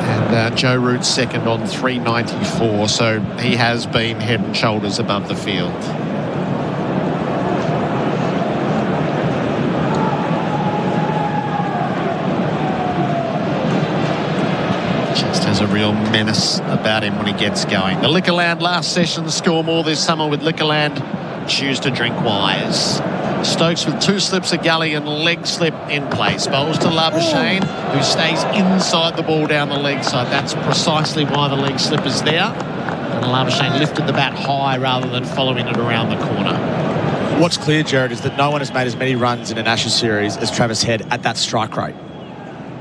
And Joe Root's second on 394. So he has been head and shoulders above the field. Has a real menace about him when he gets going. The Liquorland last session score more this summer with Liquorland. Choose to drink wise. Stokes with 2 slips of gully and leg slip in place. Bowls to Labuschagne, who stays inside the ball down the leg side. That's precisely why the leg slip is there. And Labuschagne lifted the bat high rather than following it around the corner. What's clear, Gerard, is that no one has made as many runs in an Ashes series as Travis Head at that strike rate.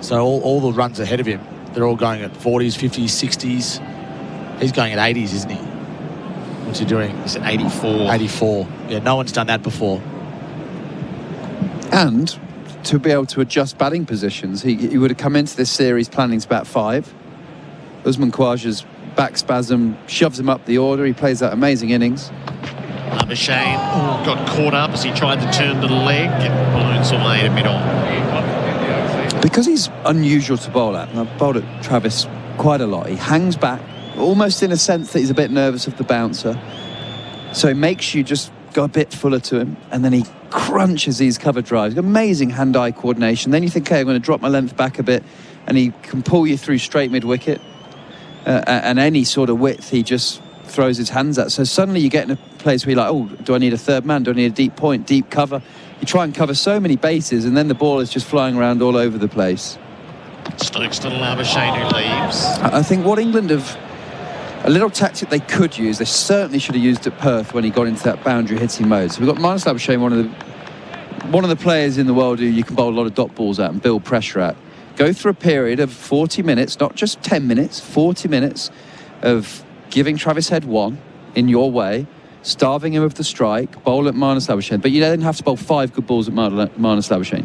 So all the runs ahead of him, they're all going at 40s, 50s, 60s. He's going at 80s, isn't he? What's he doing? He's at 84. 84. Yeah, no one's done that before. And to be able to adjust batting positions, he would have come into this series planning to bat 5. Usman Khawaja's back spasm shoves him up the order. He plays that amazing innings. Labuschagne got caught up as he tried to turn to the leg and balloons away to mid-on. Because he's unusual to bowl at, and I've bowled at Travis quite a lot, he hangs back, almost in a sense that he's a bit nervous of the bouncer. So he makes you just go a bit fuller to him, and then he crunches these cover drives. Amazing hand-eye coordination. Then you think, okay, I'm going to drop my length back a bit, and he can pull you through straight mid-wicket. And any sort of width, he just throws his hands at. So suddenly you get in a place where you're like, oh, do I need a third man? Do I need a deep point, deep cover? You try and cover so many bases, and then the ball is just flying around all over the place. Stokes to Labuschagne, who leaves. I think what England have, a little tactic they could use, they certainly should have used at Perth when he got into that boundary hitting mode. So we've got Marnus Labuschagne, one of the players in the world who you can bowl a lot of dot balls at and build pressure at. Go through a period of 40 minutes, not just 10 minutes, 40 minutes of giving Travis Head 1 in your way, starving him of the strike, bowl at Marnus Labuschagne. But you then have to bowl 5 good balls at Marnus Labuschagne.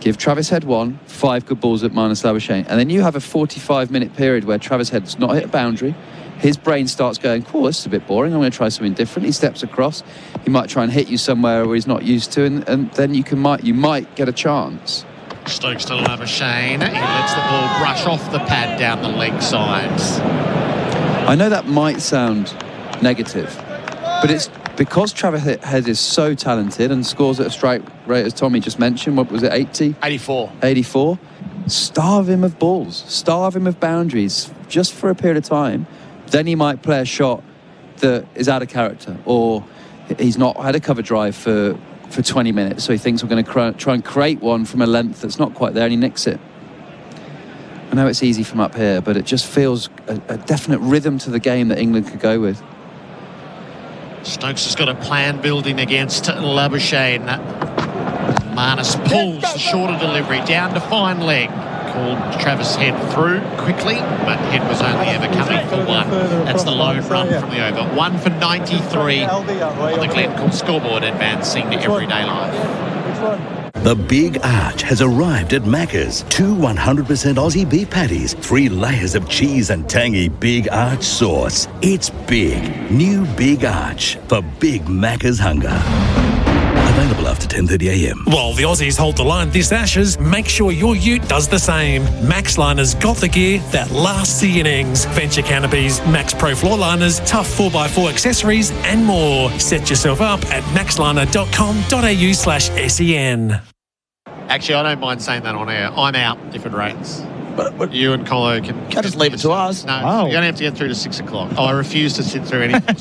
Give Travis Head 1, 5 good balls at Marnus Labuschagne. And then you have a 45-minute period where Travis Head's not hit a boundary. His brain starts going, cool, this is a bit boring. I'm going to try something different. He steps across. He might try and hit you somewhere where he's not used to, and then you might get a chance. Stokes to Labuschagne. He lets the ball brush off the pad down the leg sides. I know that might sound negative, but it's because Travis Head is so talented and scores at a strike rate, as Tommy just mentioned. What was it, 80? 84. 84. Starve him of balls. Starve him of boundaries just for a period of time. Then he might play a shot that is out of character, or he's not had a cover drive for 20 minutes, so he thinks we're going to try and create one from a length that's not quite there, and he nicks it. I know it's easy from up here, but it just feels a definite rhythm to the game that England could go with. Stokes has got a plan building against Labuschagne. Marnus pulls the shorter delivery down to fine leg. Called Travis Head through quickly, but Head was only ever coming for 1. That's the lone run from the over. 1 for 93 on the Glencoe scoreboard, advancing to everyday life. The Big Arch has arrived at Macca's. 2 100% Aussie beef patties, 3 layers of cheese and tangy Big Arch sauce. It's big. New Big Arch for big Macca's hunger. Available after 10:30 a.m. While the Aussies hold the line this Ashes, make sure your ute does the same. Max Liners got the gear that lasts the innings. Venture canopies, Max Pro floor liners, tough 4x4 accessories and more. Set yourself up at maxliner.com.au/SEN. Actually, I don't mind saying that on air. I'm out if it rains. But you and Colo can just leave it to us. No, Wow. you only have to get through to 6 o'clock. Oh, I refuse to sit through anything.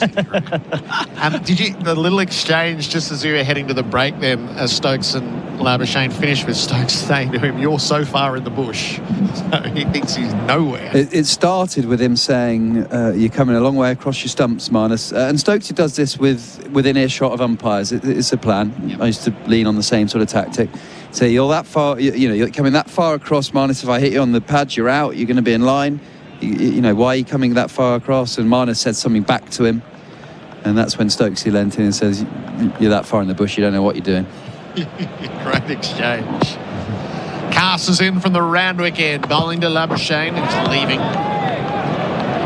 Did you, the little exchange just as we were heading to the break then, as Stokes and Labuschagne finished with Stokes saying to him, "You're so far in the bush." So he thinks he's nowhere. It started with him saying, "You're coming a long way across your stumps, Marnus." And Stokesy does this within earshot of umpires. It's a plan. Yep. I used to lean on the same sort of tactic. So you're that far, you're coming that far across, Marnus. If I hit you on the pads, you're out. You're going to be in line. Why are you coming that far across? And Marnus said something back to him. And that's when Stokesy leant in and says, "You're that far in the bush, you don't know what you're doing." Great exchange. Cass is in from the Randwick end, bowling to Labuschagne, who's leaving.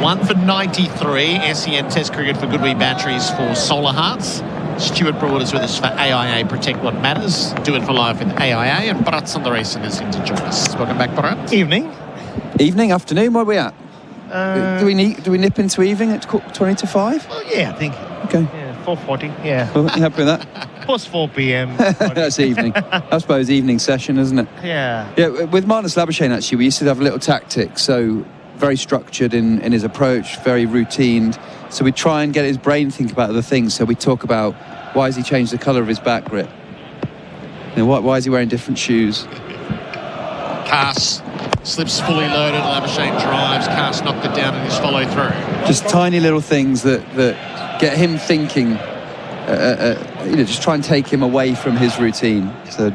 1 for 93, SEN Test Cricket for Goodwee Batteries for Solar Hearts. Stuart Broad is with us for AIA Protect What Matters. Do it for life with AIA, and Bharat Sundaresan is in to join us. Welcome back, Bharat. Evening, afternoon, where are we at? Do we nip into evening at 20 to 5? Oh, yeah, I think. Okay. Yeah, 4:40, yeah. Well, you happy with that? Post 4 p.m. That's evening. I suppose evening session, isn't it? Yeah. Yeah, with Marnus Labuschagne, actually, we used to have a little tactic. So very structured in his approach, very routined. So we try and get his brain think about other things. So we talk about why has he changed the colour of his back grip? Why is he wearing different shoes? Cass slips fully loaded, Labuschagne drives, Cass knocked it down in his follow through. Just tiny little things that get him thinking, just try and take him away from his routine. So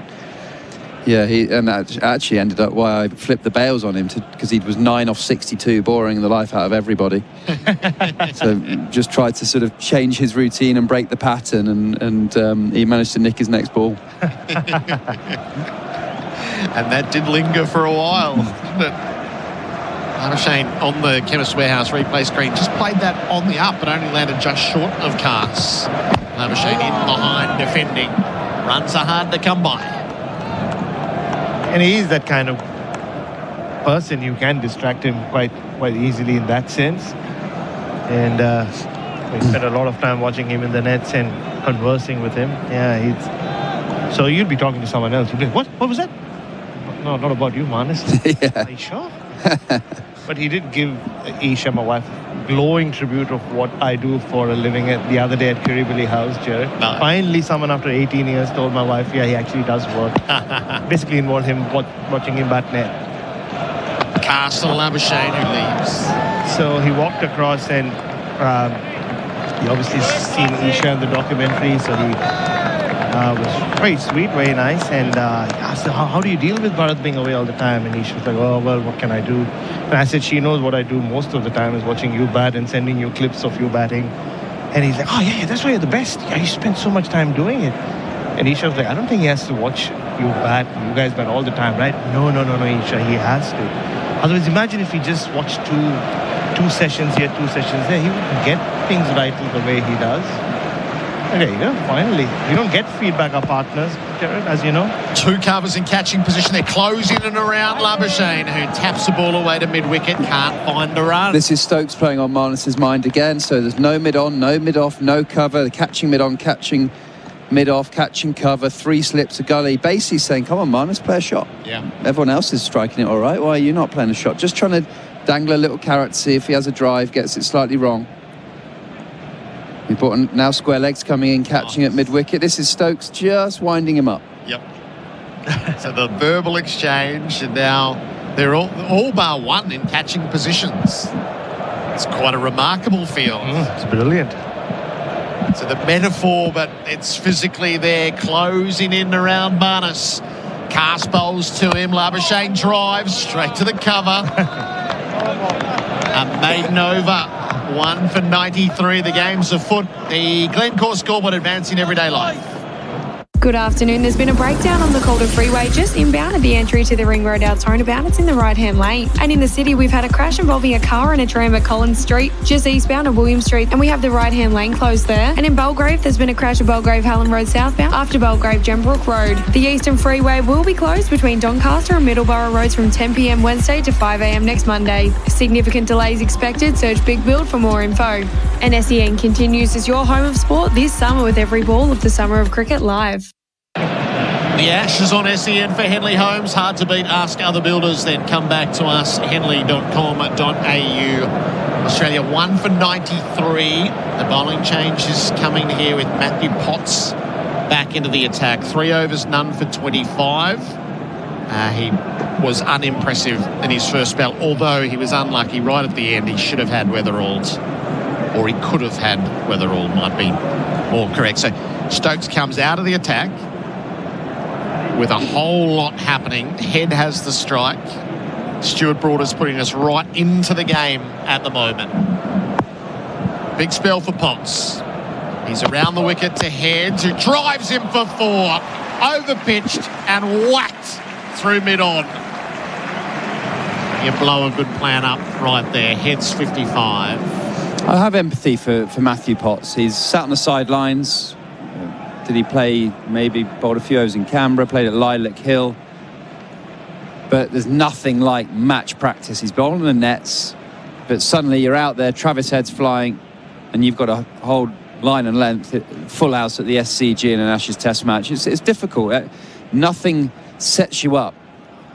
yeah, that actually ended up why I flipped the bails on him, because he was 9 off 62, boring the life out of everybody. So just tried to sort of change his routine and break the pattern, and he managed to nick his next ball. And that did linger for a while, didn't it? Labuschagne on the Chemist Warehouse replay screen just played that on the up, but only landed just short of Cass. Labuschagne in behind, defending. Runs are hard to come by. And he is that kind of person. You can distract him quite easily in that sense. And we spent a lot of time watching him in the nets and conversing with him. Yeah, so you'll be talking to someone else. You'll be like, what was that? No, not about you, Marnus. Yeah. Are you sure? But he did give Isha, my wife, glowing tribute of what I do for a living the other day at Kirribilli House, Gerard. Nice. Finally, someone after 18 years told my wife, yeah, he actually does work. Basically involved him watching him bat net. Cass and Labuschagne who leaves. So he walked across and he obviously seen Isha in the documentary, so he was very sweet, very nice, and he asked her, how do you deal with Bharat being away all the time? And Isha was like, oh, well, what can I do? And I said, she knows what I do most of the time is watching you bat and sending you clips of you batting. And he's like, oh, yeah, that's why you're the best. Yeah, you spend so much time doing it. And Isha was like, I don't think he has to watch you bat. You guys bat all the time, right? No, Isha, he has to. Otherwise, imagine if he just watched two sessions here, 2 sessions there. He wouldn't get things right the way he does. And there you go, finally. We don't get feedback our partners, Gerard, as you know. 2 covers in catching position. They're closing and around Labuschagne, who taps the ball away to mid-wicket. Can't find a run. This is Stokes playing on Marnus's mind again. So there's no mid-on, no mid-off, no cover. The catching mid-on, catching mid-off, catching cover, 3 slips a gully. Basically saying, come on, Marnus, play a shot. Yeah. Everyone else is striking it all right. Why are you not playing a shot? Just trying to dangle a little carrot, see if he has a drive, gets it slightly wrong. We've brought now square legs coming in, catching at mid-wicket. This is Stokes just winding him up. Yep. So the verbal exchange, and now they're all bar one in catching positions. It's quite a remarkable field. It's brilliant. So the metaphor, but it's physically there, closing in around Marnus. Cass bowls to him. Labuschagne drives straight to the cover. A maiden over. 1 for 93. The game's afoot. The Glencore scoreboard advancing everyday life. Good afternoon. There's been a breakdown on the Calder Freeway just inbound at the entry to the Ring Road Altona bound. It's in the right-hand lane. And in the city, we've had a crash involving a car and a tram at Collins Street, just eastbound at William Street, and we have the right-hand lane closed there. And in Belgrave, there's been a crash at Belgrave Hallam Road southbound after Belgrave Gembrook Road. The Eastern Freeway will be closed between Doncaster and Middleborough roads from 10 p.m. Wednesday to 5 a.m. next Monday. Significant delays expected. Search Big Build for more info. And SEN continues as your home of sport this summer with every ball of the Summer of Cricket live. The Ashes on SEN for Henley Homes. Hard to beat. Ask other builders. Then come back to us. Henley.com.au. Australia 1 for 93. The bowling change is coming here with Matthew Potts back into the attack. 3 overs, none for 25. He was unimpressive in his first spell, although he was unlucky right at the end. He should have had Weatherall's, or he could have had Weatherall, might be more correct. So Stokes comes out of the attack with a whole lot happening. Head has the strike. Stuart Broader's putting us right into the game at the moment. Big spell for Potts. He's around the wicket to Heads, who drives him for 4. Overpitched and whacked through mid-on. You blow a good plan up right there. Heads 55. I have empathy for Matthew Potts. He's sat on the sidelines. Did he play, maybe bowled a few overs in Canberra, played at Lilac Hill. But there's nothing like match practice. He's bowling the nets, but suddenly you're out there, Travis Head's flying, and you've got to hold line and length, full house at the SCG in an Ashes Test match. It's difficult. Nothing sets you up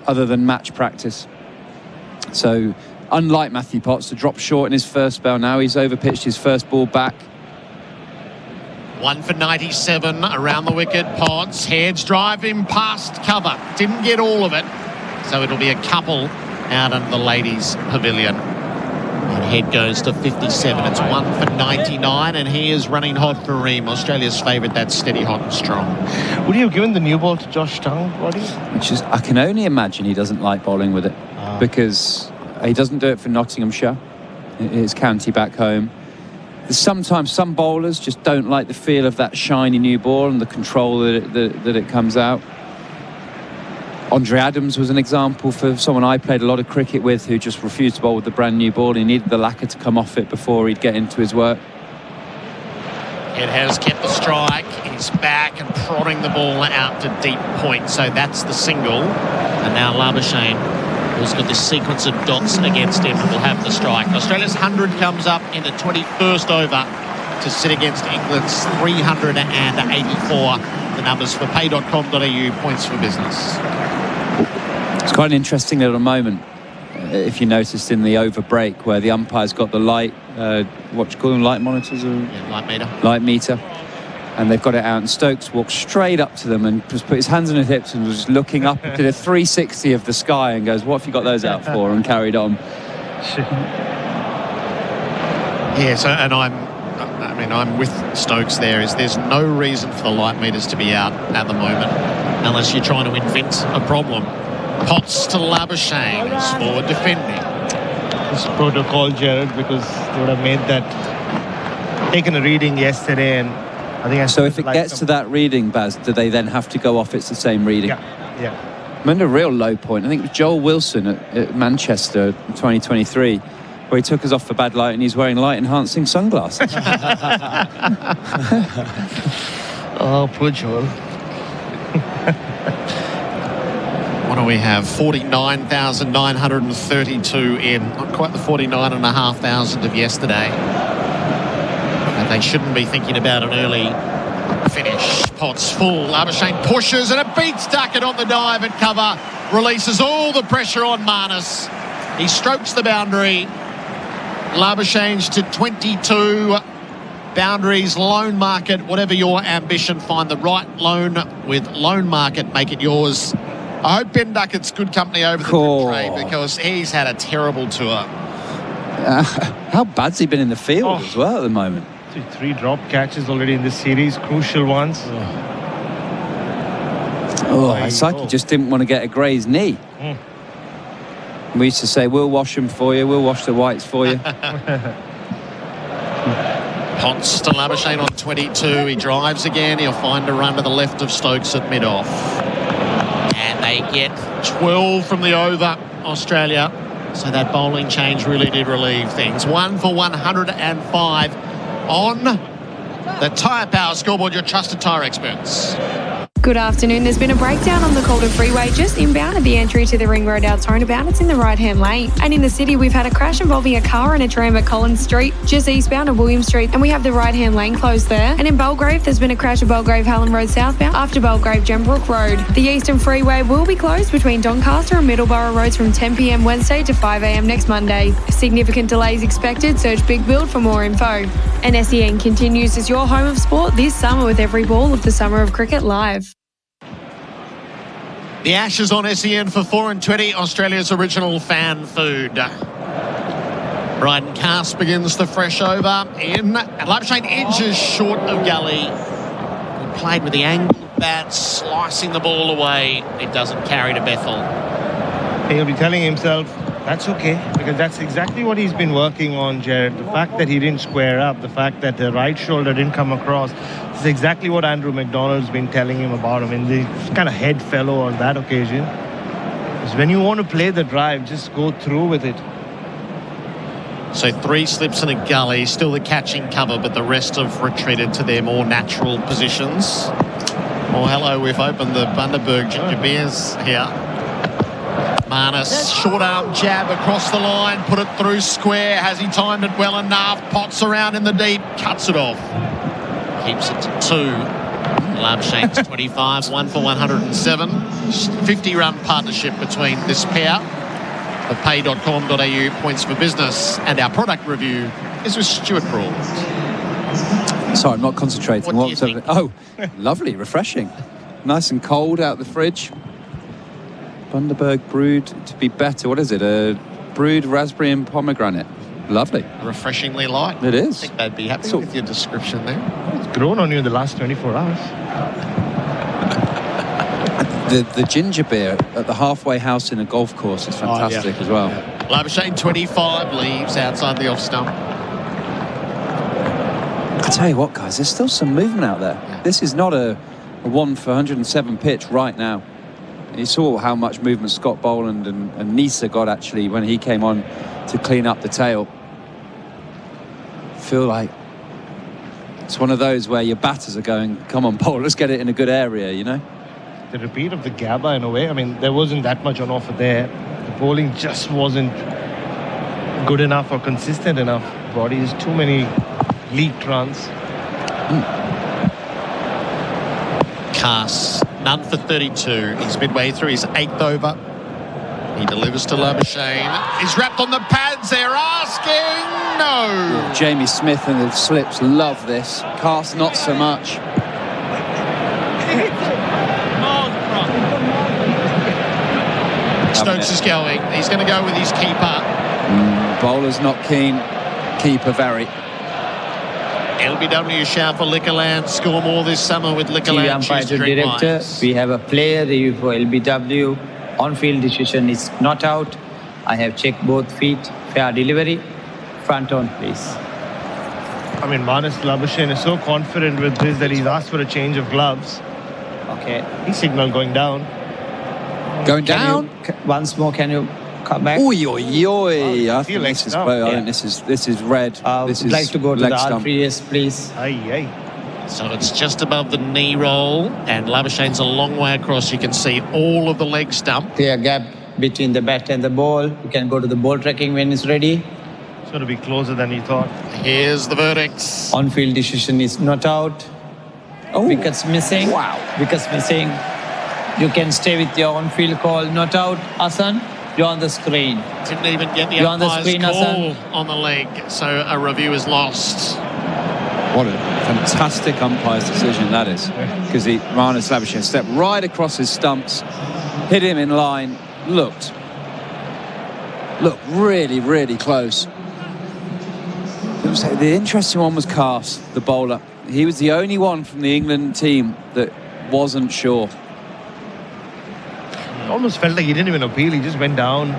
other than match practice. So, unlike Matthew Potts, to drop short in his first spell now, he's overpitched his first ball back. 1 for 97 around the wicket. Potts, Heads drive him past cover. Didn't get all of it, so it'll be a couple out in the ladies' pavilion. And Head goes to 57. It's 1 for 99, and he is running hot for Ream. Australia's favourite, that's steady, hot and strong. Would you have given the new ball to Josh Tongue, Roddy? Which is, I can only imagine he doesn't like bowling with it, because he doesn't do it for Nottinghamshire, his county back home. Sometimes some bowlers just don't like the feel of that shiny new ball and the control that it comes out. Andre Adams was an example for someone I played a lot of cricket with, who just refused to bowl with the brand new ball. He needed the lacquer to come off it before he'd get into his work. It has kept the strike. He's back and prodding the ball out to deep point. So that's the single. And now Labuschagne, who's got this sequence of dots against him, will have the strike. Australia's 100 comes up in the 21st over to sit against England's 384. The numbers for pay.com.au, points for business. It's quite an interesting little moment, if you noticed, in the over break, where the umpire's got the light, what do you call them, light monitors? Or light meter. Light meter. And they've got it out, and Stokes walked straight up to them and just put his hands on his hips and was looking up to the 360 of the sky and goes, "What have you got those out for?" and carried on. Yeah, so, and I'm with Stokes there. There's no reason for the light meters to be out at the moment, unless you're trying to invent a problem. Potts to Labuschagne, who's forward defending. This protocol, Gerard, because they would have made that, taken a reading yesterday, and I think so if it gets to that reading, Baz, do they then have to go off it's the same reading? Yeah. I remember a real low point. I think it was Joel Wilson at Manchester in 2023, where he took us off for bad light and he's wearing light-enhancing sunglasses. Oh, poor Joel. What do we have? 49,932 in. Not quite the 49,500 of yesterday. And they shouldn't be thinking about an early finish. Potts full. Labuschagne pushes and it beats Duckett on the dive at cover. Releases all the pressure on Marnus. He strokes the boundary. Labuschagne's to 22. Boundaries, loan market, whatever your ambition, find the right loan with Loan Market. Make it yours. I hope Ben Duckett's good company over the trade, because he's had a terrible tour. How bad's he been in the field as well at the moment? 3 drop catches already in this series, crucial ones. It's like he just didn't want to get a grazed knee. We used to say, "We'll wash them for you, we'll wash the whites for you." Potts to Labuschagne on 22. He drives again. He'll find a run to the left of Stokes at mid-off. And they get 12 from the over, Australia. So that bowling change really did relieve things. 1 for 105 on the Tyre Power scoreboard, your trusted tyre experts. Good afternoon. There's been a breakdown on the Calder Freeway just inbound at the entry to the Ring Road out turnabout. It's in the right-hand lane. And in the city, we've had a crash involving a car and a tram at Collins Street, just eastbound of William Street, and we have the right-hand lane closed there. And in Belgrave, there's been a crash at Belgrave-Hallam Road southbound after Belgrave-Gembrook Road. The Eastern Freeway will be closed between Doncaster and Middleborough Roads from 10 p.m. Wednesday to 5 a.m. next Monday. Significant delays expected. Search Big Build for more info. And SEN continues as your home of sport this summer with every ball of the Summer of Cricket live. The Ashes on SEN for 4 and 20, Australia's original fan food. Bryden Cast begins the fresh over in. And Labuschagne edges short of Gully. He played with the angled bat, slicing the ball away. It doesn't carry to Bethel. He'll be telling himself, that's okay, because that's exactly what he's been working on, Gerard. The fact that he didn't square up, the fact that the right shoulder didn't come across, this is exactly what Andrew McDonald's been telling him about him. And the kind of head fellow on that occasion. Because when you want to play the drive, just go through with it. So 3 slips and a gully, still the catching cover, but the rest have retreated to their more natural positions. Oh, hello, we've opened the Bundaberg ginger beers here. Marnus, short arm jab across the line, put it through square. Has he timed it well enough? Pots around in the deep, cuts it off. Keeps it to 2. Labuschagne 25, 1 for 107. 50-run partnership between this pair. The pay.com.au points for business. And our product review is with Stuart Broad. Sorry, I'm not concentrating. What do you think? Oh, lovely, refreshing. Nice and cold out the fridge. Bundaberg brewed to be better. What is it? A brewed raspberry and pomegranate. Lovely. Refreshingly light. It is. I think they'd be happy with your description there. It's grown on you in the last 24 hours. The ginger beer at the halfway house in a golf course is fantastic as well. Yeah. Labuschagne 25 leaves outside the off stump. I tell you what, guys, there's still some movement out there. Yeah. This is not a 1 for 107 pitch right now. You saw how much movement Scott Boland and Nisa got actually when he came on to clean up the tail. Feel like it's one of those where your batters are going, come on, Bowl, let's get it in a good area, you know? The repeat of the Gabba in a way. I mean, there wasn't that much on offer there. The bowling just wasn't good enough or consistent enough. Bodies, too many leaked runs. Cass, none for 32. He's midway through his 8th over. He delivers to Labuschagne. He's wrapped on the pads. They're asking no. Yeah, Jamie Smith and the slips love this. Cast not so much. Stokes is going. He's going to go with his keeper. Bowler's not keen. Keeper very. LBW shout for Liquorland. Score more this summer with Liquorland. Umpire to director. We have a player review for LBW. On-field decision is not out. I have checked both feet. Fair delivery. Front on, please. I mean, Marnus Labuschagne is so confident with this that he's asked for a change of gloves. Okay. He signaled going down. Going down? Once more, can you come back? Oi, oi, oi. I think this is, this is red. This is like to go to the stump. R3S, please. Aye. So it's just above the knee roll, and Labuschagne's a long way across. You can see all of the leg stump. Clear gap between the bat and the ball. You can go to the ball tracking when it's ready. It's going to be closer than you thought. Here's the verdict. On-field decision is not out. Oh. Wickets missing. Wow. Wickets missing. You can stay with your on-field call. Not out. Hassan, you're on the screen. Didn't even get the umpire's call on the leg, so a review is lost. What a fantastic umpire's decision that is. Because Marnus Labuschagne stepped right across his stumps, hit him in line, looked really, really close. The interesting one was Cast, the bowler. He was the only one from the England team that wasn't sure. It almost felt like he didn't even appeal. He just went down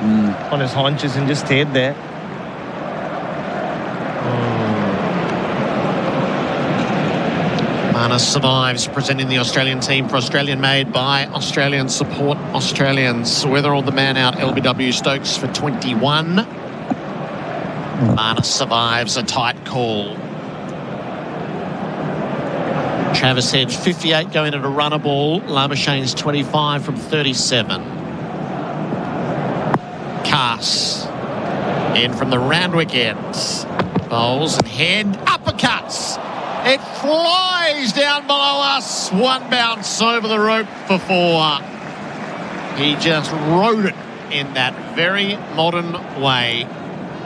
on his haunches and just stayed there. Marnus survives, presenting the Australian team for Australian made by Australian support Australians. Weatherall the man out, LBW Stokes for 21. Marnus survives a tight call. Travis Head, 58 going at a runner ball. Labuschagne 25 from 37. Cass in from the Randwick end. Bowls and Head, uppercuts. It flies down below us. One bounce over the rope for 4. He just rode it in that very modern way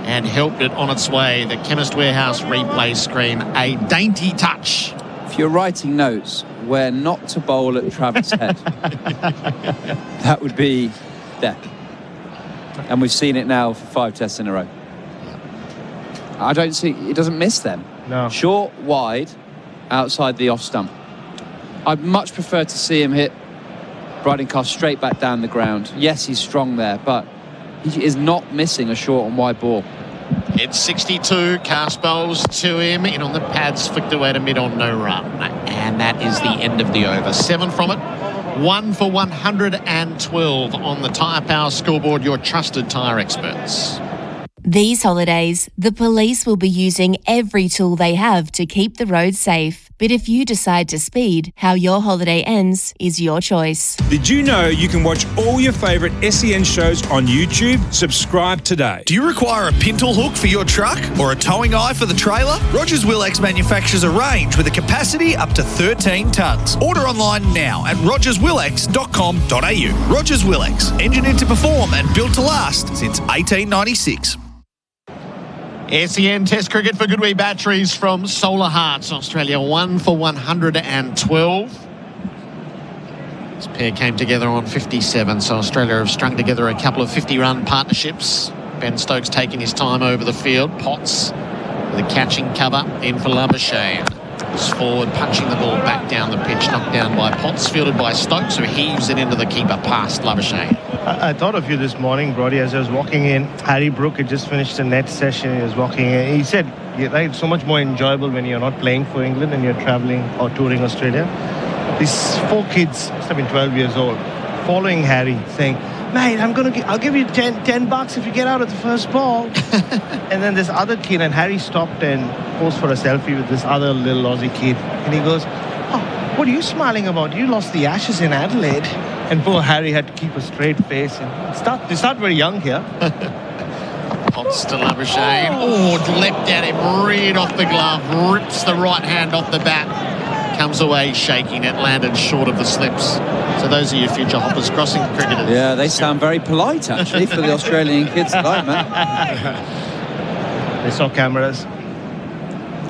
and helped it on its way. The Chemist Warehouse replay screen, a dainty touch. If you're writing notes where not to bowl at Travis Head, that would be there. And we've seen it now for 5 tests in a row. I don't see, it doesn't miss them. No. Short, wide, outside the off stump. I'd much prefer to see him hit Briding-Cast straight back down the ground. Yes, he's strong there, but he is not missing a short and wide ball. It's 62. Cast bowls to him. In on the pads, flicked away to mid on no run. And that is the end of the over. 7 from it. 1 for 112 on the Tyre Power scoreboard, your trusted tyre experts. These holidays, the police will be using every tool they have to keep the roads safe. But if you decide to speed, how your holiday ends is your choice. Did you know you can watch all your favourite SEN shows on YouTube? Subscribe today. Do you require a pintle hook for your truck or a towing eye for the trailer? Rogers Willex manufactures a range with a capacity up to 13 tonnes. Order online now at rogerswillex.com.au. Rogers Willex, engineered to perform and built to last since 1896. SEN Test Cricket for Goodwee Batteries from Solar Hearts, Australia. 1 for 112. This pair came together on 57, so Australia have strung together a couple of 50-run partnerships. Ben Stokes taking his time over the field. Potts with a catching cover in for Labuschagne. Forward, punching the ball back down the pitch, knocked down by Potts, fielded by Stokes, who heaves it into the keeper past Labuschagne. I thought of you this morning, Brody, as I was walking in. Harry Brook had just finished the net session. He was walking in. He said, it's so much more enjoyable when you're not playing for England and you're traveling or touring Australia. These 4 kids, must have been 12 years old, following Harry, saying, mate, I'll give you 10 bucks if you get out at the first ball. And then this other kid, and Harry stopped and posed for a selfie with this other little Aussie kid. And he goes, oh, what are you smiling about? You lost the Ashes in Adelaide. And poor Harry had to keep a straight face. And they start very young here. Potts to Labuschagne. Oh, leapt at him, reared off the glove, rips the right hand off the bat. Comes away shaking it, landed short of the slips. So those are your future hoppers crossing cricketers. Yeah, they sound very polite, actually, for the Australian kids tonight, man. They saw cameras.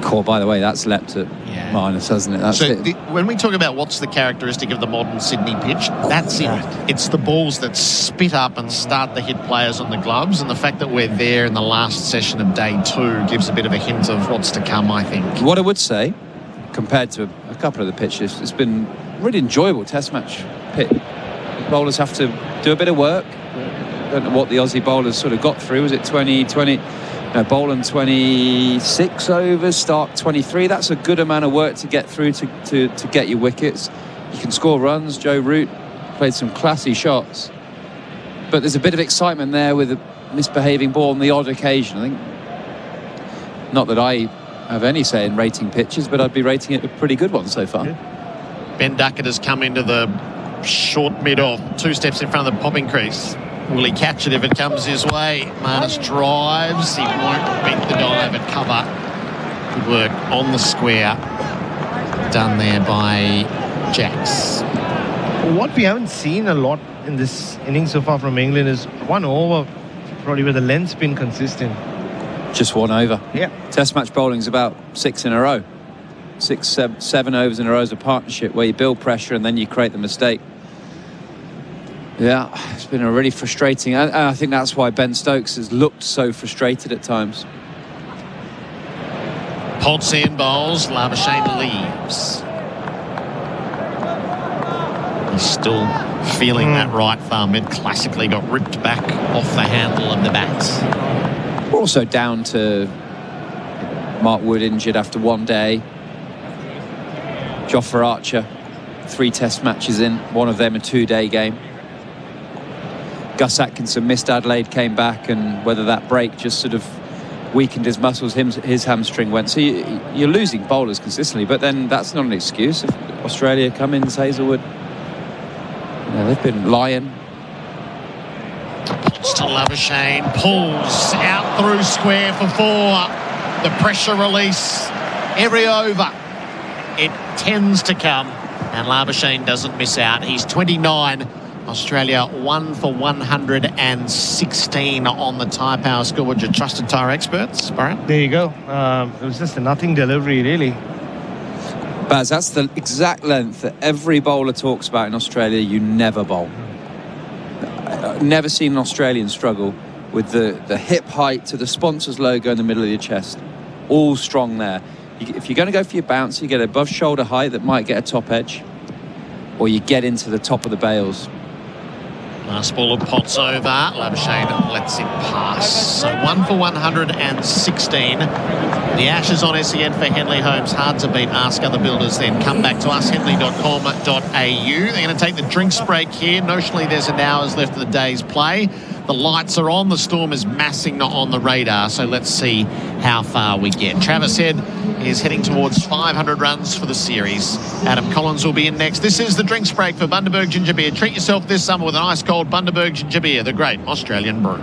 Cool, by the way, that's leapt at minus, hasn't it? That's so it. When we talk about what's the characteristic of the modern Sydney pitch, that's it. It's the balls that spit up and start to hit players on the gloves, and the fact that we're there in the last session of day 2 gives a bit of a hint of what's to come, I think. What I would say, compared to a couple of the pitches, it's been really enjoyable test match pitch. Bowlers have to do a bit of work. I don't know what the Aussie bowlers sort of got through. Was it 20? No, bowling 26 overs, start 23. That's a good amount of work to get through to get your wickets. You can score runs. Joe Root played some classy shots. But there's a bit of excitement there with a misbehaving ball on the odd occasion. I think, not that I have any say in rating pitches, but I'd be rating it a pretty good one so far. Ben Duckett has come into the short mid-off, 2 steps in front of the popping crease. Will he catch it if it comes his way? Marnus drives. He won't beat the dive at cover. Good work on the square. Done there by Jacks. What we haven't seen a lot in this innings so far from England is 1 over, probably where the length's been consistent. Just 1 over. Yeah. Test match bowling's about 6 in a row. 6, 7 overs in a row as a partnership where you build pressure and then you create the mistake. Yeah, it's been a really frustrating, and I think that's why Ben Stokes has looked so frustrated at times. Potts in bowls, Labuschagne leaves. He's still feeling that right thumb. It classically got ripped back off the handle of the bats. We're also down to Mark Wood injured after 1 day. Jofra Archer, 3 test matches in, one of them a 2-day game. Gus Atkinson missed Adelaide, came back, and whether that break just sort of weakened his muscles, his hamstring went. So you're losing bowlers consistently, but then that's not an excuse. If Australia come in, Hazelwood, they've been lying. To Labuschagne, pulls out through square for 4. The pressure release every over. It tends to come, and Labuschagne doesn't miss out. He's 29. Australia 1 for 116 on the tyre power score. Would you trusted tyre experts, Bharat? There you go. It was just a nothing delivery, really. Baz, that's the exact length that every bowler talks about in Australia. You never bowl. I've never seen an Australian struggle with the hip height to the sponsor's logo in the middle of your chest. All strong there. If you're going to go for your bounce, you get above shoulder height that might get a top edge, or you get into the top of the bails. Last ball of Potts over. Labuschagne lets him pass. So 1 for 116. The Ashes on SEN for Henley Homes. Hard to beat. Ask other builders then. Come back to us, henley.com.au. They're going to take the drinks break here. Notionally, there's an hour's left of the day's play. The lights are on. The storm is massing on the radar. So let's see how far we get. Travis Head is heading towards 500 runs for the series. Adam Collins will be in next. This is the drinks break for Bundaberg Ginger Beer. Treat yourself this summer with an ice cold Bundaberg Ginger Beer, the great Australian brew.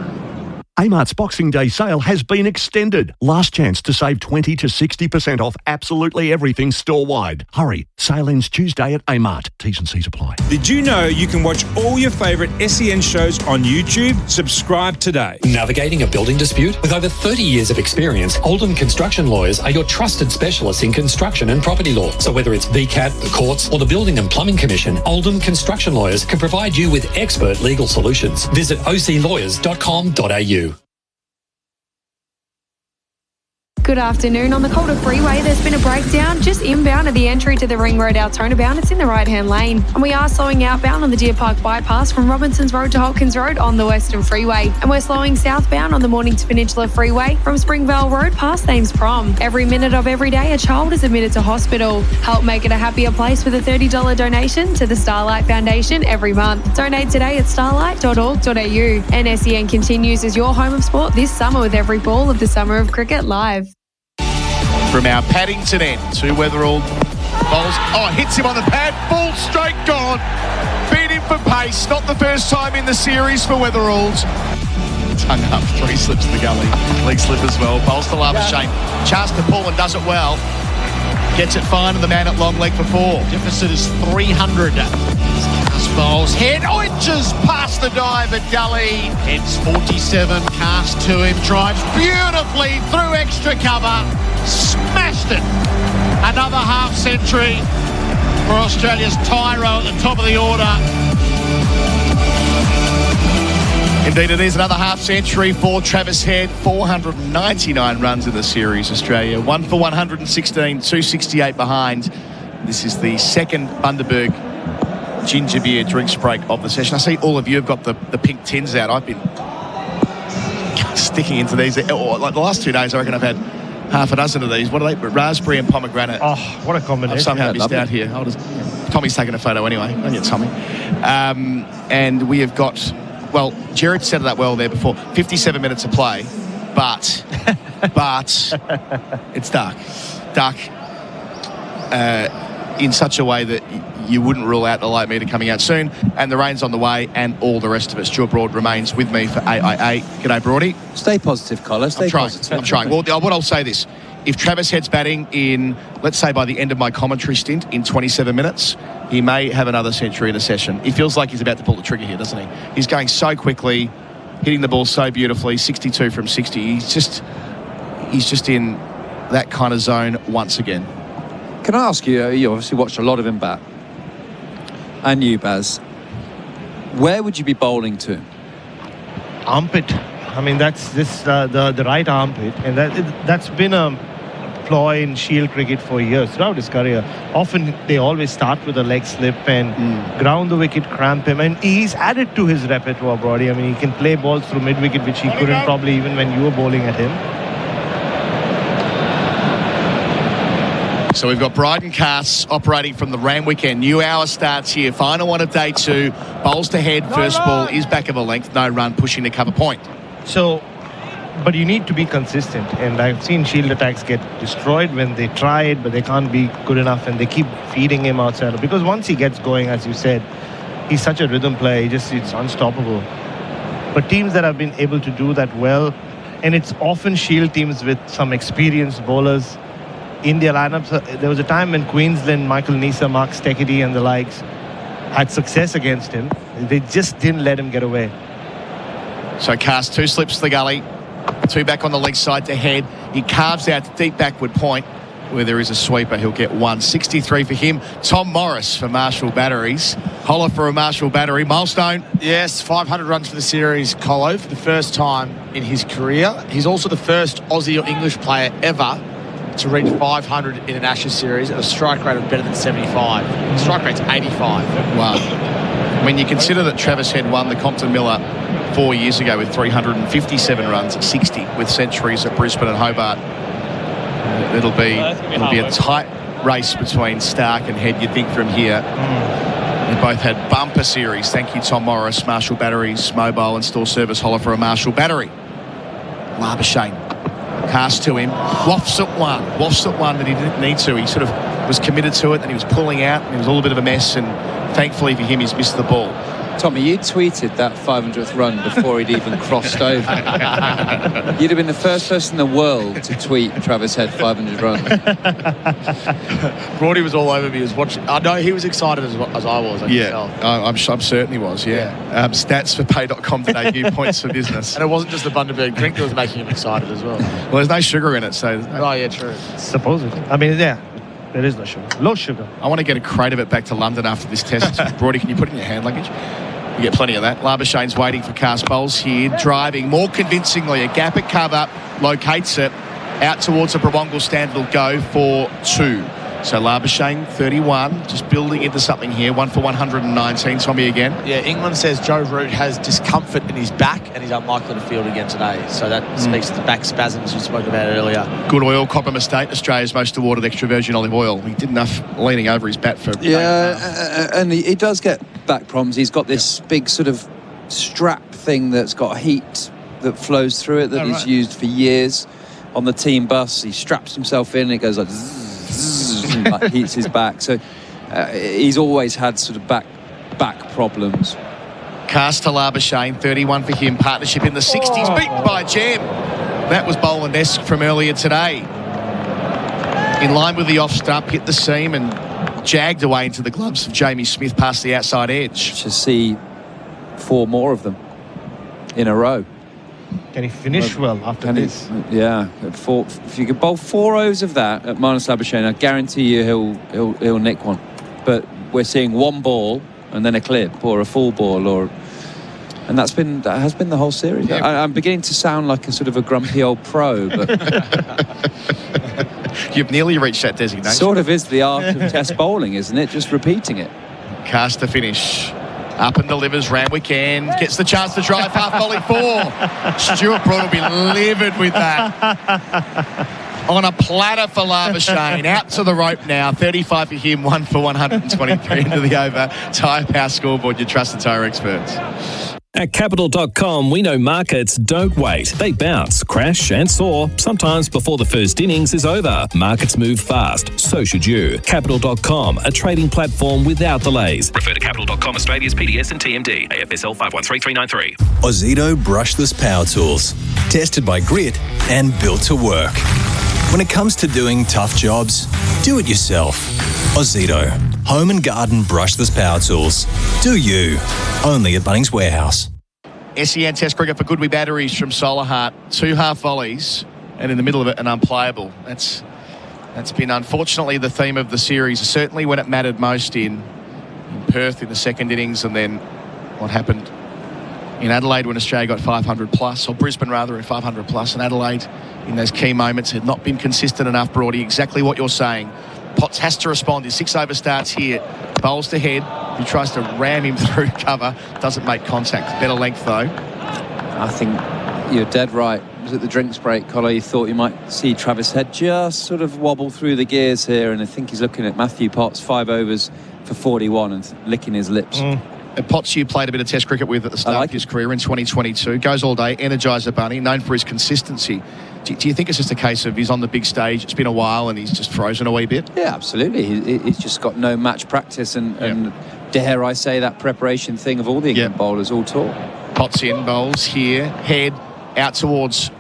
Amart's Boxing Day sale has been extended. Last chance to save 20 to 60% off absolutely everything store-wide. Hurry, sale ends Tuesday at Amart. T's and C's apply. Did you know you can watch all your favourite SEN shows on YouTube? Subscribe today. Navigating a building dispute? With over 30 years of experience, Oldham Construction Lawyers are your trusted specialists in construction and property law. So whether it's VCAT, the courts, or the Building and Plumbing Commission, Oldham Construction Lawyers can provide you with expert legal solutions. Visit oclawyers.com.au. Good afternoon. On the Calder Freeway, there's been a breakdown just inbound at the entry to the Ring Road Altona bound. It's in the right-hand lane. And we are slowing outbound on the Deer Park bypass from Robinsons Road to Hopkins Road on the Western Freeway. And we're slowing southbound on the Mornington Peninsula Freeway from Springvale Road past Thames Prom. Every minute of every day, a child is admitted to hospital. Help make it a happier place with a $30 donation to the Starlight Foundation every month. Donate today at starlight.org.au. And SEN continues as your home of sport this summer with every ball of the Summer of Cricket live. From our Paddington end to Weatherall bowls. Oh, hits him on the pad. Ball straight gone. Beat him for pace. Not the first time in the series for Weatheralls. Hung up. 3 slips in the gully. Leg slip as well. Bowls to Labuschagne. Chance to pull and does it well. Gets it fine and the man at long leg for 4. Deficit is 300. Bowls head inches past the dive at gully. Heads 47, cast to him, drives beautifully through extra cover, smashed it. Another half century for Australia's Tyro at the top of the order. Indeed, it is another half century for Travis Head. 499 runs in the series, Australia. 1 for 116, 268 behind. This is the second Bundaberg Ginger Beer drinks break of the session. I see all of you have got the pink tins out. I've been sticking into these. Like the last 2 days, I reckon I've had half a dozen of these. What are they? Raspberry and pomegranate. Oh, what a combination. I've somehow missed out here. Tommy's taking a photo anyway. Don't get Tommy. And we have got, well, Gerard set it up well there before. 57 minutes of play, but it's dark. In such a way that you wouldn't rule out the light meter coming out soon, and the rain's on the way, and all the rest of it. Stuart Broad remains with me for AIA. G'day, Broady. Stay positive, Collar. Stay positive. I'm trying. Well, what I'll say this. If Travis Head's batting in, let's say by the end of my commentary stint, in 27 minutes, he may have another century in a session. He feels like he's about to pull the trigger here, doesn't he? He's going so quickly, hitting the ball so beautifully, 62 from 60. He's just in that kind of zone once again. Can I ask you, you obviously watched a lot of him bat, and you, Baz, where would you be bowling to? Armpit. I mean, that's the right armpit, and that's been a ploy in Shield cricket for years, throughout his career. Often they always start with a leg slip and ground the wicket, cramp him, and he's added to his repertoire, Brody. I mean, he can play balls through mid-wicket, which he couldn't probably even when you were bowling at him. So we've got Bryden Cass operating from the Randwick end. New hour starts here. Final one of day 2. Bowls to Head. First ball is back of a length. No run, pushing to cover point. So But you need to be consistent, and I've seen Shield attacks get destroyed when they try it, but they can't be good enough, and they keep feeding him outside. Because once he gets going, as you said, he's such a rhythm player, it's unstoppable. But teams that have been able to do that well, and it's often Shield teams with some experienced bowlers in their lineups. There was a time when Queensland, Michael Neser, Mark Steketee and the likes had success against him. They just didn't let him get away. So Cast 2 slips to the gully. 2 back on the leg side to head. He carves out to deep backward point where there is a sweeper. He'll get 163 for him. Tom Morris for Marshall Batteries. Holler for a Marshall Battery. Milestone. Yes, 500 runs for the series, Colo, for the first time in his career. He's also the first Aussie or English player ever to reach 500 in an Ashes series at a strike rate of better than 75. Strike rate's 85. Wow. When you consider that Travis Head won the Compton Miller 4 years ago with 357 runs at 60 with centuries at Brisbane and Hobart, it'll be a tight race between Stark and Head, you'd think, from here. They both had bumper series. Thank you, Tom Morris. Marshall Batteries, mobile and store service. Holler for a Marshall Battery. Labuschagne. Cast to him. Wafts at one that he didn't need to. He sort of was committed to it and he was pulling out and it was a little bit of a mess, and thankfully for him he's missed the ball. Tommy, you tweeted that 500th run before he'd even crossed over. You'd have been the first person in the world to tweet Travis Head 500 runs. Brody was all over me. He was watching. I know he was excited as I was. I'm certain he was, stats for pay.com.au, points for business. And it wasn't just the Bundaberg drink that was making him excited as well. Well, there's no sugar in it, so... Oh, yeah, true. Supposedly. I mean, there is no sugar. Low sugar. I want to get a crate of it back to London after this test. Brody, can you put it in your hand luggage? You get plenty of that. Labuschagne's waiting for Cast bowls here, driving more convincingly. A gap at cover, locates it. Out towards the Brabongle stand, will go for 2. So Labuschagne, 31, just building into something here. 1 for 119, Tommy again. Yeah, England says Joe Root has discomfort in his back and he's unlikely to field again today. So that speaks to the back spasms you spoke about earlier. Good oil, Copper Estate, Australia's most awarded extra virgin olive oil. He did enough leaning over his bat for... and he does get back problems. He's got this big sort of strap thing that's got heat that flows through it that he's used for years. On the team bus, he straps himself in and it goes like... and like heats his back, so he's always had sort of back problems. Cast to Labuschagne, 31 for him. Partnership in the 60s, beaten by Jam. That was Boland-esque from earlier today. In line with the off stump, hit the seam and jagged away into the gloves of Jamie Smith past the outside edge. To see 4 more of them in a row. Can he finish well after this? Yeah, if you could bowl 4 overs of that at Marnus Labuschagne, I guarantee you he'll nick one. But we're seeing 1 ball and then a clip or a full ball, and that has been the whole series. Yeah. I'm beginning to sound like a sort of a grumpy old pro, but you've nearly reached that designation. Sort of is the art of test bowling, isn't it? Just repeating it. Cast to finish. Up and delivers, Randwick end, gets the chance to drive half volley 4. Stuart Broad will be livid with that. On a platter for Labuschagne, out to the rope now, 35 for him, 1 for 123 into the over. Tyre Power scoreboard, your trusted tyre experts. At Capital.com, we know markets don't wait. They bounce, crash and soar, sometimes before the first innings is over. Markets move fast, so should you. Capital.com, a trading platform without delays. Refer to Capital.com Australia's PDS and TMD, AFSL 513393. Ozito brushless power tools, tested by grit and built to work. When it comes to doing tough jobs, do it yourself. Ozito, home and garden brushless power tools. Do you. Only at Bunnings Warehouse. SEN Test Cricket for Goodwee Batteries from Solar Heart. 2 half volleys and in the middle of it an unplayable. That's been unfortunately the theme of the series, certainly when it mattered most in Perth in the second innings, and then what happened in Adelaide when Australia got 500 plus, or Brisbane rather in 500 plus, and Adelaide in those key moments had not been consistent enough. Brody, exactly what you're saying. Potts has to respond. His 6 over starts here. Bowls to Head. He tries to ram him through cover. Doesn't make contact. Better length though. I think you're dead right. It was at the drinks break, Collar. You thought you might see Travis Head just sort of wobble through the gears here, and I think he's looking at Matthew Potts, 5 overs for 41 and licking his lips. Potts, you played a bit of Test cricket with at the start of his career in 2022. Goes all day, Energizer Bunny, known for his consistency. Do you think it's just a case of he's on the big stage, it's been a while, and he's just frozen a wee bit? Yeah, absolutely. He's just got no match practice, and dare I say that preparation thing of all the England bowlers all taught. Potts in, bowls here, head out towards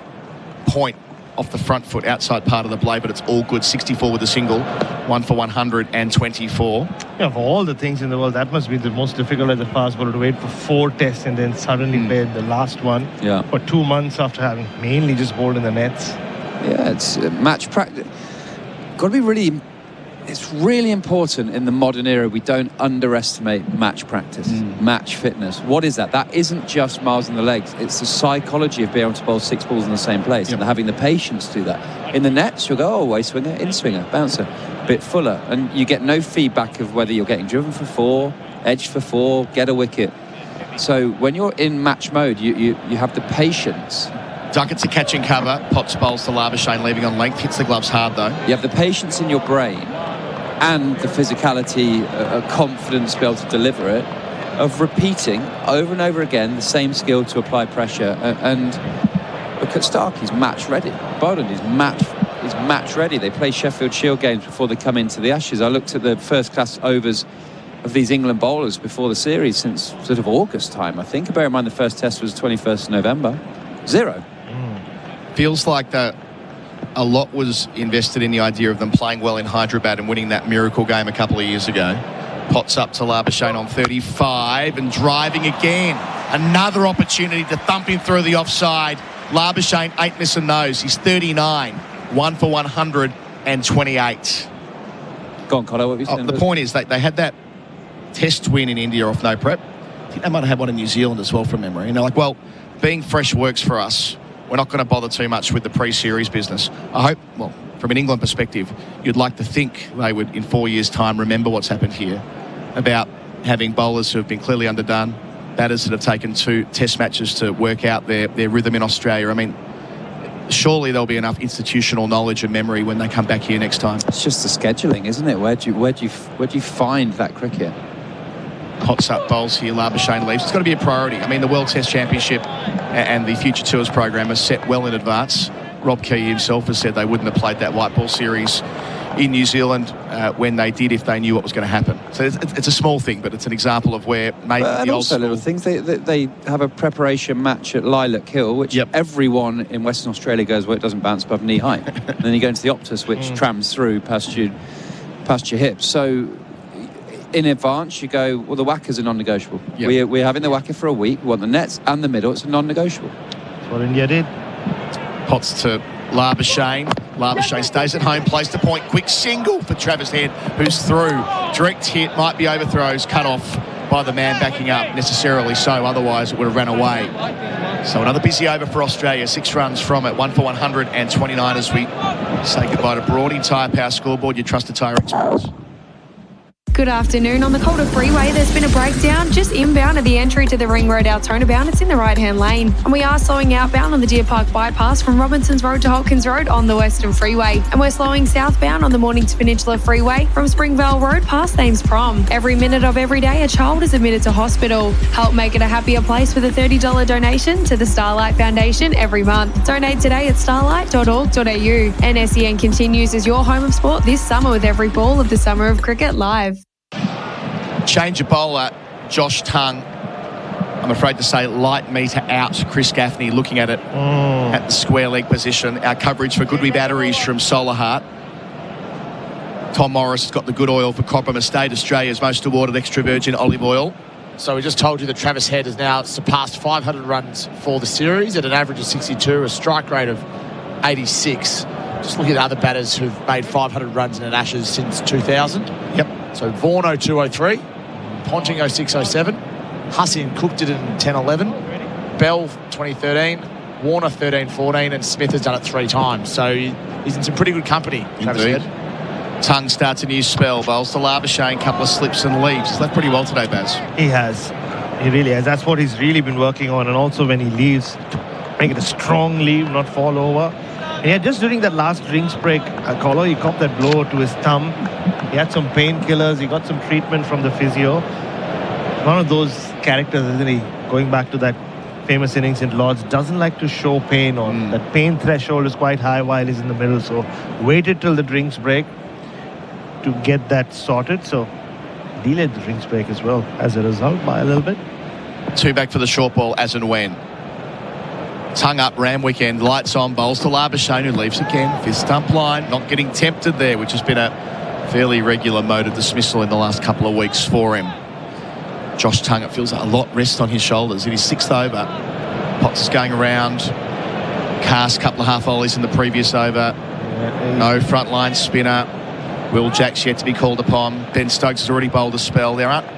point, off the front foot, outside part of the blade, but it's all good. 64 with a single, 1 for 124. Yeah, of all the things in the world, that must be the most difficult as a fast bowler, to wait for 4 tests and then suddenly play the last one for 2 months after having mainly just bowled in the nets. Yeah, it's match practice. Got to be really... It's really important in the modern era we don't underestimate match practice, match fitness. What is that? That isn't just miles in the legs. It's the psychology of being able to bowl 6 balls in the same place and having the patience to do that. In the nets, you'll go, oh, away swinger, in swinger, bouncer, bit fuller. And you get no feedback of whether you're getting driven for 4, edged for 4, get a wicket. So when you're in match mode, you have the patience. Duckett's a catching cover. Potts bowls to Labuschagne, leaving on length. Hits the gloves hard, though. You have the patience in your brain and the physicality, confidence to be able to deliver it, of repeating over and over again the same skill to apply pressure. And look at Stark, he's match ready. Boland is match ready. They play Sheffield Shield games before they come into the Ashes. I looked at the first class overs of these England bowlers before the series since sort of August time, I think. Bear in mind the first test was 21st of November. 0. Feels like that a lot was invested in the idea of them playing well in Hyderabad and winning that miracle game a couple of years ago. Potts up to Labuschagne on 35 and driving again. Another opportunity to thump him through the offside. Labuschagne ain't missing those. He's 39, 1 for 128. Go on, Connor, what were you saying? The point is they had that test win in India off no prep. I think they might have had one in New Zealand as well from memory. And they're like, well, being fresh works for us. We're not going to bother too much with the pre-series business. I hope, well, from an England perspective, you'd like to think they would, in 4 years' time, remember what's happened here about having bowlers who have been clearly underdone, batters that have taken 2 test matches to work out their rhythm in Australia. I mean, surely there'll be enough institutional knowledge and memory when they come back here next time. It's just the scheduling, isn't it? Where do you find that cricket? Potts up bowls here, Labuschagne leaves. It's got to be a priority. I mean, the World Test Championship and the Future Tours program are set well in advance. Rob Key himself has said they wouldn't have played that white ball series in New Zealand when they did if they knew what was going to happen. So it's a small thing, but it's an example of where maybe and the also old little things. They have a preparation match at Lilac Hill, which everyone in Western Australia goes, well, it doesn't bounce above knee height. And then you go into the Optus, which trams through past your hips. So in advance, you go, well, the whackers are non-negotiable. We're having the whacker for a week. We want the nets and the middle. It's a non-negotiable. That's what India did. Potts to Labuschagne. Labuschagne stays at home, plays the point. Quick single for Travis Head, who's through. Direct hit, might be overthrows, cut off by the man backing up necessarily so. Otherwise, it would have ran away. So another busy over for Australia. 6 runs from it. 1 for 129 as we say goodbye to Broady. Tyre Power Scoreboard, your trusted tyre experts. Good afternoon. On the Calder Freeway, there's been a breakdown just inbound at the entry to the Ring Road Altona bound. It's in the right-hand lane. And we are slowing outbound on the Deer Park bypass from Robinsons Road to Hopkins Road on the Western Freeway. And we're slowing southbound on the Mornington Peninsula Freeway from Springvale Road past Thames Prom. Every minute of every day, a child is admitted to hospital. Help make it a happier place with a $30 donation to the Starlight Foundation every month. Donate today at starlight.org.au. And SEN continues as your home of sport this summer with every ball of the Summer of Cricket live. Change of bowler, Josh Tongue. I'm afraid to say light meter out. Chris Gaffney looking at it at the square leg position. Our coverage for Goodwee Batteries from Solar Heart. Tom Morris has got the good oil for Cobram Estate, Australia's most awarded extra virgin olive oil. So we just told you that Travis Head has now surpassed 500 runs for the series at an average of 62, a strike rate of 86. Just looking at other batters who've made 500 runs in an Ashes since 2000. So Vaughan 0203, Ponting 0607, Hussey and Cook did it in 1011, Bell 2013, Warner 13-14, and Smith has done it 3 times. So he's in some pretty good company, Travis Head. Tongue starts a new spell. Bowls to Labuschagne, couple of slips and leaves. He's left pretty well today, Baz. He has. He really has. That's what he's really been working on. And also when he leaves, make it a strong leave, not fall over. And yeah, just during that last drinks break, Colo, he copped that blow to his thumb. He had some painkillers. He got some treatment from the physio. one of those characters, isn't he? Going back to that famous innings in Lords, doesn't like to show pain, or that pain threshold is quite high while he's in the middle. So waited till the drinks break to get that sorted. So delayed the drinks break as well as a result by a little bit. 2 back for the short ball as and when. Tongue up, Randwick end, lights on, bowls to Labuschagne, who leaves again. Fifth stump line, not getting tempted there, which has been a fairly regular mode of dismissal in the last couple of weeks for him. Josh Tongue, it feels like a lot rests on his shoulders in his 6th over. Potts is going around. Cast, couple of half volleys in the previous over. No frontline spinner. Will Jack's yet to be called upon. Ben Stokes has already bowled a spell. There aren't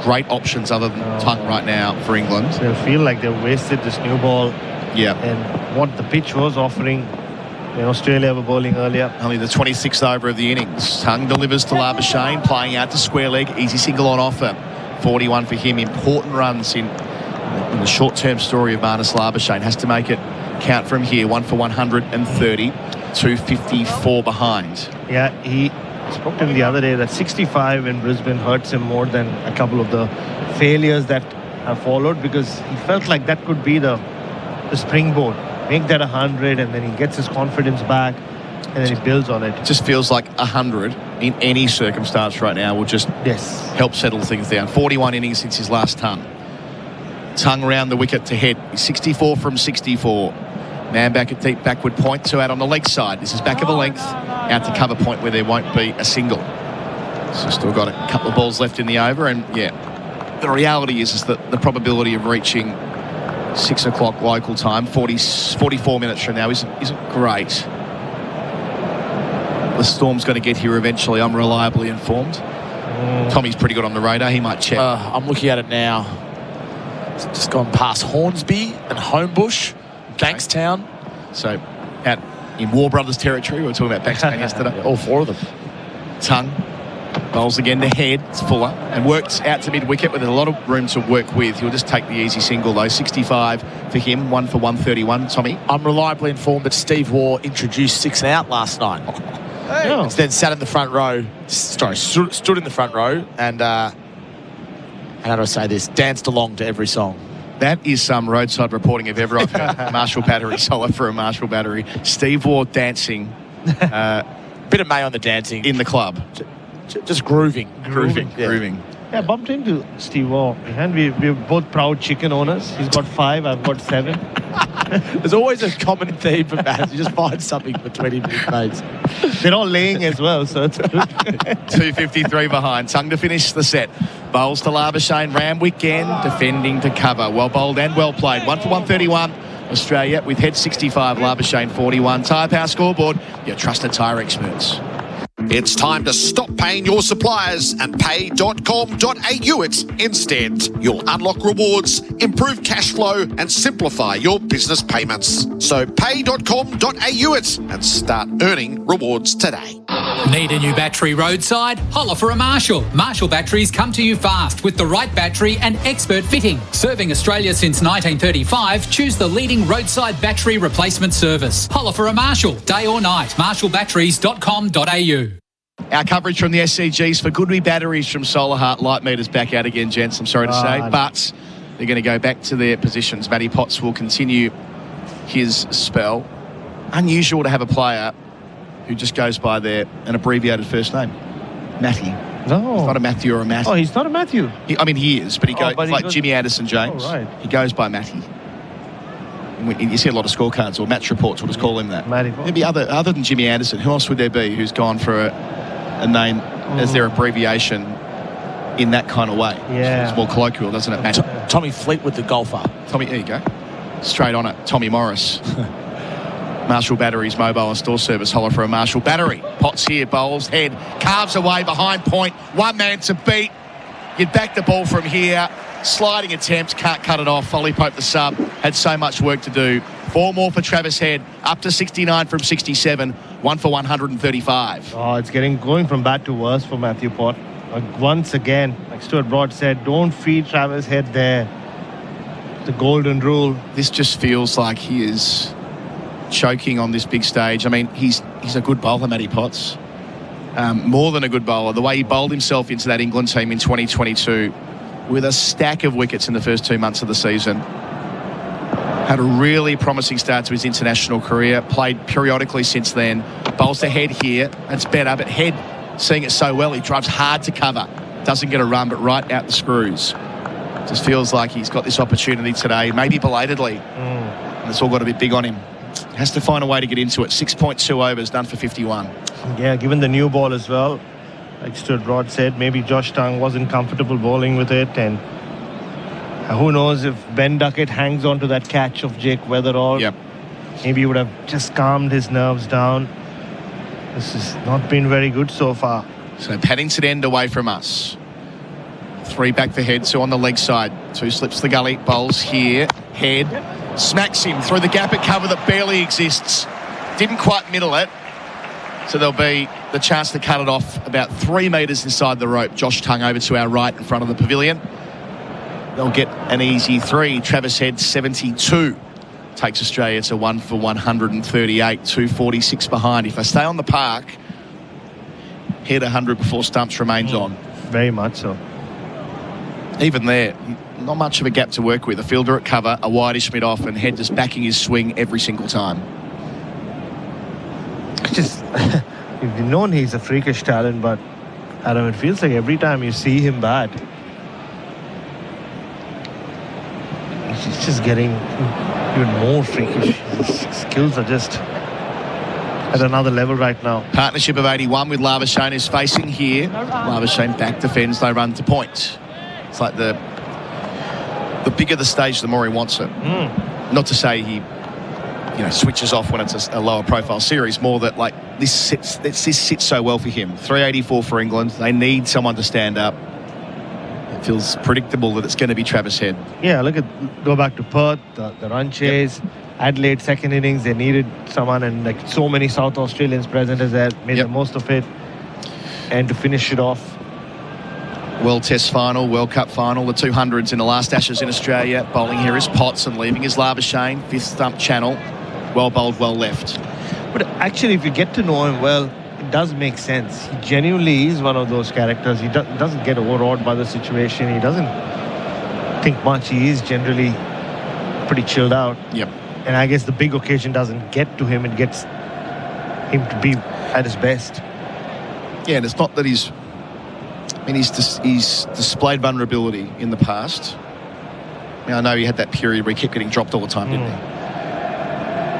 great options other than Tongue right now for England. They feel like they've wasted this new ball. Yeah. And what the pitch was offering. Australia were bowling earlier. Only the 26th over of the innings. Tongue delivers to Labuschagne, playing out to square leg. Easy single on offer. 41 for him. Important runs in the short-term story of Marnus Labuschagne. Has to make it count from here. 1 for 130. 254 behind. Yeah, he spoke to me the other day that 65 in Brisbane hurts him more than a couple of the failures that have followed, because he felt like that could be the springboard. Make that 100, and then he gets his confidence back, and then he builds on it. It just feels like 100 in any circumstance right now will just help settle things down. 41 innings since his last ton. Tongue round the wicket to head. 64 from 64. Man back at deep backward point, 2 out on the leg side. This is back of a length, out to cover point where there won't be a single. So still got a couple of balls left in the over, and the reality is that the probability of reaching 6 o'clock local time, 44 minutes from now, isn't great. The storm's going to get here eventually, I'm reliably informed. Tommy's pretty good on the radar, he might check. I'm looking at it now. It's just gone past Hornsby and Homebush, Bankstown. So out in War Brothers territory, we were talking about Bankstown yesterday. All 4 of them. Tongue bowls again to head. It's Fuller and works out to mid-wicket, but there's a lot of room to work with. He'll just take the easy single though. 65 for him, 1 for 131. Tommy? I'm reliably informed that Steve Waugh introduced 6 and out last night. Instead sat in the front row, stood in the front row, and how do I say this, danced along to every song. That is some roadside reporting if ever I've heard. Marshall Battery, solo for a Marshall Battery. Steve Waugh dancing. Bit of May on the dancing. In the club. Just grooving. Grooving. Yeah, bumped into Steve Waugh. And we're both proud chicken owners. He's got 5, I've got 7. There's always a common theme for Baz. You just find something between him and his mates. They're all laying as well, so it's good. 253 behind. Tongue to finish the set. Bowls to Labuschagne. Randwick again, defending to cover. Well bowled and well played. 1 for 131. Australia with head 65. Labuschagne 41. Tyre Power scoreboard. Your trusted tyre experts. It's time to stop paying your suppliers and pay.com.au it instead. You'll unlock rewards, improve cash flow and simplify your business payments. So pay.com.au it and start earning rewards today. Need a new battery roadside? Holler for a Marshall. Marshall batteries come to you fast with the right battery and expert fitting. Serving Australia since 1935, choose the leading roadside battery replacement service. Holler for a Marshall, day or night. marshallbatteries.com.au. Our coverage from the SCGs for Goodwee batteries from Solar Heart. Light meters back out again, gents, I'm sorry to say. But they're going to go back to their positions. Matty Potts will continue his spell. Unusual to have a player who just goes by an abbreviated first name. Matty. No. He's not a Matthew or a Matty. Oh, he's not a Matthew. He is, but he goes like Jimmy Anderson James. Oh, right. He goes by Matty. You see a lot of scorecards or match reports will just call him that. Matty. There'd be other than Jimmy Anderson, who else would there be who's gone for a name as their abbreviation in that kind of way? Yeah. It's more colloquial, doesn't it, Matt? Tommy Fleetwood, the golfer. Tommy, there you go. Straight on it. Tommy Morris. Marshall Batteries mobile and store service. Holler for a Marshall Battery. Potts here, bowls, head, carves away behind point. One man to beat. You'd back the ball from here. Sliding attempt, can't cut it off. Folly Pope the sub had so much work to do. 4 more for Travis Head, up to 69 from 67. 1 for 135. Oh, it's going from bad to worse for Matthew Pott. Once again, like Stuart Broad said, don't feed Travis Head there. The golden rule. This just feels like he is choking on this big stage. I mean, he's a good bowler, Matty Potts. More than a good bowler. The way he bowled himself into that England team in 2022 with a stack of wickets in the first 2 months of the season. Had a really promising start to his international career. Played periodically since then. Bowls to Head here. That's better, but Head, seeing it so well, he drives hard to cover. Doesn't get a run, but right out the screws. Just feels like he's got this opportunity today, maybe belatedly. And it's all got a bit big on him. Has to find a way to get into it. 6.2 overs, done for 51. Yeah, given the new ball as well, like Stuart said, maybe Josh Tongue wasn't comfortable bowling with it, and who knows if Ben Duckett hangs on to that catch of Jake Weatherall. Yep. Maybe he would have just calmed his nerves down. This has not been very good so far. So Paddington end away from us. 3 back for Head, 2 on the leg side. 2 slips the gully, bowls here. Head smacks him through the gap at cover that barely exists. Didn't quite middle it. So there'll be the chance to cut it off about 3 metres inside the rope. Josh Tongue over to our right in front of the pavilion. They'll get an easy 3. Travis Head, 72. Takes Australia to 1 for 138, 246 behind. If they stay on the park, Head 100 before stumps remains on. Very much so. Even there, not much of a gap to work with. A fielder at cover, a wideish mid-off, and Head just backing his swing every single time. Just, you've known he's a freakish talent, but Adam, it feels like every time you see him bat, he's just getting even more freakish. His skills are just at another level right now. Partnership of 81 with Labuschagne is facing here. Labuschagne back defends, they run to point. It's like the bigger the stage, the more he wants it. Not to say he switches off when it's a lower profile series, more that like this sits so well for him. 384 for England. They need someone to stand up. It feels predictable that it's going to be Travis Head. Yeah, go back to Perth, the run chase. Yep. Adelaide second innings, they needed someone, and like so many South Australians present as that made the most of it. And to finish it off, World Test final, World Cup final, the 200s in the last Ashes in Australia. Bowling here is Potts and leaving is Labuschagne. 5th stump channel. Well bowled, well left. But actually, if you get to know him well, it does make sense. He genuinely is one of those characters. He doesn't get overawed by the situation. He doesn't think much. He is generally pretty chilled out. Yep. And I guess the big occasion doesn't get to him. It gets him to be at his best. Yeah, and it's not that he's displayed vulnerability in the past. I know he had that period where he kept getting dropped all the time, didn't he?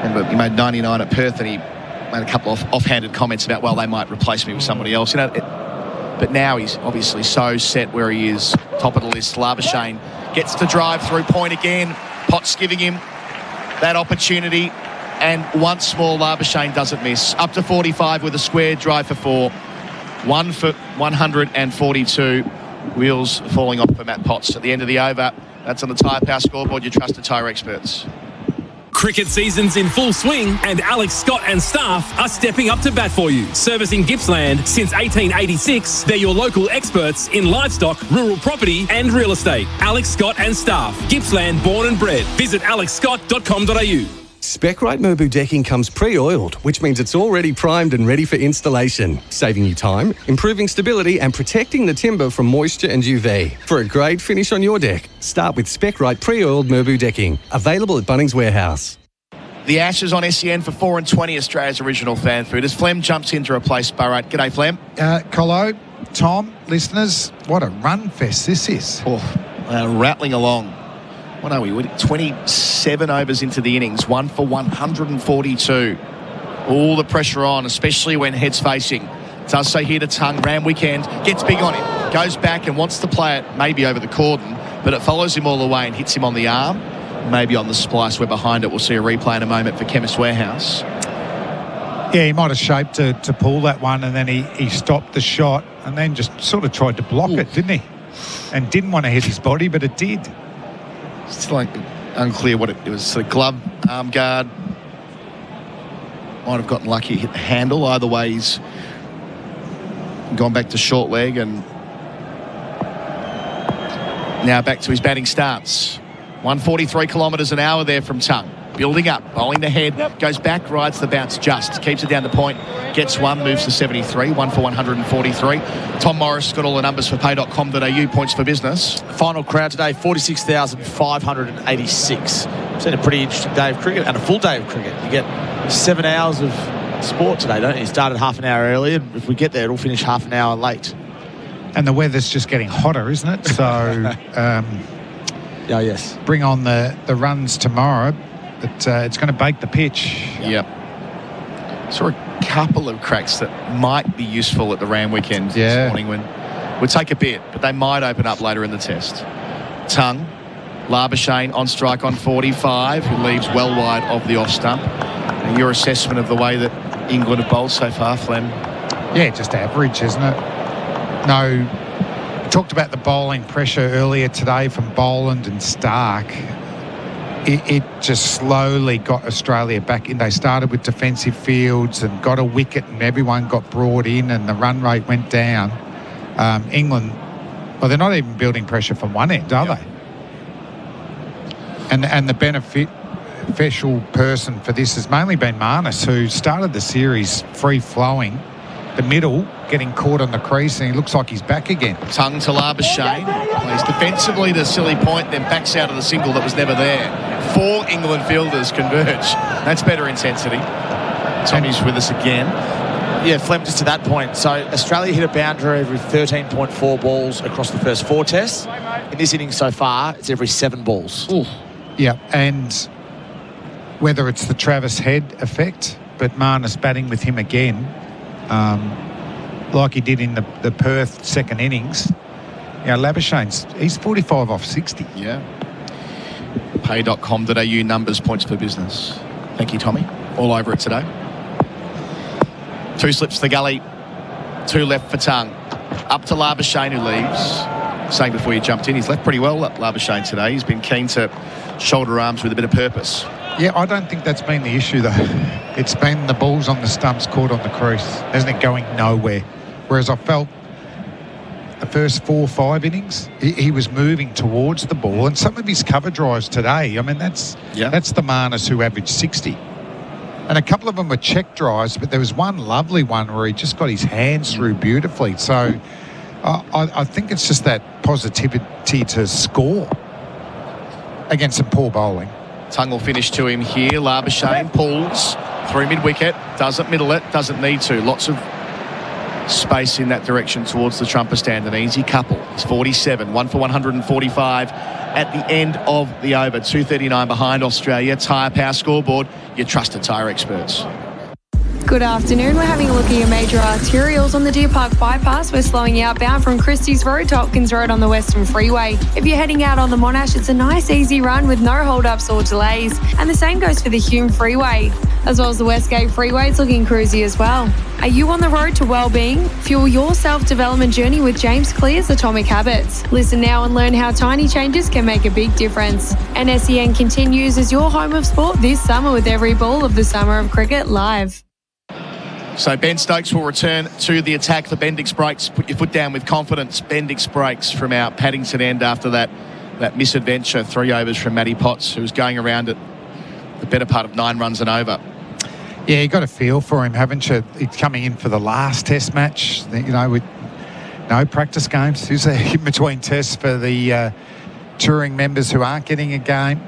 Remember, he made 99 at Perth, and he made a couple of offhanded comments about, well, they might replace me with somebody else. But now he's obviously so set where he is, top of the list. Labuschagne gets to drive through point again. Potts giving him that opportunity, and once more Labuschagne doesn't miss. Up to 45 with a square drive for 4. 1 for 142. Wheels falling off for Matt Potts at the end of the over. That's on the Tyre Power scoreboard, your trusted tyre experts. Cricket season's in full swing, and Alex Scott and staff are stepping up to bat for you. Servicing Gippsland since 1886, they're your local experts in livestock, rural property and real estate. Alex Scott and staff. Gippsland born and bred. Visit alexscott.com.au. Spec-Rite Merbau decking comes pre-oiled, which means it's already primed and ready for installation, saving you time, improving stability and protecting the timber from moisture and UV. For a great finish on your deck, start with Spec-Rite pre-oiled Merbau decking, available at Bunnings Warehouse. The Ashes on SEN for 4 and 20, Australia's original fan food, as Flem jumps in to replace Bharat. G'day, Flem. Colo, Tom, listeners, what a run fest this is. Rattling along. What are we? 27 overs into the innings, 1 for 142. All the pressure on, especially when Head's facing. Does so here to Tongue, Ram weekend, gets big on him, goes back and wants to play it maybe over the cordon, but it follows him all the way and hits him on the arm, maybe on the splice. We're behind it. We'll see a replay in a moment for Chemist Warehouse. Yeah, he might have shaped to pull that one, and then he stopped the shot and then just sort of tried to block it, didn't he? And didn't want to hit his body, but it did. It's like unclear what it was. Sort of glove, arm guard. Might have gotten lucky, hit the handle. Either way, he's gone back to short leg, and now back to his batting stance. 143 kilometres an hour there from Tongue. building up, bowling the head, goes back, rides the bounce just, keeps it down to point, gets one, moves to 73, 1 for 143. Tom Morris got all the numbers for pay.com.au, points for business. Final crowd today, 46,586. It's been a pretty interesting day of cricket and a full day of cricket. You get 7 hours of sport today, don't you? Started half an hour early, and if we get there, it'll finish half an hour late. And the weather's just getting hotter, isn't it? So, yes. Bring on the runs tomorrow, but it's going to bake the pitch. Yep. Saw a couple of cracks that might be useful at the Ram weekend this morning. Would take a bit, but they might open up later in the test. Tongue, Labuschagne on strike on 45, who leaves well wide of the off stump. And your assessment of the way that England have bowled so far, Flem? Yeah, just average, isn't it? No, we talked about the bowling pressure earlier today from Boland and Stark. It just slowly got Australia back in. They started with defensive fields and got a wicket, and everyone got brought in and the run rate went down. England, well, they're not even building pressure from one end, are they? And the beneficial person for this has mainly been Marnus, who started the series free-flowing, the middle getting caught on the crease, and he looks like he's back again. Tongue to Labuschagne, plays defensively to silly point, then backs out of the single that was never there. 4 England fielders converge. That's better intensity. Tommy's with us again. Yeah, Flem, just to that point. So Australia hit a boundary every 13.4 balls across the first 4 tests. In this innings so far, it's every 7 balls. Ooh. Yeah, and whether it's the Travis Head effect, but Marnus batting with him again, like he did in the Perth second innings. Labuschagne's, he's 45 off 60. Yeah. Pay.com.au numbers, points per business. Thank you, Tommy. All over it today. 2 slips to the gully, 2 left for Tongue. Up to Labuschagne, who leaves. Saying before you jumped in, he's left pretty well, Labuschagne, today. He's been keen to shoulder arms with a bit of purpose. Yeah, I don't think that's been the issue, though. It's been the balls on the stumps caught on the crease, isn't it, going nowhere. Whereas I felt the first 4 or 5 innings, he was moving towards the ball, and some of his cover drives today, I mean, that's the Marnus who averaged 60. And a couple of them were check drives, but there was one lovely one where he just got his hands through beautifully. So I think it's just that positivity to score against some poor bowling. Tongue will finish to him here. Labuschagne pulls through mid-wicket, doesn't middle it, doesn't need to. Lots of space in that direction towards the trumper stand. An easy couple. He's 47, 1 for 145 at the end of the over. 2:39 behind Australia. Tyre Power scoreboard, your trusted tyre experts. Good afternoon. We're having a look at your major arterials on the Deer Park bypass. We're slowing you outbound from Christie's Road to Hopkins Road on the Western Freeway. If you're heading out on the Monash, it's a nice easy run with no hold-ups or delays. And the same goes for the Hume Freeway. As well as the Westgate Freeway, it's looking cruisy as well. Are you on the road to well-being? Fuel your self-development journey with James Clear's Atomic Habits. Listen now and learn how tiny changes can make a big difference. And SEN continues as your home of sport this summer with every ball of the Summer of Cricket live. So Ben Stokes will return to the attack for Bendix Breaks. Put your foot down with confidence. Bendix Breaks from our Paddington end after that misadventure. 3 overs from Matty Potts, who was going around at the better part of 9 runs and over. Yeah, you got a feel for him, haven't you? He's coming in for the last test match, with no practice games. Who's in between tests for the touring members who aren't getting a game?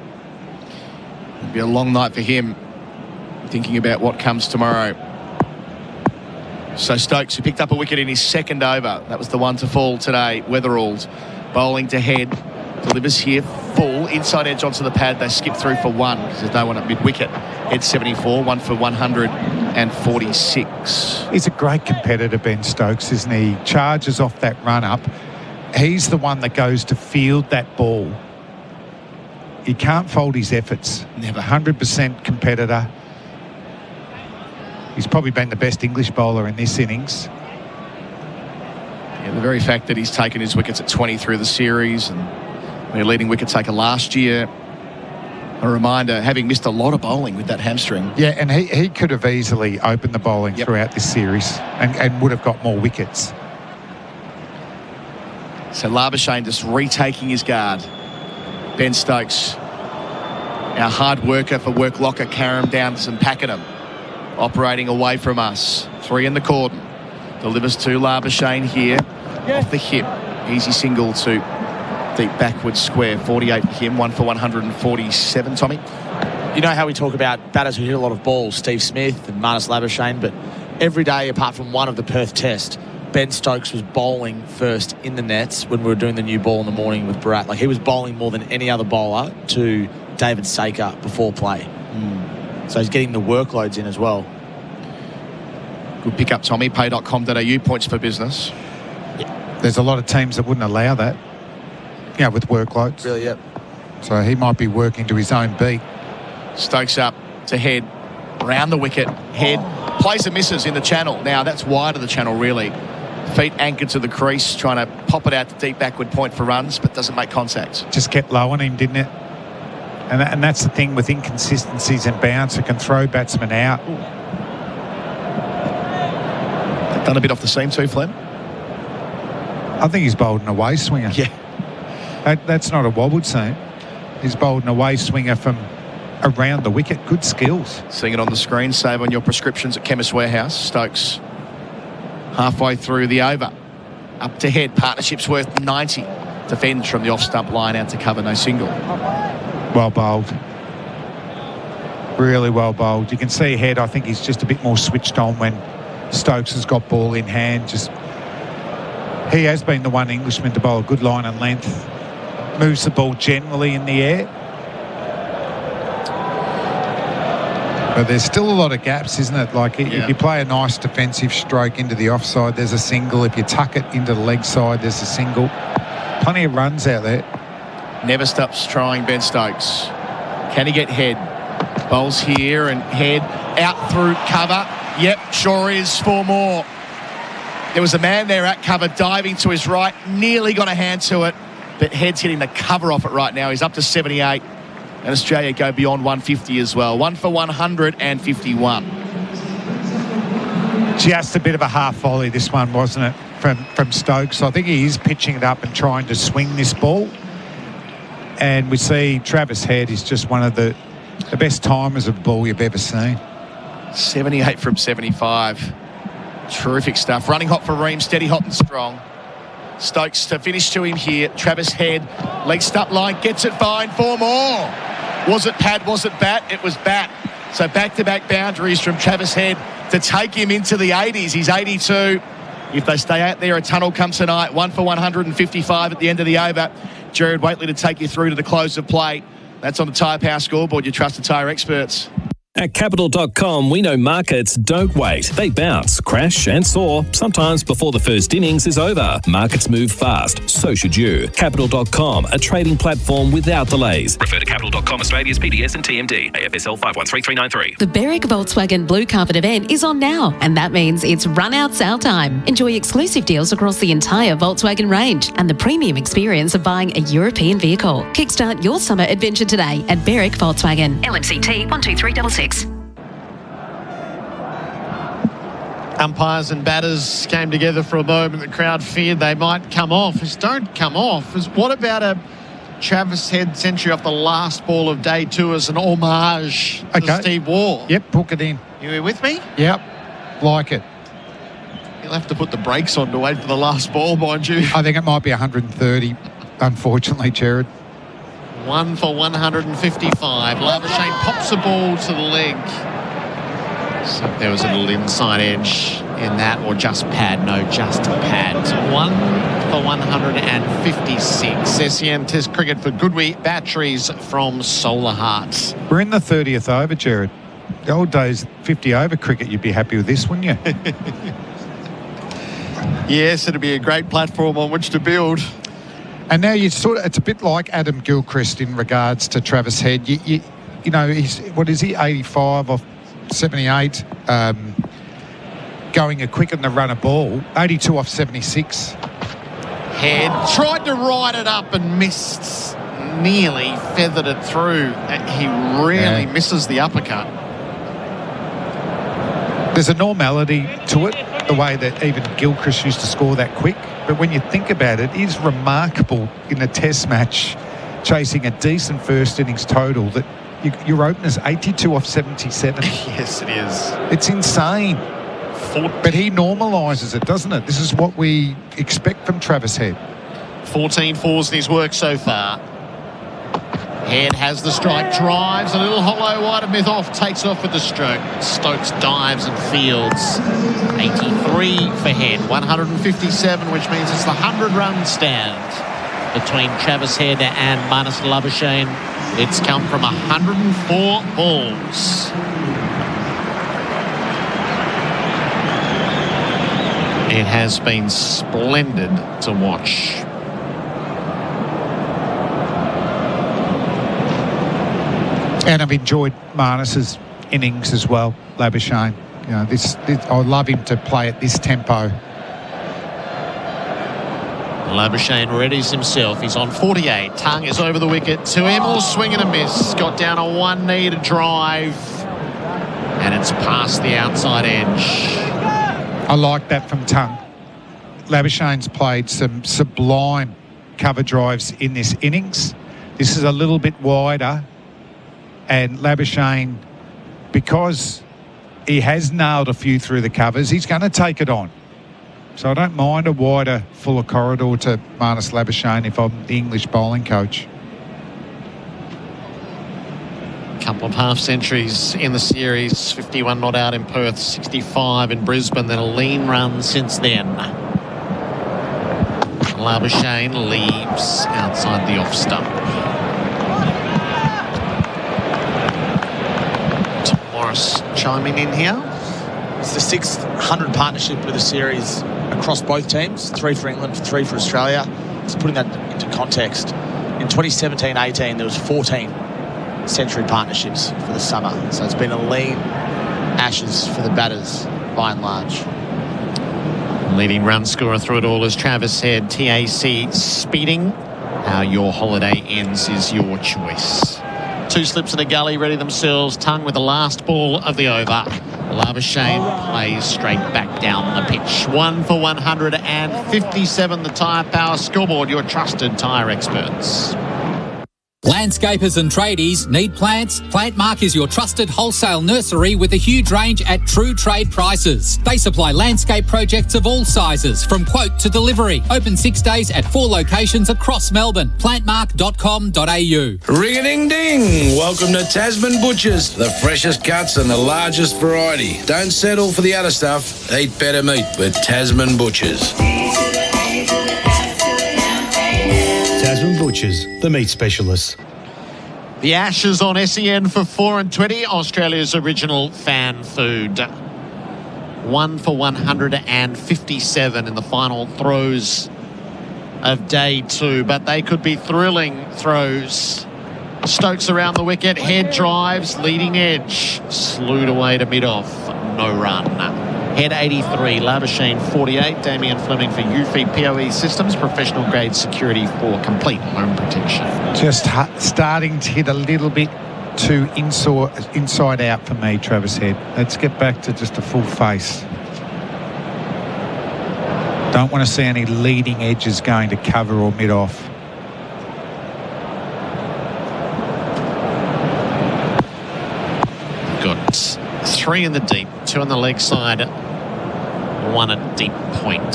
It'll be a long night for him, thinking about what comes tomorrow. So Stokes, who picked up a wicket in his second over. That was the one to fall today. Weatherald bowling to head. Delivers here full. Inside edge onto the pad. They skip through for 1 because there's no one at mid-wicket. Head 74, 1 for 146. He's a great competitor, Ben Stokes, isn't he? Charges off that run-up. He's the one that goes to field that ball. He can't fold his efforts. Never. 100% competitor. He's probably been the best English bowler in this innings. Yeah, the very fact that he's taken his wickets at 20 through the series and their leading wicket taker last year, a reminder, having missed a lot of bowling with that hamstring. Yeah, and he could have easily opened the bowling throughout this series and would have got more wickets. So Labuschagne just retaking his guard. Ben Stokes Our hard worker for work locker, Karam down to St Pakenham. Operating away from us. 3 in the cordon. Delivers to Labuschagne here. Off the hip. Easy single to deep backward square. 48 for him. 1 for 147, Tommy. You know how we talk about batters who hit a lot of balls, Steve Smith and Marnus Labuschagne, but every day apart from one of the Perth Test, Ben Stokes was bowling first in the nets when we were doing the new ball in the morning with Bharat. Like, he was bowling more than any other bowler to David Saker before play. So he's getting the workloads in as well. Good pick up, Tommy. Pay.com.au, points for business. There's a lot of teams that wouldn't allow that, with workloads. Really, yep. So he might be working to his own beat. Stokes up to Head, round the wicket. Head plays and misses in the channel. Now, that's wide of the channel, really. Feet anchored to the crease, trying to pop it out to deep backward point for runs, but doesn't make contact. Just kept low on him, didn't it? And that's the thing with inconsistencies and bounce. It can throw batsmen out. Done a bit off the seam too, Flem? I think he's bowled an away swinger. Yeah. That's not a wobbled seam. He's bowled an away swinger from around the wicket. Good skills. Seeing it on the screen. Save on your prescriptions at Chemist Warehouse. Stokes halfway through the over. Up to Head. Partnership's worth 90. Defends from the off-stump line out to cover. No single. Well bowled. Really well bowled. You can see Head, I think he's just a bit more switched on when Stokes has got ball in hand. He has been the one Englishman to bowl a good line and length. Moves the ball generally in the air. But there's still a lot of gaps, isn't it? Like, if you play a nice defensive stroke into the offside, there's a single. If you tuck it into the leg side, there's a single. Plenty of runs out there. Never stops trying, Ben Stokes. Can he get Head? Bowls here and Head out through cover. Yep, sure is. 4 more. There was a man there at cover diving to his right. Nearly got a hand to it, but Head's hitting the cover off it right now. He's up to 78. And Australia go beyond 150 as well. 1 for 151. Just a bit of a half volley, this one, wasn't it, from Stokes? I think he is pitching it up and trying to swing this ball. And we see Travis Head is just one of the best timers of the ball you've ever seen. 78 from 75. Terrific stuff. Running hot for Ream, steady hot and strong. Stokes to finish to him here. Travis Head, leg stump line, gets it fine. 4 more. Was it pad? Was it bat? It was bat. So back-to-back boundaries from Travis Head to take him into the 80s. He's 82. If they stay out there, a tunnel comes tonight. 1 for 155 at the end of the over. Gerard Whateley to take you through to the close of play. That's on the Tyre Power scoreboard, your trusted tyre experts. At Capital.com, we know markets don't wait. They bounce, crash and soar, sometimes before the first innings is over. Markets move fast, so should you. Capital.com, a trading platform without delays. Refer to Capital.com Australia's PDS and TMD, AFSL 513393. The Berwick Volkswagen Blue Carpet event is on now, and that means it's run-out sale time. Enjoy exclusive deals across the entire Volkswagen range and the premium experience of buying a European vehicle. Kickstart your summer adventure today at Berwick Volkswagen. LMCT 12366. Umpires and batters came together for a moment. The crowd feared they might come off. Just don't come off. What about a Travis Head century off the last ball of day 2 as an homage to Steve Waugh? Yep, book it in. You with me? Yep, like it. You'll have to put the brakes on to wait for the last ball, mind you. I think it might be 130, unfortunately, Gerard. 1 for 155. Labuschagne pops the ball to the leg. So there was a little inside edge in that, or just pad. No, just pad. 1 for 156. SEN Test cricket for Goodwee Batteries from Solar Hearts. We're in the 30th over, Gerard. The old days, 50 over cricket, you'd be happy with this, wouldn't you? Yes, it'd be a great platform on which to build. And now it's a bit like Adam Gilchrist in regards to Travis Head. You know, he's, what is he, 85 off 78, going a quicker than the run of ball, 82 off 76. Head tried to ride it up and missed, nearly feathered it through. He really misses the uppercut. There's a normality to it, the way that even Gilchrist used to score that quick. But when you think about it, it is remarkable in a test match, chasing a decent first innings total, that Your opener's 82 off 77. Yes, it is. It's insane. But he normalises it, doesn't it? This is what we expect from Travis Head. 14 fours in his work so far. Head has the strike, drives a little hollow wide of Myth off, takes off with the stroke. Stokes dives and fields. 83 for Head, 157, which means it's the 100-run stand between Travis Head and Marnus Labuschagne. It's come from 104 balls. It has been splendid to watch. And I've enjoyed Marnus's innings as well, Labuschagne. You know, this I love him to play at this tempo. Labuschagne readies himself. He's on 48. Tongue is over the wicket. To him, all swing and a miss. Got down on one knee to drive. And it's past the outside edge. I like that from Tongue. Labuschagne's played some sublime cover drives in this innings. This is a little bit wider. And Labuschagne, because he has nailed a few through the covers, he's going to take it on. So I don't mind a wider, fuller corridor to Marnus Labuschagne if I'm the English bowling coach. Couple of half centuries in the series, 51 not out in Perth, 65 in Brisbane, then a lean run since then. Labuschagne leaves outside the off stump. Morris chiming in here. It's the 600 partnership with the series across both teams, 3 for England, 3 for Australia. Just putting that into context, in 2017-18 there was 14 century partnerships for the summer, so it's been a lean Ashes for the batters by and large. Leading run scorer through it all is Travis Head. TAC speeding. How your holiday ends is your choice. 2 slips in a gully ready themselves. Tongue with the last ball of the over. Labuschagne plays straight back down the pitch. 1 for 157, the Tyre Power scoreboard, your trusted tyre experts. Landscapers and tradies need plants? Plantmark is your trusted wholesale nursery with a huge range at true trade prices. They supply landscape projects of all sizes, from quote to delivery. Open 6 days at 4 locations across Melbourne. Plantmark.com.au. Ring-a-ding-ding! Welcome to Tasman Butchers. The freshest cuts and the largest variety. Don't settle for the other stuff. Eat better meat with Tasman Butchers. Tasman Butchers, the meat specialists. The Ashes on SEN for 4 and 20, Australia's original fan food. 1 for 157 in the final throws of day 2, but they could be thrilling throws. Stokes around the wicket, Head drives, leading edge, slewed away to mid-off, no run. Head 83, Labuschagne 48, Damien Fleming for UFI POE Systems, professional grade security for complete home protection. Just starting to hit a little bit too inside out for me, Travis Head. Let's get back to just a full face. Don't want to see any leading edges going to cover or mid-off. Got 3 in the deep, 2 on the leg side, 1 at deep point.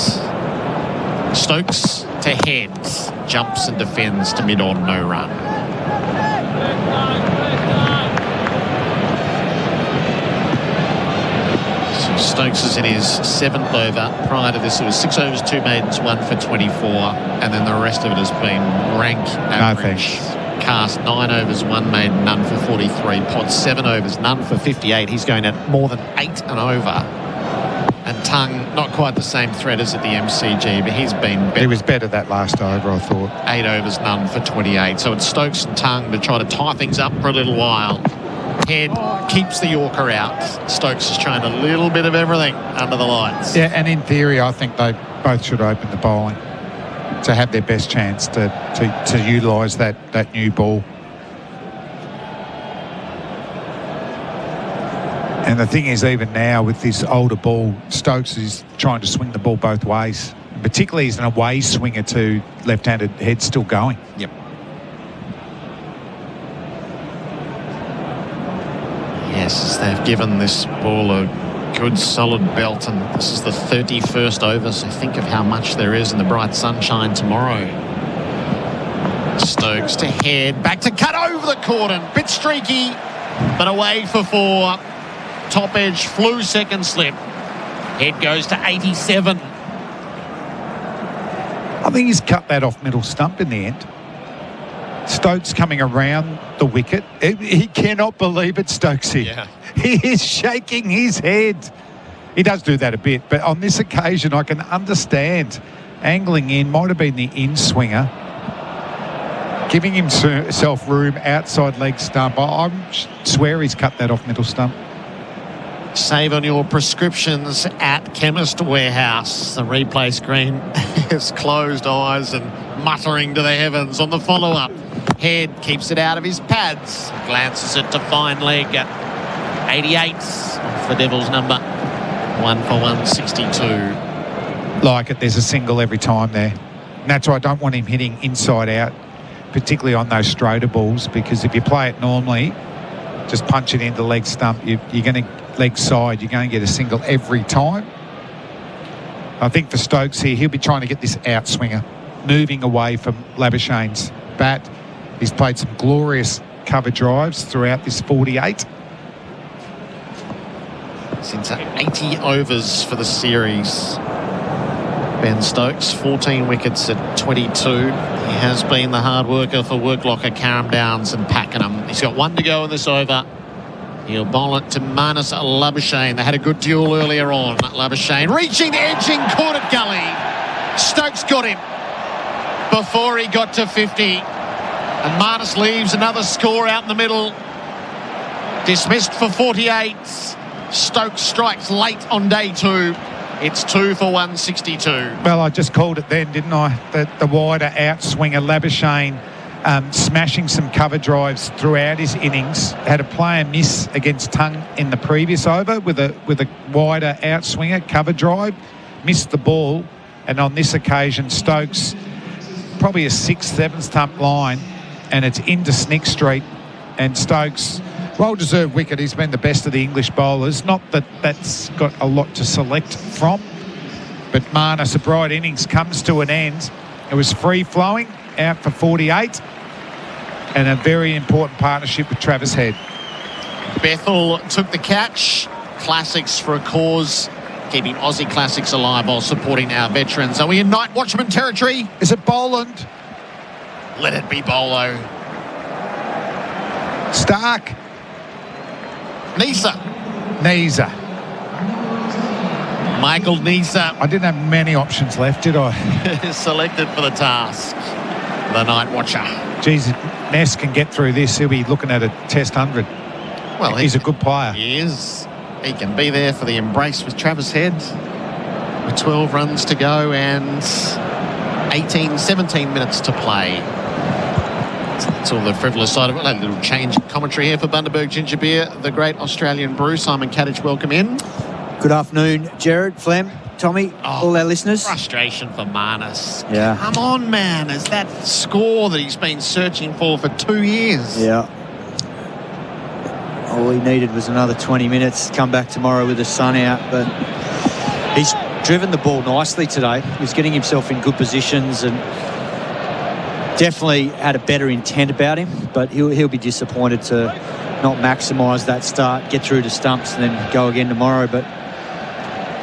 Stokes to Head, jumps and defends to mid-on, no run. So Stokes is in his 7th over. Prior to this, it was 6 overs, 2 maidens, 1 for 24, and then the rest of it has been rank average. Cast 9 overs, 1 maiden, none for 43. Pod 7 overs, none for 58. He's going at more than 8 and over. And Tongue, not quite the same threat as at the MCG, but he's been better. He was better that last over, I thought. 8 overs, none for 28. So it's Stokes and Tongue to try to tie things up for a little while. Head keeps the Yorker out. Stokes is trying a little bit of everything under the lights. Yeah, and in theory, I think they both should open the bowling to have their best chance to utilise that new ball. And the thing is, even now with this older ball, Stokes is trying to swing the ball both ways. And particularly he's an away swinger to left-handed Head still going. Yep. They've given this ball a good solid belt, and this is the 31st over, so think of how much there is in the bright sunshine tomorrow. Stokes to head, back to cut over the cordon, bit streaky, but away for 4. Top edge, flew second slip. Head goes to 87. I think he's cut that off middle stump in the end. Stokes coming around the wicket. He cannot believe it, Stokesy. Yeah. He is shaking his head. He does do that a bit, but on this occasion I can understand. Angling in, might have been the in-swinger. Giving himself room outside leg stump. I swear he's cut that off middle stump. Save on your prescriptions at Chemist Warehouse. The replay screen has closed eyes and muttering to the heavens on the follow-up. Head keeps it out of his pads. Glances it to fine leg. 88 off the Devils number. 1 for 162. Like it, there's a single every time there. And that's why I don't want him hitting inside out, particularly on those straighter balls, because if you play it normally, just punch it into leg stump, you're going to leg side, you're going to get a single every time. I think for Stokes here, he'll be trying to get this outswinger, moving away from Labuschagne's bat. He's played some glorious cover drives throughout this 48. Since 80 overs for the series. Ben Stokes, 14 wickets at 22. He has been the hard worker for Worklocker, Carrum Downs and Pakenham. He's got 1 to go in this over. He'll bowl it to Marnus Labuschagne. They had a good duel earlier on. Labuschagne reaching, edging, caught it gully. Stokes got him before he got to 50. And Marnus leaves another score out in the middle. Dismissed for 48. Stokes strikes late on day 2. It's 2 for 162. Well, I just called it then, didn't I? The wider outswinger, Labuschagne, smashing some cover drives throughout his innings. Had a player miss against Tongue in the previous over with a wider outswinger cover drive. Missed the ball, and on this occasion, Stokes probably a 6th, 7th stump line, and it's into Snick Street. And Stokes, well-deserved wicket. He's been the best of the English bowlers. Not that that's got a lot to select from, but Marnus, a bright innings, comes to an end. It was free-flowing, out for 48, and a very important partnership with Travis Head. Bethel took the catch. Classics for a cause, keeping Aussie classics alive while supporting our veterans. Are we in night watchman territory? Is it Boland? Let it be Bolo. Stark. Nisa. Michael Nisa. I didn't have many options left, did I? Selected for the task. The night watcher. Geez, Ness can get through this. He'll be looking at a test 100. Well, he's a good player. He is. He can be there for the embrace with Travis Head. With 12 runs to go and 17 minutes to play. That's all the frivolous side of it. A little change in commentary here for Bundaberg Ginger Beer, the great Australian brew. Simon Katich, welcome in. Good afternoon, Gerard, Flem, Tommy, all our listeners. Frustration for Marnus. Yeah. Come on, man. Is that score that he's been searching for 2 years? Yeah. All he needed was another 20 minutes. Come back tomorrow with the sun out. But he's driven the ball nicely today. He's getting himself in good positions and definitely had a better intent about him. But he'll be disappointed to not maximise that start, get through to stumps and then go again tomorrow.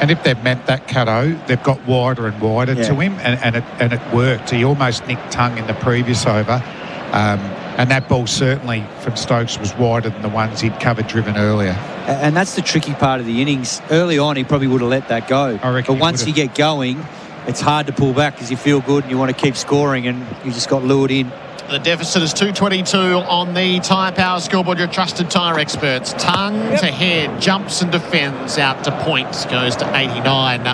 And if they've meant that Cutto, they've got wider and wider to him, and it worked. He almost nicked Tongue in the previous over. And that ball certainly from Stokes was wider than the ones he'd covered driven earlier. And that's the tricky part of the innings. Early on, he probably would have let that go. I reckon. But once you get going, it's hard to pull back because you feel good and you want to keep scoring, and you just got lured in. The deficit is 222 on the Tyre Power scoreboard, your trusted tyre experts. Tongue to head, jumps and defends out to point, goes to 89.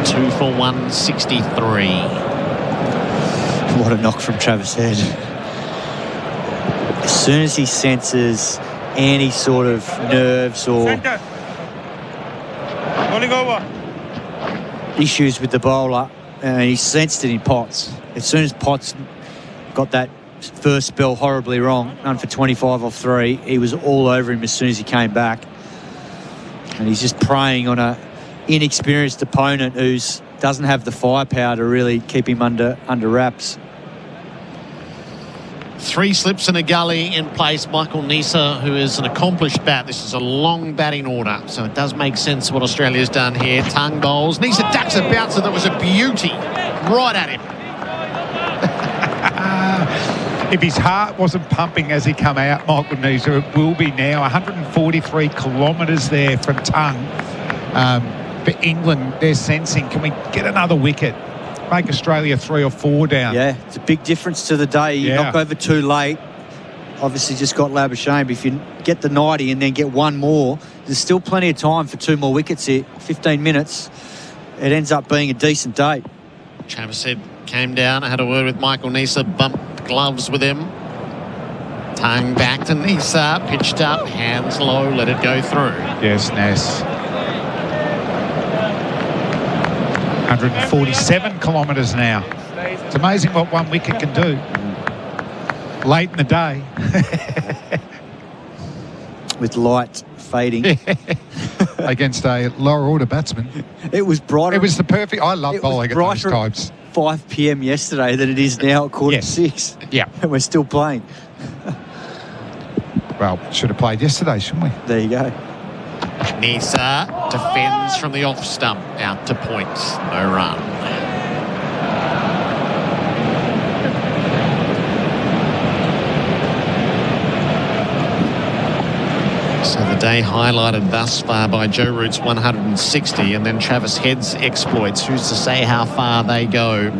2 for 163. What a knock from Travis Head. As soon as he senses any sort of nerves or issues with the bowler, and he sensed it in Potts. As soon as Potts got that first spell horribly wrong, run for 25 off 3. He was all over him as soon as he came back. And he's just preying on a inexperienced opponent who doesn't have the firepower to really keep him under wraps. 3 slips and a gully in place. Michael Nisa, who is an accomplished bat. This is a long batting order, so it does make sense what Australia's done here. Tongue bowls. Nisa ducks a bouncer that was a beauty. Right at him. If his heart wasn't pumping as he come out, Michael Nisa, it will be now. 143 kilometres there from Tongue. For England, they're sensing, can we get another wicket? Make Australia 3 or 4 down. Yeah, it's a big difference to the day. You knock over too late. Obviously just got Labuschagne, but if you get the 90 and then get one more, there's still plenty of time for 2 more wickets here. 15 minutes. It ends up being a decent day. Travis Head came down, had a word with Michael Nisa, bumped gloves with him. Tongue back to Nisa, pitched up, hands low, let it go through. Yes, Ness. 147 kilometres now. It's amazing what one wicket can do. Late in the day. With light fading. Against a lower order batsman. It was brighter. It was the perfect... I love bowling at those times. 5 p.m. yesterday than it is now at 5:45. Yeah. And we're still playing. Well, should have played yesterday, shouldn't we? There you go. Nisa defends from the off stump, out to points, no run. So the day highlighted thus far by Joe Root's 160 and then Travis Head's exploits. Who's to say how far they go?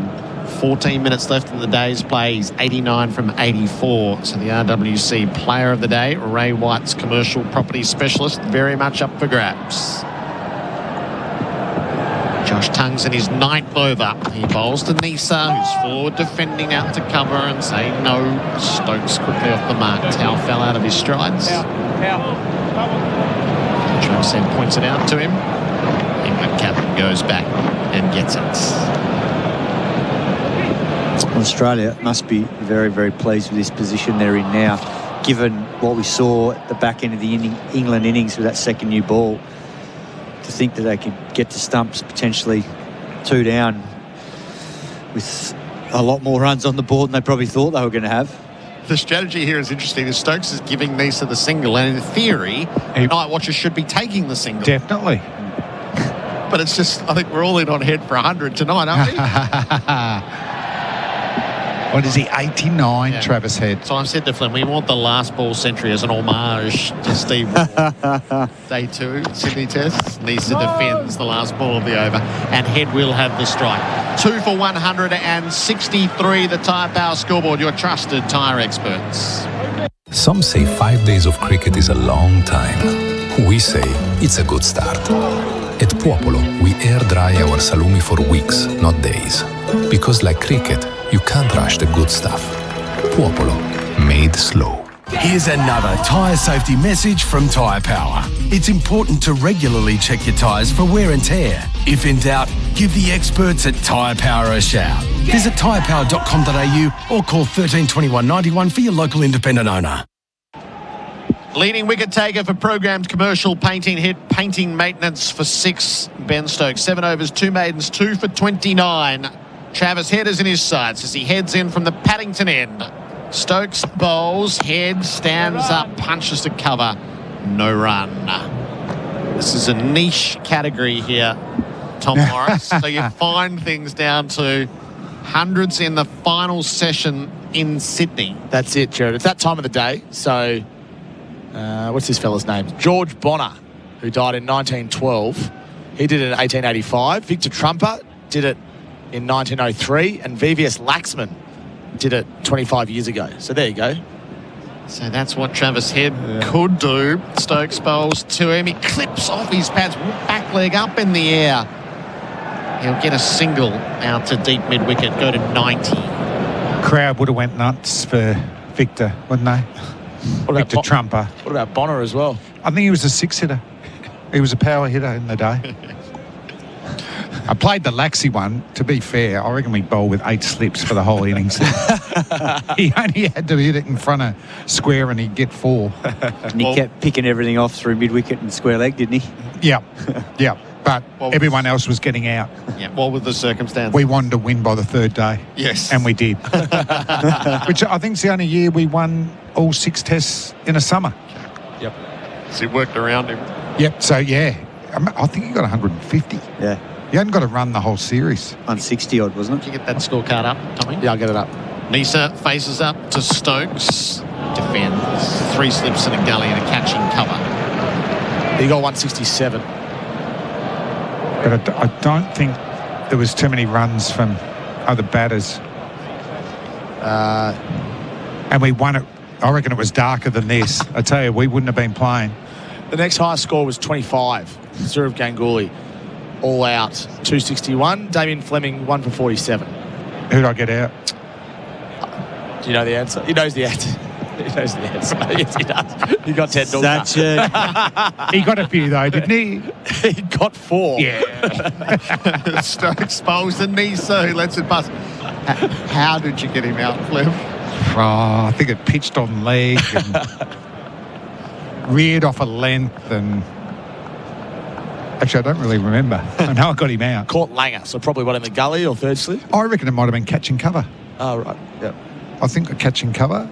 14 minutes left in the day's play. He's 89 from 84. So the RWC player of the day, Ray White's commercial property specialist, very much up for grabs. Josh Tongue's in his 9th over. He bowls to Nisa, who's forward defending out to cover and saying no. Stokes quickly off the mark. Towel fell out of his strides. Travis Head points it out to him. England captain goes back and gets it. Australia must be very, very pleased with this position they're in now, given what we saw at the back end of the England innings with that second new ball. To think that they could get to stumps potentially 2 down with a lot more runs on the board than they probably thought they were going to have. The strategy here is interesting. Stokes is giving Nisa the single, and in theory, night watchers should be taking the single. Definitely. But it's just, I think we're all in on Head for 100 tonight, aren't we? What is he, 89, Travis Head? So I've said to Fleming, we want the last ball century as an homage to Steve Waugh. Day 2, Sydney Test. Nisa defends the last ball of the over, and Head will have the strike. 2 for 163, the Tyre Power scoreboard, your trusted tyre experts. Some say 5 days of cricket is a long time. We say it's a good start. At Popolo, we air dry our salumi for weeks, not days. Because like cricket, you can't rush the good stuff. Popolo, made slow. Here's another tyre safety message from Tyre Power. It's important to regularly check your tyres for wear and tear. If in doubt, give the experts at Tyre Power a shout. Visit tyrepower.com.au or call 13 21 91 for your local independent owner. Leading wicket taker for programmed commercial painting hit, painting maintenance for 6, Ben Stokes. 7 overs, 2 maidens, 2 for 29. Travis Head is in his sights as he heads in from the Paddington end. Stokes bowls, Head stands up, punches to cover, no run. This is a niche category here, Tom Morris. So you find things down to hundreds in the final session in Sydney. That's it, Gerard. It's that time of the day. So, what's this fella's name? George Bonner, who died in 1912. He did it in 1885. Victor Trumper did it in 1903. And VVS Laxman did it 25 years ago. So there you go. So that's what Travis Head could do. Stokes bowls to him. He clips off his pads, back leg up in the air. He'll get a single out to deep mid-wicket, go to 90. Crowd would have went nuts for Victor, wouldn't they? Victor Trumper. What about Bonner as well? I think he was a 6-hitter. He was a power hitter in the day. I played the laxy one. To be fair, I reckon we bowled with 8 slips for the whole innings. He only had to hit it in front of square and he'd get 4. And he kept picking everything off through mid-wicket and square leg, didn't he? Yeah, yeah. But everyone else was getting out. Yeah, what were the circumstances? We wanted to win by the 3rd day. Yes. And we did. Which I think is the only year we won all 6 tests in a summer. Yep. So you worked around him. Yep, so yeah. I think he got 150. Yeah. You hadn't got to run the whole series. 160 odd, wasn't it? Did you get that scorecard up, Tommy? Yeah, I'll get it up. Nisa faces up to Stokes. Defends. 3 slips and a gully and a catching cover. He got 167. But I don't think there was too many runs from other batters. And we won it. I reckon it was darker than this. I tell you, we wouldn't have been playing. The next highest score was 25. Surav Ganguly, all out, 261. Damien Fleming, 1 for 47. Who'd I get out? Do you know the answer? He knows the answer. He knows the answer. Yes, he does. He got 10 dollars. He got a few, though, didn't he? He got 4. Yeah. Stokes bowls the Nisa, who lets it pass. How did you get him out, Flem? Oh, I think it pitched on leg and reared off a length and... Actually, I don't really remember. I know I got him out. Caught Langer, so probably one in the gully or 3rd slip. I reckon it might have been catching cover. Oh, right. Yep. I think catching cover.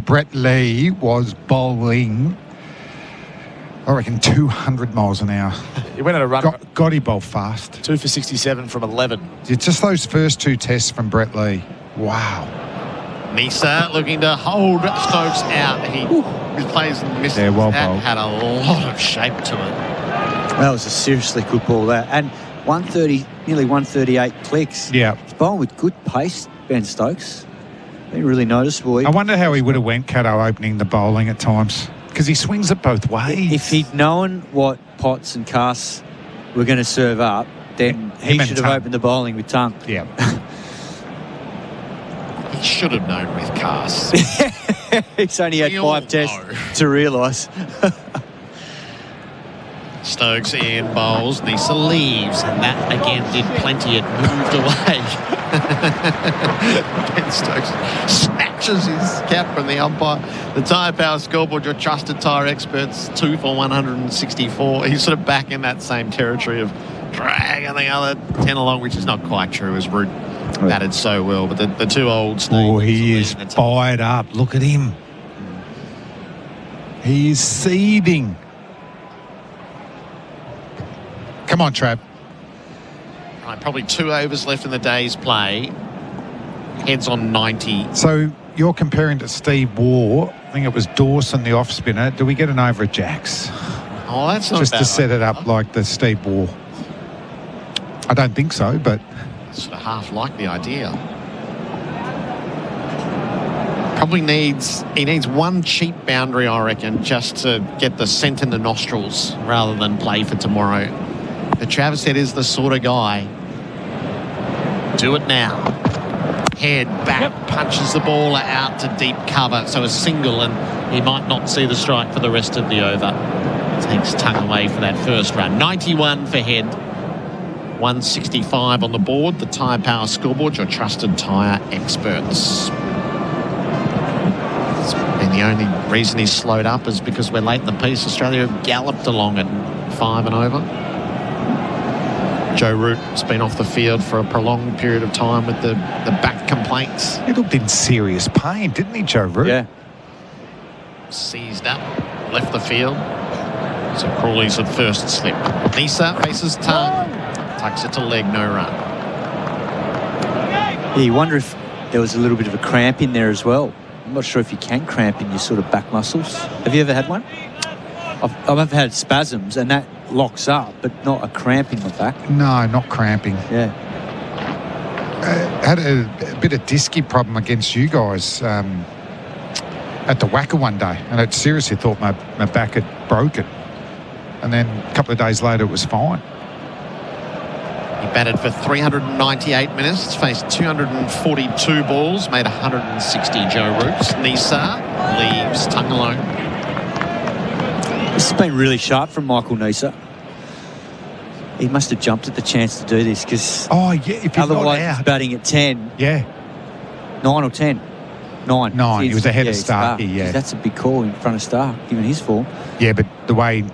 Brett Lee was bowling, I reckon, 200 miles an hour. He went at a run. Got he bowled fast. 2 for 67 from 11. Yeah, just those first 2 tests from Brett Lee. Wow. Nisa looking to hold Stokes out. He plays and misses. Yeah, well that bowled. had a lot of shape to it. That was a seriously good ball, that. And 130, nearly 138 clicks. Yeah. He's bowling with good pace, Ben Stokes. Been really noticeable. I wonder how he would have went, Cato, opening the bowling at times. Because he swings it both ways. If he'd known what Potts and Cass were going to serve up, then he should have opened the bowling with tongue. Yeah. He should have known with Cass. He's only had 5 tests to realise. Stokes in bowls, Nisa leaves, and that again did plenty. It moved away. Ben Stokes snatches his cap from the umpire. The Tyre Power scoreboard, your trusted tyre experts, 2 for 164. He's sort of back in that same territory of dragging the other 10 along, which is not quite true as Root batted so well. But the 2 olds. Oh, he is fired up. Look at him. He is seething. Come on, Trav. Right, probably 2 overs left in the day's play. Heads on 90. So you're comparing to Steve Waugh. I think it was Dawson, the off spinner. Do we get an over at Jacks? Oh, that's not just bad. to set it up like the Steve Waugh. I don't think so, but sort of half like the idea. Probably needs 1 cheap boundary, I reckon, just to get the scent in the nostrils rather than play for tomorrow. But Travis Head is the sort of guy. Do it now. Head back, punches the ball out to deep cover. So a single, and he might not see the strike for the rest of the over. Takes tongue away for that first run. 91 for Head. 165 on the board. The Tyre Power scoreboard, your trusted tyre experts. And the only reason he's slowed up is because we're late in the piece. Australia have galloped along at 5 and over. Joe Root's been off the field for a prolonged period of time with the back complaints. he looked in serious pain, didn't he, Joe Root? Yeah. Seized up, left the field. So Crawley's at first slip. Nisa faces tongue, tucks it to leg, no run. Yeah, you wonder if there was a little bit of a cramp in there as well. I'm not sure if you can cramp in your sort of back muscles. Have you ever had one? I've had spasms, and that locks up, but not a cramp in the back. No, not cramping. Yeah. Had a bit of disky problem against you guys at the Wacker one day, and I seriously thought my back had broken. And then a couple of days later, it was fine. He batted for 398 minutes, faced 242 balls, made 160 Joe Roots. Nisa leaves tongue alone. This has been really sharp from Michael Nisa. He must have jumped at the chance to do this because if he's otherwise not out. he's batting at 10. Yeah. 9 or 10? 9. 9. He was ahead of Starkey, yeah. That's a big call in front of Stark, given his form. Yeah, but the way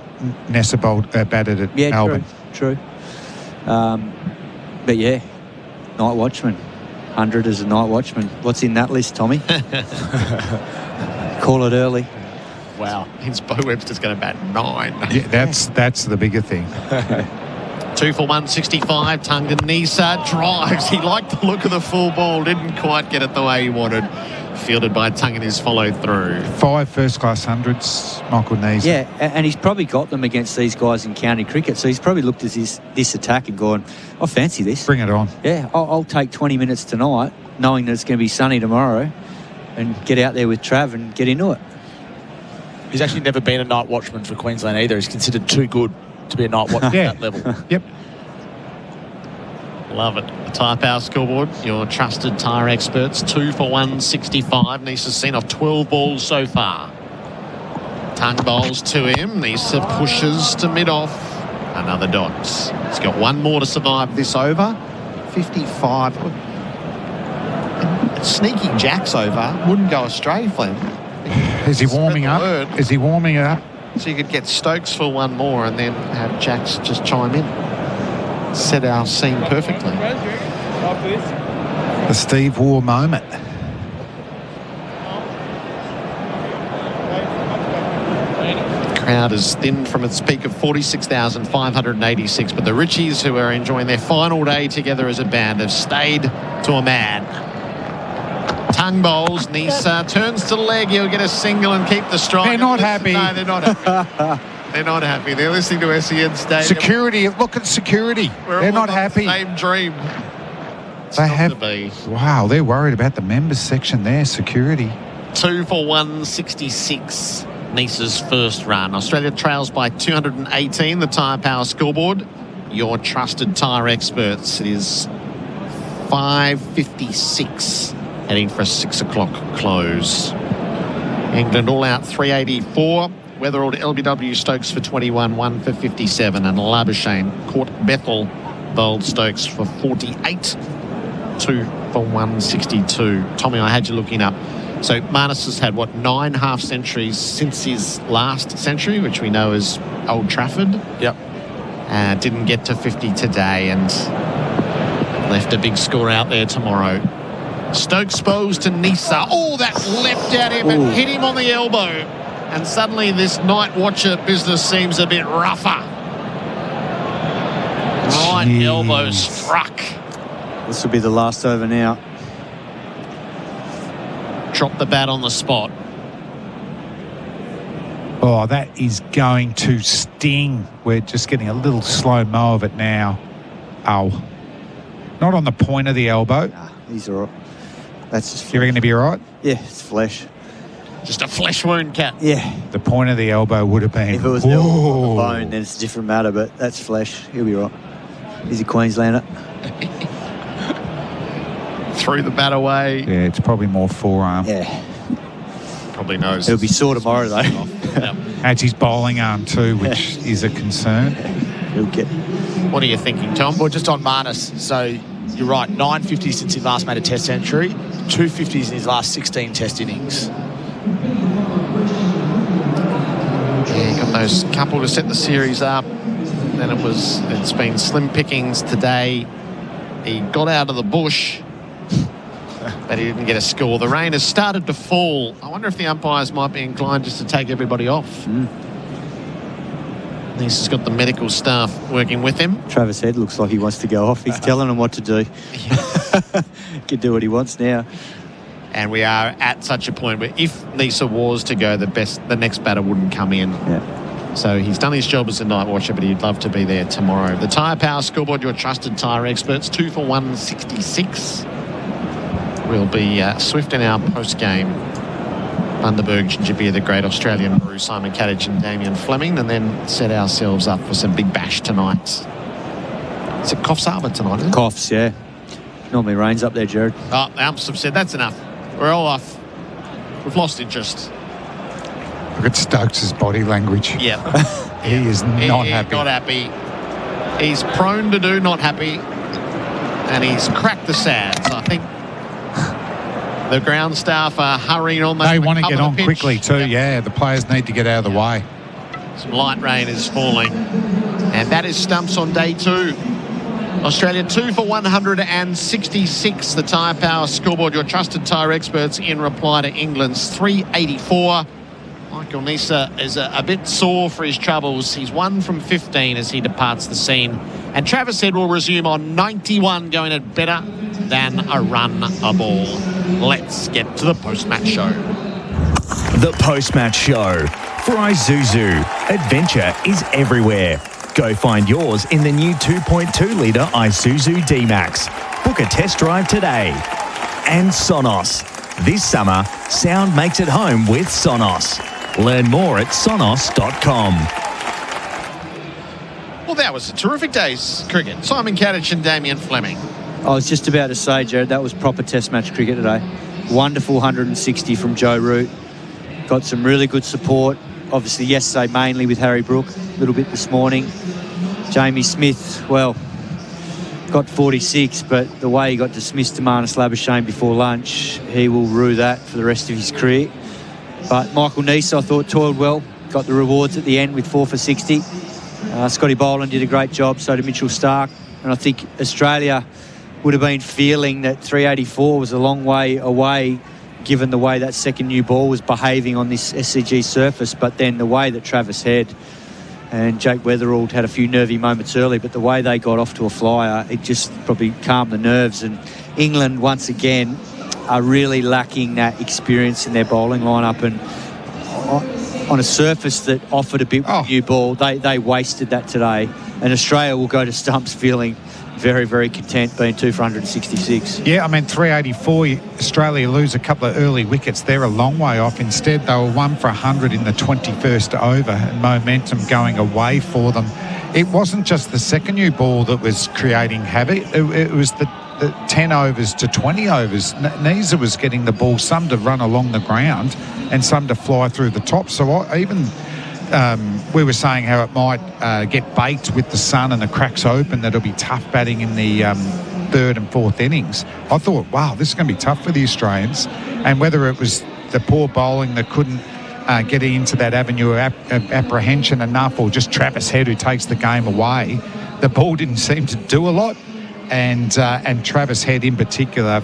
Nessa batted at Melbourne. True. But yeah, night watchman. 100 as a night watchman. What's in that list, Tommy? Call it early. Wow, his Bo Webster's going to bat 9. Yeah, that's the bigger thing. 2 for 165. Tungan Nisa drives. He liked the look of the full ball. Didn't quite get it the way he wanted. Fielded by Tungan is followed through. 5 first-class hundreds, Michael Nisa. Yeah, and he's probably got them against these guys in county cricket. So he's probably looked at this attack and gone, I fancy this. Bring it on. Yeah, I'll take 20 minutes tonight, knowing that it's going to be sunny tomorrow, and get out there with Trav and get into it. He's actually never been a night watchman for Queensland either. He's considered too good to be a night watchman at that level. Yep. Love it. The Tyre Power scoreboard, your trusted tyre experts. 2 for 165. Nisa's seen off 12 balls so far. Tongue bowls to him. Nisa pushes to mid-off. Another dot. He's got one more to survive this over. 55. Sneaky Jack's over. Wouldn't go astray, Flem. Is he warming up? Is he warming it up? So you could get Stokes for one more and then have Jacks just chime in. Set our scene perfectly. The Steve Waugh moment. Crowd is thin from its peak of 46,586, but the Richies, who are enjoying their final day together as a band, have stayed to a man. Tongue bowls. Nisa turns to leg. He'll get a single and keep the strike. They're not happy. No, they're not happy. They're not happy. They're listening to SEN Stadium. Security. Look at security. They're not happy. Same dream. They have. Wow, they're worried about the members section there. Security. 2 for 166. Nisa's first run. Australia trails by 218. The Tyre Power scoreboard. Your trusted tyre experts. It is 5:56. Heading for a 6 o'clock close. England all out 384. Weatherall to LBW Stokes for 21, 1 for 57. And Labuschagne caught Bethel, bowled Stokes for 48, 2 for 162. Tommy, I had you looking up. So Marnus has had, 9 half centuries since his last century, which we know is Old Trafford. Yep. Didn't get to 50 today and left a big score out there tomorrow. Stokes bows to Nisa. Oh, that leapt at him and hit him on the elbow. And suddenly this night watcher business seems a bit rougher. Right elbow struck. This will be the last over now. Dropped the bat on the spot. Oh, that is going to sting. We're just getting a little slow-mo of it now. Oh. Not on the point of the elbow. Nah, he's all right. That's just you reckon to be all right? Yeah, it's flesh. Just a flesh wound, Cat. Yeah. The point of the elbow would have been. If it was on the bone, then it's a different matter, but that's flesh. He'll be right. He's a Queenslander. Threw the bat away. Yeah, it's probably more forearm. Yeah. Probably knows. It'll be sore tomorrow, though. That's his bowling arm too, which is a concern. He'll get. What are you thinking, Tom? Well, just on Marnus. So you're right, 950 since he last made a test century, 250s in his last 16 test innings. Yeah, he got those couple to set the series up. Then it's been slim pickings today. He got out of the bush, but he didn't get a score. The rain has started to fall. I wonder if the umpires might be inclined just to take everybody off. He's got the medical staff working with him. Travis Head looks like he wants to go off. He's telling them what to do. Can do what he wants now. And we are at such a point where if Nisa was to go, the next batter wouldn't come in. Yeah. So he's done his job as a night watcher, but he'd love to be there tomorrow. The Tyre Power scoreboard, your trusted tyre experts, 2 for 166. We'll be swift in our post-game. Bundaberg, Ginger Beer, the great Australian brew, Simon Katich and Damien Fleming, and then set ourselves up for some big bash tonight. It's at Coffs Harbour tonight, isn't it? Coffs, yeah. Normally rains up there, Gerard. Oh, the umps have said that's enough. We're all off. We've lost interest. Look at Stokes' body language. Yeah. He is not happy. Not happy. he's prone to do, not happy. And he's cracked the sads. I think the ground staff are hurrying on. They want to get on quickly too, yeah. The players need to get out of the way. Some light rain is falling. And that is stumps on day 2. Australia 2 for 166. The Tyre Power scoreboard, your trusted tyre experts in reply to England's 384. Michael Nisa is a bit sore for his troubles. He's 1 from 15 as he departs the scene. And Travis Head will resume on 91, going at better than a run a ball. Let's get to the post-match show. The post-match show. For Isuzu, adventure is everywhere. Go find yours in the new 2.2-litre Isuzu D-Max. Book a test drive today. And Sonos. This summer, sound makes it home with Sonos. Learn more at sonos.com. Well, that was a terrific day's cricket. Simon Katich and Damien Fleming. I was just about to say, Gerard, that was proper test match cricket today. Wonderful 160 from Joe Root. Got some really good support. Obviously, yesterday mainly with Harry Brook. A little bit this morning. Jamie Smith, well, got 46, but the way he got dismissed to Marnus Labuschagne before lunch, he will rue that for the rest of his career. But Michael Nisa, I thought, toiled well. Got the rewards at the end with 4 for 60. Scotty Boland did a great job, so did Mitchell Starc. And I think Australia would have been feeling that 384 was a long way away, given the way that second new ball was behaving on this SCG surface. But then the way that Travis Head and Jake Weatherald had a few nervy moments early, but the way they got off to a flyer, it just probably calmed the nerves. And England, once again, are really lacking that experience in their bowling lineup. And on a surface that offered a bit with new ball, they wasted that today. And Australia will go to stumps feeling very, very content being 2 for 166. Yeah, I mean, 384, Australia lose a couple of early wickets. They're a long way off. Instead, they were 1 for 100 in the 21st over, and momentum going away for them. It wasn't just the second new ball that was creating havoc. It was the 10 overs to 20 overs. Nisa was getting the ball, some to run along the ground and some to fly through the top. So we were saying how it might get baked with the sun and the cracks open, that it'll be tough batting in the third and fourth innings. I thought, wow, this is going to be tough for the Australians. And whether it was the poor bowling that couldn't get into that avenue of apprehension enough, or just Travis Head who takes the game away, the ball didn't seem to do a lot. And Travis Head in particular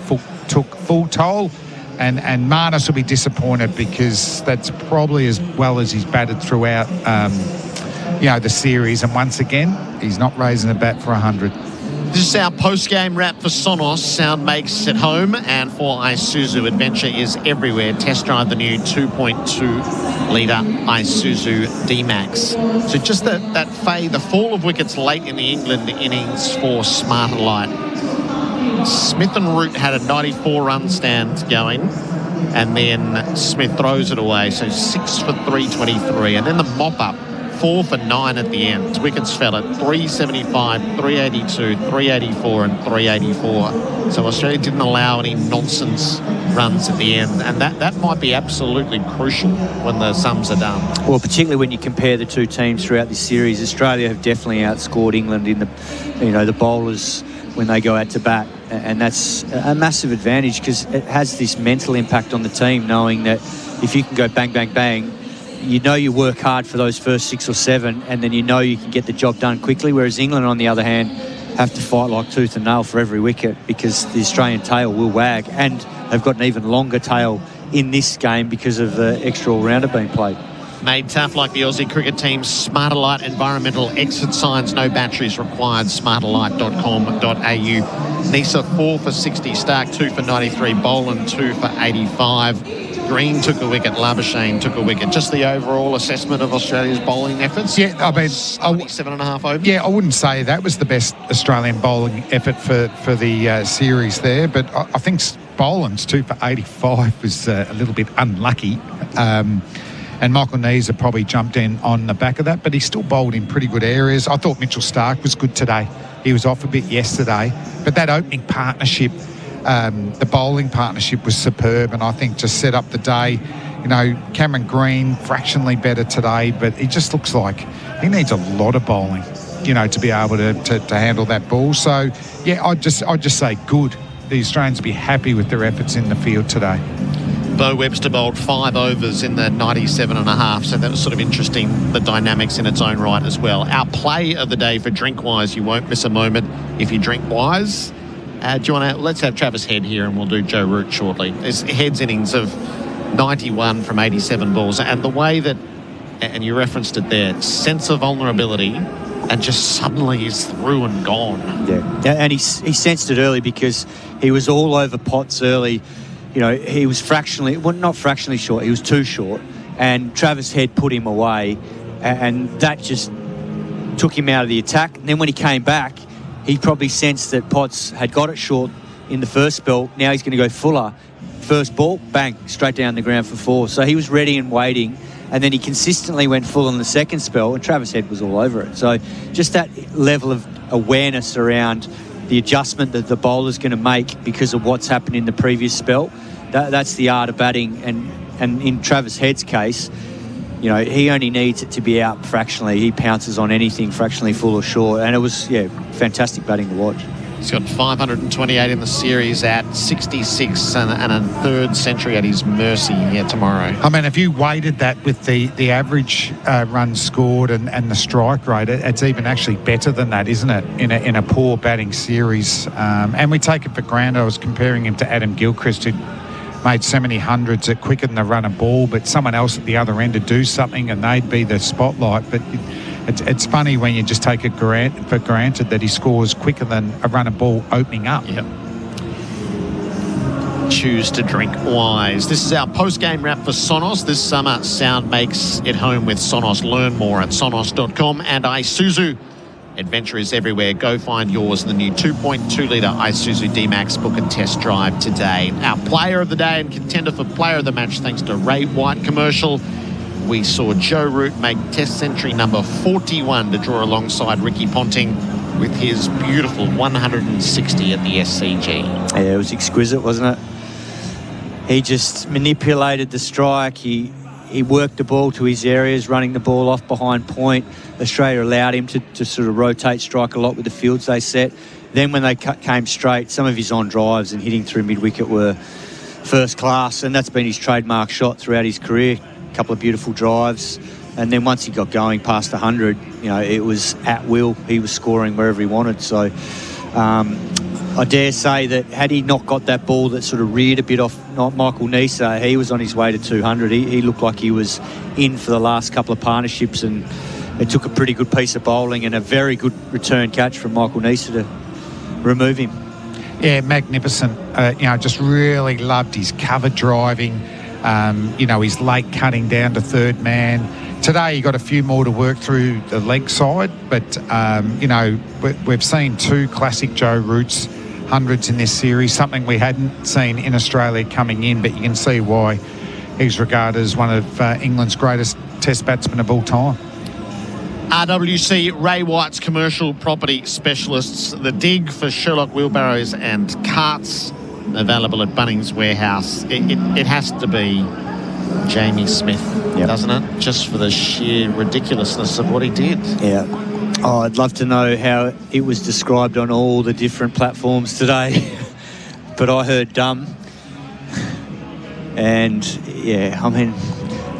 took full toll. And Marnus will be disappointed, because that's probably as well as he's batted throughout, the series. And once again, he's not raising a bat for 100. This is our post-game wrap for Sonos. Sound makes it home, and for Isuzu, adventure is everywhere. Test drive the new 2.2-litre Isuzu D-Max. So just that fade, the fall of wickets late in the England innings for Smarter Light. Smith and Root had a 94-run stand going, and then Smith throws it away, so 6 for 323. And then the mop-up, 4 for 9 at the end. Wickets fell at 375, 382, 384 and 384. So Australia didn't allow any nonsense runs at the end, and that might be absolutely crucial when the sums are done. Well, particularly when you compare the two teams throughout this series, Australia have definitely outscored England in the bowlers when they go out to bat, and that's a massive advantage, because it has this mental impact on the team, knowing that if you can go bang, bang, bang, you work hard for those first 6 or 7, and then you can get the job done quickly, whereas England, on the other hand, have to fight like tooth and nail for every wicket, because the Australian tail will wag, and they've got an even longer tail in this game because of the extra all-rounder being played. Made tough like the Aussie cricket team's Smarter Light environmental exit signs. No batteries required. smarterlight.com.au. Nisa 4 for 60. Starc 2 for 93. Boland 2 for 85. Green took a wicket. Labuschagne took a wicket. Just the overall assessment of Australia's bowling efforts. Yeah, I mean, 7.5 overs. Yeah, I wouldn't say that was the best Australian bowling effort for the series there, but I think Boland's 2 for 85 was a little bit unlucky. And Michael Nisa probably jumped in on the back of that, but he still bowled in pretty good areas. I thought Mitchell Starc was good today. He was off a bit yesterday, but that opening partnership, the bowling partnership, was superb, and I think just set up the day. Cameron Green fractionally better today, but he just looks like he needs a lot of bowling. to be able to handle that ball. So, yeah, I'd just say good. The Australians be happy with their efforts in the field today. Bo Webster bowled 5 overs in the 97.5, so that was sort of interesting, the dynamics in its own right as well. Our play of the day for Drinkwise, you won't miss a moment if you drink wise. Do you want to, let's have Travis Head here and we'll do Joe Root shortly. There's Head's innings of 91 from 87 balls, and the way that, and you referenced it there, sense of vulnerability, and just suddenly he's through and gone. Yeah, and he sensed it early because he was all over Potts early. He was not fractionally short, he was too short, and Travis Head put him away, and that just took him out of the attack. And then when he came back, he probably sensed that Potts had got it short in the first spell. Now he's going to go fuller. First ball, bang, straight down the ground for 4. So he was ready and waiting, and then he consistently went full in the second spell, and Travis Head was all over it. So just that level of awareness around the adjustment that the bowler's going to make because of what's happened in the previous spell, that's the art of batting. And in Travis Head's case, he only needs it to be out fractionally. He pounces on anything fractionally full or short, and it was, fantastic batting to watch. He's got 528 in the series at 66 and a third century at his mercy here tomorrow. I mean, if you weighted that with the average runs scored and the strike rate, it's even actually better than that, isn't it, in a poor batting series? And we take it for granted. I was comparing him to Adam Gilchrist, who made so many hundreds at quicker than the run of ball, but someone else at the other end would do something and they'd be the spotlight. But it's funny when you just take it for granted that he scores quicker than a run of ball opening up. Yep. Choose to drink wise. This is our post-game wrap for Sonos. This summer, sound makes it home with Sonos. Learn more at sonos.com. And Isuzu. Adventure is everywhere. Go find yours in the new 2.2-litre Isuzu D-Max. Book a test drive today. Our player of the day and contender for player of the match, thanks to Ray White commercial. We saw Joe Root make test century number 41 to draw alongside Ricky Ponting with his beautiful 160 at the SCG. Yeah, it was exquisite, wasn't it? He just manipulated the strike. He worked the ball to his areas, running the ball off behind point. Australia allowed him to sort of rotate strike a lot with the fields they set. Then when they came straight, some of his on drives and hitting through mid-wicket were first class, and that's been his trademark shot throughout his career. A couple of beautiful drives, and then once he got going past 100, it was at will. He was scoring wherever he wanted. So I dare say that had he not got that ball that sort of reared a bit off Michael Neser, he was on his way to 200. He looked like he was in for the last couple of partnerships, and it took a pretty good piece of bowling and a very good return catch from Michael Neser to remove him. Yeah, magnificent. Just really loved his cover driving. His late cutting down to third man. Today he got a few more to work through the leg side, but we've seen 2 classic Joe Roots hundreds in this series, something we hadn't seen in Australia coming in, but you can see why he's regarded as one of England's greatest test batsmen of all time. RWC Ray White's commercial property specialists, the dig for Sherlock wheelbarrows and carts, available at Bunnings Warehouse. It has to be Jamie Smith, doesn't it? Just for the sheer ridiculousness of what he did. Yeah. Oh, I'd love to know how it was described on all the different platforms today. But I heard dumb. And,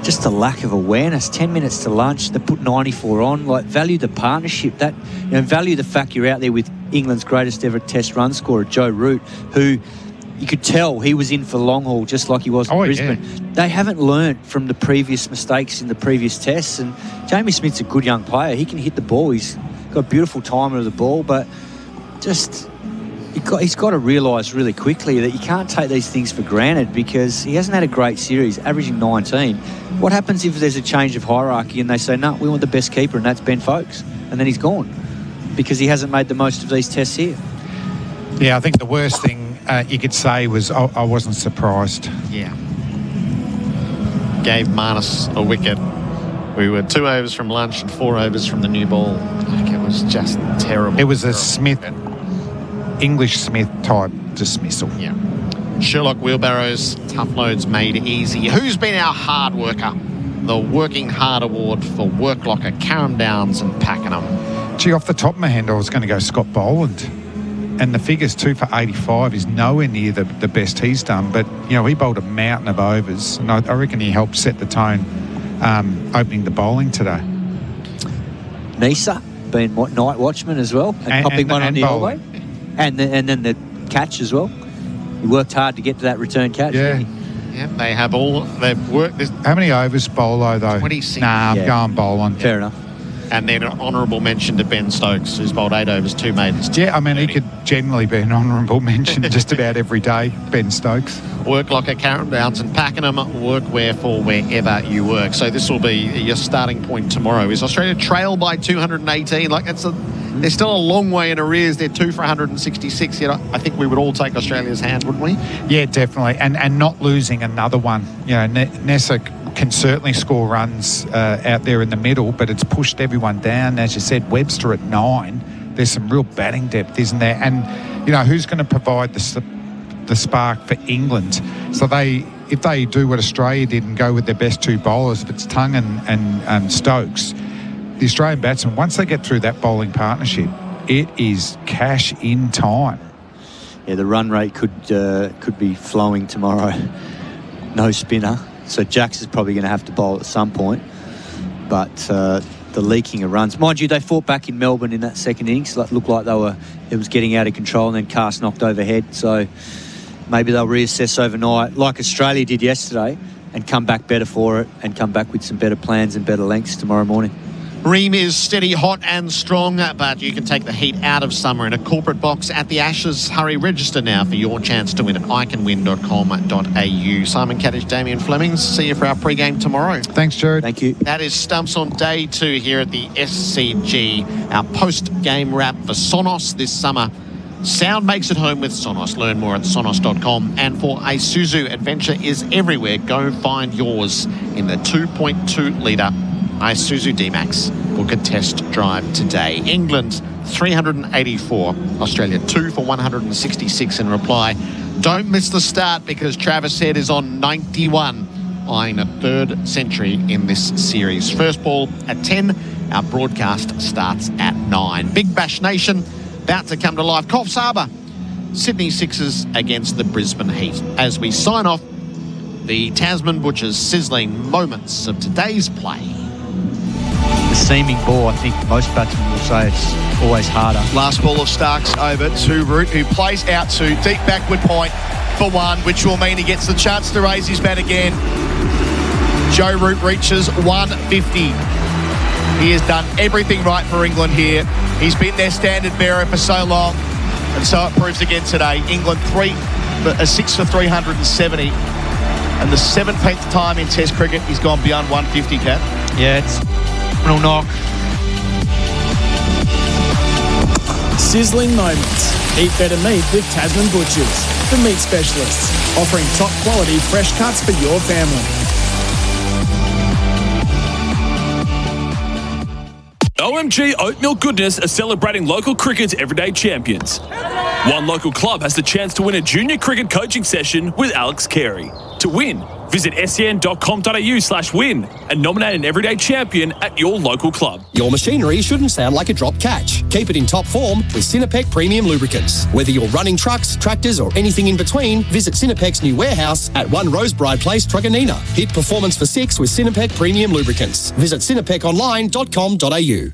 just the lack of awareness. 10 minutes to lunch, they put 94 on. Value the partnership. Value the fact you're out there with England's greatest ever test run scorer, Joe Root, who you could tell he was in for the long haul, just like he was in Brisbane. Yeah. They haven't learnt from the previous mistakes in the previous tests, and Jamie Smith's a good young player. He can hit the ball. He's got a beautiful timer of the ball, but just he's got to realise really quickly that you can't take these things for granted, because he hasn't had a great series, averaging 19. What happens if there's a change of hierarchy and they say, no, we want the best keeper, and that's Ben Foakes, and then he's gone because he hasn't made the most of these tests here? Yeah, I think the worst thing you could say was I wasn't surprised. Yeah. Gave Marnus a wicket. We were 2 overs from lunch and 4 overs from the new ball. It was just terrible. It was a English Smith type dismissal. Yeah. Sherlock wheelbarrows, tough loads made easy. Who's been our hard worker? The Working Hard Award for Work Locker, Carrum Downs and Pakenham. Gee, off the top of my head, I was going to go Scott Boland. And the figures 2 for 85 is nowhere near the best he's done. But, he bowled a mountain of overs. And I reckon he helped set the tone opening the bowling today. Nisa being night watchman as well. And popping one on the elbow. And then the catch as well. He worked hard to get to that return catch. Yeah. Yeah, they've worked this. How many overs Bolo, though? 26. Nah, I'm going Boland. Fair enough. And then an honourable mention to Ben Stokes, who's bowled 8 overs, 2 maidens. Yeah, I mean, he could generally be an honourable mention just about every day, Ben Stokes. Work like a Carrot Downs and Pakenham, work for wherever you work. So this will be your starting point tomorrow. Is Australia trail by 218? They're still a long way in arrears. They're 2 for 166. Yet I think we would all take Australia's hand, wouldn't we? Yeah, definitely. And not losing another one. Nessa can certainly score runs out there in the middle, but it's pushed everyone down. As you said, Webster at 9. There's some real batting depth, isn't there? And, who's going to provide the spark for England? So if they do what Australia did and go with their best 2 bowlers, if it's Tongue and Stokes, the Australian batsmen, once they get through that bowling partnership, it is cash in time. Yeah, the run rate could be flowing tomorrow. No spinner. So Jax is probably going to have to bowl at some point. But the leaking of runs. Mind you, they fought back in Melbourne in that second innings. It looked like it was getting out of control, and then Cast knocked overhead. So maybe they'll reassess overnight, like Australia did yesterday, and come back better for it, and come back with some better plans and better lengths tomorrow morning. Ream is steady, hot and strong, but you can take the heat out of summer in a corporate box at the Ashes. Hurry, register now for your chance to win at iCanWin.com.au. Simon Katich, Damien Fleming, see you for our pre-game tomorrow. Thanks, Gerard. Thank you. That is Stumps on day 2 here at the SCG. Our post-game wrap for Sonos this summer. Sound makes it home with Sonos. Learn more at sonos.com. And for Isuzu, adventure is everywhere. Go find yours in the 2.2 litre Isuzu D-Max. Book a test drive today. England 384, Australia 2 for 166 in reply. Don't miss the start because Travis Head is on 91, eyeing a 3rd century in this series. First ball at 10. Our broadcast starts at 9. Big Bash Nation about to come to life. Coffs Harbour, Sydney Sixers against the Brisbane Heat. As we sign off, the Tasman Butchers sizzling moments of today's play. The seaming ball, I think most batsmen will say it's always harder. Last ball of Starks over to Root, who plays out to deep backward point for 1, which will mean he gets the chance to raise his bat again. Joe Root reaches 150. He has done everything right for England here. He's been their standard bearer for so long, and so it proves again today. England 6 for 370. And the 17th time in Test cricket he's gone beyond 150, Kat. Yeah, it's real knock. Sizzling moments. Eat better meat with Tasman Butchers, the meat specialists, offering top quality fresh cuts for your family. OMG Oatmeal Goodness are celebrating local cricket's everyday champions. One local club has the chance to win a junior cricket coaching session with Alex Carey. To win, visit sen.com.au/win and nominate an everyday champion at your local club. Your machinery shouldn't sound like a drop catch. Keep it in top form with Sinopec Premium Lubricants. Whether you're running trucks, tractors or anything in between, visit Sinopec's new warehouse at 1 Rosebride Place, Truganina. Hit performance for 6 with Sinopec Premium Lubricants. Visit sinopeconline.com.au.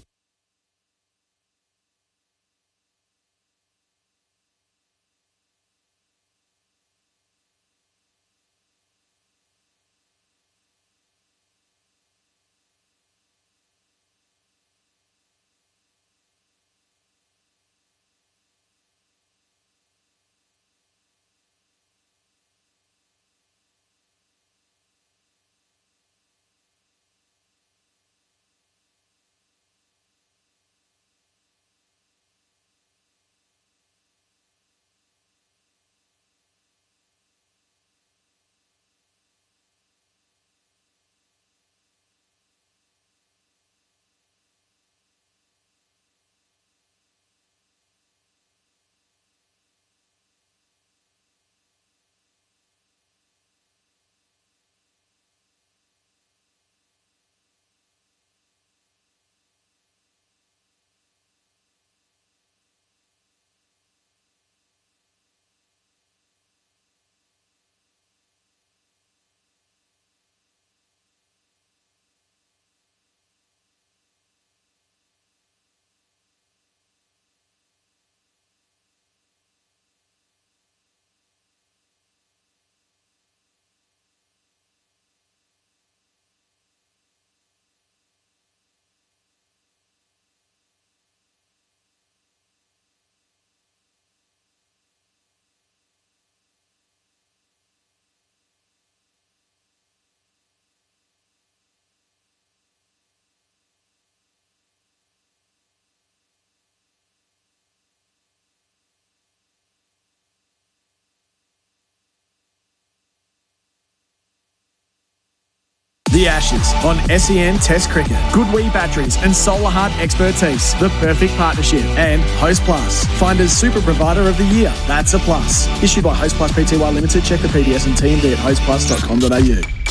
The Ashes on SEN Test Cricket. Good Wee batteries and solar heart expertise. The perfect partnership. And Host Plus. Finder's Super Provider of the Year. That's a plus. Issued by Host Plus Pty Limited. Check the PDS and TMD at hostplus.com.au.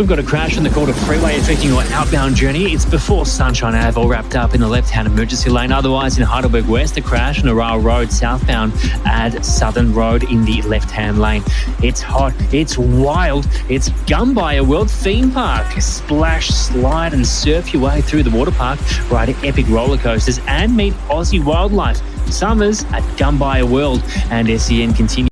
We've got a crash on the Calder Freeway affecting your outbound journey. It's before Sunshine Ave, all wrapped up in the left-hand emergency lane. Otherwise, in Heidelberg West, a crash on Aral Road southbound at Southern Road in the left-hand lane. It's hot, it's wild, it's Gumbaya World Theme Park. Splash, slide and surf your way through the water park, ride epic roller coasters and meet Aussie wildlife. Summers at Gumbaya World, and SEN continues